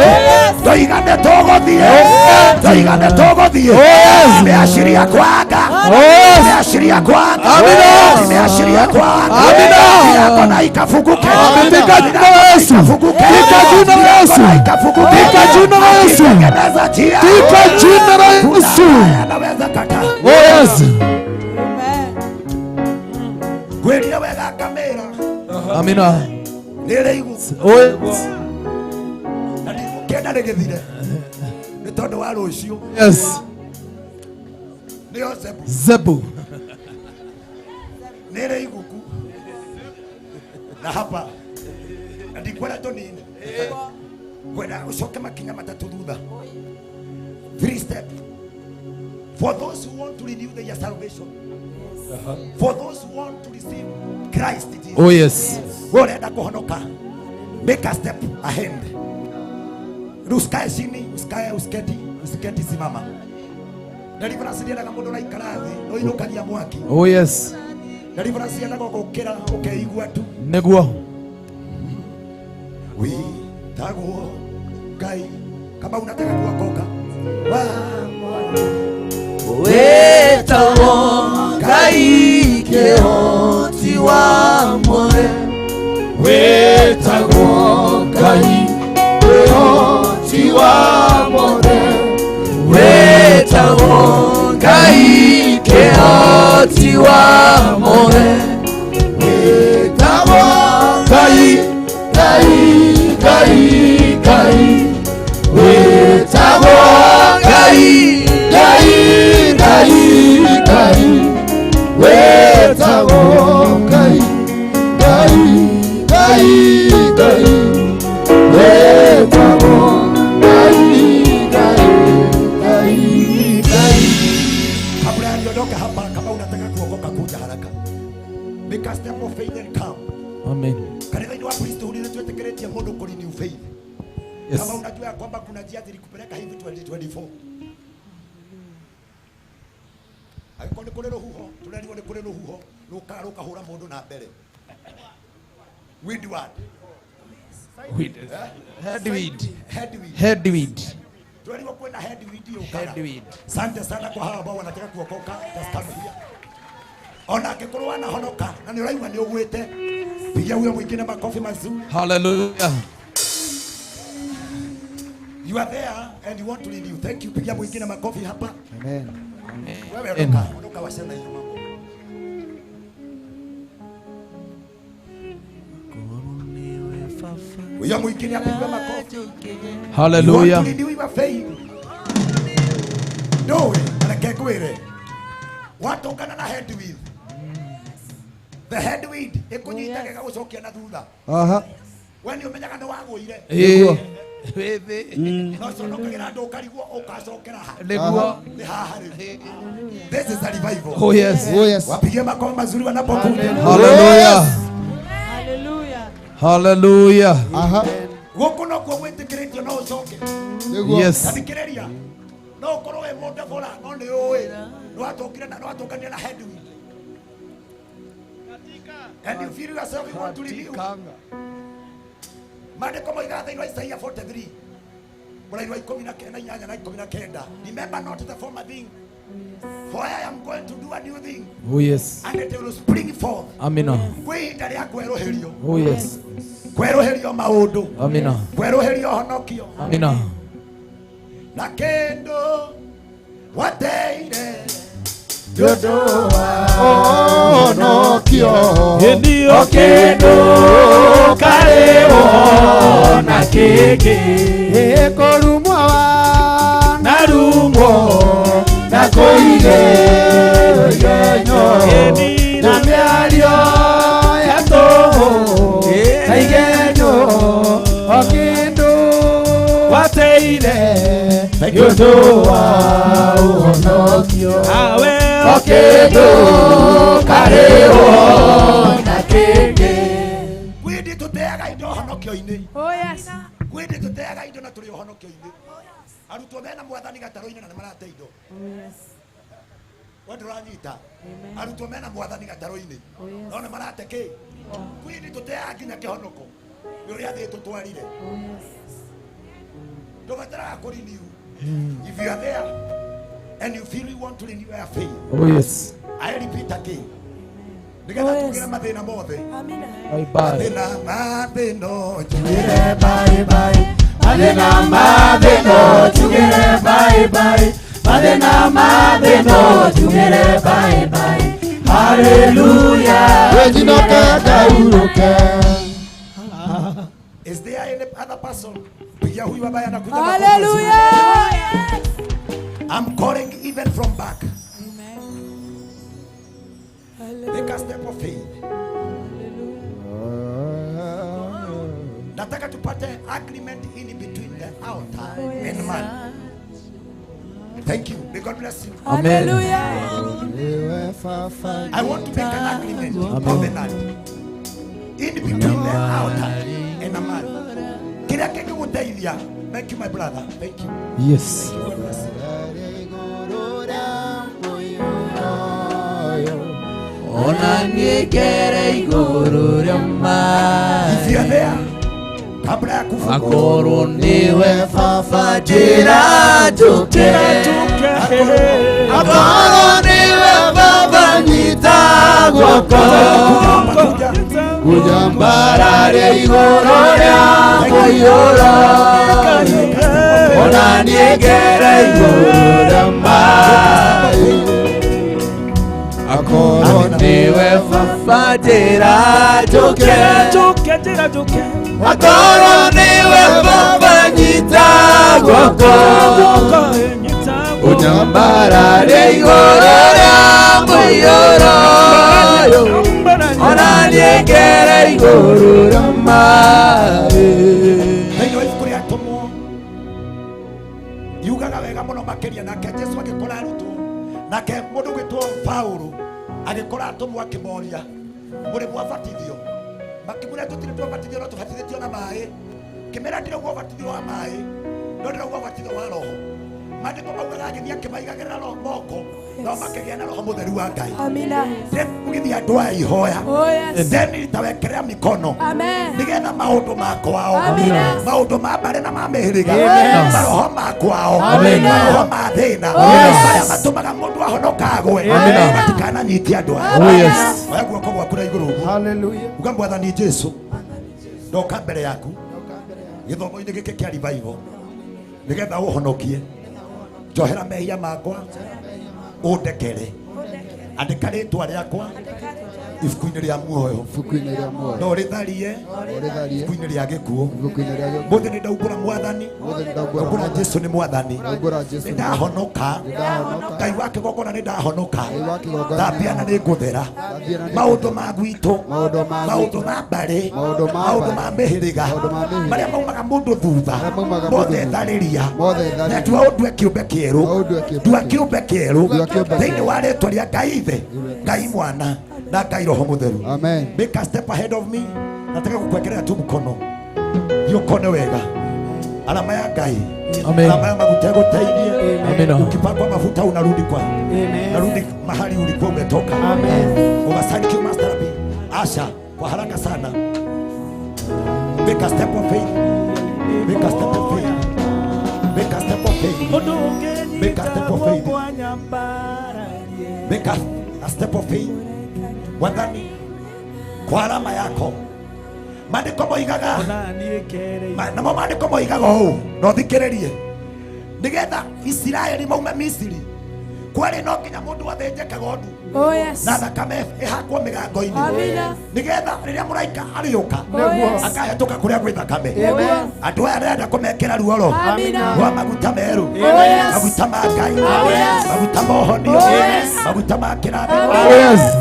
Tũigane tũgũthiĩ. Tũigane tũgũthiĩ. Nimeashiria kwanga. Nimeashiria kwanga. Amina. Nimeashiria kwanga. Amina. Yako na ikafunguke. Katika jina la Yesu. Katika jina la Yesu. Katika jina la Yesu. Katika jina la Yesu. Anaweza kata. Oh yes. Kweli wega kamera. Amina. Nere igu. Oh yes. Na ndikenda regethire. Ni tondu wa rucio. Yes. Ni Ozebu. Zebu. Nere iguku. Na hapa. Ndikwenda tonini. Kwenda ucoke makinya matatu thutha. 3 steps. For those who want to renew their salvation. For those who want to receive Christ. Oh yes. Urenda kuhonoka. Make a step ahead. Usikae chini, usiketi simama. Deliverance ndienda kama mundu naikara thi, no inukagia mwaki. Oh yes. Deliverance ndienda gukira ukeigua tu. Negwa. Witagwo Ngai. Kama unataka kuokoka. Wetagwo Ngai kĩhoti wa muoyo. Wetagwo Ngai kĩhoti wa muoyo. Wetagwo Ngai kĩhoti ya kwamba kuna njia zilikupeleka hivi 2024. Agiko ni kurero huho, tunaliwa ni kurero huho, ruka hura mundu na mbere. Weed what? Weed. Headweed. Headweed. Headweed. Tunaliwa kwenda headweed hiyo ukala. Headweed. Asante sana kwa hawa ambao wanataka kuokoka. Tasikamia. Ona akikorwa na honoka na ni raima ni ogwete. Pigia huyo mwingine makofi mazuri. Hallelujah. You are there and you want to lead you. Thank you. Pigia mwingine makofi hapa. Amen. Wewe ondoka wasema hiyo mambo. Huyo mwingine apigwe makofi. Hallelujah. You want to lead you in faith. No, anakekwire. Watokana na headweed. The headweed ikunyitaga gagucokia na thutha. Aha. Wewe umenyaga ni wagũire. Eh. No conokagira andu ukarigwo ukacokera ha. Niguo. Ni haha rĩ. This is a revival. Oh yes. Oh yes. Wapigie makofi mazuri wanapokuja. Hallelujah. Hallelujah. Hallelujah. Aha. Guku no kuo gwitikiritio no ucoke. Yes. Thikiriria. No ukorwo we mundu bora no ni uwi. No atokire na no atokania na headwind. And you feel yourself you want to review. Maandiko moigaga thĩinĩ wa Isaia 43 mũraini wa 19 na 19. Remember not the former thing, for I am going to do a new thing. Oh yes. And it will spring forth. Amina. Kwĩ ihinda rĩa kwerũhĩrio. Oh yes. Kwerũhĩrio maũndũ. Amina. Kwerũhĩrio honokio. Amina. Na kĩndũ wateire Yodo honokio. Ndio kĩndũ karĩo na kĩngĩ Korumwa na rumo na kũigĩrĩrio na mĩario ya tũhũ na igenyo o kĩndũ wateire nĩũndũ wa ũhonokio o kĩndũ karĩo na kĩngĩ. Kwĩndĩ tũteaga indo honokio-inĩ. Oh yes. Kwĩndĩ tũteaga indo na tũrĩ honokio-inĩ. Arutwo mena mwathani gataro-inĩ na nĩmarate indo. Wewe ndũranyita. Arutwo mena mwathani gataro-inĩ. No nĩmarate kĩ? Kwĩndĩ tũteaga nginya kĩhonoko. Nĩ ũrĩa thĩ tũtwarire. Ndũbataraga kũrenew. If you are there and you feel you want to renew your faith. Oh yes. I repeat again. Nĩgetha tũgĩre mathĩna mothe. Amina. Bye bye. Mathĩna Tugire bye bye. Mathĩna tugire bye bye. Mathĩna tugire bye bye. Hallelujah. Is there any other person? Pigia huyu ambaye anakuja. Hallelujah. I'm calling even from back. Take a step of faith. Nataka tupate agreement in between the altar and man. Thank you. May God bless you. Amen. I want to make an agreement, covenant, in between the altar and a man. Kila kitu kutaidia. Thank you, my brother. Thank you. Yes. God bless you. Ona niegere igũrũ rĩa maaĩ. If you are there, kabla ya kufa Akorwo niwe baba njĩra njũke. Akorwo niwe baba nyita guoko. Kũnyambararia igũrũ rĩa mũiyũro. Ona niegere igũrũ rĩa maaĩ. Akorwo niwe baba njĩra njũke. Akorwo niwe baba nyita guoko. Ũnyambararie igũrũ rĩa mũiyũro. Ona niengere igũrũ rĩa maaĩ. Thĩinĩ wa ibuku rĩa Atũmwo yugaga wega mũno makĩria, nake Jesũ agĩkora arutwo, nake mũndũ ũgwĩtwo Paũlũ agĩkora atũmwo akĩmoria, mũrĩ mwabatithio? Makĩmwĩra tũtirĩ twabatithio no tũbatithĩtio na maaĩ. Kĩmera ndirauga ũbatithio wa maaĩ, no ndio wabatitho wa roho maandiko maugaga agithia kimaigagirira roho moko no makigĩa na roho mutheru wa Ngai. Amina. Ugithia andũ aya ihoya then itawekerea mikono nigetha maũndũ makwao maũndũ ma mbare na ma mĩhĩrĩga maroho makwao maroho ma thĩna marĩa matũmaga mũndũ ahonoka agwe matikananyitie andũ aya. Oya guoko gwaku na igũrũ. Hallelujah. Uga Mwathani Jesu ndoka mbere yaku gĩthomo-inĩ gĩkĩ kĩa revival nigetha ũhonokie njohera mehia makwa ũndekere andĩka rĩtwa rĩakwa ibuku-inĩ rĩa muoyo no rĩtharie ibuku-inĩ rĩa gĩkuũ. Mũthĩ nĩ ndaumbũra Mwathani ndaumbũra Jesu nĩ Mwathani nĩ ndahonoka Ngai wa kĩgongona nĩ ndahonoka thambia na nĩ ngũthera maũndũ ma gwitũ maũndũ ma mbarĩ maũndũ ma mĩhĩrĩga marĩa maumaga mũndũ thutha mothe tharĩria na tua ũndue kĩũmbe kĩerũ tua kĩũmbe kĩerũ thĩinĩ wa rĩtwa rĩa Ngai Ithe Ngai Mwana na Ngai Roho Mutheru. Amen. Make a step ahead of me. Nataka kukuwekelea tu mkono yukone wega alama ya Ngai. Amen. Alama ya mafuta yakusaidie. Amen. Ukipakwa mafuta unarudi kwa. Amen. Narudi mahali ulikuwa umetoka. Amen. Thank you Master Rabbi. Asha kwa haraka sana. Make a step of faith. Make a step of faith. Make a step of faith. Make a step of faith. Make a step of faith. Wadhani kwa alama yako maandiko moigaga na maandiko moigaga ũũ no thikĩrĩrie nigetha Isiraeli maume Misiri kwari no nginya mũndũ athĩnje kagondu na thakame ĩhakwo mĩgango-inĩ nigetha rĩrĩa mũraika arĩũka akahĩtũka kũrĩa gwĩ thakame. Andũ aya arenda kũmekĩra ruoro rwa maguta merũ maguta ma Ngai maguta ma ũhonio maguta ma kĩrathimo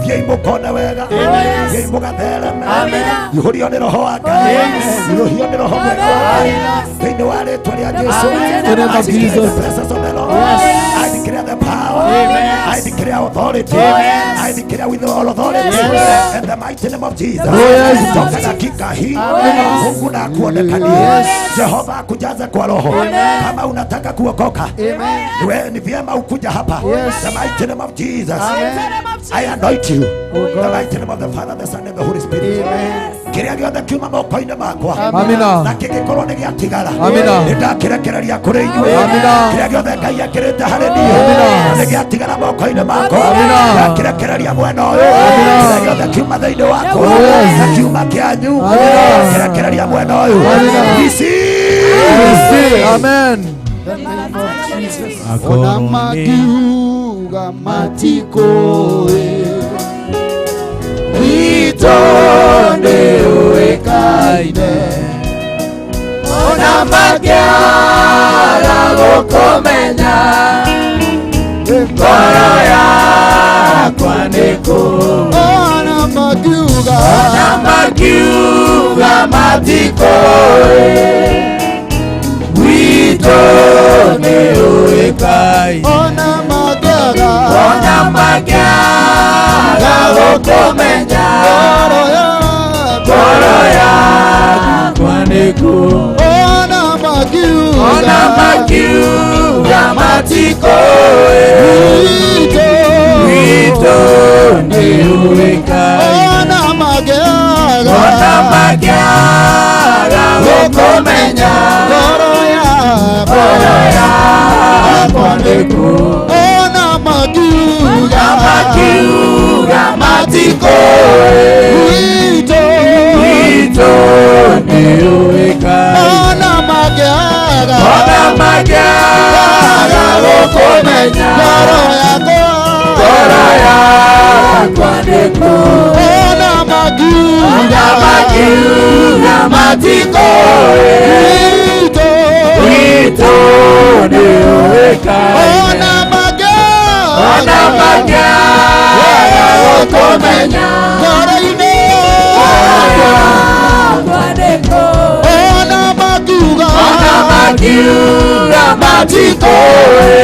thiĩi mũkone wega thiĩi mũgathereme ihũrio nĩ roho wa Ngai ihũrio nĩ roho mwega wa Ngai thĩinĩ wa rĩtwa rĩa Jesũ. I declare the power. I declare authority. I declare with all authority in the mighty name of Jesus. Toka dakika hii Mungu na kuonekania. Jehova akujaze kwa roho. Kama unataka kuokoka wewe ni vyema ukuja hapa. The mighty name of Jesus. I anoint you. The mighty name of the Father, the Son and the Holy Spirit. Kiria giothe kiuma moko-inĩ makwa na kĩngĩkorwo nĩ gĩatigara nĩndakĩrekereria kũrĩ inyuĩ. Kiria giothe Ngai akĩrĩte harĩ niĩ nĩ gĩatigara moko-inĩ makwa ndakĩrekereria mwena ũyũ. Kiria giothe kiuma thĩinĩ wakwa na kiuma kĩanyu ndakĩrekereria mwena ũyũ. Amen. Ona makiuga matikoe Witonde uwekaine Ona magiara gokomenya Ngoro yakwa nĩkũ Ona magiuga matikoe Witonde uwekaine Ona magiara gokomenya Ngoro yakwa nĩkũ Ona magiuga matikoe Wito nĩ ũĩkaine Ona magiaga gũkũmenya Ngoro yakwa nĩkũ Ona magiuga matikoe Wito nĩ ũĩkaine Ona magiaga gũkũmenya Ngoro yakwa nĩkũ Ona magiuga matikoe Wito nĩ ũĩkaine Ona magiaga gũkũmenya Ngoro-inĩ yakwa nĩkũ Ona magiuga matikoe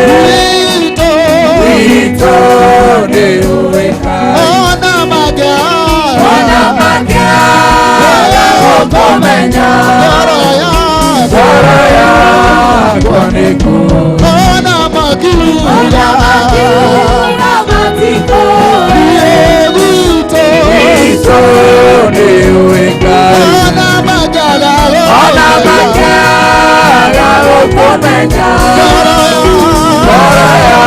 Wito nĩ ũĩkaine Ona magiaga gũkũmenya Ngoro yakwa ona makiura matiko Ito ni uengai ona magara opomenya Kora ya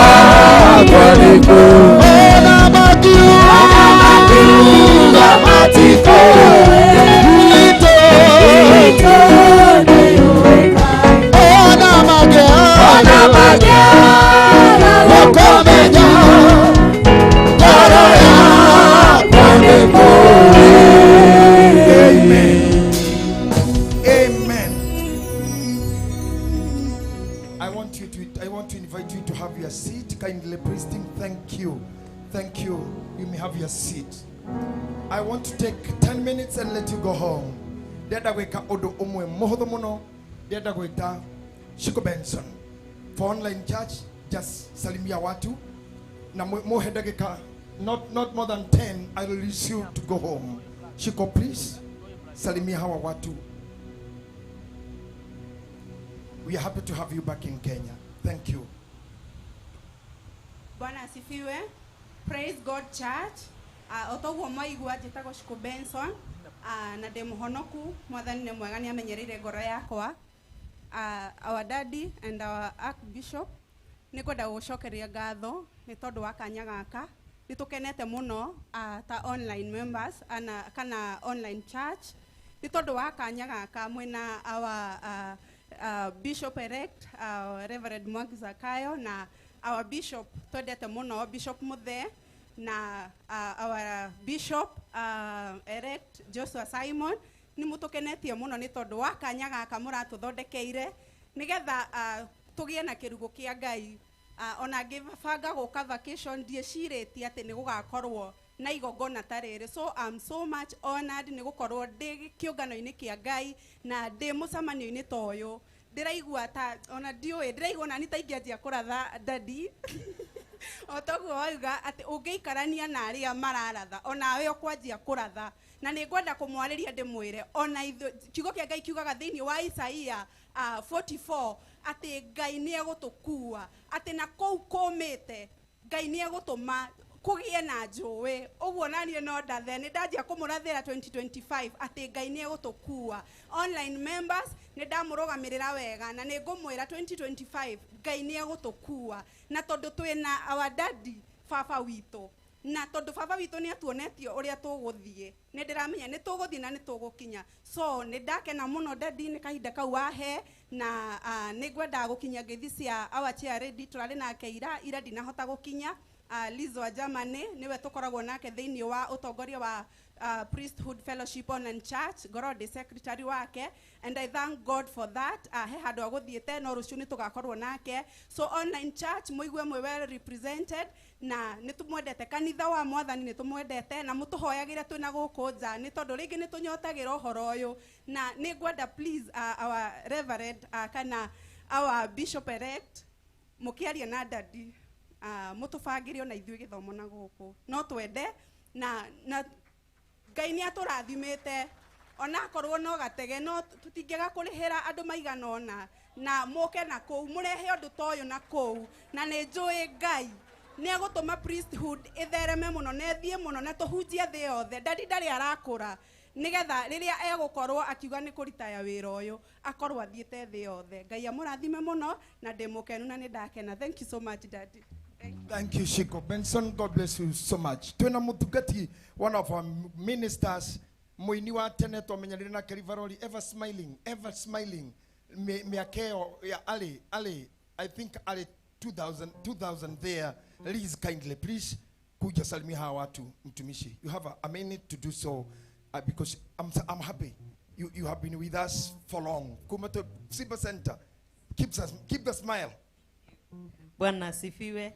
kwaniko ona makiura matiko Ito ni uengai ona magara opomenya Kora ya kwaniko Amen. I want to invite you to have your seat. Kindly, priesting. Thank you. Thank you. You may have your seat. I want to take 10 minutes and let you go home. Deda weka odo omwe mohodo mono. Deda weka Shiko Benson. For online church, just salimia watu. Na mohedageka not more than 10. I will release you to go home. Shiko, please. Salimia hawa watu. We are happy to have you back in Kenya. Thank you. Bwana asifiwe. Praise God Church. Otoguo mwaigua njĩtagwo Shiko Benson. Na ndĩ mũhonoku mwathani nĩ mwega nĩ amenyereire ngoro yakwa. Our daddy and our archbishop nĩ kwenda gũcokeria ngatho nĩ tondũ wa kanya gaka. Nĩ tũkenete mũno ta online members kana online church. Nĩ tondũ wa kanya gaka mwena our Bishop elect Reverend Mwangi Zakayo na our bishop twendete muno Bishop Muthe na our bishop elect Joshua Simon ni mutukenetie muno ni tondu wa kanya gaka muratuthondekeire nigetha tugie na kirugo kia Ngai ona ngibanga guka vacation ndieciritie ati ni gugakorwo na igongona tarere. So I'm so much honored ni gukorwo ndi kiungano-ini kia Ngai na ndi mucamanio-ini toyo ndiraigua ta ona ndioi ndiraigua na nitaingianjia kuratha daddy otoguo wauga ati ungiikarania na aria mararatha ona we ukwanjia kuratha na ni ngwenda kumwariria ndimwire ona kiugo kia Ngai kiugaga thiini wa Isaia 44 ati Ngai ni egutukua ati na kou komite Ngai ni egutuma kugie na njowe uguo nanie no ndathe ni ndanjia kumurathira 2025 ati Ngai ni egutukua. Online members ni ndamurugamirira wega na ni ngumwira 2025 Ngai ni egutukua na tondu twina our daddy baba wito na tondu baba wito ni atuonetio uria tuguthie ni ndiramenya ni tuguthie na ni tugukinya. So ni ndakena muno daddy ni kahinda kau wahe na ni ngwenda gukinya ngethi cia our chair ready turari nake ira ndinahota gukinya. Lizo wa Germany niwe tukoragwo nake thiini wa utongoria wa Priesthood Fellowship Online Church Gorode secretary wake and I thank God for that. He handu aguthiete no ruciu ni tugakorwo nake. So online church muigue mwe well represented na nitumwendete kanitha wa mwathani nitumwendete na mutuhoyagire twina guku nja ni tondu ringi nitunyotagira uhoro uyu na ni ngwenda please our reverend kana our bishop elect mukiaria na daddy mutubangire ona ithuĩ gĩthomo na gũkũ no twende na Ngai nĩ atũrathimĩte ona korwo no gatege no tutingĩga kũrĩhĩra andũ maigana ona na mũke na kũu mũrehe ũndũ ta ũyũ na kũu na nĩ njũĩ Ngai nĩ egũtũma priesthood ĩthereme mũno na ĩthiĩ mũno na tũhunjie thĩ yothe. Daddy ndarĩ arakũra nigetha rĩrĩa egũkorwo akiuga nĩ kũritaya wĩra ũyũ akorwo athiĩte thĩ yothe. Ngai amũrathime mũno na ndĩ mũkenu na nĩ ndakena. Thank you so much daddy. Thank you, Shiko Benson. God bless you so much. Twena mutugati, one of our ministers, muini wa tene twamenyerire na Kerivaroli, ever smiling. Miakeo ya Ali, I think Ali 2000 there. Please kindly, please kuja salimia hawa watu mtumishi. You have a minute to do so because I'm happy. You have been with us for long. Kumato Simba Center. Keep the smile. Bwana asifiwe.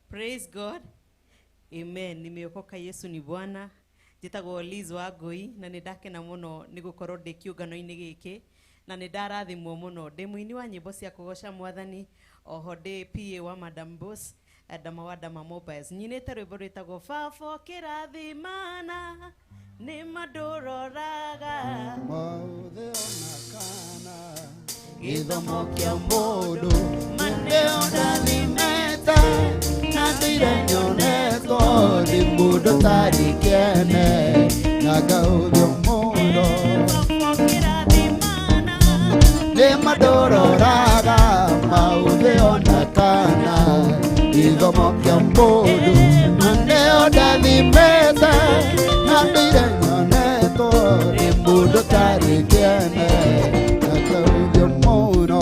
Praise God. Amen. Nimeokoka, Yesu ni Bwana. Njĩtagwo Liz wa Ngũi na nĩ ndakena mũno nĩ gũkorwo ndĩ kĩũngano-inĩ gĩkĩ na nĩ ndarathimwo mũno. Ndĩ mũini wa nyĩmbo cia kũgoca Mwathani, oho ndĩ PA wa Madam Boss Dama wa Dama Mobiles. Nyinĩte rwĩmbo rwĩtagwo Baba kĩrathimana nĩ mandũroraga maũthĩ ona kana githomo kia mundu mandeo ndathimete na ndire nyonetwo ndi mundu tarikene na ngauthio mundu ni madororaga mauthi ona kana githomo kia mundu mandeo ndathimete na ndire nyonetwo ndi mundu tarikene na ngauthio mundu.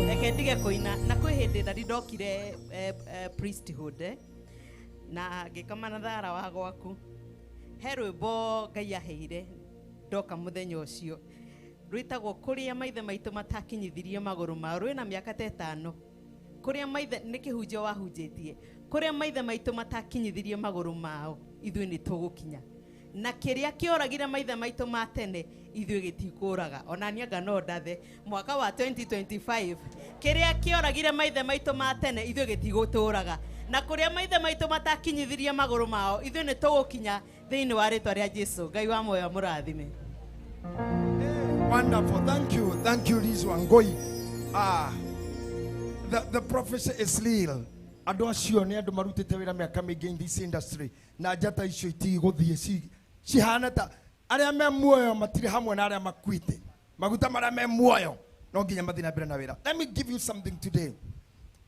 Reke ndige koina na kwĩ hĩndĩ na ndokire priesthood na ngĩkamana thara wa gwaku he rwĩmbo Ngai aheire ndoka mũthenya ũcio rwĩtagwo kũrĩa maithe maitũ matakinyithirie magũrũ mao. Rwĩna mĩaka ta 5 kũrĩa maithe nĩ kĩhunjio wahunjĩtie kũrĩa maithe maitũ matakinyithirie magũrũ mao ithuĩ nĩ tũgũkinya na kĩrĩa kĩoragire maithe maitũ ma tene ithuĩ gĩtikũraga. Ona niĩ anga no ndathe mwaka wa 2025 kĩrĩa kĩoragire maithe maitũ ma tene ithuĩ gĩtigũtũraga na kũrĩa maithe maitũ matakinyithirie magũrũ mao ithuĩ nĩ tũgũkinya thĩinĩ wa rĩtwa rĩa Jesũ. Ngai wa muoyo mũrathime. Wonderful. Thank you, Liz Wangoi. The prophecy is real. Andũ acio nĩ andũ marutĩte wĩra mĩaka mĩingĩ in this industry na njata icio itigũthiĩ cihana ta arĩa me muoyo matirĩ hamwe na arĩa makuĩte. Maguta marĩa me muoyo no nginya mathiĩ na mbere na wĩra. Let me give you something today.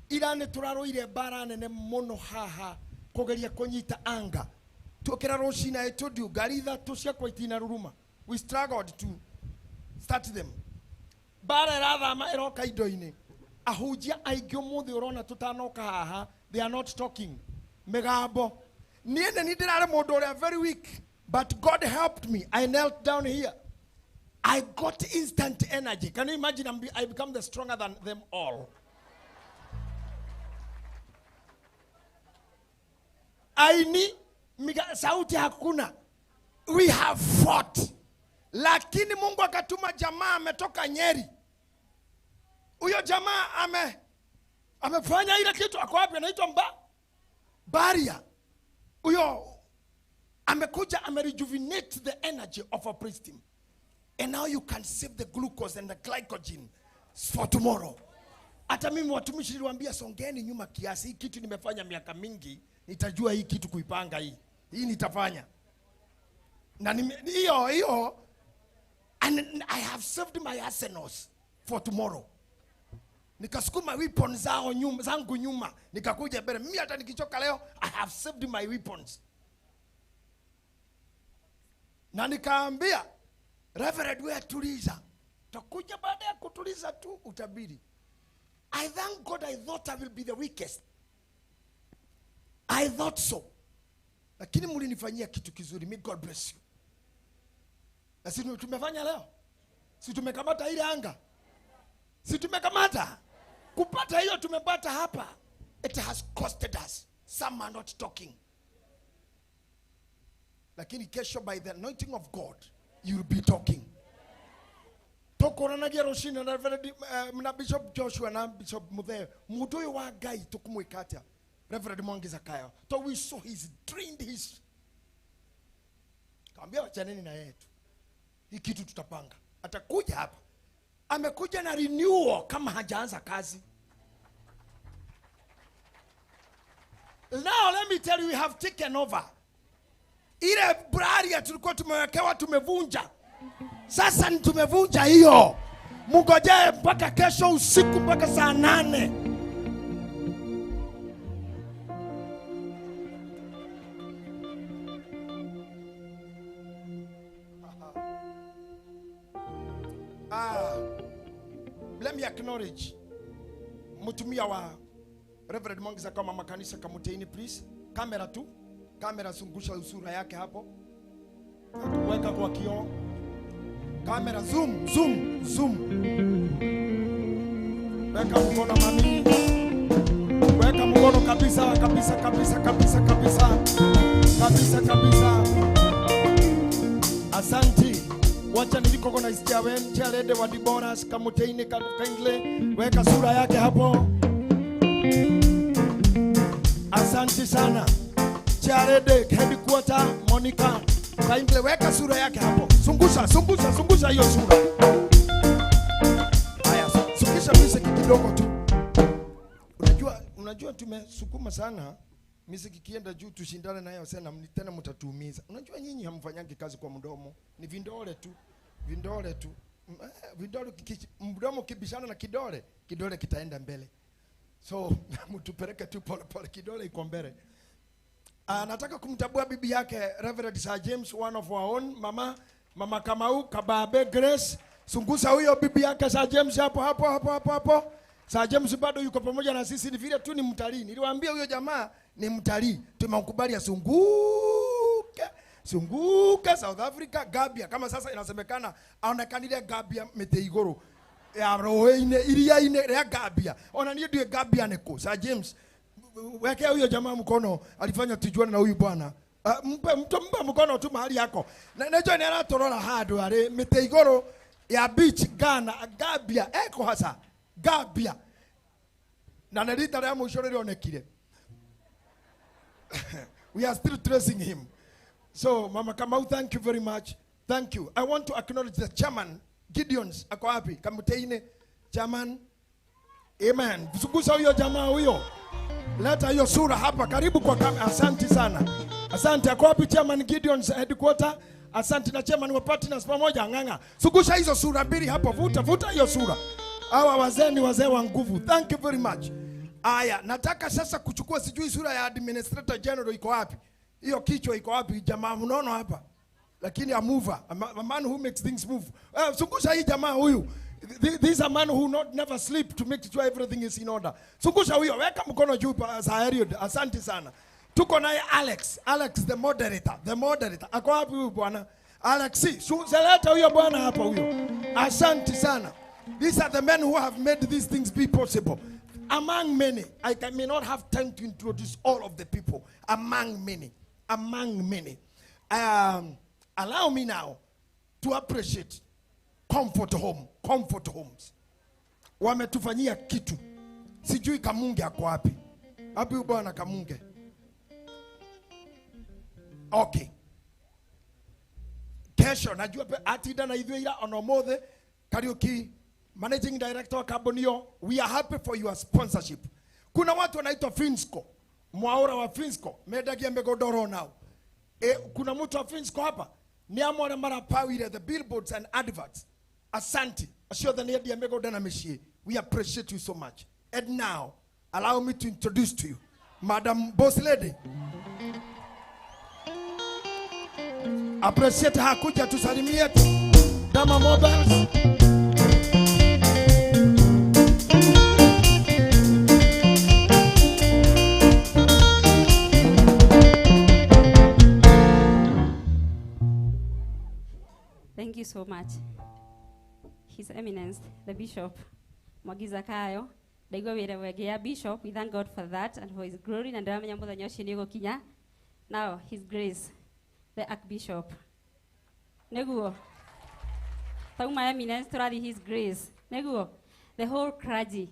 Ira nĩ tũrarũire mbara nene mũno haha kũgeria kũnyita anga. Tukĩra rũcinĩ I told you ngari ithatũ cia kwa itinaruruma. We struggled to start them. Bara ĩrathama ĩroka indo-inĩ. Ahunjia aingĩ ũmũthĩ ũrona tũtanoka haha, they are not talking. Megambo. Niĩ nĩ ndĩrarĩ mũndũ ũrĩa very weak, but God helped me. I knelt down here. I got instant energy. Can you imagine I become the stronger than them all? Aini sauti hakuna. We have fought. Lakini Mungu akatuma jamaa ametoka Nyeri. Huyo jamaa amefanya ile kitu ako wapi anaitwa Baria. Huyo amekuja amerejuvenate the energy of a priest team. And now you can save the glucose and the glycogen for tomorrow. Hata mimi watumishi niliwaambia songeni nyuma kiasi. Hii kitu nimefanya miaka mingi. Nitajua hii kitu kuipanga hii. Hii nitafanya. Na hiyo and I have saved my arsenals for tomorrow. Nikasukuma weapons zangu nyuma. Nikakuja mbele. Mimi hata nikichoka leo I have saved my weapons. Na nikaambia Reverend wewe tuliza. Takuja baada ya kutuliza tu utabiri. I thank God I thought I will be the weakest. I thought so. Lakini mlinifanyia kitu kizuri. May God bless you. Na sisi tumefanya leo. Si tumekamata ile anga. Si tumekamata. Kupata hiyo tumepata hapa. It has costed us. Some are not talking. Lakini kesho by the anointing of God, you will be talking. Tokora na Jeroshina na Bishop Joshua na Bishop Mutheo. Mudoyo wa Ngai tukumwikata. Reverend Mwangi Zakayo. So we saw he's trained his. Kaambia wachaneni na yetu. Hii kitu tutapanga. Atakuja hapa. Amekuja na renewal kama hajaanza kazi. Now let me tell you, we have taken over. Ile Baria tulikuwa tumewekewa tumevunja. Sasa ni tumevunja hiyo. Mngojee mpaka kesho usiku mpaka saa 8. Let me acknowledge mtumia wa Reverend Mwangi Zakayo mama kanisa Kamuteini, please. Kamera tu. Kamera zungusha usura yake hapo. Weka kwa kioo. Kamera zoom. Weka mkono mami. Weka mkono kabisa. Asante. Wacha niliko na istiawen chalede wa Diboras Kamuteini kindly. Weka sura yake hapo. Asante sana. Charede headquarter Monica kindly weka sura yake hapo. Zungusha hiyo sura. Haya, tumesukuma sana miziki kienda juu tushindane nayo sana, tena mtatuumiza. Unajua nyinyi hamfanyangi kazi kwa mdomo, ni vindole tu. Vindole tu. Vidole mdomo kibishana na kidole, kidole kitaenda mbele. So mtupeleke tu pole pole, kidole iko mbele. Nataka kumtabua bibi yake Reverend Sir James, one of our own, mama Kamau Kababe Grace. Sungusa huyo bibi yake Sir James hapo. Sir James bado yuko pamoja na sisi, ni vile tu ni mtalii. Niliwaambia huyo jamaa ni mtalii. Tumemkubali Sunguka South Africa, Gambia. Kama sasa inasemekana aonekanile Gambia Meteigoro ya rohoine iliaine ya Gambia. Ona niye ndiye Gambia neko. Sir James, weke huyo jamaa mkono, alifanya tujuane na huyu bwana. Mpe mkono tu mahali yako. Na najua ni anatorola hado ale Meteigoro ya beach Ghana, Gambia eko hasa Gambia. Na nalita ya mwisho lionekile. We are still tracing him. So, Mama Kamau, thank you very much. Thank you. I want to acknowledge the chairman, Gideon's, ako wapi? Kamuteine, chairman. Amen. Sugusa huyo jamaa huyo. Leta hiyo sura hapa, karibu kwa kamera. Asante sana. Asante, ako wapi chairman Gideon's headquarter? Asante na chairman wa partners pamoja nganga. Sugusha hizo sura mbili hapo, vuta hiyo sura. Hawa wazee ni wazee wa nguvu. Thank you very much. Aya, nataka sasa kuchukua sijui sura ya administrator general iko wapi? Hiyo kichwa iko wapi? Jamaa mnono hapa. Lakini a mover, a man who makes things move. Sungusha hii jamaa huyu. This is a man who never sleep to make sure everything is in order. Sungusha huyo, weka mkono juu Sahariod. Asante sana. Tuko naye Alex the moderator. Ako wapi huyu bwana? Alex, seleta huyo bwana hapa huyo. Asante sana. These are the men who have made these things be possible. Among many, I may not have time to introduce all of the people. Among many. Allow me now to appreciate Comfort Homes. Wametufanyia kitu. Sijui Kamunge ako wapi. Wapi bwana Kamunge? Okay. Kesho najua atida na idhuira onomothe Kariuki Managing Director wa Carbonio, we are happy for your sponsorship. Kuna watu wanaitwa Finsco. Mwaura wa Finsco, medagia megodoro now. Kuna mtu wa Finsco hapa. Ni amore mara pawire the billboards and adverts. Asante. Assure the nedia megodana meshie. We appreciate you so much. And now, allow me to introduce to you Madam Boss Lady. Appreciate hakuja tusalimie Dama Mobiles. Thank you so much. His Eminence, the Bishop, Mwagiza Kayo, Daigo Wegea Bishop, we thank God for that and for his glory. And now, His Grace, the Archbishop. Neguo. My Eminence, to His Grace. Neguo. The whole clergy.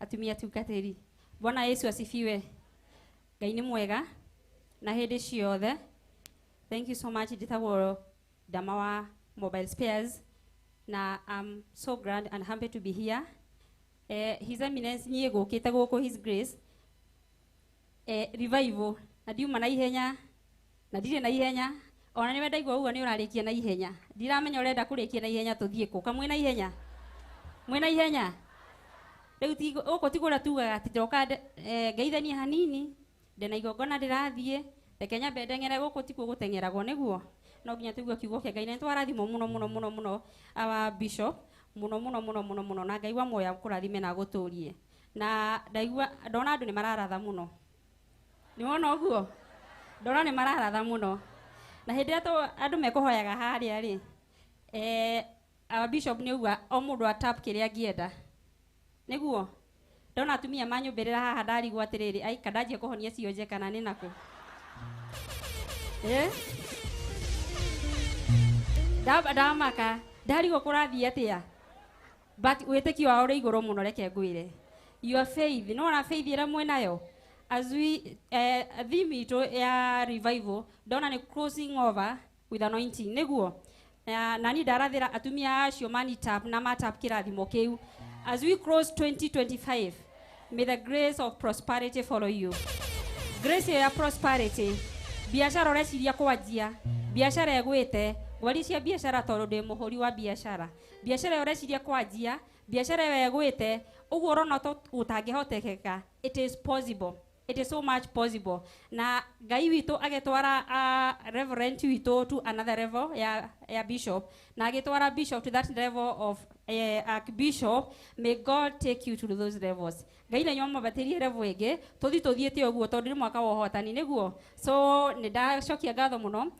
Atumia tukateri. Bwana Yesu asifiwe. Gaini mwega. Na hede shiothe. Thank you so much, Ditaworo Damawa Mobile Spares. Na I'm so glad and happy to be here. His Eminence Niego Ketagoko, His Grace. Revival. Nadiuma na ihenya. Nadire na ihenya. Ona niwe ndaigua uga ni urarikia na ihenya. Ndiramenya urenda kurikia na ihenya tuthie ku. Kamwe na ihenya. Mwena ihenya. Riu ti uko tigura tuga ati ndoka ngeithania hanini. Ndena igongona ndirathie. Rekenya bedengera guko tikuo gutengeragwo niguo. No ginya tugo kiugo kia Ngai na twarathimo muno awa bishop muno na Ngai wa moya kurathime na guturie na ndaigua ndona andu ni mararatha muno ni wona uguo ndona ni mararatha muno na hindi ato andu mekuhoyaga haria ri awa bishop ni uga o mundu atap kiria gienda niguo ndona atumia manyumbirira haha ndarigwo atiriri ai kandanjie kuhonia cionje kana ni naku Damaka, Daddy Okurathi atia. But we take you out igoro muno reke ngwire. Your faith, no na faith ira mwenayo. As we theme to ya revival, dona ni crossing over with anointing. Neguo. Nani darathira atumia acio mani tap na matap kirathimo kiu. As we cross 2025, May the grace of prosperity follow you. Grace ya prosperity. Biashara ureciria kwanjia. Biashara egwite. Wali cia biashara toro de muhuri wa biashara. Biashara ureciria kwanjia. Biashara egwite. Uguo urona utangihotekeka. It is possible. It is so much possible. Na Ngai witu agetwara reverend witu to another level ya bishop. Na agetwara bishop to that level of archbishop. May God take you to those levels. Ngai na nyoma baterie level ege tuthiete oguo tondu ni mwaka wa hotani niguo. So ndacokia ngatho muno.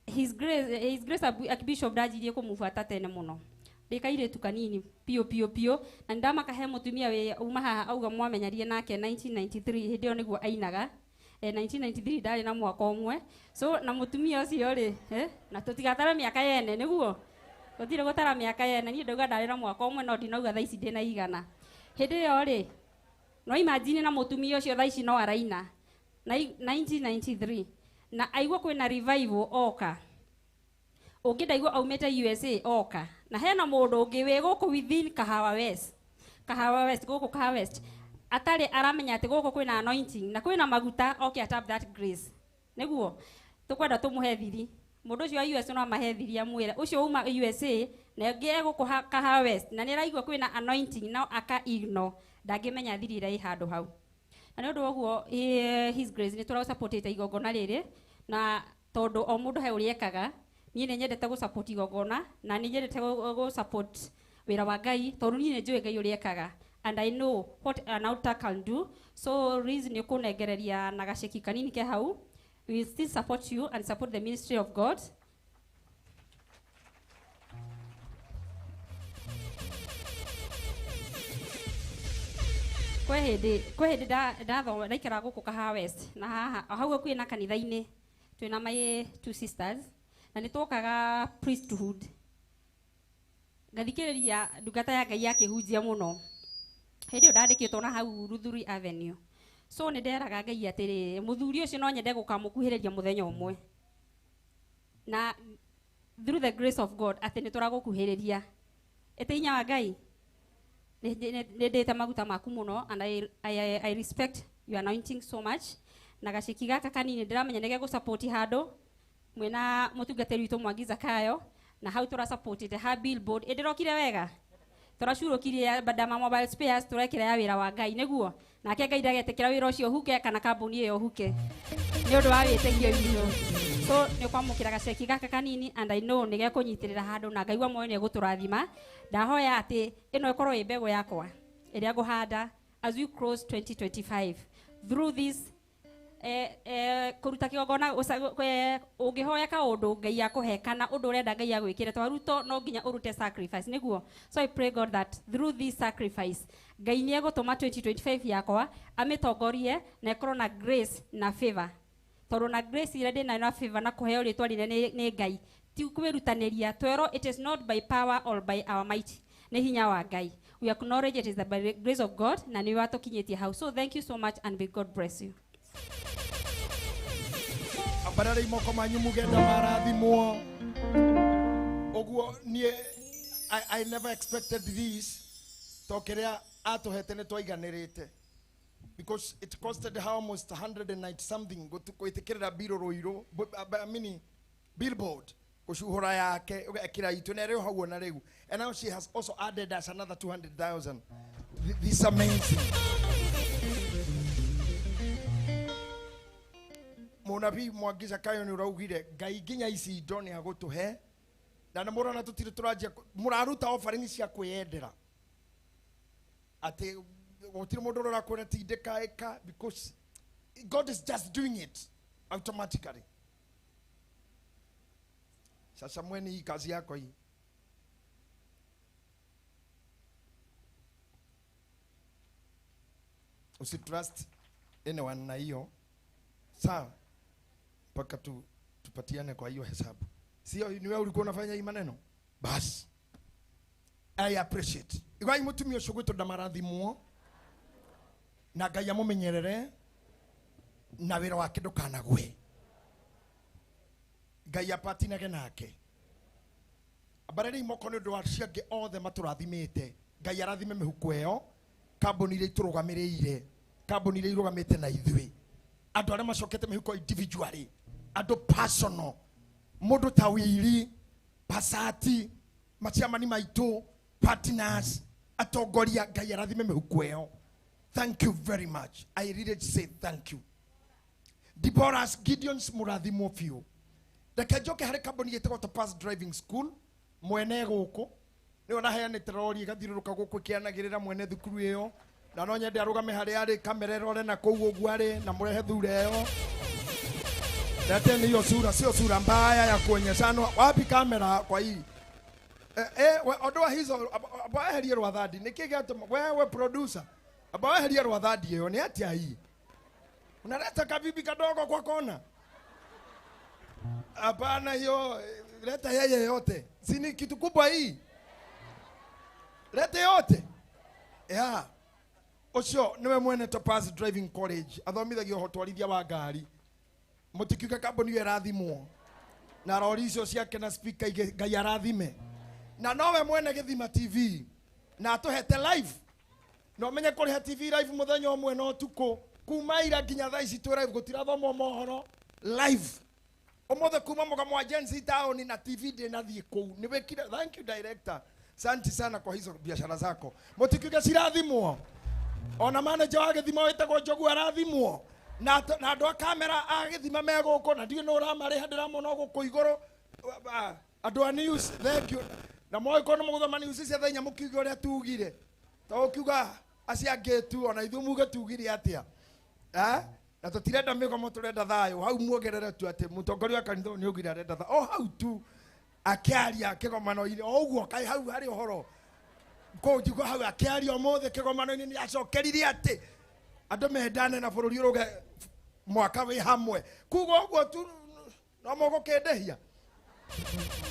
His grace archbishop ndajirie kumufuata tene muno. Ndikaire tu kanini pio na ndamakahe mutumia we uma haha auga mwamenyarie nake 1993 hindio niguo ainaga 1993 ndari na mwaka umwe so na mutumia ucio ri na tutigatara miaka yene niguo gutire gutara miaka yene ni ndauga ndari na mwaka umwe no ndinauga thaici ndina igana hindi yo ri no imagine na mutumia ucio thaici no araina 1993 na aigua kwina revival oka ungidaigua aumete USA oka na hena mundu ungi we guku within Kahawa West guku Kahawa West atari aramenya ati guku kwina anointing na kwina maguta okay tap that grace niguo tukwenda tumuhe thiri mundu ucio wa USA no mahe thiri amwira ucio uma USA na ngi guku Kahawa West na niraigua kwina anointing na aka ignore ndangimenya thiri ira i handu hau na ndu oguo his grace ni tura support ite igongona riri na tondu o mundu he uriekaga ni nyendete go support igongona na ni nyendete go support wira wa Ngai tondu ni njui Ngai uriekaga and I know what an altar can do so reason ni kunegereria na gaceki kanini ke hau we will still support you and support the ministry of God. Kwa hindi ndatho ndaikara guku Kahawa West na haha hau kwina kanitha-ini twina my two sisters na nitukaga priesthood ngathikiriria ndungata ya Ngai yakihunjia muno hindi ndandikitwo na hau Ruthuri Avenue so ni nderaga Ngai atiri muthuri ucio no nyende gukamukuhiriria muthenya umwe na through the grace of God ati nituragukuhiriria ete inya wa Ngai ndete maguta maku muno and I respect your anointing so much na gaciki gaka kanini ndiramenya nege gu support handu mwena mutungateri witu Mwangi Kayo na hau tura support ite ha billboard idirokire wega turacurukire Badama Mobile Spares turekire ya wira wa Ngai niguo nake Ngai ndagetekera wira ucio huke kana kambuni iyo huke ni undu wa witegio wiyo so ni kwamukira gaceki gaka kanini and I know nige kunyitirira handu na Ngai wa moyo ni guturathima ndahoya ati ino ikorwo ibego yakwa iria nguhanda as we close 2025 through this kuruta kigongona ungihoya kaundu Ngai akuhe kana undu urenda Ngai agwikire twaruto no nginya urute sacrifice niguo so I pray God that through this sacrifice Ngai ni egutuma 2025 yakwa amitongorie na ikorwo na grace na favor tondu na grace ira ndina na favor na kuheo ritwa rinene ni Ngai ti kwirutaniria twero it is not by power or by our might ni hinya wa Ngai we acknowledge it is by the grace of God na ni watukinyetie hau so thank you so much and may God bless you. Abarare imoko manyu mugenda marathimwo oguo nie I never expected this tokerea atuhete ne twaiganirite because it costed her almost 190 something guitikirira biro roiro billboard kushuhura yake ugekira itu ne reo hau na reu and now she has also added us another 200,000. This is amazing. Munabii Mwangi Kayo ni uraugire Ngai ginya ici indo ni agutuhe na murana tutire turajia muraruta offering cia kwiyendera ati gutire mundu rora kwena tindeka eka because God is just doing it automatically. Sasa mweni hii kazi yako hii usitrust anyone na hiyo sawa mpaka tupatiane kwa hiyo hesabu. Sio ni wewe ulikuwa unafanya hii maneno? Bas. I appreciate. Igwa imutumio shugwito ndamarathimwo. Na Ngai amumenyerere na wira wake ndukanagwe. Ngai apatinage nake. Abarere imoko ni ndu aciange othe maturathimite. Ngai arathime mihuko eyo kambuni iria iturugamirire, kambuni iria irugamite na ithui, andu aria macokete mihuko individually, andu personal, mundu ta Wili, Pasati, maciamani maitu, partners, atongoria, Ngai arathime mihuko eo. Thank you very much. I really say thank you. Deborah's, Gideon's murathimo few. Reke njoke harĩ kambuni yetagwo Topaz Driving School mwene gũkũ nĩ ona heanĩte rori igathiũrũrũka gũkũ ĩkĩanagĩrĩra mwene thukuru ĩyo, na no nyende arũgame harĩa arĩ kamera ĩrore na kũu ũguo arĩ na mũrehe thura ĩyo. Leteni hiyo sura, sio sura mbaya ya kuonyeshana. Wapi kamera kwa hii? Ondoa hizo, abaherie rwathadi. Nikigata wewe producer, abaherie rwathadi hiyo ni atia hii. Unaleta kabibi kadogo kwa kona. Hapana, hiyo leta yeye yote. Si ni kitu kubwa hii. Leta yote. Yeah. Ocio niwe mwene Topaz Driving College. Athomithagio hotwarithia wa ngari. Mutikiuga kambuni irathimwo. Na rori icio ciake na speaker Ngai arathime. Na nowe mwene Githima TV. Na atuhete live. No menye kuriha TV live muthenya umwe no tuko. Kuma ira nginya thaa ici tu live gutirathomwo mohoro live. Omothe kuma mugamo wa Gen Z town na TV de na thie kou. Ni wekire. Thank you director. Asante sana kwa hizo biashara zako. Mutikiuga cirathimwo. Ona manager wa Githima wetagwo Njogu arathimwo. Na andu a kamera a Githima me guku na ndio no ramariha ndiramona guku iguru. Andu a news, thank you. Na moi kono muguthoma news cia thenya mukiuga uria tugire. Ta ukiuga acia ngetu ona ithu muge tugire atia. Na tutirenda migomo turenda thayo. Hau muogerere tu ati mutongoria wa kanitha ni ugire arenda thayo. Oh hau tu akiaria kigomano-ini. O uguo kai hau hari uhoro. Ko njugo hau akiaria omothe kigomano-ini ni acokeririe ati andu mendane na bururi uruge mwaka wi hamwe. Kugo uguo tu no mogukendehia.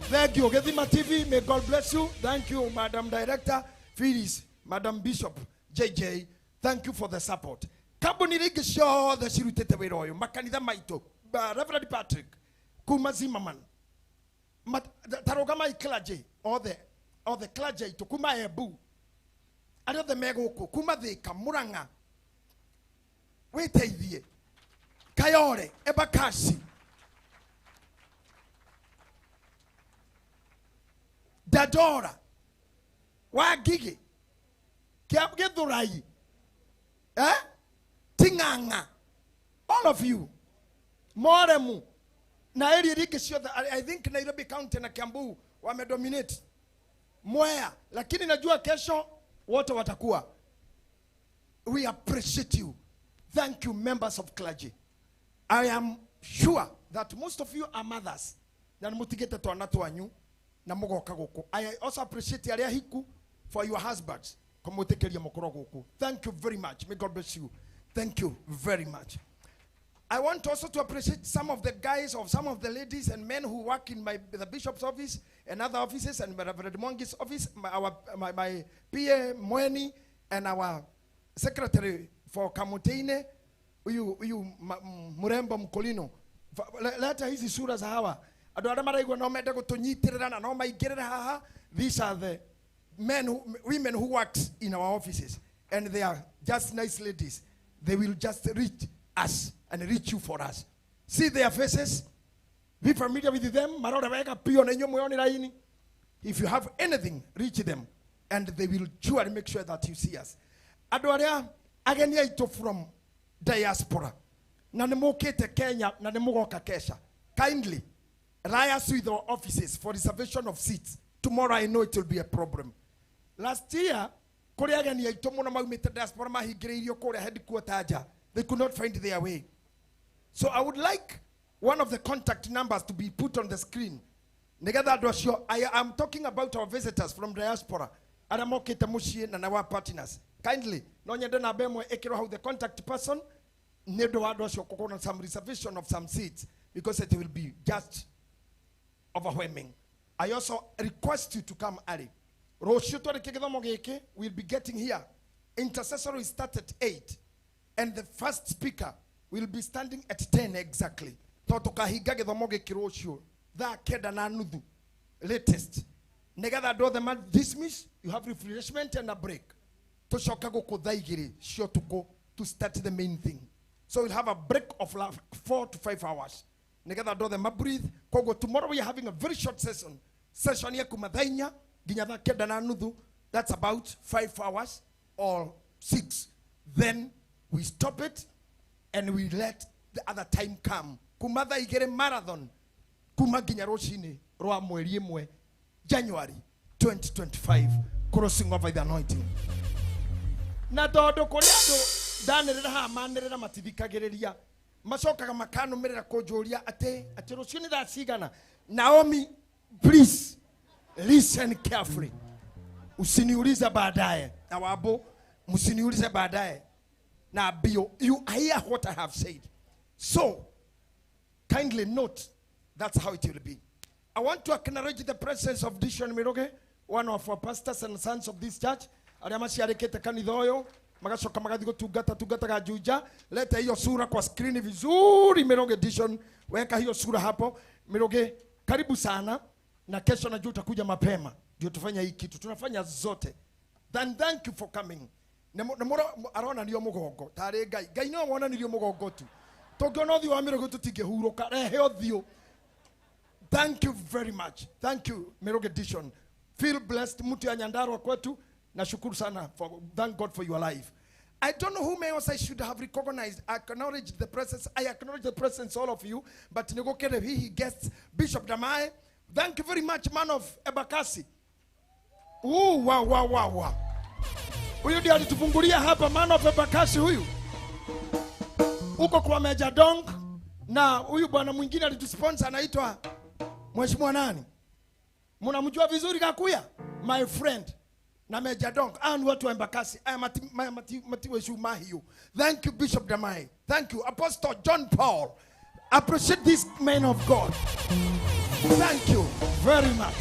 Thank you Githima TV, may God bless you. Thank you Madam Director Phyllis, Madam Bishop JJ, thank you for the support. Kambuni ringi ciothe cirutite wira uyu makanitha maitu Reverend Patrick kuma Zimmerman tarugama clergy all the clergy itu kuma Embu ari othe meguku kuma Thika Murang'a witeithie Kayore Embakasi Dadora Wangigi Githurai Ting'ang'a, all of you, Moremu, na area riki ciothe, I think Nairobi County na Kiambu wamedominate. Mwea, lakini najua kesho wote watakuwa. We appreciate you. Thank you members of clergy. I am sure that most of you are mothers. Na mutigete twana twanyu na mugoka guku. I also appreciate aria hiku for your husbands. Komutekeria mukoro guku. Thank you very much. May God bless you. Thank you very much. I want also to appreciate some of the guys or some of the ladies and men who work in the bishop's office and other offices and Reverend Mwangi's office, my PA Mweni and our secretary for Kamuteine, uyu Murembo Mkolino. Leta hizi sura za hawa. Adu ara maraigwa no mende gutunyitirira na no maigirira haha. These are the women who work in our offices and they are just nice ladies. They will just reach us and reach you for us. See their faces. Be familiar with them. If you have anything, reach them. And they will surely make sure that you see us. Adoria, again ito from diaspora. Nanemokete Kenya, nanemogoka Kesha. Kindly, liaise with our offices for reservation of seats. Tomorrow I know it will be a problem. Last year, they could not find their way. So I would like one of the contact numbers to be put on the screen. I am talking about our visitors from diaspora. And our partners. Kindly, the contact person, some reservation of some seats because it will be just overwhelming. I also request you to come early. We'll be getting here. Intercessory will start at 8. And the first speaker will be standing at 10 exactly. Latest. Negada do the man dismiss, you have refreshment and a break. Tushoka kudhaigiri sio tuko to start the main thing. So we'll have a break of 4 to 5 hours. Nigeda do them breathe. Kogo tomorrow we are having a very short session. Session ya kumadhainya ginyatha kenda na nuthu. That's about 5 hours or 6. Then we stop it and we let the other time come. Kumadha igere marathon. Kumaginya roshine roa mweri mwe January 2025. Crossing over the anointing. Na dodo koleado danirira ha manirira matithikagireria macokaga makanumirira kunjuria ati rucio ni thaa cigana. Naomi, please listen carefully. Usiniulize baadaye. Na wabo msiniulize baadaye. Na bio, you hear what I have said. So kindly note, that's how it will be. I want to acknowledge the presence of Dishon Miroge, one of our pastors and sons of this church. Aliamasiarekete kanithoyo magacoka magathigo tungata gajuja. Leta hiyo sura kwa screen vizuri Miroge Dishon, weka hiyo sura hapo. Miroge, karibu sana, na kesho najua utakuja mapema ndio tufanya hii kitu. Tunafanya zote. Then thank you for coming. Namora arona niyo mugongo tare gai no wona niyo mugongo tu tongona thio wa Miroge tutingehuruka rehe othio. Thank you very much. Thank you Miroge Dishon. Feel blessed. Mtu ya Nyandarua kwetu. Nashukuru sana. Thank God for your life. I don't know whom else I should have recognized. I acknowledge the presence. I acknowledge the presence all of you. But nigokere he guests Bishop Damae. Thank you very much, man of Ebakasi. Ooh, wow. Huyu ndiye alitufungulia hapa, man of Ebakasi huyu. Uko kwa Meja Dong. Na huyu bwana mwingine alitusponsor anaitwa Mheshimiwa nani? Mnamjua vizuri Kakuya? My friend. Na Meja Dong. And watu wa Embakasi. Matiwe Shumahiyo. Thank you, Bishop Damai. Thank you, Apostle John Paul. Appreciate this man of God. Thank you very much.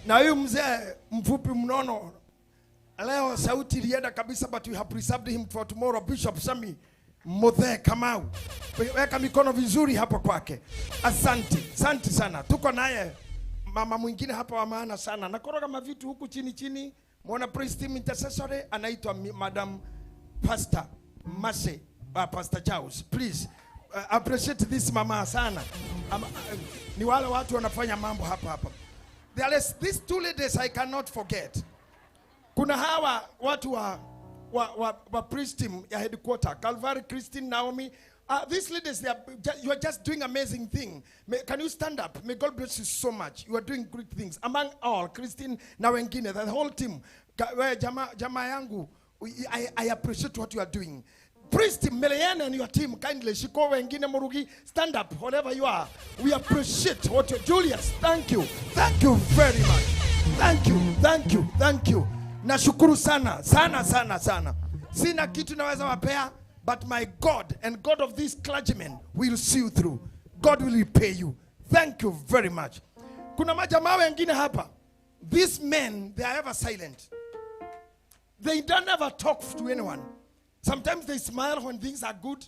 Na huyu mzee mfupi mnono. Leo sauti ilienda kabisa, but we have preserved him for tomorrow. Bishop Sami Mothe Kamau. Weka mikono vizuri hapo kwake. Asante sana. Tuko naye mama mwingine hapa wa maana sana. Nakoroga mavitu huku chini. Mwana praise team intercessory anaitwa Madam Pastor Mase, Pastor Charles. Please appreciate this mama sana. Ni wale watu wanafanya mambo hapa. There is these 2 ladies I cannot forget. Kuna hawa watu wa priest team ya headquarter, Calvary, Christine, Naomi. These ladies, you are just doing amazing thing. Can you stand up? May God bless you so much. You are doing great things. Among all, Christine na wengine, the whole team. Jama yangu, I appreciate what you are doing. Priest team, Melian and your team, kindly, Shiko wengine Murugi, stand up, whatever you are. We appreciate what you are. Julius, thank you. Thank you very much. Thank you. Nashukuru sana. Sina kitu naweza wapea, but my God and God of these clergymen will see you through. God will repay you. Thank you very much. Kuna majamaa wengine hapa. These men, they are ever silent. They don't ever talk to anyone. Sometimes they smile when things are good,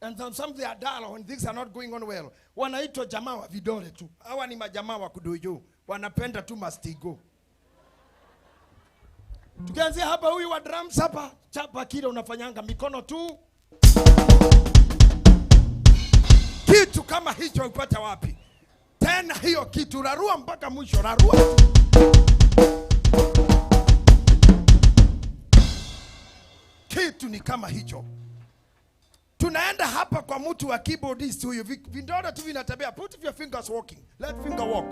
and sometimes they are dull when things are not going on well. Wanaitwa jamaa wa vidole tu. Hawa ni majamaa wa kudojo. Wanapenda tu mastigo. Tukianzia hapa huyu wa drums hapa, chapa kile unafanyanga mikono tu. Kitu kama hicho upata wapi? Tena hiyo kitu rarua mpaka mwisho, rarua. Kitu ni kama hicho. Tunaenda hapa kwa mtu wa keyboardist huyu, vidole tu vinatembea. Put your fingers walking. Let finger walk.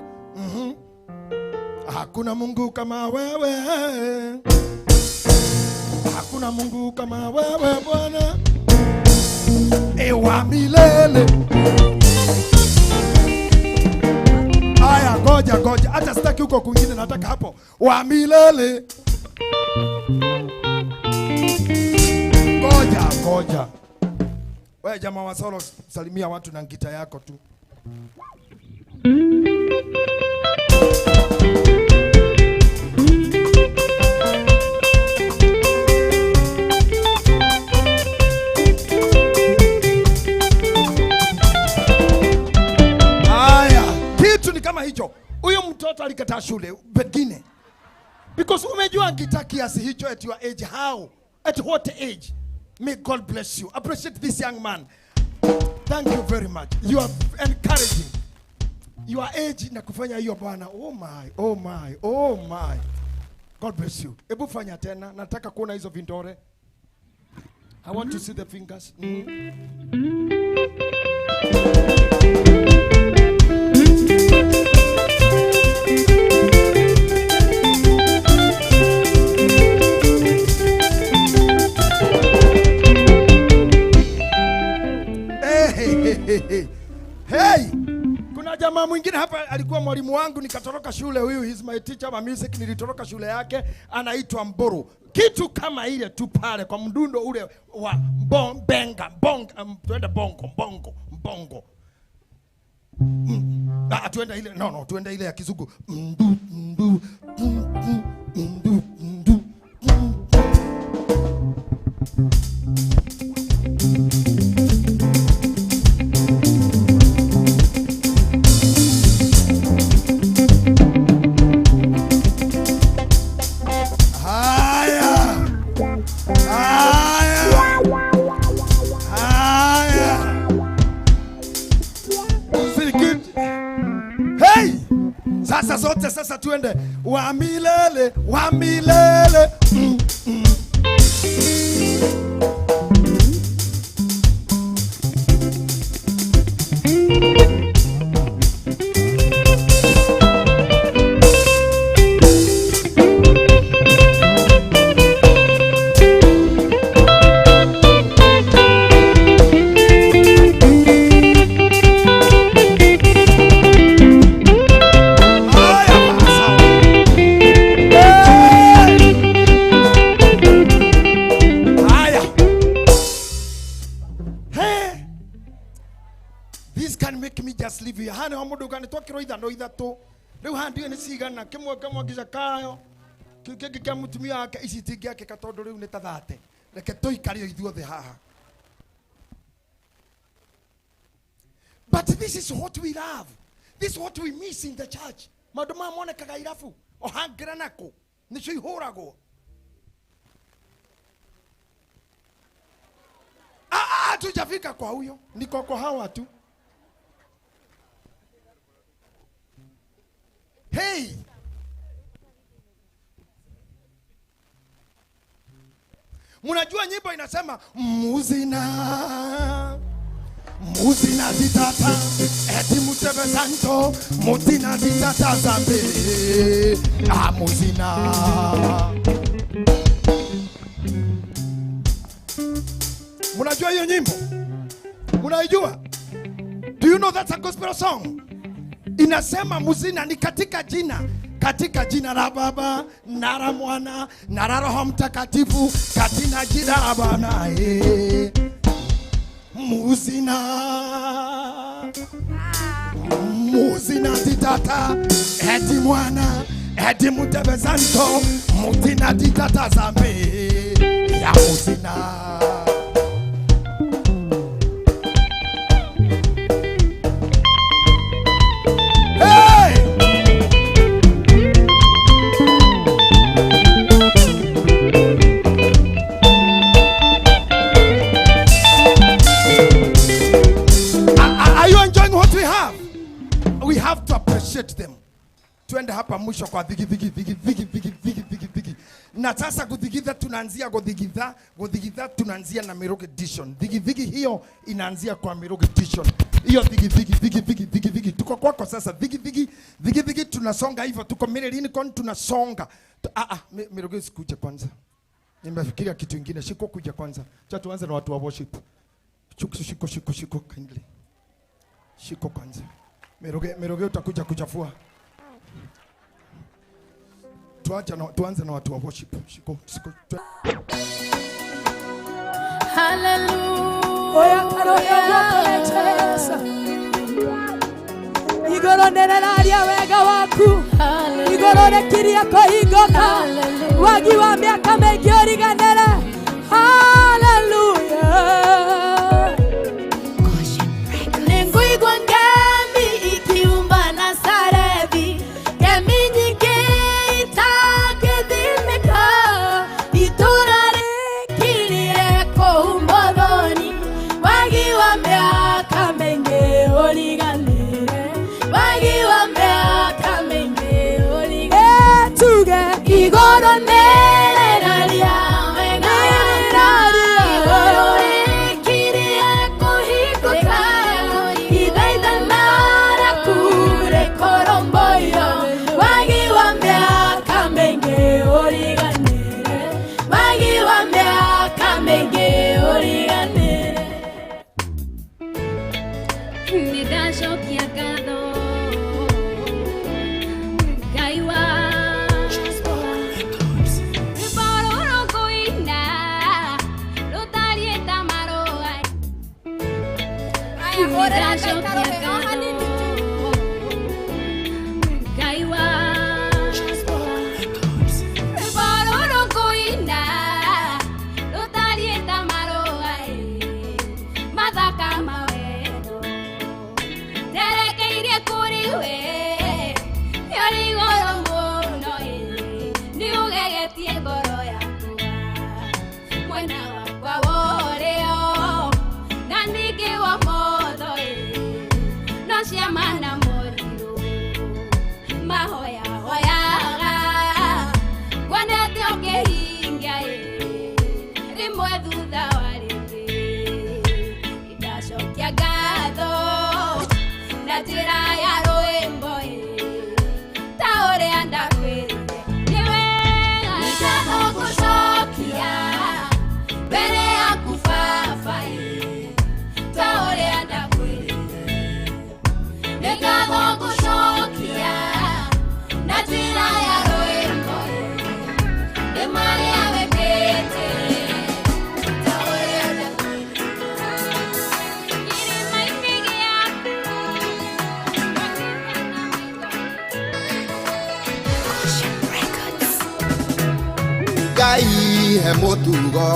Hakuna Mungu kama wewe. Hakuna Mungu kama wewe Bwana. Ewa milele. Aya, goja. Hata sitaki huko kwingine, nataka hapo. Wa milele. Goja. Wewe jamaa wa solo, salimia watu na ngita yako tu. Aya, kitu ni kama hicho. Huyu mtoto alikataa shule pengine. Because umejua ngita kiasi hicho at your age. How? At what age? May God bless you. Appreciate this young man. Thank you very much. You are encouraging. Your age na kufanya hiyo bwana. Oh my, oh my, oh my. God bless you. Ebu fanya tena. Nataka kuona hizo vindore. I want to see the fingers. Hey, kuna jamaa mwingine hapa alikuwa mwalimu wangu, nikatoroka shule. Huyu he's my teacher wa music, nilitoroka shule yake, anaitwa Mburu. Kitu kama ile tu pale kwa mdundo ule wa benga tuende bongo. Tuende ile tuende ile ya Kizungu. Sasa tuende wa milele Leo handio ni sigana kimwe gicakayo kiki kya mutumia yake icitingi yake katondo riu ni tathate reke tuikario ithuothe haha. But this is what we love. This is what we miss in the church. Maundu ma monekaga irabu ohangira nako nicio ihuragwo. Tujafika kwa huyo, niko kwa hawa tu. Hey, munajua nyimbo inasema muzina zitata eti mutebe santo mutina zitata zambe muzina. Munajua hiyo nyimbo? Munaijua? Do you know that's a gospel song? Inasema muzina ni katika jina la Baba na la Mwana na la Roho Mtakatifu, katika jina la Bwana muzina zitata eti mwana eti mutebe santo mutina zitata zambe ya muzina. Them. Tuende hapa mwisho kwa dhigi. Na sasa kuthigitha tunaanzia kuthigitha tunaanzia na Miruge Edition. Dhigi hiyo inaanzia kwa Miruge Edition. Hiyo dhigi tuko kwako sasa. Dhigi tunasonga hivyo, tuko Millennium tunasonga. Miruge sikuje kwanza. Nimefikiria kitu kingine, shiko kuja kwanza. Cha tuanze na watu wa worship. Shiko kindly. Shiko kwanza. Miruge utakuja kuchafua. Tuanze na watu wa worship. Shiko. Hallelujah. Igoro neneraria wega waku. Igoro rekiria kohingoka. Wagi wa miaka mengi origanere. Hallelujah. Nenguigwa ngemi ikiumba na sarebi. Ngemi nyingi itakithira. igoro neraria igoro rikirie kuhikuka ithaithanara kure koromboyo wagi wa miaka mingi uriganire wagi wa miaka mingi uriganire nidacokia ngatho Ngai wa Rũbororo kũina rũtariĩ ta marũa nidacokia ngatho Ngai wa Rũbororo kũina rũtariĩ ta marũa mathaka mawendo nderekeirie kũrĩ we yori igũrũ mũno nĩ ũgegetie ngoro yakwa mwena wakwa wa ũrĩo na ningĩ wa motho no ciama na mũrirũ mahoya hoyaga ngwanete ũkĩhingia rĩmwe thutha wa rĩngĩ ndacokia ngatho na njĩra ya rwĩmbo ta ũrĩa ndakwĩrire nĩ wega nĩngagũcokia mbere yaku baba ta ũrĩa ndakwĩrire nĩngagũcokia na njĩra ya rwĩmbo nĩ marĩa wekĩte ta ũrĩa Ngai he mũtugo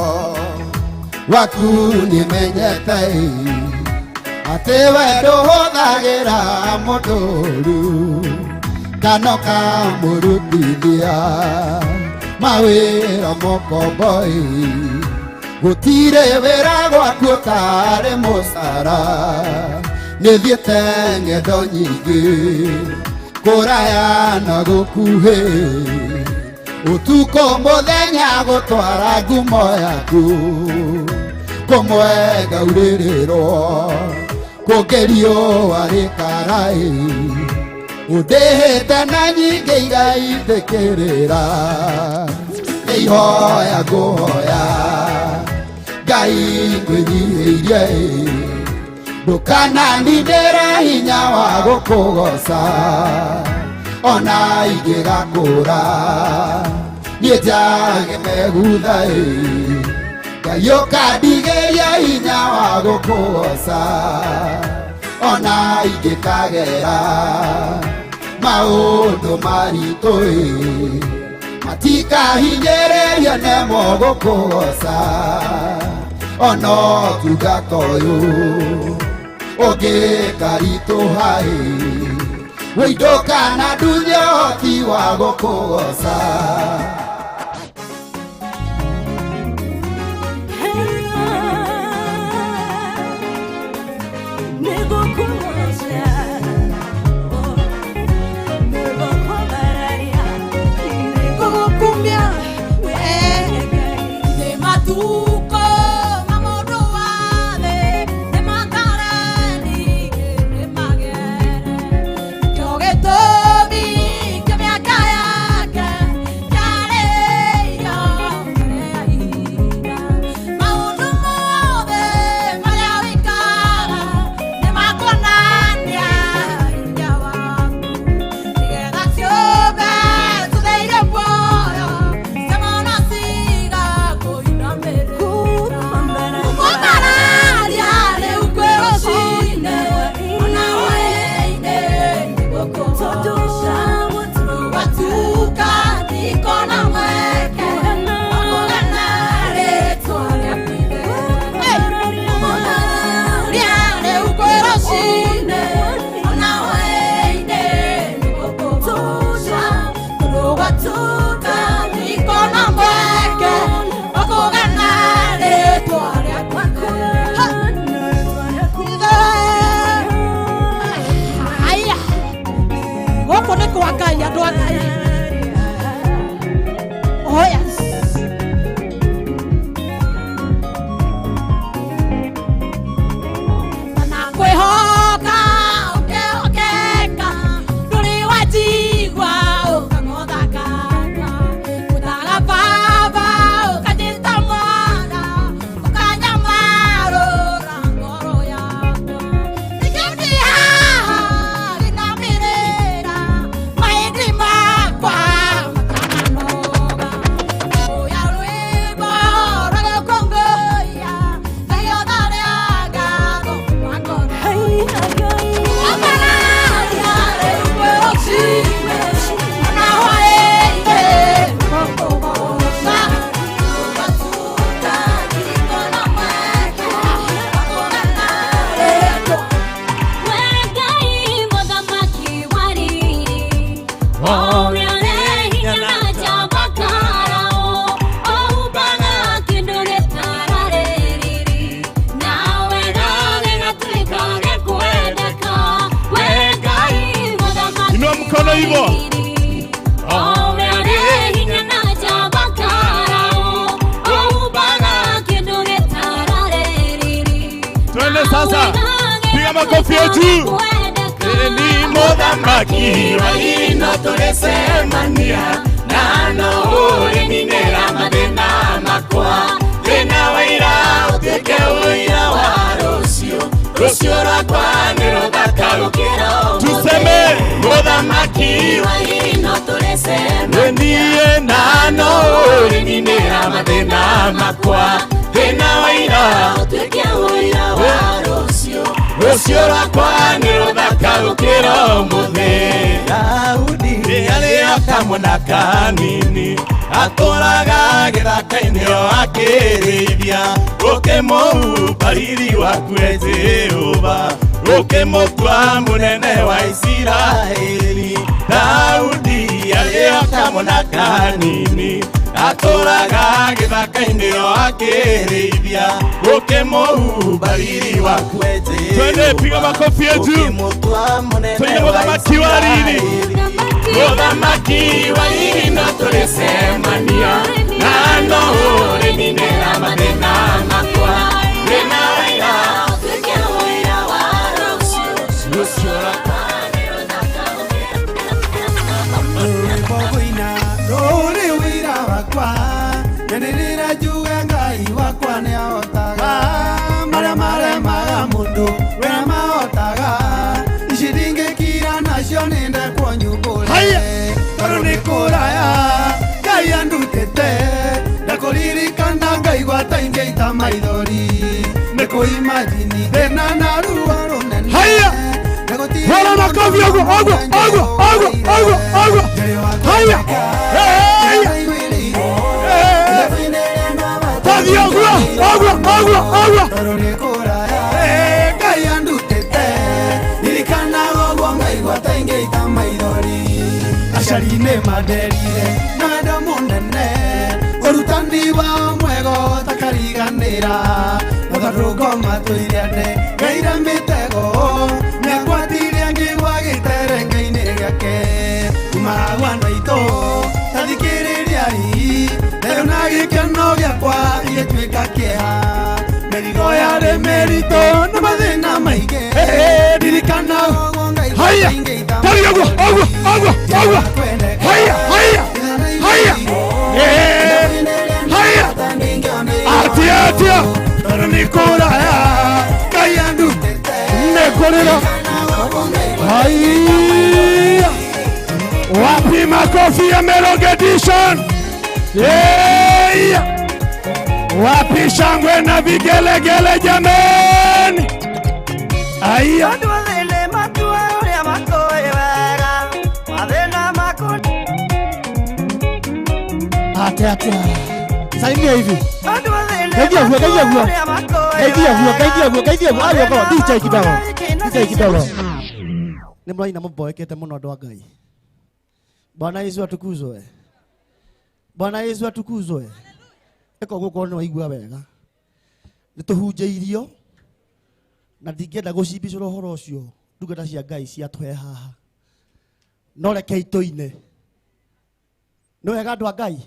waku nĩmenyete atĩ we ndũhũthagĩra mũndũ ũũru kana kamũrutithia mawĩra mokomboi gũtirĩ wĩra gwaku ũtarĩ mũcara nĩthiĩte ng'endo nyingĩ kũraya na gũkuhĩ utuko muthenya gutwara ngumo yaku kumwe ngauririro kugerio ari karai udehete na nyingi igaithikirira ihoya guhoya Ngai ngwĩnyihĩirie ndũkananindĩra hinya wa gũkũgoca ona ingĩgakũra niĩ njage megutha Ngai ũkandigĩria hinya wa gũkũgoca ona ingĩkagera maũndũ maritũ matikahinyĩrĩrio nemo gũkũgoca ona ũtungata ũyũ ũngĩkaritũha wĩindoka na ndunye ũhoti wa gũkũgoca Oh yes. Nakwehoka ukeokeka nduri wajigwa ukamothakanga utaga baba ukanyita mwana ukanyamarura ngoro yakwa nikindi haha gitamirira maindi makwa matamanoga oya rwimbo rwagukongoia nayothareaga Inua mkono hivyo. Twende sasa. Piga makofi ya juu. Ni muthamaki wa ino tulisemania nano ulininera mathina makwa thina wa ira utuike uira wa rucio rucio rwakwa ni ruthaka gukira tuseme muthamaki wa ino tulisemania nano ulininera mathina makwa thina wa ira utuike uira wa rucio rucio rwakwa ni ruthaka gukira umuthi Daudi aria kamwana kanini atũraga gĩthaka-inĩ o akĩrĩithia ũkĩmũhumba riri waku Jehova ũkĩmũtua mũnene wa Isiraeli Daudi arĩ kamwana kanini atũraga gĩthaka-inĩ o akĩrĩithia ũkĩmũhumba riri waku Jehova twende piga makofi ya juu twende mũthamaki wa riri Muthamaki wa riri no tulisemania nano ulininera mathina makwa thina wa ira utuike uira wa rucio Rũrĩ wĩra wakwa nyanĩrĩra njuge Ngai wakwa nĩ ahotaga marĩa maremaga mũndũ we mahotaga ici ndingĩkira nacio nĩ ndekwo nyumbũre tondũ nĩ kũraya Ngai andutĩte ndakũririkana ngaigua ta ingĩita maithori nĩ kũimagini thĩna na ruo rũnene Hora makofi ogwo. Haya. Tathi ogwo. Ngai andutĩte ririkanaga ũguo ngaigua ta ingĩita maithori aciari-inĩ manderire na wendo mũnene ũrutani wa mwega takariganĩra mũtharũko matũire ande ngaire mĩtego nĩakwatire ngĩgwa gĩterenge-inĩ gĩake kumagwana itũ tathikĩrĩria ri rĩu na gĩkeno gĩakwa igĩtuĩka kĩeha mĩrigo yarĩ mĩritũ na mathĩna maingĩ ririkana Haya. Tathi ogwo. Haya. Atia. tondũ nĩ kũraya Ngai andutĩte nĩ kũrĩra. Haya. Wapi makofi ya Melody Edition? Yeah. Wapi shangwe na vigelegele jameni? Aya. Ate. Salimia hivi. Kaidia huo. Ayo kwa DJ kidogo. Ni mlaina mboekete muno ndo Ngai. Bwana Yesu atukuzwe. Eko guko no igua wega. Nituhunjeirio na ndingĩenda gũcimbicũra ũhoro ũcio ndungata cia Ngai ciatũhe haha no reke itũine nĩ wega andũ a Ngai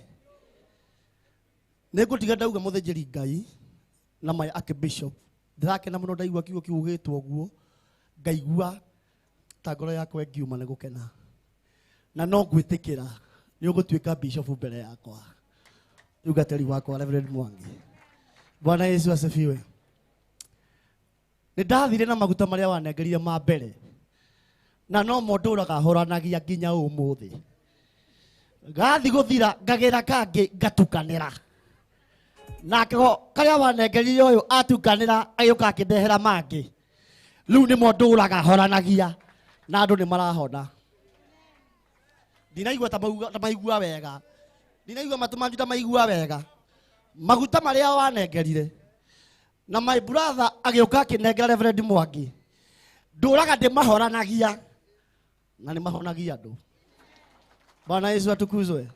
Nĩngũtiga ndauga mũthĩnjĩri Ngai na my archbishop. Ndirakena mũno ndaigua kiugo kiugĩtwo ũguo. Ngaigua ta ngoro yakwa ĩngiuma nĩ gũkena. Na no ngwĩtĩkĩra nĩ ũgũtuĩka bishop mbere yakwa. Ũgatari wakwa Reverend Mwangi. Bwana Yesu asifiwe. Nĩndathire na maguta marĩa wanengerire ma mbere. Na no mũndũraga horanagia nginya ũmũthĩ. Gathi gũthira ngagĩra kangĩ ngatukanĩra. Nake karĩa wanengerire ũyũ atukanĩra agĩũka akĩndehera mangĩ. Rĩu nĩ mũndũraga horanagia na andũ nĩ marahona. Ndinaigua ta maigua wega. Ndinaigua matu manyu ta maigua wega. Maguta marĩa wanengerire. Na my brother agĩũka akĩnengera Reverend Mwangi. Ndũraga ndĩmahoranagia na nĩ mahonagia andũ. Bwana Yesu atukuzwe.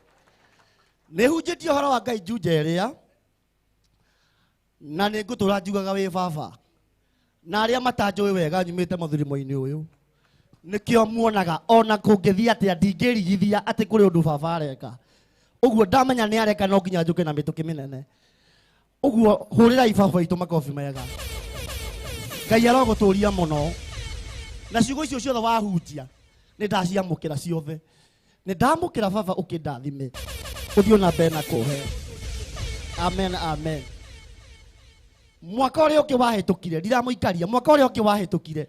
Nĩhunjĩtie ũhoro wa Ngai Juja ĩrĩa na nĩngũtũra njugaga wĩ baba. Na arĩa matanjũĩ wega nyumĩte mũthurimo-inĩ ũyũ. Nĩkĩo muonaga ona kũngĩthiĩ atĩa ndingĩrigithia atĩ kũrĩ ũndũ baba areka. Ũguo ndamenya nĩ areka no nginya njũke na mĩtũkĩ mĩnene. Ũguo hũrĩrai baba itũ makobi mega. Ngai arogũtũria mũno. Na ciugo icio ciothe wahunjia nĩ ndaciamũkĩra ciothe. Nĩ ndamũkĩra baba ũkĩndathime. Ũthiĩ na mbere na kũhe. Amen, amen. Mwaka ũrĩa ũngĩ wahĩtũkire ndiramũikaria. Mwaka ũrĩa ũngĩ wahĩtũkire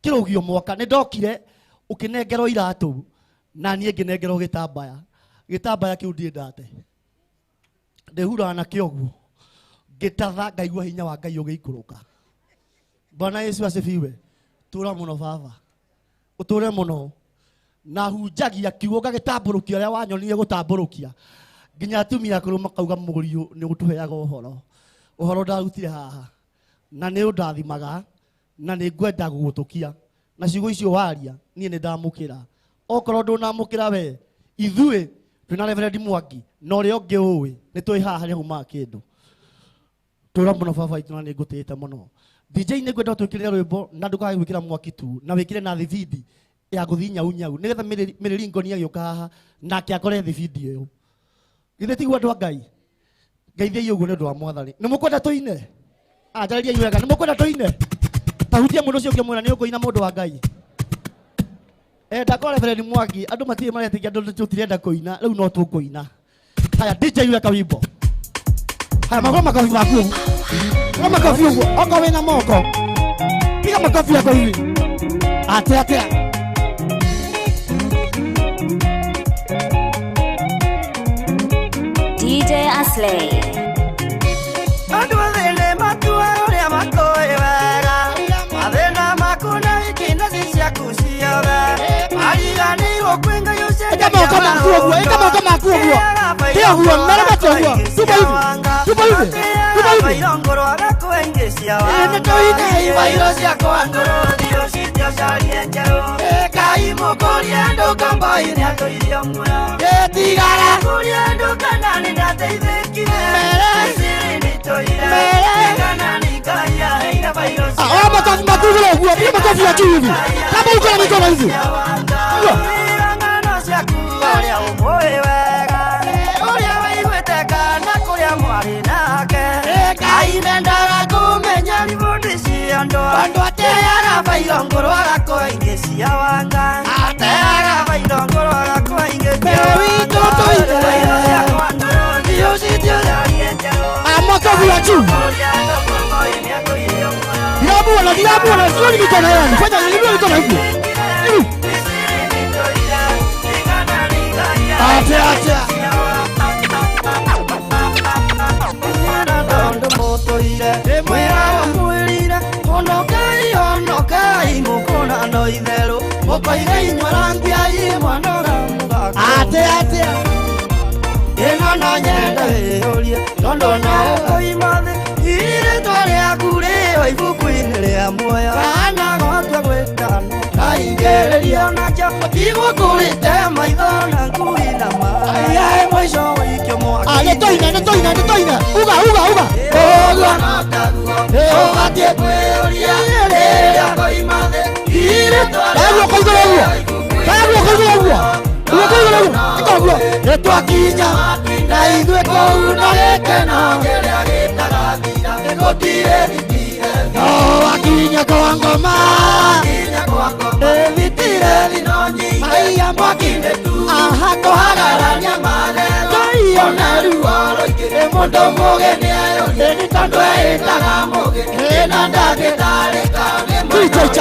kĩrũgio mwaka nĩ ndokire ũkĩnengerwo iratũ na niĩ ngĩnengerwo gĩtambaya. Gĩtambaya kĩu ndiĩ ndate. Ndĩhuraga nakĩo ũguo. Ngĩtatha ngaigua hinya wa Ngai ũgĩikũrũka. Bwana Yesu asifiwe. Tũra mũno baba. Ũtũre mũno. Na hunjagia kiugo gagĩtambũrũkia ũrĩa wanyonire gũtambũrũkia. Nginya atumia akũrũ makauga mũgũri nĩ gũtũheaga ũhoro. Ũhoro ndarutire haha. Na nĩ ũndathimaga na nĩ ngwenda gũgũtũkia. Na ciugo icio waria niĩ nĩ ndamũkĩra. Okorwo ndũnamũkĩra we ithuĩ twĩna Reverend Mwangi na ũrĩa ũngĩ ũĩ nĩ tũĩ haha nĩ humaga kĩndũ. Tũra mũno baba itũ na nĩ ngũtĩĩte mũno. DJ nĩ ngwenda twĩkĩrĩre rwĩmbo na ndũkage gwĩkĩra mwaki tu na wĩkĩre na thibindi ya gũthiĩ nyau nyau nĩgetha Mĩrĩringo nĩ agĩũka haha nake akore thibindi ĩyo. Githĩ tiguo andũ a Ngai? Ngeithiai ũguo nĩ ũndũ wa Mwathani. Nĩ mũkwenda tũine? Njarĩriai wega. Nĩ mũkwenda tũine? Tahutia mũndũ ũcio ũngĩmwĩra nĩ ũkũina mũndũ wa Ngai. Ndakora Reverend Mwangi andũ matirĩ maretĩkia andũ tũtirenda kũina rĩu no tũkũina. Haya DJ weka wimbo. Haya magoro makobi maku. Magoro makobi ũguo. Oko wĩna moko. Piga makobi yako hivi. Ate. DJ Aslay. Andu athene matua uria makoe wega. Athena makuna ikina ciaku ciothe. Ariganĩirwo kwĩ Ngai ũcenjagia maũndũ. Eka moko maku ũguo. Tia ũguo meremete ũguo. Tupa hivi. Vairongoro agakwĩingĩcia wa. Nĩ tũine ivairo ciakwa ngoro thio citio carie njerũ. Ngai mũkũria ndũkambai nĩ atũirie muoyo. Tigara kũria ndũ kana nĩ ndateithĩkire. Iciri nĩ tũire. Tigana nĩ Ngai aheire vairo ciakwa. Makofi maku ũguo. Piga makofi ya juu hivi. Kama uko na mikono hivi. Ngano ciaku ũrĩa ũmũĩ wega. Ũrĩa wĩiguĩte kana kũrĩa mwarĩ nake. Ngai mendaga kũmenya riboti cia andũ. Andũ ateaga vairo ngoro agakũingĩcia wanga. Ateaga vairo ngoro agakũingĩcia wanga. Witũ tũire. Vairo ciakwa ngoro thio citio carie njerũ. Makofi ya juu. Diabuona, sio ni mikono yangu. Fanya nini mikono hivi? Acha. Ndo motoire, mwera mwirire, honokai mukona no itherũ. Mukoire inywarangia i mwanora mugaka. Ate. Ĩno no nyende wĩyũrie, tondũ no ũkoima thĩ. Irĩtwa rĩaku rĩo ibuku-inĩ rĩa muoyo. Kana gotue gwĩtano kaingĩrĩrio nakĩo. Igũkũrĩte maitho na ngui na maaĩ. Mũico wĩikio mwaki. Nĩ tũine. Uga. Ũguo no taguo. Ũbatiĩ kwĩyũria rĩrĩa koima thĩ. Irĩtwa rĩaku rĩo ibuku-inĩ rĩa muoyo. koguo nitwakinya na ithuĩ kũu na gĩkeno kĩrĩa gĩtagathira gĩgũtire gĩtire wakinya kwa ngoma ĩthitire thinonya maiya mwaki-inĩ tu kũhagarania magetha ona ruo rũingĩ mũndũ mũgeni ayũnĩ nĩ tondũ eĩtaga mũgeni na ndangĩtarĩka nĩ mwena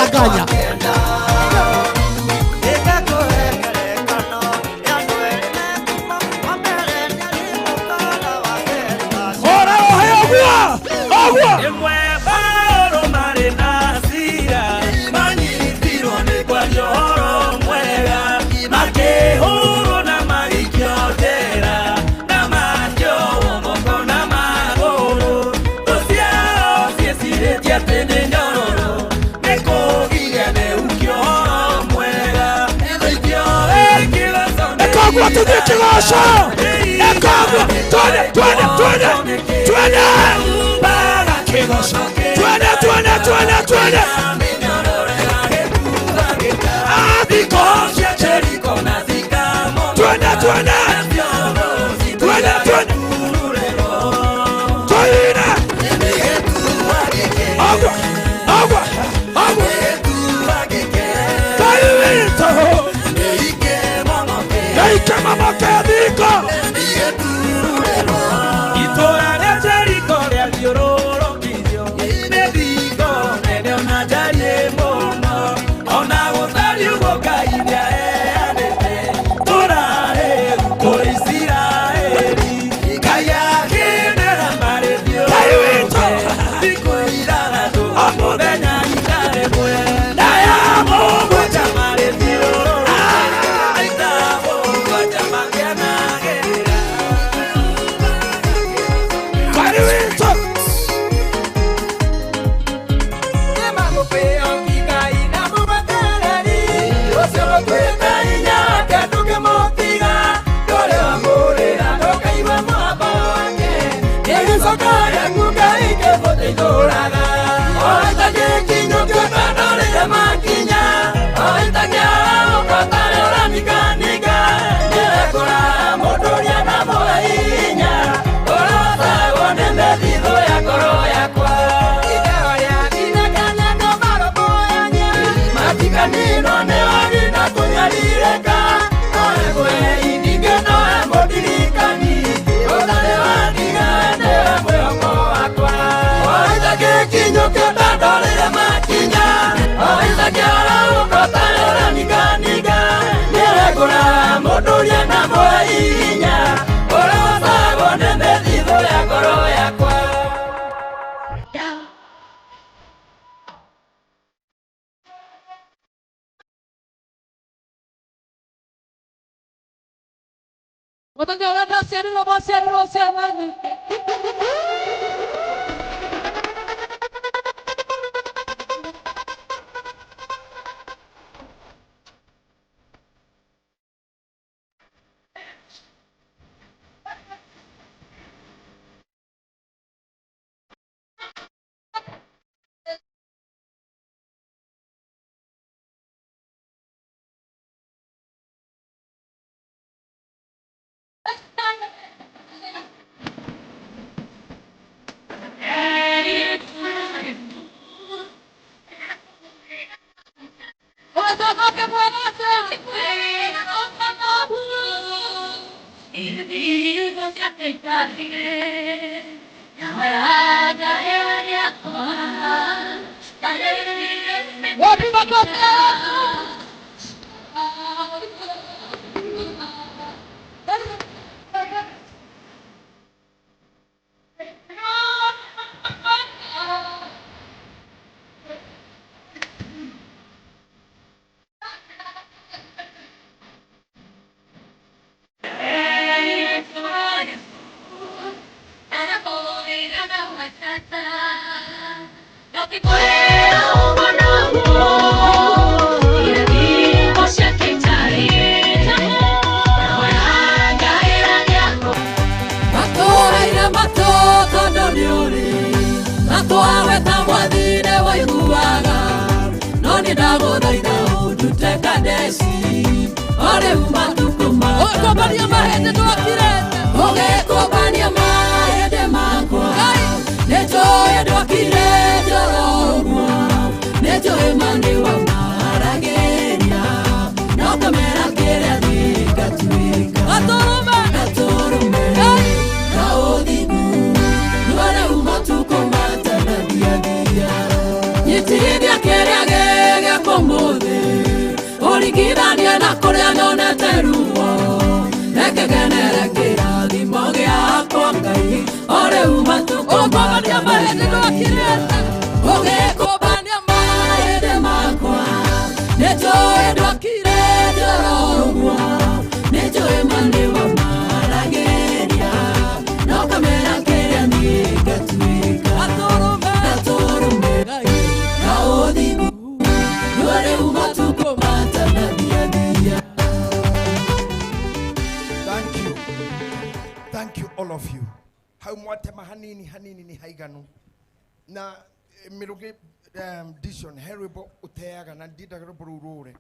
Ogekobania mahende ndwakirete. Ogekobania mahende makwa. Netoe ndwakirete ogwo. Netoe mani wa marageria. Nokamera kĩrĩa thingatuĩka. Gatũrũme. Kaũthingu. Nũrĩa umatuko matanathia. Nyitithia kĩrĩa gĩgĩakwo mũthĩ. Ũringithania na kũrĩa nyonete ruo. Rekegenere kĩrathimo gĩakwa Ngai. Ũrĩ umatuko ũgĩkũbania mahĩndĩ ndwakirĩte. Ũgĩkũbania mahĩndĩ makwa. Nĩtũĩ ndwakirĩte ũguo. Nĩtũĩ mani wa marageria. Nokamera kĩrĩa niĩ ngatuĩka. Gatũrũme Ngai. Kaũthingu. Nũrĩ umatuko matanathia. Thank you. Thank you all of you. Hau mwatema hanini ni haiganu. Na miruge dishon heribo uteaga na ndidagara bururure.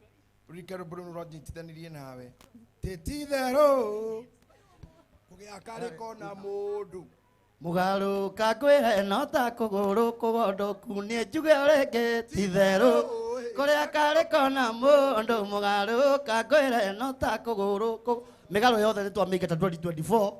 Rikaro bururure njitithanirie nawe. Tetithero. Kugiakariko na mundu. Mugaruka kwĩra no ta kũgũrũ kũgondoku nĩ njuge ũrĩngĩ ti therũ kũrĩa karĩ kona mũndũ mũgarũka kwĩra no ta kũgũrũ mĩgarũ yothe nĩ twamĩingĩta 2024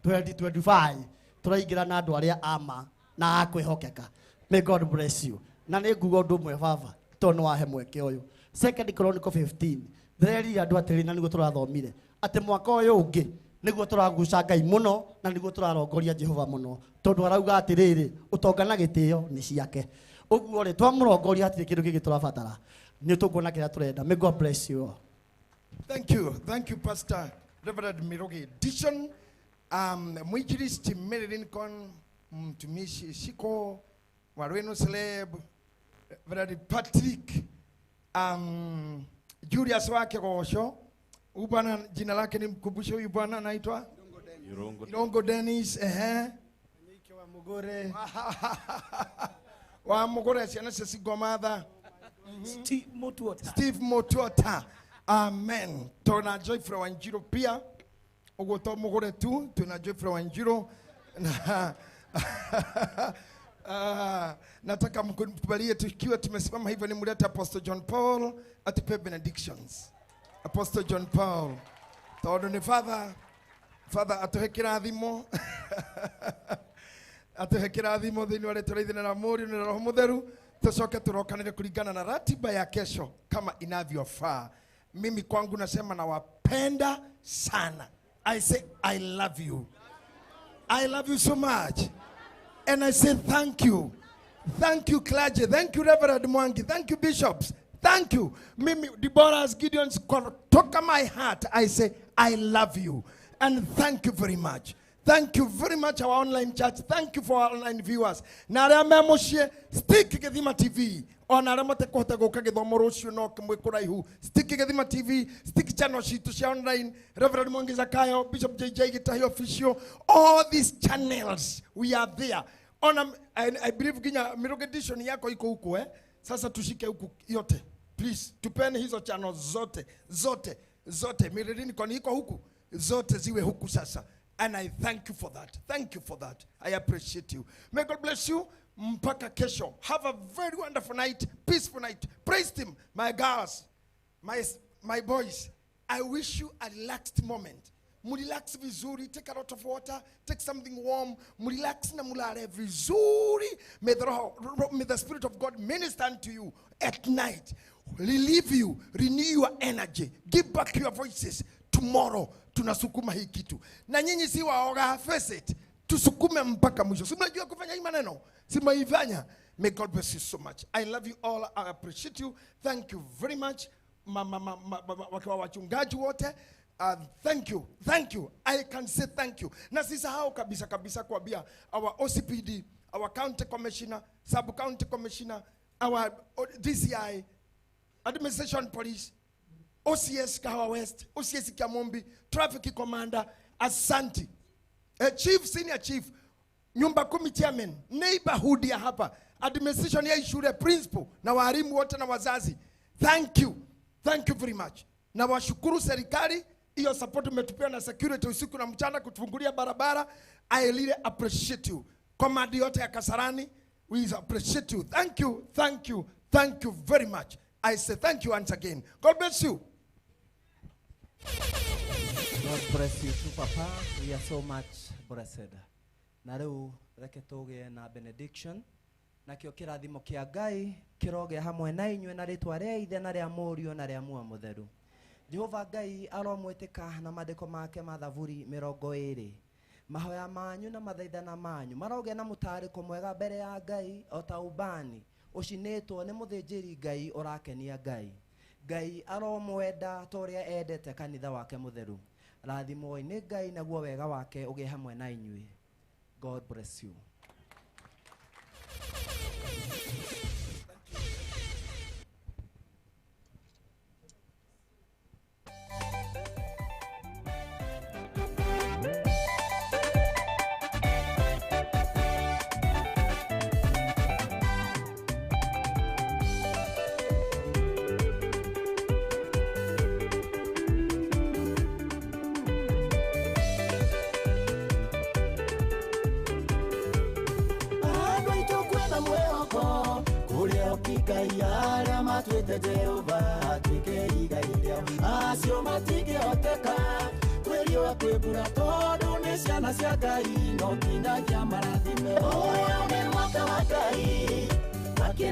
2025 tũraingĩra na andũ arĩa ama na akwĩhokeka. May God bless you. Na nĩ nguga ũndũ ũmwe baba tondũ nĩ wahe mweke ũyũ. 2 Chronicles 15 thererire andũ atĩrĩ na nĩguo tũrathomire atĩ mwaka ũyũ ũngĩ nĩguo tũraguca Ngai mũno na nĩguo tũrarongoria Jehova mũno tondũ arauga atĩrĩrĩ ũtonga na gĩtĩo nĩ ciake. Ũguo rĩ twamũrongoria hatirĩ kĩndũ kĩngĩ tũrabatara nĩ tũkuona kĩrĩa tũrenda. May God bless you all. Thank you Pastor Reverend Miroge Dishon. Mwinjilisti Mary Lincoln, mtumishi Shiko Wareno Celeb, Reverend Patrick, Julius wake Gosho. Ubana jina lake ni mkumbushe huyu bwana anaitwa Irongo Dennis, Nyike wa Mugore. Wa Mugore siana sisi gomadha. Steve Motuota. Amen. Tuna Joy from Wanjiro pia. Ugoto Mugore tu, tuna Joy from Wanjiro. Nataka mkubalie tukiwa tumesimama hivyo nimuleta Apostle John Paul atupe benedictions. Apostle John Paul. Todo ni Father atuhe kirathimo. Atuhe kirathimo thini wale turaithina na muri na Roho Mutheru. Tucoke turokanire kulingana na ratiba ya kesho kama inavyofaa. Mimi kwangu nasema nawapenda sana. I say I love you. I love you so much. And I say thank you. Thank you clergy. Thank you Reverend Mwangi. Thank you bishops. Thank you. Mimi Deborah's Gideon's toka my heart. I say I love you. And thank you very much. Thank you very much our online church. Thank you for our online viewers. Na rama moshie stick Githima TV. Ona rama te kohota goka githomo rucio no kimwe kuraihu. Stick Githima TV, stick channel shitu cia online. Reverend Mwangi Zakayo, Bishop JJ Gitahi official. All these channels we are there. Ona I believe ginya Miroge edition yako iko huko Sasa tushike huku yote. Please, tupeni hizo channel zote. Miredini kwa niko huku. Zote ziwe huku sasa. And I thank you for that. Thank you for that. I appreciate you. May God bless you. Mpaka kesho. Have a very wonderful night. Peaceful night. Praise Him. My girls. My boys. I wish you a relaxed moment. Murelax vizuri, take a lot of water, take something warm, murelax na mulare vizuri. May the Spirit of God minister unto you at night. Relieve you, renew your energy, give back your voices. Tomorrow, tunasukuma hii kitu. Na nyinyi si waoga, face it. Tusukume mpaka mwisho. Si mnajua kufanya hii maneno? Si mnaifanya? May God bless you so much. I love you all. I appreciate you. Thank you very much. Wachungaji wote. Thank you. I can say thank you. Na sisahau kabisa kuambia our OCPD, our county commissioner, sub county commissioner, our DCI, administration police, OCS Kahawa West, OCS Kiamombi, traffic commander, Asante, chief, senior chief, nyumba kumi chairman, neighborhood ya hapa, administration ya shule principal, na walimu wote na wazazi. Thank you very much. Na washukuru serikali hiyo support umetupea na security usiku na mchana kutufungulia barabara. I really appreciate you. Komandi yote ya Kasarani, we appreciate you. Thank you, thank you, thank you very much. I say thank you once again. God bless you. God bless you too, Papa. We are so much blessed. Na rĩu reke tũgĩe na benediction. Nakĩo kĩrathimo kĩa Ngai kĩroge hamwe na inyuĩ na rĩtwa rĩa Ithe na rĩa Mũriũ na rĩa Muoyo Mũtheru. Jehova Ngai aromwĩtĩka na maandĩko make ma Thaburi 20. Mahoya manyu na mathaithana manyu maroge na mũtarĩko mwega mbere ya Ngai o ta ubani ũcinĩtwo nĩ mũthĩnjĩri Ngai ũrakenia Ngai. Ngai aromwenda ta ũrĩa endete kanitha wake mũtheru. Rathimwo nĩ Ngai naguo wega wake ũgĩe hamwe na inyuĩ. God bless you.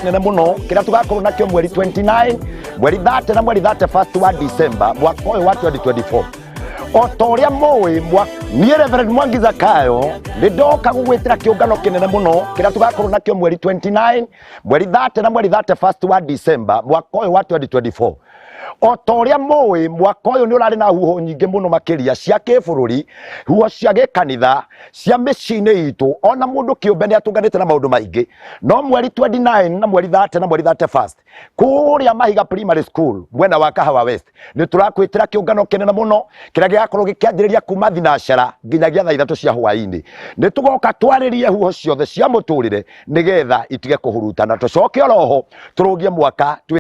nene muno kira tugakorwo nakio mweri 29 mweri 30 na mweri 31 wa December mwaka ũyũ wa 2024 otoria moe ni Reverend Mwangi Zakayo ndoka gugwitira kiungano kinene muno kira tugakorwo nakio mweri 29 mweri 30 na mweri 31 wa December mwaka ũyũ wa 2024 otoria moe mwaka ũyũ ni urari na huho nyingi muno makiria cia kĩbũrũri huho cia gĩkanitha cia mĩciĩ-inĩ itu ona mũndũ kĩũmbe nĩ atunganĩte na maũndũ maingĩ no mweri 29 na mweri 30 na mweri 31 kũrĩa Mahiga Primary School mwena wa Kahawa West nĩ tũrakwĩtĩra kĩũngano kinene muno kĩrĩa gĩgakorwo gĩkĩanjĩrĩria kuma thinacara nginyagia thaa 3 cia hwaĩ-inĩ nĩ tũgoka twarĩrie huho ciothe cia mũtũrĩre nĩgetha itige kũhurutana tũcoke oroho tũrũgie mwaka